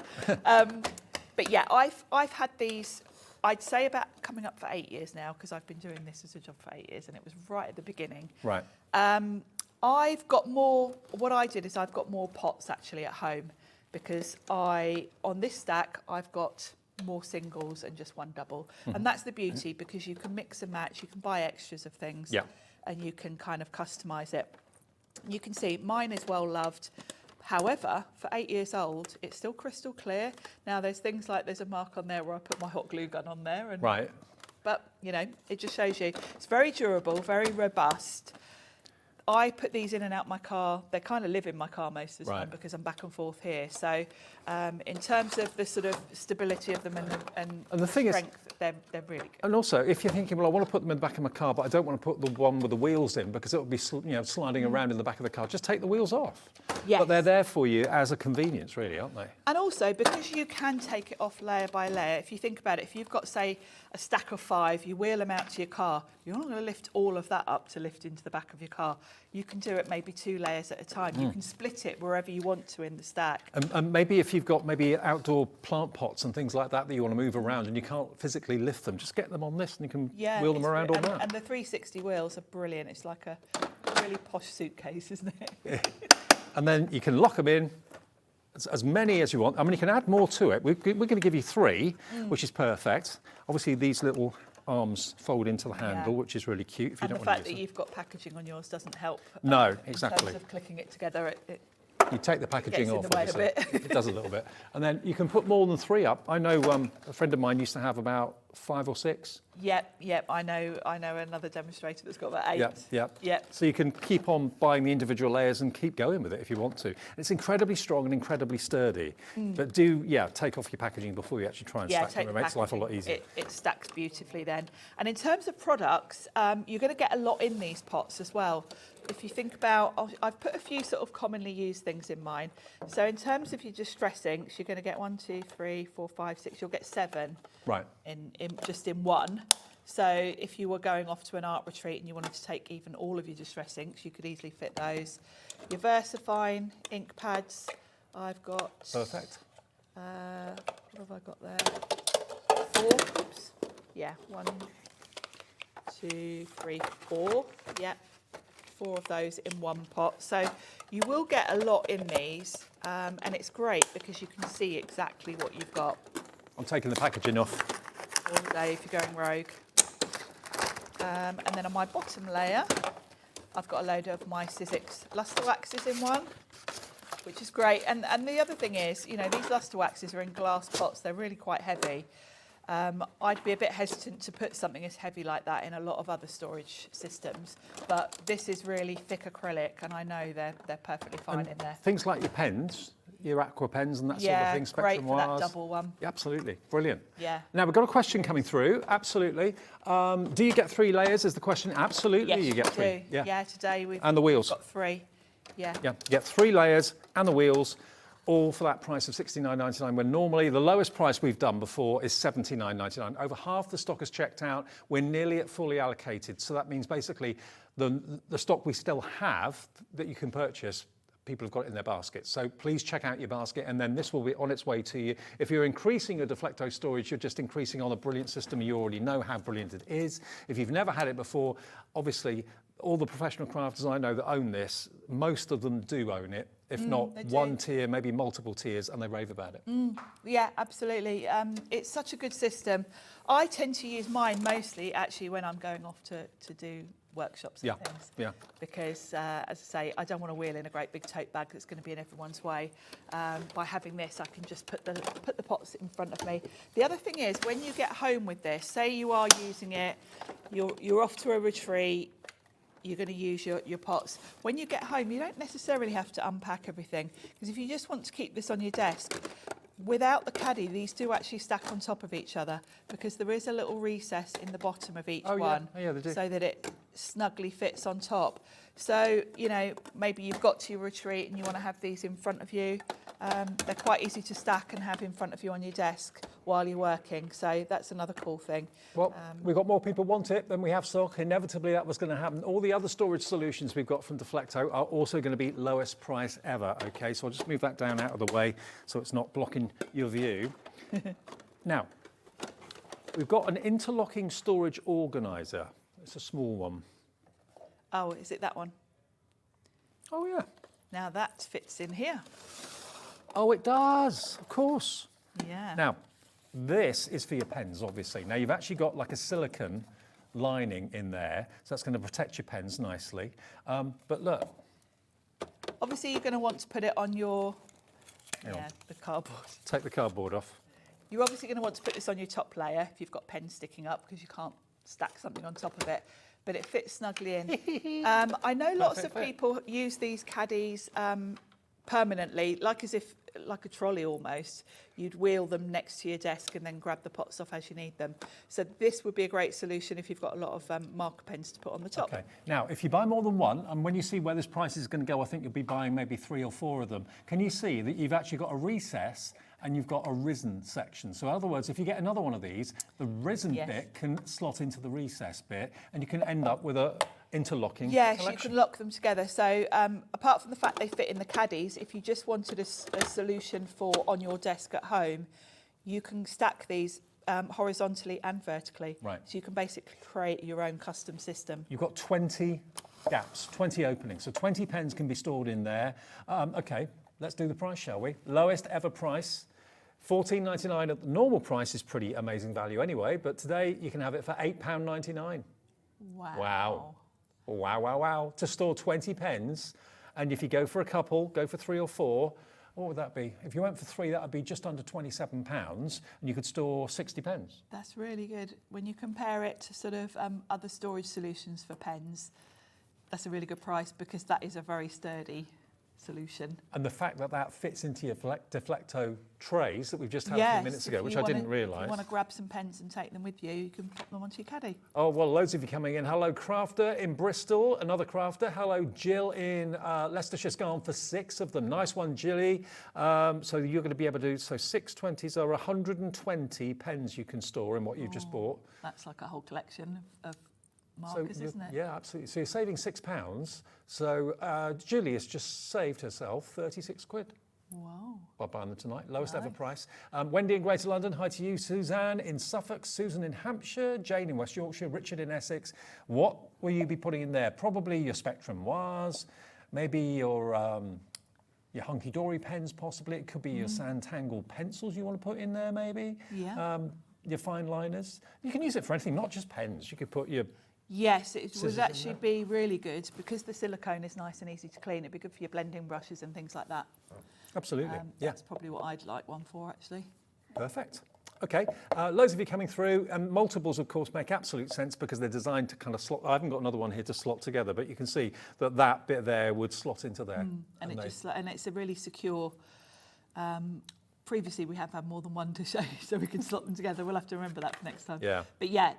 But yeah, I've had these, I'd say about coming up for 8 years now, because I've been doing this as a job for 8 years and it was right at the beginning. Right. I've got more, what I did is I've got more pots actually at home, because on this stack, I've got more singles and just one double. And that's the beauty, because you can mix and match, you can buy extras of things and you can kind of customise it. You can see mine is well loved. However, for 8 years old, it's still crystal clear. Now, there's things like there's a mark on there where I put my hot glue gun on there. And, right. But, it just shows you. It's very durable, very robust. I put these in and out my car. They kind of live in my car most of the time because I'm back and forth here. So in terms of the sort of stability of them and the thing strength, they're really good. And also, if you're thinking, well, I want to put them in the back of my car, but I don't want to put the one with the wheels in because it will be sliding around in the back of the car, just take the wheels off. Yes. But they're there for you as a convenience, really, aren't they? And also, because you can take it off layer by layer, if you think about it, if you've got, say, a stack of 5, you wheel them out to your car, you're not going to lift all of that up to lift into the back of your car. You can do it maybe 2 layers at a time. You can split it wherever you want to in the stack. And maybe if you've got outdoor plant pots and things like that you want to move around and you can't physically lift them, just get them on this and you can wheel them around all that. And the 360 wheels are brilliant. It's like a really posh suitcase, isn't it? Yeah. And then you can lock them in, as many as you want. I mean, you can add more to it. We're going to give you 3, which is perfect. Obviously, these little arms fold into the handle, which is really cute. If you don't want to use them. And the fact that you've got packaging on yours doesn't help. No, exactly. In terms of clicking it together, you take the packaging off, gets in the way a bit. It does a little bit. And then you can put more than 3 up. I know a friend of mine used to have about 5 or 6? Yep. I know another demonstrator that's got about 8. Yep. So you can keep on buying the individual layers and keep going with it if you want to. It's incredibly strong and incredibly sturdy. But do, take off your packaging before you actually try and stack them. It makes life a lot easier. It stacks beautifully then. And in terms of products, you're going to get a lot in these pots as well. If you think about, I've put a few sort of commonly used things in mine. So in terms of your distress inks, you're going to get 1, 2, 3, 4, 5, 6. You'll get 7. Right. In just in one. So if you were going off to an art retreat and you wanted to take even all of your distress inks, you could easily fit those. Your VersaFine ink pads, I've got. Perfect. What have I got there? 4. Oops. Yeah. 1, 2, 3, 4. Yeah. 4 of those in one pot. So you will get a lot in these, and it's great because you can see exactly what you've got. I'm taking the packaging off. All day if you're going rogue. And then on my bottom layer, I've got a load of my Sizzix luster waxes in one, which is great. And the other thing is, you know, these luster waxes are in glass pots. They're really quite heavy. I'd be a bit hesitant to put something as heavy like that in a lot of other storage systems, but this is really thick acrylic, and I know they're perfectly fine in there. Things like your pens, your aqua pens and that sort of thing, great Spectrum for that wires. double one. Yeah, absolutely, brilliant. Yeah. Now we've got a question coming through. Absolutely. Do you get 3 layers? Is the question? Absolutely, Yes, you get 3. do. Yeah, today we've and the wheels. got 3. Yeah. Yeah, you get 3 layers and the wheels, all for that price of £69.99, when normally the lowest price we've done before is £79.99. Over half the stock is checked out. We're nearly at fully allocated. So that means basically the stock we still have that you can purchase, people have got it in their basket. So please check out your basket, and then this will be on its way to you. If you're increasing your Deflecto storage, you're just increasing on a brilliant system. You already know how brilliant it is. If you've never had it before, obviously, all the professional crafters I know that own this, most of them do own it. If not one tier, maybe multiple tiers, and they rave about it. Yeah, absolutely. It's such a good system. I tend to use mine mostly actually when I'm going off to do workshops and things. Yeah. Because, as I say, I don't want to wheel in a great big tote bag that's going to be in everyone's way. By having this, I can just put the pots in front of me. The other thing is, when you get home with this, say you are using it, you're off to a retreat, you're going to use your pots. When you get home, you don't necessarily have to unpack everything, because if you just want to keep this on your desk, without the caddy, these do actually stack on top of each other, because there is a little recess in the bottom of each one, they do. so that it snugly fits on top. So, you know, maybe you've got to your retreat and you want to have these in front of you. They're quite easy to stack and have in front of you on your desk while you're working. So that's another cool thing. Well, we've got more people want it than we have stock. Inevitably, that was going to happen. All the other storage solutions we've got from Deflecto are also going to be lowest price ever. OK, so I'll just move that down out of the way so it's not blocking your view. Now, we've got an interlocking storage organiser. It's a small one. Oh, is it that one? Oh, yeah. Now that fits in here. Oh, it does, of course. Yeah. Now, this is for your pens, obviously. Now, you've actually got like a silicone lining in there, so that's going to protect your pens nicely. But look. Obviously, you're going to want to put it on your, the cardboard. Take the cardboard off. You're obviously going to want to put this on your top layer if you've got pens sticking up, because you can't stack something on top of it. But it fits snugly in. I know lots of people use these caddies permanently, like a trolley almost. You'd wheel them next to your desk and then grab the pots off as you need them. So this would be a great solution if you've got a lot of marker pens to put on the top. Okay. Now, if you buy more than one, and when you see where this price is going to go, I think you'll be buying maybe 3 or 4 of them. Can you see that you've actually got a recess and you've got a risen section? So in other words, if you get another one of these, the risen bit can slot into the recess bit, and you can end up with a interlocking collection. You can lock them together. So apart from the fact they fit in the caddies, if you just wanted a solution for on your desk at home, you can stack these horizontally and vertically. Right. So you can basically create your own custom system. You've got 20 gaps, 20 openings. So 20 pens can be stored in there. OK, let's do the price, shall we? Lowest ever price. £14.99 at the normal price is pretty amazing value anyway, but today you can have it for £8.99. Wow. Wow. To store 20 pens, and if you go for a couple, go for 3 or 4, what would that be? If you went for 3, that would be just under £27, and you could store 60 pens. That's really good. When you compare it to sort of other storage solutions for pens, that's a really good price because that is a very sturdy solution. And the fact that that fits into your Deflecto trays that we've just had a few minutes ago, which I didn't realise. If you want to grab some pens and take them with you, you can pop them onto your caddy. Oh, well, loads of you coming in. Hello, Crafter in Bristol, another Crafter. Hello, Jill in Leicestershire's gone for 6 of them. Nice one, Jilly. So you're going to be able to do, so 620s are 120 pens you can store in what you've just bought. That's like a whole collection of markers, isn't it? Yeah, absolutely. So you're saving £6. So Julie has just saved herself 36 quid. Wow. By buying them tonight, lowest ever price. Wendy in Greater London, hi to you. Suzanne in Suffolk, Susan in Hampshire, Jane in West Yorkshire, Richard in Essex. What will you be putting in there? Probably your Spectrum Wires, maybe your hunky-dory pens possibly. It could be your Sanntangle pencils you want to put in there maybe. Yeah. Your fine liners. You can use it for anything, not just pens. You could put your... Yes, it would actually be really good because the silicone is nice and easy to clean. It'd be good for your blending brushes and things like that. Absolutely, yeah. That's probably what I'd like one for, actually. Perfect. Okay, loads of you coming through, and multiples, of course, make absolute sense because they're designed to kind of slot. I haven't got another one here to slot together, but you can see that that bit there would slot into there. And it's a really secure. Previously, we have had more than one to show you, so we can slot them together. We'll have to remember that for next time. Yeah. But yeah,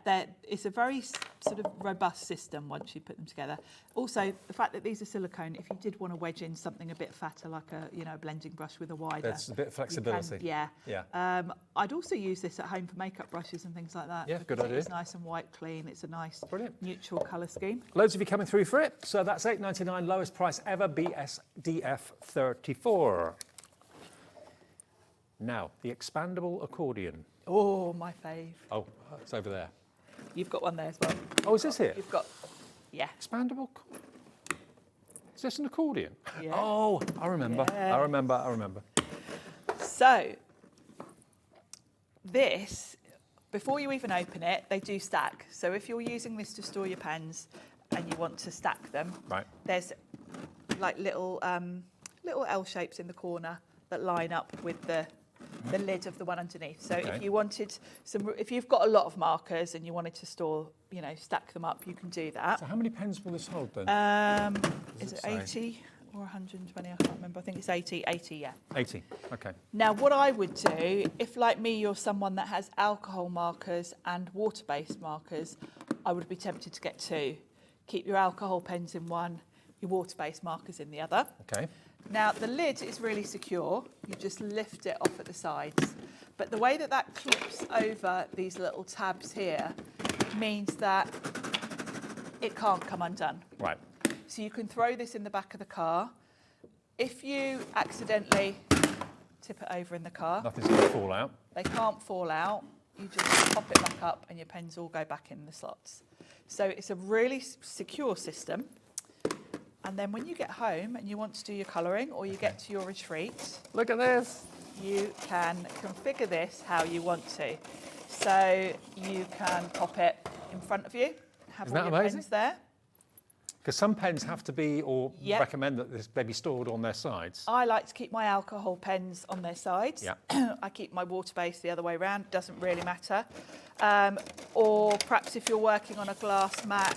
it's a very sort of robust system once you put them together. Also, the fact that these are silicone, if you did want to wedge in something a bit fatter, like a blending brush with a wider, there's a bit of flexibility. Yeah. Yeah. I'd also use this at home for makeup brushes and things like that. Yeah, good idea. It's nice and white, clean. It's a nice, neutral colour scheme. Loads of you coming through for it. So that's £8.99, lowest price ever, BSDF 34. Now, the expandable accordion. Oh, my fave. Oh, it's over there. You've got one there as well. Oh, is this here? You've got, yeah. Expandable. Is this an accordion? Yeah. Oh, I remember. Yeah. I remember. So, this, before you even open it, they do stack. So if you're using this to store your pens and you want to stack them, there's like little L shapes in the corner that line up with the lid of the one underneath. So if you wanted if you've got a lot of markers and you wanted to store, stack them up, you can do that. So how many pens will this hold then? Is it 80 or 120? I can't remember. I think it's 80. 80, yeah. 80. Okay. Now, what I would do, if like me, you're someone that has alcohol markers and water-based markers, I would be tempted to get 2. Keep your alcohol pens in one, your water-based markers in the other. Okay. Now, the lid is really secure. You just lift it off at the sides. But the way that that clips over these little tabs here means that it can't come undone. Right. So you can throw this in the back of the car. If you accidentally tip it over in the car, nothing's going to fall out. They can't fall out. You just pop it back up and your pens all go back in the slots. So it's a really secure system. And then when you get home and you want to do your colouring or you get to your retreat, look at this. You can configure this how you want to. So you can pop it in front of you, have all your pens there. Because some pens have to be, or recommend that they be stored on their sides. I like to keep my alcohol pens on their sides. Yeah. I keep my water-based the other way around, doesn't really matter. Or perhaps if you're working on a glass mat,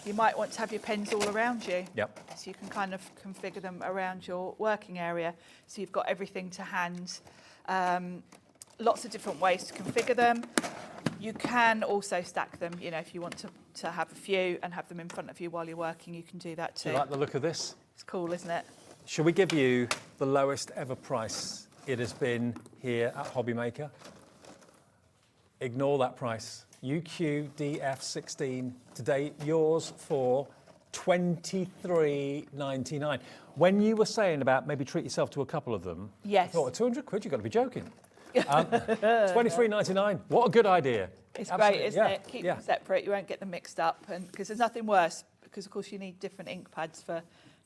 you might want to have your pens all around you. Yep. So you can kind of configure them around your working area. So you've got everything to hand. Lots of different ways to configure them. You can also stack them, if you want to have a few and have them in front of you while you're working, you can do that too. Do you like the look of this? It's cool, isn't it? Shall we give you the lowest ever price it has been here at HobbyMaker? Ignore that price. UQDF16 today, yours for £23.99. When you were saying about maybe treat yourself to a couple of them, yes. I thought, 200 quid, you've got to be joking. £23.99, what a good idea. It's great, isn't it? Keep them separate, you won't get them mixed up, and because there's nothing worse, because of course you need different ink pads for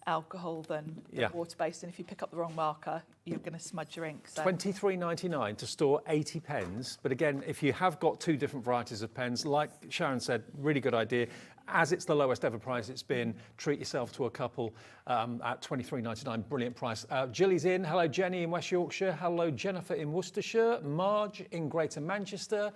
alcohol than water-based, and if you pick up the wrong marker, you're going to smudge your ink. So. £23.99 to store 80 pens. But again, if you have got 2 different varieties of pens, like Sharon said, really good idea. As it's the lowest ever price it's been, treat yourself to a couple at £23.99, brilliant price. Jilly's in. Hello, Jenny in West Yorkshire. Hello, Jennifer in Worcestershire. Marge in Greater Manchester.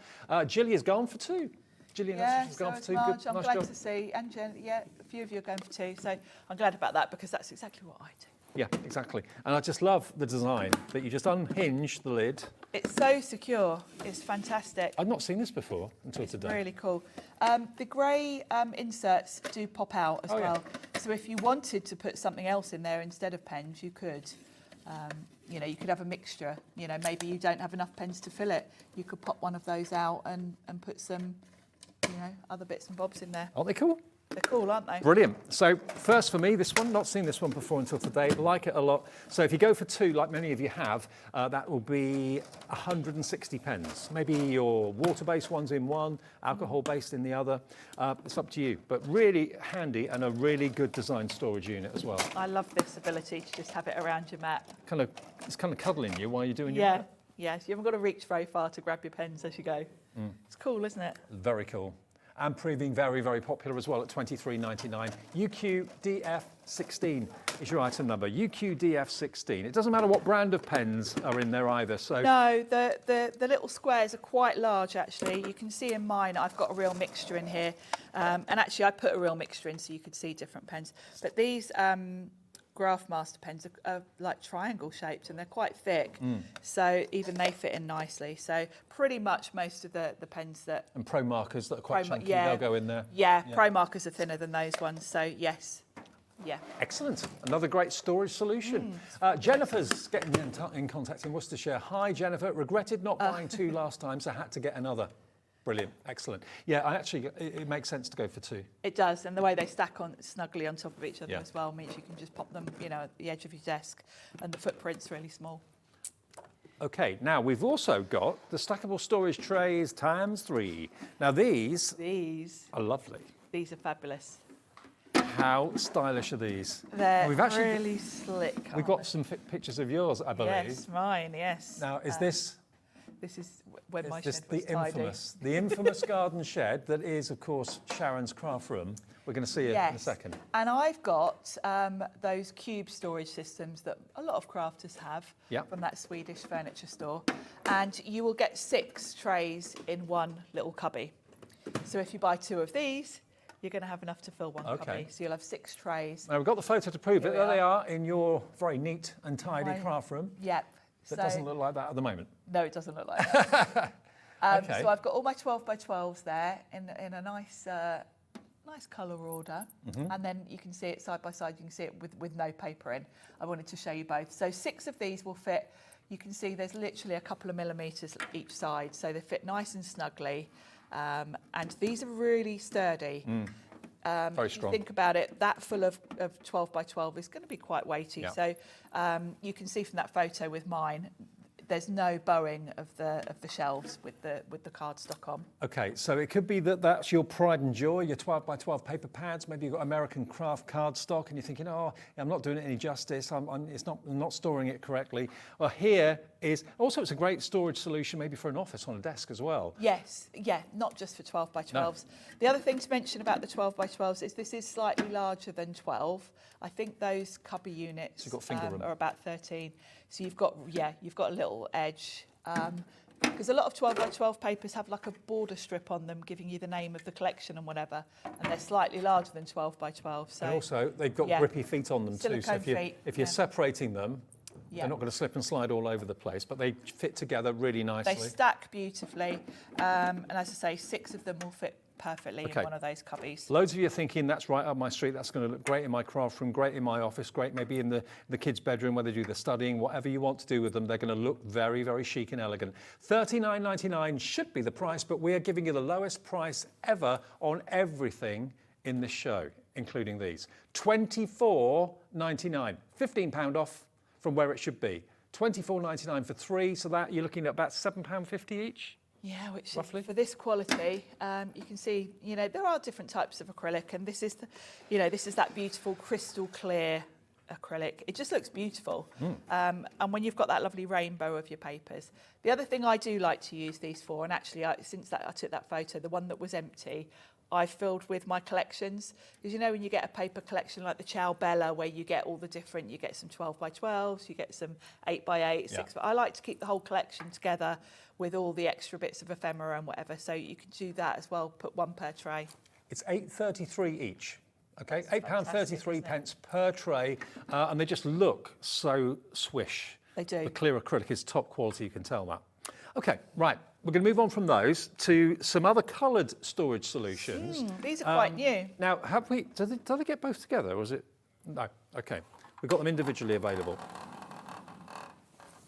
Jilly has gone for 2. Gillian, yeah, has gone for 2. Marge, Good, I'm nice glad job. to see. And Jen, yeah, a few of you are going for 2, so I'm glad about that because that's exactly what I do. Yeah, exactly. And I just love the design that you just unhinge the lid. It's so secure. It's fantastic. I've not seen this before until today. Really cool. The grey inserts do pop out as well. Yeah. So if you wanted to put something else in there instead of pens, you could. You know, you could have a mixture. You know, maybe you don't have enough pens to fill it. You could pop one of those out and put some, you know, other bits and bobs in there. Aren't they cool? They're cool, aren't they? Brilliant. So first for me, this one, not seen this one before until today, like it a lot. So if you go for 2, like many of you have, that will be 160 pens. Maybe your water-based one's in one, alcohol-based in the other. It's up to you, but really handy and a really good design storage unit as well. I love this ability to just have it around your mat. It's kind of cuddling you while you're doing your work. Yes, you haven't got to reach very far to grab your pens as you go. It's cool, isn't it? Very cool. And proving very, very popular as well at £23.99. UQDF16 is your item number. UQDF16. It doesn't matter what brand of pens are in there either. So no, the little squares are quite large actually. You can see in mine I've got a real mixture in here. And actually I put a real mixture in so you could see different pens. But these Graphmaster pens are like triangle shaped and they're quite thick, so even they fit in nicely. So pretty much most of the pens that... And Pro markers that are quite chunky, they'll go in there. Yeah, Pro markers are thinner than those ones, so yes. Yeah. Excellent. Another great storage solution. Jennifer's getting in contact in Worcestershire. Hi, Jennifer. Regretted not buying 2 last time, so had to get another. Brilliant, excellent. Yeah, it makes sense to go for 2. It does, and the way they stack on snugly on top of each other as well means you can just pop them, you know, at the edge of your desk, and the footprint's really small. Okay, now we've also got the stackable storage trays ×3. Now these are lovely. These are fabulous. How stylish are these? They're really slick. We've got some pictures of yours, I believe. Yes, mine. Yes. Now, is this? This is when my this shed was the infamous garden shed that is, of course, Sharon's craft room. We're going to see it in a second. And I've got those cube storage systems that a lot of crafters have from that Swedish furniture store. And you will get 6 trays in one little cubby. So if you buy 2 of these, you're going to have enough to fill one cubby. So you'll have 6 trays. Now, we've got the photo to prove it. There they are in your very neat and tidy craft room. Yep. That doesn't look like that at the moment. No, it doesn't look like that. So I've got all my 12x12s there in a nice nice colour order. And then you can see it side by side. You can see it with no paper in. I wanted to show you both. So 6 of these will fit. You can see there's literally a couple of millimetres each side. So they fit nice and snugly. And these are really sturdy. Very strong. If you think about it, that full of 12x12 is going to be quite weighty. So you can see from that photo with mine, there's no bowing of the shelves with the cardstock on. Okay, so it could be that's your pride and joy, your 12x12 paper pads. Maybe you've got American craft cardstock, and you're thinking, oh, I'm not doing it any justice. I'm not storing it correctly. Well, here is also it's a great storage solution, maybe for an office on a desk as well. Yes, yeah, not just for 12x12s. No. The other thing to mention about the 12x12s is this is slightly larger than 12. I think those cubby units are about 13. So you've got a little edge. Because a lot of 12x12 papers have like a border strip on them giving you the name of the collection and whatever, and they're slightly larger than 12x12. So and also they've got grippy feet on them too, so if you're separating them, they're not going to slip and slide all over the place, but they fit together really nicely. They stack beautifully, and as I say, 6 of them will fit perfectly in one of those cubbies. Loads of you are thinking, that's right up my street, that's going to look great in my craft room, great in my office, great maybe in the kids' bedroom where they do the studying, whatever you want to do with them, they're going to look very, very chic and elegant. $39.99 should be the price, but we are giving you the lowest price ever on everything in this show, including these. $24.99, £15 off from where it should be. $24.99 for 3, so that you're looking at about £7.50 each. Yeah, which roughly for this quality, you can see, there are different types of acrylic, and this is, this is that beautiful crystal clear acrylic. It just looks beautiful. And when you've got that lovely rainbow of your papers. The other thing I do like to use these for, and actually since I took that photo, the one that was empty, I filled with my collections. Because you know when you get a paper collection like the Ciao Bella, where you get all the different, you get some 12 by 12s, you get some 8 by 8, 6 by, I like to keep the whole collection together with all the extra bits of ephemera and whatever. So you can do that as well, put one per tray. It's £8.33 each. Okay, £8.33 pence per tray, and they just look so swish. They do. The clear acrylic is top quality, you can tell that. Okay, right, we're going to move on from those to some other coloured storage solutions. These are quite new. Now, have we? Do they get both together, or is it? No. Okay, we've got them individually available.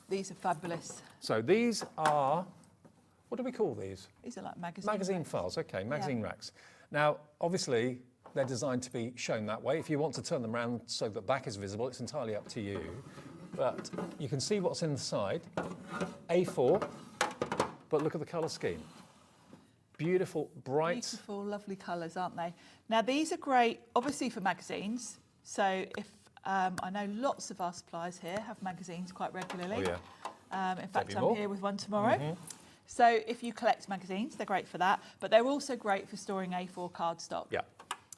These are fabulous. So these are, what do we call these? These are like magazine files. Okay, magazine racks. Now, obviously, they're designed to be shown that way. If you want to turn them around so the back is visible, it's entirely up to you. But you can see what's inside. A4, but look at the colour scheme. Beautiful, bright. Beautiful, lovely colours, aren't they? Now, these are great, obviously, for magazines. So if I know lots of our suppliers here have magazines quite regularly. Oh, yeah. In fact, I'm here with one tomorrow. So if you collect magazines, they're great for that. But they're also great for storing A4 cardstock. Yeah.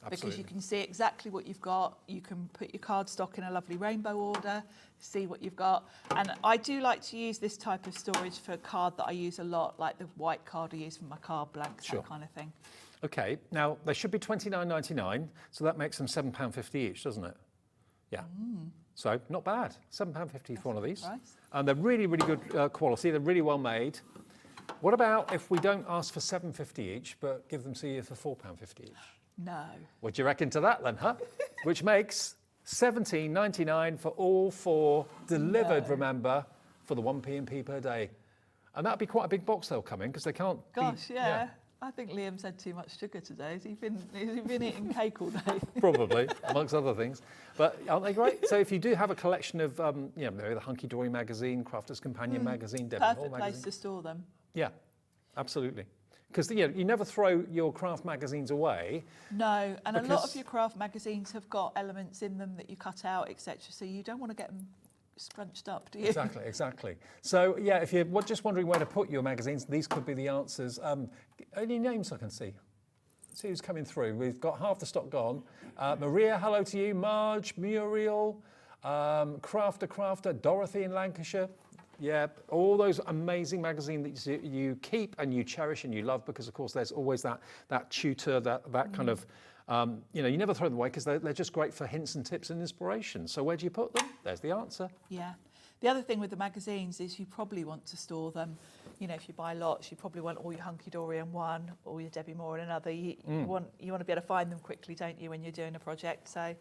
Absolutely. Because you can see exactly what you've got. You can put your cardstock in a lovely rainbow order, see what you've got. And I do like to use this type of storage for card that I use a lot, like the white card I use for my card blanks, that kind of thing. Okay, now they should be £29.99, so that makes them £7.50 each, doesn't it? Yeah. So not bad. £7.50 for one of these. And they're really, really good quality. They're really well made. What about if we don't ask for £7.50 each, but give them to you for £4.50 each? No. What do you reckon to that then, huh? Which makes £17.99 for all four, delivered, remember, for the 1p&p per day. And that'd be quite a big box they'll come in, because they can't yeah. I think Liam's had too much sugar today. Has he been eating cake all day? Probably, amongst other things. But aren't they great? So if you do have a collection of, you know, the Hunky Dory magazine, Crafter's Companion magazine, Debbie Hall Perfect magazine. place to store them. Yeah, absolutely. Because you never throw your craft magazines away. No, and a lot of your craft magazines have got elements in them that you cut out, etc. So you don't want to get them scrunched up, do you? Exactly, exactly. So yeah, if you're just wondering where to put your magazines, these could be the answers. Any names I can see? See who's coming through. We've got half the stock gone. Maria, hello to you. Marge, Muriel, Crafter, Dorothy in Lancashire. Yeah, all those amazing magazines that you keep and you cherish and you love, because of course there's always that tutor, that kind of, you never throw them away because they're just great for hints and tips and inspiration. So where do you put them? There's the answer. Yeah. The other thing with the magazines is you probably want to store them. If you buy lots, you probably want all your Hunky Dory in one, or your Debbie Moore in another. You want to be able to find them quickly, don't you, when you're doing a project? So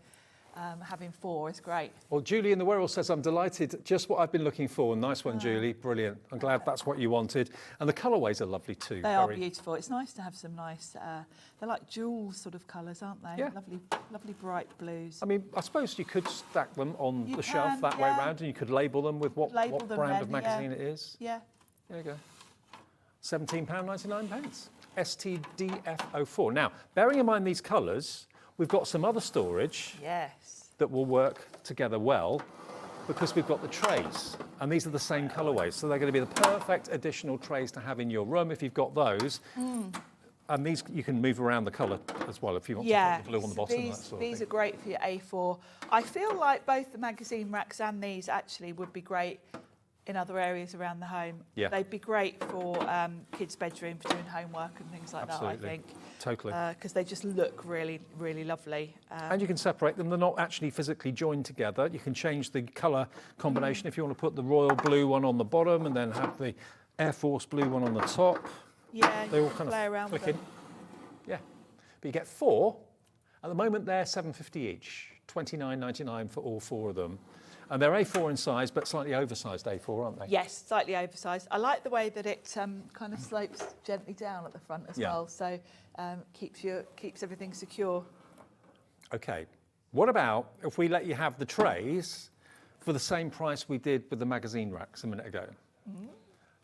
having four is great. Well, Julie in the Wirral says, I'm delighted, just what I've been looking for. Nice one, Julie, brilliant. I'm glad that's what you wanted. And the colourways are lovely too. They are beautiful. It's nice to have some nice, they're like jewel sort of colours, aren't they? Yeah. Lovely bright blues. I mean, I suppose you could stack them on the shelf that way round, and you could label them with what brand of magazine it is. Yeah. There you go. £17.99. STDF04. Now, bearing in mind these colours, we've got some other storage that will work together well, because we've got the trays, and these are the same colourways, so they're going to be the perfect additional trays to have in your room if you've got those. And these you can move around the colour as well if you want to put the blue on the bottom. These are great for your A4. I feel like both the magazine racks and these actually would be great in other areas around the home. Yeah. They'd be great for kids' bedrooms, for doing homework and things like that, I think. Totally. Because they just look really, really lovely. And you can separate them. They're not actually physically joined together. You can change the colour combination if you want to put the royal blue one on the bottom and then have the Air Force blue one on the top. Yeah, they all kind play of around click with in. Yeah. But you get four. At the moment, they're £7.50 each. £29.99 for all four of them. And they're A4 in size, but slightly oversized A4, aren't they? Yes, slightly oversized. I like the way that it kind of slopes gently down at the front as well, so keeps everything secure. Okay. What about if we let you have the trays for the same price we did with the magazine racks a minute ago?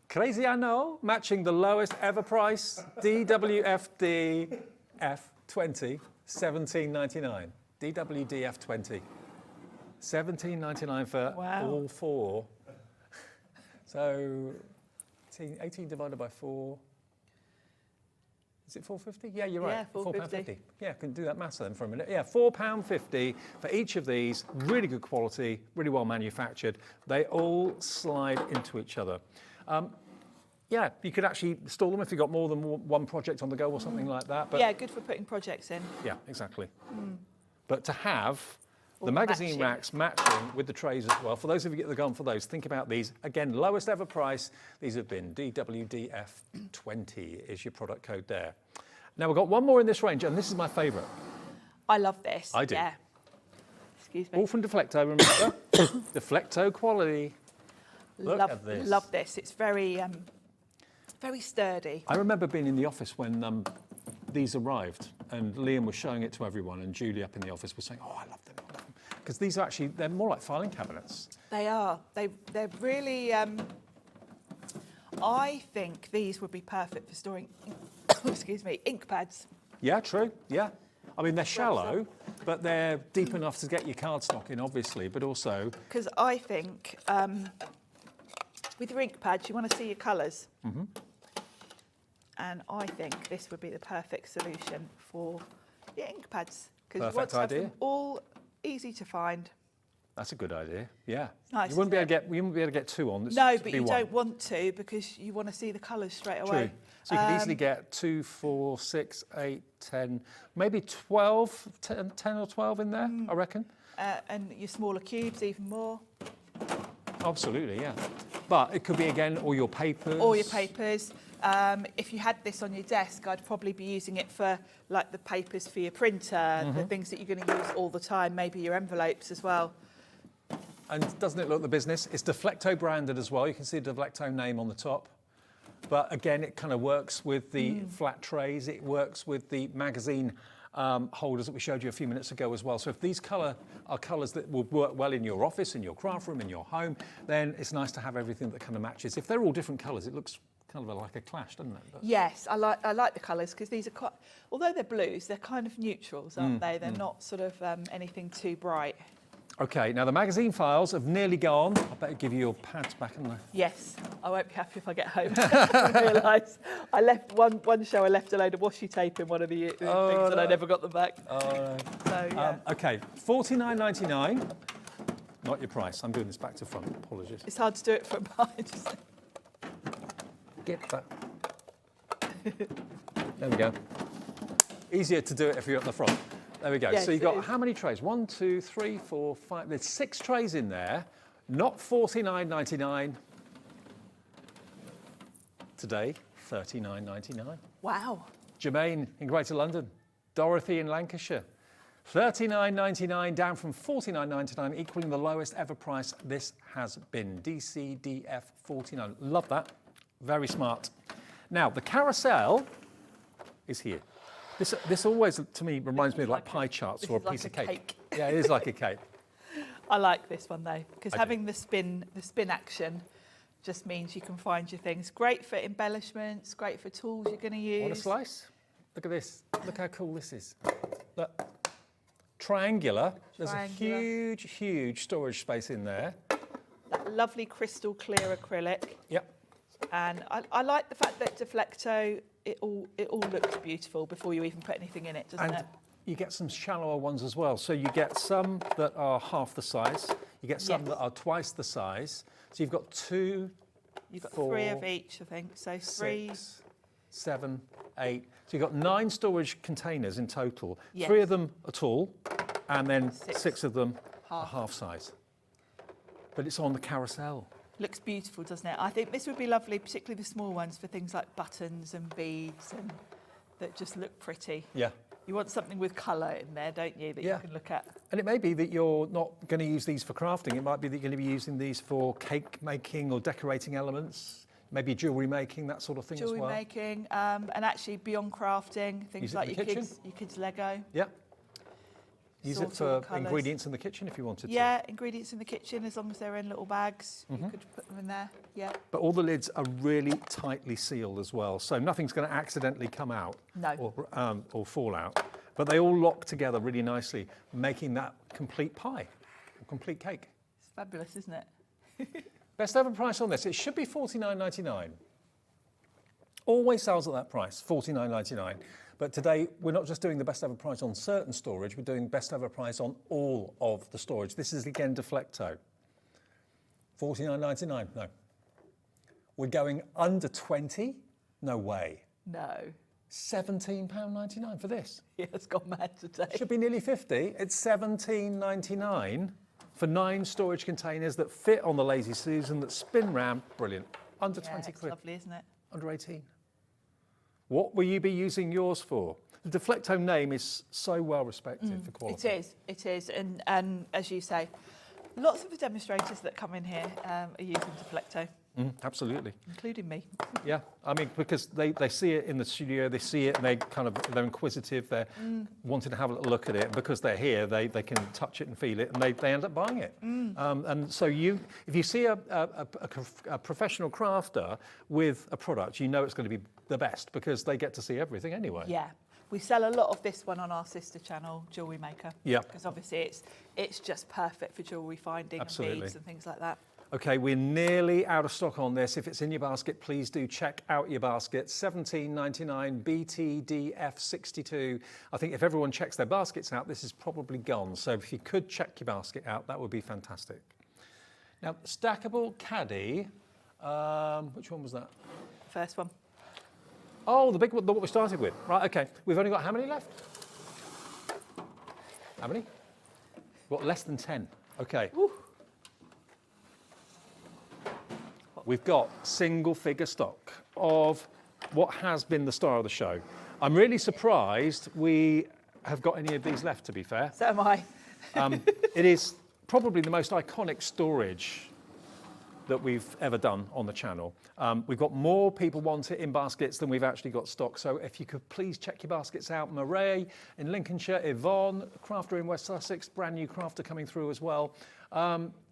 Crazy, I know. Matching the lowest ever price, DWFD F20, £17.99. DWDF20. £17.99 for all 4. So 18 divided by 4. Is it £4.50? Yeah, you're right. Yeah, £4.50. Yeah, I can do that maths then for a minute. Yeah, £4.50 for each of these. Really good quality, really well manufactured. They all slide into each other. Yeah, you could actually store them if you've got more than one project on the go or something like that. But yeah, good for putting projects in. yeah, exactly. But to have the magazine racks matching with the trays as well, for those of you who get the gun for those, think about these. Again, lowest ever price. These have been DWDF20 is your product code there. Now, we've got one more in this range, and this is my favourite. I love this. I do. Yeah. Excuse me. All from Deflecto, remember? Deflecto quality. Look at this. Love this. It's very, very sturdy. I remember being in the office when these arrived, and Liam was showing it to everyone, and Julie up in the office was saying, "Oh, I love them." Because these are actually, they're more like filing cabinets. They are. They're really, I think these would be perfect for storing, excuse me, ink pads. Yeah, true, yeah. I mean, they're shallow, but they're deep enough to get your cardstock in, obviously, but also... Because I think with your ink pads, you want to see your colours. And I think this would be the perfect solution for your ink pads. Because you want to have them all easy to find. That's a good idea. Yeah. Nice, you wouldn't be able to get 2 on. No, but you don't want to because you want to see the colours straight away. True. So you can easily get 2, 4, 6, 8, 10, maybe 12, 10 or 12 in there, I reckon. And your smaller cubes even more. Absolutely, yeah. But it could be, again, all your papers. All your papers. If you had this on your desk, I'd probably be using it for like the papers for your printer, the things that you're going to use all the time, maybe your envelopes as well. And doesn't it look the business? It's Deflecto branded as well. You can see the Deflecto name on the top. But again, it kind of works with the flat trays. It works with the magazine holders that we showed you a few minutes ago as well. So if these are colours that will work well in your office, in your craft room, in your home, then it's nice to have everything that kind of matches. If they're all different colours, it looks kind of like a clash, doesn't it? But yes, I like the colours because these are quite, although they're blues, they're kind of neutrals, aren't they? They're not sort of anything too bright. Okay, now the magazine files have nearly gone. I better give you your pads back, haven't I? Yes, I won't be happy if I get home and realise I left one show. I left a load of washi tape in one of the things, and I never got them back. So yeah. Okay, $49.99. Not your price. I'm doing this back to front. Apologies. It's hard to do it from behind. Get that. There we go. Easier to do it if you're at the front. There we go. Yes, so you've got how many trays? 1, 2, 3, 4, 5. There's 6 trays in there. Not $49.99. Today, $39.99. Wow. Jermaine in Greater London. Dorothy in Lancashire. $39.99 down from $49.99, equaling the lowest ever price this has been. DCDF 49. Love that. Very smart. Now, the carousel is here. This always, to me, reminds me of like pie charts or a piece of cake. Yeah, it is like a cake. I like this one though, because having the spin action just means you can find your things. Great for embellishments, great for tools you're going to use. Want a slice? Look at this. Look how cool this is. Look. Triangular. There's a huge, huge storage space in there. That lovely crystal clear acrylic. Yep. And I like the fact that Deflecto, it all looks beautiful before you even put anything in it, doesn't it? You get some shallower ones as well. So you get some that are half the size. You get some that are twice the size. So you've got 2, You've got 4, 3 of each, I think. So 3, 6, 7, 8. So you've got 9 storage containers in total. Yes. 3 of them are tall, and then 6 of them are half size. But it's on the carousel. Looks beautiful, doesn't it? I think this would be lovely, particularly the small ones, for things like buttons and beads and that just look pretty. Yeah. You want something with colour in there, don't you, that you can look at? And it may be that you're not going to use these for crafting. It might be that you're going to be using these for cake making or decorating elements, maybe jewellery making, that sort of thing as well. Jewellery making, and actually beyond crafting, things like your kids' Lego. Yeah. Use it for ingredients in the kitchen if you wanted to. Yeah, ingredients in the kitchen, as long as they're in little bags, you could put them in there, yeah. But all the lids are really tightly sealed as well, so nothing's going to accidentally come out or fall out. But they all lock together really nicely, making that complete pie. complete cake. It's fabulous, isn't it? Best ever price on this. It should be $49.99. Always sells at that price, $49.99. But today, we're not just doing the best ever price on certain storage, we're doing best ever price on all of the storage. This is again Deflecto. $49.99, no. We're going under 20? No way. No. £17.99 for this. Yeah, it's gone mad today. Should be nearly 50. It's $17.99 for 9 storage containers that fit on the Lazy Susan, that spin round. Brilliant. Under 20 quid. Lovely, isn't it? Under 18. What will you be using yours for? The Deflecto name is so well respected for quality. It is. And as you say, lots of the demonstrators that come in here are using Deflecto. Absolutely. Including me. Yeah, I mean, because they see it in the studio, they see it and they're inquisitive, they're wanting to have a little look at it. And because they're here, they can touch it and feel it, and they end up buying it. And so if you see a professional crafter with a product, you know it's going to be the best because they get to see everything anyway. Yeah. We sell a lot of this one on our sister channel, Jewellery Maker. Yeah. Because obviously it's just perfect for jewellery finding and beads and things like that. Okay, we're nearly out of stock on this. If it's in your basket, please do check out your basket. $17.99 BTDF62. I think if everyone checks their baskets out, this is probably gone. So if you could check your basket out, that would be fantastic. Now, stackable caddy. Which one was that? First one. Oh, the big one, what we started with. Right, okay. We've only got how many left? How many? We've got less than 10. Okay. Ooh. We've got single figure stock of what has been the star of the show. I'm really surprised we have got any of these left, to be fair. So am I. It is probably the most iconic storage that we've ever done on the channel. We've got more people want it in baskets than we've actually got stock. So if you could please check your baskets out. Murray in Lincolnshire, Yvonne, crafter in West Sussex, brand new crafter coming through as well.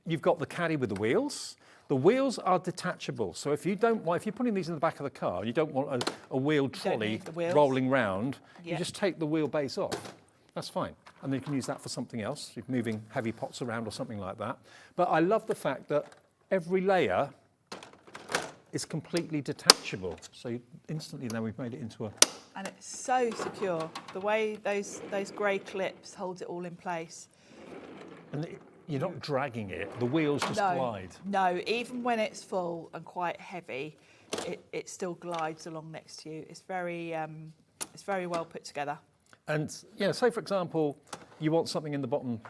You've got the caddy with the wheels. The wheels are detachable. So if you're putting these in the back of the car, and you don't want a wheeled trolley rolling round, you just take the wheelbase off. That's fine. And then you can use that for something else. You're moving heavy pots around or something like that. But I love the fact that every layer is completely detachable. So instantly now we've made it into a... And it's so secure. The way those grey clips hold it all in place. And you're not dragging it. The wheels just glide. No, even when it's full and quite heavy, it still glides along next to you. It's very well put together. And say for example, you want something in the bottom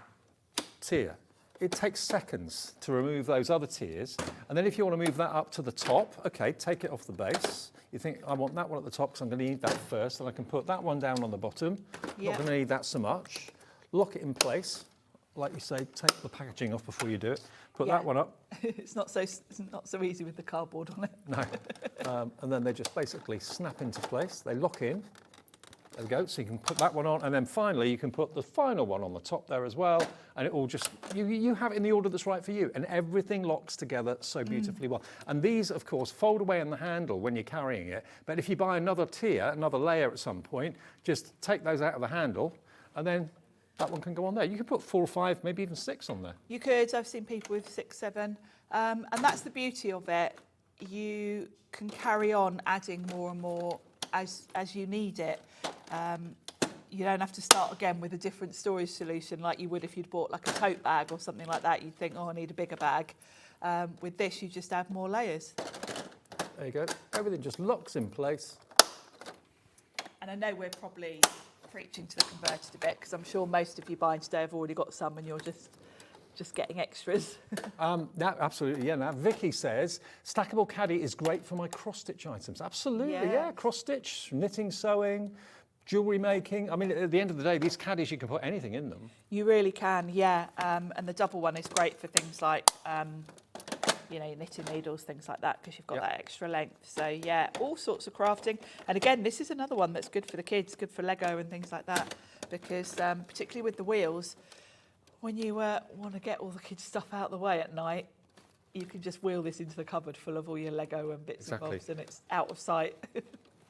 tier. It takes seconds to remove those other tiers. And then if you want to move that up to the top, okay, take it off the base. You think, I want that one at the top because I'm going to need that first. And I can put that one down on the bottom. Not going to need that so much. Lock it in place. Like you say, take the packaging off before you do it. Put that one up. It's not so easy with the cardboard on it. No. And then they just basically snap into place. They lock in. There we go. So you can put that one on, and then finally you can put the final one on the top there as well. And it all just you have it in the order that's right for you, and everything locks together so beautifully well. And these, of course, fold away in the handle when you're carrying it. But if you buy another tier, another layer at some point, just take those out of the handle, and then that one can go on there. You could put 4 or 5, maybe even 6 on there. You could. I've seen people with 6, 7. And that's the beauty of it. You can carry on adding more and more as you need it. You don't have to start again with a different storage solution like you would if you'd bought like a tote bag or something like that. You'd think, oh, I need a bigger bag. With this, you just add more layers. There you go. Everything just locks in place. And I know we're probably preaching to the converted a bit because I'm sure most of you buying today have already got some and you're just getting extras. Absolutely, yeah. Now, Vicky says, stackable caddy is great for my cross-stitch items. Absolutely, yeah. Cross-stitch, knitting, sewing, jewellery making. I mean, at the end of the day, these caddies, you can put anything in them. You really can, yeah. And the double one is great for things like, your knitting needles, things like that, because you've got that extra length. So, yeah, all sorts of crafting. And again, this is another one that's good for the kids, good for Lego and things like that, because particularly with the wheels, when you want to get all the kids' stuff out of the way at night, you can just wheel this into the cupboard full of all your Lego and bits and bobs, and it's out of sight.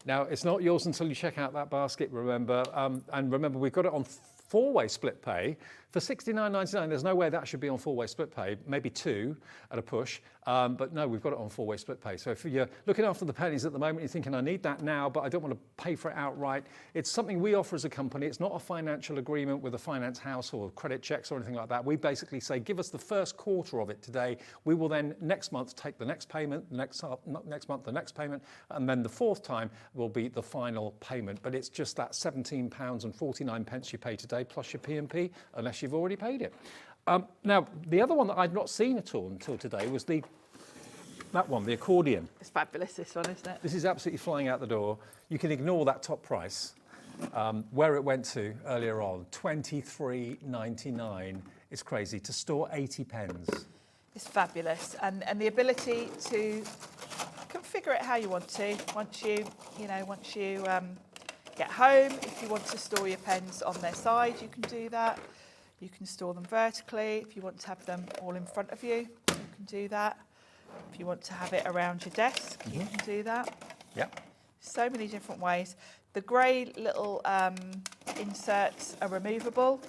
Now, it's not yours until you check out that basket, remember. And remember, we've got it on 4-way split pay For $69.99, there's no way that should be on four-way split pay, maybe two at a push, but no, we've got it on four-way split pay. So if you're looking after the pennies at the moment, you're thinking, I need that now, but I don't want to pay for it outright. It's something we offer as a company. It's not a financial agreement with a finance house or credit checks or anything like that. We basically say, give us the first quarter of it today. We will then next month take the next payment, next month the next payment, and then the fourth time will be the final payment. But it's just that £17.49 you pay today plus your P&P, unless you've already paid it. Now, the other one that I'd not seen at all until today was that one, the accordion. It's fabulous, this one, isn't it? This is absolutely flying out the door. You can ignore that top price. Where it went to earlier on, £23.99. It's crazy. To store 80 pens. It's fabulous, and the ability to configure it how you want to. Once you get home, if you want to store your pens on their side, you can do that. You can store them vertically. If you want to have them all in front of you, you can do that. If you want to have it around your desk, you can do that. Yep. So many different ways. The grey little inserts are removable.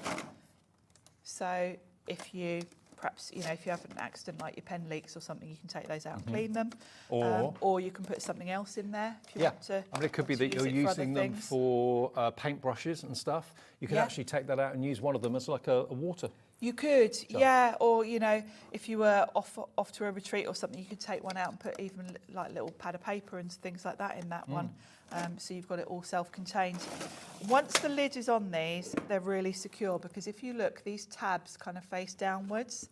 So if you perhaps, if you have an accident like your pen leaks or something, you can take those out and clean them. Or you can put something else in there if you want to. I mean, it could be that you're using them for paintbrushes and stuff. You can actually take that out and use one of them as like a water. You could, yeah. Or, if you were off to a retreat or something, you could take one out and put even like a little pad of paper and things like that in that one. So you've got it all self-contained. Once the lid is on these, they're really secure, because if you look, these tabs kind of face downwards.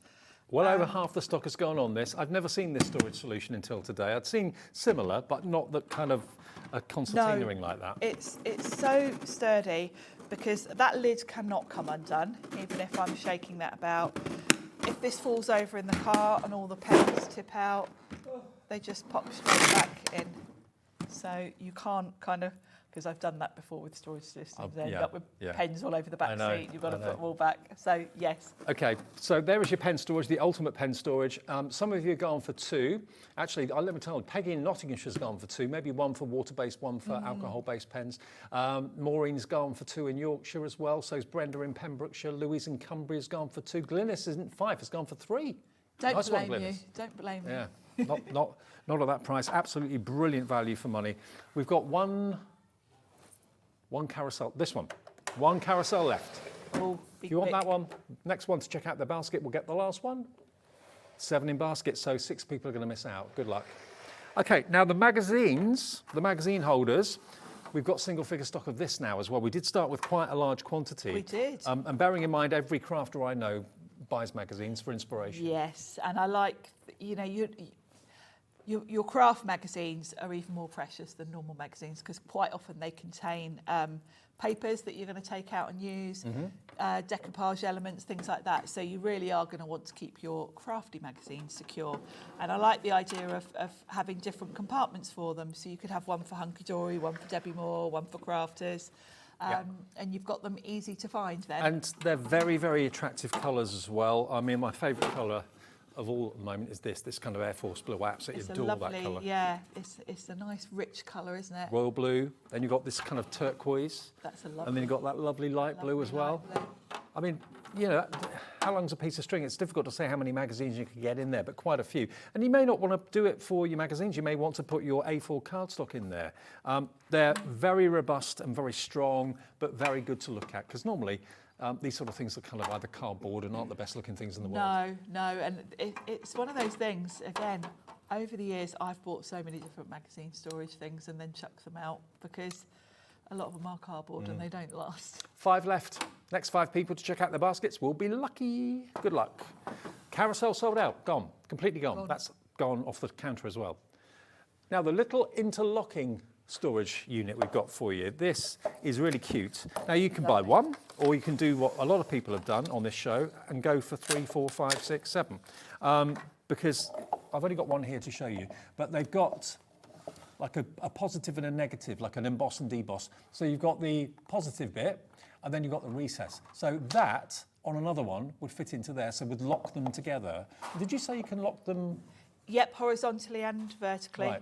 Well over half the stock has gone on this. I've never seen this storage solution until today. I'd seen similar, but not the kind of a concertina ring like that. It's so sturdy, because that lid cannot come undone, even if I'm shaking that about. If this falls over in the car and all the pens tip out, they just pop straight back in. So you can't kind of, because I've done that before with storage systems, end up with pens all over the back seat. You've got to put them all back. So yes. Okay, so there is your pen storage, the ultimate pen storage. Some of you have gone for two. Actually, let me tell you, Peggy in Nottinghamshire's gone for two, maybe one for water-based, one for alcohol-based pens. Maureen's gone for two in Yorkshire as well. So's Brenda in Pembrokeshire. Louise in Cumbria's gone for two. Glynis isn't five, has gone for three. Don't blame you. Don't blame you. Yeah, not at that price. Absolutely brilliant value for money. We've got one carousel. This one carousel left. If you want that one, next one to check out the basket, we'll get the last one. 7 in basket, so 6 people are going to miss out. Good luck. Okay, now the magazine holders, we've got single figure stock of this now as well. We did start with quite a large quantity. We did. And bearing in mind, every crafter I know buys magazines for inspiration. Yes, and I like, your craft magazines are even more precious than normal magazines, because quite often they contain papers that you're going to take out and use, decoupage elements, things like that. So you really are going to want to keep your crafty magazines secure. And I like the idea of having different compartments for them. So you could have one for Hunky Dory, one for Debbie Moore, one for crafters. And you've got them easy to find then. And they're very, very attractive colours as well. I mean, my favourite colour of all at the moment is this kind of Air Force blue. I absolutely adore that colour. Yeah, it's a nice rich colour, isn't it? Royal blue. Then you've got this kind of turquoise. That's a lovely. And then you've got that lovely light blue as well. I mean, how long's a piece of string? It's difficult to say how many magazines you can get in there, but quite a few. And you may not want to do it for your magazines. You may want to put your A4 cardstock in there. They're very robust and very strong, but very good to look at, because normally these sort of things are kind of either cardboard and aren't the best looking things in the world. No, and it's one of those things, again, over the years I've bought so many different magazine storage things and then chucked them out, because a lot of them are cardboard and they don't last. 5 left. Next 5 people to check out their baskets will be lucky. Good luck. Carousel sold out. Gone. Completely gone. That's gone off the counter as well. Now, the little interlocking storage unit we've got for you. This is really cute. Now, you can buy one, or you can do what a lot of people have done on this show and go for 3, 4, 5, 6, 7. Because I've only got one here to show you, but they've got like a positive and a negative, like an emboss and deboss. So you've got the positive bit, and then you've got the recess. So that, on another one, would fit into there, so we'd lock them together. Did you say you can lock them? Yep, horizontally and vertically. Right.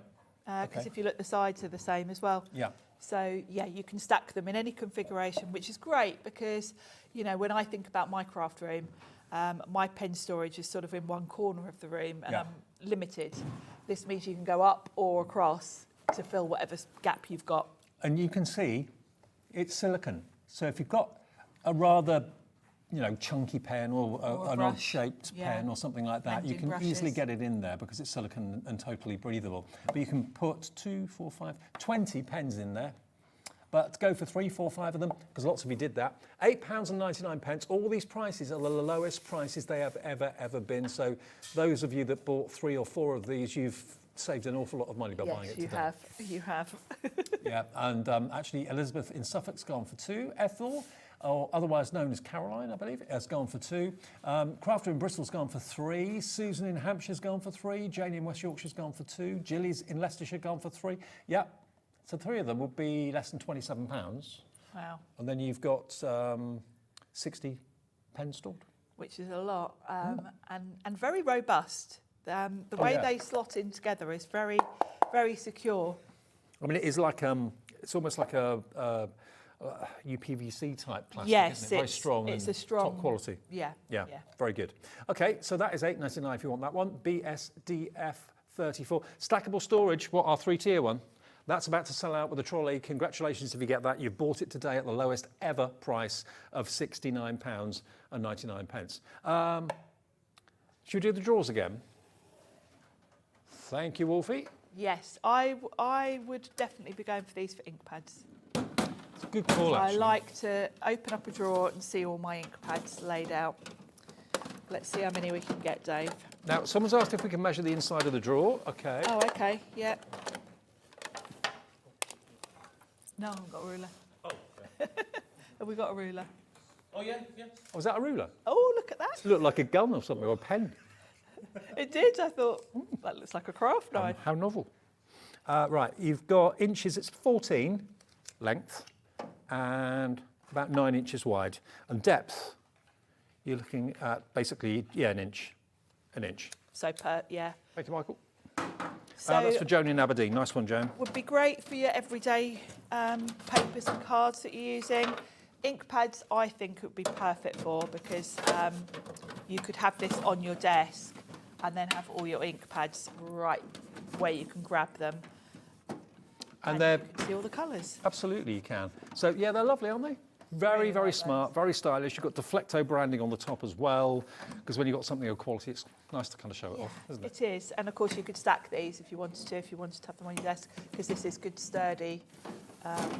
Because if you look, the sides are the same as well. Yeah. So yeah, you can stack them in any configuration, which is great because, you know, when I think about my craft room, my pen storage is sort of in one corner of the room and I'm limited. This means you can go up or across to fill whatever gap you've got. And you can see it's silicone. So if you've got a rather, you know, chunky pen or an odd-shaped pen or something like that, you can easily get it in there because it's silicone and totally breathable. But you can put 2, 4, 5, 20 pens in there. But go for 3, 4, 5 of them, because lots of you did that. £8.99. All these prices are the lowest prices they have ever been. So those of you that bought 3 or 4 of these, you've saved an awful lot of money by buying it today. You have. Yeah, and actually Elizabeth in Suffolk's gone for 2. Ethel, or otherwise known as Caroline, I believe, has gone for 2. Crafter in Bristol's gone for 3. Susan in Hampshire's gone for 3. Janie in West Yorkshire's gone for 2. Gilly's in Leicestershire gone for 3. Yeah, so 3 of them would be less than £27. Wow. And then you've got 60 pens stored. Which is a lot, and very robust. The way they slot in together is very, very secure. I mean, it is like it's almost like a UPVC type plastic, yes, isn't it? Very strong. It's and a strong top quality. Yeah. Very good. Okay, so that is £8.99 if you want that one. BSDF34 stackable storage. What, our 3-tier one? That's about to sell out with a trolley. Congratulations if you get that. You've bought it today at the lowest ever price of £69.99. Should we do the drawers again? Thank you, Wolfie. Yes, I would definitely be going for these for ink pads. It's a good call, actually. I like to open up a drawer and see all my ink pads laid out. Let's see how many we can get, Dave. Now, someone's asked if we can measure the inside of the drawer. Okay. Oh, okay, yeah. No, I haven't got a ruler. Oh, okay. Have we got a ruler? Oh, yeah. Oh, is that a ruler? Oh, look at that. It looked like a gun or something, or a pen. It did. I thought, that looks like a craft knife. How novel. Right, you've got inches, it's 14 length and about 9 inches wide. And depth, you're looking at basically, an inch. An inch. So, yeah. Thank you, Michael. So that's for Joan in Aberdeen. Nice one, Joan. Would be great for your everyday papers and cards that you're using. Ink pads, I think it would be perfect for, because you could have this on your desk and then have all your ink pads right where you can grab them. And you can see all the colours. Absolutely, you can. So, yeah, they're lovely, aren't they? Very, very smart, very stylish. You've got Deflecto branding on the top as well, because when you've got something of quality, it's nice to kind of show it off, isn't it? It is, and of course you could stack these if you wanted to have them on your desk, because this is good sturdy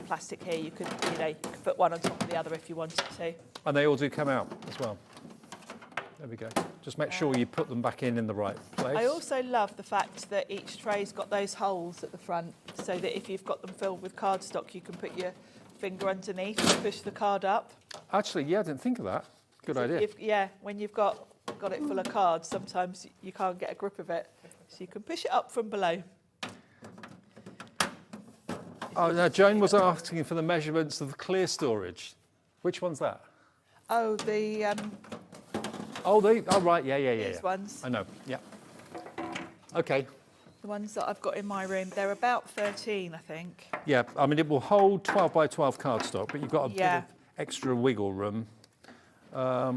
plastic here. You could put one on top of the other if you wanted to. And they all do come out as well. There we go. Just make sure you put them back in the right place. I also love the fact that each tray's got those holes at the front, so that if you've got them filled with cardstock, you can put your finger underneath and push the card up. Actually, yeah, I didn't think of that. Good idea. When you've got it full of cards, sometimes you can't get a grip of it, so you can push it up from below. Oh, now Joan was asking for the measurements of the clear storage. Which one's that? Oh, the right, yeah. These ones. I know, yeah. Okay. The ones that I've got in my room, they're about 13, I think. Yeah, I mean, it will hold 12 by 12 cardstock, but you've got a bit of extra wiggle room. I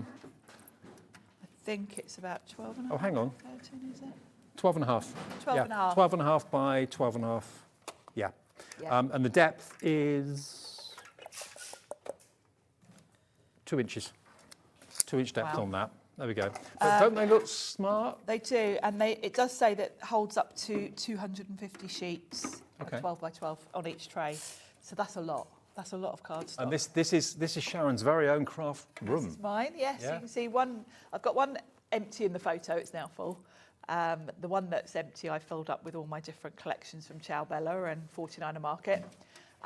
think it's about 12 and a half. Oh, hang on. 13, is it? 12 and a half. 12 and a half. 12 and a half by 12 and a half. Yeah. And the depth is 2 inches. 2-inch depth on that. There we go. But don't they look smart? They do, and it does say that it holds up to 250 sheets, 12 by 12 on each tray. So that's a lot. That's a lot of cardstock. And this is Sharon's very own craft room. This is mine, yes. Yeah. You can see one. I've got one empty in the photo. It's now full. The one that's empty, I filled up with all my different collections from Ciao Bella and 49er Market.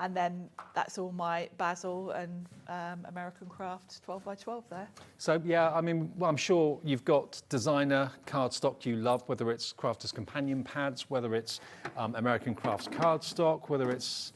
And then that's all my Basil and American Crafts 12 by 12 there. So, yeah, I mean, well, I'm sure you've got designer cardstock you love, whether it's Crafters Companion pads, whether it's American Crafts cardstock, whether it's,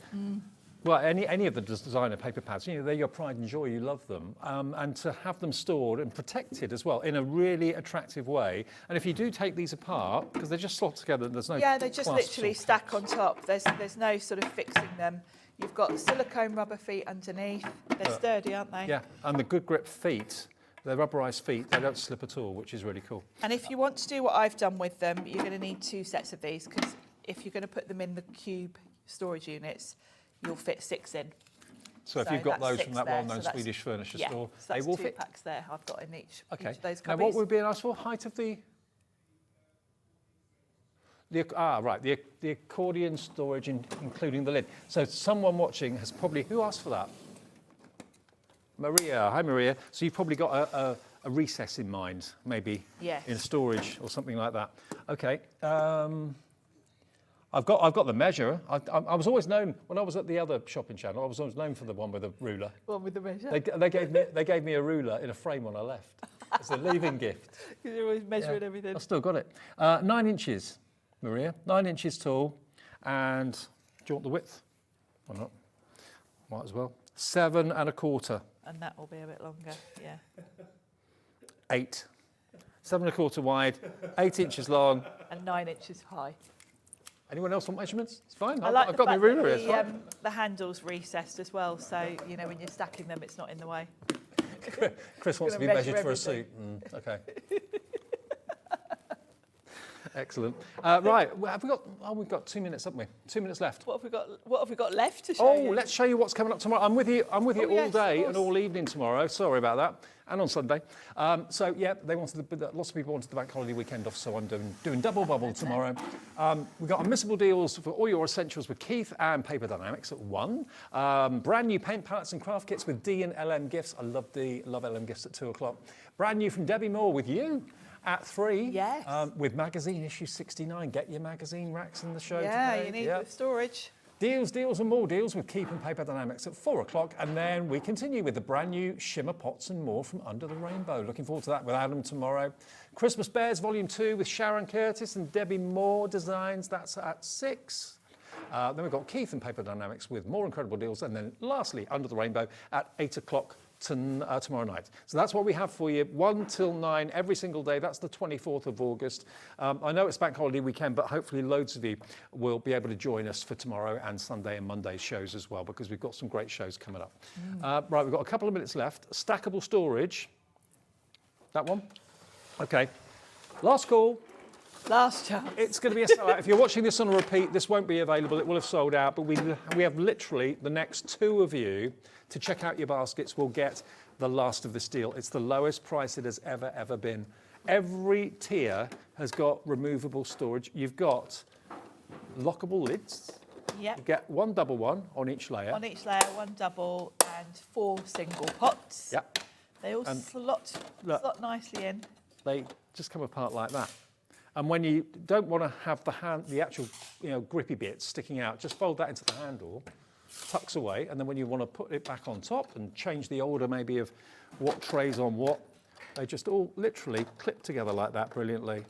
well, any of the designer paper pads. You know, they're your pride and joy. You love them. And to have them stored and protected as well in a really attractive way. And if you do take these apart, because they just slot together, there's no they just literally stack on top. There's no sort of fixing them. You've got silicone rubber feet underneath. They're sturdy, aren't they? Yeah, and the good grip feet, they're rubberised feet, they don't slip at all, which is really cool. And if you want to do what I've done with them, you're going to need 2 sets of these, because if you're going to put them in the cube storage units, you'll fit 6 in. So if you've got that's those 6 from that there, well-known so that's- Swedish furniture yeah, store, so that's they will 2 fit. packs there I've got in each Okay. of those Now, cubbies. what would be nice for height of the? Right, the accordion storage, including the lid. So someone watching has probably, who asked for that? Maria. Hi, Maria. So you've probably got a recess in mind, maybe Yes. in storage or something like that. Okay. I've got the measure. I was always known, when I was at the other shopping channel, I was always known for the one with the ruler. One with the measure. They gave me a ruler in a frame when I left. It's a leaving gift. Because you're always measuring everything. I've still got it. 9 inches, Maria. 9 inches tall. And do you want the width? Why not? Might as well. 7 1/4. And that will be a bit longer, yeah. 8. 7 1/4 wide, 8 inches long. And 9 inches high. Anyone else want measurements? It's fine. I like I've got my ruler here. It's the, fine. the handle's recessed as well, so, you know, when you're stacking them, it's not in the way. Chris wants to be Gonna measured measure for a suit. everything. Okay. Excellent. Right, well, we've got 2 minutes, haven't we? 2 minutes left. What have we got left to show you? Oh, let's show you what's coming up tomorrow. I'm with you all yes, day of and all evening tomorrow. Sorry about that. And on Sunday. So yeah, lots of people wanted the bank holiday weekend off, so I'm doing double bubble tomorrow. We've got unmissable deals for all your essentials with Keith and Paper Dynamics at 1. Brand new paint palettes and craft kits with D and LM Gifts. I love LM Gifts at 2 o'clock. Brand new from Debbie Moore with you at 3. Yes. With magazine issue 69. Get your magazine racks in the show Yeah, today. you need the storage. Deals and more deals with Keep and Paper Dynamics at 4 o'clock. And then we continue with the brand new shimmer pots and more from Under the Rainbow. Looking forward to that with Adam tomorrow. Christmas Bears Volume 2 with Sharon Curtis and Debbie Moore Designs. That's at 6. Then we've got Keith and Paper Dynamics with more incredible deals. And then lastly, Under the Rainbow at 8 o'clock tomorrow night. So that's what we have for you, 1 till 9 every single day. That's the 24th of August. I know it's bank holiday weekend, but hopefully loads of you will be able to join us for tomorrow and Sunday and Monday's shows as well, because we've got some great shows coming up. Right, we've got a couple of minutes left. Stackable storage. That one? Okay. Last call. Last chance. It's going to be a sellout. If you're watching this on a repeat, this won't be available. It will have sold out, but we have literally the next 2 of you to check out your baskets will get the last of this deal. It's the lowest price it has ever been. Every tier has got removable storage. You've got lockable lids. Yep. You get 1 double one on each layer. On each layer, 1 double and 4 single pots. Yep. They all slot nicely in. They just come apart like that. And when you don't want to have the actual, grippy bits sticking out, just fold that into the handle, tucks away, and then when you want to put it back on top and change the order maybe of what trays on what, they just all literally clip together like that brilliantly.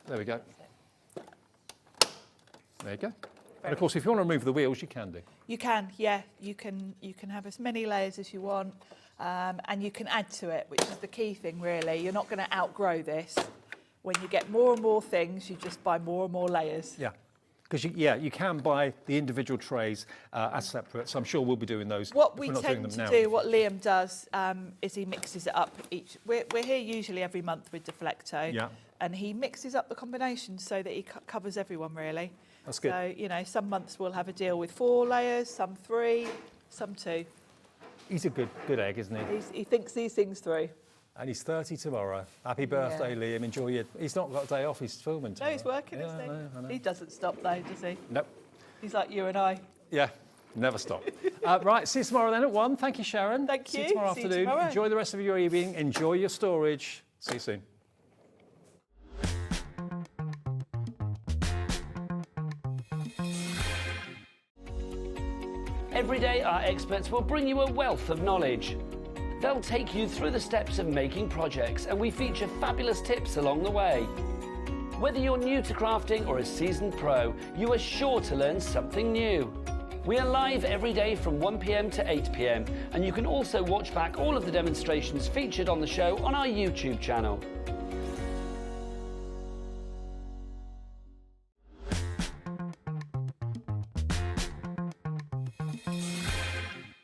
There we go. There you go. And of course, if you want to remove the wheels, you can do. You can, yeah. You can have as many layers as you want, and you can add to it, which is the key thing, really. You're not going to outgrow this. When you get more and more things, you just buy more and more layers. Yeah, because you can buy the individual trays as separate. So I'm sure we'll be doing those. What if we we're not doing tend them to now. do, what Liam does, is he mixes it up each. We're here usually every month with Deflecto, Yeah. and he mixes up the combinations so that he covers everyone really. That's good. So some months we'll have a deal with 4 layers, some 3, some 2. He's a good egg, isn't he? He thinks these things through. And he's 30 tomorrow. Happy birthday, Liam. Enjoy your... He's not got a day off. He's filming tomorrow. No, he's working, Yeah, isn't he? I know. He doesn't stop though, does he? Nope. He's like you and I. Yeah, never stop. Right, see you tomorrow then at 1. Thank you, Sharon. Thank See you. you tomorrow See you afternoon. tomorrow. Enjoy the rest of your evening. Enjoy your storage. See you soon. Every day, our experts will bring you a wealth of knowledge. They'll take you through the steps of making projects, and we feature fabulous tips along the way. Whether you're new to crafting or a seasoned pro, you are sure to learn something new. We are live every day from 1 p.m. to 8 p.m, and you can also watch back all of the demonstrations featured on the show on our YouTube channel.